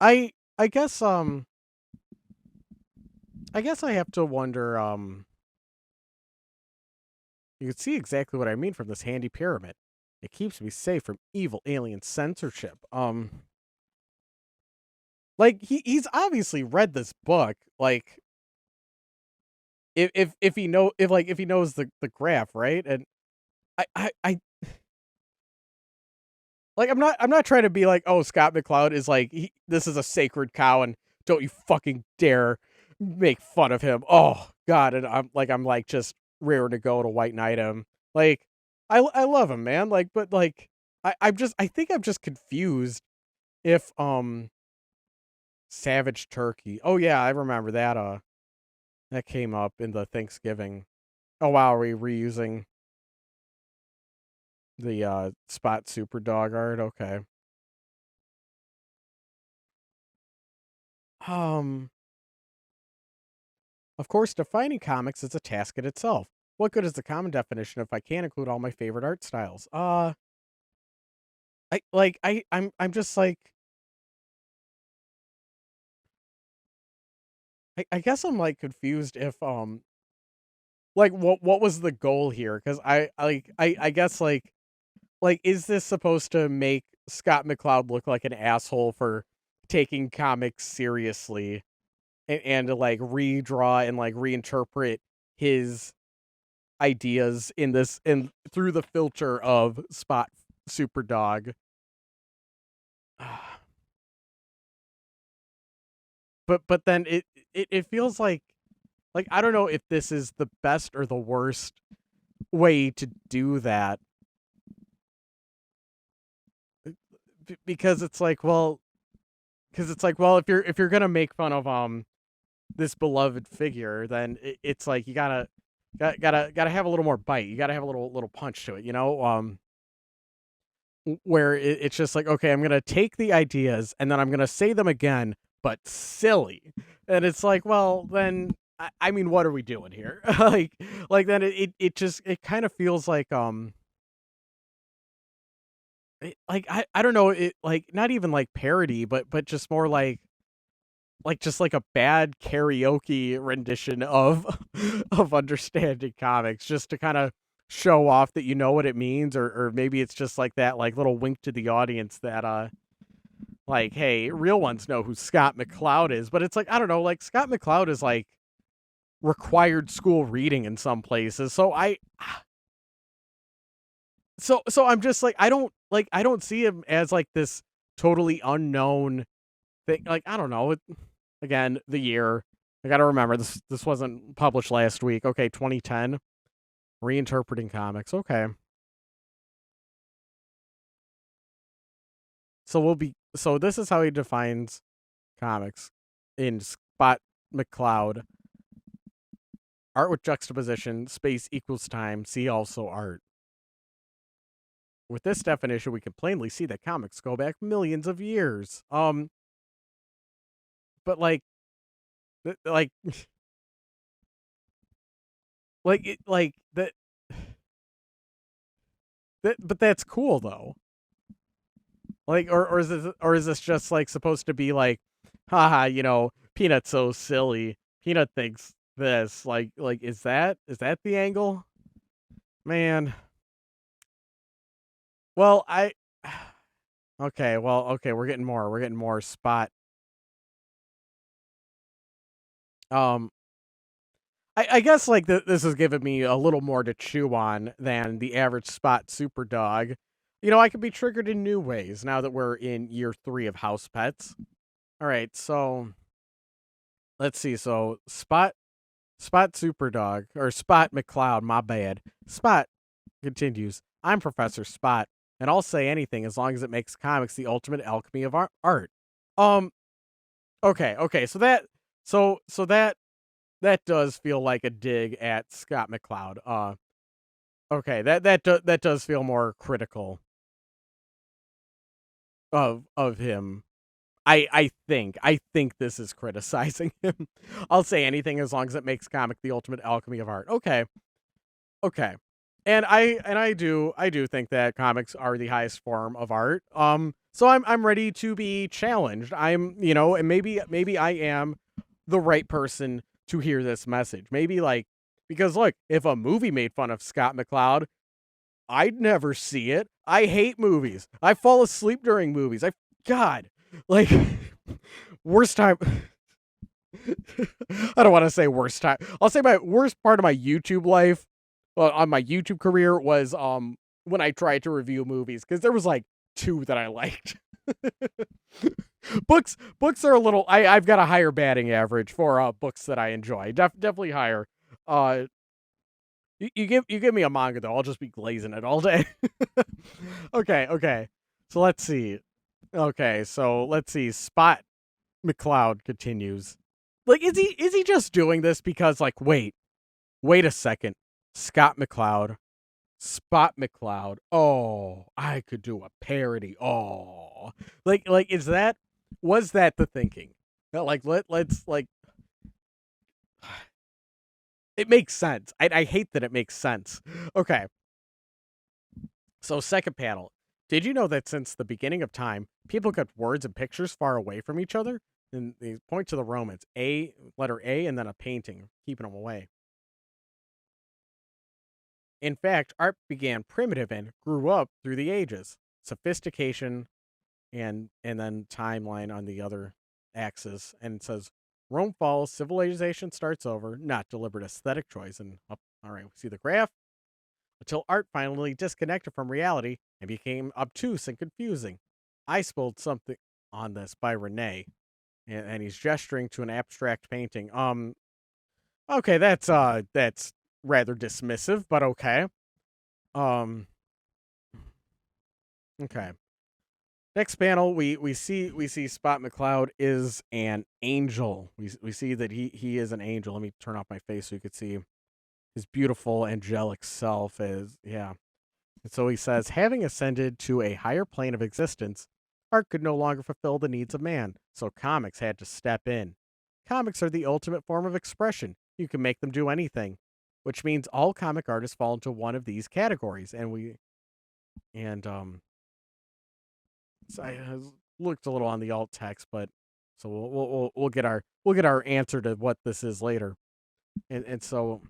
I I guess I guess I have to wonder. You can see exactly what I mean from this handy pyramid. It keeps me safe from evil alien censorship. Like he's obviously read this book. Like if he knows the graph, right? And I like I'm not trying to be like, oh, Scott McCloud is like this is a sacred cow and don't you fucking dare make fun of him. Oh God, and I'm like just raring to go to white knight him. Like I love him, man. Like, but like I think I'm just confused if Savage Turkey. Oh yeah, I remember that that came up in the Thanksgiving. Oh wow, are we reusing the Spot Super Dog art? Okay. Um of course, defining comics is a task in itself. What good is the common definition if I can't include all my favorite art styles? I'm just like I guess I'm like confused if like what was the goal here? Because I guess like is this supposed to make Scott McCloud look like an asshole for taking comics seriously and to like redraw and like reinterpret his ideas in this and through the filter of Spot Superdog? But then it feels like I don't know if this is the best or the worst way to do that because it's like well if you're gonna make fun of this beloved figure, then it's like you gotta have a little more bite. You gotta have a little punch to it, you know. Where it's just like, okay, I'm gonna take the ideas and then I'm gonna say them again, but silly. And it's like, well, then I mean, what are we doing here? like then it just it kind of feels like like I don't know, it like not even like parody, but just more like just like a bad karaoke rendition of of understanding comics just to kind of show off that you know what it means, or maybe it's just like that like little wink to the audience that like, hey, real ones know who Scott McCloud is. But it's like, I don't know, like Scott McCloud is like required school reading in some places. So so I'm just like I don't see him as like this totally unknown thing. Like, I don't know. Again, the year. I got to remember this wasn't published last week. Okay, 2010. Reinterpreting comics. Okay. So this is how he defines comics in Spot McCloud. Art with juxtaposition, space equals time, see also art. With this definition, we can plainly see that comics go back millions of years. But like like that but that's cool though. Like, or is this just like supposed to be like, haha, Peanut's so silly. Peanut thinks this. Like is that the angle? Man. Well, okay, we're getting more. We're getting more spot. Um I guess like this has given me a little more to chew on than the average spot super dog. I could be triggered in new ways now that we're in year 3 of House Pets. All right, so let's see. So Spot Superdog, or Spot McCloud, my bad. Spot continues, I'm Professor Spot, and I'll say anything as long as it makes comics the ultimate alchemy of art. Um, okay, so that does feel like a dig at Scott McCloud. Okay, that does feel more critical of him. I think this is criticizing him. I'll say anything as long as it makes comic the ultimate alchemy of art. Okay. And I do think that comics are the highest form of art. So I'm ready to be challenged. And maybe I am the right person to hear this message. Maybe like because look, if a movie made fun of Scott McCloud, I'd never see it. I hate movies. I fall asleep during movies. God, like worst time I don't want to say worst time. I'll say my worst part of my YouTube life, on my YouTube career, was when I tried to review movies because there was like 2 that I liked. Books are a little. I've got a higher batting average for books that I enjoy. Definitely higher. Uh, you give me a manga though, I'll just be glazing it all day. Okay. So let's see. Okay, so let's see. Spot McCloud continues. Like, is he just doing this because like wait a second, Scott McCloud, Spot McCloud. Oh, I could do a parody. Oh, like was that the thinking? Like let's like it makes sense. I hate that it makes sense. Okay, so second panel. Did you know that since the beginning of time, people kept words and pictures far away from each other? And they point to the Romans, letter A, and then a painting, keeping them away. In fact, art began primitive and grew up through the ages. Sophistication and then timeline on the other axis, and it says Rome falls, civilization starts over, not deliberate aesthetic choice. And all right, we see the graph until art finally disconnected from reality and became obtuse and confusing. I spilled something on this by Renee, and he's gesturing to an abstract painting. Okay, that's rather dismissive, but okay. Um, okay. Next panel, we see Spot McCloud is an angel. We see that he is an angel. Let me turn off my face so you could see his beautiful angelic self. Yeah. And so he says, having ascended to a higher plane of existence, art could no longer fulfill the needs of man. So comics had to step in. Comics are the ultimate form of expression. You can make them do anything, which means all comic artists fall into one of these categories. And so I looked a little on the alt text, but so we'll get our answer to what this is later. And so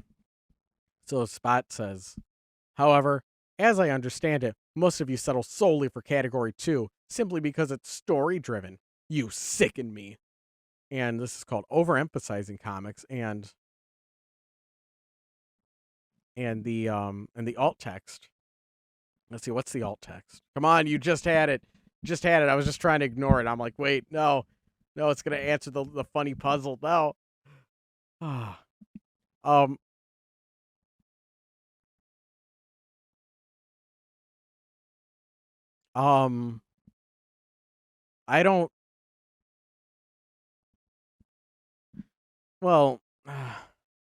Spot says, however, as I understand it, most of you settle solely for category 2 simply because it's story driven. You sicken me. And this is called overemphasizing comics, and the alt text. Let's see, what's the alt text? Come on, you just had it. Just had it. I was just trying to ignore it. I'm like, wait, no. No, it's gonna answer the funny puzzle. No. um um I don't well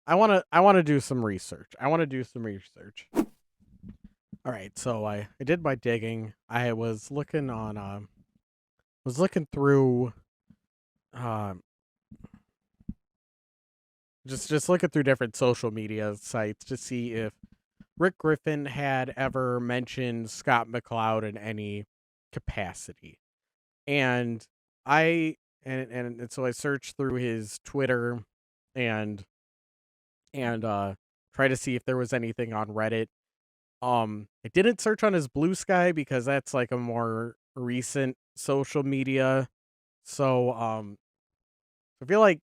I wanna do some research. All right, so I did my digging. I was looking on was looking through um just looking through different social media sites to see if Rick Griffin had ever mentioned Scott McCloud in any capacity. And I and so I searched through his Twitter and try to see if there was anything on Reddit. I didn't search on his Blue Sky because that's like a more recent social media. So I feel like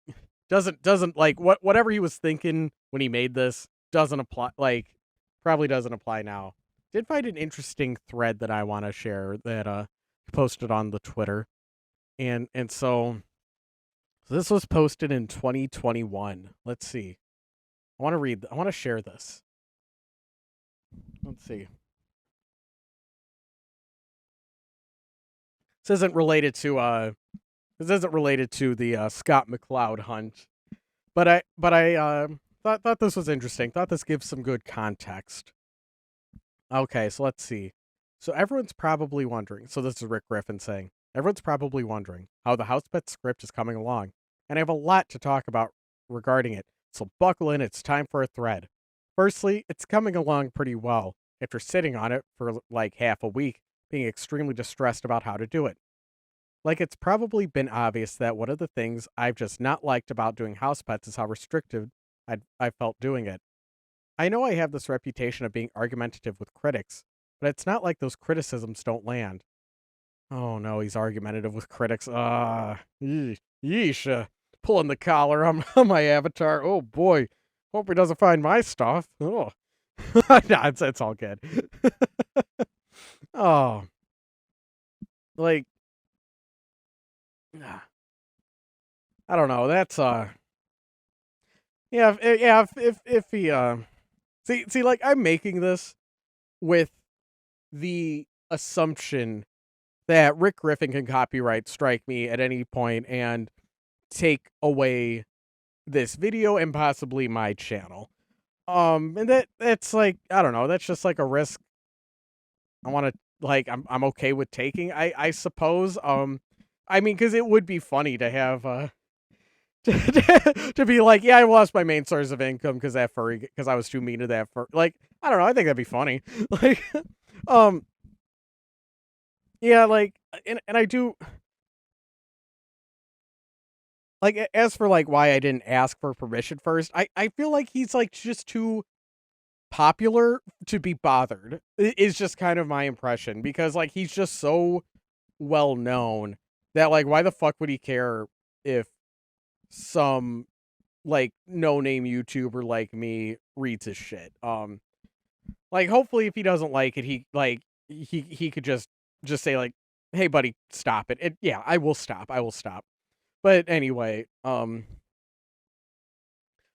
doesn't like whatever he was thinking when he made this doesn't apply, like probably doesn't apply now. Did find an interesting thread that I want to share that he posted on the Twitter. And so this was posted in 2021. Let's see. I want to share this. Let's see. This isn't related to the Scott McCloud hunt, but I thought this was interesting. Thought this gives some good context. Okay, so let's see. So everyone's probably wondering. So this is Rick Griffin saying, everyone's probably wondering how the Housepets script is coming along, and I have a lot to talk about regarding it. So buckle in. It's time for a thread. Firstly, it's coming along pretty well after sitting on it for like half a week, being extremely distressed about how to do it. Like, it's probably been obvious that one of the things I've just not liked about doing house pets is how restricted I felt doing it. I know I have this reputation of being argumentative with critics, but it's not like those criticisms don't land. Oh no, he's argumentative with critics. Yeesh. Pulling the collar on, on my avatar. Oh boy. Hope he doesn't find my stuff. Oh. Nah, it's all good. Oh. Like, I don't know. That's yeah, if he see like I'm making this with the assumption that Rick Griffin can copyright strike me at any point and take away this video and possibly my channel. And that's like, I don't know, that's just like a risk I want to, like, I'm okay with taking, I suppose. I mean, cuz it would be funny to have to be like, yeah, I lost my main source of income because that furry, because I was too mean to that furry. Like, I don't know. I think that'd be funny. Like, um, yeah, like, and I do like, as for like why I didn't ask for permission first. I feel like he's like just too popular to be bothered. Is just kind of my impression, because like he's just so well known that like why the fuck would he care if some like no name YouTuber like me reads his shit. Like hopefully if he doesn't like it, he could just say like, hey buddy, stop it. Yeah, I will stop. I will stop. But anyway,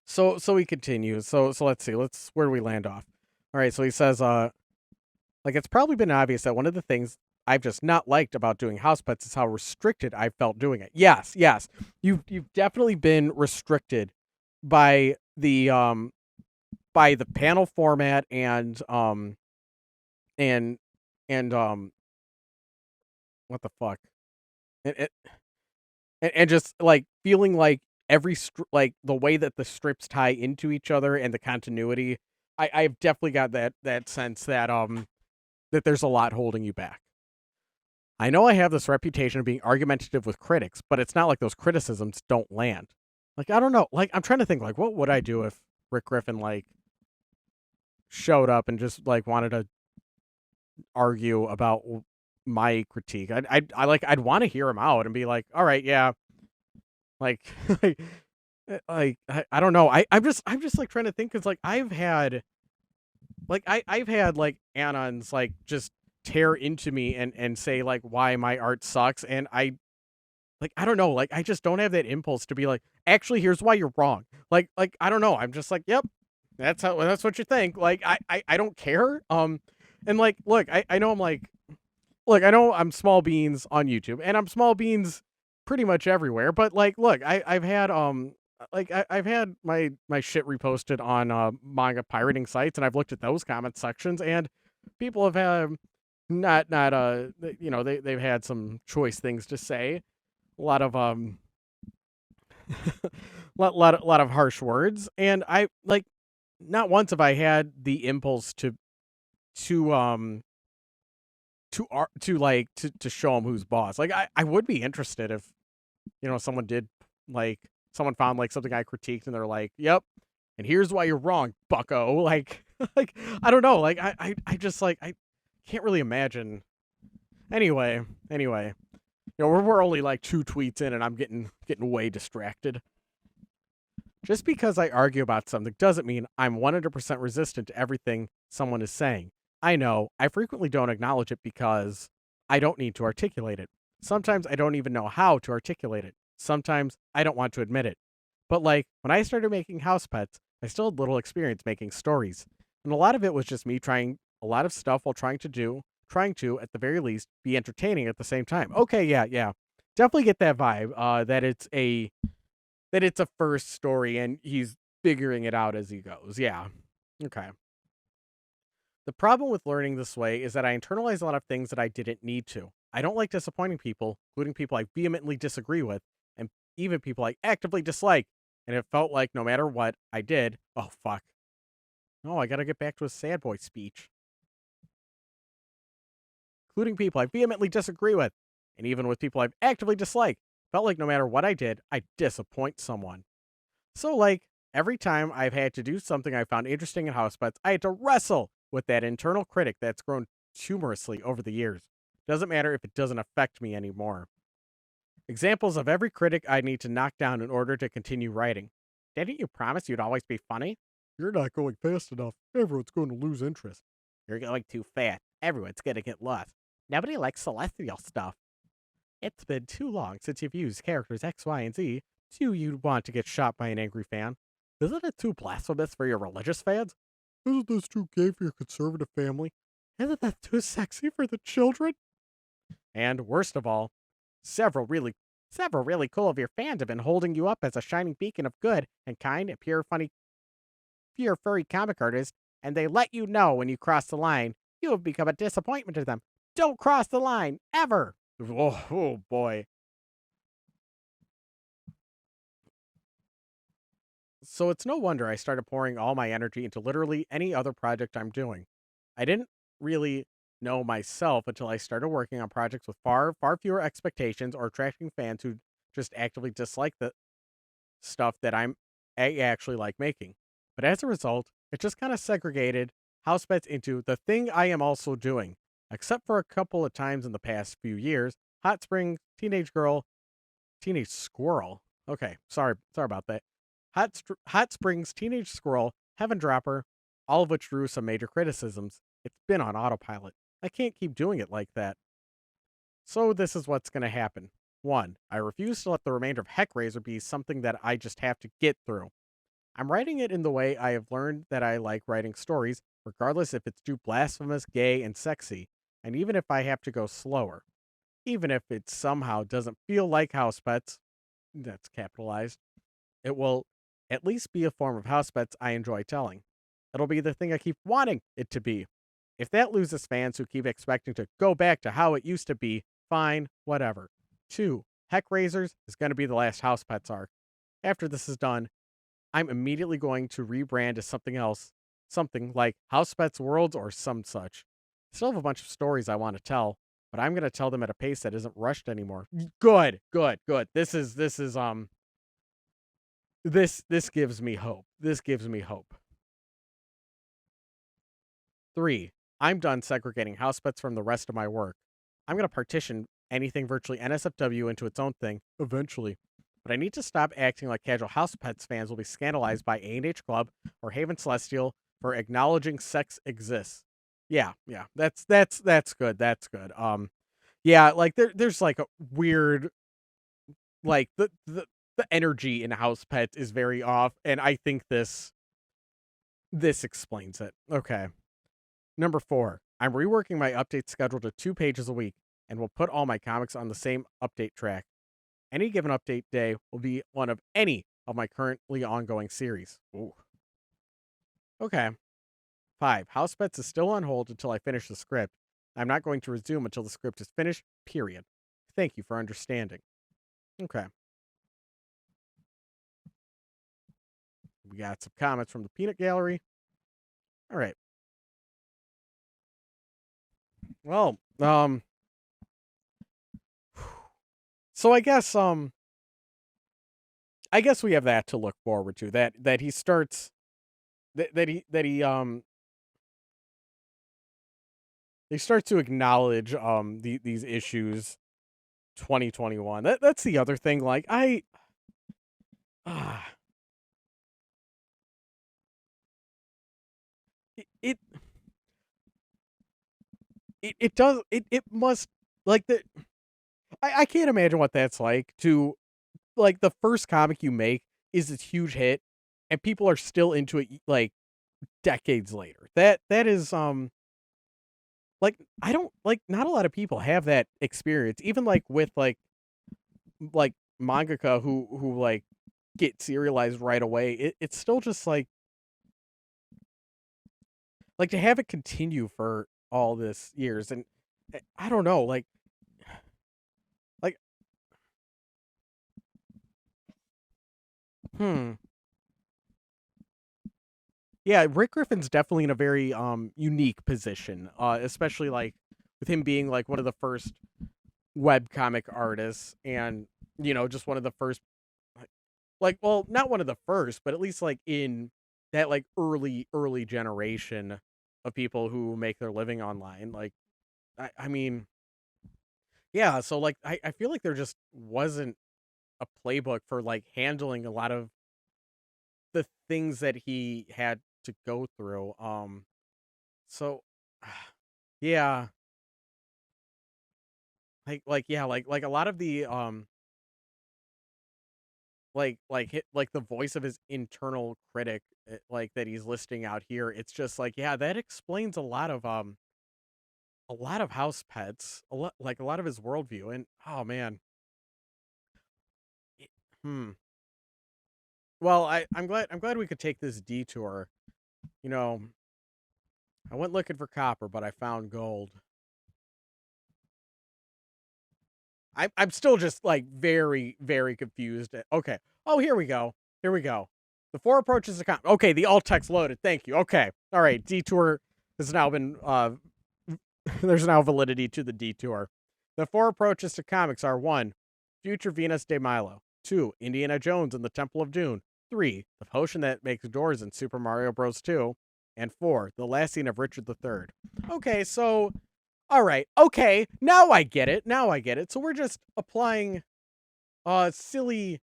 so he continues. So let's see. Where do we land off? All right, so he says like, it's probably been obvious that one of the things I've just not liked about doing house pets is how restricted I felt doing it. Yes, yes. You've definitely been restricted by the panel format and and what the fuck? And just like feeling like like the way that the strips tie into each other and the continuity. I've definitely got that sense that that there's a lot holding you back. I know I have this reputation of being argumentative with critics, but it's not like those criticisms don't land. Like, I don't know. Like, I'm trying to think, like, what would I do if Rick Griffin, like, showed up and just, like, wanted to argue about my critique? I'd want to hear him out and be like, all right, yeah. Like, I don't know. I'm just, like, trying to think, because, like, I've had, like, Anons, like, just tear into me and say, like, why my art sucks, and I don't know, like, I just don't have that impulse to be like, actually, here's why you're wrong. I don't know. I'm just like, yep, that's what you think. Like, I don't care. And like, look, I know I'm like, look, I know I'm small beans on YouTube, and I'm small beans pretty much everywhere. But like, look, I've had I've had my shit reposted on manga pirating sites, and I've looked at those comment sections, and people have had not you know, they've had some choice things to say, a lot of lot of harsh words, and I like, not once have I had the impulse to to show them who's boss. Like, I would be interested if, you know, someone did, like, someone found like something I critiqued and they're like, yep, and here's why you're wrong, bucko. Like, like, I don't know, like, I just, like, I can't really imagine. Anyway, you know, we're only like 2 tweets in, and I'm getting way distracted. Just because I argue about something doesn't mean I'm 100% resistant to everything someone is saying. I know I frequently don't acknowledge it because I don't need to articulate it. Sometimes I don't even know how to articulate it. Sometimes I don't want to admit it. But like, when I started making house pets, I still had little experience making stories. And a lot of it was just me trying a lot of stuff while trying to, at the very least, be entertaining at the same time. Okay, yeah. Definitely get that vibe, that it's a first story and he's figuring it out as he goes. Yeah. Okay. The problem with learning this way is that I internalize a lot of things that I didn't need to. I don't like disappointing people, including people I vehemently disagree with, and even people I actively dislike. And it felt like no matter what I did, oh fuck. No, I gotta get back to a sad boy speech. Including people I vehemently disagree with, and even with people I've actively disliked, felt like no matter what I did, I'd disappoint someone. So, like, every time I've had to do something I found interesting in Housepets, I had to wrestle with that internal critic that's grown humorously over the years. Doesn't matter if it doesn't affect me anymore. Examples of every critic I need to knock down in order to continue writing. Didn't you promise you'd always be funny? You're not going fast enough. Everyone's going to lose interest. You're going too fast. Everyone's going to get lost. Nobody likes celestial stuff. It's been too long since you've used characters X, Y, and Z. Do you want to get shot by an angry fan? Isn't it too blasphemous for your religious fans? Isn't this too gay for your conservative family? Isn't that too sexy for the children? And worst of all, several really cool of your fans have been holding you up as a shining beacon of good and kind and pure furry comic artist, and they let you know when you cross the line. You have become a disappointment to them. Don't cross the line, ever! Oh boy. So it's no wonder I started pouring all my energy into literally any other project I'm doing. I didn't really know myself until I started working on projects with far fewer expectations or attracting fans who just actively dislike the stuff that I actually like making. But as a result, it just kind of segregated Housepets into the thing I am also doing. Except for a couple of times in the past few years, Hot Springs, Teenage Squirrel. Okay, sorry about that. Hot Springs, Teenage Squirrel, Heaven Dropper, all of which drew some major criticisms. It's been on autopilot. I can't keep doing it like that. So this is what's going to happen. 1. I refuse to let the remainder of Heckraiser be something that I just have to get through. I'm writing it in the way I have learned that I like writing stories, regardless if it's too blasphemous, gay, and sexy, and even if I have to go slower. Even if it somehow doesn't feel like Housepets, that's capitalized, it will at least be a form of Housepets I enjoy telling. It'll be the thing I keep wanting it to be. If that loses fans who keep expecting to go back to how it used to be, fine, whatever. 2. Heckraisers is going to be the last Housepets arc. After this is done, I'm immediately going to rebrand as something else, something like Housepets Worlds or some such. Still have a bunch of stories I want to tell, but I'm going to tell them at a pace that isn't rushed anymore. Good, good, good. This gives me hope. This gives me hope. 3. I'm done segregating Housepets from the rest of my work. I'm going to partition anything virtually NSFW into its own thing eventually. But I need to stop acting like casual Housepets fans will be scandalized by A&H Club or Haven Celestial for acknowledging sex exists. Yeah, yeah. That's good. That's good. Yeah, like there's like a weird like the energy in Housepets is very off, and I think this explains it. Okay. Number 4, I'm reworking my update schedule to 2 pages a week and will put all my comics on the same update track. Any given update day will be one of any of my currently ongoing series. Ooh. Okay. 5, Housepets is still on hold until I finish the script. I'm not going to resume until the script is finished, period. Thank you for understanding. Okay. We got some comments from the Peanut Gallery. All right. Well, so I guess we have that to look forward to. That he starts that he starts to acknowledge these issues 2021. That's the other thing. Like uh, it, it it does it must like the I can't imagine what that's like to like the first comic you make is this huge hit and people are still into it like decades later. That is like I don't like not a lot of people have that experience. Even like with like mangaka who like get serialized right away. It's still just like to have it continue for all this years and I don't know like hmm yeah, Rick Griffin's definitely in a very unique position, especially like with him being like one of the first webcomic artists and just one of the first well, not one of the first, but at least like in that like early generation of people who make their living online. Like I mean, yeah, so like I feel like there just wasn't a playbook for like handling a lot of the things that he had to go through. So yeah, yeah, like a lot of the like the voice of his internal critic like that he's listing out here. It's just like yeah, that explains a lot of house pets, a lot of his worldview, and oh man, it- hmm. Well, I'm glad we could take this detour. You know, I went looking for copper, but I found gold. I'm still just like very confused. Okay. Oh, here we go. Here we go. The 4 approaches to okay, the alt text loaded. Thank you. Okay. All right. Detour has now been there's now validity to the detour. The 4 approaches to comics are 1, Future Venus de Milo, 2, Indiana Jones and the Temple of Doom, 3, the potion that makes doors in Super Mario Bros. 2, and 4, the last scene of Richard III. Okay, so all right. Okay. Now I get it. Now I get it. So we're just applying silly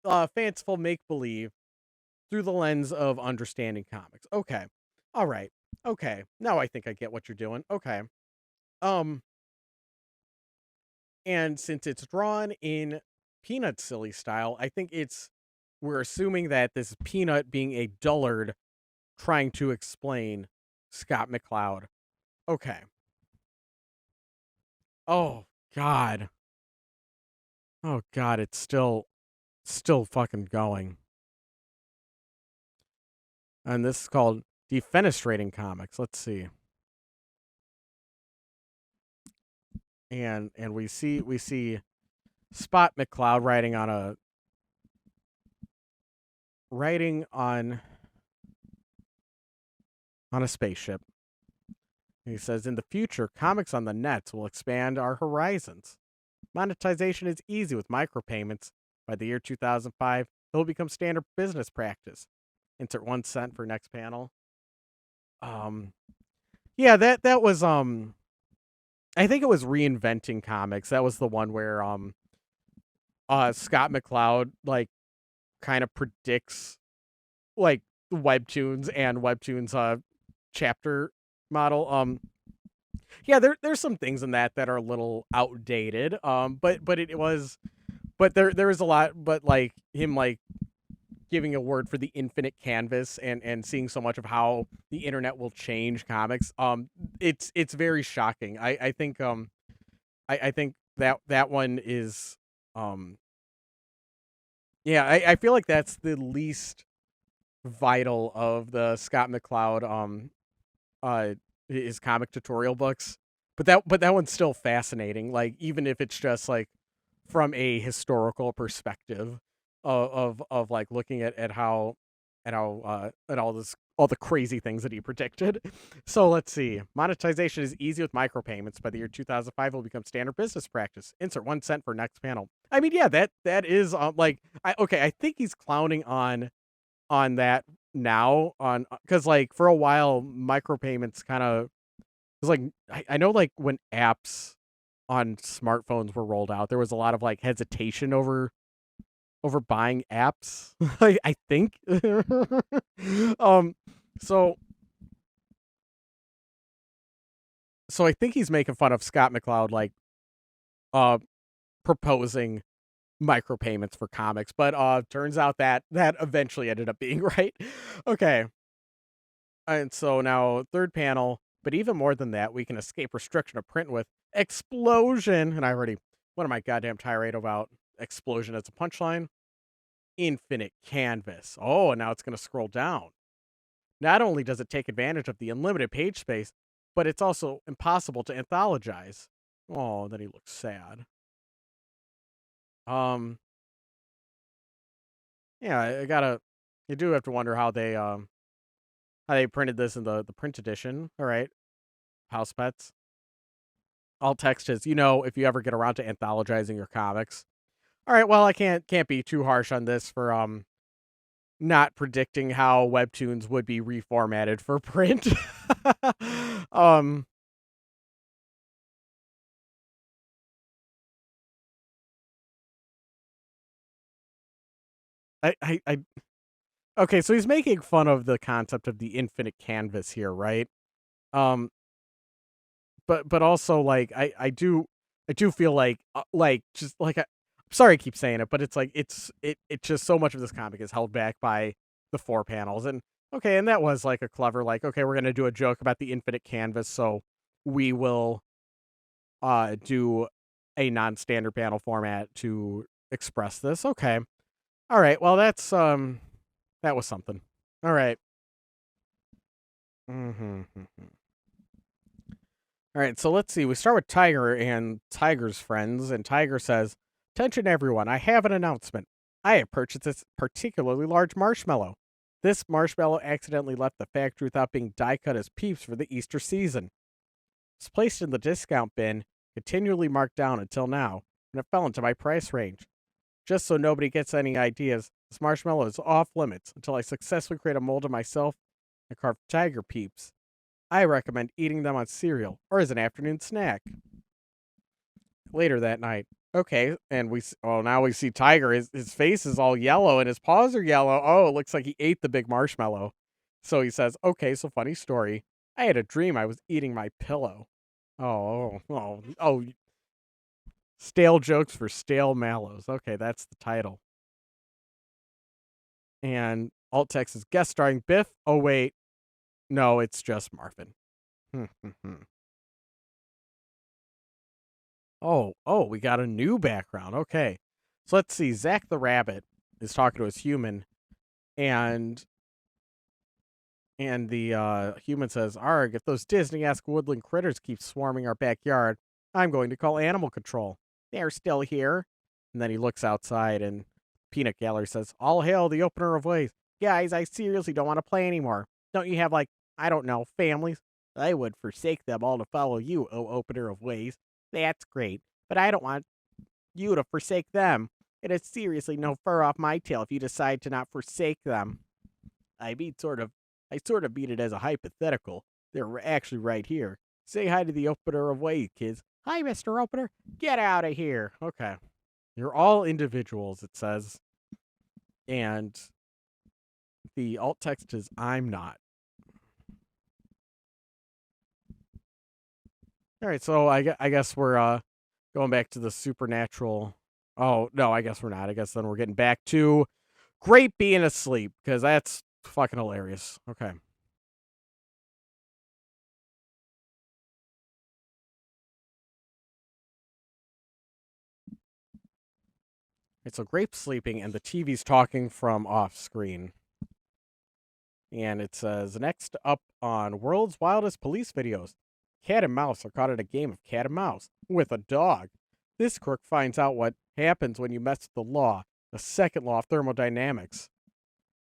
fanciful make believe through the lens of understanding comics. Okay. All right. Okay. Now I think I get what you're doing. Okay. Um and since it's drawn in Peanut silly style, I think we're assuming that this is Peanut being a dullard trying to explain Scott McCloud. Okay. Oh god. Oh god, it's still fucking going. And this is called Defenestrating Comics. Let's see. And we see Spot McCloud riding on riding on a spaceship. He says, in the future, comics on the nets will expand our horizons. Monetization is easy with micropayments. By the year 2005, it will become standard business practice. Insert 1 cent for next panel. Um, yeah, that was I think it was Reinventing Comics. That was the one where Scott McCloud like kind of predicts like webtoons and webtoons chapter model. Yeah, there's some things in that are a little outdated. But it was, but there is a lot, but like him like giving a word for the infinite canvas and seeing so much of how the internet will change comics. It's very shocking. I think I think that one is um yeah, I feel like that's the least vital of the Scott McCloud uh his comic tutorial books. But that one's still fascinating, like even if it's just like from a historical perspective of like looking at all the crazy things that he predicted. So let's see. Monetization is easy with micropayments. By the year 2005, it will become standard business practice. Insert 1 cent for next panel. I mean, yeah, that is like I think he's clowning on that now on because like for a while micropayments kind of was like I know like when apps on smartphones were rolled out, there was a lot of like hesitation over buying apps. I think. um, so so I think he's making fun of Scott McCloud, like uh proposing micropayments for comics, but turns out that eventually ended up being right. Okay, and so now third panel, but even more than that, we can escape restriction of print with explosion. And I already what am I goddamn tirade about explosion as a punchline? Infinite canvas. Oh, and now it's going to scroll down. Not only does it take advantage of the unlimited page space, but it's also impossible to anthologize. Oh, then he looks sad. Um, yeah, you do have to wonder how they printed this in the print edition. All right, Housepets. Alt text is, if you ever get around to anthologizing your comics. All right, well, I can't be too harsh on this for not predicting how webtoons would be reformatted for print. um I okay, so he's making fun of the concept of the infinite canvas here, right? Um but also like I do feel like just like I'm sorry I keep saying it, but it's like it's just so much of this comic is held back by the four panels. And okay, and that was like a clever like, okay, we're going to do a joke about the infinite canvas, so we will do a non-standard panel format to express this. Okay. All right. Well, that was something. All right. Mm-hmm. All right, so let's see. We start with Tiger and Tiger's friends, and Tiger says, "Attention, everyone! I have an announcement. I have purchased this particularly large marshmallow. This marshmallow accidentally left the factory without being die cut as peeps for the Easter season. It's placed in the discount bin, continually marked down until now, and it fell into my price range. Just so nobody gets any ideas, this marshmallow is off limits until I successfully create a mold of myself and carve tiger peeps. I recommend eating them on cereal or as an afternoon snack." Later that night, okay, and now we see Tiger. His face is all yellow and his paws are yellow. Oh, it looks like he ate the big marshmallow. So he says, "Okay, so funny story. I had a dream I was eating my pillow." Oh, stale jokes for stale mallows. Okay, that's the title. And alt text is guest starring Biff. Oh wait, no, it's just Marvin. Oh, we got a new background. Okay. So let's see. Zach the rabbit is talking to his human, and the human says, "Arg, if those Disney-esque woodland critters keep swarming our backyard, I'm going to call animal control. They're still here." And then he looks outside, and Peanut Gallery says, "All hail the opener of ways." guys, I seriously don't want to play anymore. Don't you have, like, I don't know, families? I would forsake them all to follow you, O opener of ways. That's great, but I don't want you to forsake them. It is seriously no fur off my tail if you decide to not forsake them. I mean, I sort of mean it as a hypothetical. They're actually right here. Say hi to the opener of ways, kids. Hi, Mr. Opener. Get out of here. Okay. You're all individuals, it says. And the alt text is I'm not. All right, so I guess we're going back to the supernatural. Oh, no, I guess we're not. I guess then we're getting back to Grape being asleep, because that's fucking hilarious. Okay. It's a Grape sleeping, and the TV's talking from off screen. And it says, next up on World's Wildest Police Videos, cat and mouse are caught in a game of cat and mouse with a dog. This crook finds out what happens when you mess with the law, the second law of thermodynamics.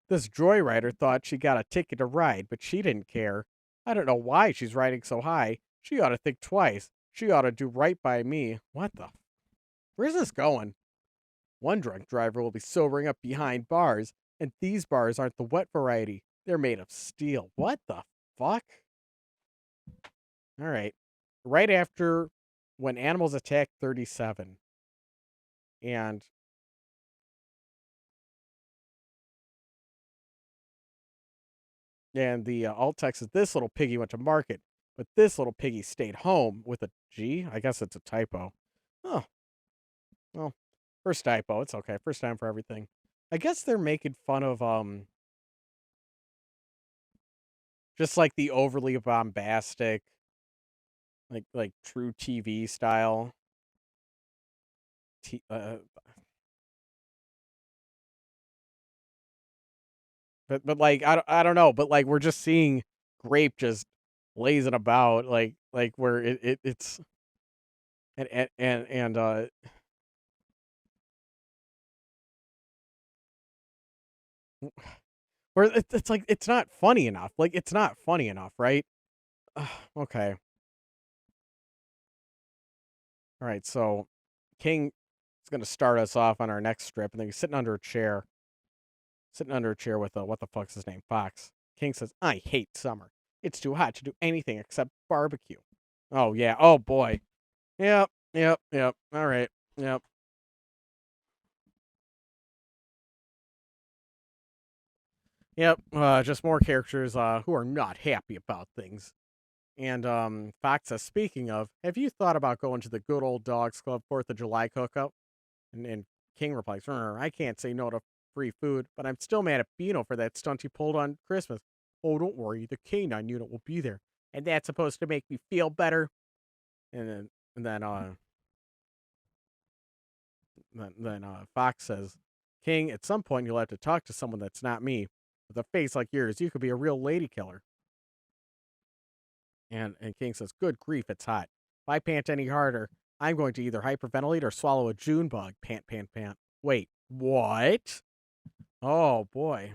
This joyrider thought she got a ticket to ride, but she didn't care. I don't know why she's riding so high. She ought to think twice. She ought to do right by me. What the? Where's this going? One drunk driver will be sobering up behind bars, and these bars aren't the wet variety. They're made of steel. What the fuck? All right. Right after When Animals Attack 37. And the alt text is, this little piggy went to market, but this little piggy stayed home with a G. I guess it's a typo. Oh, well, first typo. It's okay. First time for everything. I guess they're making fun of just like the overly bombastic, like true TV style. T- uh, but like I don't know, but like we're just seeing Grape just lazing about, like where it's and where it's like it's not funny enough. Like it's not funny enough, right? Okay. All right. So King is going to start us off on our next strip, and then he's sitting under a chair with what the fuck's his name, Fox. King says, "I hate summer. It's too hot to do anything except barbecue." Oh yeah. Oh boy. Yep. Yep. Yep. All right. Yep. Yep. Just more characters who are not happy about things. And Fox says, "Speaking of, have you thought about going to the good old Dogs Club 4th of July cookout?" And King replies, "I can't say no to free food, but I'm still mad at Beano for that stunt he pulled on Christmas." "Oh, don't worry, the K9 unit will be there, and that's supposed to make me feel better." And then Fox says, "King, at some point you'll have to talk to someone that's not me. With a face like yours, you could be a real lady killer." And King says, "Good grief, it's hot. If I pant any harder, I'm going to either hyperventilate or swallow a June bug. Pant, pant, pant." Wait, what? Oh boy.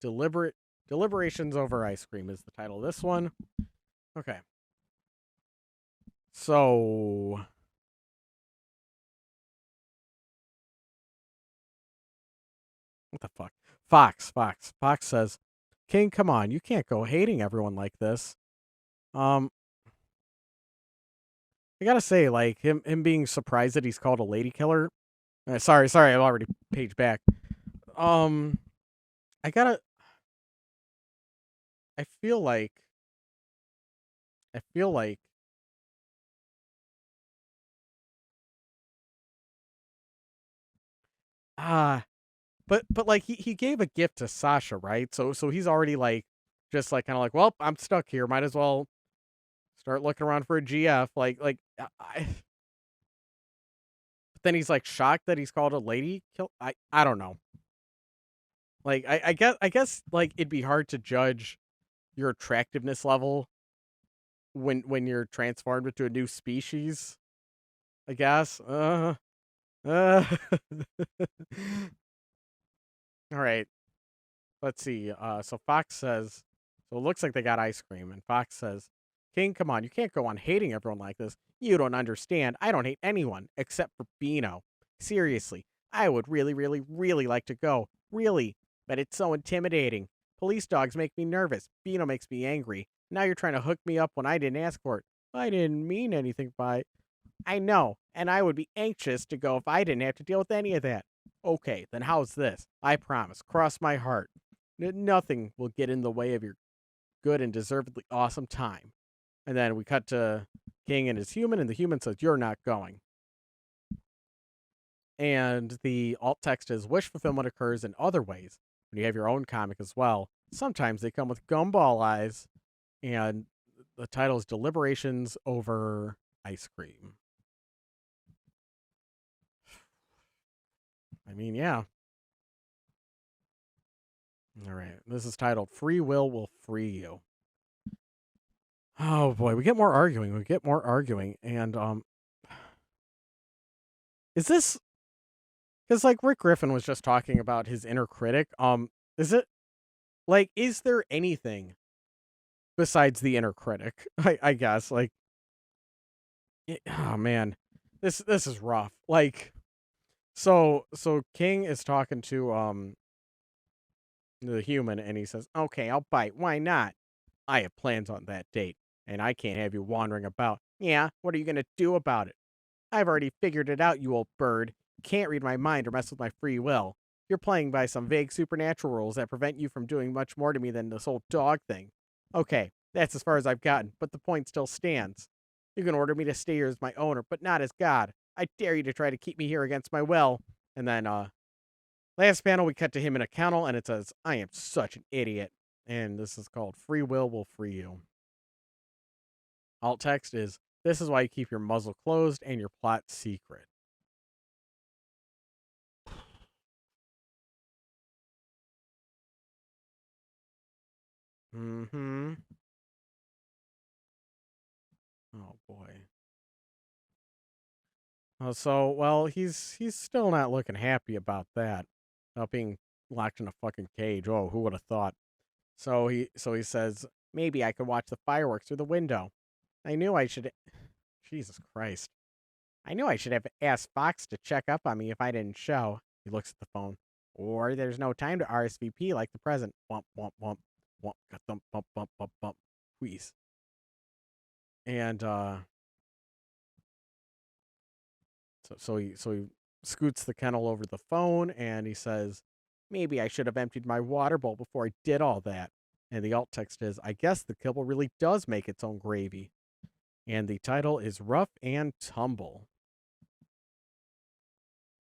Deliberate Deliberations over ice cream is the title of this one. Okay. So what the fuck? Fox says, "King, come on, you can't go hating everyone like this." Um, I gotta say, like him being surprised that he's called a lady killer. Sorry, I've already paged back. Um, I gotta. I feel like. I feel like. Ah, but like he gave a gift to Sasha, right? So he's already like, just like kind of like, well, I'm stuck here. Might as well start looking around for a GF. But then he's like shocked that he's called a lady kill. I don't know. Like I guess like it'd be hard to judge your attractiveness level when you're transformed into a new species. I guess. Uh, all right. Let's see. So Fox says, so it looks like they got ice cream, and Fox says, King, come on, you can't go on hating everyone like this. You don't understand. I don't hate anyone except for Beano. Seriously, I would really, really, really like to go. Really. But it's so intimidating. Police dogs make me nervous. Beano makes me angry. Now you're trying to hook me up when I didn't ask for it. I didn't mean anything by it. I know, and I would be anxious to go if I didn't have to deal with any of that. Okay, then how's this? I promise, cross my heart. Nothing will get in the way of your good and deservedly awesome time. And then we cut to King and his human, and the human says, You're not going. And the alt text is wish fulfillment occurs in other ways. When you have your own comic as well, sometimes they come with gumball eyes, and the title is Deliberations Over Ice Cream. I mean, yeah. All right. This is titled Free Will Free You. Oh boy, we get more arguing. We get more arguing. And is this because like Rick Griffin was just talking about his inner critic? Is it like is there anything besides the inner critic? I guess. Like oh man. This is rough. Like so King is talking to the human and he says, Okay, I'll bite. Why not? I have plans on that date, and I can't have you wandering about. Yeah, what are you gonna do about it? I've already figured it out, you old bird. You can't read my mind or mess with my free will. You're playing by some vague supernatural rules that prevent you from doing much more to me than this whole dog thing. Okay, that's as far as I've gotten, but the point still stands. You can order me to stay here as my owner, but not as God. I dare you to try to keep me here against my will. And then, last panel, we cut to him in a kennel, and it says, I am such an idiot. And this is called Free Will Free You. Alt text is, this is why you keep your muzzle closed and your plot secret. Mm-hmm. Oh boy. So well, he's still not looking happy about that. About being locked in a fucking cage. Oh, who would have thought? So he says, maybe I could watch the fireworks through the window. I knew I should Jesus Christ. I knew I should have asked Fox to check up on me if I didn't show. He looks at the phone. Or there's no time to RSVP like the present. Wump, wump, wump. Wump, thump, bump, bump, bump, bump. Wheeze. And so he scoots the kennel over the phone and he says, maybe I should have emptied my water bowl before I did all that. And the alt text is, I guess the kibble really does make its own gravy. And the title is Rough and Tumble.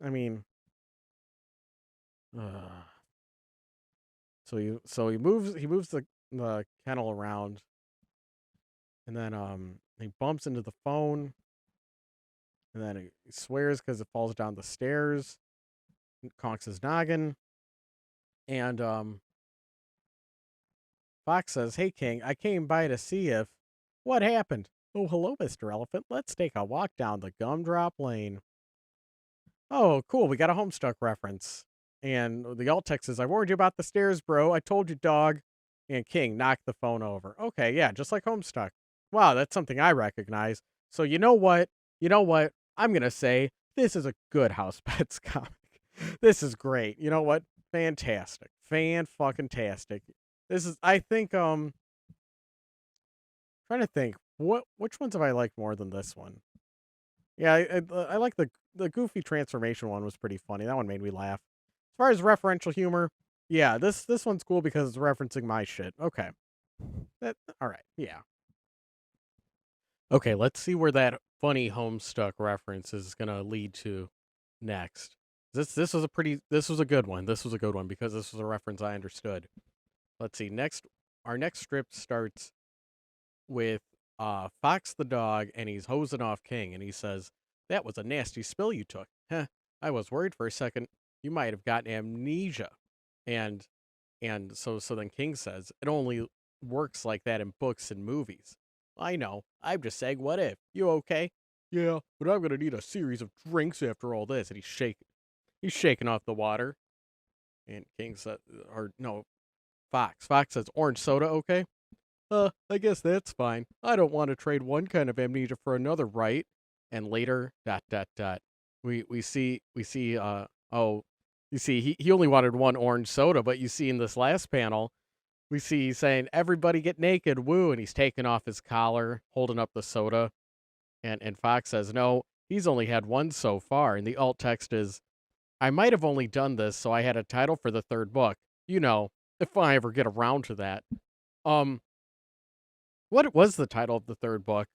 I mean, so he moves the kennel around, and then he bumps into the phone, and then he swears because it falls down the stairs, conks his noggin, and Fox says, "Hey King, I came by to see if what happened." Oh, hello, Mr. Elephant. Let's take a walk down the gumdrop lane. Oh, cool. We got a Homestuck reference. And the alt text says, I warned you about the stairs, bro. I told you, dog. And King knocked the phone over. Okay, yeah, just like Homestuck. Wow, that's something I recognize. So you know what? You know what? I'm going to say this is a good House Pets comic. This is great. You know what? Fantastic. Fan-fucking-tastic. This is, I think, trying to think, which ones have I liked more than this one? Yeah, I like the goofy transformation one was pretty funny. That one made me laugh. As far as referential humor, yeah, this one's cool because it's referencing my shit. Okay. All right. Yeah. Okay, let's see where that funny Homestuck reference is going to lead to next. This was a good one. This was a good one because this was a reference I understood. Let's see. Our next strip starts with Fox the dog, and he's hosing off King, and he says, "That was a nasty spill you took. Huh? I was worried for a second you might have gotten amnesia." And so then King says, "It only works like that in books and movies." I know. I'm just saying, what if? You okay? Yeah, but I'm gonna need a series of drinks after all this. And he's shaking off the water. And King said, or no, Fox says, orange soda, okay? I guess that's fine. I don't want to trade one kind of amnesia for another, right? And later, dot dot dot. Oh, you see, he only wanted one orange soda, but you see in this last panel, we see he's saying, everybody get naked, woo, and he's taking off his collar, holding up the soda. And Fox says, no, he's only had one so far. And the alt text is, I might have only done this so I had a title for the third book. You know, if I ever get around to that. Um, what was the title of the third book?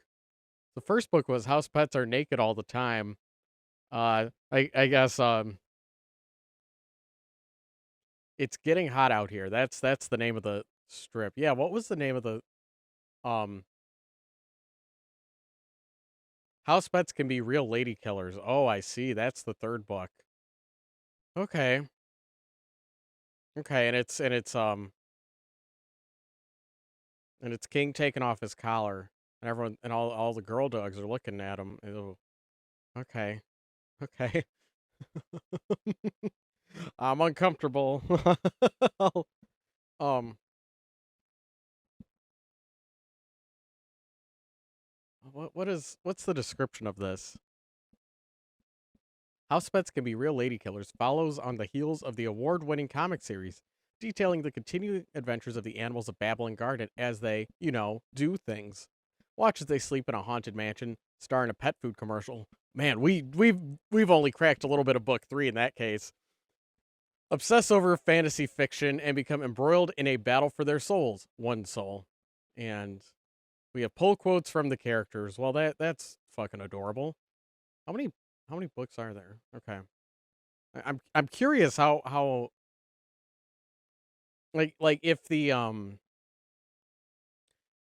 The first book was House Pets Are Naked All the Time. I guess It's Getting Hot Out Here. That's the name of the strip. Yeah, what was the name of the um House Pets Can Be Real Lady Killers? Oh, I see. That's the third book. Okay. Okay, and it's King taking off his collar, and everyone and all the girl dogs are looking at him. Ew. Okay. Okay. I'm uncomfortable. um what's the description of this? House Pets Can Be Real Lady Killers follows on the heels of the award-winning comic series, detailing the continuing adventures of the animals of Babylon Garden as they, do things. Watch as they sleep in a haunted mansion, star in a pet food commercial. Man, we've only cracked a little bit of book 3 in that case. Obsess over fantasy fiction and become embroiled in a battle for their souls, one soul. And we have pull quotes from the characters. Well, that's fucking adorable. How many how many books are there? Okay. I'm curious how like if the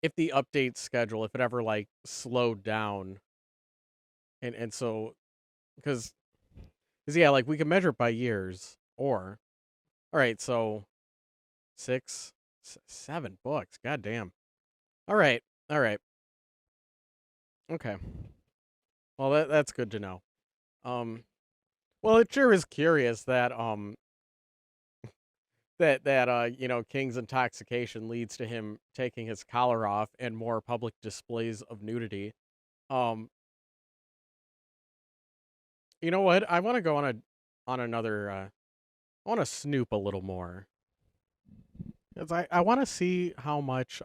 update schedule, if it ever like slowed down, and so because yeah, like we can measure it by years, or all right, so 7 books, god damn. All right, all right, okay, well that's good to know. um well, it sure is curious that King's intoxication leads to him taking his collar off and more public displays of nudity. Um, you know what? I want to go on another. I want to snoop a little more, 'cause I want to see how much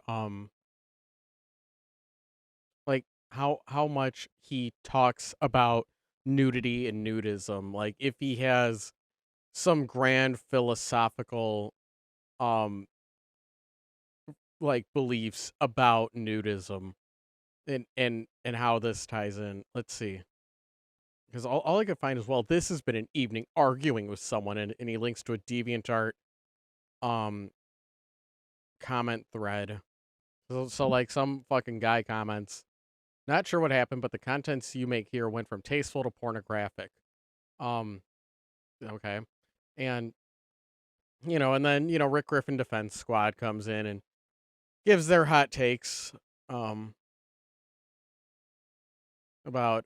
like how much he talks about nudity and nudism. Like if he has some grand philosophical um like beliefs about nudism and how this ties in. Let's see. Because all I could find is, well, this has been an evening arguing with someone, and he links to a DeviantArt um comment thread. So like some fucking guy comments, not sure what happened, but the contents you make here went from tasteful to pornographic. Um, okay. And and then, Rick Griffin Defense Squad comes in and gives their hot takes um about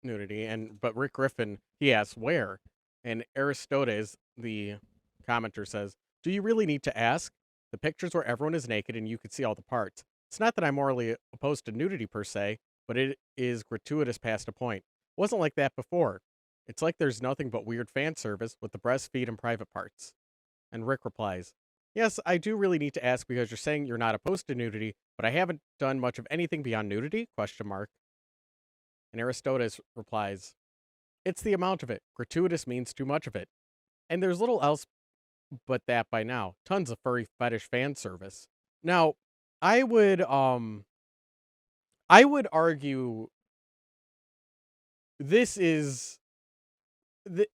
nudity, but Rick Griffin, he asks where, and Aristodes, the commenter, says, "Do you really need to ask? The pictures where everyone is naked and you could see all the parts. It's not that I'm morally opposed to nudity per se, but it is gratuitous past a point. It wasn't like that before. It's like there's nothing but weird fan service with the breast, feet, and private parts." And Rick replies, "Yes, I do really need to ask because you're saying you're not opposed to nudity, but I haven't done much of anything beyond nudity? Question mark." And Aristodes replies, "It's the amount of it. Gratuitous means too much of it. And there's little else but that by now. Tons of furry fetish fan service." Now, I would argue this is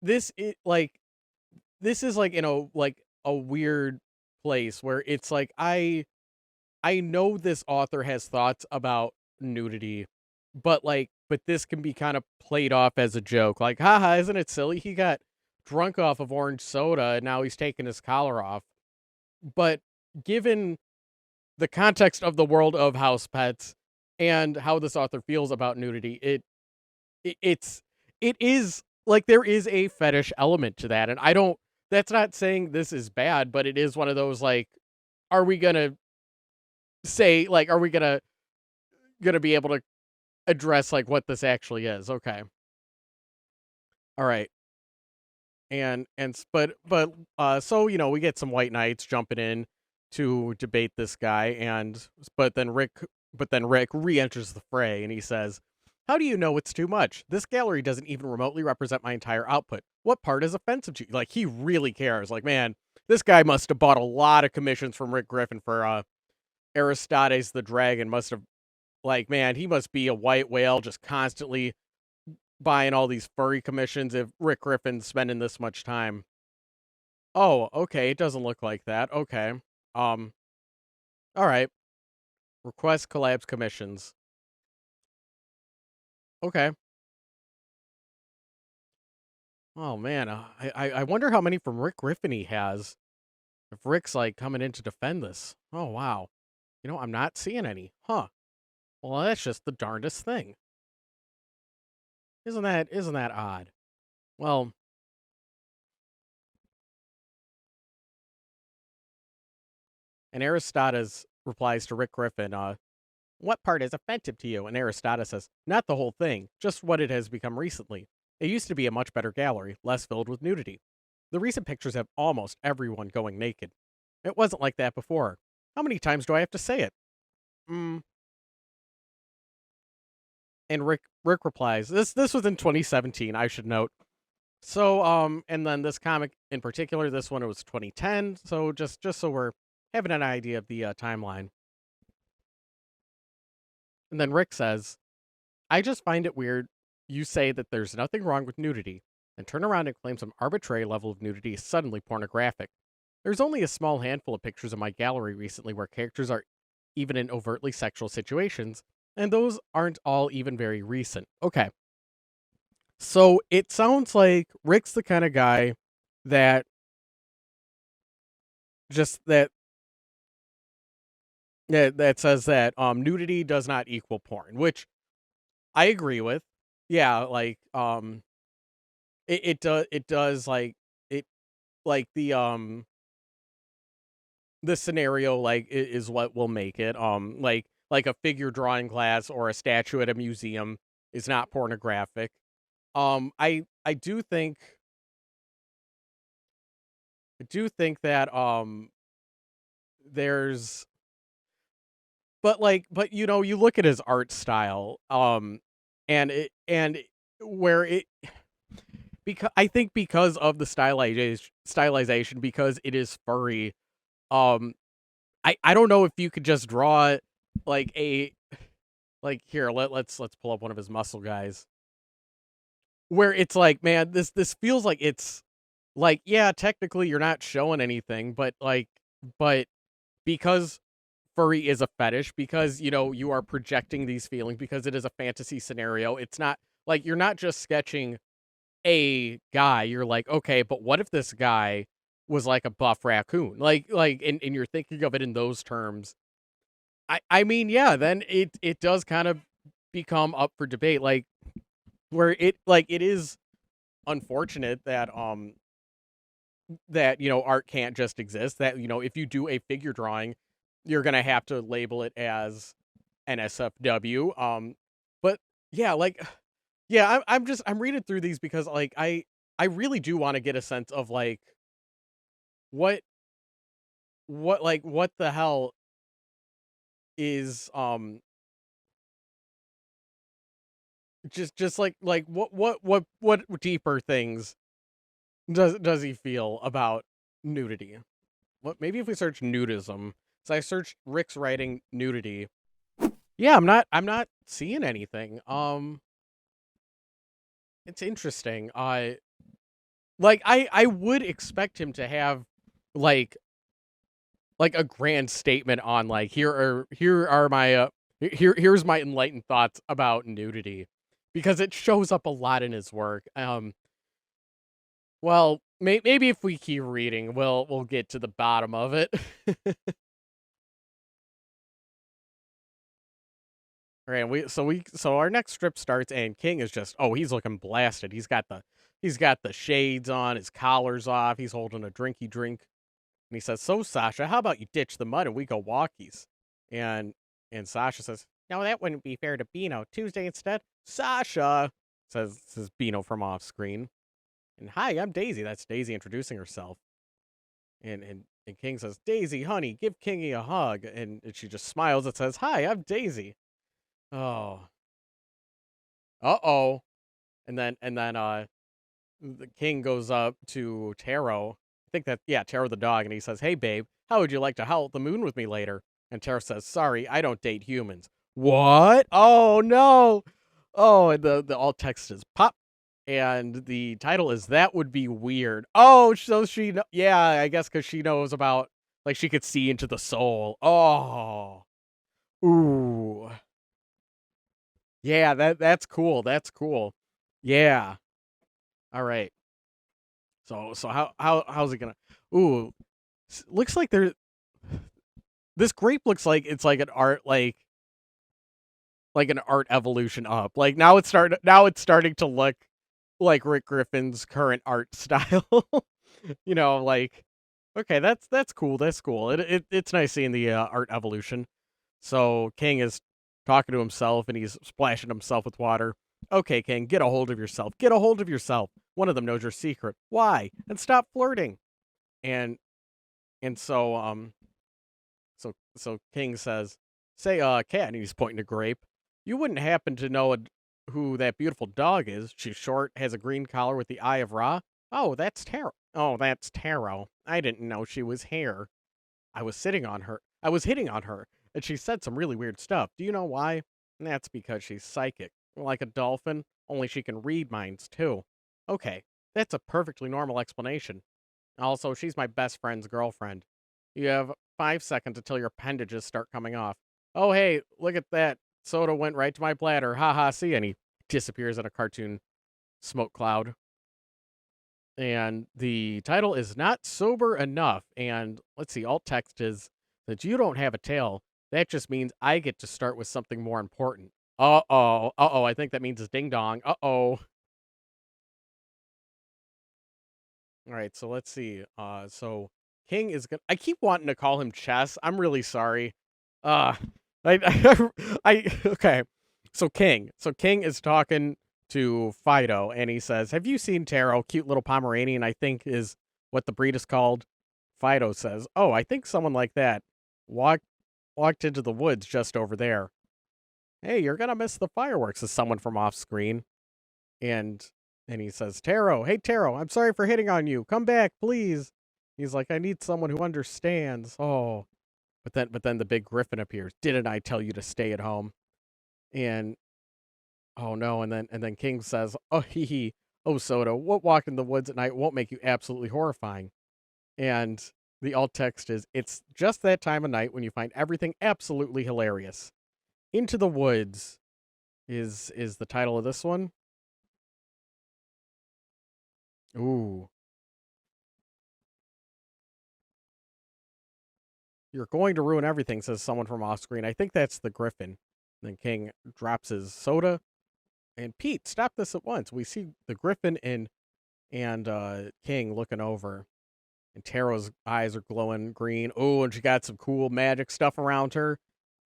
this is like in a weird place where it's like I know this author has thoughts about nudity, but this can be kind of played off as a joke. Like, haha, isn't it silly? He got drunk off of orange soda and now he's taking his collar off. But given the context of the world of House Pets and how this author feels about nudity, it's it is like there is a fetish element to that, and I don't. That's not saying this is bad, but it is one of those like, are we gonna say like, are we gonna be able to address like what this actually is? Okay, all right. So we get some white knights jumping in to debate this guy, and but then Rick re-enters the fray, and he says, "How do you know it's too much? This gallery doesn't even remotely represent my entire output. What part is offensive to you?" Like, he really cares. Like, man, this guy must have bought a lot of commissions from Rick Griffin for Aristodes the Dragon. Must have, like, man, he must be a white whale just constantly buying all these furry commissions if Rick Griffin's spending this much time. Oh, okay, it doesn't look like that. Okay. Um, all right. Request collabs commissions. Okay. Oh man, I wonder how many from Rick Griffin he has. If Rick's like coming in to defend this. Oh wow. I'm not seeing any. Huh. Well, that's just the darndest thing. Isn't that odd? Well, and Aristodes replies to Rick Griffin, what part is offensive to you? And Aristotle says, not the whole thing, just what it has become recently. It used to be a much better gallery, less filled with nudity. The recent pictures have almost everyone going naked. It wasn't like that before. How many times do I have to say it? Mm. And Rick replies, this was in 2017, I should note. So and then this comic in particular, this one, it was 2010. So just so we're having an idea of the timeline. And then Rick says, I just find it weird you say that there's nothing wrong with nudity, and turn around and claim some arbitrary level of nudity is suddenly pornographic. There's only a small handful of pictures in my gallery recently where characters are even in overtly sexual situations, and those aren't all even very recent. Okay. So it sounds like Rick's the kind of guy that just that says that nudity does not equal porn, which I agree with. Yeah, like it does like it like the scenario like is what will make it like a figure drawing class or a statue at a museum is not pornographic. I do think that there's but you look at his art style and where it because I think because of the stylization because it is furry. Um I don't know if you could just draw like a like here let's pull up one of his muscle guys where it's like, man, this feels like it's like, yeah, technically you're not showing anything, but because furry is a fetish, because you are projecting these feelings, because it is a fantasy scenario, it's not like you're not just sketching a guy. You're like, okay, but what if this guy was like a buff raccoon, and you're thinking of it in those terms. I mean, yeah, then it does kind of become up for debate, like where it is unfortunate that art can't just exist, that if you do a figure drawing, you're gonna have to label it as NSFW. But yeah, like yeah, I'm reading through these because like I really do want to get a sense of like what what the hell is just like what deeper things does he feel about nudity? What maybe if we search nudism. So I searched Rick's writing nudity. Yeah, I'm not seeing anything. It's interesting. I would expect him to have like a grand statement on like here are my here's my enlightened thoughts about nudity, because it shows up a lot in his work. Well, maybe if we keep reading, we'll get to the bottom of it. All All right, so our next strip starts, and King is just, oh, he's looking blasted. He's got the shades on, his collar's off, he's holding a drinky drink, and he says, "So Sasha, how about you ditch the mud and we go walkies?" And and Sasha says, "No, that wouldn't be fair to Beano. Tuesday instead." Sasha says Beano from off screen. And hi, I'm Daisy. That's Daisy introducing herself. And King says, "Daisy, honey, give Kingy a hug." And she just smiles and says, "Hi, I'm Daisy." Oh, uh-oh. And then the King goes up to Taro. I think that, yeah, Taro the dog, and he says, "Hey babe, how would you like to howl at the moon with me later?" And Taro says, "Sorry, I don't date humans." What? Oh no. Oh, and the alt text is pop. And the title is "That Would Be Weird." Oh, so yeah, I guess because she knows about, like, she could see into the soul. Oh. Ooh. Yeah, that's cool. That's cool. Yeah. All right. So how's it gonna? Ooh, looks like this grape looks like it's like an art, like an art evolution up. Like now it's starting to look like Rick Griffin's current art style. Like, okay, that's cool. That's cool. It's nice seeing the art evolution. So King is talking to himself and he's splashing himself with water. Okay, King, get a hold of yourself. Get a hold of yourself. One of them knows your secret. Why? And stop flirting. And and so King says, "Say, cat," and he's pointing to Grape. "You wouldn't happen to know who that beautiful dog is? She's short, has a green collar with the eye of Ra." "Oh, that's Taro." "Oh, that's Taro. I didn't know she was here. I was sitting on her. I was hitting on her, and she said some really weird stuff. Do you know why? That's because she's psychic, like a dolphin, only she can read minds too." "Okay, that's a perfectly normal explanation. Also, she's my best friend's girlfriend. You have 5 seconds until your appendages start coming off." "Oh, hey, look at that. Soda went right to my bladder. Ha ha, see?" And he disappears in a cartoon smoke cloud. And the title is "Not Sober Enough." And let's see, alt text is that you don't have a tail. That just means I get to start with something more important. Uh-oh. Uh-oh. I think that means it's ding dong. Uh-oh. All right, so let's see. So King is gonna. I keep wanting to call him Chess. I'm really sorry. Uh, okay. So King is talking to Fido, and he says, "Have you seen Taro? Cute little Pomeranian, I think is what the breed is called." Fido says, "Oh, I think someone like that walked walked into the woods just over there." "Hey, you're gonna miss the fireworks," says someone from off screen. And and he says, "Taro, hey Taro, I'm sorry for hitting on you. Come back, please." He's like, "I need someone who understands." Oh, but then the big Griffin appears. "Didn't I tell you to stay at home?" And oh no, and then King says, "Oh hee hee, oh Soda, what walk in the woods at night won't make you absolutely horrifying." And the alt text is, "It's just that time of night when you find everything absolutely hilarious." Into the Woods is the title of this one. Ooh. "You're going to ruin everything," says someone from off screen. I think that's the Griffin. Then King drops his soda. And Pete, stop this at once. We see the Griffin and King looking over. And Taro's eyes are glowing green. Oh, and she got some cool magic stuff around her.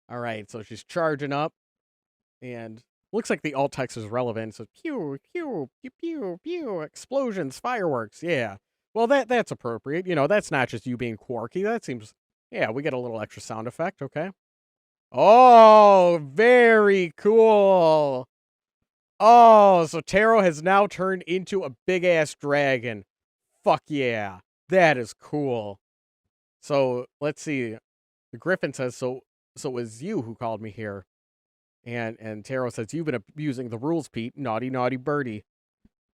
All right, so she's charging up. And looks like the alt text is relevant. So pew, pew, pew, pew, pew, explosions, fireworks. Yeah. Well, that's appropriate. That's not just you being quirky. That seems, yeah, we get a little extra sound effect. Okay. Oh, very cool. Oh, so Taro has now turned into a big ass dragon. Fuck yeah. That is cool. So let's see. The Griffin says, so it was you who called me here. And Taro says, "You've been abusing the rules, Pete. Naughty, naughty birdie."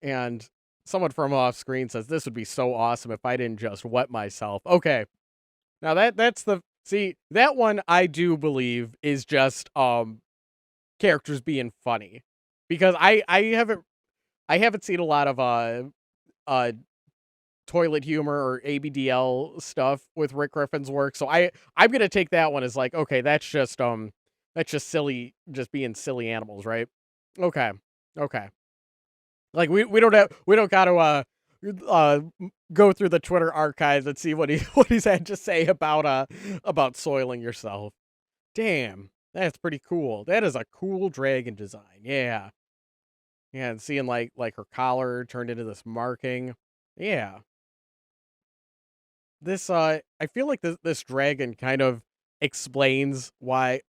And someone from off screen says, "This would be so awesome if I didn't just wet myself." Okay. Now that's the see, that one I do believe is just characters being funny. Because I haven't seen a lot of uh toilet humor or ABDL stuff with Rick Griffin's work. So I'm gonna take that one as like, okay, that's just That's just silly, just being silly animals, right? Okay. Okay. Like we don't got to uh go through the Twitter archives and see what he what he's had to say about soiling yourself. Damn, that's pretty cool. That is a cool dragon design. Yeah. Yeah, and seeing like her collar turned into this marking. Yeah. This I feel like this dragon kind of explains why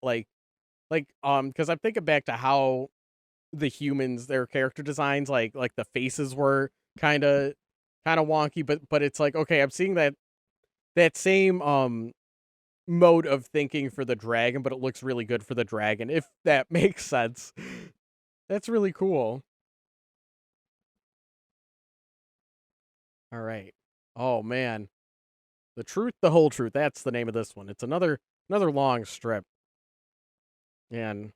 because I'm thinking back to how the humans, their character designs, like the faces were kind of wonky, but it's like, okay, I'm seeing that same mode of thinking for the dragon, but it looks really good for the dragon, if that makes sense. That's really cool. All right. Oh man. The Truth, the Whole Truth. That's the name of this one. It's another long strip. And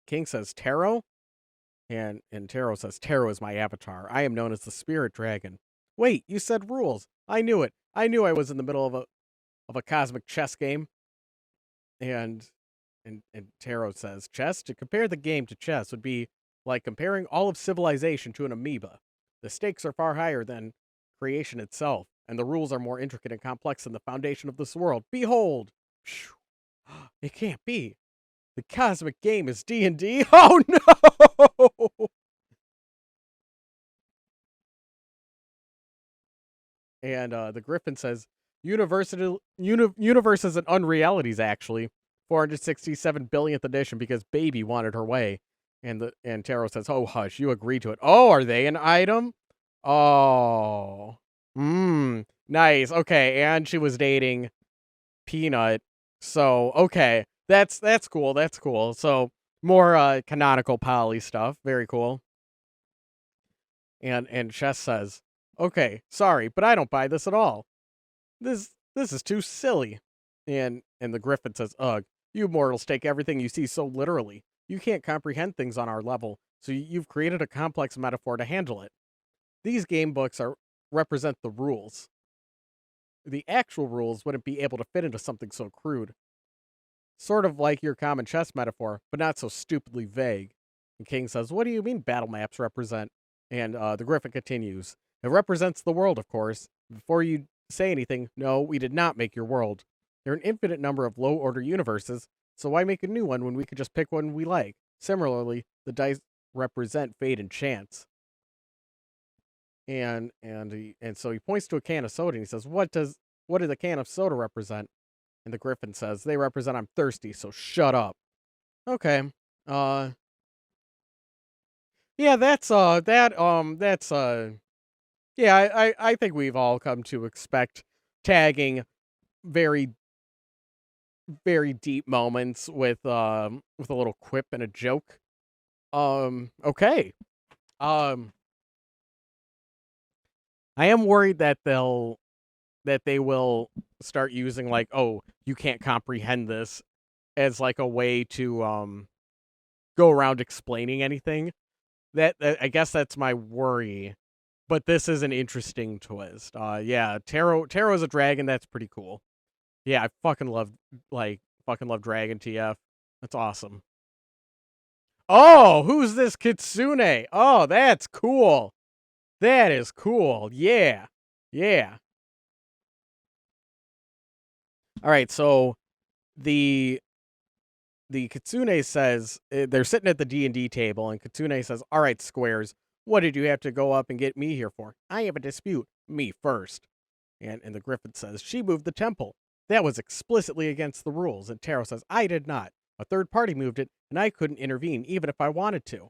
King says Tarot, and Tarot says Tarot is my avatar. I am known as the Spirit Dragon. Wait, you said rules. I knew it. I knew I was in the middle of a cosmic chess game. And and Tarot says chess, to compare the game to chess would be like comparing all of civilization to an amoeba. The stakes are far higher than creation itself, and the rules are more intricate and complex than the foundation of this world. Behold! Phew. It can't be. The cosmic game is D&D. Oh no! And the Griffin says, universes and unrealities, actually. 467 billionth edition because Baby wanted her way. And Taro says, oh, hush, you agreed to it. Oh, are they an item? Oh. Nice. Okay, and she was dating Peanut. So, okay. That's cool. That's cool. So, more canonical poly stuff. Very cool. And Chess says, okay, sorry, but I don't buy this at all. This is too silly. And the Griffin says, ugh, you mortals take everything you see so literally. You can't comprehend things on our level, so you've created a complex metaphor to handle it. These game books represent the rules. The actual rules wouldn't be able to fit into something so crude. Sort of like your common chess metaphor, but not so stupidly vague. And King says, what do you mean battle maps represent? And the Griffin continues, it represents the world, of course. Before you say anything, no, we did not make your world. There are an infinite number of low-order universes, so why make a new one when we could just pick one we like? Similarly, the dice represent fate and chance. And so he points to a can of soda and he says, what does the can of soda represent? And the Griffin says, they represent I'm thirsty, so shut up. Okay. Uh yeah, yeah, I think we've all come to expect tagging very very deep moments with a little quip and a joke. Okay. Um I am worried that they will start using like, oh, you can't comprehend this as like a way to go around explaining anything. That I guess that's my worry. But this is an interesting twist. Yeah, Tarot is a dragon. That's pretty cool. Yeah, I fucking love Dragon TF. That's awesome. Oh, who's this Kitsune? Oh, that's cool. That is cool. Yeah. Yeah. All right, so the Kitsune says they're sitting at the D&D table, and Kitsune says, all right, squares, what did you have to go up and get me here for? I have a dispute. Me first. And the Griffin says, she moved the temple. That was explicitly against the rules. And Taro says, I did not. A third party moved it, and I couldn't intervene, even if I wanted to.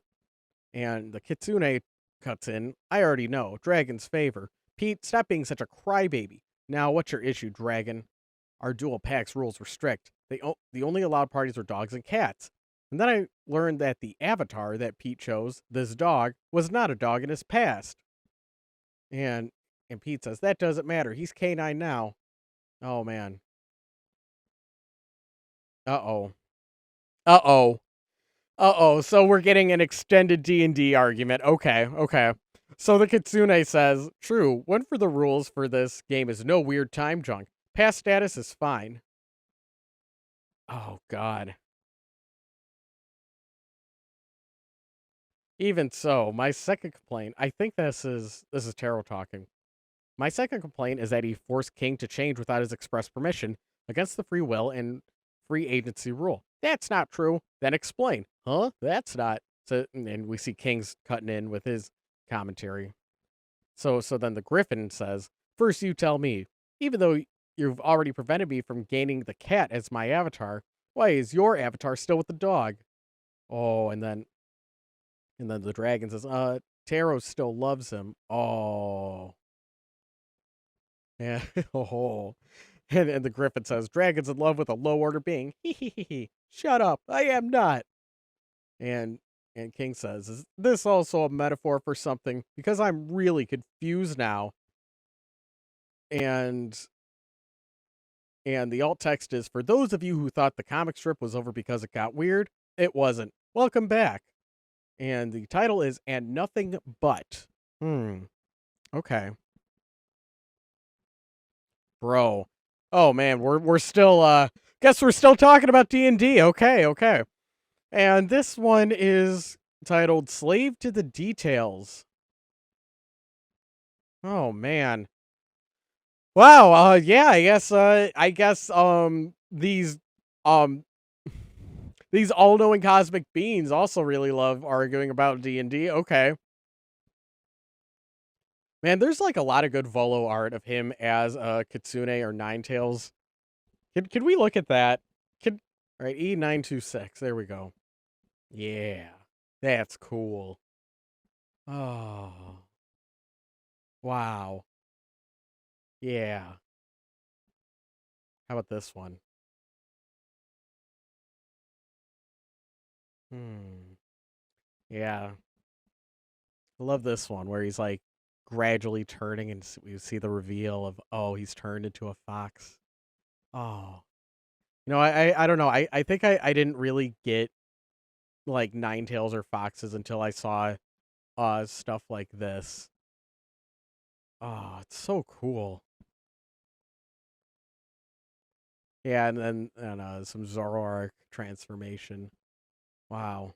And the Kitsune cuts in, I already know. Dragon's favor. Pete, stop being such a crybaby. Now, what's your issue, Dragon? Our dual packs rules were strict. The only allowed parties were dogs and cats. And then I learned that the avatar that Pete chose, this dog, was not a dog in his past. And Pete says, that doesn't matter. He's canine now. Oh, man. Uh-oh. Uh-oh. Uh-oh. So we're getting an extended D&D argument. Okay, okay. So the Kitsune says, true, one for the rules for this game is no weird time junk. Past status is fine. Oh, God. Even so, my second complaint, I think this is Taro talking. My second complaint is that he forced King to change without his express permission, against the free will and free agency rule. That's not true. Then explain. Huh? That's not. So, and we see King's cutting in with his commentary. So then the Griffin says, "First you tell me, even though you've already prevented me from gaining the cat as my avatar, why is your avatar still with the dog?" Oh, and then the dragon says, Taro still loves him. Oh. Yeah. Oh. And the Griffin says, "Dragon's in love with a low order being." Hee. Shut up. I am not. And and King says, "Is this also a metaphor for something? Because I'm really confused now." And the alt text is, "For those of you who thought the comic strip was over because it got weird, it wasn't. Welcome back." And the title is "And Nothing But." Okay. Bro. Oh man, we're still guess we're still talking about D&D. Okay. And this one is titled "Slave to the Details." Oh man. Wow, yeah, I guess these um these all-knowing cosmic beings also really love arguing about D&D. Okay. Man, there's like a lot of good Volo art of him as Kitsune or Ninetales. Can we look at that? Can All right, E926. There we go. Yeah. That's cool. Oh. Wow. Yeah. How about this one? Hmm. Yeah. I love this one where he's like gradually turning and we see the reveal of, oh, he's turned into a fox. Oh. I don't know. I think I didn't really get like Ninetales or foxes until I saw stuff like this. Oh, it's so cool. Yeah, and then some Zoroark transformation. Wow.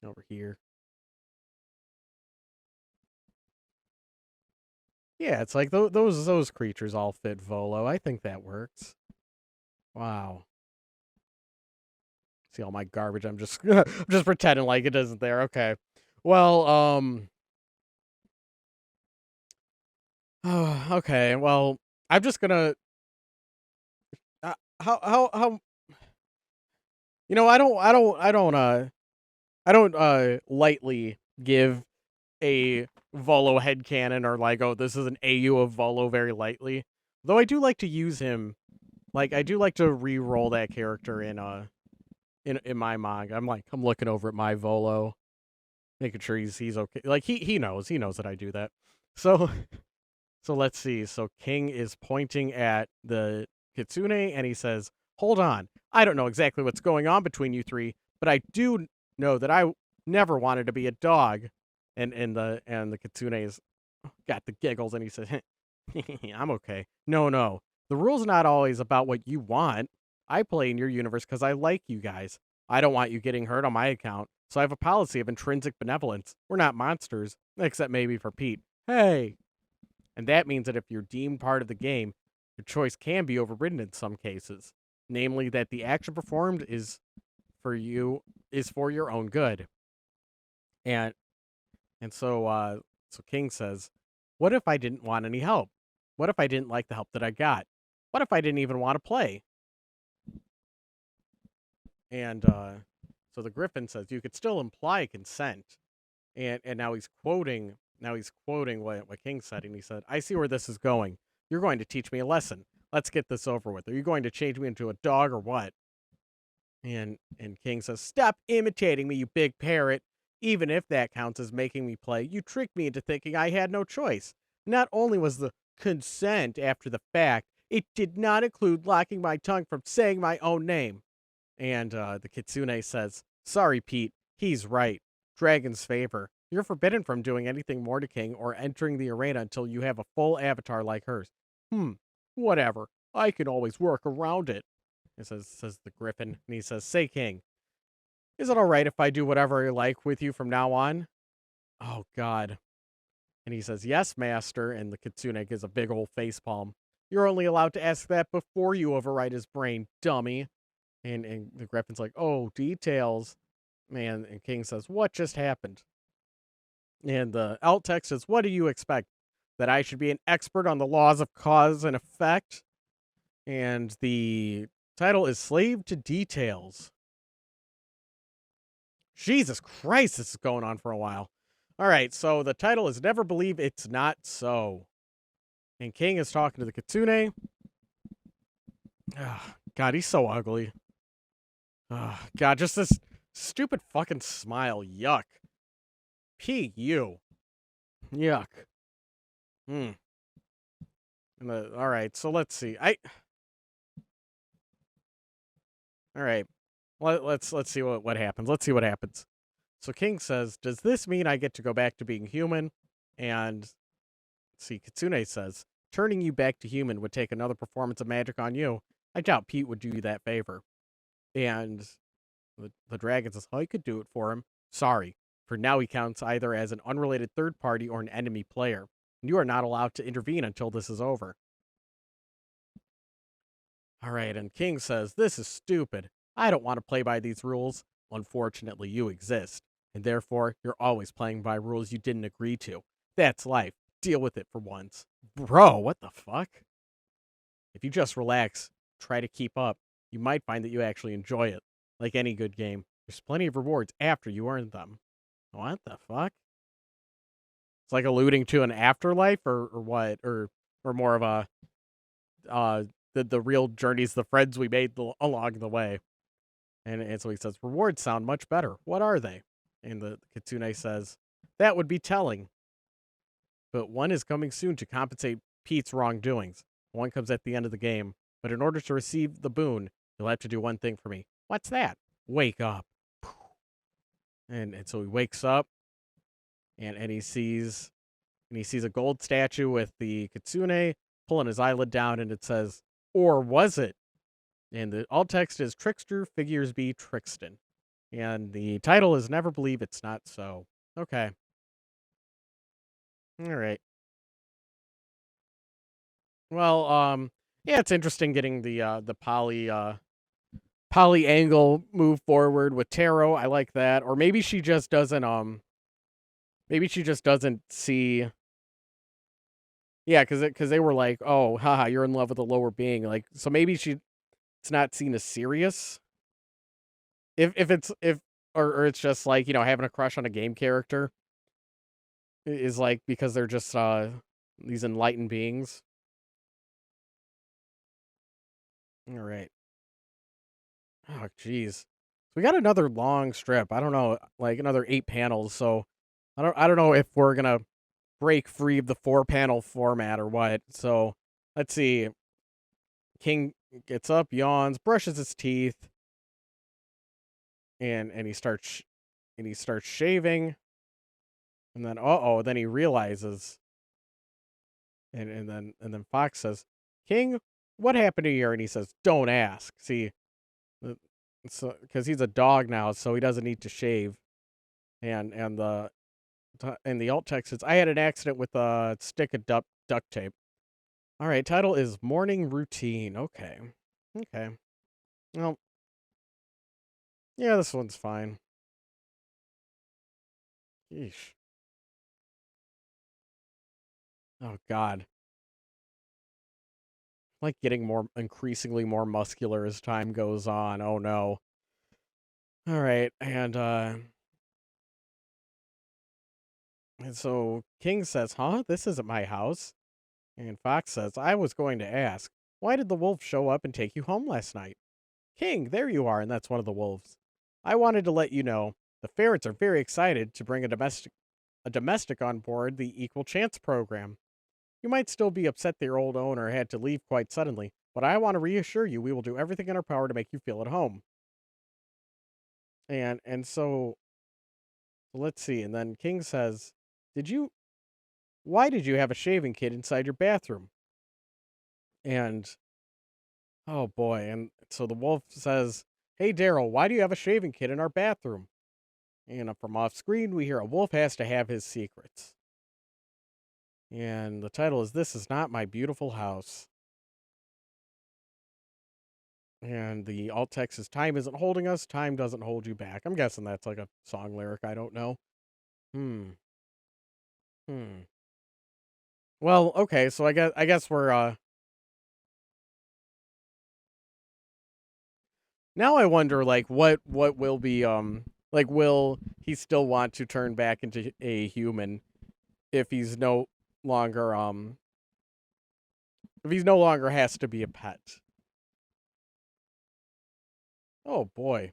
Over here. Yeah, it's like those creatures all fit Volo. I think that works. Wow. See all my garbage. I'm just I'm just pretending like it isn't there. Okay. Well, okay. Well, I'm just gonna how I don't lightly give a Volo headcanon or like, oh, this is an AU of Volo very lightly. Though I do like to use him. Like I do like to re-roll that character in my manga. I'm looking over at my Volo, making sure he's okay. Like he knows that I do that. So so let's see. So King is pointing at the Kitsune and he says, "Hold on. I don't know exactly what's going on between you three, but I do know that I never wanted to be a dog." And the Kitsune's got the giggles and he says, "I'm okay. No. The rule's not always about what you want. I play in your universe because I like you guys. I don't want you getting hurt on my account, so I have a policy of intrinsic benevolence. We're not monsters, except maybe for Pete. Hey." And that means that if you're deemed part of the game, your choice can be overridden in some cases. Namely, that the action performed is for your own good. And so King says, "What if I didn't want any help? What if I didn't like the help that I got? What if I didn't even want to play?" And so the Griffin says, "You could still imply consent." And now he's quoting what King said, and he said, "I see where this is going. You're going to teach me a lesson. Let's get this over with. Are you going to change me into a dog or what?" And King says, "Stop imitating me, you big parrot. Even if that counts as making me play, you tricked me into thinking I had no choice. Not only was the consent after the fact, it did not include locking my tongue from saying my own name." And the Kitsune says, "Sorry, Pete. He's right. Dragon's favor. You're forbidden from doing anything more to King or entering the arena until you have a full avatar like hers." Whatever. I can always work around it." It says the Griffin, and he says, "Say, King, is it all right if I do whatever I like with you from now on?" Oh God. And he says, "Yes, master." And the Kitsune gives a big old facepalm. "You're only allowed to ask that before you override his brain, dummy." And the Griffin's like, "Oh, details." Man, and King says, "What just happened?" And the alt text says, "What do you expect? That I should be an expert on the laws of cause and effect?" And the title is Slave to Details. Jesus Christ, this is going on for a while. All right, so the title is Never Believe It's Not So. And King is talking to the Kitsune. God, he's so ugly. God, just this stupid fucking smile. Yuck. P.U. Yuck. Hmm. All right, so let's see. All right. Let's see what happens. Let's see what happens. So King says, "Does this mean I get to go back to being human?" And see, Kitsune says, "Turning you back to human would take another performance of magic on you. I doubt Pete would do you that favor." And the dragon says, "I could do it for him. Sorry. For now, he counts either as an unrelated third party or an enemy player. And you are not allowed to intervene until this is over." All right, and King says, "This is stupid. I don't want to play by these rules. Unfortunately, you exist, and therefore, you're always playing by rules you didn't agree to. That's life. Deal with it for once." Bro, what the fuck? If you just relax, try to keep up, you might find that you actually enjoy it. Like any good game, there's plenty of rewards after you earn them. What the fuck? It's like alluding to an afterlife or what? Or more of a uh the real journeys, the friends we made along the way. And so he says, "Rewards sound much better. What are they?" And the Kitsune says, "That would be telling. But one is coming soon to compensate Pete's wrongdoings. One comes at the end of the game. But in order to receive the boon, you'll have to do one thing for me." "What's that?" "Wake up." And so he wakes up and he sees a gold statue with the Kitsune pulling his eyelid down, and it says, "Or was it?" And the alt text is "Trickster Figures Be Trixton." And the title is Never Believe It's Not So. Okay. All right. Well, yeah, it's interesting getting the poly angle move forward with Taro. I like that. Or maybe she just doesn't see. Yeah, because they were like, "Oh, haha, you're in love with a lower being." Like, so maybe it's not seen as serious. If it's if or it's just like, having a crush on a game character is like because they're just these enlightened beings. All right. Oh, jeez. We got another long strip. I don't know, like another 8 panels. So I don't know if we're gonna break free of the 4 panel format or what. So let's see. King gets up, yawns, brushes his teeth, and he starts shaving, and then then he realizes, and then Fox says, "King, what happened to your?" And he says, "Don't ask." See, so because he's a dog now, so he doesn't need to shave. And the alt text says, "I had an accident with a stick of duct tape." All right, title is Morning Routine. Okay. Okay. Well, yeah, this one's fine. Yeesh. Oh, God. Like getting increasingly more muscular as time goes on. Oh, no. All right. And so King says, "Huh? This isn't my house." And Fox says, "I was going to ask, why did the wolf show up and take you home last night?" "King, there you are," and that's one of the wolves. "I wanted to let you know the ferrets are very excited to bring a domestic on board the Equal Chance program. You might still be upset that your old owner had to leave quite suddenly, but I want to reassure you we will do everything in our power to make you feel at home." And so let's see. And then King says, "Did you why did you have a shaving kit inside your bathroom?" And oh boy, and so the wolf says, "Hey, Daryl, why do you have a shaving kit in our bathroom?" And from off screen, we hear a wolf has to have his secrets. And the title is This Is Not My Beautiful House. And the alt text is Time isn't holding us, time doesn't hold you back. I'm guessing that's like a song lyric. I don't know. Hmm. Hmm. Well, okay, so I guess we're now I wonder like what will be like will he still want to turn back into a human if he's no longer if he's no longer has to be a pet. Oh boy.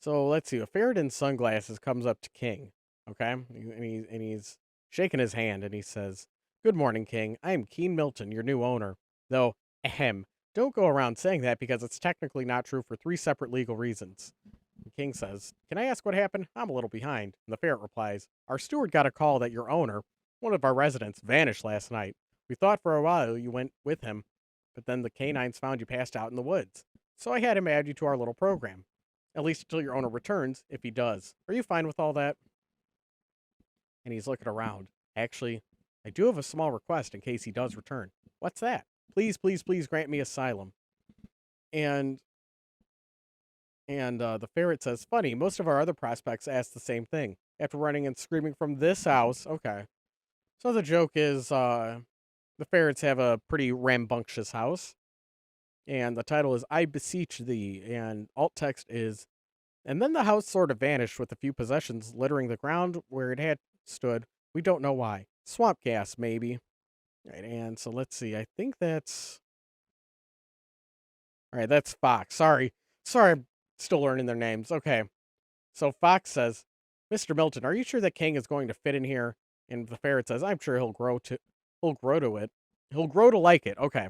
So let's see. A ferret in sunglasses comes up to King. Okay, and he's shaking his hand, and he says, "Good morning, King. I am Keen Milton, your new owner. Though, ahem, don't go around saying that because it's technically not true for three separate legal reasons." The King says, "Can I ask what happened? I'm a little behind." And the ferret replies, "Our steward got a call that your owner, one of our residents, vanished last night. We thought for a while you went with him, but then the canines found you passed out in the woods. So I had him add you to our little program. At least until your owner returns, if he does. Are you fine with all that?" And he's looking around. "Actually, I do have a small request in case he does return." "What's that?" "Please, please, please grant me asylum." And the ferret says, "Funny, most of our other prospects asked the same thing. After running and screaming from this house." Okay. So the joke is the ferrets have a pretty rambunctious house. And the title is I Beseech Thee. And alt text is, and then the house sort of vanished with a few possessions littering the ground where it had stood. We don't know why. Swamp gas, maybe. Right, and so let's see. I think that's all right. That's Fox. Sorry, I'm still learning their names. Okay, so Fox says, "Mr. Milton, are you sure that King is going to fit in here?" And the ferret says, "I'm sure he'll grow to it. He'll grow to like it." Okay,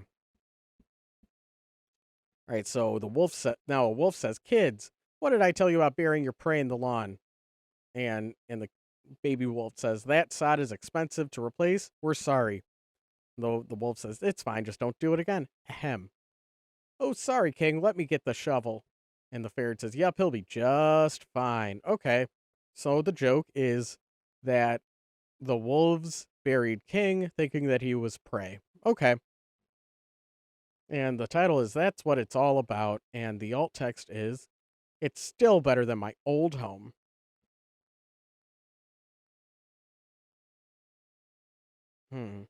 all right. So the wolf said, now a wolf says, "Kids, what did I tell you about burying your prey in the lawn?" And the baby wolf says, "That sod is expensive to replace. We're sorry." Though the wolf says, "It's fine, just don't do it again." Ahem. "Oh, sorry, King, let me get the shovel." And the ferret says, "Yep, he'll be just fine." Okay. So the joke is that the wolves buried King thinking that he was prey. Okay. And the title is That's What It's All About. And the alt text is, "It's still better than my old home." Hmm.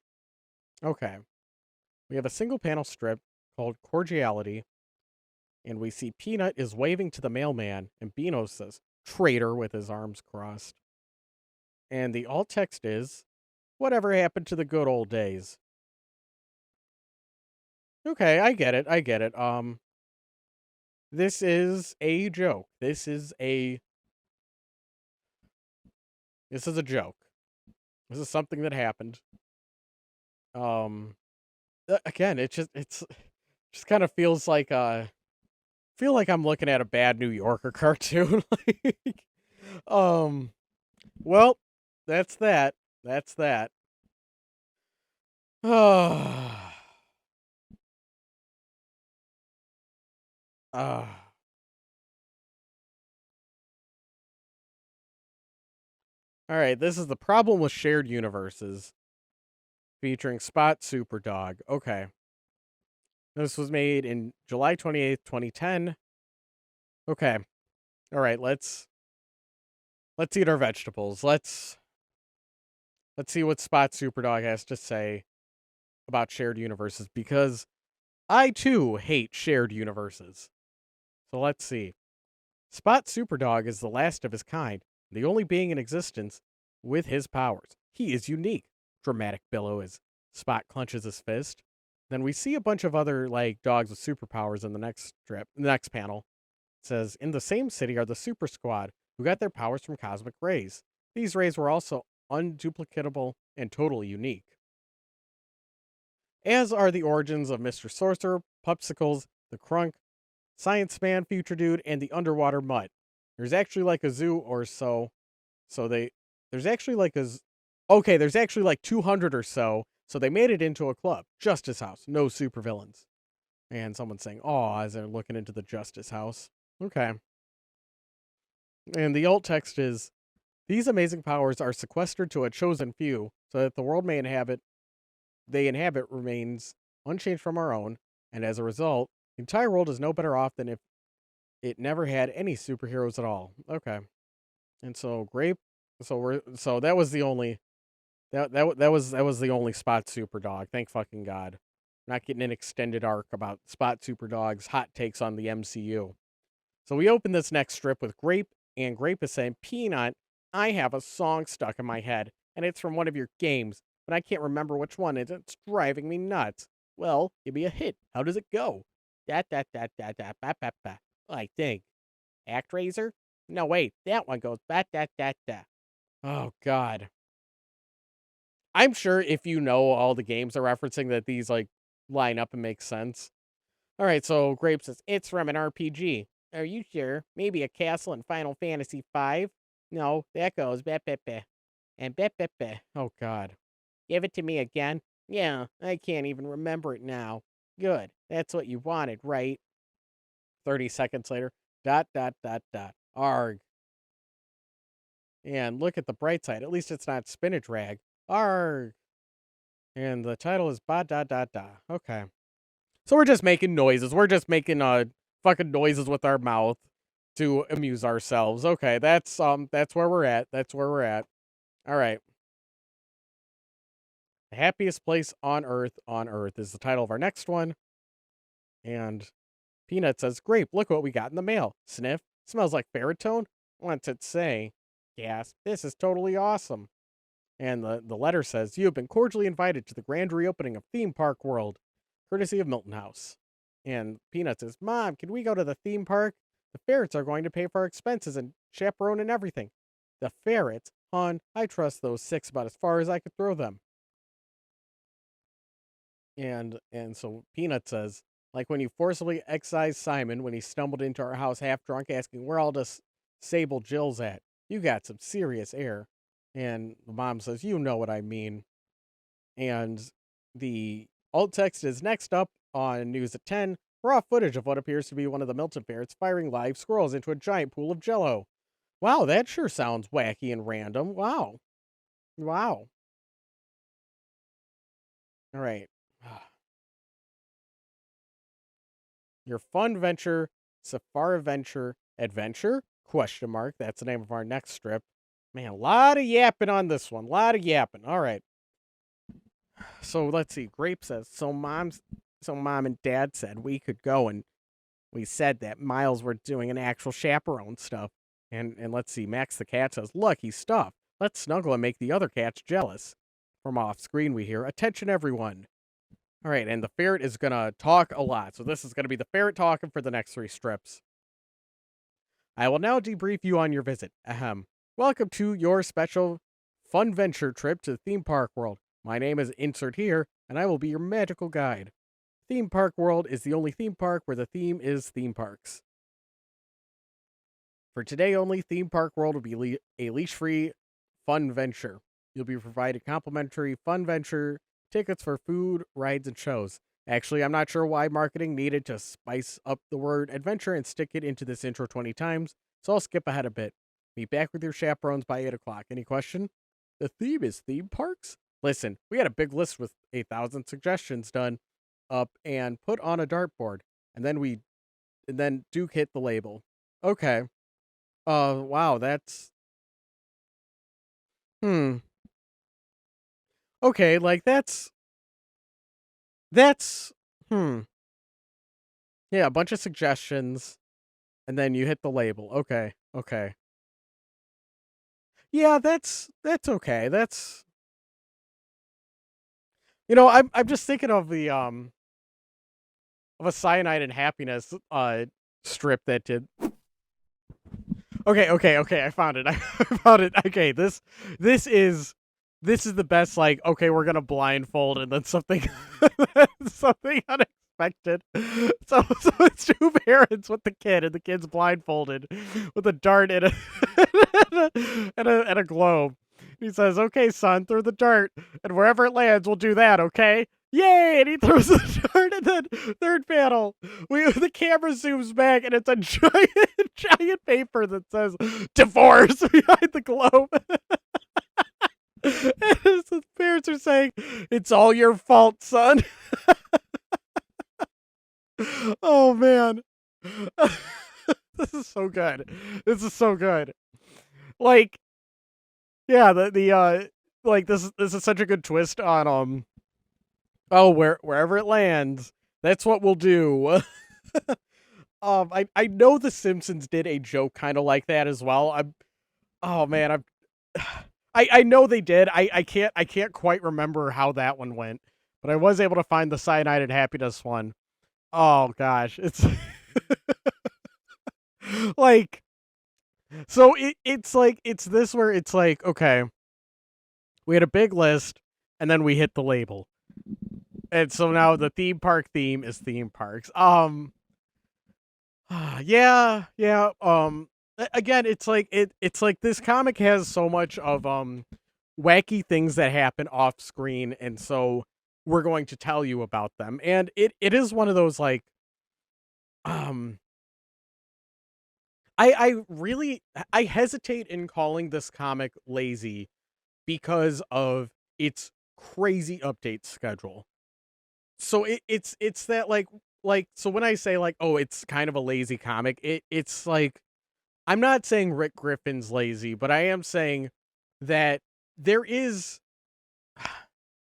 Okay. We have a single panel strip called Cordiality, and we see Peanut is waving to the mailman, and Beano says, "Traitor," with his arms crossed. And the alt text is, "Whatever happened to the good old days?" Okay, I get it. I get it. This is a joke. This is a joke. This is something that happened. Um, again, it's just kind of feels like feel like I'm looking at a bad New Yorker cartoon. like, um, well, that's that. That's that. Oh, uh, all right. This is the problem with shared universes featuring Spot Superdog. Okay. This was made in July 28th, 2010. Okay. All right, let's eat our vegetables. Let's see what Spot Superdog has to say about shared universes because I too hate shared universes. So let's see. Spot Superdog is the last of his kind, the only being in existence with his powers. He is unique. Dramatic billow as Spot clenches his fist. Then we see a bunch of other like dogs with superpowers in the next strip, the next panel. It says, "In the same city are the Super Squad, who got their powers from cosmic rays. These rays were also unduplicatable and totally unique. As are the origins of Mr. Sorcerer, Pupsicles, the Crunk, Science Man, Future Dude, and the Underwater Mutt. There's actually like a zoo or so. So they, there's actually like okay, there's actually like 200 or so. So they made it into a club. Justice House, no supervillains." And someone's saying, "Aw," as they're looking into the justice house. Okay. And the alt text is, "These amazing powers are sequestered to a chosen few, so that the world they inhabit remains unchanged from our own, and as a result, the entire world is no better off than if it never had any superheroes at all." Okay. And so Grape, so that was the only that was the only Spot Superdog. Thank fucking God. Not getting an extended arc about Spot Superdog's hot takes on the MCU. So we open this next strip with Grape, and Grape is saying, "Peanut, I have a song stuck in my head, and it's from one of your games, but I can't remember which one, and it's driving me nuts." "Well, give me a hit. How does it go?" Da ba ba. I think. "Actraiser? No, wait, that one goes ba da da da." Oh, God. I'm sure if you know all the games they're referencing that these, like, line up and make sense. Alright, so Grape says, "It's from an RPG." "Are you sure? Maybe a castle in Final Fantasy V?" "No, that goes ba ba ba and ba ba ba." Oh, God. "Give it to me again?" "Yeah, I can't even remember it now." "Good. That's what you wanted, right?" 30 seconds later. Dot, dot, dot, dot. Arg. And look at the bright side. At least it's not spinach rag. Arg. And the title is ba da da da. Okay. So we're just making noises. We're just making fucking noises with our mouth to amuse ourselves. Okay, that's where we're at. That's where we're at. All right. The happiest place on earth is the title of our next one. And Peanut says, "Grape, look what we got in the mail." Sniff. "Smells like baritone." What's it say? Gasp. "This is totally awesome." And the letter says, "You have been cordially invited to the grand reopening of Theme Park World, courtesy of Milton House." And Peanut says, "Mom, can we go to the theme park? The ferrets are going to pay for our expenses and chaperone and everything." "The ferrets? Hon, I trust those six about as far as I could throw them." And so Peanut says, "Like when you forcibly excised Simon when he stumbled into our house half drunk asking where all this Sable Jill's at. You got some serious air." And the mom says, "You know what I mean." And the alt text is, "Next up on News at 10, raw footage of what appears to be one of the Milton ferrets firing live squirrels into a giant pool of jello." Wow, that sure sounds wacky and random. Wow. Wow. All right. Your fun venture, Safari Venture Adventure? Question mark. That's the name of our next strip. Man, a lot of yapping on this one. A lot of yapping. All right. So let's see. Grape says, so mom and dad said we could go, and we said that Miles were doing an actual chaperone stuff. And let's see. Max the cat says, "Look, he's stuffed. Let's snuggle and make the other cats jealous." From off screen, we hear, "Attention, everyone." All right, and the ferret is going to talk a lot. So this is going to be the ferret talking for the next three strips. "I will now debrief you on your visit. Ahem. Welcome to your special fun venture trip to Theme Park World. My name is Insert here, and I will be your magical guide. Theme Park World is the only theme park where the theme is theme parks. For today only, Theme Park World will be a leash-free fun venture. You'll be provided complimentary fun venture tickets for food, rides, and shows." Actually, I'm not sure why marketing needed to spice up the word adventure and stick it into this intro 20 times, so I'll skip ahead a bit. Meet back with your chaperones by 8 o'clock. Any question? The theme is theme parks? Listen, we had a big list with 8,000 suggestions done up and put on a dartboard, and then Duke hit the label. Okay. Wow, hmm. Okay, like that's, hmm. Yeah, a bunch of suggestions, and then you hit the label. Okay, okay. Yeah, that's okay. I'm just thinking of the of a Cyanide and Happiness strip that did. Okay, okay, okay. I found it. I found it. Okay, this is the best. Like, okay, we're gonna blindfold, and then something something unexpected. So it's two parents with the kid, and the kid's blindfolded with a dart and and a globe. He says, "Okay, son, throw the dart, and wherever it lands, we'll do that. Okay." Yay! And he throws the dart, and then third panel, the camera zooms back, and it's a giant paper that says "divorce" behind the globe. And the parents are saying, "It's all your fault, son." Oh man, this is so good. This is so good. Like, yeah, like this is such a good twist on oh, wherever it lands, that's what we'll do. I know The Simpsons did a joke kind of like that as well. Oh man, I know they did. I can't quite remember how that one went, but I was able to find the Cyanide and Happiness one. Oh gosh, it's like, so it's like, it's this where it's like, okay, we had a big list and then we hit the label. And so now the theme park theme is theme parks. Yeah, yeah. Again, it's like this comic has so much of wacky things that happen off screen, and so we're going to tell you about them. And it is one of those like, um I really, I hesitate in calling this comic lazy because of its crazy update schedule. So it's that like, so when I say like, oh, it's kind of a lazy comic, it's like, I'm not saying Rick Griffin's lazy, but I am saying that there is,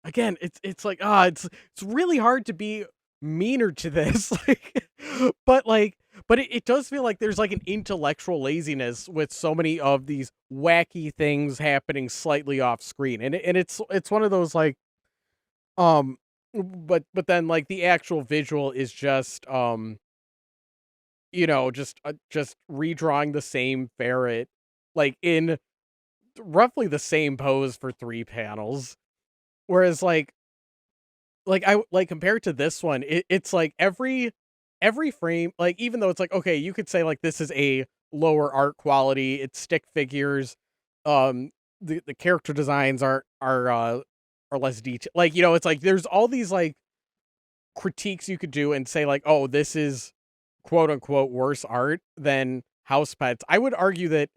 again, it's like, it's really hard to be meaner to this. Like, but it does feel like there's like an intellectual laziness with so many of these wacky things happening slightly off screen. And it's one of those like, um but then like the actual visual is just, just redrawing the same ferret, like in roughly the same pose for three panels. Whereas I like, compared to this one, it's like every frame, like, even though it's like, okay, you could say like this is a lower art quality, it's stick figures, the character designs are less detailed. Like, it's like there's all these like critiques you could do and say like, oh, this is quote unquote worse art than House Pets. I would argue that,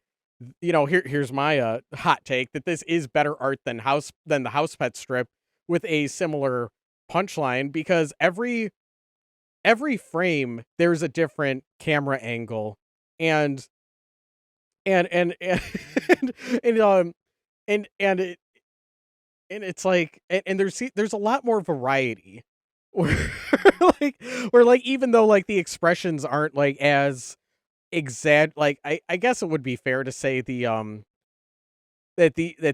here's my hot take, that this is better art than the House Pet strip, with a similar punchline, because every frame there's a different camera angle, and and and and it's like, and there's a lot more variety, where like where like, even though like the expressions aren't like as exact, like, I guess it would be fair to say that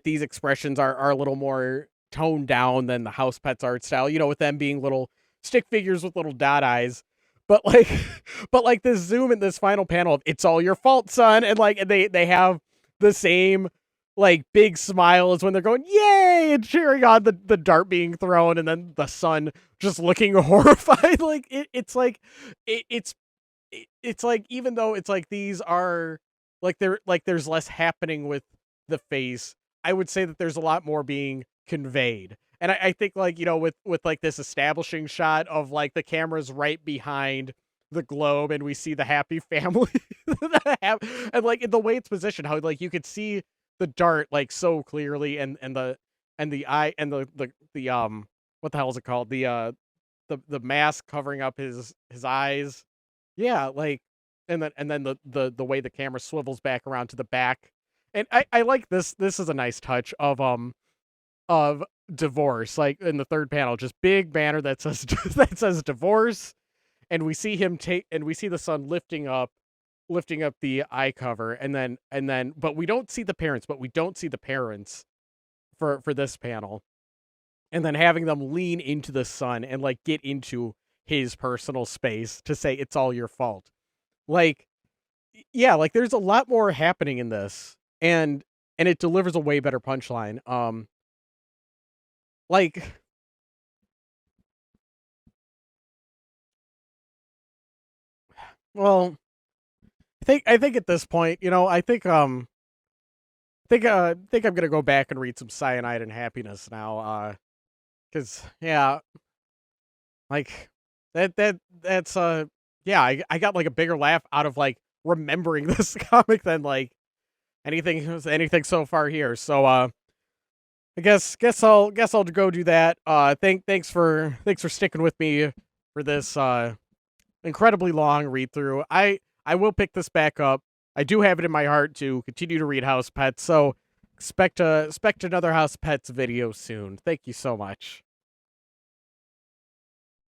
these expressions are a little more toned down than the House Pets art style, with them being little stick figures with little dot eyes. But like, but like this zoom in this final panel of "It's all your fault, son," and like, and they have the same like big smile as when they're going "Yay!" and cheering on the dart being thrown, and then the son just looking horrified. Like, it's like, it's it's like, even though it's like these are like, they're like, there's less happening with the face, I would say that there's a lot more being conveyed. And I think like, with like this establishing shot of like the camera's right behind the globe, and we see the happy family and like in the way it's positioned, how like you could see the dart like so clearly, and the eye, and the what the hell is it called, the mask covering up his eyes. Yeah, like, and then the way the camera swivels back around to the back. And I like this. This is a nice touch of divorce. Like in the third panel, just big banner that says that says divorce, and we see the son lifting up the eye cover, and then but we don't see the parents, for this panel, and then having them lean into the son and like get into his personal space to say it's all your fault. Like, yeah, like there's a lot more happening in this, and it delivers a way better punchline. Like, well, I think at this point, I think I'm gonna go back and read some Cyanide and Happiness now. Cause yeah, Like that's yeah, I got like a bigger laugh out of like remembering this comic than like anything so far here. So I guess I'll go do that. Thanks for sticking with me for this incredibly long read through. I will pick this back up. I do have it in my heart to continue to read House Pets, so expect another House Pets video soon. Thank you so much.